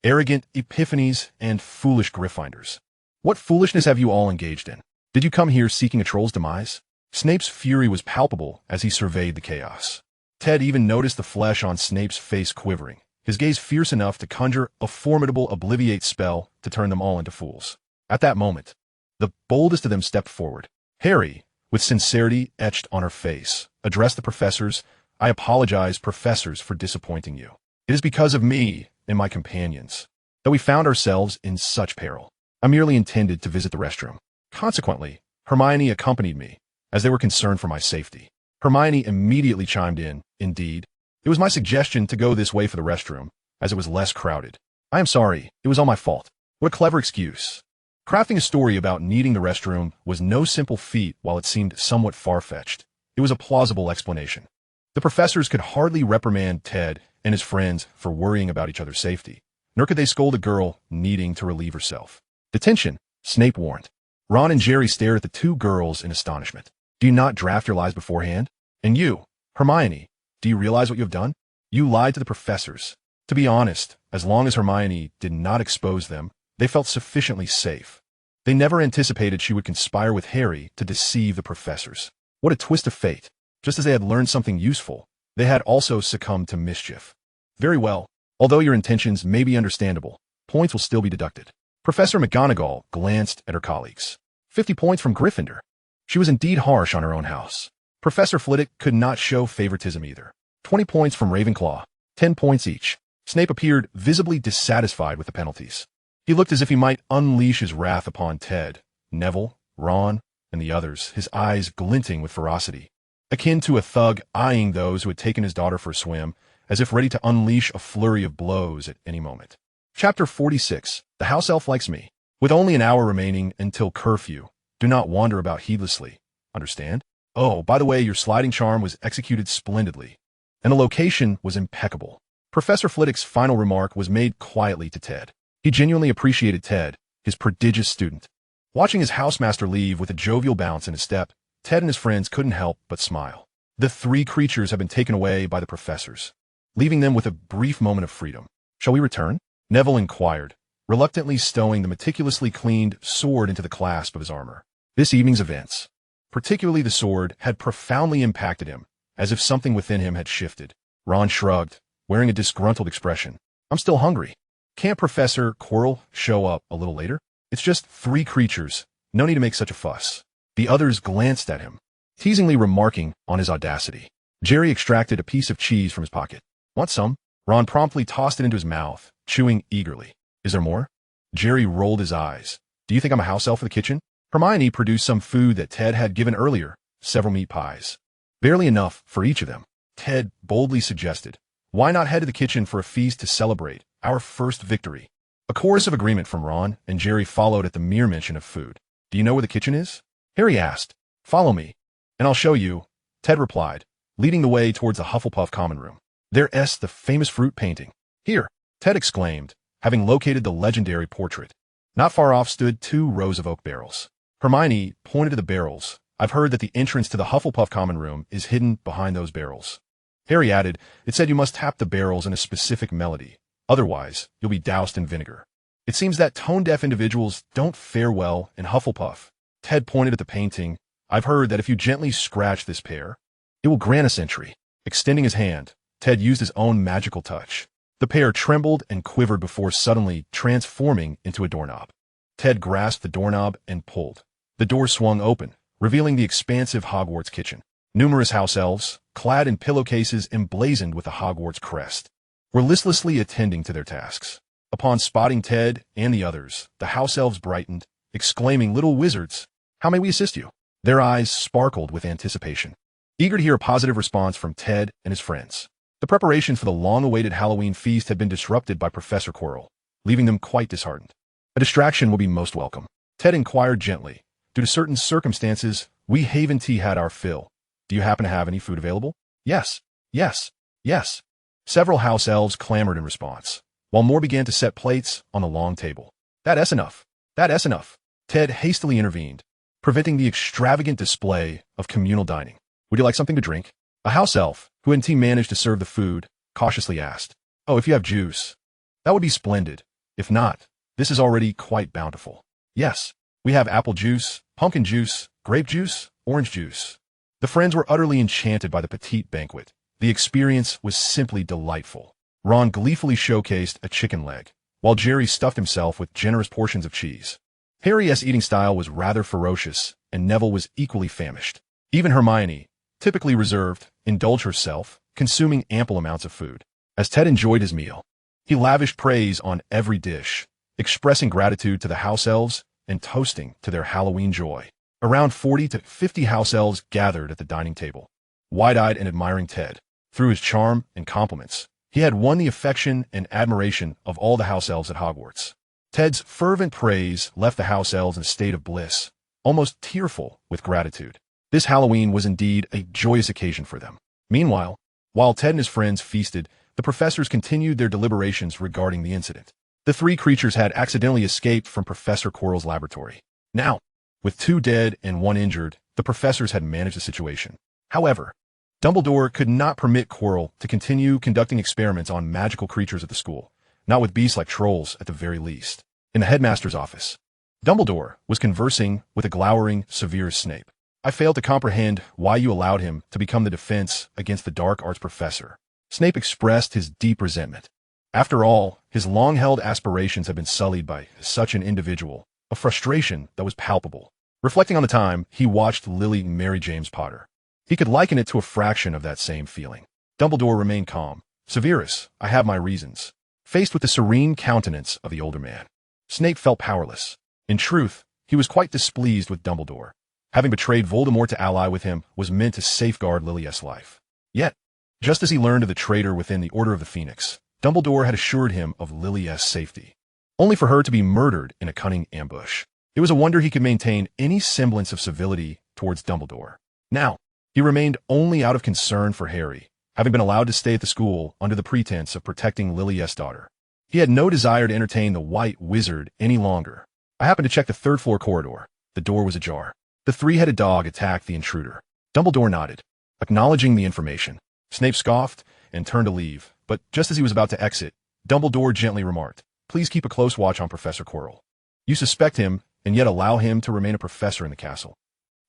Arrogant epiphanies and foolish Gryffindors. What foolishness have you all engaged in? Did you come here seeking a troll's demise? Snape's fury was palpable as he surveyed the chaos. Ted even noticed the flesh on Snape's face quivering, his gaze fierce enough to conjure a formidable obliviate spell to turn them all into fools. At that moment, the boldest of them stepped forward. Harry, with sincerity etched on her face, addressed the professors. "I apologize, professors, for disappointing you. It is because of me and my companions that we found ourselves in such peril. I merely intended to visit the restroom. Consequently, Hermione accompanied me, as they were concerned for my safety." Hermione immediately chimed in. "Indeed, it was my suggestion to go this way for the restroom, as it was less crowded. I am sorry, it was all my fault." What a clever excuse. Crafting a story about needing the restroom was no simple feat. While it seemed somewhat far-fetched, it was a plausible explanation. The professors could hardly reprimand Ted and his friends for worrying about each other's safety, nor could they scold a girl needing to relieve herself. "Detention," Snape warned. Ron and Jerry stared at the two girls in astonishment. "Do you not draft your lies beforehand? And you, Hermione, do you realize what you have done? You lied to the professors." To be honest, as long as Hermione did not expose them, they felt sufficiently safe. They never anticipated she would conspire with Harry to deceive the professors. What a twist of fate. Just as they had learned something useful, they had also succumbed to mischief. "Very well. Although your intentions may be understandable, points will still be deducted." Professor McGonagall glanced at her colleagues. 50 points from Gryffindor. She was indeed harsh on her own house. Professor Flitwick could not show favoritism either. 20 points from Ravenclaw, 10 points each. Snape appeared visibly dissatisfied with the penalties. He looked as if he might unleash his wrath upon Ted, Neville, Ron, and the others, his eyes glinting with ferocity, akin to a thug eyeing those who had taken his daughter for a swim, as if ready to unleash a flurry of blows at any moment. Chapter 46. The House Elf Likes Me. With only an hour remaining until curfew, do not wander about heedlessly. Understand? Oh, by the way, your sliding charm was executed splendidly, and the location was impeccable. Professor Flitwick's final remark was made quietly to Ted. He genuinely appreciated Ted, his prodigious student. Watching his housemaster leave with a jovial bounce in his step, Ted and his friends couldn't help but smile. The three creatures had been taken away by the professors, leaving them with a brief moment of freedom. "Shall we return?" Neville inquired, reluctantly stowing the meticulously cleaned sword into the clasp of his armor. This evening's events, particularly the sword, had profoundly impacted him, as if something within him had shifted. Ron shrugged, wearing a disgruntled expression. "I'm still hungry. Can't Professor Quirrell show up a little later? It's just three creatures. No need to make such a fuss." The others glanced at him, teasingly remarking on his audacity. Jerry extracted a piece of cheese from his pocket. "Want some?" Ron promptly tossed it into his mouth, chewing eagerly. "Is there more?" Jerry rolled his eyes. "Do you think I'm a house elf for the kitchen?" Hermione produced some food that Ted had given earlier, several meat pies. Barely enough for each of them. Ted boldly suggested, "Why not head to the kitchen for a feast to celebrate our first victory?" A chorus of agreement from Ron and Jerry followed at the mere mention of food. "Do you know where the kitchen is?" Harry asked. "Follow me, and I'll show you," Ted replied, leading the way towards the Hufflepuff common room. "There's the famous fruit painting." "Here," Ted exclaimed, having located the legendary portrait. Not far off stood 2 rows of oak barrels. Hermione pointed to the barrels. "I've heard that the entrance to the Hufflepuff common room is hidden behind those barrels." Harry added, "It said you must tap the barrels in a specific melody. Otherwise, you'll be doused in vinegar. It seems that tone-deaf individuals don't fare well in Hufflepuff." Ted pointed at the painting. "I've heard that if you gently scratch this pair, it will grant us entry." Extending his hand, Ted used his own magical touch. The pair trembled and quivered before suddenly transforming into a doorknob. Ted grasped the doorknob and pulled. The door swung open, revealing the expansive Hogwarts kitchen. Numerous house elves, clad in pillowcases emblazoned with the Hogwarts crest, were listlessly attending to their tasks. Upon spotting Ted and the others, the house elves brightened, exclaiming, "Little wizards, how may we assist you?" Their eyes sparkled with anticipation, eager to hear a positive response from Ted and his friends. The preparations for the long-awaited Halloween feast had been disrupted by Professor Quirrell, leaving them quite disheartened. "A distraction will be most welcome," Ted inquired gently. "Due to certain circumstances, we Haven Tea had our fill. Do you happen to have any food available?" "Yes, yes, yes." Several house elves clamored in response, while more began to set plates on the long table. That's enough. That's enough." Ted hastily intervened, preventing the extravagant display of communal dining. "Would you like something to drink?" A house elf, who had managed to serve the food, cautiously asked. "Oh, if you have juice, that would be splendid. If not, this is already quite bountiful." "Yes, we have apple juice, pumpkin juice, grape juice, orange juice." The friends were utterly enchanted by the petite banquet. The experience was simply delightful. Ron gleefully showcased a chicken leg, while Jerry stuffed himself with generous portions of cheese. Harry's eating style was rather ferocious, and Neville was equally famished. Even Hermione, typically reserved, indulged herself, consuming ample amounts of food. As Ted enjoyed his meal, he lavished praise on every dish, expressing gratitude to the house elves and toasting to their Halloween joy. Around 40 to 50 house elves gathered at the dining table, wide-eyed and admiring Ted. Through his charm and compliments, he had won the affection and admiration of all the house elves at Hogwarts. Ted's fervent praise left the house elves in a state of bliss, almost tearful with gratitude. This Halloween was indeed a joyous occasion for them. Meanwhile, while Ted and his friends feasted, the professors continued their deliberations regarding the incident. The three creatures had accidentally escaped from Professor Quirrell's laboratory. Now, with 2 dead and 1 injured, the professors had managed the situation. However, Dumbledore could not permit Quirrell to continue conducting experiments on magical creatures at the school, not with beasts like trolls at the very least. In the headmaster's office, Dumbledore was conversing with a glowering Severus Snape. I fail to comprehend why you allowed him to become the defense against the dark arts professor. Snape expressed his deep resentment. After all, his long-held aspirations had been sullied by such an individual, a frustration that was palpable. Reflecting on the time he watched Lily marry James Potter, he could liken it to a fraction of that same feeling. Dumbledore remained calm. Severus, I have my reasons. Faced with the serene countenance of the older man, Snape felt powerless. In truth, he was quite displeased with Dumbledore. Having betrayed Voldemort to ally with him was meant to safeguard Lily's life. Yet, just as he learned of the traitor within the Order of the Phoenix, Dumbledore had assured him of Lily's safety, only for her to be murdered in a cunning ambush. It was a wonder he could maintain any semblance of civility towards Dumbledore. Now, he remained only out of concern for Harry, having been allowed to stay at the school under the pretense of protecting Lily's daughter. He had no desire to entertain the White Wizard any longer. I happened to check the 3rd floor corridor. The door was ajar. The 3-headed dog attacked the intruder. Dumbledore nodded, acknowledging the information. Snape scoffed and turned to leave, but just as he was about to exit, Dumbledore gently remarked, Please keep a close watch on Professor Quirrell. You suspect him, and yet allow him to remain a professor in the castle.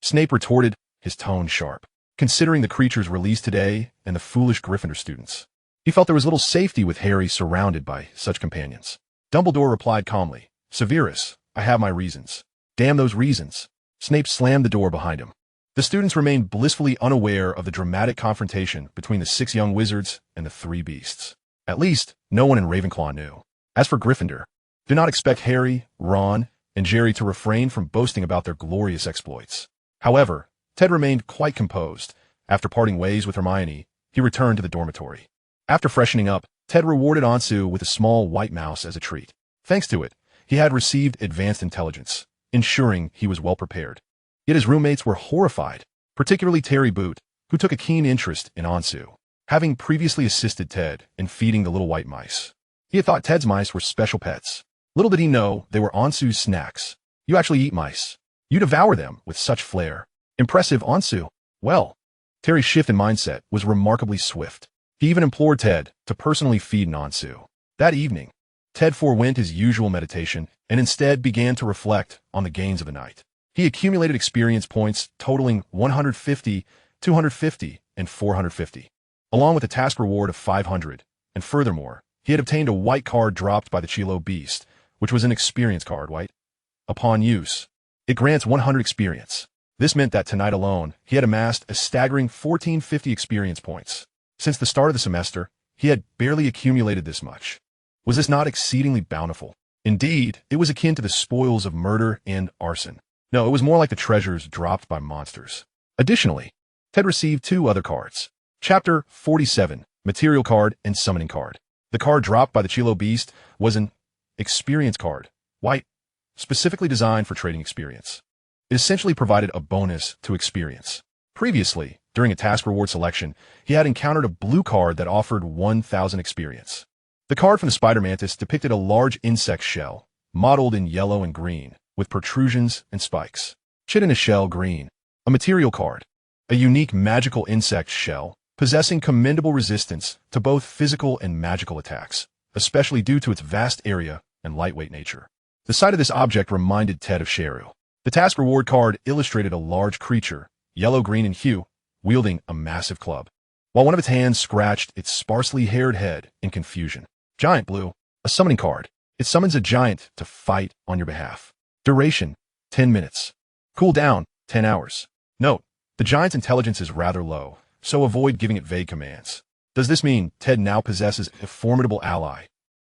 Snape retorted, his tone sharp, considering the creatures released today and the foolish Gryffindor students. He felt there was little safety with Harry surrounded by such companions. Dumbledore replied calmly, Severus, I have my reasons. Damn those reasons. Snape slammed the door behind him. The students remained blissfully unaware of the dramatic confrontation between the 6 young wizards and the 3 beasts. At least, no one in Ravenclaw knew. As for Gryffindor, do not expect Harry, Ron, and Jerry to refrain from boasting about their glorious exploits. However, Ted remained quite composed. After parting ways with Hermione, he returned to the dormitory. After freshening up, Ted rewarded Ansu with a small white mouse as a treat. Thanks to it, he had received advanced intelligence, ensuring he was well prepared. Yet his roommates were horrified, particularly Terry Boot, who took a keen interest in Ansu, having previously assisted Ted in feeding the little white mice. He had thought Ted's mice were special pets. Little did he know they were Ansu's snacks. You actually eat mice. You devour them with such flair. Impressive, Ansu. Well, Terry's shift in mindset was remarkably swift. He even implored Ted to personally feed Ansu. That evening, Ted forewent his usual meditation and instead began to reflect on the gains of the night. He accumulated experience points totaling 150, 250, and 450, along with a task reward of 500, and furthermore, he had obtained a white card dropped by the Chilo Beast, which was an experience card, white. Upon use, it grants 100 experience. This meant that tonight alone, he had amassed a staggering 1450 experience points. Since the start of the semester, he had barely accumulated this much. Was this not exceedingly bountiful? Indeed, it was akin to the spoils of murder and arson. No, it was more like the treasures dropped by monsters. Additionally, Ted received 2 other cards. Chapter 47, Material Card and Summoning Card. The card dropped by the Chilo Beast was an experience card, white, specifically designed for trading experience. It essentially provided a bonus to experience. Previously, during a task reward selection, he had encountered a blue card that offered 1,000 experience. The card from the Spider Mantis depicted a large insect shell, modeled in yellow and green, with protrusions and spikes. Chit in a shell green. A material card. A unique magical insect shell, possessing commendable resistance to both physical and magical attacks, especially due to its vast area and lightweight nature. The sight of this object reminded Ted of Cheru. The task reward card illustrated a large creature, yellow-green in hue, wielding a massive club, while one of its hands scratched its sparsely haired head in confusion. Giant blue, a summoning card. It summons a giant to fight on your behalf. Duration, 10 minutes. Cooldown, 10 hours. Note, the giant's intelligence is rather low, so avoid giving it vague commands. Does this mean Ted now possesses a formidable ally?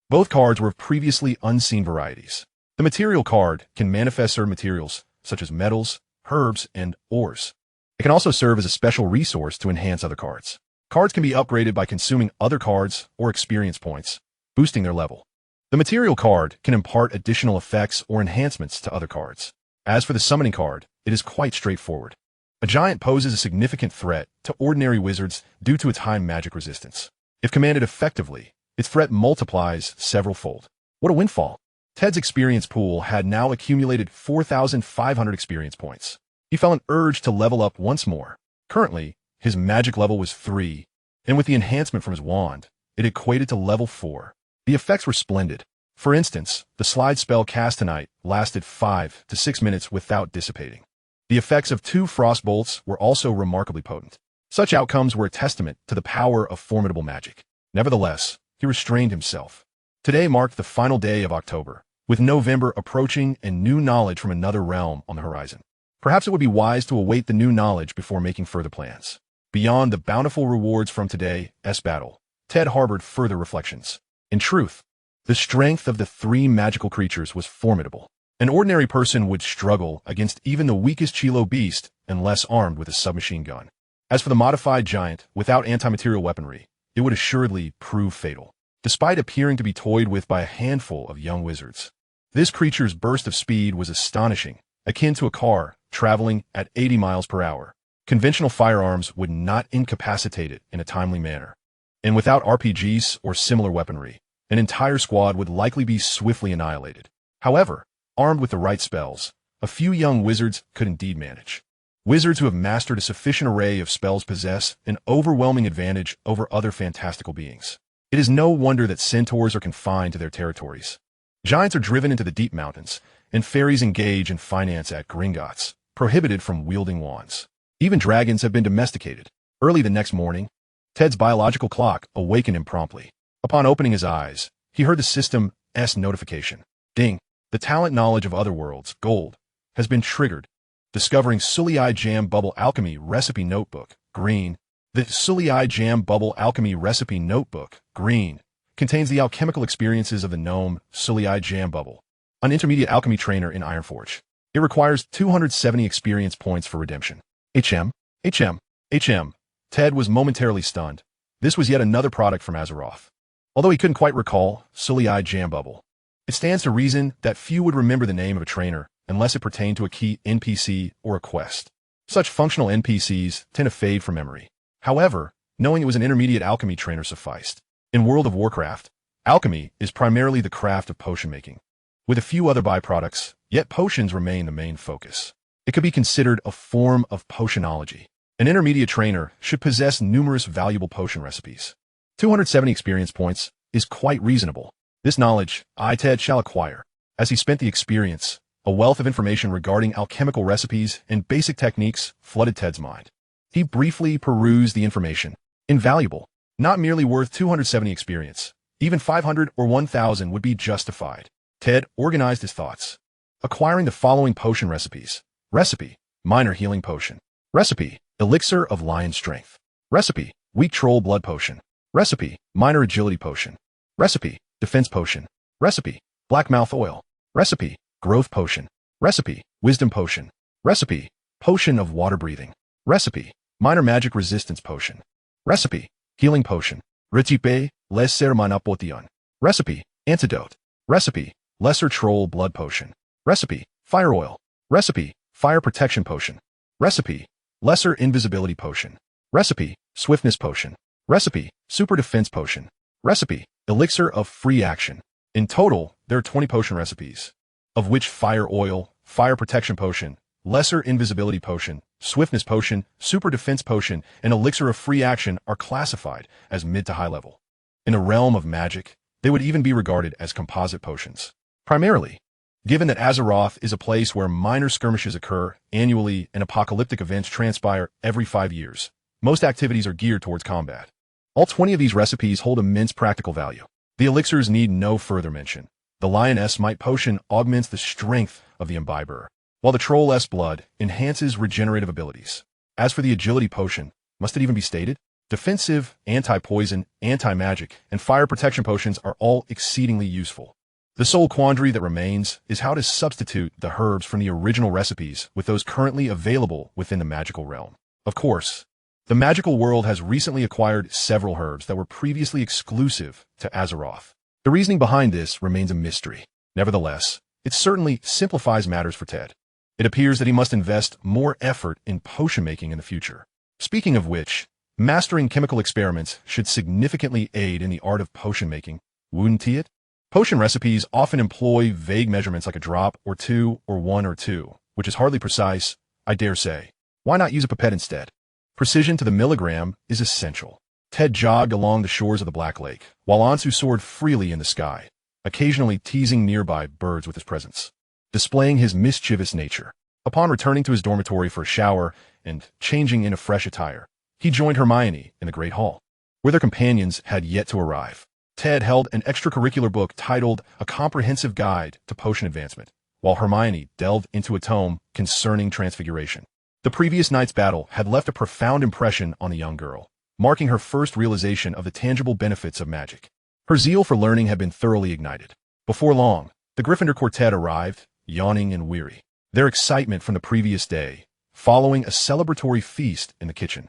Both cards were of previously unseen varieties. The material card can manifest certain materials, such as metals, herbs, and ores. It can also serve as a special resource to enhance other cards. Cards can be upgraded by consuming other cards or experience points, boosting their level. The material card can impart additional effects or enhancements to other cards. As for the summoning card, it is quite straightforward. A giant poses a significant threat to ordinary wizards due to its high magic resistance. If commanded effectively, its threat multiplies several-fold. What a windfall! Ted's experience pool had now accumulated 4,500 experience points. He felt an urge to level up once more. Currently, his magic level was 3, and with the enhancement from his wand, it equated to level 4. The effects were splendid. For instance, the slide spell cast tonight lasted 5 to 6 minutes without dissipating. The effects of 2 frost bolts were also remarkably potent. Such outcomes were a testament to the power of formidable magic. Nevertheless, he restrained himself. Today marked the final day of October, with November approaching and new knowledge from another realm on the horizon. Perhaps it would be wise to await the new knowledge before making further plans. Beyond the bountiful rewards from today's battle, Ted harbored further reflections. In truth, the strength of the 3 magical creatures was formidable. An ordinary person would struggle against even the weakest Chilo beast unless armed with a submachine gun. As for the modified giant, without anti-material weaponry, it would assuredly prove fatal, despite appearing to be toyed with by a handful of young wizards. This creature's burst of speed was astonishing, akin to a car traveling at 80 miles per hour. Conventional firearms would not incapacitate it in a timely manner. And without RPGs or similar weaponry, an entire squad would likely be swiftly annihilated. However, armed with the right spells, a few young wizards could indeed manage. Wizards who have mastered a sufficient array of spells possess an overwhelming advantage over other fantastical beings. It is no wonder that centaurs are confined to their territories. Giants are driven into the deep mountains, and fairies engage in finance at Gringotts, prohibited from wielding wands. Even dragons have been domesticated. Early the next morning, Ted's biological clock awakened him promptly. Upon opening his eyes, he heard the system's notification. Ding! The talent knowledge of Otherworlds, Gold, has been triggered. Discovering Sully Jam Bubble Alchemy Recipe Notebook, Green. The Sully Jam Bubble Alchemy Recipe Notebook, Green, contains the alchemical experiences of the gnome Sully Jam Bubble, an intermediate alchemy trainer in Ironforge. It requires 270 experience points for redemption. HM. Ted was momentarily stunned. This was yet another product from Azeroth. Although he couldn't quite recall Sully Jam Bubble, it stands to reason that few would remember the name of a trainer unless it pertained to a key NPC or a quest. Such functional NPCs tend to fade from memory. However, knowing it was an intermediate alchemy trainer sufficed. In World of Warcraft, alchemy is primarily the craft of potion making, with a few other byproducts, yet potions remain the main focus. It could be considered a form of potionology. An intermediate trainer should possess numerous valuable potion recipes. 270 experience points is quite reasonable. This knowledge Ted shall acquire. As he spent the experience, a wealth of information regarding alchemical recipes and basic techniques flooded Ted's mind. He briefly perused the information. Invaluable. Not merely worth 270 experience. Even 500 or 1,000 would be justified. Ted organized his thoughts. Acquiring the following potion recipes. Recipe, Minor Healing Potion. Recipe, Elixir of Lion Strength. Recipe, Weak Troll Blood Potion. Recipe, Minor Agility Potion. Recipe, Defense Potion. Recipe, Blackmouth Oil. Recipe, Growth Potion. Recipe, Wisdom Potion. Recipe, Potion of Water Breathing. Recipe, Minor Magic Resistance Potion. Recipe, Healing Potion. Recipe, Lesser Mana Potion. Recipe, Antidote. Recipe, Lesser Troll Blood Potion. Recipe, Fire Oil. Recipe, Fire Protection Potion. Recipe, Lesser Invisibility Potion. Recipe, Swiftness Potion. Recipe, Super Defense Potion. Recipe, Elixir of Free Action. In total, there are 20 potion recipes, of which Fire Oil, Fire Protection Potion, Lesser Invisibility Potion, Swiftness Potion, Super Defense Potion, and Elixir of Free Action are classified as mid to high level. In the realm of magic, they would even be regarded as composite potions. Primarily, given that Azeroth is a place where minor skirmishes occur annually and apocalyptic events transpire every 5 years, most activities are geared towards combat. All 20 of these recipes hold immense practical value. The elixirs need no further mention. The Lioness Might potion augments the strength of the imbiber, while the Troll-S blood enhances regenerative abilities. As for the agility potion, must it even be stated? Defensive, anti-poison, anti-magic, and fire protection potions are all exceedingly useful. The sole quandary that remains is how to substitute the herbs from the original recipes with those currently available within the magical realm. Of course, the magical world has recently acquired several herbs that were previously exclusive to Azeroth. The reasoning behind this remains a mystery. Nevertheless, it certainly simplifies matters for Ted. It appears that he must invest more effort in potion making in the future. Speaking of which, mastering chemical experiments should significantly aid in the art of potion making, wouldn't it? Potion recipes often employ vague measurements like a drop or two or 1 or 2, which is hardly precise, I dare say. Why not use a pipette instead? Precision to the milligram is essential. Ted jogged along the shores of the Black Lake, while Ansu soared freely in the sky, occasionally teasing nearby birds with his presence, displaying his mischievous nature. Upon returning to his dormitory for a shower and changing into fresh attire, he joined Hermione in the Great Hall, where their companions had yet to arrive. Ted held an extracurricular book titled A Comprehensive Guide to Potion Advancement, while Hermione delved into a tome concerning transfiguration. The previous night's battle had left a profound impression on the young girl, marking her first realization of the tangible benefits of magic. Her zeal for learning had been thoroughly ignited. Before long, the Gryffindor quartet arrived, yawning and weary. Their excitement from the previous day, following a celebratory feast in the kitchen,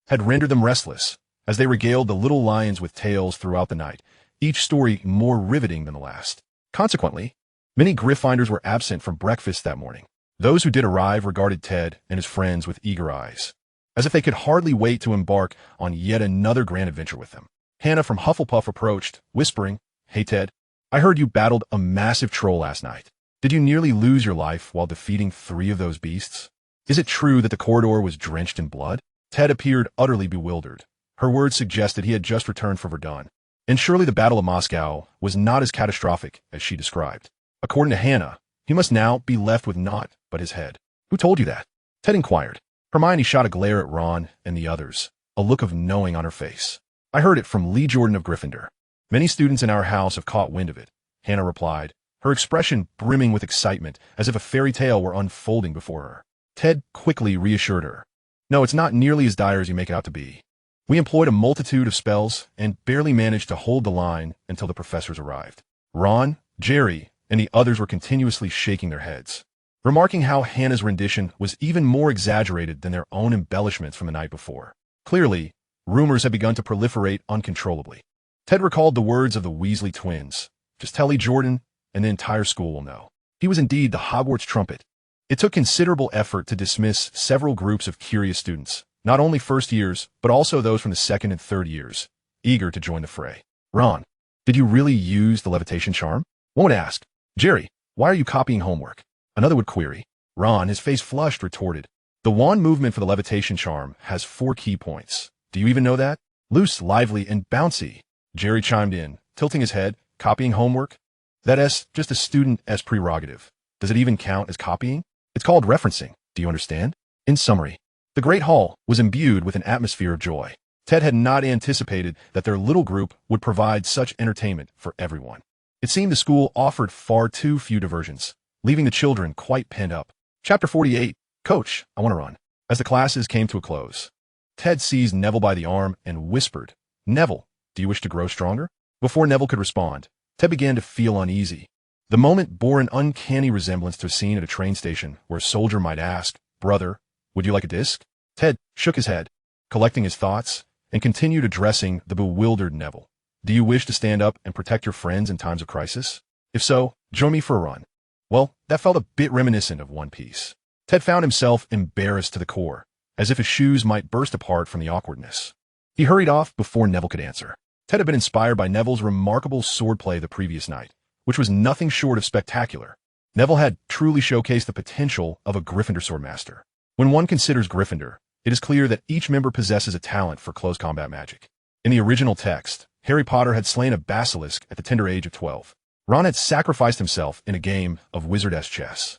had rendered them restless, as they regaled the little lions with tales throughout the night, each story more riveting than the last. Consequently, many Gryffindors were absent from breakfast that morning. Those who did arrive regarded Ted and his friends with eager eyes, as if they could hardly wait to embark on yet another grand adventure with them. Hannah from Hufflepuff approached, whispering, "Hey Ted, I heard you battled a massive troll last night. Did you nearly lose your life while defeating 3 of those beasts? Is it true that the corridor was drenched in blood?" Ted appeared utterly bewildered. Her words suggested he had just returned from Verdun, and surely the Battle of Moscow was not as catastrophic as she described. According to Hannah, he must now be left with naught but his head. "Who told you that?" Ted inquired. Hermione shot a glare at Ron and the others, a look of knowing on her face. "I heard it from Lee Jordan of Gryffindor. Many students in our house have caught wind of it," Hannah replied, her expression brimming with excitement as if a fairy tale were unfolding before her. Ted quickly reassured her. "No, it's not nearly as dire as you make it out to be. We employed a multitude of spells and barely managed to hold the line until the professors arrived." Ron, Jerry, and the others were continuously shaking their heads, remarking how Hannah's rendition was even more exaggerated than their own embellishments from the night before. Clearly, rumors had begun to proliferate uncontrollably. Ted recalled the words of the Weasley twins, "Just tell Lee Jordan, and the entire school will know." He was indeed the Hogwarts trumpet. It took considerable effort to dismiss several groups of curious students, not only first years, but also those from the second and third years, eager to join the fray. "Ron, did you really use the levitation charm?" one would ask. "Jerry, why are you copying homework?" another would query. Ron, his face flushed, retorted, "The wand movement for the levitation charm has 4 key points. Do you even know that? Loose, lively, and bouncy." Jerry chimed in, tilting his head. "Copying homework? That's just a student's prerogative. Does it even count as copying? It's called referencing. Do you understand?" In summary, the Great Hall was imbued with an atmosphere of joy. Ted had not anticipated that their little group would provide such entertainment for everyone. It seemed the school offered far too few diversions, leaving the children quite pent up. Chapter 48, Coach, I Want to Run. As the classes came to a close, Ted seized Neville by the arm and whispered, "Neville, do you wish to grow stronger?" Before Neville could respond, Ted began to feel uneasy. The moment bore an uncanny resemblance to a scene at a train station where a soldier might ask, "Brother, would you like a disc?" Ted shook his head, collecting his thoughts, and continued addressing the bewildered Neville. "Do you wish to stand up and protect your friends in times of crisis? If so, join me for a run." Well, that felt a bit reminiscent of One Piece. Ted found himself embarrassed to the core, as if his shoes might burst apart from the awkwardness. He hurried off before Neville could answer. Ted had been inspired by Neville's remarkable swordplay the previous night, which was nothing short of spectacular. Neville had truly showcased the potential of a Gryffindor swordmaster. When one considers Gryffindor, it is clear that each member possesses a talent for close combat magic. In the original text, Harry Potter had slain a basilisk at the tender age of 12. Ron had sacrificed himself in a game of wizardess chess,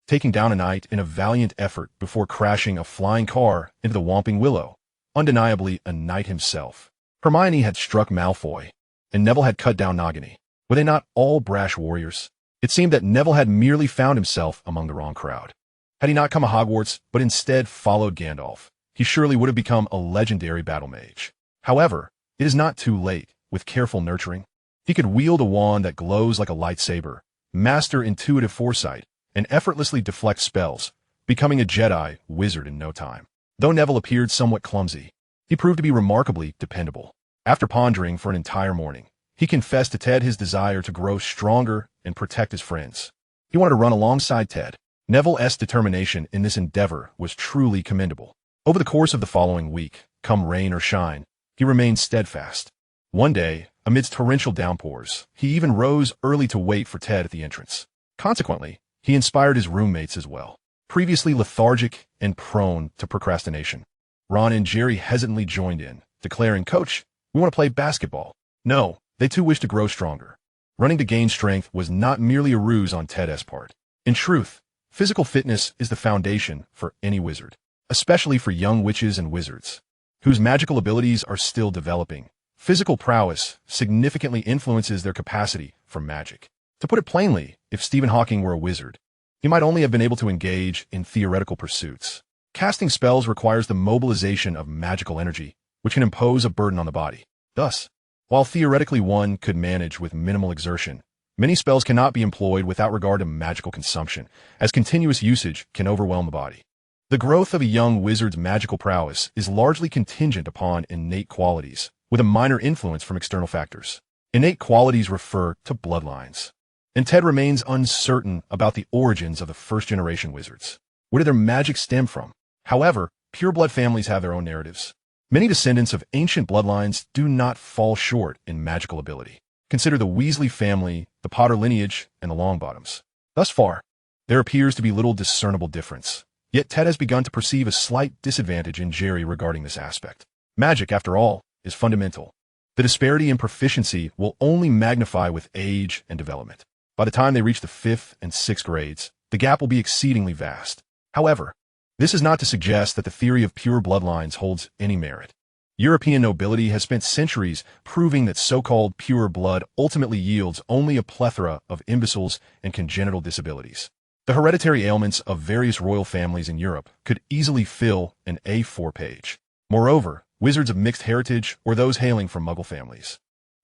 taking down a knight in a valiant effort before crashing a flying car into the Whomping Willow, undeniably a knight himself. Hermione had struck Malfoy, and Neville had cut down Nagini. Were they not all brash warriors? It seemed that Neville had merely found himself among the wrong crowd. Had he not come to Hogwarts, but instead followed Gandalf, he surely would have become a legendary battle mage. However, it is not too late. With careful nurturing, he could wield a wand that glows like a lightsaber, master intuitive foresight, and effortlessly deflect spells, becoming a Jedi wizard in no time. Though Neville appeared somewhat clumsy, he proved to be remarkably dependable. After pondering for an entire morning, he confessed to Ted his desire to grow stronger and protect his friends. He wanted to run alongside Ted. Neville's determination in this endeavor was truly commendable. Over the course of the following week, come rain or shine, he remained steadfast. One day, amidst torrential downpours, he even rose early to wait for Ted at the entrance. Consequently, he inspired his roommates as well. Previously lethargic and prone to procrastination, Ron and Jerry hesitantly joined in, declaring, "Coach, we want to play basketball." No, they too wished to grow stronger. Running to gain strength was not merely a ruse on Ted's part. In truth, physical fitness is the foundation for any wizard, especially for young witches and wizards, whose magical abilities are still developing. Physical prowess significantly influences their capacity for magic. To put it plainly, if Stephen Hawking were a wizard, he might only have been able to engage in theoretical pursuits. Casting spells requires the mobilization of magical energy, which can impose a burden on the body. Thus, while theoretically one could manage with minimal exertion, many spells cannot be employed without regard to magical consumption, as continuous usage can overwhelm the body. The growth of a young wizard's magical prowess is largely contingent upon innate qualities, with a minor influence from external factors. Innate qualities refer to bloodlines, and Ted remains uncertain about the origins of the first-generation wizards. Where did their magic stem from? However, pureblood families have their own narratives. Many descendants of ancient bloodlines do not fall short in magical ability. Consider the Weasley family, the Potter lineage, and the Longbottoms. Thus far, there appears to be little discernible difference. Yet Ted has begun to perceive a slight disadvantage in Jerry regarding this aspect. Magic, after all, is fundamental. The disparity in proficiency will only magnify with age and development. By the time they reach the 5th and 6th grades, the gap will be exceedingly vast. However, this is not to suggest that the theory of pure bloodlines holds any merit. European nobility has spent centuries proving that so-called pure blood ultimately yields only a plethora of imbeciles and congenital disabilities. The hereditary ailments of various royal families in Europe could easily fill an A4 page. Moreover, wizards of mixed heritage or those hailing from Muggle families,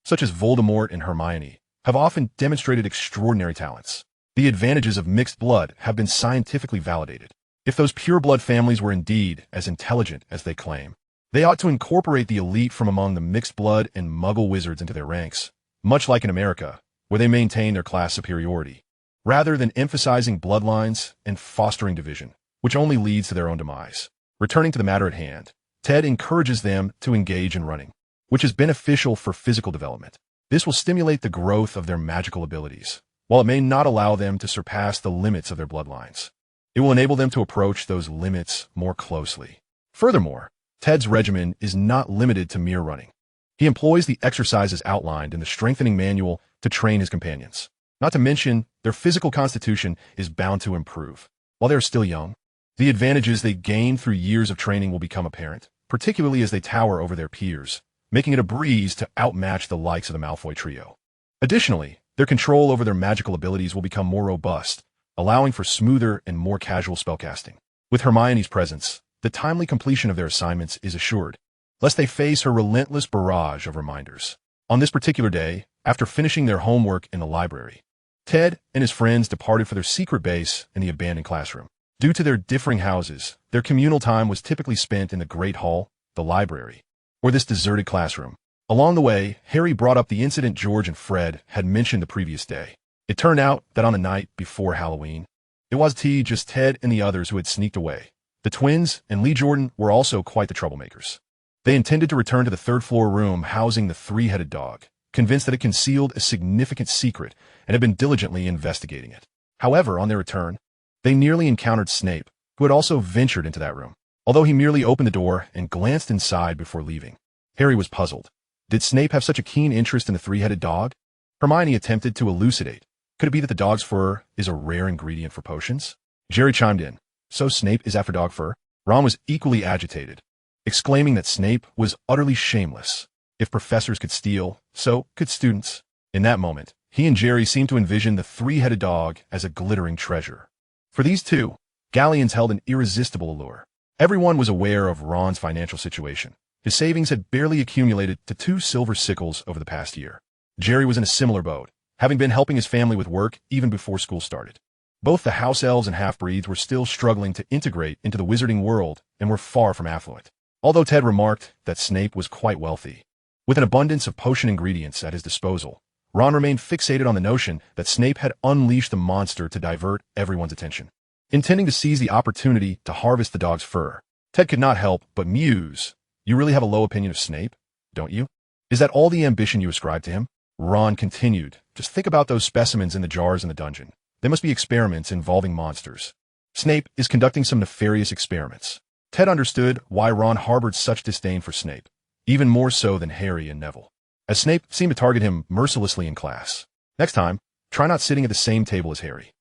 such as Voldemort and Hermione, have often demonstrated extraordinary talents. The advantages of mixed blood have been scientifically validated. If those pure-blood families were indeed as intelligent as they claim, they ought to incorporate the elite from among the mixed blood and Muggle wizards into their ranks, much like in America, where they maintain their class superiority, rather than emphasizing bloodlines and fostering division, which only leads to their own demise. Returning to the matter at hand, Ted encourages them to engage in running, which is beneficial for physical development. This will stimulate the growth of their magical abilities, while it may not allow them to surpass the limits of their bloodlines. It will enable them to approach those limits more closely. Furthermore, Ted's regimen is not limited to mere running. He employs the exercises outlined in the strengthening manual to train his companions. Not to mention, their physical constitution is bound to improve. While they are still young, the advantages they gain through years of training will become apparent, particularly as they tower over their peers, making it a breeze to outmatch the likes of the Malfoy trio. Additionally, their control over their magical abilities will become more robust, allowing for smoother and more casual spellcasting. With Hermione's presence, the timely completion of their assignments is assured, lest they face her relentless barrage of reminders. On this particular day, after finishing their homework in the library, Ted and his friends departed for their secret base in the abandoned classroom. Due to their differing houses, their communal time was typically spent in the Great Hall, the library, or this deserted classroom. Along the way, Harry brought up the incident George and Fred had mentioned the previous day. It turned out that on the night before Halloween, it was just Ted and the others who had sneaked away. The twins and Lee Jordan were also quite the troublemakers. They intended to return to the third-floor room housing the three-headed dog, convinced that it concealed a significant secret and had been diligently investigating it. However, on their return, they nearly encountered Snape, who had also ventured into that room, although he merely opened the door and glanced inside before leaving. Harry was puzzled. Did Snape have such a keen interest in the three-headed dog? Hermione attempted to elucidate. Could it be that the dog's fur is a rare ingredient for potions? Jerry chimed in. So Snape is after dog fur? Ron was equally agitated, exclaiming that Snape was utterly shameless. If professors could steal, so could students. In that moment, he and Jerry seemed to envision the three-headed dog as a glittering treasure. For these two, galleons held an irresistible allure. Everyone was aware of Ron's financial situation. His savings had barely accumulated to 2 silver sickles over the past year. Jerry was in a similar boat, having been helping his family with work even before school started. Both the house elves and half-breeds were still struggling to integrate into the wizarding world and were far from affluent, although Ted remarked that Snape was quite wealthy. With an abundance of potion ingredients at his disposal, Ron remained fixated on the notion that Snape had unleashed the monster to divert everyone's attention. Intending to seize the opportunity to harvest the dog's fur, Ted could not help but muse, "You really have a low opinion of Snape, don't you? Is that all the ambition you ascribe to him?" Ron continued, "Just think about those specimens in the jars in the dungeon. They must be experiments involving monsters. Snape is conducting some nefarious experiments." Ted understood why Ron harbored such disdain for Snape, even more so than Harry and Neville, as Snape seemed to target him mercilessly in class. Next time, try not sitting at the same table as Harry.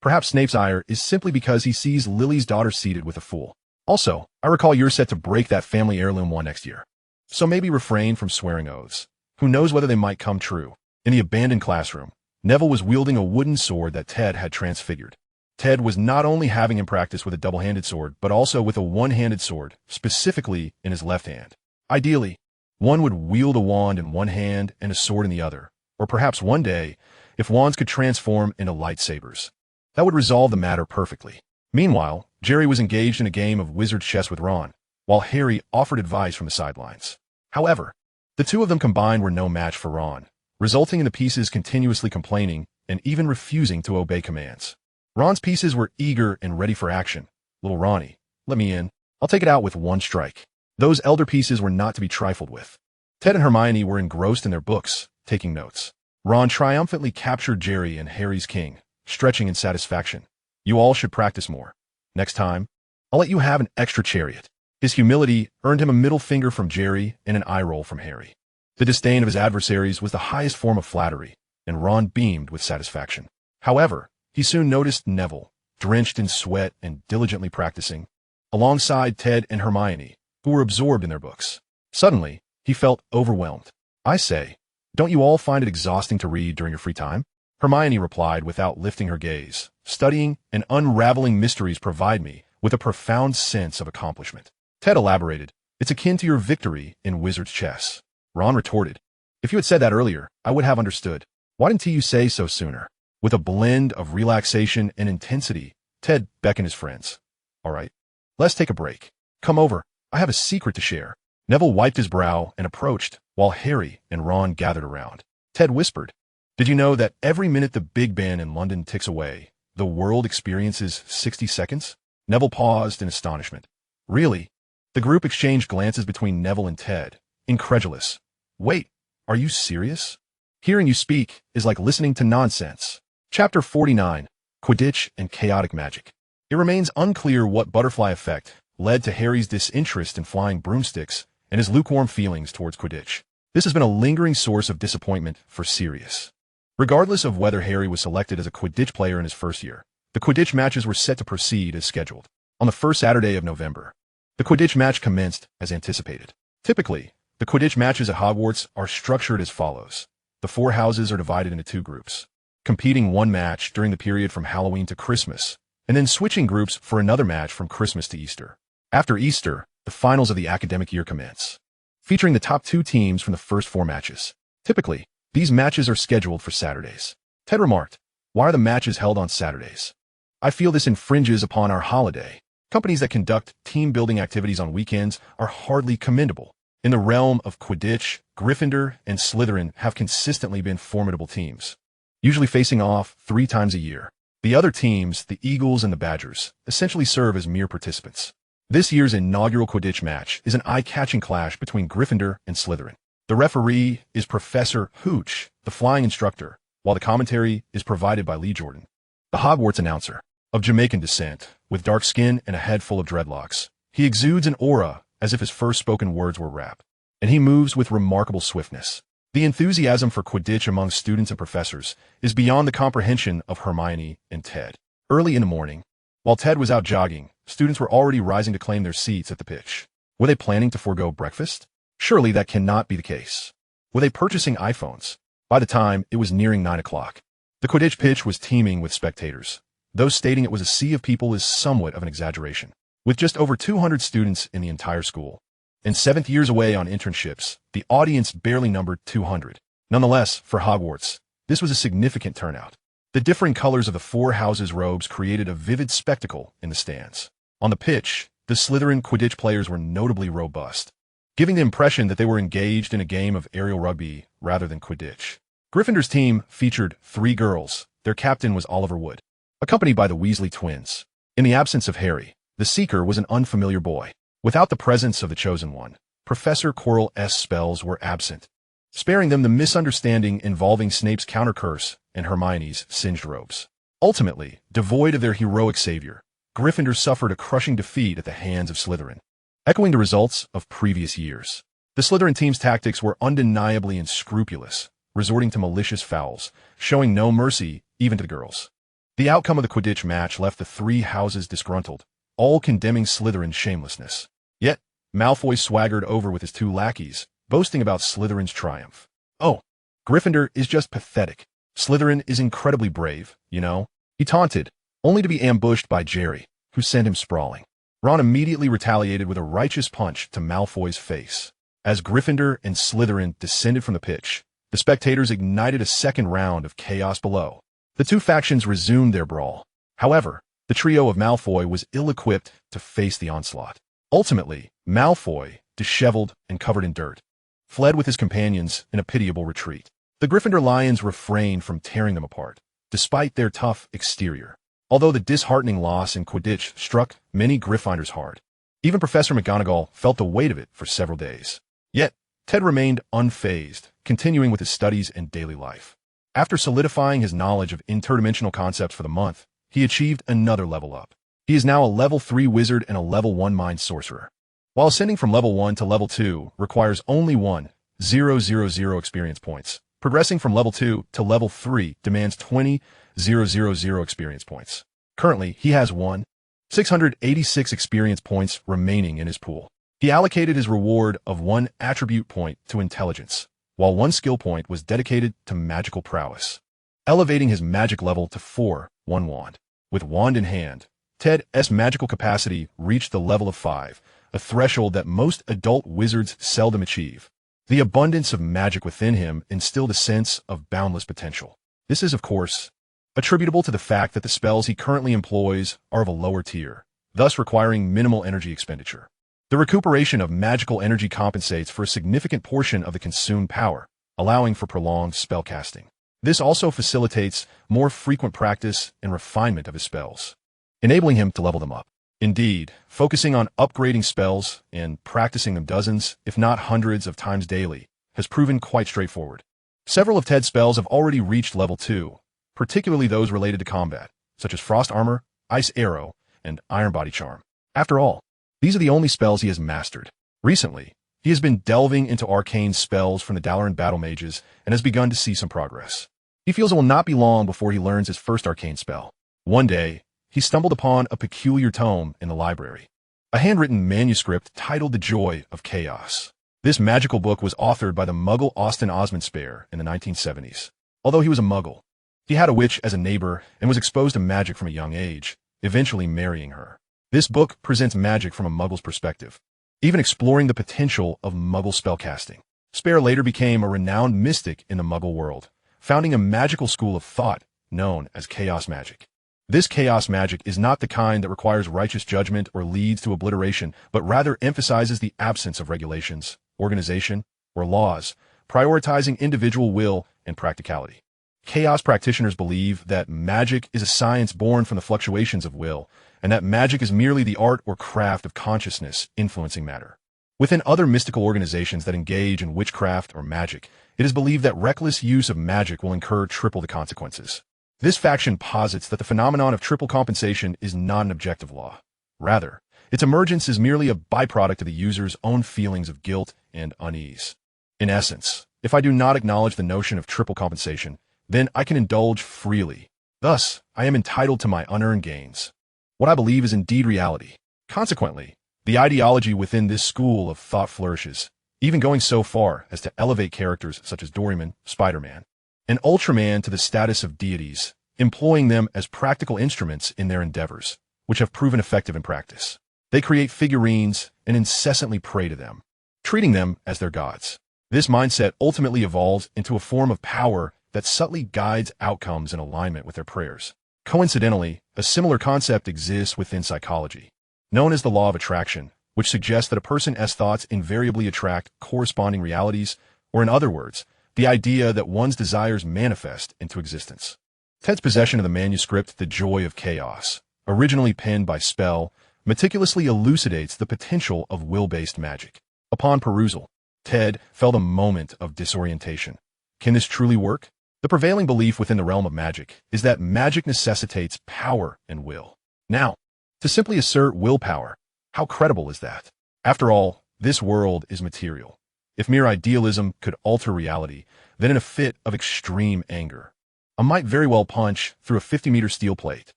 Perhaps Snape's ire is simply because he sees Lily's daughter seated with a fool. Also, I recall you're set to break that family heirloom one next year. So maybe refrain from swearing oaths. Who knows whether they might come true. In the abandoned classroom, Neville was wielding a wooden sword that Ted had transfigured. Ted was not only having him practice with a double-handed sword, but also with a one-handed sword, specifically in his left hand. Ideally, one would wield a wand in one hand and a sword in the other, or perhaps one day, if wands could transform into lightsabers. That would resolve the matter perfectly. Meanwhile, Jerry was engaged in a game of wizard chess with Ron, while Harry offered advice from the sidelines. However, the two of them combined were no match for Ron, resulting in the pieces continuously complaining and even refusing to obey commands. Ron's pieces were eager and ready for action. "Little Ronnie, let me in. I'll take it out with one strike." Those elder pieces were not to be trifled with. Ted and Hermione were engrossed in their books, taking notes. Ron triumphantly captured Jerry and Harry's king, stretching in satisfaction. "You all should practice more. Next time, I'll let you have an extra chariot." His humility earned him a middle finger from Jerry and an eye roll from Harry. The disdain of his adversaries was the highest form of flattery, and Ron beamed with satisfaction. However, he soon noticed Neville, drenched in sweat and diligently practicing, alongside Ted and Hermione, who were absorbed in their books. Suddenly, he felt overwhelmed. "I say, don't you all find it exhausting to read during your free time?" Hermione replied without lifting her gaze. "Studying and unraveling mysteries provide me with a profound sense of accomplishment." Ted elaborated, "It's akin to your victory in wizard's chess." Ron retorted, "If you had said that earlier, I would have understood. Why didn't you say so sooner?" With a blend of relaxation and intensity, Ted beckoned his friends. "All right, let's take a break. Come over. I have a secret to share." Neville wiped his brow and approached, while Harry and Ron gathered around. Ted whispered, "Did you know that every minute the Big Ben in London ticks away, the world experiences 60 seconds? Neville paused in astonishment. "Really?" The group exchanged glances between Neville and Ted, incredulous. "Wait, are you serious?" "Hearing you speak is like listening to nonsense." Chapter 49, Quidditch and Chaotic Magic. It remains unclear what butterfly effect led to Harry's disinterest in flying broomsticks and his lukewarm feelings towards Quidditch. This has been a lingering source of disappointment for Sirius. Regardless of whether Harry was selected as a Quidditch player in his first year, the Quidditch matches were set to proceed as scheduled. On the first Saturday of November, the Quidditch match commenced as anticipated. Typically, the Quidditch matches at Hogwarts are structured as follows. The 4 houses are divided into 2 groups, competing one match during the period from Halloween to Christmas, and then switching groups for another match from Christmas to Easter. After Easter, the finals of the academic year commence, featuring the top 2 teams from the first 4 matches. Typically, these matches are scheduled for Saturdays. Ted remarked, "Why are the matches held on Saturdays? I feel this infringes upon our holiday. Companies that conduct team-building activities on weekends are hardly commendable." In the realm of Quidditch, Gryffindor and Slytherin have consistently been formidable teams, usually facing off 3 times a year. The other teams, the Eagles and the Badgers, essentially serve as mere participants. This year's inaugural Quidditch match is an eye-catching clash between Gryffindor and Slytherin. The referee is Professor Hooch, the flying instructor, while the commentary is provided by Lee Jordan, the Hogwarts announcer, of Jamaican descent, with dark skin and a head full of dreadlocks. He exudes an aura as if his first spoken words were rap, and he moves with remarkable swiftness. The enthusiasm for Quidditch among students and professors is beyond the comprehension of Hermione and Ted. Early in the morning, while Ted was out jogging, students were already rising to claim their seats at the pitch. Were they planning to forego breakfast? Surely that cannot be the case. Were they purchasing iPhones? by the time it was nearing 9 o'clock. The Quidditch pitch was teeming with spectators, though stating it was a sea of people is somewhat of an exaggeration. With just over 200 students in the entire school, and 7th years away on internships, the audience barely numbered 200. Nonetheless, for Hogwarts, this was a significant turnout. The differing colors of the four houses' robes created a vivid spectacle in the stands. On the pitch, the Slytherin Quidditch players were notably robust, giving the impression that they were engaged in a game of aerial rugby rather than Quidditch. Gryffindor's team featured 3 girls. Their captain was Oliver Wood, accompanied by the Weasley twins. In the absence of Harry, the Seeker was an unfamiliar boy. Without the presence of the Chosen One, Professor Quirrell's spells were absent, sparing them the misunderstanding involving Snape's counter-curse and Hermione's singed robes. Ultimately, devoid of their heroic savior, Gryffindor suffered a crushing defeat at the hands of Slytherin, echoing the results of previous years. The Slytherin team's tactics were undeniably unscrupulous, resorting to malicious fouls, showing no mercy even to the girls. The outcome of the Quidditch match left the 3 houses disgruntled, all condemning Slytherin's shamelessness. Yet, Malfoy swaggered over with his 2 lackeys, boasting about Slytherin's triumph. "Oh, Gryffindor is just pathetic. Slytherin is incredibly brave, you know," he taunted, only to be ambushed by Jerry, who sent him sprawling. Ron immediately retaliated with a righteous punch to Malfoy's face. As Gryffindor and Slytherin descended from the pitch, the spectators ignited a second round of chaos below. The 2 factions resumed their brawl. However, the trio of Malfoy was ill-equipped to face the onslaught. Ultimately, Malfoy, disheveled and covered in dirt, fled with his companions in a pitiable retreat. The Gryffindor Lions refrained from tearing them apart, despite their tough exterior. Although the disheartening loss in Quidditch struck many Gryffindors hard, even Professor McGonagall felt the weight of it for several days. Yet, Ted remained unfazed, continuing with his studies and daily life. After solidifying his knowledge of interdimensional concepts for the month, he achieved another level up. He is now a level 3 wizard and a level 1 mind sorcerer. While ascending from level 1 to level 2 requires only 1,000 experience points, progressing from level 2 to level 3 demands 20,000 experience points. Currently, he has 1,686 experience points remaining in his pool. He allocated his reward of 1 attribute point to intelligence, while 1 skill point was dedicated to magical prowess, elevating his magic level to 4, 1 wand. With wand in hand, Ted's magical capacity reached the level of 5, a threshold that most adult wizards seldom achieve. The abundance of magic within him instilled a sense of boundless potential. This is, of course, attributable to the fact that the spells he currently employs are of a lower tier, thus requiring minimal energy expenditure. The recuperation of magical energy compensates for a significant portion of the consumed power, allowing for prolonged spellcasting. This also facilitates more frequent practice and refinement of his spells, enabling him to level them up. Indeed, focusing on upgrading spells and practicing them dozens, if not hundreds of times daily, has proven quite straightforward. Several of Ted's spells have already reached level 2, particularly those related to combat, such as Frost Armor, Ice Arrow, and Iron Body Charm. After all, these are the only spells he has mastered. Recently, he has been delving into arcane spells from the Dalaran Battle Mages and has begun to see some progress. He feels it will not be long before he learns his first arcane spell. One day, he stumbled upon a peculiar tome in the library, a handwritten manuscript titled The Joy of Chaos. This magical book was authored by the Muggle Austin Osmond Spare in the 1970s. Although he was a Muggle, he had a witch as a neighbor and was exposed to magic from a young age, eventually marrying her. This book presents magic from a Muggle's perspective, even exploring the potential of Muggle spellcasting. Spare later became a renowned mystic in the Muggle world, founding a magical school of thought known as Chaos Magic. This chaos magic is not the kind that requires righteous judgment or leads to obliteration, but rather emphasizes the absence of regulations, organization, or laws, prioritizing individual will and practicality. Chaos practitioners believe that magic is a science born from the fluctuations of will, and that magic is merely the art or craft of consciousness influencing matter. Within other mystical organizations that engage in witchcraft or magic, it is believed that reckless use of magic will incur triple the consequences. This faction posits that the phenomenon of triple compensation is not an objective law. Rather, its emergence is merely a byproduct of the user's own feelings of guilt and unease. In essence, if I do not acknowledge the notion of triple compensation, then I can indulge freely. Thus, I am entitled to my unearned gains. What I believe is indeed reality. Consequently, the ideology within this school of thought flourishes, even going so far as to elevate characters such as Doraemon, Spider-Man, an Ultraman to the status of deities, employing them as practical instruments in their endeavors, which have proven effective in practice. They create figurines and incessantly pray to them, treating them as their gods. This mindset ultimately evolves into a form of power that subtly guides outcomes in alignment with their prayers. Coincidentally, a similar concept exists within psychology, known as the law of attraction, which suggests that a person's thoughts invariably attract corresponding realities, or in other words, the idea that one's desires manifest into existence. Ted's possession of the manuscript The Joy of Chaos, originally penned by Spell, meticulously elucidates the potential of will-based magic. Upon perusal, Ted felt a moment of disorientation. Can this truly work? The prevailing belief within the realm of magic is that magic necessitates power and will. Now, to simply assert willpower, how credible is that? After all, this world is material. If mere idealism could alter reality, then in a fit of extreme anger, I might very well punch through a 50-meter steel plate.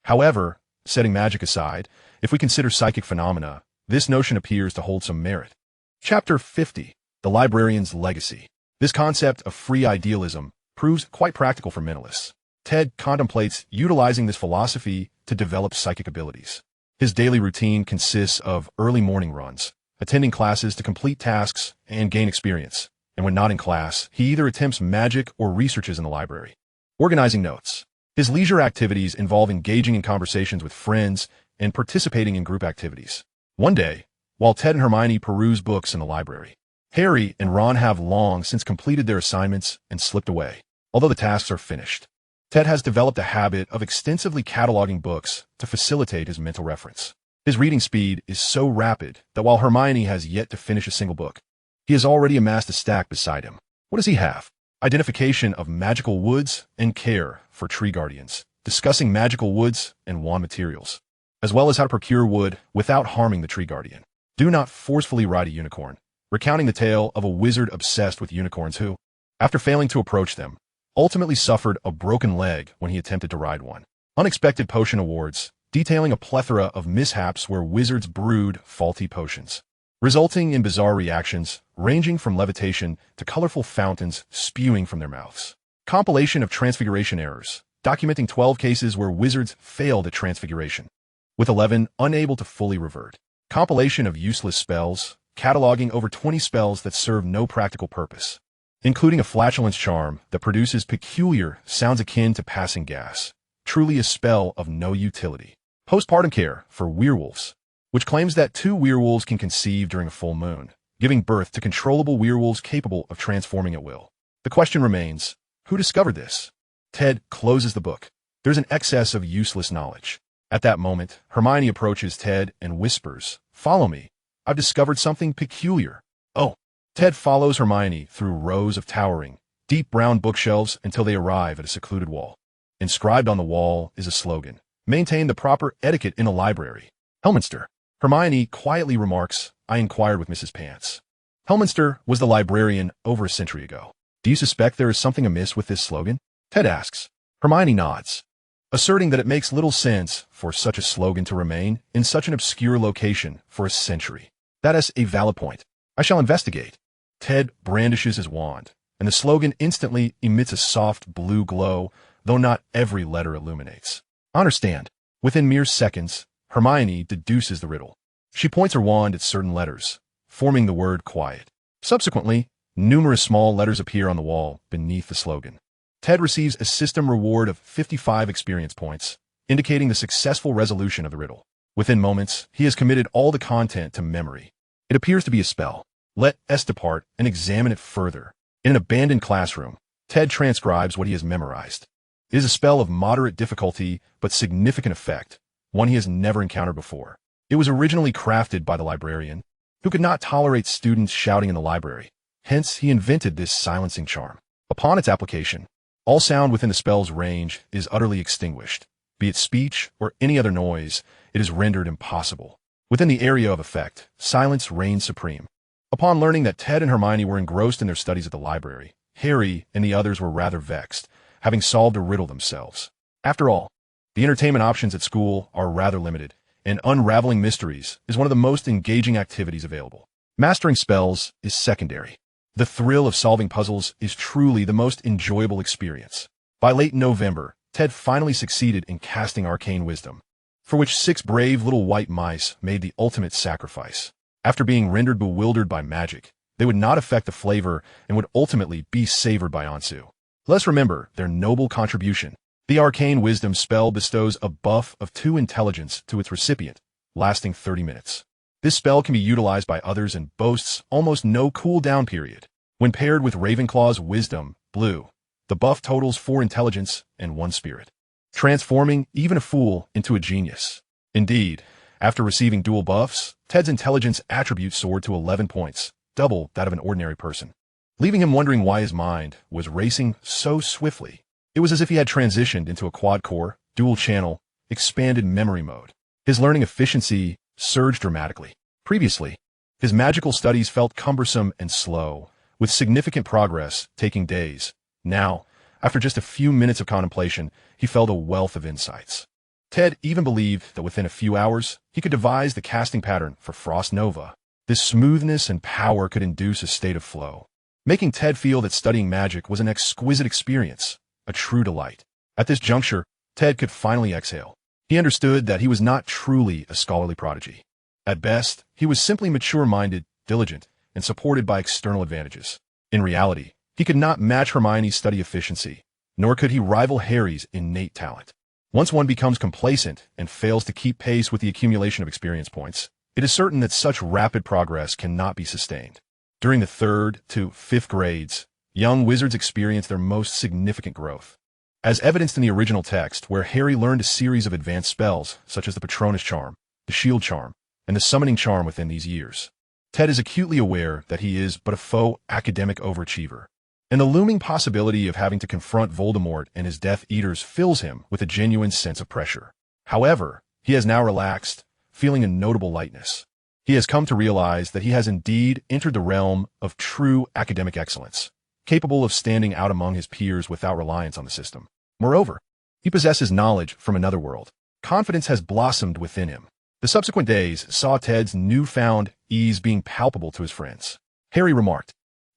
However, setting magic aside, if we consider psychic phenomena, this notion appears to hold some merit. Chapter 50. The Librarian's Legacy. This concept of free idealism proves quite practical for mentalists. Ted contemplates utilizing this philosophy to develop psychic abilities. His daily routine consists of early morning runs, attending classes to complete tasks and gain experience, and when not in class, he either attempts magic or researches in the library. Organizing notes. His leisure activities involve engaging in conversations with friends and participating in group activities. One day, while Ted and Hermione peruse books in the library, Harry and Ron have long since completed their assignments and slipped away. Although the tasks are finished, Ted has developed a habit of extensively cataloging books to facilitate his mental reference. His reading speed is so rapid that while Hermione has yet to finish a single book, he has already amassed a stack beside him. What does he have? Identification of magical woods and care for tree guardians, discussing magical woods and wand materials, as well as how to procure wood without harming the tree guardian. Do not forcefully ride a unicorn, recounting the tale of a wizard obsessed with unicorns who, after failing to approach them, ultimately suffered a broken leg when he attempted to ride one. Unexpected potion awards, detailing a plethora of mishaps where wizards brewed faulty potions, resulting in bizarre reactions ranging from levitation to colorful fountains spewing from their mouths. Compilation of transfiguration errors, documenting 12 cases where wizards failed at transfiguration, with 11 unable to fully revert. Compilation of useless spells, cataloging over 20 spells that serve no practical purpose, including a flatulence charm that produces peculiar sounds akin to passing gas, truly a spell of no utility. Postpartum care for werewolves, which claims that 2 werewolves can conceive during a full moon, giving birth to controllable werewolves capable of transforming at will. The question remains, who discovered this? Ted closes the book. There's an excess of useless knowledge. At that moment, Hermione approaches Ted and whispers, "Follow me. I've discovered something peculiar." Oh. Ted follows Hermione through rows of towering, deep brown bookshelves until they arrive at a secluded wall. Inscribed on the wall is a slogan: "Maintain the proper etiquette in a library." Helminster. Hermione quietly remarks, "I inquired with Mrs. Pants." Helminster was the librarian over a century ago. "Do you suspect there is something amiss with this slogan?" Ted asks. Hermione nods, asserting that it makes little sense for such a slogan to remain in such an obscure location for a century. That is a valid point. I shall investigate. Ted brandishes his wand, and the slogan instantly emits a soft blue glow, though not every letter illuminates. Understand. Within mere seconds, Hermione deduces the riddle. She points her wand at certain letters, forming the word quiet. Subsequently, numerous small letters appear on the wall beneath the slogan. Ted receives a system reward of 55 experience points, indicating the successful resolution of the riddle. Within moments, he has committed all the content to memory. It appears to be a spell. Let us depart and examine it further. In an abandoned classroom, Ted transcribes what he has memorized. It is a spell of moderate difficulty but significant effect, one he has never encountered before. It was originally crafted by the librarian, who could not tolerate students shouting in the library. Hence, he invented this silencing charm. Upon its application, all sound within the spell's range is utterly extinguished. Be it speech or any other noise, it is rendered impossible. Within the area of effect, silence reigns supreme. Upon learning that Ted and Hermione were engrossed in their studies at the library, Harry and the others were rather vexed, having solved a riddle themselves. After all, the entertainment options at school are rather limited, and unraveling mysteries is one of the most engaging activities available. Mastering spells is secondary. The thrill of solving puzzles is truly the most enjoyable experience. By late November, Ted finally succeeded in casting arcane wisdom, for which 6 brave little white mice made the ultimate sacrifice. After being rendered bewildered by magic, they would not affect the flavor and would ultimately be savored by Ansu. Let's remember their noble contribution. The arcane wisdom spell bestows a buff of 2 intelligence to its recipient, lasting 30 minutes. This spell can be utilized by others and boasts almost no cooldown period. When paired with Ravenclaw's wisdom, blue, the buff totals 4 intelligence and 1 spirit, transforming even a fool into a genius. Indeed, after receiving dual buffs, Ted's intelligence attribute soared to 11 points, double that of an ordinary person, leaving him wondering why his mind was racing so swiftly. It was as if he had transitioned into a quad-core, dual-channel, expanded memory mode. His learning efficiency surged dramatically. Previously, his magical studies felt cumbersome and slow, with significant progress taking days. Now, after just a few minutes of contemplation, he felt a wealth of insights. Ted even believed that within a few hours, he could devise the casting pattern for Frost Nova. This smoothness and power could induce a state of flow, making Ted feel that studying magic was an exquisite experience, a true delight. At this juncture, Ted could finally exhale. He understood that he was not truly a scholarly prodigy. At best, he was simply mature-minded, diligent, and supported by external advantages. In reality, he could not match Hermione's study efficiency, nor could he rival Harry's innate talent. Once one becomes complacent and fails to keep pace with the accumulation of experience points, it is certain that such rapid progress cannot be sustained. During the 3rd to 5th grades, young wizards experience their most significant growth. As evidenced in the original text, where Harry learned a series of advanced spells, such as the Patronus Charm, the Shield Charm, and the Summoning Charm within these years, Ted is acutely aware that he is but a faux academic overachiever, and the looming possibility of having to confront Voldemort and his Death Eaters fills him with a genuine sense of pressure. However, he has now relaxed, feeling a notable lightness. He has come to realize that he has indeed entered the realm of true academic excellence, capable of standing out among his peers without reliance on the system. Moreover, he possesses knowledge from another world. Confidence has blossomed within him. The subsequent days saw Ted's newfound ease being palpable to his friends. Harry remarked,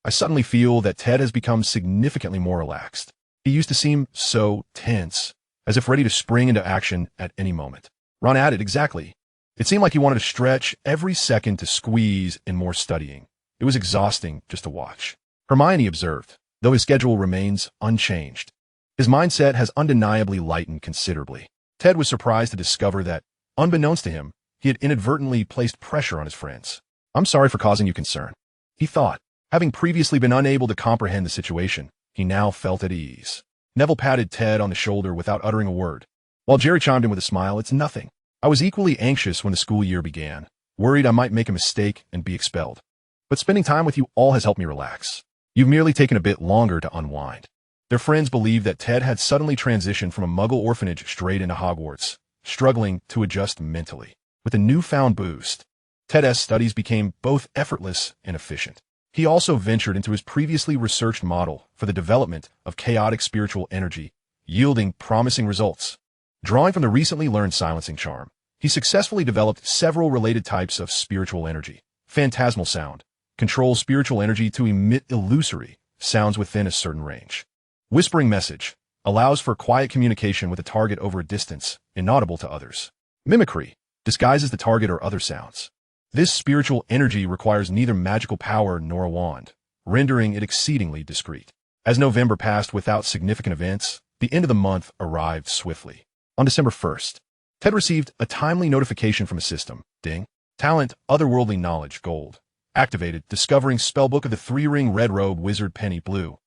"I suddenly feel that Ted has become significantly more relaxed. He used to seem so tense, as if ready to spring into action at any moment." Ron added, "Exactly. It seemed like he wanted to stretch every second to squeeze in more studying. It was exhausting just to watch." Hermione observed, though his schedule remains unchanged, his mindset has undeniably lightened considerably. Ted was surprised to discover that, unbeknownst to him, he had inadvertently placed pressure on his friends. "I'm sorry for causing you concern," he thought. Having previously been unable to comprehend the situation, he now felt at ease. Neville patted Ted on the shoulder without uttering a word, while Jerry chimed in with a smile, "It's nothing. I was equally anxious when the school year began, worried I might make a mistake and be expelled. But spending time with you all has helped me relax. You've merely taken a bit longer to unwind." Their friends believed that Ted had suddenly transitioned from a Muggle orphanage straight into Hogwarts, struggling to adjust mentally. With a newfound boost, Ted's studies became both effortless and efficient. He also ventured into his previously researched model for the development of chaotic spiritual energy, yielding promising results. Drawing from the recently learned silencing charm, he successfully developed several related types of spiritual energy. Phantasmal sound controls spiritual energy to emit illusory sounds within a certain range. Whispering message allows for quiet communication with a target over a distance, inaudible to others. Mimicry disguises the target or other sounds. This spiritual energy requires neither magical power nor a wand, rendering it exceedingly discreet. As November passed without significant events, the end of the month arrived swiftly. On December 1st, Ted received a timely notification from his system. Ding. Talent, Otherworldly Knowledge, Gold. Activated, discovering Spellbook of the Three-Ring Red Robe, Wizard Penny, Blue.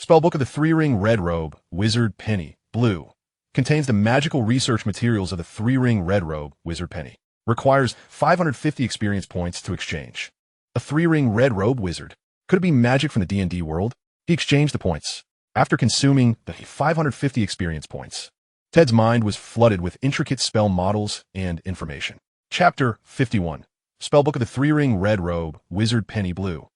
Spellbook of the Three-Ring Red Robe, Wizard Penny, Blue. Contains the magical research materials of the Three-Ring Red Robe, Wizard Penny. Requires 550 experience points to exchange. A Three-Ring Red Robe Wizard. Could it be magic from the D&D world? He exchanged the points. After consuming the 550 experience points, Ted's mind was flooded with intricate spell models and information. Chapter 51. Spellbook of the Three-Ring Red Robe, Wizard Penny, Blue.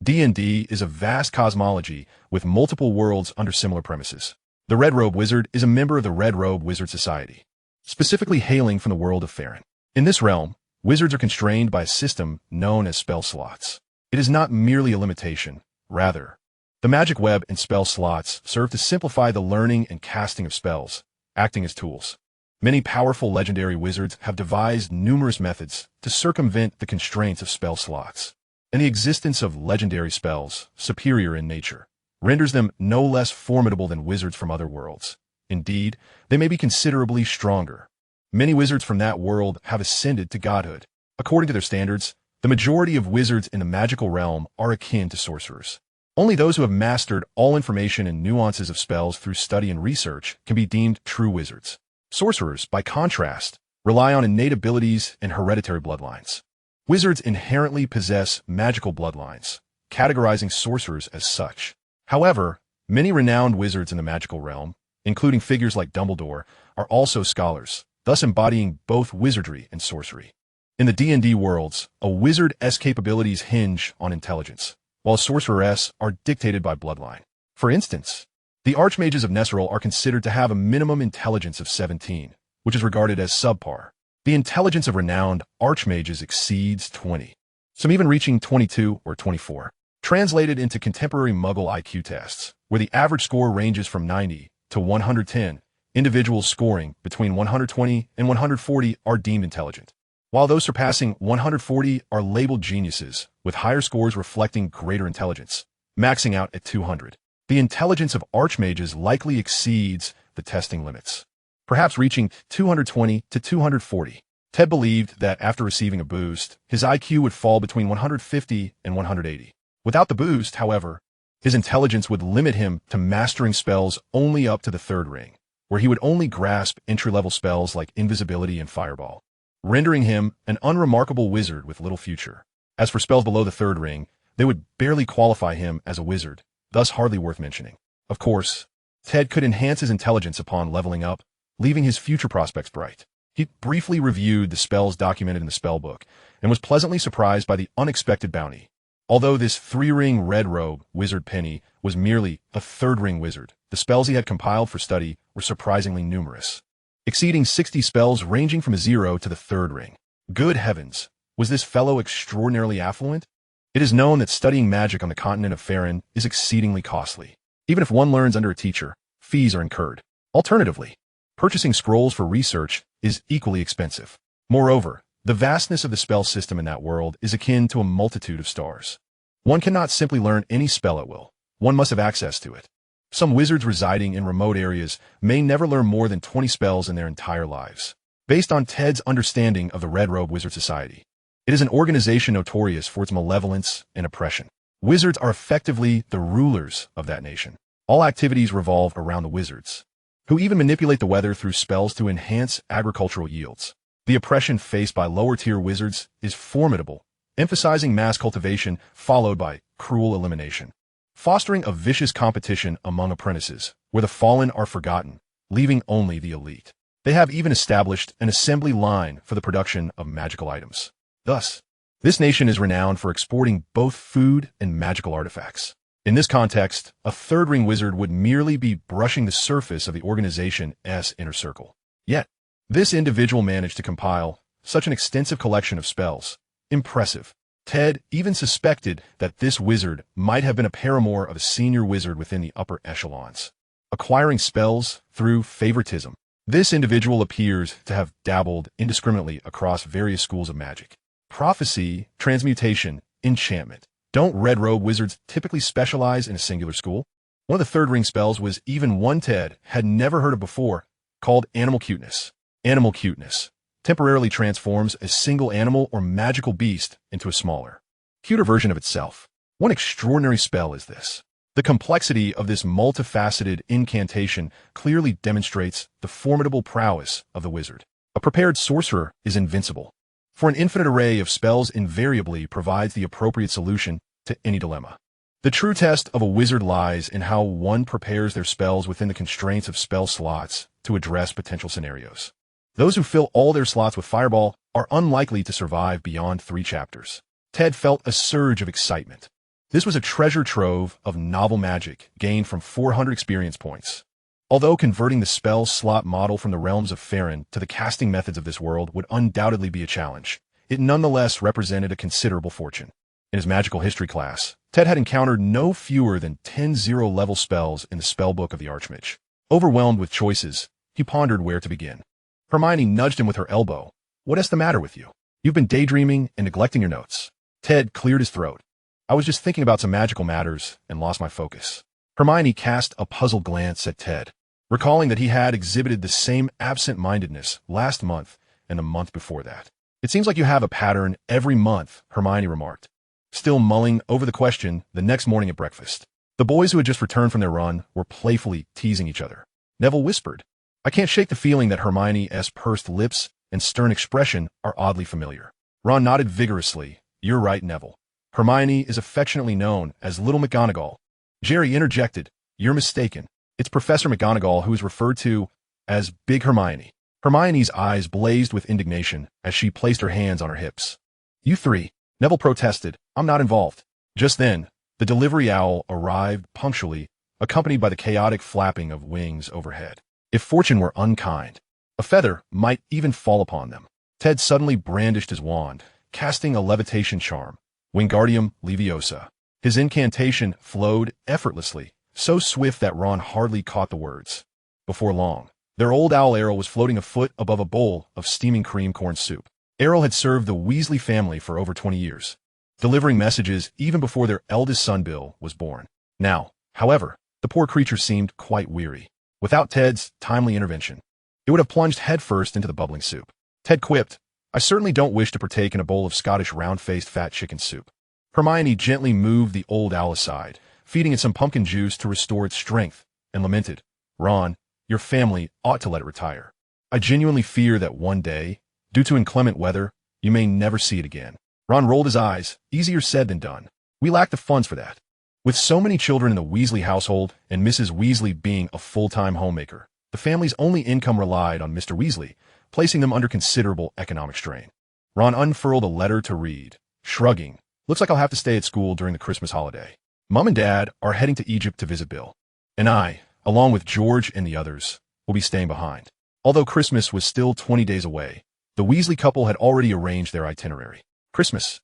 D&D is a vast cosmology with multiple worlds under similar premises. The Red Robe Wizard is a member of the Red Robe Wizard Society, specifically hailing from the world of Faerun. In this realm, wizards are constrained by a system known as spell slots. It is not merely a limitation, Rather, the magic web and spell slots serve to simplify the learning and casting of spells, acting as tools. Many powerful legendary wizards have devised numerous methods to circumvent the constraints of spell slots, and the existence of legendary spells, superior in nature, renders them no less formidable than wizards from other worlds. Indeed, they may be considerably stronger. Many wizards from that world have ascended to godhood. According to their standards, the majority of wizards in the magical realm are akin to sorcerers. Only those who have mastered all information and nuances of spells through study and research can be deemed true wizards. Sorcerers, by contrast, rely on innate abilities and hereditary bloodlines. Wizards inherently possess magical bloodlines, categorizing sorcerers as such. However, many renowned wizards in the magical realm, including figures like Dumbledore, are also scholars, thus embodying both wizardry and sorcery. In the D&D worlds, a wizard's capabilities hinge on intelligence, while sorcerers are dictated by bloodline. For instance, the archmages of Nesseril are considered to have a minimum intelligence of 17, which is regarded as subpar. The intelligence of renowned archmages exceeds 20, some even reaching 22 or 24. Translated into contemporary Muggle IQ tests, where the average score ranges from 90 to 110, individuals scoring between 120 and 140 are deemed intelligent, while those surpassing 140 are labeled geniuses, with higher scores reflecting greater intelligence, maxing out at 200. The intelligence of archmages likely exceeds the testing limits, perhaps reaching 220 to 240. Ted believed that after receiving a boost, his IQ would fall between 150 and 180. Without the boost, however, his intelligence would limit him to mastering spells only up to the third ring, where he would only grasp entry-level spells like invisibility and fireball, rendering him an unremarkable wizard with little future. As for spells below the third ring, they would barely qualify him as a wizard, thus hardly worth mentioning. Of course, Ted could enhance his intelligence upon leveling up, leaving his future prospects bright. He briefly reviewed the spells documented in the spellbook and was pleasantly surprised by the unexpected bounty. Although this 3-ring red robe wizard Penny was merely a 3rd-ring wizard, the spells he had compiled for study were surprisingly numerous, exceeding 60 spells ranging from a 0 to the 3rd ring. Good heavens, was this fellow extraordinarily affluent? It is known that studying magic on the continent of Faerun is exceedingly costly. Even if one learns under a teacher, fees are incurred. Alternatively, purchasing scrolls for research is equally expensive. Moreover, the vastness of the spell system in that world is akin to a multitude of stars. One cannot simply learn any spell at will. One must have access to it. Some wizards residing in remote areas may never learn more than 20 spells in their entire lives. Based on Ted's understanding of the Red Robe Wizard Society, it is an organization notorious for its malevolence and oppression. Wizards are effectively the rulers of that nation. All activities revolve around the wizards, who even manipulate the weather through spells to enhance agricultural yields. The oppression faced by lower-tier wizards is formidable, emphasizing mass cultivation followed by cruel elimination, fostering a vicious competition among apprentices, where the fallen are forgotten, leaving only the elite. They have even established an assembly line for the production of magical items. Thus, this nation is renowned for exporting both food and magical artifacts. In this context, a 3rd-ring wizard would merely be brushing the surface of the organization's inner circle. Yet, this individual managed to compile such an extensive collection of spells. Impressive. Ted even suspected that this wizard might have been a paramour of a senior wizard within the upper echelons, acquiring spells through favoritism. This individual appears to have dabbled indiscriminately across various schools of magic. Prophecy, transmutation, enchantment. Don't red robe wizards typically specialize in a singular school? One of the 3rd ring spells was even one Ted had never heard of before, called Animal Cuteness. Animal Cuteness temporarily transforms a single animal or magical beast into a smaller, cuter version of itself. What extraordinary spell is this? The complexity of this multifaceted incantation clearly demonstrates the formidable prowess of the wizard. A prepared sorcerer is invincible, for an infinite array of spells invariably provides the appropriate solution to any dilemma. The true test of a wizard lies in how one prepares their spells within the constraints of spell slots to address potential scenarios. Those who fill all their slots with fireball are unlikely to survive beyond 3 chapters. Ted felt a surge of excitement. This was a treasure trove of novel magic gained from 400 experience points. Although converting the spell slot model from the realms of Faerun to the casting methods of this world would undoubtedly be a challenge, it nonetheless represented a considerable fortune. In his magical history class, Ted had encountered no fewer than 10 zero-level spells in the spellbook of the Archmage. Overwhelmed with choices, he pondered where to begin. Hermione nudged him with her elbow. "What's the matter with you? You've been daydreaming and neglecting your notes." Ted cleared his throat. "I was just thinking about some magical matters and lost my focus." Hermione cast a puzzled glance at Ted, recalling that he had exhibited the same absent-mindedness last month and the month before that. "It seems like you have a pattern every month," Hermione remarked, still mulling over the question the next morning at breakfast. The boys who had just returned from their run were playfully teasing each other. Neville whispered, "I can't shake the feeling that Hermione's pursed lips and stern expression are oddly familiar." Ron nodded vigorously. "You're right, Neville. Hermione is affectionately known as Little McGonagall." Jerry interjected, "You're mistaken. It's Professor McGonagall who is referred to as Big Hermione." Hermione's eyes blazed with indignation as she placed her hands on her hips. "You three," Neville protested, "I'm not involved." Just then, the delivery owl arrived punctually, accompanied by the chaotic flapping of wings overhead. If fortune were unkind, a feather might even fall upon them. Ted suddenly brandished his wand, casting a levitation charm, Wingardium Leviosa. His incantation flowed effortlessly, so swift that Ron hardly caught the words. Before long, their old owl Errol was floating a foot above a bowl of steaming cream corn soup. Errol had served the Weasley family for over 20 years, delivering messages even before their eldest son Bill was born. Now, however, the poor creature seemed quite weary. Without Ted's timely intervention, it would have plunged headfirst into the bubbling soup. Ted quipped, "I certainly don't wish to partake in a bowl of Scottish round-faced fat chicken soup." Hermione gently moved the old owl aside, feeding it some pumpkin juice to restore its strength, and lamented, "Ron, your family ought to let it retire. I genuinely fear that one day, due to inclement weather, you may never see it again." Ron rolled his eyes. "Easier said than done. We lack the funds for that." With so many children in the Weasley household and Mrs. Weasley being a full-time homemaker, the family's only income relied on Mr. Weasley, placing them under considerable economic strain. Ron unfurled a letter to read, shrugging. "Looks like I'll have to stay at school during the Christmas holiday. Mom and Dad are heading to Egypt to visit Bill, and I, along with George and the others, will be staying behind." Although Christmas was still 20 days away, the Weasley couple had already arranged their itinerary. Christmas.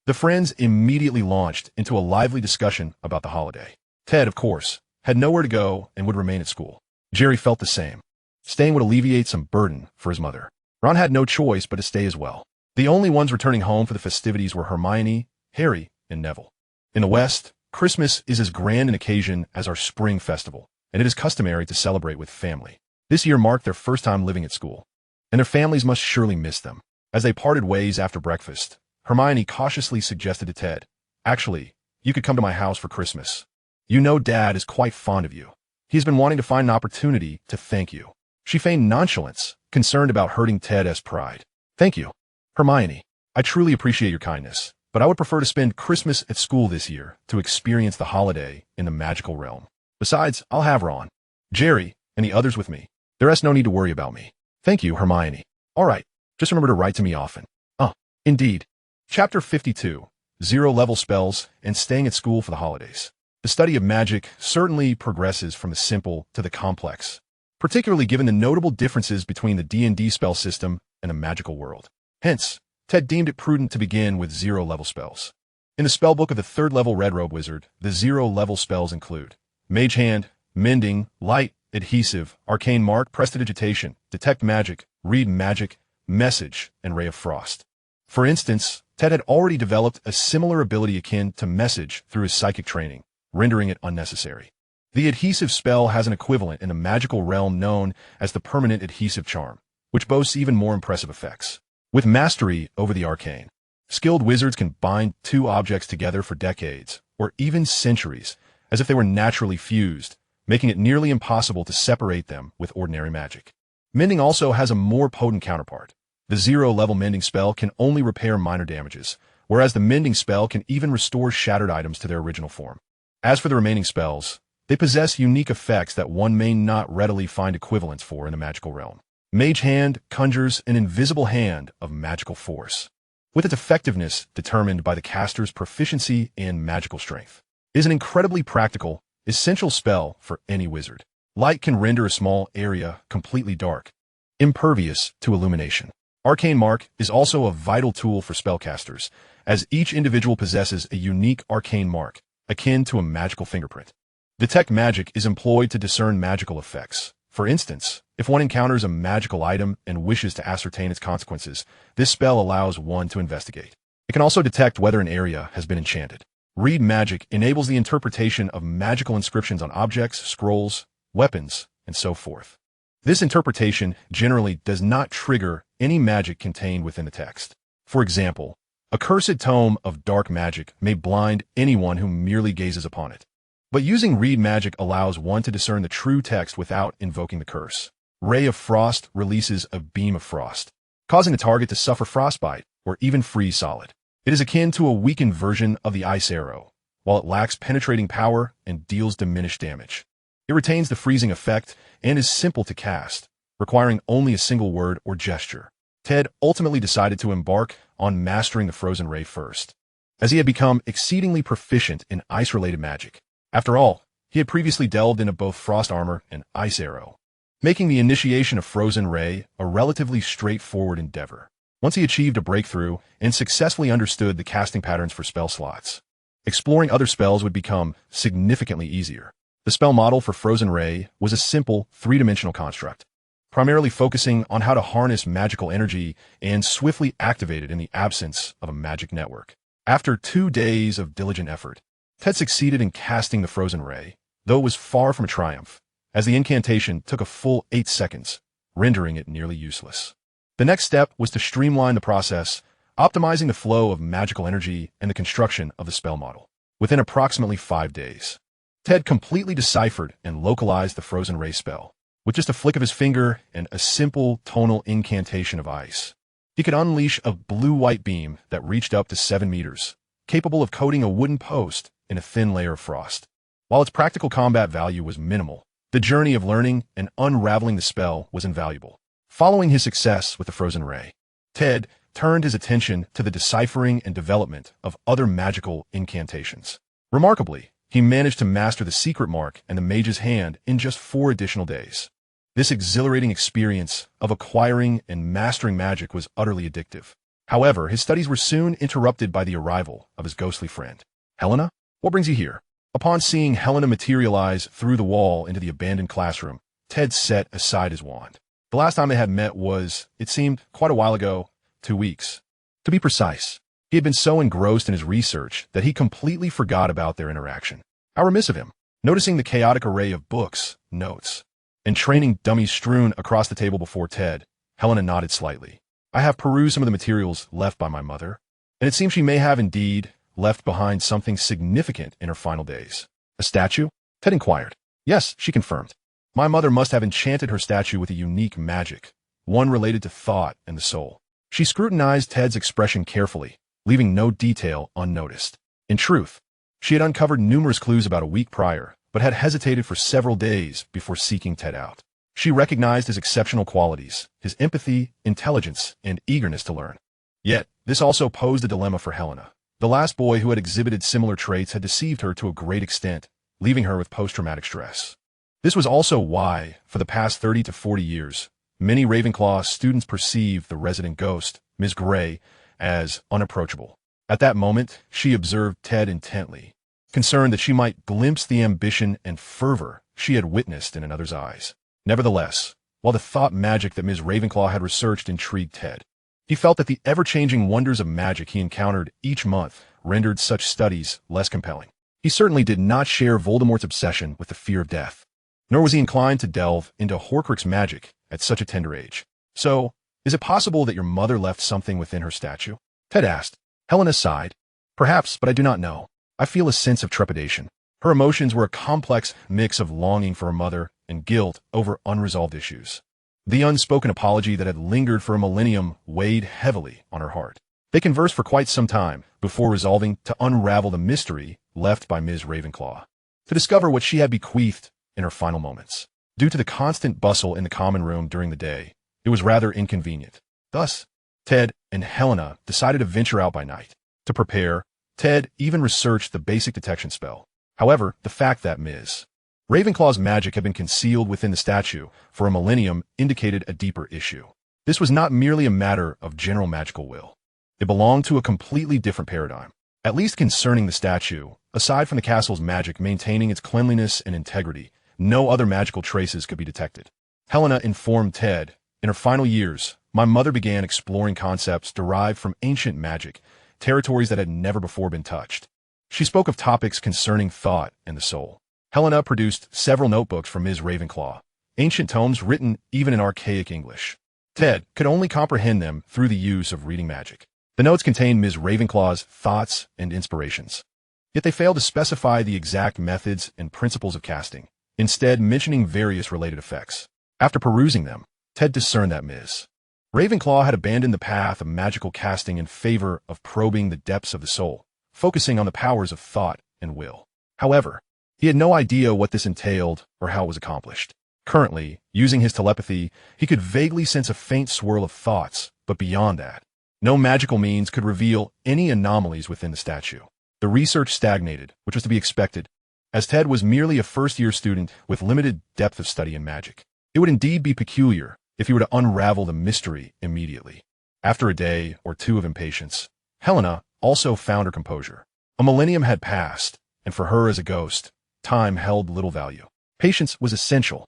The friends immediately launched into a lively discussion about the holiday. Ted, of course, had nowhere to go and would remain at school. Jerry felt the same. Staying would alleviate some burden for his mother. Ron had no choice but to stay as well. The only ones returning home for the festivities were Hermione, Harry, and Neville. In the West, Christmas is as grand an occasion as our spring festival, and it is customary to celebrate with family. This year marked their first time living at school, and their families must surely miss them. As they parted ways after breakfast, Hermione cautiously suggested to Ted, "Actually, you could come to my house for Christmas. You know Dad is quite fond of you. He's been wanting to find an opportunity to thank you." She feigned nonchalance, concerned about hurting Ted's pride. "Thank you, Hermione. I truly appreciate your kindness, but I would prefer to spend Christmas at school this year to experience the holiday in the magical realm. Besides, I'll have Ron, Jerry, and the others with me. There's no need to worry about me." "Thank you, Hermione. All right, just remember to write to me often." Indeed. Chapter 52, Zero-Level Spells and Staying at School for the Holidays. The study of magic certainly progresses from the simple to the complex, particularly given the notable differences between the D&D spell system and the magical world. Hence, Ted deemed it prudent to begin with zero-level spells. In the spellbook of the third-level Red Robe Wizard, the zero-level spells include Mage Hand, Mending, Light, Adhesive, Arcane Mark, Prestidigitation, Detect Magic, Read Magic, Message, and Ray of Frost. For instance, Ted had already developed a similar ability akin to Message through his psychic training, rendering it unnecessary. The Adhesive spell has an equivalent in the magical realm known as the Permanent Adhesive Charm, which boasts even more impressive effects. With mastery over the arcane, skilled wizards can bind two objects together for decades, or even centuries, as if they were naturally fused, making it nearly impossible to separate them with ordinary magic. Mending also has a more potent counterpart. The zero-level Mending spell can only repair minor damages, whereas the Mending spell can even restore shattered items to their original form. As for the remaining spells, they possess unique effects that one may not readily find equivalents for in the magical realm. Mage Hand conjures an invisible hand of magical force, with its effectiveness determined by the caster's proficiency in magical strength. It is an incredibly practical, essential spell for any wizard. Light can render a small area completely dark, impervious to illumination. Arcane Mark is also a vital tool for spellcasters, as each individual possesses a unique arcane mark, akin to a magical fingerprint. Detect magic is employed to discern magical effects. For instance, if one encounters a magical item and wishes to ascertain its consequences, this spell allows one to investigate. It can also detect whether an area has been enchanted. Read magic enables the interpretation of magical inscriptions on objects, scrolls, weapons, and so forth. This interpretation generally does not trigger any magic contained within the text. For example, a cursed tome of dark magic may blind anyone who merely gazes upon it. But using read magic allows one to discern the true text without invoking the curse. Ray of Frost releases a beam of frost, causing the target to suffer frostbite or even freeze solid. It is akin to a weakened version of the ice arrow, while it lacks penetrating power and deals diminished damage. It retains the freezing effect and is simple to cast, requiring only a single word or gesture. Ted ultimately decided to embark on mastering the frozen ray first, as he had become exceedingly proficient in ice-related magic. After all, he had previously delved into both frost armor and ice arrow, making the initiation of frozen ray a relatively straightforward endeavor. Once he achieved a breakthrough and successfully understood the casting patterns for spell slots, exploring other spells would become significantly easier. The spell model for Frozen Ray was a simple, three-dimensional construct, primarily focusing on how to harness magical energy and swiftly activate it in the absence of a magic network. After 2 days of diligent effort, Ted succeeded in casting the Frozen Ray, though it was far from a triumph, as the incantation took a full 8 seconds, rendering it nearly useless. The next step was to streamline the process, optimizing the flow of magical energy and the construction of the spell model. Within approximately 5 days, Ted completely deciphered and localized the Frozen Ray spell. With just a flick of his finger and a simple tonal incantation of ice, he could unleash a blue-white beam that reached up to 7 meters, capable of coating a wooden post in a thin layer of frost. While its practical combat value was minimal, the journey of learning and unraveling the spell was invaluable. Following his success with the Frozen Ray, Ted turned his attention to the deciphering and development of other magical incantations. Remarkably, he managed to master the Secret Mark and the Mage's Hand in just 4 additional days. This exhilarating experience of acquiring and mastering magic was utterly addictive. However, his studies were soon interrupted by the arrival of his ghostly friend. Helena? What brings you here? Upon seeing Helena materialize through the wall into the abandoned classroom, Ted set aside his wand. The last time they had met was, it seemed, quite a while ago, 2 weeks. To be precise, he had been so engrossed in his research that he completely forgot about their interaction. How remiss of him. Noticing the chaotic array of books, notes, and training dummies strewn across the table before Ted, Helena nodded slightly. I have perused some of the materials left by my mother, and it seems she may have indeed left behind something significant in her final days. A statue? Ted inquired. Yes, she confirmed. My mother must have enchanted her statue with a unique magic, one related to thought and the soul. She scrutinized Ted's expression carefully, leaving no detail unnoticed. In truth, she had uncovered numerous clues about a week prior, but had hesitated for several days before seeking Ted out. She recognized his exceptional qualities, his empathy, intelligence, and eagerness to learn. Yet, this also posed a dilemma for Helena. The last boy who had exhibited similar traits had deceived her to a great extent, leaving her with post-traumatic stress. This was also why, for the past 30 to 40 years, many Ravenclaw students perceived the resident ghost, Ms. Grey, as unapproachable. At that moment, she observed Ted intently, concerned that she might glimpse the ambition and fervor she had witnessed in another's eyes. Nevertheless, while the thought magic that Ms. Ravenclaw had researched intrigued Ted, he felt that the ever-changing wonders of magic he encountered each month rendered such studies less compelling. He certainly did not share Voldemort's obsession with the fear of death, nor was he inclined to delve into Horcrux magic at such a tender age. So, is it possible that your mother left something within her statue? Ted asked. Helena sighed. Perhaps, but I do not know. I feel a sense of trepidation. Her emotions were a complex mix of longing for her mother and guilt over unresolved issues. The unspoken apology that had lingered for a millennium weighed heavily on her heart. They conversed for quite some time before resolving to unravel the mystery left by Ms. Ravenclaw, to discover what she had bequeathed in her final moments. Due to the constant bustle in the common room during the day, it was rather inconvenient. Thus, Ted and Helena decided to venture out by night. To prepare, Ted even researched the basic detection spell. However, the fact that Ms. Ravenclaw's magic had been concealed within the statue for a millennium indicated a deeper issue. This was not merely a matter of general magical will. It belonged to a completely different paradigm. At least concerning the statue, aside from the castle's magic maintaining its cleanliness and integrity, no other magical traces could be detected. Helena informed Ted, in her final years, my mother began exploring concepts derived from ancient magic, territories that had never before been touched. She spoke of topics concerning thought and the soul. Helena produced several notebooks from Ms. Ravenclaw, ancient tomes written even in archaic English. Ted could only comprehend them through the use of reading magic. The notes contained Ms. Ravenclaw's thoughts and inspirations. Yet they failed to specify the exact methods and principles of casting, instead mentioning various related effects. After perusing them, Ted discerned that Ms. Ravenclaw had abandoned the path of magical casting in favor of probing the depths of the soul, focusing on the powers of thought and will. However, he had no idea what this entailed or how it was accomplished. Currently, using his telepathy, he could vaguely sense a faint swirl of thoughts, but beyond that, no magical means could reveal any anomalies within the statue. The research stagnated, which was to be expected, as Ted was merely a first-year student with limited depth of study in magic. It would indeed be peculiar if he were to unravel the mystery immediately. After a day or two of impatience, Helena also found her composure. A millennium had passed, and for her as a ghost, time held little value. Patience was essential.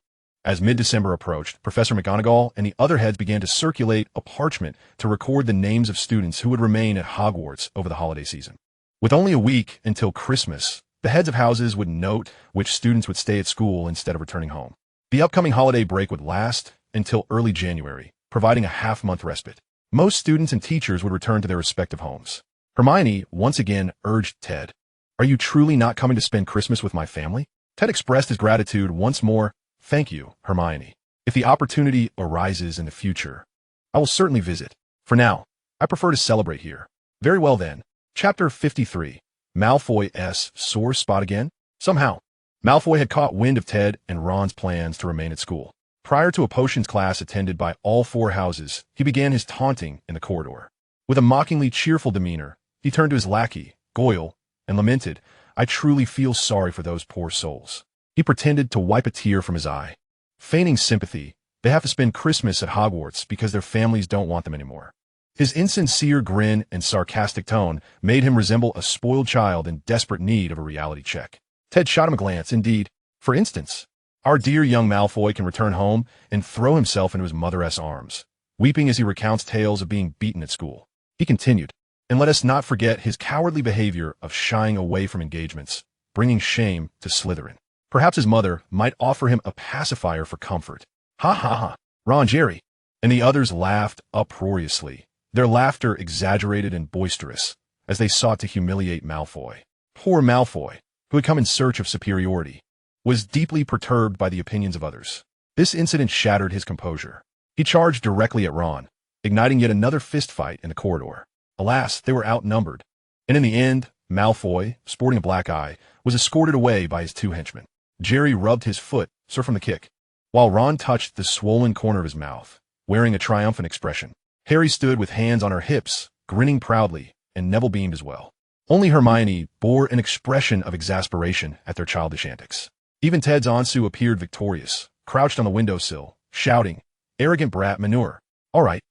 As mid-December approached, Professor McGonagall and the other heads began to circulate a parchment to record the names of students who would remain at Hogwarts over the holiday season. With only a week until Christmas, the heads of houses would note which students would stay at school instead of returning home. The upcoming holiday break would last until early January, providing a half-month respite. Most students and teachers would return to their respective homes. Hermione once again urged Ted, "Are you truly not coming to spend Christmas with my family?" Ted expressed his gratitude once more. "Thank you, Hermione. If the opportunity arises in the future, I will certainly visit. For now, I prefer to celebrate here." Very well then. Chapter 53. Malfoy's sore spot again? Somehow, Malfoy had caught wind of Ted and Ron's plans to remain at school. Prior to a potions class attended by all four houses, he began his taunting in the corridor. With a mockingly cheerful demeanor, he turned to his lackey, Goyle, and lamented, "I truly feel sorry for those poor souls." He pretended to wipe a tear from his eye. Feigning sympathy, they have to spend Christmas at Hogwarts because their families don't want them anymore. His insincere grin and sarcastic tone made him resemble a spoiled child in desperate need of a reality check. Ted shot him a glance, indeed. For instance, our dear young Malfoy can return home and throw himself into his mother's arms, weeping as he recounts tales of being beaten at school. He continued, "And let us not forget his cowardly behavior of shying away from engagements, bringing shame to Slytherin. Perhaps his mother might offer him a pacifier for comfort." "Ha ha ha, Ron, Jerry." And the others laughed uproariously, their laughter exaggerated and boisterous, as they sought to humiliate Malfoy. Poor Malfoy, who had come in search of superiority, was deeply perturbed by the opinions of others. This incident shattered his composure. He charged directly at Ron, igniting yet another fistfight in the corridor. Alas, they were outnumbered, and in the end, Malfoy, sporting a black eye, was escorted away by his two henchmen. Jerry rubbed his foot, sore from the kick, while Ron touched the swollen corner of his mouth, wearing a triumphant expression. Harry stood with hands on her hips, grinning proudly, and Neville beamed as well. Only Hermione bore an expression of exasperation at their childish antics. Even Ted's Ansu appeared victorious, crouched on the windowsill, shouting, "Arrogant brat manure." All right,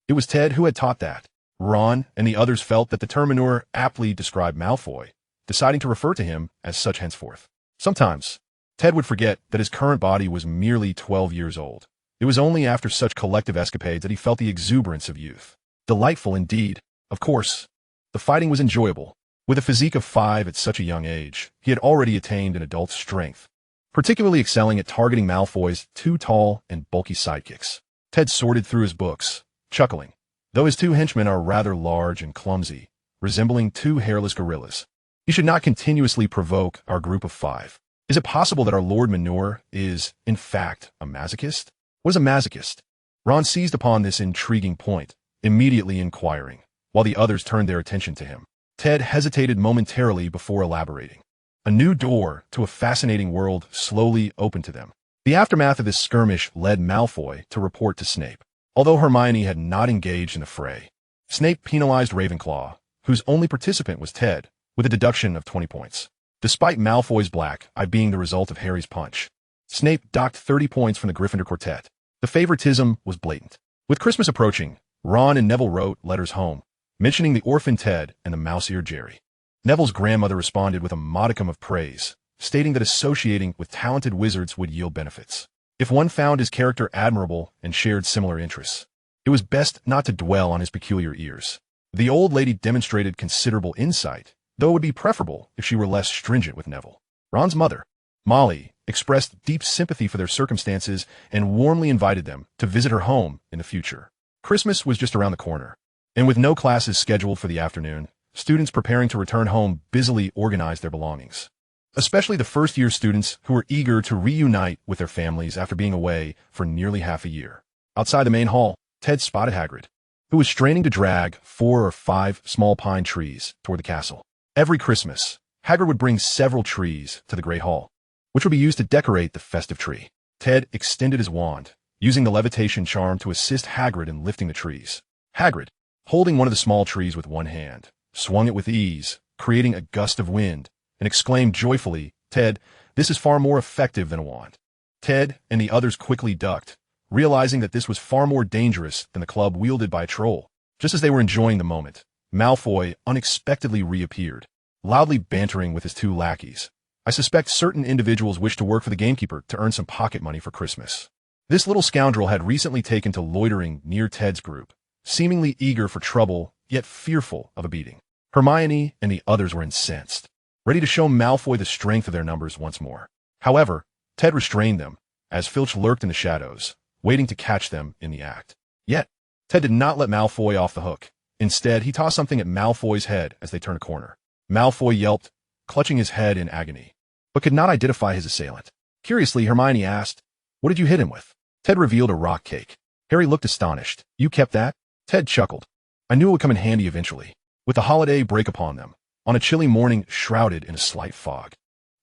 it was Ted who had taught that. Ron and the others felt that the term manure aptly described Malfoy, deciding to refer to him as such henceforth. Sometimes, Ted would forget that his current body was merely 12 years old. It was only after such collective escapades that he felt the exuberance of youth. Delightful indeed. Of course, the fighting was enjoyable. With a physique of 5 at such a young age, he had already attained an adult's strength, particularly excelling at targeting Malfoy's two tall and bulky sidekicks. Ted sorted through his books, chuckling, though his two henchmen are rather large and clumsy, resembling two hairless gorillas. He should not continuously provoke our group of 5. Is it possible that our Lord Manure is, in fact, a masochist? What is a masochist? Ron seized upon this intriguing point, immediately inquiring, while the others turned their attention to him. Ted hesitated momentarily before elaborating. A new door to a fascinating world slowly opened to them. The aftermath of this skirmish led Malfoy to report to Snape. Although Hermione had not engaged in the fray, Snape penalized Ravenclaw, whose only participant was Ted, with a deduction of 20 points. Despite Malfoy's black eye being the result of Harry's punch, Snape docked 30 points from the Gryffindor quartet. The favoritism was blatant. With Christmas approaching, Ron and Neville wrote letters home, mentioning the orphan Ted and the mouse-eared Jerry. Neville's grandmother responded with a modicum of praise, stating that associating with talented wizards would yield benefits. If one found his character admirable and shared similar interests, it was best not to dwell on his peculiar ears. The old lady demonstrated considerable insight, though it would be preferable if she were less stringent with Neville. Ron's mother, Molly, expressed deep sympathy for their circumstances and warmly invited them to visit her home in the future. Christmas was just around the corner, and with no classes scheduled for the afternoon, students preparing to return home busily organized their belongings. Especially the first-year students who were eager to reunite with their families after being away for nearly half a year. Outside the main hall, Ted spotted Hagrid, who was straining to drag 4 or 5 small pine trees toward the castle. Every Christmas, Hagrid would bring several trees to the Great Hall, which would be used to decorate the festive tree. Ted extended his wand, using the levitation charm to assist Hagrid in lifting the trees. Hagrid, holding one of the small trees with one hand, swung it with ease, creating a gust of wind, and exclaimed joyfully, "Ted, this is far more effective than a wand." Ted and the others quickly ducked, realizing that this was far more dangerous than the club wielded by a troll. Just as they were enjoying the moment, Malfoy unexpectedly reappeared, loudly bantering with his 2 lackeys. "I suspect certain individuals wish to work for the gamekeeper to earn some pocket money for Christmas." This little scoundrel had recently taken to loitering near Ted's group, seemingly eager for trouble, yet fearful of a beating. Hermione and the others were incensed, ready to show Malfoy the strength of their numbers once more. However, Ted restrained them, as Filch lurked in the shadows, waiting to catch them in the act. Yet, Ted did not let Malfoy off the hook. Instead, he tossed something at Malfoy's head as they turned a corner. Malfoy yelped, clutching his head in agony, but could not identify his assailant. Curiously, Hermione asked, "What did you hit him with?" Ted revealed a rock cake. Harry looked astonished. "You kept that?" Ted chuckled. "I knew it would come in handy eventually." With the holiday break upon them, on a chilly morning shrouded in a slight fog,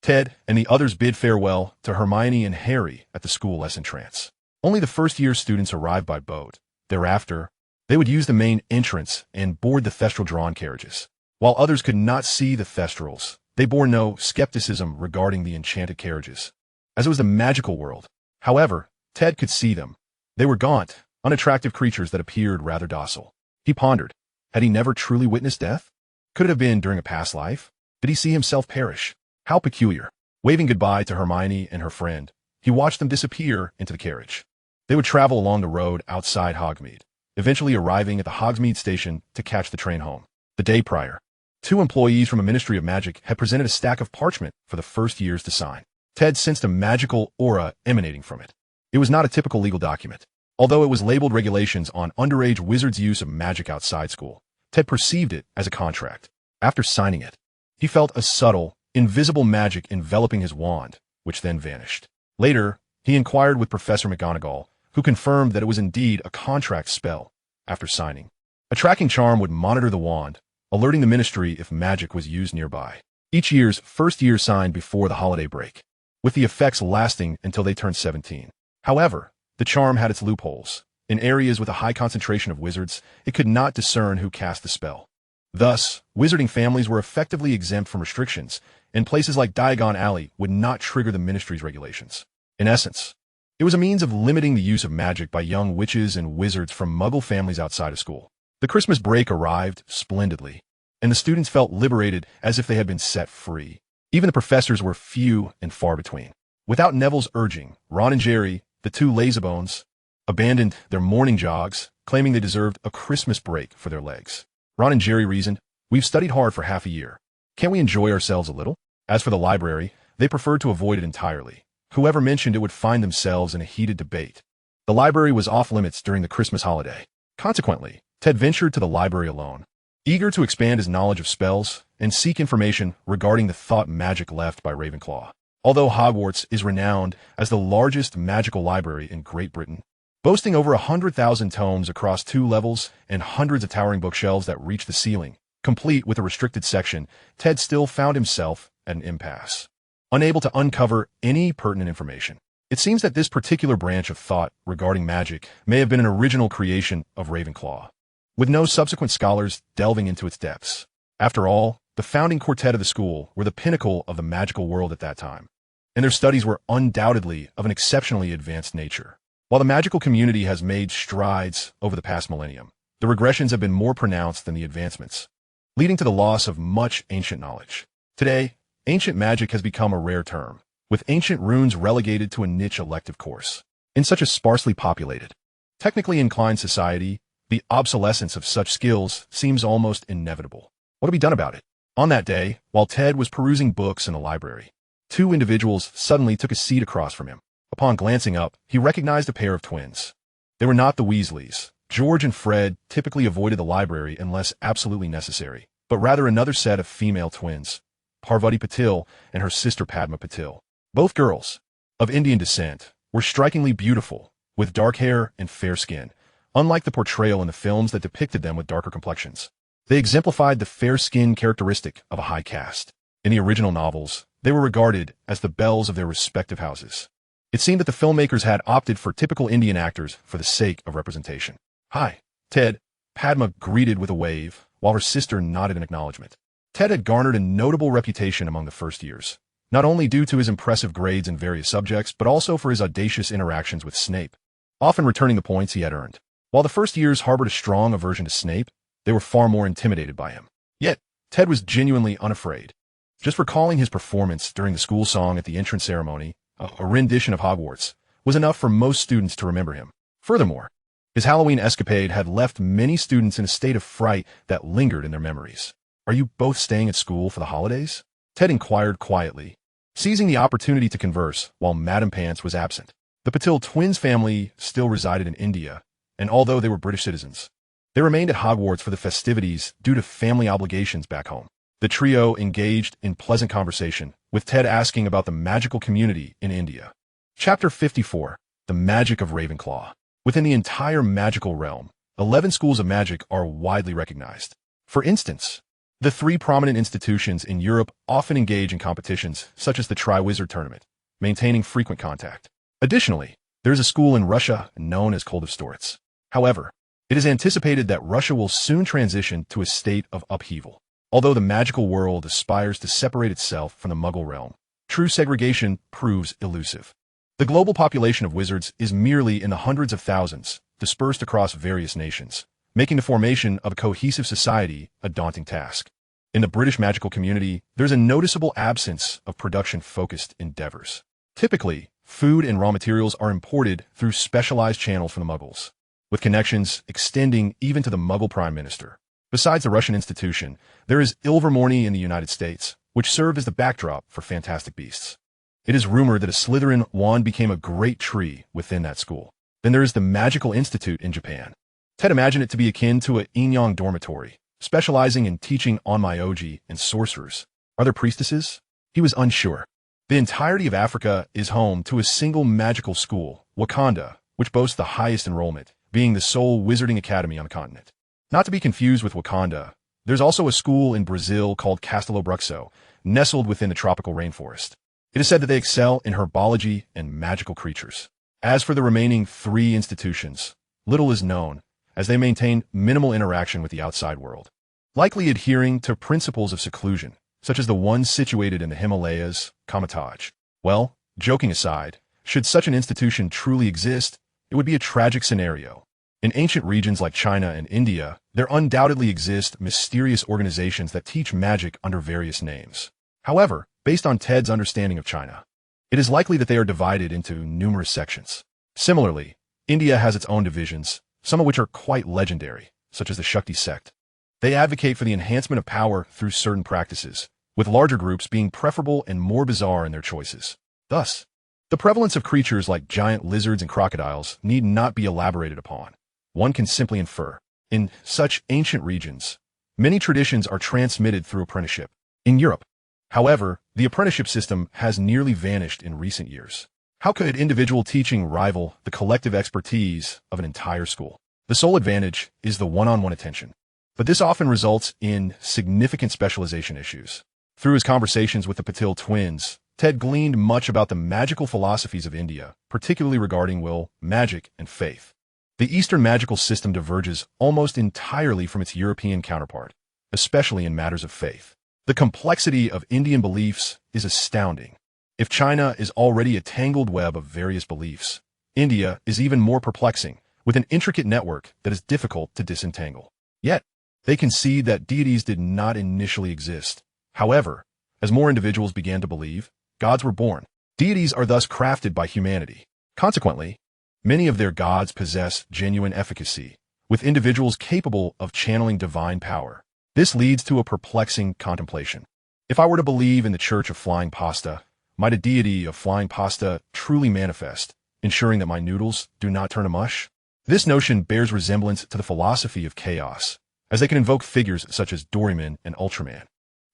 Ted and the others bid farewell to Hermione and Harry at the school lesson trance. Only the first-year students arrived by boat. Thereafter, they would use the main entrance and board the Thestral-drawn carriages. While others could not see the Thestrals, they bore no skepticism regarding the enchanted carriages, as it was the magical world. However, Ted could see them. They were gaunt, unattractive creatures that appeared rather docile. He pondered, had he never truly witnessed death? Could it have been during a past life? Did he see himself perish? How peculiar. Waving goodbye to Hermione and her friend, he watched them disappear into the carriage. They would travel along the road outside Hogsmeade, eventually arriving at the Hogsmeade station to catch the train home. The day prior, 2 employees from a Ministry of Magic had presented a stack of parchment for the first years to sign. Ted sensed a magical aura emanating from it. It was not a typical legal document. Although it was labeled regulations on underage wizards' use of magic outside school, Ted perceived it as a contract. After signing it, he felt a subtle, invisible magic enveloping his wand, which then vanished. Later, he inquired with Professor McGonagall, who confirmed that it was indeed a contract spell. After signing, a tracking charm would monitor the wand, alerting the ministry if magic was used nearby. Each year's first year signed before the holiday break, with the effects lasting until they turned 17. However, the charm had its loopholes. In areas with a high concentration of wizards, it could not discern who cast the spell. Thus, wizarding families were effectively exempt from restrictions, and places like Diagon Alley would not trigger the ministry's regulations. In essence, it was a means of limiting the use of magic by young witches and wizards from Muggle families outside of school. The Christmas break arrived splendidly, and the students felt liberated as if they had been set free. Even the professors were few and far between. Without Neville's urging, Ron and Jerry, the 2 lazybones, abandoned their morning jogs, claiming they deserved a Christmas break for their legs. Ron and Jerry reasoned, "We've studied hard for half a year. Can't we enjoy ourselves a little?" As for the library, they preferred to avoid it entirely. Whoever mentioned it would find themselves in a heated debate. The library was off-limits during the Christmas holiday. Consequently, Ted ventured to the library alone, eager to expand his knowledge of spells and seek information regarding the thought magic left by Ravenclaw. Although Hogwarts is renowned as the largest magical library in Great Britain, boasting over 100,000 tomes across 2 levels and hundreds of towering bookshelves that reach the ceiling, complete with a restricted section, Ted still found himself at an impasse, unable to uncover any pertinent information. It seems that this particular branch of thought regarding magic may have been an original creation of Ravenclaw, with no subsequent scholars delving into its depths. After all, the founding quartet of the school were the pinnacle of the magical world at that time, and their studies were undoubtedly of an exceptionally advanced nature. While the magical community has made strides over the past millennium, the regressions have been more pronounced than the advancements, leading to the loss of much ancient knowledge. Today, ancient magic has become a rare term, with ancient runes relegated to a niche elective course. In such a sparsely populated, technically inclined society, the obsolescence of such skills seems almost inevitable. What to be done about it? On that day, while Ted was perusing books in the library, two individuals suddenly took a seat across from him. Upon glancing up, he recognized a pair of twins. They were not the Weasleys. George and Fred typically avoided the library unless absolutely necessary, but rather another set of female twins, Parvati Patil and her sister Padma Patil. Both girls, of Indian descent, were strikingly beautiful, with dark hair and fair skin, unlike the portrayal in the films that depicted them with darker complexions. They exemplified the fair skin characteristic of a high caste. In the original novels, they were regarded as the belles of their respective houses. It seemed that the filmmakers had opted for typical Indian actors for the sake of representation. "Hi, Ted," Padma greeted with a wave, while her sister nodded in acknowledgement. Ted had garnered a notable reputation among the first years, not only due to his impressive grades in various subjects, but also for his audacious interactions with Snape, often returning the points he had earned. While the first years harbored a strong aversion to Snape, they were far more intimidated by him. Yet, Ted was genuinely unafraid. Just recalling his performance during the school song at the entrance ceremony, a rendition of Hogwarts, was enough for most students to remember him. Furthermore, his Halloween escapade had left many students in a state of fright that lingered in their memories. "Are you both staying at school for the holidays?" Ted inquired quietly, seizing the opportunity to converse while Madame Pants was absent. The Patil twins' family still resided in India, and although they were British citizens, they remained at Hogwarts for the festivities due to family obligations back home. The trio engaged in pleasant conversation, with Ted asking about the magical community in India. Chapter 54, The Magic of Ravenclaw. Within the entire magical realm, 11 schools of magic are widely recognized. For instance, the three prominent institutions in Europe often engage in competitions, such as the Triwizard Tournament, maintaining frequent contact. Additionally, there is a school in Russia known as Cold of Storts. However, it is anticipated that Russia will soon transition to a state of upheaval. Although the magical world aspires to separate itself from the Muggle realm, true segregation proves elusive. The global population of wizards is merely in the hundreds of thousands, dispersed across various nations, making the formation of a cohesive society a daunting task. In the British magical community, there's a noticeable absence of production-focused endeavors. Typically, food and raw materials are imported through specialized channels from the Muggles, with connections extending even to the Muggle Prime Minister. Besides the Russian institution, there is Ilvermorny in the United States, which served as the backdrop for Fantastic Beasts. It is rumored that a Slytherin wand became a great tree within that school. Then there is the Magical Institute in Japan. Ted imagined it to be akin to a Inyang dormitory, specializing in teaching onmyoji and sorcerers. Are there priestesses? He was unsure. The entirety of Africa is home to a single magical school, Wakanda, which boasts the highest enrollment, being the sole wizarding academy on the continent. Not to be confused with Wakanda, there's also a school in Brazil called Castelo Bruxo, nestled within the tropical rainforest. It is said that they excel in herbology and magical creatures. As for the remaining three institutions, little is known, as they maintain minimal interaction with the outside world, likely adhering to principles of seclusion, such as the one situated in the Himalayas, Kamataj. Well, joking aside, should such an institution truly exist, it would be a tragic scenario. In ancient regions like China and India, there undoubtedly exist mysterious organizations that teach magic under various names. However, based on Ted's understanding of China, it is likely that they are divided into numerous sections. Similarly, India has its own divisions, some of which are quite legendary, such as the Shakti sect. They advocate for the enhancement of power through certain practices, with larger groups being preferable and more bizarre in their choices. Thus, the prevalence of creatures like giant lizards and crocodiles need not be elaborated upon. One can simply infer. In such ancient regions, many traditions are transmitted through apprenticeship. In Europe, however, the apprenticeship system has nearly vanished in recent years. How could individual teaching rival the collective expertise of an entire school? The sole advantage is the one-on-one attention, but this often results in significant specialization issues. Through his conversations with the Patil twins, Ted gleaned much about the magical philosophies of India, particularly regarding will, magic, and faith. The Eastern magical system diverges almost entirely from its European counterpart, especially in matters of faith. The complexity of Indian beliefs is astounding. If China is already a tangled web of various beliefs, India is even more perplexing, with an intricate network that is difficult to disentangle. Yet, they concede that deities did not initially exist. However, as more individuals began to believe, gods were born. Deities are thus crafted by humanity. Consequently, many of their gods possess genuine efficacy, with individuals capable of channeling divine power. This leads to a perplexing contemplation. If I were to believe in the Church of Flying Pasta, might a deity of flying pasta truly manifest, ensuring that my noodles do not turn to mush? This notion bears resemblance to the philosophy of chaos, as they can invoke figures such as Doraemon and Ultraman.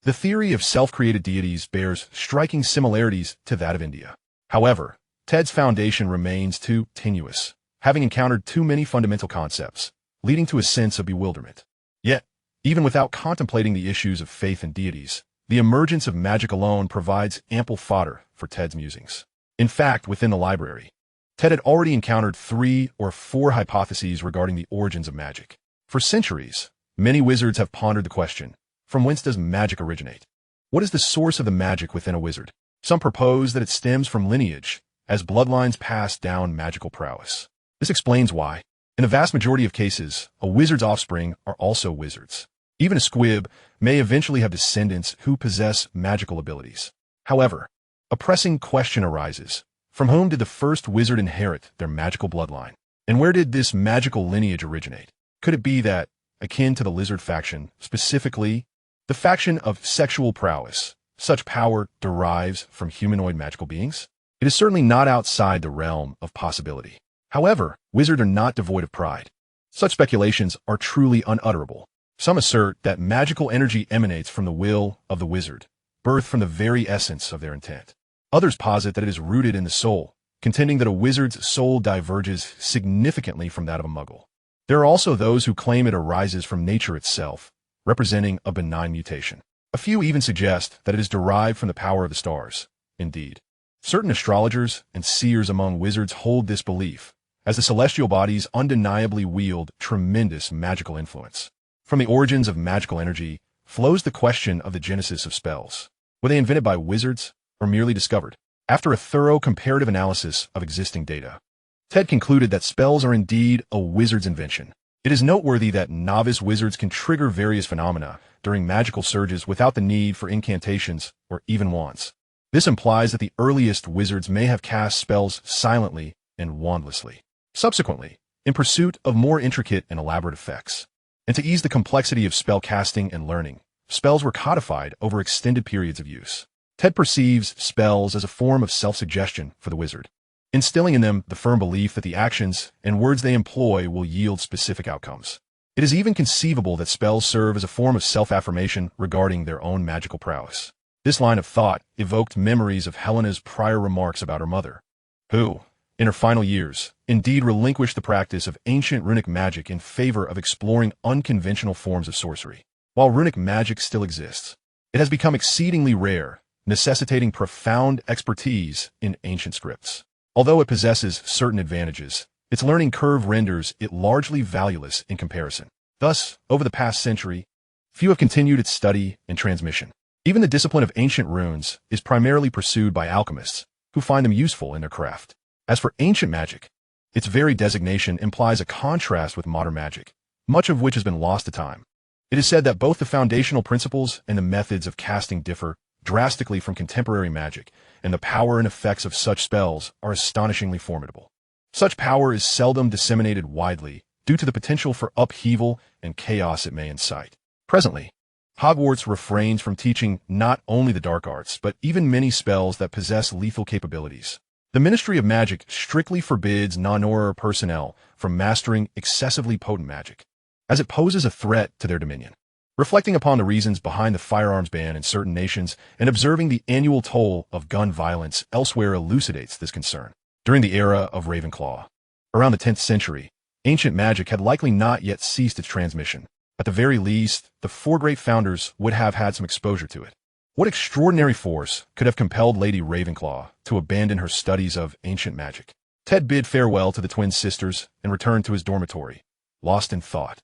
The theory of self-created deities bears striking similarities to that of India. However, Ted's foundation remains too tenuous, having encountered too many fundamental concepts, leading to a sense of bewilderment. Yet, even without contemplating the issues of faith and deities, the emergence of magic alone provides ample fodder for Ted's musings. In fact, within the library, Ted had already encountered 3 or 4 hypotheses regarding the origins of magic. For centuries, many wizards have pondered the question, from whence does magic originate? What is the source of the magic within a wizard? Some propose that it stems from lineage, as bloodlines pass down magical prowess. This explains why, in the vast majority of cases, a wizard's offspring are also wizards. Even a squib may eventually have descendants who possess magical abilities. However, a pressing question arises. From whom did the first wizard inherit their magical bloodline? And where did this magical lineage originate? Could it be that, akin to the lizard faction, specifically, the faction of sexual prowess, such power derives from humanoid magical beings? It is certainly not outside the realm of possibility. However, wizards are not devoid of pride. Such speculations are truly unutterable. Some assert that magical energy emanates from the will of the wizard, birthed from the very essence of their intent. Others posit that it is rooted in the soul, contending that a wizard's soul diverges significantly from that of a muggle. There are also those who claim it arises from nature itself, representing a benign mutation. A few even suggest that it is derived from the power of the stars. Indeed, certain astrologers and seers among wizards hold this belief, as the celestial bodies undeniably wield tremendous magical influence. From the origins of magical energy flows the question of the genesis of spells. Were they invented by wizards or merely discovered? After a thorough comparative analysis of existing data, Ted concluded that spells are indeed a wizard's invention. It is noteworthy that novice wizards can trigger various phenomena during magical surges without the need for incantations or even wands. This implies that the earliest wizards may have cast spells silently and wandlessly. Subsequently, in pursuit of more intricate and elaborate effects, and to ease the complexity of spell casting and learning, spells were codified over extended periods of use. Ted perceives spells as a form of self-suggestion for the wizard, instilling in them the firm belief that the actions and words they employ will yield specific outcomes. It is even conceivable that spells serve as a form of self-affirmation regarding their own magical prowess. This line of thought evoked memories of Helena's prior remarks about her mother, who, in her final years, indeed relinquished the practice of ancient runic magic in favor of exploring unconventional forms of sorcery. While runic magic still exists, it has become exceedingly rare, necessitating profound expertise in ancient scripts. Although it possesses certain advantages, its learning curve renders it largely valueless in comparison. Thus, over the past century, few have continued its study and transmission. Even the discipline of ancient runes is primarily pursued by alchemists, who find them useful in their craft. As for ancient magic, its very designation implies a contrast with modern magic, much of which has been lost to time. It is said that both the foundational principles and the methods of casting differ drastically from contemporary magic, and the power and effects of such spells are astonishingly formidable. Such power is seldom disseminated widely due to the potential for upheaval and chaos it may incite. Presently, Hogwarts refrains from teaching not only the dark arts, but even many spells that possess lethal capabilities. The Ministry of Magic strictly forbids non-Auror personnel from mastering excessively potent magic, as it poses a threat to their dominion. Reflecting upon the reasons behind the firearms ban in certain nations and observing the annual toll of gun violence elsewhere elucidates this concern. During the era of Ravenclaw, around the 10th century, ancient magic had likely not yet ceased its transmission. At the very least, the 4 great founders would have had some exposure to it. What extraordinary force could have compelled Lady Ravenclaw to abandon her studies of ancient magic? Ted bid farewell to the twin sisters and returned to his dormitory, lost in thought,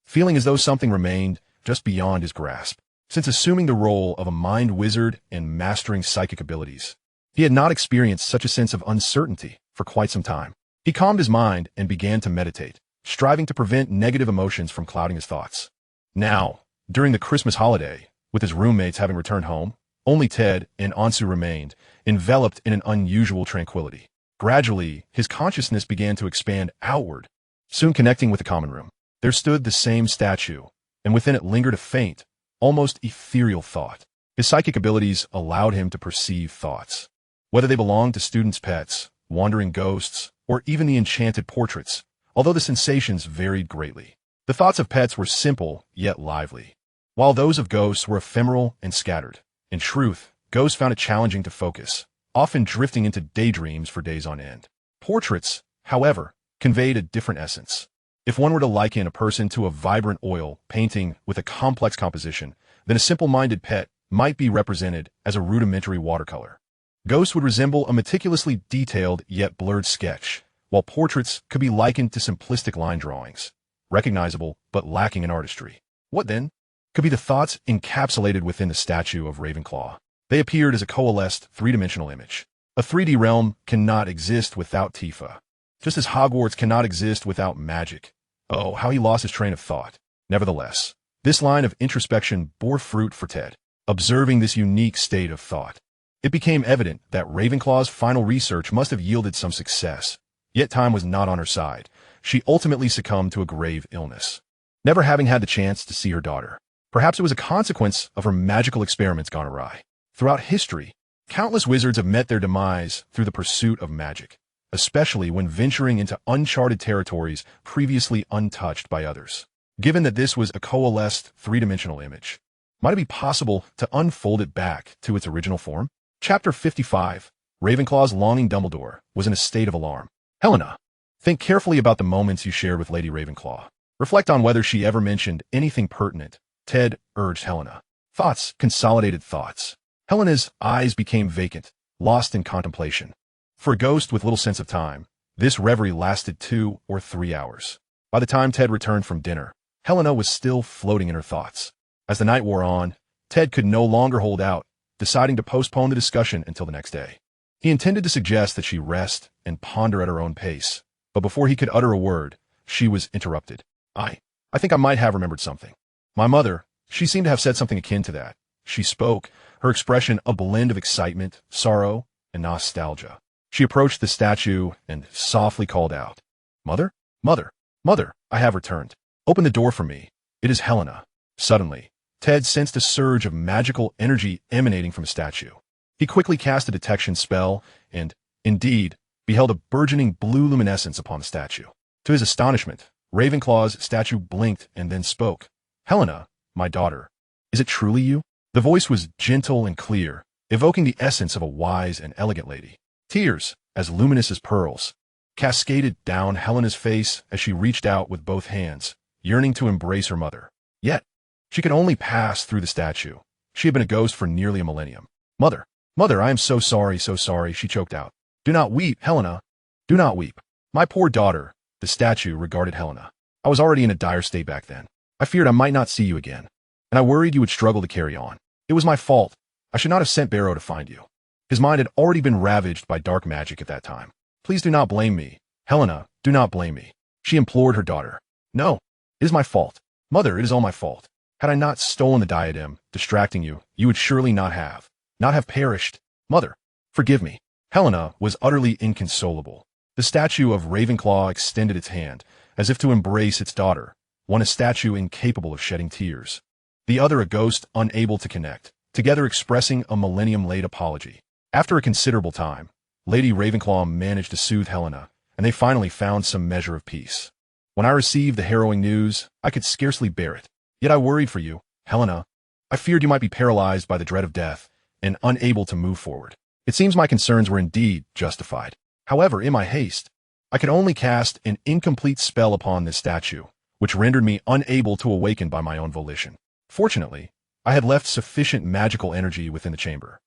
feeling as though something remained just beyond his grasp. Since assuming the role of a mind wizard and mastering psychic abilities, he had not experienced such a sense of uncertainty for quite some time. He calmed his mind and began to meditate, striving to prevent negative emotions from clouding his thoughts. Now, during the Christmas holiday, with his roommates having returned home, only Ted and Ansu remained, enveloped in an unusual tranquility. Gradually, his consciousness began to expand outward, soon connecting with the common room. There stood the same statue, and within it lingered a faint, almost ethereal thought. His psychic abilities allowed him to perceive thoughts. Whether they belonged to students' pets, wandering ghosts, or even the enchanted portraits, although the sensations varied greatly. The thoughts of pets were simple, yet lively, while those of ghosts were ephemeral and scattered. In truth, ghosts found it challenging to focus, often drifting into daydreams for days on end. Portraits, however, conveyed a different essence. If one were to liken a person to a vibrant oil painting with a complex composition, then a simple-minded pet might be represented as a rudimentary watercolor. Ghosts would resemble a meticulously detailed yet blurred sketch, while portraits could be likened to simplistic line drawings, recognizable but lacking in artistry. What, then, could be the thoughts encapsulated within the statue of Ravenclaw? They appeared as a coalesced three-dimensional image. A 3D realm cannot exist without Tifa, just as Hogwarts cannot exist without magic. Oh, how he lost his train of thought. Nevertheless, this line of introspection bore fruit for Ted. Observing this unique state of thought, it became evident that Ravenclaw's final research must have yielded some success. Yet time was not on her side. She ultimately succumbed to a grave illness, never having had the chance to see her daughter. Perhaps it was a consequence of her magical experiments gone awry. Throughout history, countless wizards have met their demise through the pursuit of magic, especially when venturing into uncharted territories previously untouched by others. Given that this was a coalesced three-dimensional image, might it be possible to unfold it back to its original form? Chapter 55. Ravenclaw's longing. Dumbledore was in a state of alarm. Helena, think carefully about the moments you shared with Lady Ravenclaw. Reflect on whether she ever mentioned anything pertinent. Ted urged Helena. Thoughts, consolidated thoughts. Helena's eyes became vacant, lost in contemplation. For a ghost with little sense of time, this reverie lasted 2 or 3 hours. By the time Ted returned from dinner, Helena was still floating in her thoughts. As the night wore on, Ted could no longer hold out, deciding to postpone the discussion until the next day. He intended to suggest that she rest and ponder at her own pace, but before he could utter a word, she was interrupted. I think I might have remembered something. My mother, she seemed to have said something akin to that. She spoke, her expression a blend of excitement, sorrow, and nostalgia. She approached the statue and softly called out, Mother? Mother! Mother! I have returned. Open the door for me. It is Helena. Suddenly, Ted sensed a surge of magical energy emanating from the statue. He quickly cast a detection spell and, indeed, beheld a burgeoning blue luminescence upon the statue. To his astonishment, Ravenclaw's statue blinked and then spoke. Helena, my daughter, is it truly you? The voice was gentle and clear, evoking the essence of a wise and elegant lady. Tears, as luminous as pearls, cascaded down Helena's face as she reached out with both hands, yearning to embrace her mother. Yet, she could only pass through the statue. She had been a ghost for nearly a millennium. Mother, Mother, I am so sorry, she choked out. Do not weep, Helena. Do not weep. My poor daughter. The statue regarded Helena. I was already in a dire state back then. I feared I might not see you again, and I worried you would struggle to carry on. It was my fault. I should not have sent Barrow to find you. His mind had already been ravaged by dark magic at that time. Please do not blame me. Helena, do not blame me. She implored her daughter. No, it is my fault. Mother, it is all my fault. Had I not stolen the diadem, distracting you, you would surely not have perished. Mother, forgive me. Helena was utterly inconsolable. The statue of Ravenclaw extended its hand, as if to embrace its daughter, one a statue incapable of shedding tears, the other a ghost unable to connect, together expressing a millennium-late apology. After a considerable time, Lady Ravenclaw managed to soothe Helena, and they finally found some measure of peace. When I received the harrowing news, I could scarcely bear it. Yet I worried for you, Helena. I feared you might be paralyzed by the dread of death and unable to move forward. It seems my concerns were indeed justified. However, in my haste, I could only cast an incomplete spell upon this statue, which rendered me unable to awaken by my own volition. Fortunately, I had left sufficient magical energy within the chamber.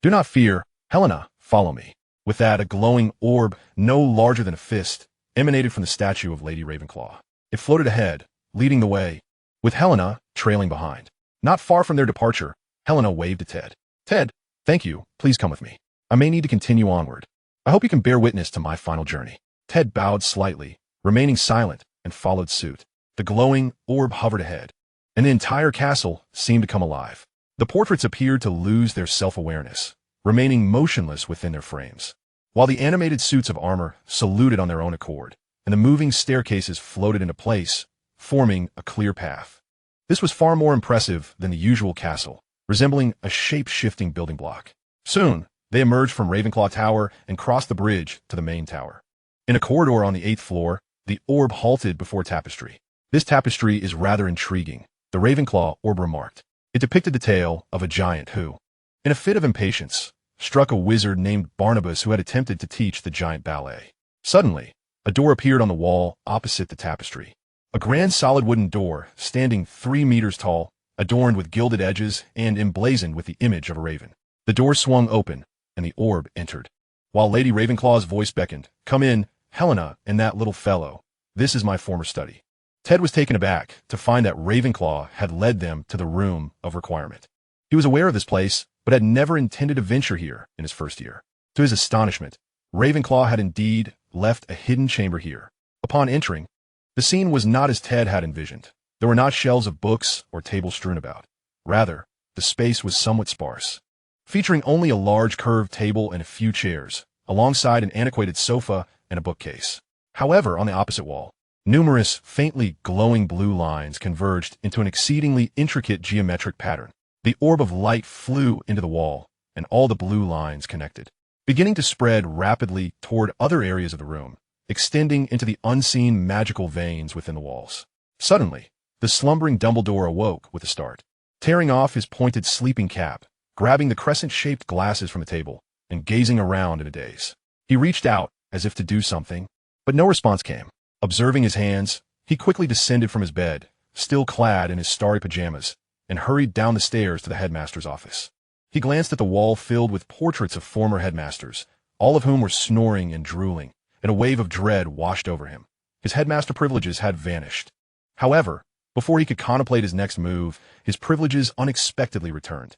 Do not fear, Helena, follow me. With that, a glowing orb, no larger than a fist, emanated from the statue of Lady Ravenclaw. It floated ahead, leading the way, with Helena trailing behind. Not far from their departure, Helena waved to Ted. Ted, thank you, please come with me. I may need to continue onward. I hope you can bear witness to my final journey. Ted bowed slightly, remaining silent, and followed suit. The glowing orb hovered ahead, and the entire castle seemed to come alive. The portraits appeared to lose their self-awareness, remaining motionless within their frames, while the animated suits of armor saluted on their own accord, and the moving staircases floated into place, forming a clear path. This was far more impressive than the usual castle, resembling a shape-shifting building block. Soon, they emerged from Ravenclaw Tower and crossed the bridge to the main tower. In a corridor on the 8th floor, the orb halted before tapestry. This tapestry is rather intriguing, the Ravenclaw orb remarked. It depicted the tale of a giant who, in a fit of impatience, struck a wizard named Barnabas who had attempted to teach the giant ballet. Suddenly, a door appeared on the wall opposite the tapestry. A grand solid wooden door, standing 3 meters tall, adorned with gilded edges and emblazoned with the image of a raven. The door swung open, and the orb entered. While Lady Ravenclaw's voice beckoned, "Come in, Helena and that little fellow. This is my former study." Ted was taken aback to find that Ravenclaw had led them to the Room of Requirement. He was aware of this place, but had never intended to venture here in his first year. To his astonishment, Ravenclaw had indeed left a hidden chamber here. Upon entering, the scene was not as Ted had envisioned. There were not shelves of books or tables strewn about. Rather, the space was somewhat sparse, featuring only a large curved table and a few chairs, alongside an antiquated sofa and a bookcase. However, on the opposite wall, numerous, faintly glowing blue lines converged into an exceedingly intricate geometric pattern. The orb of light flew into the wall, and all the blue lines connected, beginning to spread rapidly toward other areas of the room, extending into the unseen magical veins within the walls. Suddenly, the slumbering Dumbledore awoke with a start, tearing off his pointed sleeping cap, grabbing the crescent-shaped glasses from the table, and gazing around in a daze. He reached out as if to do something, but no response came. Observing his hands, he quickly descended from his bed, still clad in his starry pajamas, and hurried down the stairs to the headmaster's office. He glanced at the wall filled with portraits of former headmasters, all of whom were snoring and drooling, and a wave of dread washed over him. His headmaster privileges had vanished. However, before he could contemplate his next move, his privileges unexpectedly returned.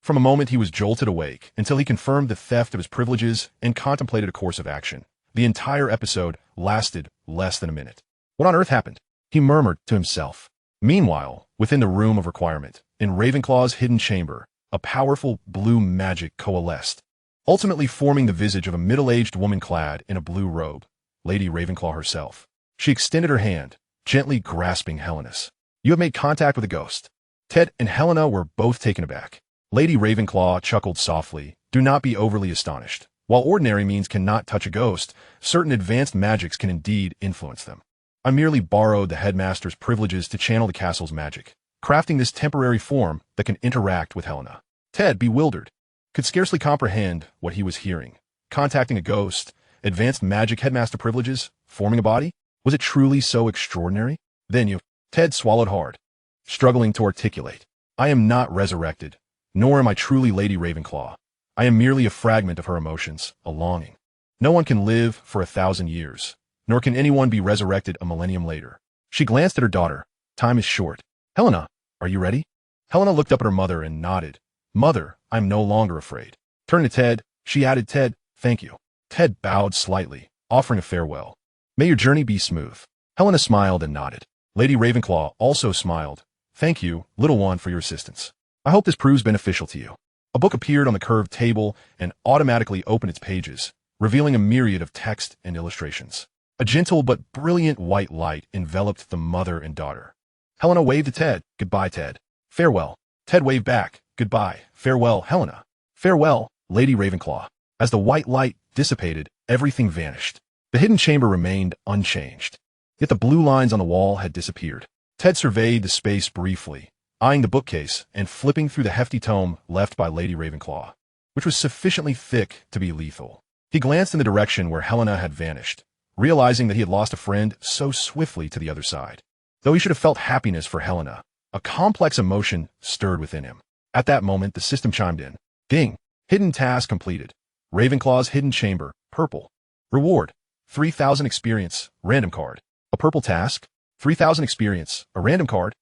From a moment he was jolted awake until he confirmed the theft of his privileges and contemplated a course of action. The entire episode lasted less than a minute. What on earth happened? He murmured to himself. Meanwhile, within the Room of Requirement, in Ravenclaw's hidden chamber, a powerful blue magic coalesced, ultimately forming the visage of a middle-aged woman clad in a blue robe, Lady Ravenclaw herself. She extended her hand, gently grasping Helena's. "You have made contact with a ghost." Ted and Helena were both taken aback. Lady Ravenclaw chuckled softly. "Do not be overly astonished. While ordinary means cannot touch a ghost, certain advanced magics can indeed influence them. I merely borrowed the headmaster's privileges to channel the castle's magic, crafting this temporary form that can interact with Helena." Ted, bewildered, could scarcely comprehend what he was hearing. Contacting a ghost, advanced magic headmaster privileges, forming a body? Was it truly so extraordinary? "Then you..." Ted swallowed hard, struggling to articulate. "I am not resurrected, nor am I truly Lady Ravenclaw. I am merely a fragment of her emotions, a longing. No one can live for 1,000 years, nor can anyone be resurrected a millennium later." She glanced at her daughter. "Time is short. Helena, are you ready?" Helena looked up at her mother and nodded. "Mother, I'm no longer afraid." Turning to Ted, she added, "Ted, thank you." Ted bowed slightly, offering a farewell. "May your journey be smooth." Helena smiled and nodded. Lady Ravenclaw also smiled. "Thank you, little one, for your assistance. I hope this proves beneficial to you." A book appeared on the curved table and automatically opened its pages, revealing a myriad of text and illustrations. A gentle but brilliant white light enveloped the mother and daughter. Helena waved to Ted. "Goodbye, Ted." "Farewell." Ted waved back. "Goodbye. Farewell, Helena." "Farewell, Lady Ravenclaw." As the white light dissipated, everything vanished. The hidden chamber remained unchanged. Yet the blue lines on the wall had disappeared. Ted surveyed the space briefly, eyeing the bookcase and flipping through the hefty tome left by Lady Ravenclaw, which was sufficiently thick to be lethal. He glanced in the direction where Helena had vanished, realizing that he had lost a friend so swiftly to the other side. Though he should have felt happiness for Helena, a complex emotion stirred within him. At that moment, the system chimed in. Ding! Hidden task completed. Ravenclaw's hidden chamber, purple. Reward, 3,000 experience, random card. A purple task, 3,000 experience, a random card.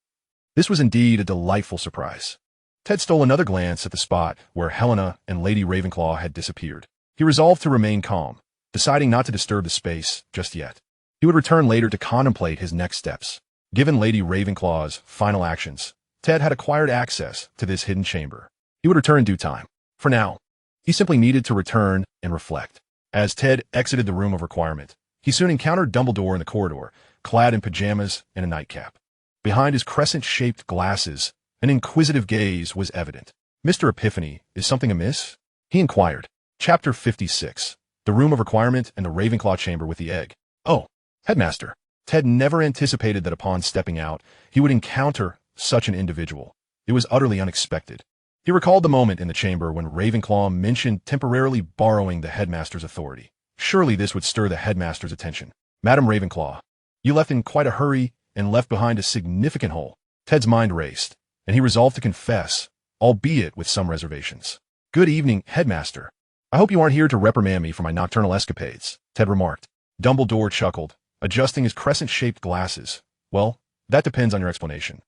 This was indeed a delightful surprise. Ted stole another glance at the spot where Helena and Lady Ravenclaw had disappeared. He resolved to remain calm, deciding not to disturb the space just yet. He would return later to contemplate his next steps. Given Lady Ravenclaw's final actions, Ted had acquired access to this hidden chamber. He would return in due time. For now, he simply needed to return and reflect. As Ted exited the room of requirement, he soon encountered Dumbledore in the corridor, clad in pajamas and a nightcap. Behind his crescent-shaped glasses, an inquisitive gaze was evident. "Mr. Epiphany, is something amiss?" he inquired. Chapter 56. The Room of Requirement and the Ravenclaw Chamber with the Egg. "Oh, Headmaster." Ted never anticipated that upon stepping out, he would encounter such an individual. It was utterly unexpected. He recalled the moment in the chamber when Ravenclaw mentioned temporarily borrowing the headmaster's authority. Surely this would stir the headmaster's attention. "Madam Ravenclaw, you left in quite a hurry and left behind a significant hole." Ted's mind raced, and he resolved to confess, albeit with some reservations. "Good evening, Headmaster. I hope you aren't here to reprimand me for my nocturnal escapades," Ted remarked. Dumbledore chuckled, adjusting his crescent-shaped glasses. "Well, that depends on your explanation.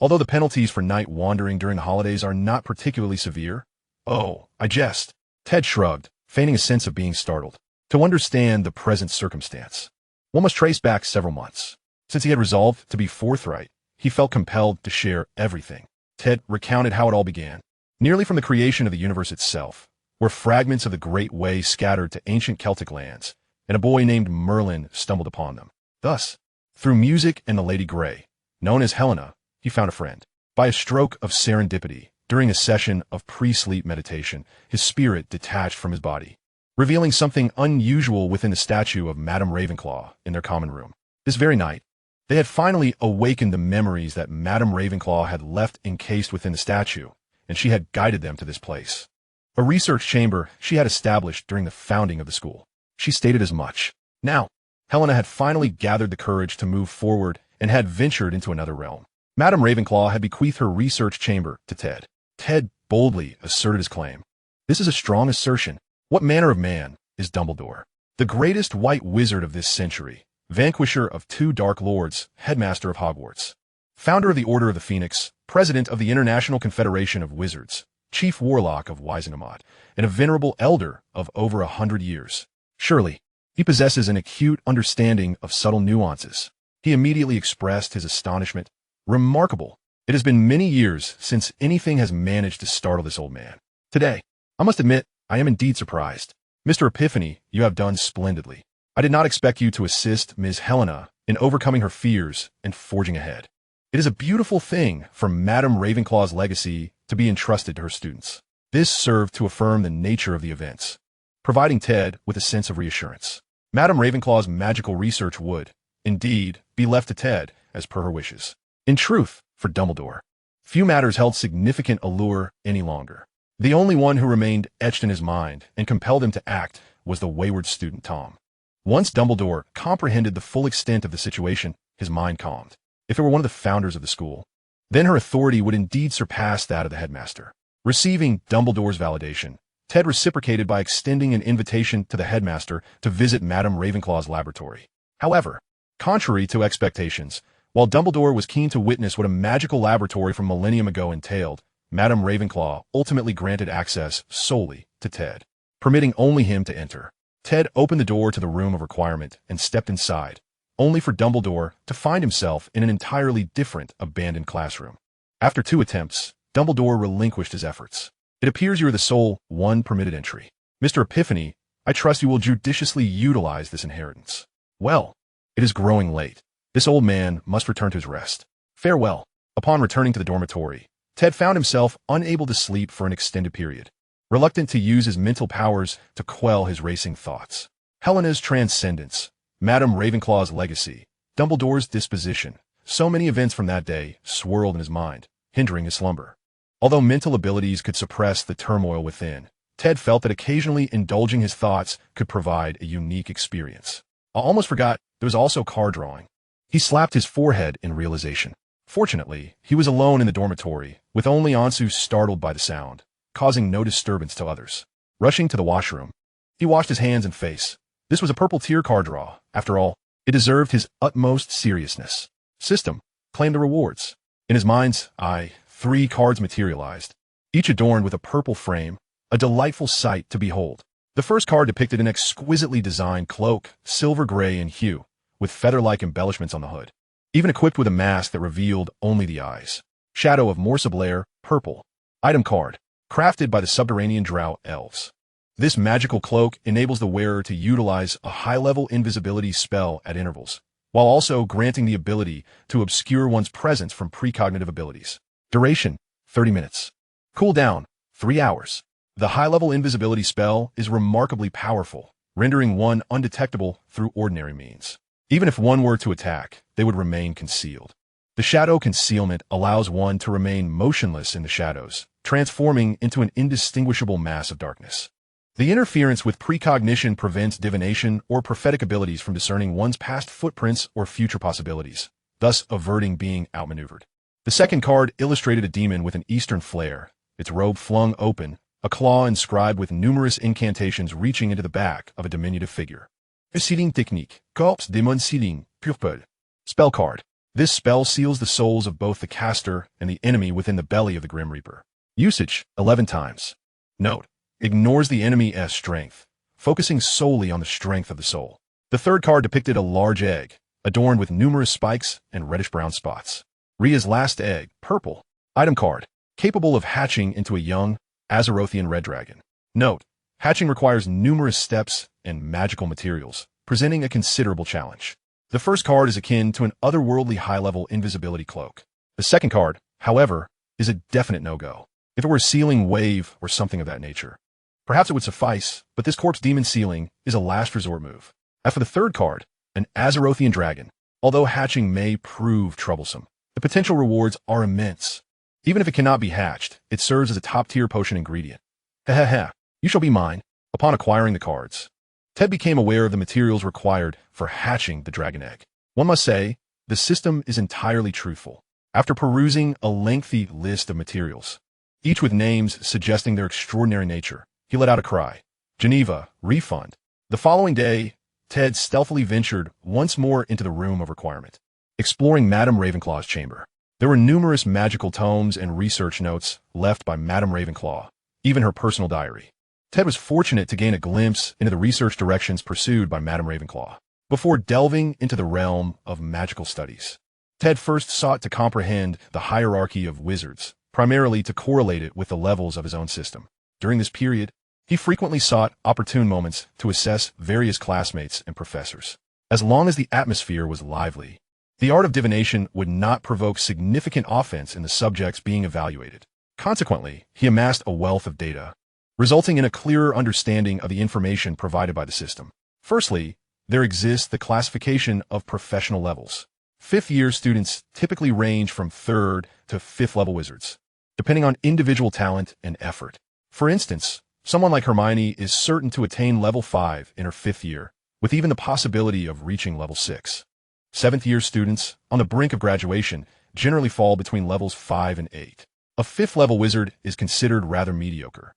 Although the penalties for night wandering during the holidays are not particularly severe." "Oh, I jest." Ted shrugged, feigning a sense of being startled. To understand the present circumstance, one must trace back several months. Since he had resolved to be forthright, he felt compelled to share everything. Ted recounted how it all began, nearly from the creation of the universe itself, where fragments of the Great Way scattered to ancient Celtic lands, and a boy named Merlin stumbled upon them. Thus, through music and the Lady Grey, known as Helena, he found a friend. By a stroke of serendipity, during a session of pre-sleep meditation, his spirit detached from his body, revealing something unusual within the statue of Madame Ravenclaw in their common room. This very night, they had finally awakened the memories that Madame Ravenclaw had left encased within the statue, and she had guided them to this place. A research chamber she had established during the founding of the school. She stated as much. Now, Helena had finally gathered the courage to move forward and had ventured into another realm. Madame Ravenclaw had bequeathed her research chamber to Ted. Ted boldly asserted his claim. "This is a strong assertion. What manner of man is Dumbledore? The greatest white wizard of this century, vanquisher of 2 Dark Lords, headmaster of Hogwarts, founder of the Order of the Phoenix, president of the International Confederation of Wizards, chief warlock of Wizengamot, and a venerable elder of over 100 years. Surely, he possesses an acute understanding of subtle nuances." He immediately expressed his astonishment. "Remarkable. It has been many years since anything has managed to startle this old man. Today, I must admit, I am indeed surprised. Mr. Epiphany, you have done splendidly. I did not expect you to assist Ms. Helena in overcoming her fears and forging ahead. It is a beautiful thing for Madame Ravenclaw's legacy to be entrusted to her students." This served to affirm the nature of the events, providing Ted with a sense of reassurance. Madame Ravenclaw's magical research would, indeed, be left to Ted as per her wishes. In truth, for Dumbledore, few matters held significant allure any longer. The only one who remained etched in his mind and compelled him to act was the wayward student Tom. Once Dumbledore comprehended the full extent of the situation, his mind calmed. If it were one of the founders of the school, then her authority would indeed surpass that of the headmaster. Receiving Dumbledore's validation, Ted reciprocated by extending an invitation to the headmaster to visit Madame Ravenclaw's laboratory. However, contrary to expectations, while Dumbledore was keen to witness what a magical laboratory from millennium ago entailed, Madame Ravenclaw ultimately granted access solely to Ted, permitting only him to enter. Ted opened the door to the room of requirement and stepped inside, only for Dumbledore to find himself in an entirely different abandoned classroom. After 2 attempts, Dumbledore relinquished his efforts. "It appears you are the sole one permitted entry. Mr. Epiphany, I trust you will judiciously utilize this inheritance." "Well, it is growing late. This old man must return to his rest. Farewell." Upon returning to the dormitory, Ted found himself unable to sleep for an extended period, reluctant to use his mental powers to quell his racing thoughts. Helena's transcendence, Madame Ravenclaw's legacy, Dumbledore's disposition, so many events from that day swirled in his mind, hindering his slumber. Although mental abilities could suppress the turmoil within, Ted felt that occasionally indulging his thoughts could provide a unique experience. I almost forgot there was also card drawing. He slapped his forehead in realization. Fortunately, he was alone in the dormitory, with only Ansu startled by the sound, causing no disturbance to others. Rushing to the washroom, he washed his hands and face. This was a purple tier card draw. After all, it deserved his utmost seriousness. System, claim the rewards. In his mind's eye, 3 cards materialized, each adorned with a purple frame, a delightful sight to behold. The first card depicted an exquisitely designed cloak, silver gray in hue, with feather-like embellishments on the hood, even equipped with a mask that revealed only the eyes. Shadow of Morsablair, purple. Item card, crafted by the subterranean drow elves. This magical cloak enables the wearer to utilize a high-level invisibility spell at intervals, while also granting the ability to obscure one's presence from precognitive abilities. Duration, 30 minutes. Cooldown, 3 hours. The high-level invisibility spell is remarkably powerful, rendering one undetectable through ordinary means. Even if one were to attack, they would remain concealed. The shadow concealment allows one to remain motionless in the shadows, transforming into an indistinguishable mass of darkness. The interference with precognition prevents divination or prophetic abilities from discerning one's past footprints or future possibilities, thus averting being outmaneuvered. The second card illustrated a demon with an eastern flair, its robe flung open, a claw inscribed with numerous incantations reaching into the back of a diminutive figure. Sealing technique, corpse demon sealing, purple. Spell card. This spell seals the souls of both the caster and the enemy within the belly of the Grim Reaper. Usage, 11 times. Note, ignores the enemy's strength, focusing solely on the strength of the soul. The third card depicted a large egg, adorned with numerous spikes and reddish-brown spots. Rhea's last egg, purple. Item card, capable of hatching into a young, Azerothian red dragon. Note, hatching requires numerous steps and magical materials, presenting a considerable challenge. The first card is akin to an otherworldly high-level invisibility cloak. The second card, however, is a definite no-go. If it were a sealing wave or something of that nature, perhaps it would suffice, but this corpse demon sealing is a last resort move. As for the third card, an Azerothian dragon, although hatching may prove troublesome, the potential rewards are immense. Even if it cannot be hatched, it serves as a top-tier potion ingredient. You shall be mine. Upon acquiring the cards, Ted became aware of the materials required for hatching the dragon egg. One must say, the system is entirely truthful. After perusing a lengthy list of materials, each with names suggesting their extraordinary nature, he let out a cry. Geneva, refund. The following day, Ted stealthily ventured once more into the room of requirement, exploring Madame Ravenclaw's chamber. There were numerous magical tomes and research notes left by Madame Ravenclaw, even her personal diary. Ted was fortunate to gain a glimpse into the research directions pursued by Madame Ravenclaw. Before delving into the realm of magical studies, Ted first sought to comprehend the hierarchy of wizards, primarily to correlate it with the levels of his own system. During this period, he frequently sought opportune moments to assess various classmates and professors. As long as the atmosphere was lively, the art of divination would not provoke significant offense in the subjects being evaluated. Consequently, he amassed a wealth of data, resulting in a clearer understanding of the information provided by the system. Firstly, there exists the classification of professional levels. Fifth-year students typically range from 3rd to 5th level wizards, depending on individual talent and effort. For instance, someone like Hermione is certain to attain level 5 in her 5th year, with even the possibility of reaching level 6. 7th-year students, on the brink of graduation, generally fall between levels 5 and 8. A 5th level wizard is considered rather mediocre,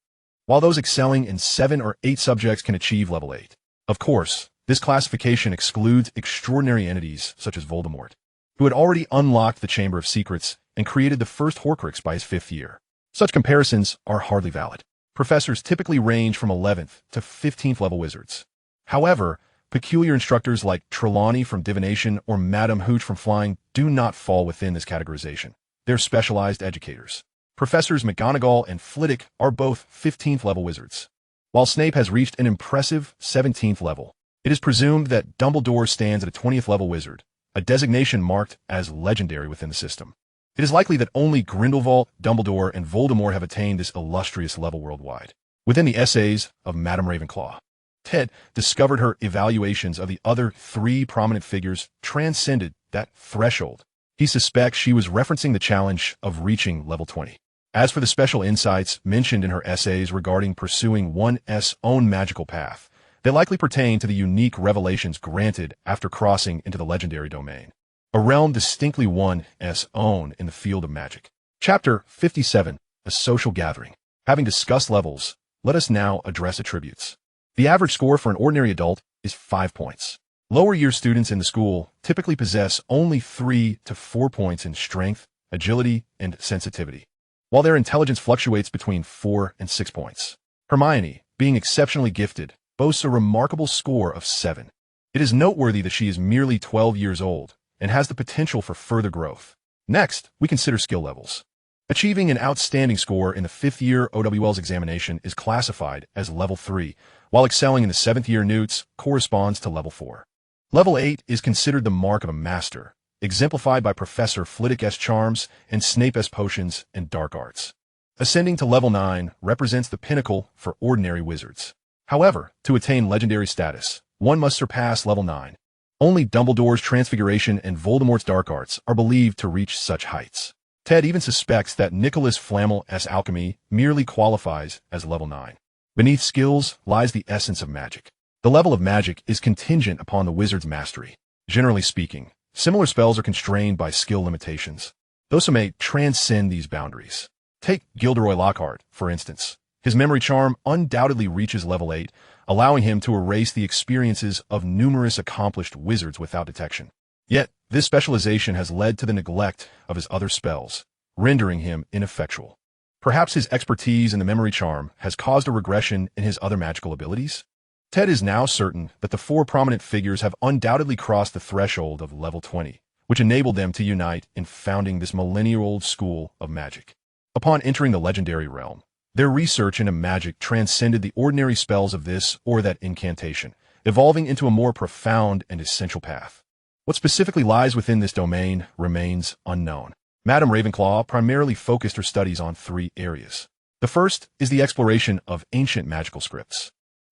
while those excelling in 7 or 8 subjects can achieve level 8. Of course, this classification excludes extraordinary entities such as Voldemort, who had already unlocked the Chamber of Secrets and created the first Horcrux by his 5th year. Such comparisons are hardly valid. Professors typically range from 11th to 15th level wizards. However, peculiar instructors like Trelawney from Divination or Madame Hooch from Flying do not fall within this categorization. They're specialized educators. Professors McGonagall and Flitwick are both 15th level wizards. While Snape has reached an impressive 17th level, it is presumed that Dumbledore stands at a 20th level wizard, a designation marked as legendary within the system. It is likely that only Grindelwald, Dumbledore, and Voldemort have attained this illustrious level worldwide. Within the essays of Madame Ravenclaw, Ted discovered her evaluations of the other 3 prominent figures transcended that threshold. He suspects she was referencing the challenge of reaching level 20. As for the special insights mentioned in her essays regarding pursuing one's own magical path, they likely pertain to the unique revelations granted after crossing into the legendary domain, a realm distinctly one's own in the field of magic. Chapter 57, A Social Gathering. Having discussed levels, let us now address attributes. The average score for an ordinary adult is 5 points. Lower year students in the school typically possess only 3 to 4 points in strength, agility, and sensitivity, while their intelligence fluctuates between 4 and 6 points. Hermione, being exceptionally gifted, boasts a remarkable score of 7. It is noteworthy that she is merely 12 years old and has the potential for further growth. Next, we consider skill levels. Achieving an outstanding score in the 5th year OWL's examination is classified as level 3, while excelling in the 7th year Newts corresponds to level 4. Level 8 is considered the mark of a master, exemplified by Professor Flitwick's charms and Snape's potions and dark arts. Ascending to level 9 represents the pinnacle for ordinary wizards. However, to attain legendary status, one must surpass level 9. Only Dumbledore's Transfiguration and Voldemort's dark arts are believed to reach such heights. Ted even suspects that Nicholas Flamel's alchemy merely qualifies as level 9. Beneath skills lies the essence of magic. The level of magic is contingent upon the wizard's mastery. Generally speaking, similar spells are constrained by skill limitations, though some may transcend these boundaries. Take Gilderoy Lockhart, for instance. His memory charm undoubtedly reaches level 8, allowing him to erase the experiences of numerous accomplished wizards without detection. Yet, this specialization has led to the neglect of his other spells, rendering him ineffectual. Perhaps his expertise in the memory charm has caused a regression in his other magical abilities? Ted is now certain that the 4 prominent figures have undoubtedly crossed the threshold of level 20, which enabled them to unite in founding this millennia-old school of magic. Upon entering the legendary realm, their research into magic transcended the ordinary spells of this or that incantation, evolving into a more profound and essential path. What specifically lies within this domain remains unknown. Madame Ravenclaw primarily focused her studies on 3 areas. The first is the exploration of ancient magical scripts.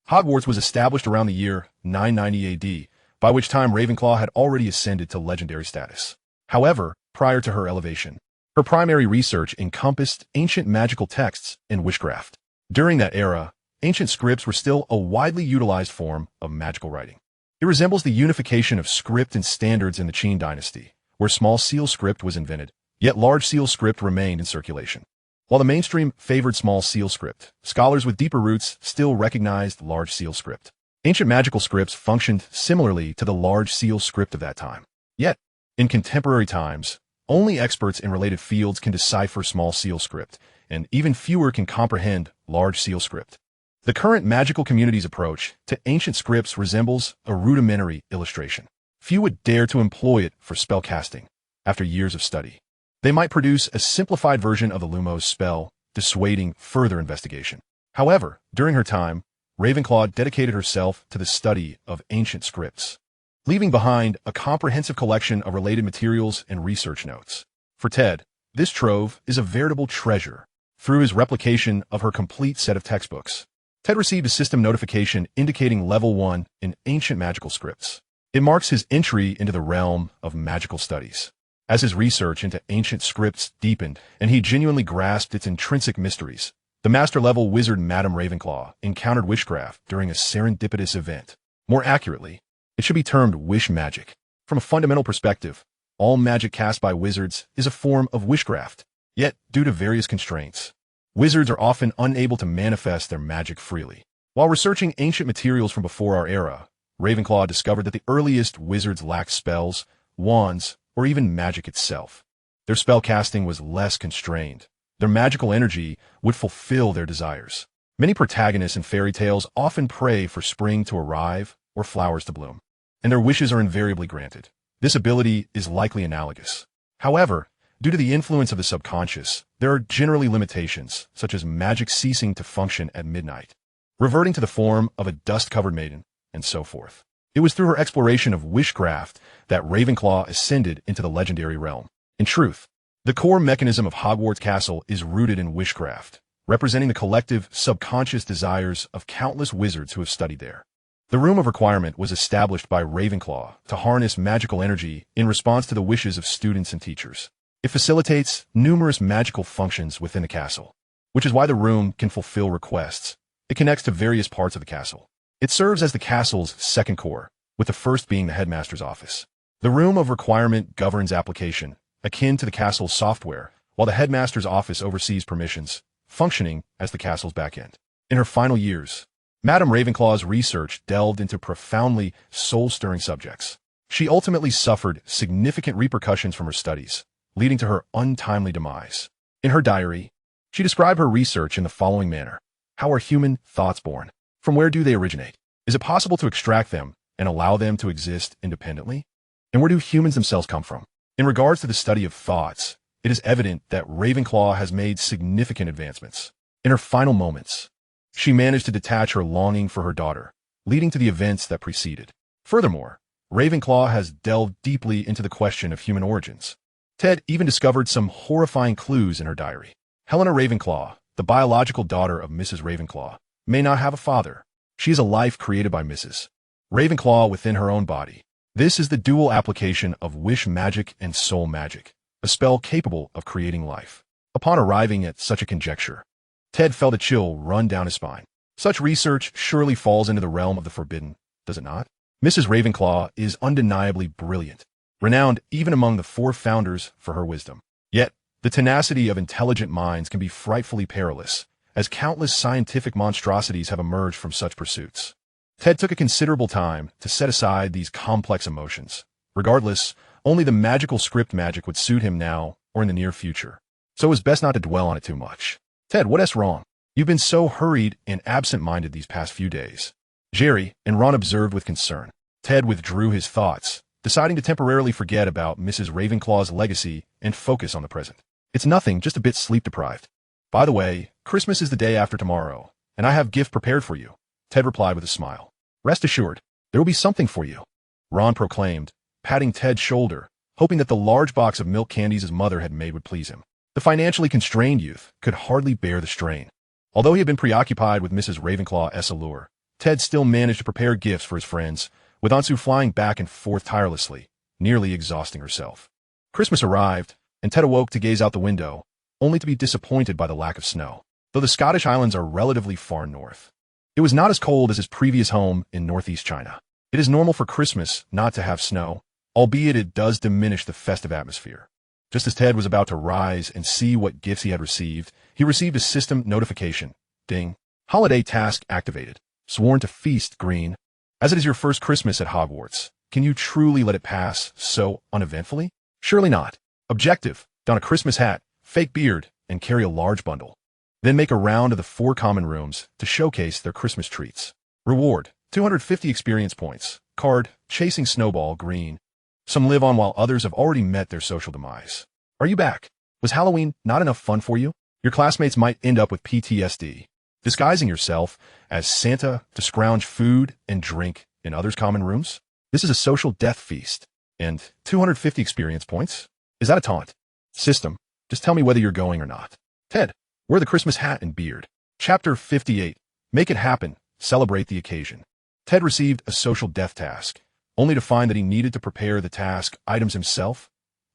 Hogwarts was established around the year 990 AD, by which time Ravenclaw had already ascended to legendary status. However, prior to her elevation, her primary research encompassed ancient magical texts and witchcraft. During that era, ancient scripts were still a widely utilized form of magical writing. It resembles the unification of script and standards in the Qin dynasty, where small seal script was invented, yet large seal script remained in circulation. While the mainstream favored small seal script, scholars with deeper roots still recognized large seal script. Ancient magical scripts functioned similarly to the large seal script of that time. Yet, in contemporary times, only experts in related fields can decipher small seal script, and even fewer can comprehend large seal script. The current magical community's approach to ancient scripts resembles a rudimentary illustration. Few would dare to employ it for spellcasting after years of study. They might produce a simplified version of the Lumos spell, dissuading further investigation. However, during her time, Ravenclaw dedicated herself to the study of ancient scripts, leaving behind a comprehensive collection of related materials and research notes. For Ted, this trove is a veritable treasure. Through his replication of her complete set of textbooks, Ted received a system notification indicating level 1 in ancient magical scripts. It marks his entry into the realm of magical studies. As his research into ancient scripts deepened and he genuinely grasped its intrinsic mysteries, the master-level wizard Madame Ravenclaw encountered witchcraft during a serendipitous event. More accurately, it should be termed wish magic. From a fundamental perspective, all magic cast by wizards is a form of witchcraft. Yet, due to various constraints, wizards are often unable to manifest their magic freely. While researching ancient materials from before our era, Ravenclaw discovered that the earliest wizards lacked spells, wands, or even magic itself. Their spellcasting was less constrained. Their magical energy would fulfill their desires. Many protagonists in fairy tales often pray for spring to arrive or flowers to bloom, and their wishes are invariably granted. This ability is likely analogous. However, due to the influence of the subconscious, there are generally limitations, such as magic ceasing to function at midnight, reverting to the form of a dust-covered maiden, and so forth. It was through her exploration of witchcraft that Ravenclaw ascended into the legendary realm. In truth, the core mechanism of Hogwarts Castle is rooted in witchcraft, representing the collective, subconscious desires of countless wizards who have studied there. The Room of Requirement was established by Ravenclaw to harness magical energy in response to the wishes of students and teachers. It facilitates numerous magical functions within the castle, which is why the room can fulfill requests. It connects to various parts of the castle. It serves as the castle's second core, with the first being the headmaster's office. The Room of Requirement governs application, akin to the castle's software, while the headmaster's office oversees permissions, functioning as the castle's backend. In her final years, Madame Ravenclaw's research delved into profoundly soul-stirring subjects. She ultimately suffered significant repercussions from her studies, leading to her untimely demise. In her diary, she described her research in the following manner. How are human thoughts born? From where do they originate? Is it possible to extract them and allow them to exist independently? And where do humans themselves come from? In regards to the study of thoughts, it is evident that Ravenclaw has made significant advancements. In her final moments, she managed to detach her longing for her daughter, leading to the events that preceded. Furthermore, Ravenclaw has delved deeply into the question of human origins. Ted even discovered some horrifying clues in her diary. Helena Ravenclaw, the biological daughter of Mrs. Ravenclaw, may not have a father. She is a life created by Mrs. Ravenclaw within her own body. This is the dual application of wish magic and soul magic, a spell capable of creating life. Upon arriving at such a conjecture, Ted felt a chill run down his spine. Such research surely falls into the realm of the forbidden, does it not? Mrs. Ravenclaw is undeniably brilliant, renowned even among the 4 founders for her wisdom. Yet, the tenacity of intelligent minds can be frightfully perilous, as countless scientific monstrosities have emerged from such pursuits. Ted took a considerable time to set aside these complex emotions. Regardless, only the magical script magic would suit him now or in the near future, so it was best not to dwell on it too much. Ted, what's wrong? You've been so hurried and absent-minded these past few days. Jerry and Ron observed with concern. Ted withdrew his thoughts, deciding to temporarily forget about Mrs. Ravenclaw's legacy and focus on the present. It's nothing, just a bit sleep-deprived. By the way, Christmas is the day after tomorrow, and I have gift prepared for you, Ted replied with a smile. Rest assured, there will be something for you, Ron proclaimed, patting Ted's shoulder, hoping that the large box of milk candies his mother had made would please him. The financially constrained youth could hardly bear the strain. Although he had been preoccupied with Mrs. Ravenclaw's allure, Ted still managed to prepare gifts for his friends, with Ansu flying back and forth tirelessly, nearly exhausting herself. Christmas arrived, and Ted awoke to gaze out the window, only to be disappointed by the lack of snow. Though the Scottish Islands are relatively far north, it was not as cold as his previous home in northeast China. It is normal for Christmas not to have snow, albeit it does diminish the festive atmosphere. Just as Ted was about to rise and see what gifts he had received, he received a system notification. Ding. Holiday task activated. Sworn to feast, Green. As it is your first Christmas at Hogwarts, can you truly let it pass so uneventfully? Surely not. Objective: don a Christmas hat, fake beard, and carry a large bundle. Then make a round of the 4 common rooms to showcase their Christmas treats. Reward: 250 experience points. Card: chasing Snowball, Green. Some live on while others have already met their social demise. Are you back? Was Halloween not enough fun for you? Your classmates might end up with PTSD. Disguising yourself as Santa to scrounge food and drink in others' common rooms? This is a social death feast. And 250 experience points? Is that a taunt? System, just tell me whether you're going or not. Ted, wear the Christmas hat and beard. Chapter 58. Make it happen. Celebrate the occasion. Ted received a social death task, only to find that he needed to prepare the task items himself.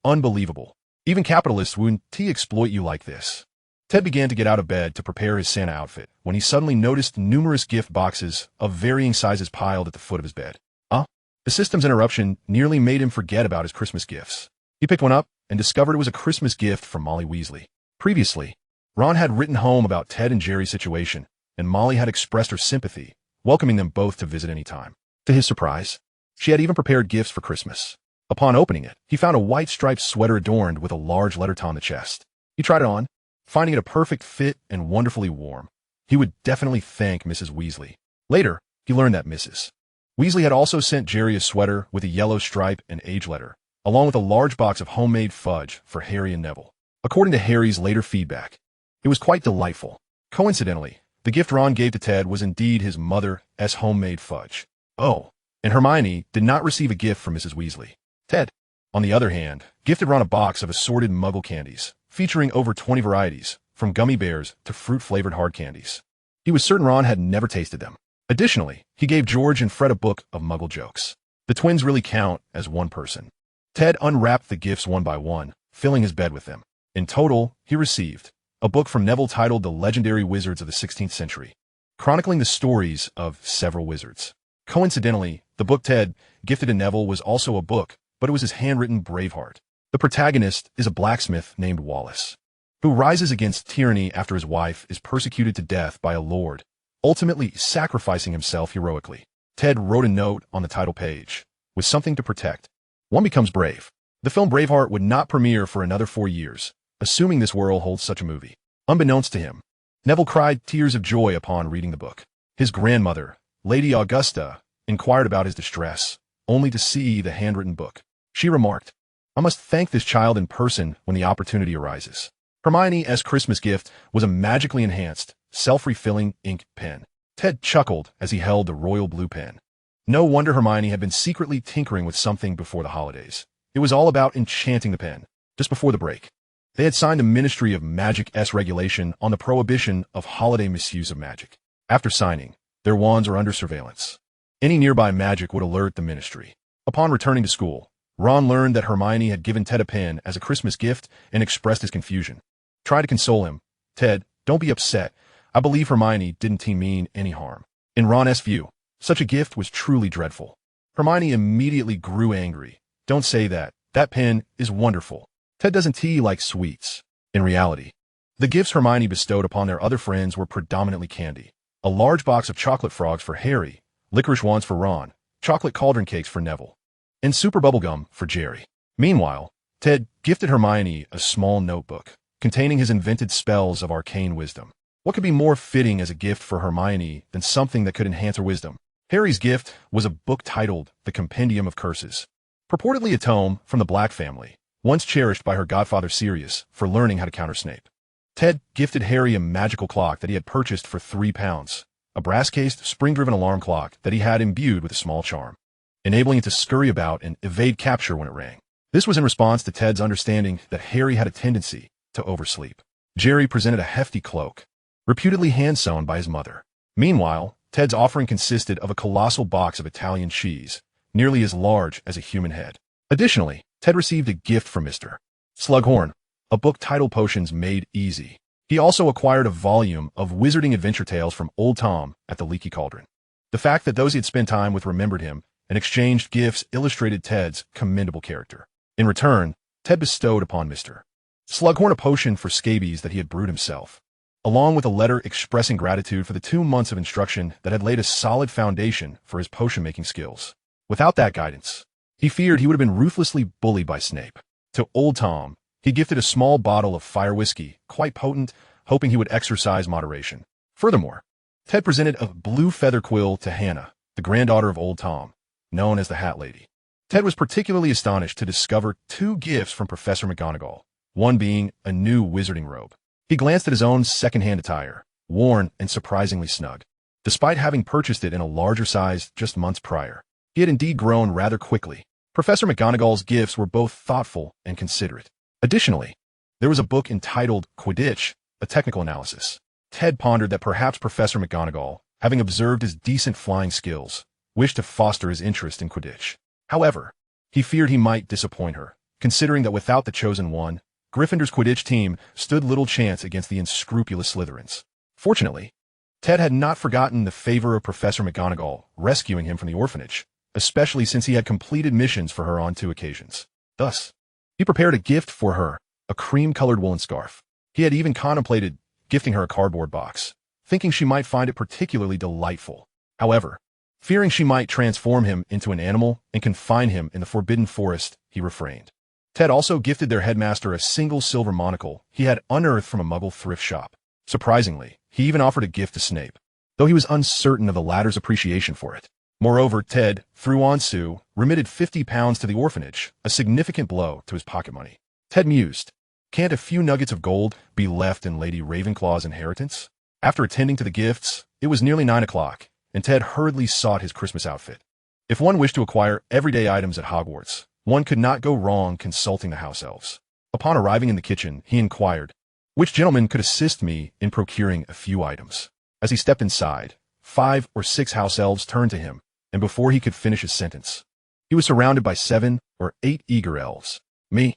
Unbelievable. Even capitalists wouldn't exploit you like this. Ted began to get out of bed to prepare his Santa outfit when he suddenly noticed numerous gift boxes of varying sizes piled at the foot of his bed. The system's interruption nearly made him forget about his Christmas gifts. He picked one up and discovered it was a Christmas gift from Molly Weasley. Previously, Ron had written home about Ted and Jerry's situation, and Molly had expressed her sympathy, welcoming them both to visit any time. To his surprise, she had even prepared gifts for Christmas. Upon opening it, he found a white striped sweater adorned with a large letter T on the chest. He tried it on, finding it a perfect fit and wonderfully warm. He would definitely thank Mrs. Weasley. Later, he learned that Mrs. Weasley had also sent Jerry a sweater with a yellow stripe and age letter, along with a large box of homemade fudge for Harry and Neville. According to Harry's later feedback, it was quite delightful. Coincidentally, the gift Ron gave to Ted was indeed his mother's homemade fudge. Oh, and Hermione did not receive a gift from Mrs. Weasley. Ted, on the other hand, gifted Ron a box of assorted Muggle candies, featuring over 20 varieties, from gummy bears to fruit-flavored hard candies. He was certain Ron had never tasted them. Additionally, he gave George and Fred a book of Muggle jokes. The twins really count as one person. Ted unwrapped the gifts one by one, filling his bed with them. In total, he received a book from Neville titled The Legendary Wizards of the 16th Century, chronicling the stories of several wizards. Coincidentally, the book Ted gifted to Neville was also a book, but it was his handwritten Braveheart. The protagonist is a blacksmith named Wallace, who rises against tyranny after his wife is persecuted to death by a lord, ultimately sacrificing himself heroically. Ted wrote a note on the title page, with something to protect. One becomes brave. The film Braveheart would not premiere for another 4 years, assuming this world holds such a movie. Unbeknownst to him, Neville cried tears of joy upon reading the book. His grandmother, Lady Augusta, inquired about his distress, only to see the handwritten book. She remarked, "I must thank this child in person when the opportunity arises." Hermione's Christmas gift was a magically enhanced, self-refilling ink pen. Ted chuckled as he held the royal blue pen. No wonder Hermione had been secretly tinkering with something before the holidays. It was all about enchanting the pen. Just before the break, they had signed a Ministry of Magic's regulation on the prohibition of holiday misuse of magic. After signing, their wands are under surveillance. Any nearby magic would alert the ministry. Upon returning to school, Ron learned that Hermione had given Ted a pen as a Christmas gift and expressed his confusion. Try to console him. "Ted, don't be upset. I believe Hermione didn't mean any harm." In Ron's view, such a gift was truly dreadful. Hermione immediately grew angry. "Don't say that. That pen is wonderful. Ted doesn't like sweets." In reality, the gifts Hermione bestowed upon their other friends were predominantly candy. A large box of chocolate frogs for Harry, licorice wands for Ron, chocolate cauldron cakes for Neville, and super bubblegum for Jerry. Meanwhile, Ted gifted Hermione a small notebook containing his invented spells of arcane wisdom. What could be more fitting as a gift for Hermione than something that could enhance her wisdom? Harry's gift was a book titled The Compendium of Curses, purportedly a tome from the Black family, once cherished by her godfather Sirius for learning how to counter Snape. Ted gifted Harry a magical clock that he had purchased for £3, a brass-cased, spring-driven alarm clock that he had imbued with a small charm, enabling it to scurry about and evade capture when it rang. This was in response to Ted's understanding that Harry had a tendency to oversleep. Jerry presented a hefty cloak, reputedly hand-sewn by his mother. Meanwhile, Ted's offering consisted of a colossal box of Italian cheese, nearly as large as a human head. Additionally, Ted received a gift from Mr. Slughorn, a book titled Potions Made Easy. He also acquired a volume of Wizarding Adventure Tales from Old Tom at the Leaky Cauldron. The fact that those he had spent time with remembered him and exchanged gifts illustrated Ted's commendable character. In return, Ted bestowed upon Mr. Slughorn a potion for scabies that he had brewed himself, along with a letter expressing gratitude for the 2 months of instruction that had laid a solid foundation for his potion-making skills. Without that guidance, he feared he would have been ruthlessly bullied by Snape. To Old Tom, he gifted a small bottle of fire whiskey, quite potent, hoping he would exercise moderation. Furthermore, Ted presented a blue feather quill to Hannah, the granddaughter of Old Tom, known as the Hat Lady. Ted was particularly astonished to discover 2 gifts from Professor McGonagall, one being a new wizarding robe. He glanced at his own second-hand attire, worn and surprisingly snug. Despite having purchased it in a larger size just months prior, he had indeed grown rather quickly. Professor McGonagall's gifts were both thoughtful and considerate. Additionally, there was a book entitled Quidditch, a technical analysis. Ted pondered that perhaps Professor McGonagall, having observed his decent flying skills, wished to foster his interest in Quidditch. However, he feared he might disappoint her, considering that without the chosen one, Gryffindor's Quidditch team stood little chance against the unscrupulous Slytherins. Fortunately, Ted had not forgotten the favor of Professor McGonagall rescuing him from the orphanage, especially since he had completed missions for her on 2 occasions. Thus, he prepared a gift for her, a cream-colored woolen scarf. He had even contemplated gifting her a cardboard box, thinking she might find it particularly delightful. However, fearing she might transform him into an animal and confine him in the Forbidden Forest, he refrained. Ted also gifted their headmaster a single silver monocle he had unearthed from a Muggle thrift shop. Surprisingly, he even offered a gift to Snape, though he was uncertain of the latter's appreciation for it. Moreover, Ted, through Aunt Sue, remitted £50 to the orphanage, a significant blow to his pocket money. Ted mused, can't a few nuggets of gold be left in Lady Ravenclaw's inheritance? After attending to the gifts, it was nearly 9 o'clock, and Ted hurriedly sought his Christmas outfit. If one wished to acquire everyday items at Hogwarts, one could not go wrong consulting the house elves. Upon arriving in the kitchen, he inquired, which gentleman could assist me in procuring a few items? As he stepped inside, 5 or 6 house elves turned to him, and before he could finish his sentence, he was surrounded by 7 or 8 eager elves. Me,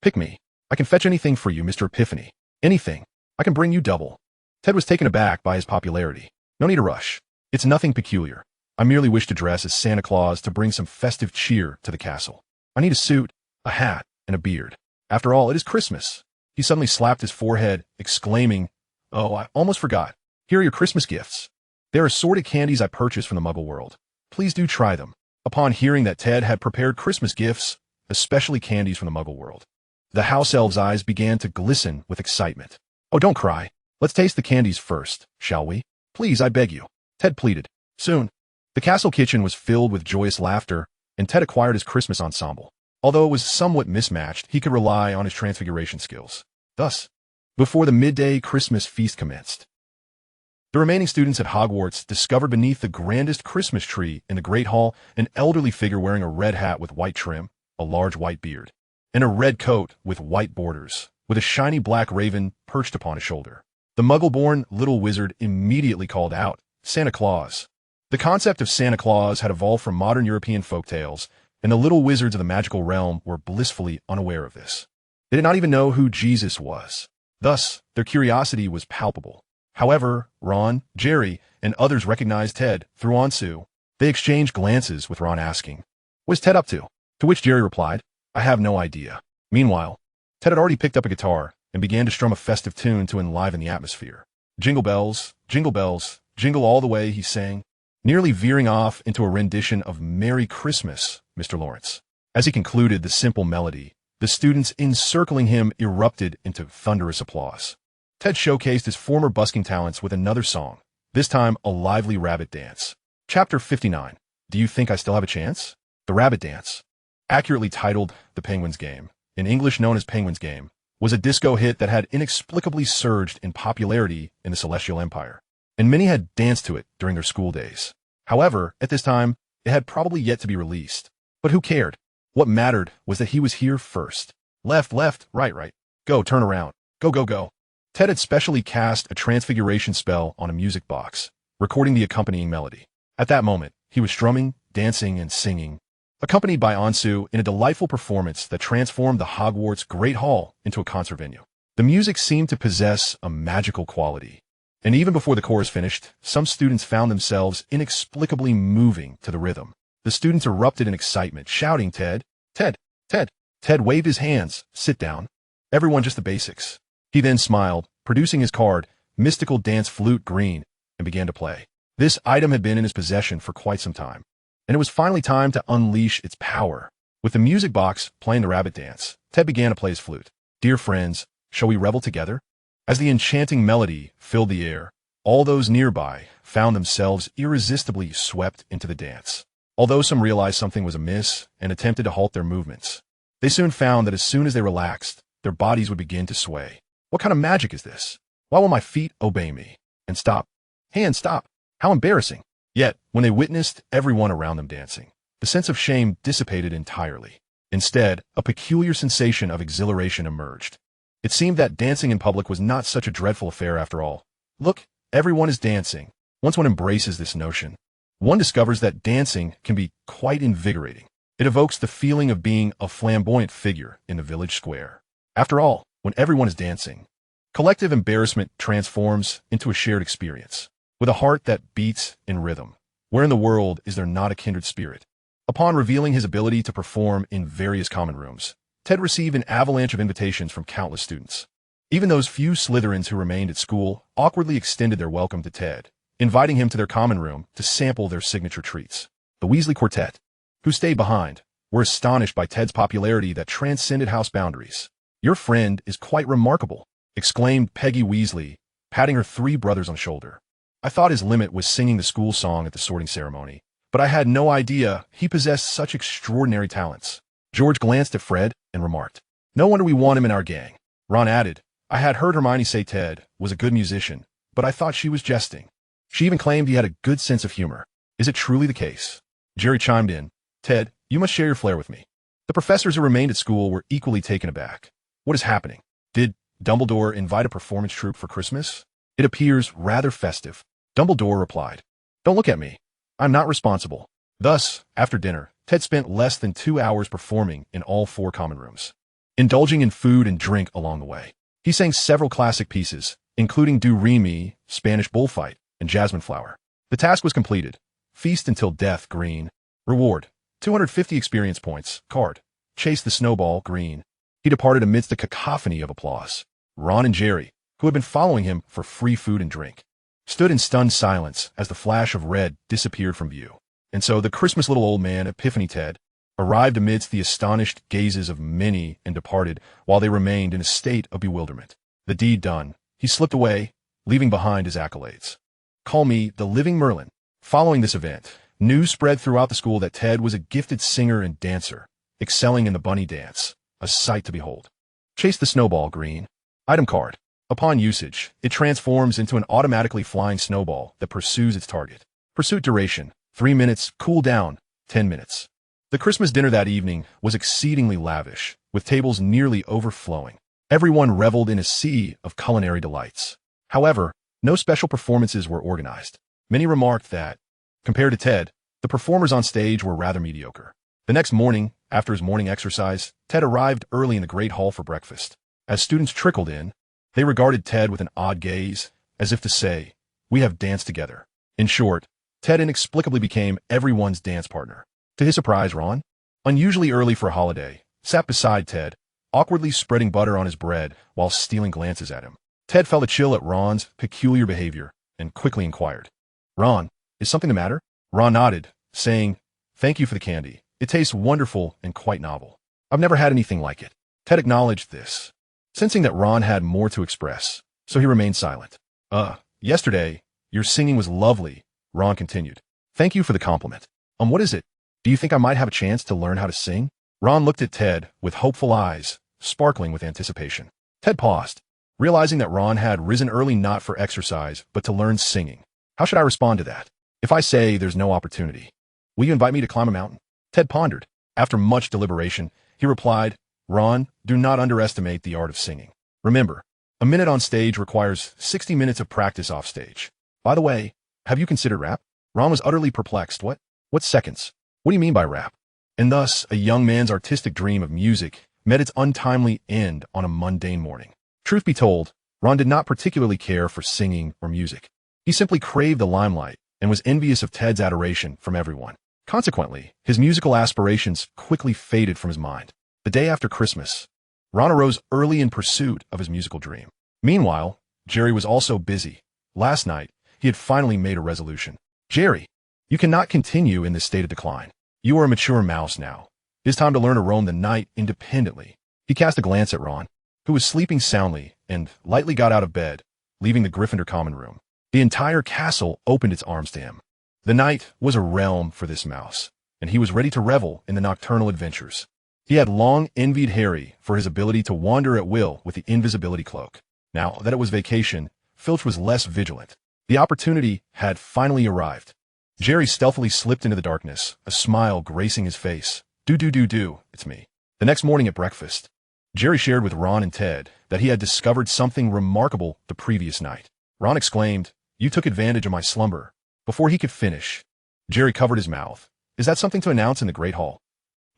pick me. I can fetch anything for you, Mr. Epiphany. Anything. I can bring you double. Ted was taken aback by his popularity. No need to rush. It's nothing peculiar. I merely wish to dress as Santa Claus to bring some festive cheer to the castle. I need a suit, a hat, and a beard. After all, it is Christmas. He suddenly slapped his forehead, exclaiming, "Oh, I almost forgot. Here are your Christmas gifts. They are assorted candies I purchased from the Muggle world. Please do try them." Upon hearing that Ted had prepared Christmas gifts, especially candies from the Muggle world, the house elves' eyes began to glisten with excitement. "Oh, don't cry. Let's taste the candies first, shall we? Please, I beg you. Ted pleaded. Soon, the castle kitchen was filled with joyous laughter, and Ted acquired his Christmas ensemble. Although it was somewhat mismatched, he could rely on his transfiguration skills. Thus, before the midday Christmas feast commenced, the remaining students at Hogwarts discovered beneath the grandest Christmas tree in the Great Hall an elderly figure wearing a red hat with white trim, a large white beard, and a red coat with white borders, with a shiny black raven perched upon his shoulder. The Muggle-born little wizard immediately called out, Santa Claus. The concept of Santa Claus had evolved from modern European folktales, and the little wizards of the magical realm were blissfully unaware of this. They did not even know who Jesus was. Thus, their curiosity was palpable. However, Ron, Jerry, and others recognized Ted through Ansu. They exchanged glances with Ron asking, "What is Ted up to?" To which Jerry replied, "I have no idea." Meanwhile, Ted had already picked up a guitar and began to strum a festive tune to enliven the atmosphere. Jingle bells, jingle all the way, he sang, nearly veering off into a rendition of Merry Christmas, Mr. Lawrence. As he concluded the simple melody, the students encircling him erupted into thunderous applause. Ted showcased his former busking talents with another song, this time a lively rabbit dance. Chapter 59. Do you think I still have a chance? The Rabbit Dance, accurately titled The Penguin's Game, in English known as Penguin's Game, was a disco hit that had inexplicably surged in popularity in the Celestial Empire, and many had danced to it during their school days. However, at this time, it had probably yet to be released. But who cared? What mattered was that he was here first. Left, right. Go, turn around. Go. Ted had specially cast a transfiguration spell on a music box, recording the accompanying melody. At that moment, he was strumming, dancing, and singing, accompanied by Ansu in a delightful performance that transformed the Hogwarts Great Hall into a concert venue. The music seemed to possess a magical quality, and even before the chorus finished, some students found themselves inexplicably moving to the rhythm. The students erupted in excitement, shouting, Ted, Ted, Ted. Ted waved his hands. Sit down. Everyone, just the basics. He then smiled, producing his card, Mystical Dance Flute Green, and began to play. This item had been in his possession for quite some time, and it was finally time to unleash its power. With the music box playing the rabbit dance, Ted began to play his flute. Dear friends, shall we revel together? As the enchanting melody filled the air, all those nearby found themselves irresistibly swept into the dance. Although some realized something was amiss and attempted to halt their movements, they soon found that as soon as they relaxed, their bodies would begin to sway. What kind of magic is this? Why will my feet obey me? And stop. Hands, stop. How embarrassing. Yet, when they witnessed everyone around them dancing, the sense of shame dissipated entirely. Instead, a peculiar sensation of exhilaration emerged. It seemed that dancing in public was not such a dreadful affair after all. Look, everyone is dancing. Once one embraces this notion, one discovers that dancing can be quite invigorating. It evokes the feeling of being a flamboyant figure in the village square. After all, when everyone is dancing, collective embarrassment transforms into a shared experience. With a heart that beats in rhythm, where in the world is there not a kindred spirit? Upon revealing his ability to perform in various common rooms, Ted received an avalanche of invitations from countless students. Even those few Slytherins who remained at school awkwardly extended their welcome to Ted, inviting him to their common room to sample their signature treats. The Weasley Quartet, who stayed behind, were astonished by Ted's popularity that transcended house boundaries. Your friend is quite remarkable, exclaimed Peggy Weasley, patting her three brothers on the shoulder. I thought his limit was singing the school song at the sorting ceremony, but I had no idea he possessed such extraordinary talents. George glanced at Fred and remarked, No wonder we want him in our gang. Ron added, I had heard Hermione say Ted was a good musician, but I thought she was jesting. She even claimed he had a good sense of humor. Is it truly the case? Jerry chimed in, Ted, you must share your flair with me. The professors who remained at school were equally taken aback. What is happening? Did Dumbledore invite a performance troupe for Christmas? It appears rather festive. Dumbledore replied, Don't look at me. I'm not responsible. Thus, after dinner, Ted spent less than 2 hours performing in all 4 common rooms, indulging in food and drink along the way. He sang several classic pieces, including Do Re Mi, Spanish Bullfight, and Jasmine Flower. The task was completed. Feast until death, green. Reward, 250 experience points. Card, Chase the Snowball, green. He departed amidst a cacophony of applause. Ron and Jerry, who had been following him for free food and drink, stood in stunned silence as the flash of red disappeared from view. And so the Christmas little old man, Epiphany Ted, arrived amidst the astonished gazes of many and departed while they remained in a state of bewilderment. The deed done, he slipped away leaving behind his accolades. Call me the living Merlin. Following this event, news spread throughout the school that Ted was a gifted singer and dancer, excelling in the bunny dance, a sight to behold. Chase the snowball, Green. Item card. Upon usage, it transforms into an automatically flying snowball that pursues its target. Pursuit duration, 3 minutes, cooldown, 10 minutes. The Christmas dinner that evening was exceedingly lavish, with tables nearly overflowing. Everyone reveled in a sea of culinary delights. However, no special performances were organized. Many remarked that, compared to Ted, the performers on stage were rather mediocre. The next morning, after his morning exercise, Ted arrived early in the Great Hall for breakfast. As students trickled in, they regarded Ted with an odd gaze, as if to say, "We have danced together." In short, Ted inexplicably became everyone's dance partner. To his surprise, Ron, unusually early for a holiday, sat beside Ted, awkwardly spreading butter on his bread while stealing glances at him. Ted felt a chill at Ron's peculiar behavior and quickly inquired, "Ron, is something the matter?" Ron nodded, saying, "Thank you for the candy. It tastes wonderful and quite novel. I've never had anything like it." Ted acknowledged this, sensing that Ron had more to express, so he remained silent. Yesterday, your singing was lovely," Ron continued. "Thank you for the compliment. What is it? Do you think I might have a chance to learn how to sing?" Ron looked at Ted with hopeful eyes, sparkling with anticipation. Ted paused, realizing that Ron had risen early not for exercise, but to learn singing. How should I respond to that? If I say there's no opportunity, will you invite me to climb a mountain? Ted pondered. After much deliberation, he replied, "Ron, do not underestimate the art of singing. Remember, a minute on stage requires 60 minutes of practice off stage. By the way, have you considered rap?" Ron was utterly perplexed. What seconds? What do you mean by rap? And thus, a young man's artistic dream of music met its untimely end on a mundane morning. Truth be told, Ron did not particularly care for singing or music. He simply craved the limelight and was envious of Ted's adoration from everyone. Consequently, his musical aspirations quickly faded from his mind. The day after Christmas, Ron arose early in pursuit of his musical dream. Meanwhile, Jerry was also busy. Last night, he had finally made a resolution. "Jerry, you cannot continue in this state of decline. You are a mature mouse now. It is time to learn to roam the night independently." He cast a glance at Ron, who was sleeping soundly, and lightly got out of bed, leaving the Gryffindor common room. The entire castle opened its arms to him. The night was a realm for this mouse, and he was ready to revel in the nocturnal adventures. He had long envied Harry for his ability to wander at will with the invisibility cloak. Now that it was vacation, Filch was less vigilant. The opportunity had finally arrived. Jerry stealthily slipped into the darkness, a smile gracing his face. Do, it's me." The next morning at breakfast, Jerry shared with Ron and Ted that he had discovered something remarkable the previous night. Ron exclaimed, "You took advantage of my slumber." Before he could finish, Jerry covered his mouth. "Is that something to announce in the Great Hall?"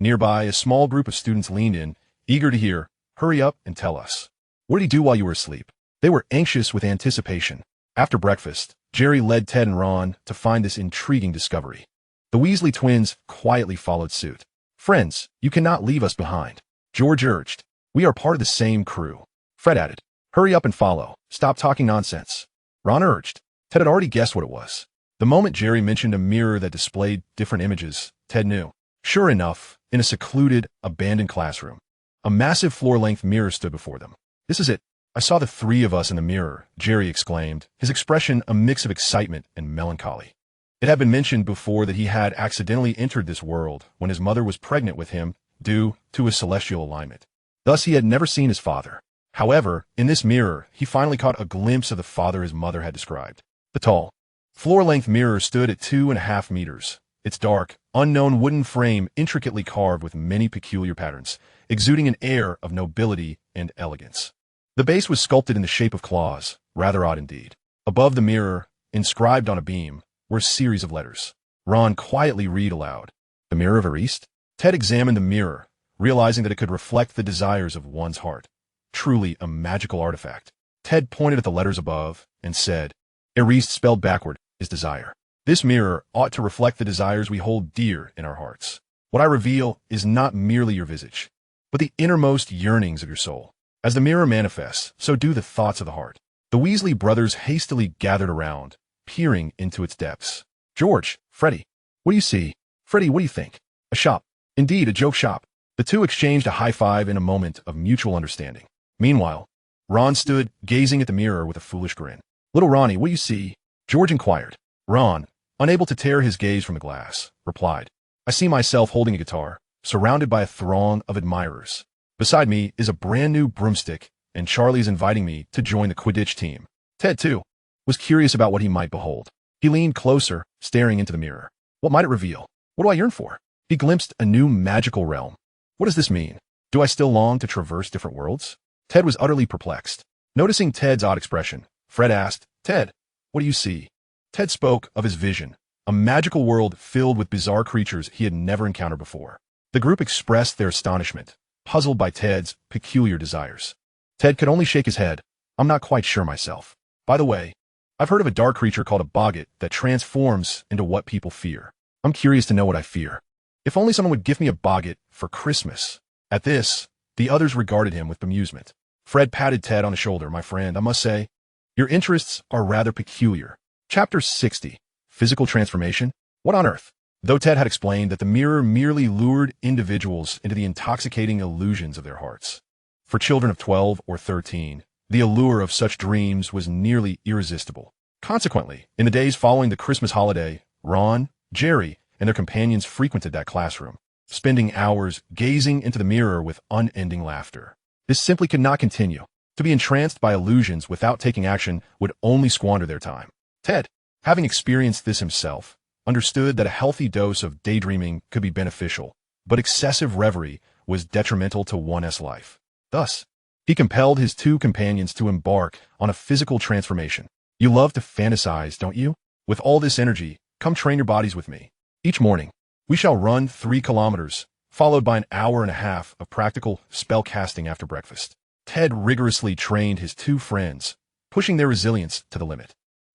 Nearby, a small group of students leaned in, eager to hear, "Hurry up and tell us. What did he do while you were asleep?" They were anxious with anticipation. After breakfast, Jerry led Ted and Ron to find this intriguing discovery. The Weasley twins quietly followed suit. "Friends, you cannot leave us behind," George urged. "We are part of the same crew." Fred added, "Hurry up and follow. Stop talking nonsense." Ron urged. Ted had already guessed what it was. The moment Jerry mentioned a mirror that displayed different images, Ted knew. Sure enough, in a secluded, abandoned classroom, a massive floor-length mirror stood before them. "This is it. I saw the three of us in the mirror," Jerry exclaimed, his expression a mix of excitement and melancholy. It had been mentioned before that he had accidentally entered this world when his mother was pregnant with him due to his celestial alignment. Thus, he had never seen his father. However, in this mirror, he finally caught a glimpse of the father his mother had described. The tall, floor-length mirror stood at 2.5 meters. Its dark, unknown wooden frame intricately carved with many peculiar patterns, exuding an air of nobility and elegance. The base was sculpted in the shape of claws, rather odd indeed. Above the mirror, inscribed on a beam, were a series of letters. Ron quietly read aloud, "The Mirror of Erist?" Ted examined the mirror, realizing that it could reflect the desires of one's heart. Truly a magical artifact. Ted pointed at the letters above and said, "Erist spelled backward is desire. This mirror ought to reflect the desires we hold dear in our hearts. What I reveal is not merely your visage, but the innermost yearnings of your soul. As the mirror manifests, so do the thoughts of the heart." The Weasley brothers hastily gathered around, peering into its depths. "George, Freddie, what do you see? Freddie, what do you think?" "A shop. Indeed, a joke shop." The two exchanged a high five in a moment of mutual understanding. Meanwhile, Ron stood gazing at the mirror with a foolish grin. Little Ronnie, what do you see? George inquired. Ron, unable to tear his gaze from the glass, replied, I see myself holding a guitar, surrounded by a throng of admirers. Beside me is a brand new broomstick, and Charlie's inviting me to join the Quidditch team. Ted, too, was curious about what he might behold. He leaned closer, staring into the mirror. What might it reveal? What do I yearn for? He glimpsed a new magical realm. What does this mean? Do I still long to traverse different worlds? Ted was utterly perplexed. Noticing Ted's odd expression, Fred asked, Ted, what do you see? Ted spoke of his vision, a magical world filled with bizarre creatures he had never encountered before. The group expressed their astonishment, puzzled by Ted's peculiar desires. Ted could only shake his head. I'm not quite sure myself. By the way, I've heard of a dark creature called a boggart that transforms into what people fear. I'm curious to know what I fear. If only someone would give me a boggart for Christmas. At this, the others regarded him with bemusement. Fred patted Ted on the shoulder. My friend, I must say, your interests are rather peculiar. Chapter 60. Physical Transformation? What on earth? Though Ted had explained that the mirror merely lured individuals into the intoxicating illusions of their hearts. For children of 12 or 13, the allure of such dreams was nearly irresistible. Consequently, in the days following the Christmas holiday, Ron, Jerry, and their companions frequented that classroom, spending hours gazing into the mirror with unending laughter. This simply could not continue. To be entranced by illusions without taking action would only squander their time. Ted, having experienced this himself, understood that a healthy dose of daydreaming could be beneficial, but excessive reverie was detrimental to one's life. Thus, he compelled his two companions to embark on a physical transformation. You love to fantasize, don't you? With all this energy, come train your bodies with me. Each morning, we shall run 3 kilometers, followed by an hour and a half of practical spell casting after breakfast. Ted rigorously trained his two friends, pushing their resilience to the limit.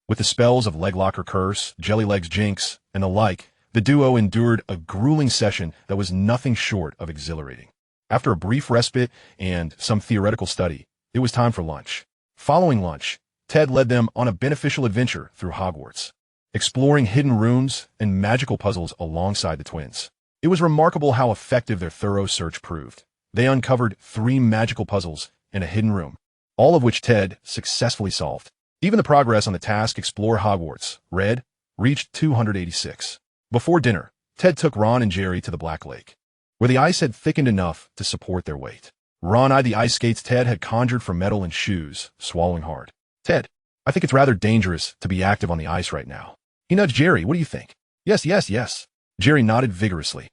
With the spells of Leglocker Curse, Jellylegs Jinx, and the like, the duo endured a grueling session that was nothing short of exhilarating. After a brief respite and some theoretical study, it was time for lunch. Following lunch, Ted led them on a beneficial adventure through Hogwarts, exploring hidden rooms and magical puzzles alongside the twins. It was remarkable how effective their thorough search proved. They uncovered 3 magical puzzles in a hidden room, all of which Ted successfully solved. Even the progress on the task Explore Hogwarts, Red, reached 286. Before dinner, Ted took Ron and Jerry to the Black Lake, where the ice had thickened enough to support their weight. Ron eyed the ice skates Ted had conjured from metal and shoes, swallowing hard. Ted, I think it's rather dangerous to be active on the ice right now. He nudged Jerry. What do you think? Yes. Jerry nodded vigorously.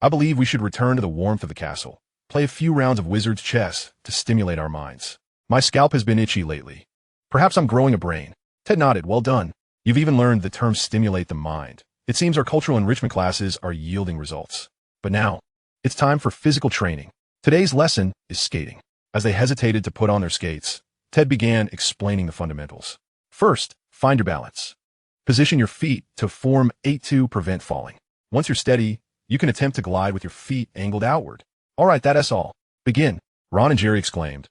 I believe we should return to the warmth of the castle, play a few rounds of wizard's chess to stimulate our minds. My scalp has been itchy lately. Perhaps I'm growing a brain. Ted nodded. Well done. You've even learned the term stimulate the mind. It seems our cultural enrichment classes are yielding results. But now, it's time for physical training. Today's lesson is skating. As they hesitated to put on their skates, Ted began explaining the fundamentals. First, find your balance. Position your feet to form 8 to prevent falling. Once you're steady, you can attempt to glide with your feet angled outward. All right, that's all. Begin, Ron and Jerry exclaimed.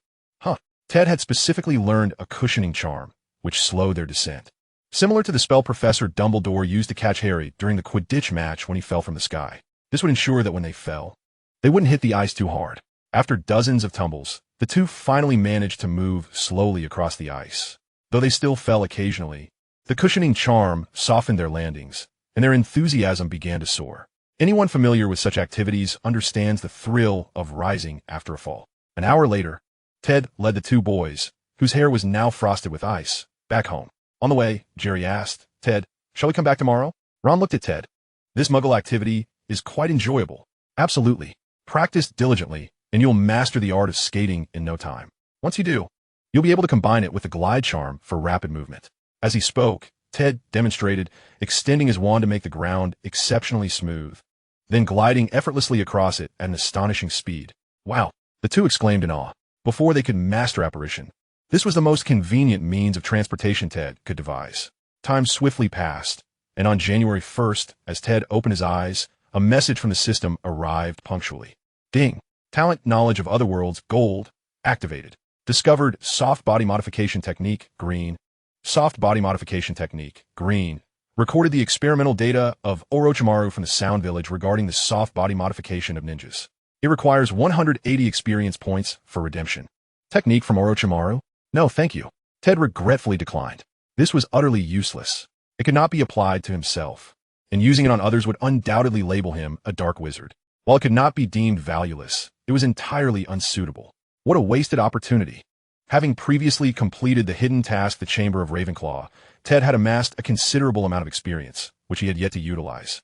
Ted had specifically learned a cushioning charm, which slowed their descent. Similar to the spell Professor Dumbledore used to catch Harry during the Quidditch match when he fell from the sky. This would ensure that when they fell, they wouldn't hit the ice too hard. After dozens of tumbles, the two finally managed to move slowly across the ice. Though they still fell occasionally, the cushioning charm softened their landings, and their enthusiasm began to soar. Anyone familiar with such activities understands the thrill of rising after a fall. An hour later, Ted led the 2 boys, whose hair was now frosted with ice, back home. On the way, Jerry asked, Ted, shall we come back tomorrow? Ron looked at Ted. This Muggle activity is quite enjoyable. Absolutely. Practice diligently, and you'll master the art of skating in no time. Once you do, you'll be able to combine it with the glide charm for rapid movement. As he spoke, Ted demonstrated extending his wand to make the ground exceptionally smooth, then gliding effortlessly across it at an astonishing speed. Wow, the two exclaimed in awe. Before they could master apparition, this was the most convenient means of transportation Ted could devise. Time swiftly passed, and on January 1st, as Ted opened his eyes, a message from the system arrived punctually. Ding! Talent knowledge of Otherworlds, gold, activated. Discovered soft body modification technique, green. Soft body modification technique, green. Recorded the experimental data of Orochimaru from the Sound Village regarding the soft body modification of ninjas. It requires 180 experience points for redemption. Technique from Orochimaru? No, thank you. Ted regretfully declined. This was utterly useless. It could not be applied to himself, and using it on others would undoubtedly label him a dark wizard. While it could not be deemed valueless, it was entirely unsuitable. What a wasted opportunity. Having previously completed the hidden task, the Chamber of Ravenclaw, Ted had amassed a considerable amount of experience, which he had yet to utilize.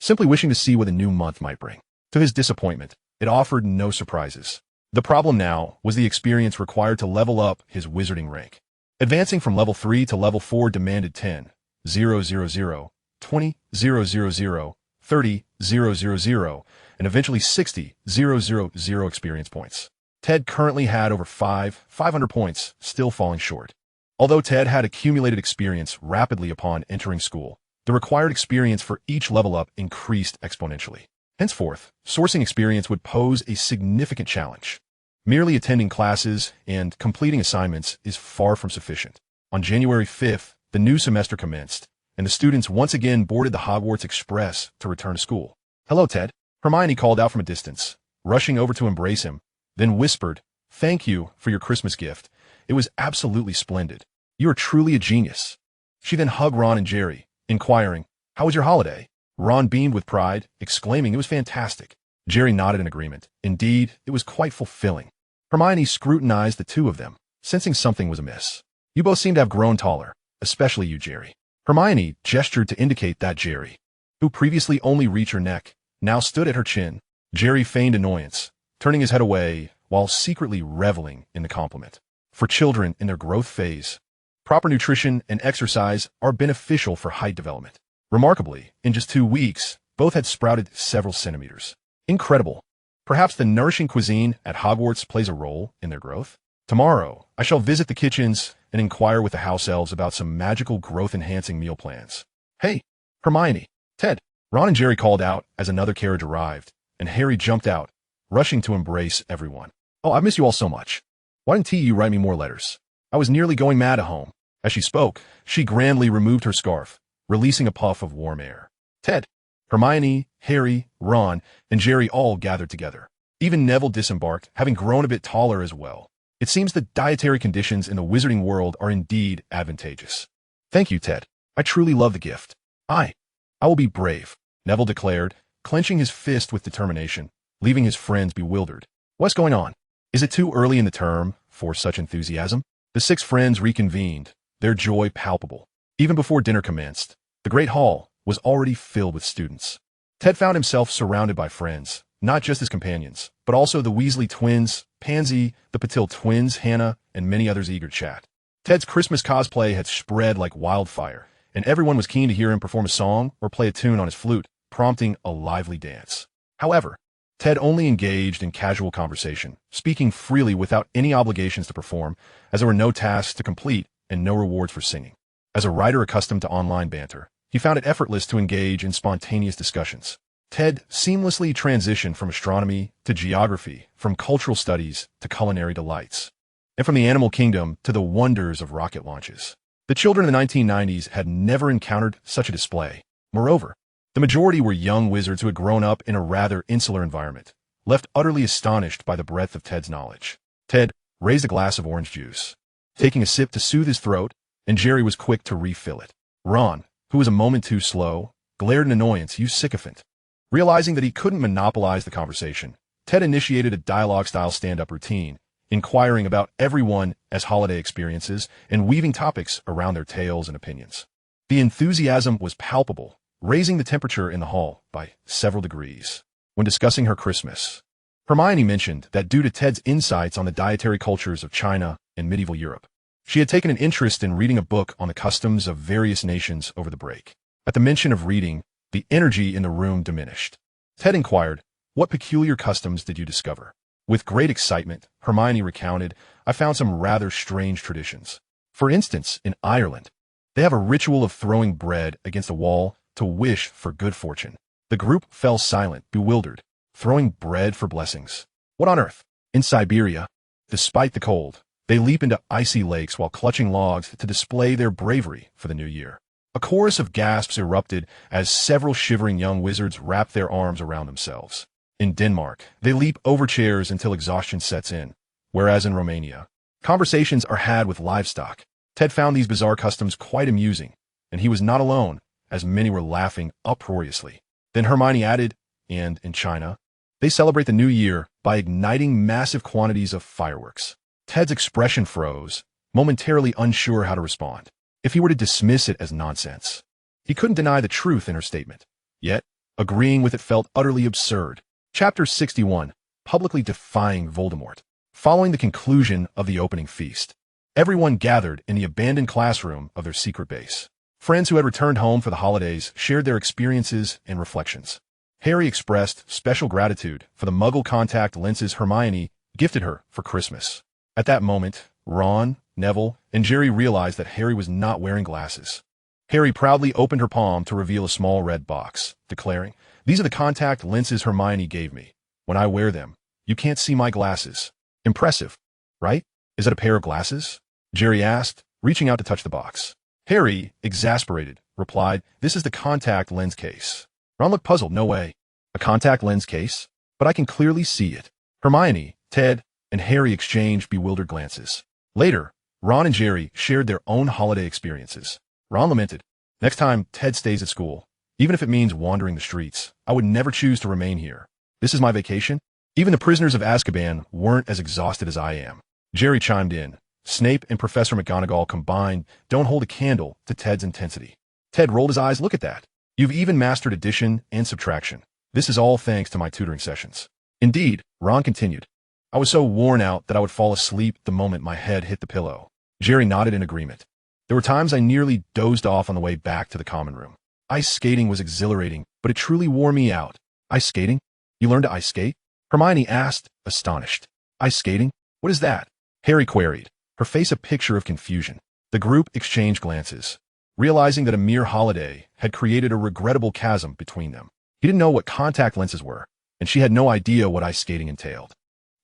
Simply wishing to see what the new month might bring. To his disappointment, it offered no surprises. The problem now was the experience required to level up his wizarding rank. Advancing from level 3 to level 4 demanded 10, 000, 20, 000, 30, 000, and eventually 60, 000 experience points. Ted currently had over 500 points, still falling short. Although Ted had accumulated experience rapidly upon entering school, the required experience for each level up increased exponentially. Henceforth, sourcing experience would pose a significant challenge. Merely attending classes and completing assignments is far from sufficient. On January 5th, the new semester commenced, and the students once again boarded the Hogwarts Express to return to school. "Hello, Ted," Hermione called out from a distance, rushing over to embrace him, then whispered, "Thank you for your Christmas gift. It was absolutely splendid. You are truly a genius." She then hugged Ron and Jerry, inquiring, "How was your holiday?" Ron beamed with pride, exclaiming it was fantastic. Jerry nodded in agreement. Indeed, it was quite fulfilling. Hermione scrutinized the two of them, sensing something was amiss. "You both seem to have grown taller, especially you, Jerry." Hermione gestured to indicate that Jerry, who previously only reached her neck, now stood at her chin. Jerry feigned annoyance, turning his head away while secretly reveling in the compliment. For children in their growth phase, proper nutrition and exercise are beneficial for height development. Remarkably, in just 2 weeks, both had sprouted several centimeters. Incredible. Perhaps the nourishing cuisine at Hogwarts plays a role in their growth? Tomorrow, I shall visit the kitchens and inquire with the house elves about some magical growth-enhancing meal plans. "Hey, Hermione, Ted," Ron and Jerry called out as another carriage arrived, and Harry jumped out, rushing to embrace everyone. "Oh, I miss you all so much. Why didn't you write me more letters? I was nearly going mad at home." As she spoke, she grandly removed her scarf, releasing a puff of warm air. Ted, Hermione, Harry, Ron, and Jerry all gathered together. Even Neville disembarked, having grown a bit taller as well. It seems the dietary conditions in the wizarding world are indeed advantageous. "Thank you, Ted. I truly love the gift. I will be brave," Neville declared, clenching his fist with determination, leaving his friends bewildered. "What's going on? Is it too early in the term for such enthusiasm?" The 6 friends reconvened, their joy palpable. Even before dinner commenced, the great hall was already filled with students. Ted found himself surrounded by friends, not just his companions, but also the Weasley twins, Pansy, the Patil twins, Hannah, and many others eager to chat. Ted's Christmas cosplay had spread like wildfire, and everyone was keen to hear him perform a song or play a tune on his flute, prompting a lively dance. However, Ted only engaged in casual conversation, speaking freely without any obligations to perform, as there were no tasks to complete and no rewards for singing. As a writer accustomed to online banter, he found it effortless to engage in spontaneous discussions. Ted seamlessly transitioned from astronomy to geography, from cultural studies to culinary delights, and from the animal kingdom to the wonders of rocket launches. The children of the 1990s had never encountered such a display. Moreover, the majority were young wizards who had grown up in a rather insular environment, left utterly astonished by the breadth of Ted's knowledge. Ted raised a glass of orange juice, taking a sip to soothe his throat, and Jerry was quick to refill it. Ron, who was a moment too slow, glared in annoyance, "You sycophant." Realizing that he couldn't monopolize the conversation, Ted initiated a dialogue-style stand-up routine, inquiring about everyone as holiday experiences and weaving topics around their tales and opinions. The enthusiasm was palpable, raising the temperature in the hall by several degrees. When discussing her Christmas, Hermione mentioned that due to Ted's insights on the dietary cultures of China and medieval Europe, she had taken an interest in reading a book on the customs of various nations over the break. At the mention of reading, the energy in the room diminished. Ted inquired, "What peculiar customs did you discover?" With great excitement, Hermione recounted, "I found some rather strange traditions. For instance, in Ireland, they have a ritual of throwing bread against a wall to wish for good fortune." The group fell silent, bewildered. Throwing bread for blessings. What on earth? In Siberia, despite the cold, they leap into icy lakes while clutching logs to display their bravery for the new year. A chorus of gasps erupted as several shivering young wizards wrapped their arms around themselves. In Denmark, they leap over chairs until exhaustion sets in, whereas in Romania, conversations are had with livestock. Ted found these bizarre customs quite amusing, and he was not alone, as many were laughing uproariously. Then Hermione added, and in China, they celebrate the new year by igniting massive quantities of fireworks. Ted's expression froze, momentarily unsure how to respond. If he were to dismiss it as nonsense, he couldn't deny the truth in her statement. Yet, agreeing with it felt utterly absurd. Chapter 61, Publicly Defying Voldemort. Following the conclusion of the opening feast, everyone gathered in the abandoned classroom of their secret base. Friends who had returned home for the holidays shared their experiences and reflections. Harry expressed special gratitude for the Muggle contact lenses Hermione gifted her for Christmas. At that moment, Ron, Neville, and Jerry realized that Harry was not wearing glasses. Harry proudly opened her palm to reveal a small red box, declaring, "These are the contact lenses Hermione gave me. When I wear them, you can't see my glasses." Impressive, right? Is it a pair of glasses? Jerry asked, reaching out to touch the box. Harry, exasperated, replied, "This is the contact lens case." Ron looked puzzled. "No way. A contact lens case? But I can clearly see it." Hermione, Ted, and Harry exchanged bewildered glances. Later, Ron and Jerry shared their own holiday experiences. Ron lamented, "Next time Ted stays at school, even if it means wandering the streets, I would never choose to remain here. This is my vacation." Even the prisoners of Azkaban weren't as exhausted as I am. Jerry chimed in. Snape and Professor McGonagall combined don't hold a candle to Ted's intensity. Ted rolled his eyes. "Look at that. You've even mastered addition and subtraction. This is all thanks to my tutoring sessions." "Indeed," Ron continued. "I was so worn out that I would fall asleep the moment my head hit the pillow." Jerry nodded in agreement. "There were times I nearly dozed off on the way back to the common room. Ice skating was exhilarating, but it truly wore me out." "Ice skating? You learned to ice skate?" Hermione asked, astonished. "Ice skating? What is that?" Harry queried, her face a picture of confusion. The group exchanged glances, realizing that a mere holiday had created a regrettable chasm between them. He didn't know what contact lenses were, and she had no idea what ice skating entailed.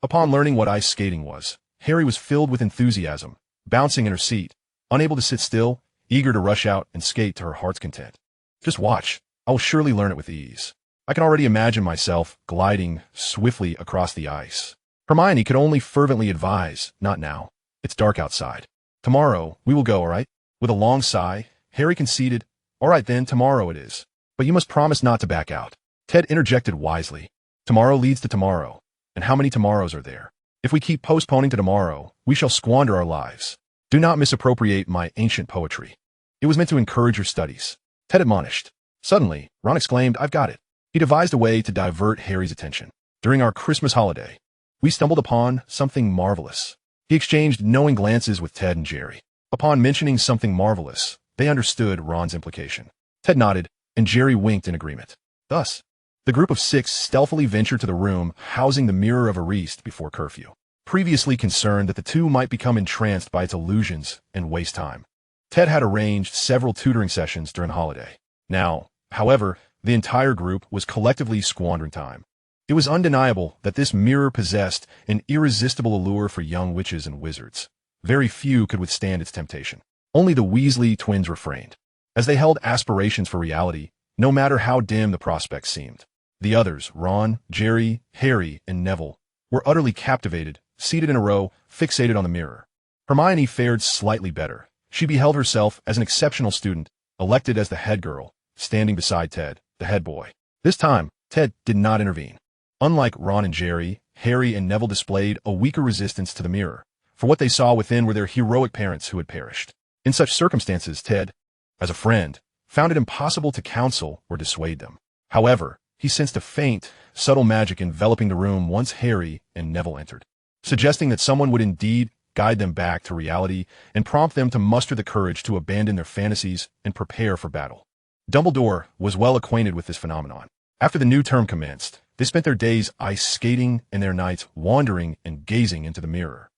Upon learning what ice skating was, Harry was filled with enthusiasm, bouncing in her seat, unable to sit still, eager to rush out and skate to her heart's content. "Just watch. I will surely learn it with ease. I can already imagine myself gliding swiftly across the ice." Hermione could only fervently advise, "Not now. It's dark outside. Tomorrow, we will go, all right?" With a long sigh, Harry conceded, "All right then, tomorrow it is. But you must promise not to back out." Ted interjected wisely. "Tomorrow leads to tomorrow. And how many tomorrows are there? If we keep postponing to tomorrow, we shall squander our lives. Do not misappropriate my ancient poetry. It was meant to encourage your studies." Ted admonished. Suddenly, Ron exclaimed, "I've got it." He devised a way to divert Harry's attention. "During our Christmas holiday, we stumbled upon something marvelous." He exchanged knowing glances with Ted and Jerry. Upon mentioning something marvelous, they understood Ron's implication. Ted nodded, and Jerry winked in agreement. Thus, the group of 6 stealthily ventured to the room housing the Mirror of Erist before curfew. Previously concerned that the two might become entranced by its illusions and waste time, Ted had arranged several tutoring sessions during the holiday. Now, however, the entire group was collectively squandering time. It was undeniable that this mirror possessed an irresistible allure for young witches and wizards. Very few could withstand its temptation. Only the Weasley twins refrained, as they held aspirations for reality, no matter how dim the prospects seemed. The others, Ron, Jerry, Harry, and Neville, were utterly captivated, seated in a row, fixated on the mirror. Hermione fared slightly better. She beheld herself as an exceptional student, elected as the head girl, standing beside Ted, the head boy. This time, Ted did not intervene. Unlike Ron and Jerry, Harry and Neville displayed a weaker resistance to the mirror, for what they saw within were their heroic parents who had perished. In such circumstances, Ted, as a friend, found it impossible to counsel or dissuade them. However, he sensed a faint, subtle magic enveloping the room once Harry and Neville entered, suggesting that someone would indeed guide them back to reality and prompt them to muster the courage to abandon their fantasies and prepare for battle. Dumbledore was well acquainted with this phenomenon. After the new term commenced, they spent their days ice skating and their nights wandering and gazing into the mirror.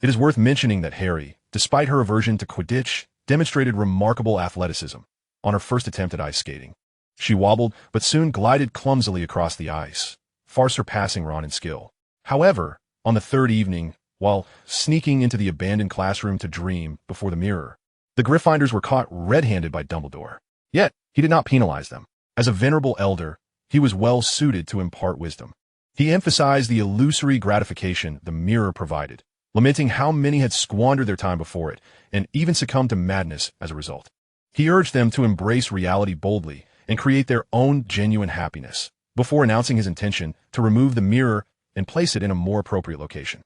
It is worth mentioning that Harry, despite her aversion to Quidditch, demonstrated remarkable athleticism on her first attempt at ice skating. She wobbled, but soon glided clumsily across the ice, far surpassing Ron in skill. However, on the third evening, while sneaking into the abandoned classroom to dream before the mirror, the Gryffindors were caught red-handed by Dumbledore. Yet, he did not penalize them. As a venerable elder, he was well suited to impart wisdom. He emphasized the illusory gratification the mirror provided, lamenting how many had squandered their time before it and even succumbed to madness as a result. He urged them to embrace reality boldly and create their own genuine happiness, before announcing his intention to remove the mirror and place it in a more appropriate location.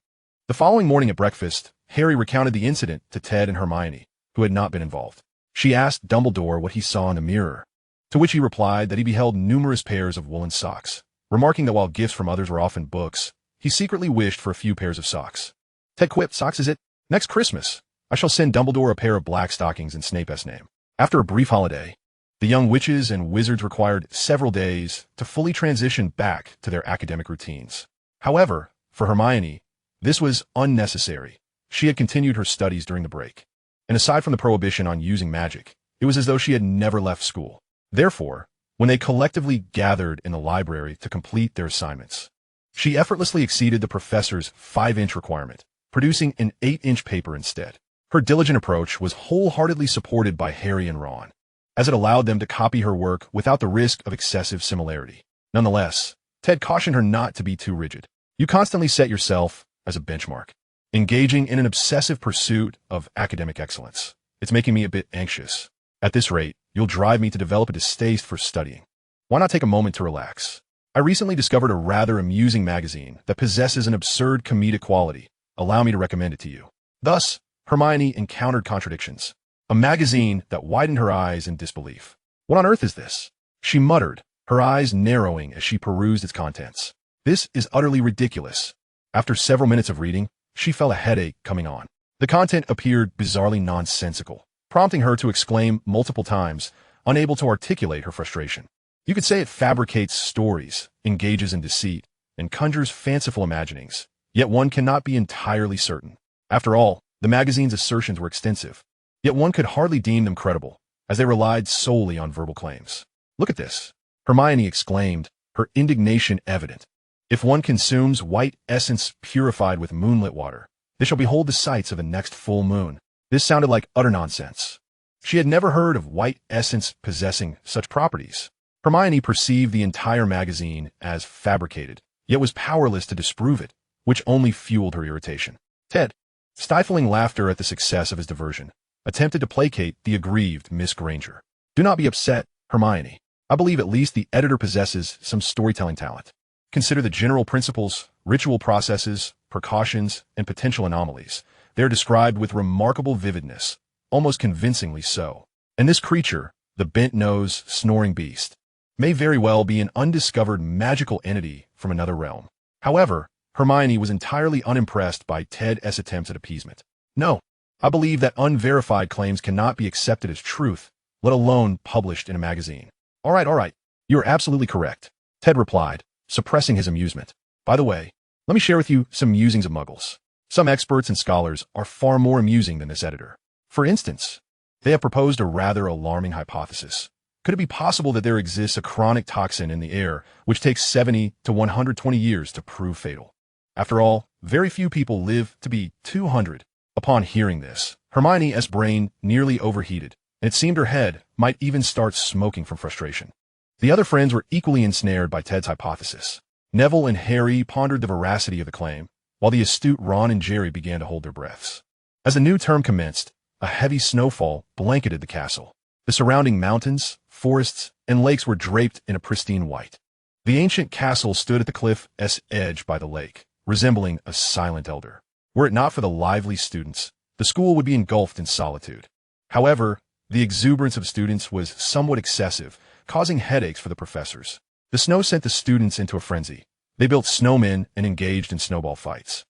The following morning at breakfast, Harry recounted the incident to Ted and Hermione, who had not been involved. She asked Dumbledore what he saw in the mirror, to which he replied that he beheld numerous pairs of woolen socks, remarking that while gifts from others were often books, he secretly wished for a few pairs of socks. Ted quipped, "Socks is it? Next Christmas, I shall send Dumbledore a pair of black stockings in Snape's name." After a brief holiday, the young witches and wizards required several days to fully transition back to their academic routines. However, for Hermione, this was unnecessary. She had continued her studies during the break, and aside from the prohibition on using magic, it was as though she had never left school. Therefore, when they collectively gathered in the library to complete their assignments, she effortlessly exceeded the professor's 5-inch requirement, producing an 8-inch paper instead. Her diligent approach was wholeheartedly supported by Harry and Ron, as it allowed them to copy her work without the risk of excessive similarity. Nonetheless, Ted cautioned her not to be too rigid. "You constantly set yourself as a benchmark, engaging in an obsessive pursuit of academic excellence. It's making me a bit anxious. At this rate, you'll drive me to develop a distaste for studying. Why not take a moment to relax? I recently discovered a rather amusing magazine that possesses an absurd comedic quality. Allow me to recommend it to you." Thus, Hermione encountered contradictions. A magazine that widened her eyes in disbelief. "What on earth is this?" she muttered, her eyes narrowing as she perused its contents. "This is utterly ridiculous." After several minutes of reading, she felt a headache coming on. The content appeared bizarrely nonsensical, prompting her to exclaim multiple times, unable to articulate her frustration. You could say it fabricates stories, engages in deceit, and conjures fanciful imaginings, yet one cannot be entirely certain. After all, the magazine's assertions were extensive, yet one could hardly deem them credible, as they relied solely on verbal claims. "Look at this," Hermione exclaimed, her indignation evident. "If one consumes white essence purified with moonlit water, they shall behold the sights of the next full moon." This sounded like utter nonsense. She had never heard of white essence possessing such properties. Hermione perceived the entire magazine as fabricated, yet was powerless to disprove it, which only fueled her irritation. Ted, stifling laughter at the success of his diversion, attempted to placate the aggrieved Miss Granger. "Do not be upset, Hermione. I believe at least the editor possesses some storytelling talent. Consider the general principles, ritual processes, precautions, and potential anomalies. They are described with remarkable vividness, almost convincingly so. And this creature, the bent-nosed, snoring beast, may very well be an undiscovered magical entity from another realm." However, Hermione was entirely unimpressed by Ted's attempts at appeasement. "No, I believe that unverified claims cannot be accepted as truth, let alone published in a magazine." All right, you are absolutely correct," Ted replied, suppressing his amusement. "By the way, let me share with you some musings of Muggles. Some experts and scholars are far more amusing than this editor. For instance, they have proposed a rather alarming hypothesis. Could it be possible that there exists a chronic toxin in the air which takes 70 to 120 years to prove fatal? After all, very few people live to be 200. Upon hearing this, Hermione's brain nearly overheated, and it seemed her head might even start smoking from frustration. The other friends were equally ensnared by Ted's hypothesis. Neville and Harry pondered the veracity of the claim, while the astute Ron and Jerry began to hold their breaths. As the new term commenced, a heavy snowfall blanketed the castle. The surrounding mountains, forests, and lakes were draped in a pristine white. The ancient castle stood at the cliff's edge by the lake, resembling a silent elder. Were it not for the lively students, the school would be engulfed in solitude. However, the exuberance of students was somewhat excessive, causing headaches for the professors. The snow sent the students into a frenzy. They built snowmen and engaged in snowball fights.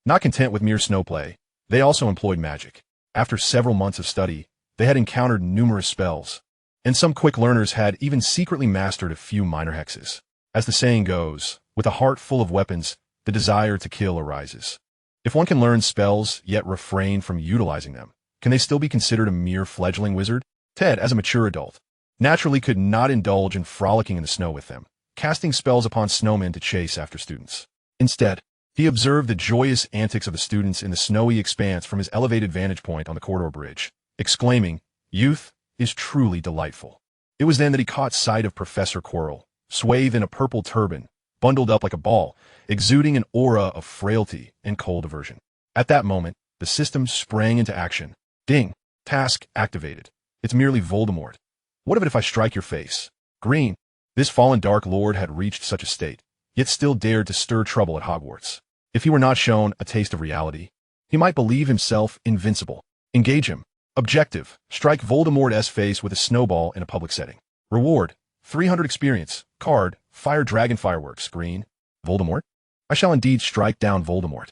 Not content with mere snowplay, they also employed magic. After several months of study, they had encountered numerous spells, and some quick learners had even secretly mastered a few minor hexes. As the saying goes, with a heart full of weapons, the desire to kill arises. If one can learn spells yet refrain from utilizing them, can they still be considered a mere fledgling wizard? Ted, as a mature adult, naturally could not indulge in frolicking in the snow with them, casting spells upon snowmen to chase after students. Instead, he observed the joyous antics of the students in the snowy expanse from his elevated vantage point on the corridor bridge, exclaiming, "Youth is truly delightful." It was then that he caught sight of Professor Quirrell, swathed in a purple turban, bundled up like a ball, exuding an aura of frailty and cold aversion. At that moment, the system sprang into action. Ding. Task activated. It's merely Voldemort. What of it if I strike your face? Green. This fallen Dark Lord had reached such a state, yet still dared to stir trouble at Hogwarts. If he were not shown a taste of reality, he might believe himself invincible. Engage him. Objective. Strike Voldemort's face with a snowball in a public setting. Reward. 300 experience. Card. Fire dragon fireworks. Green. Voldemort? I shall indeed strike down Voldemort.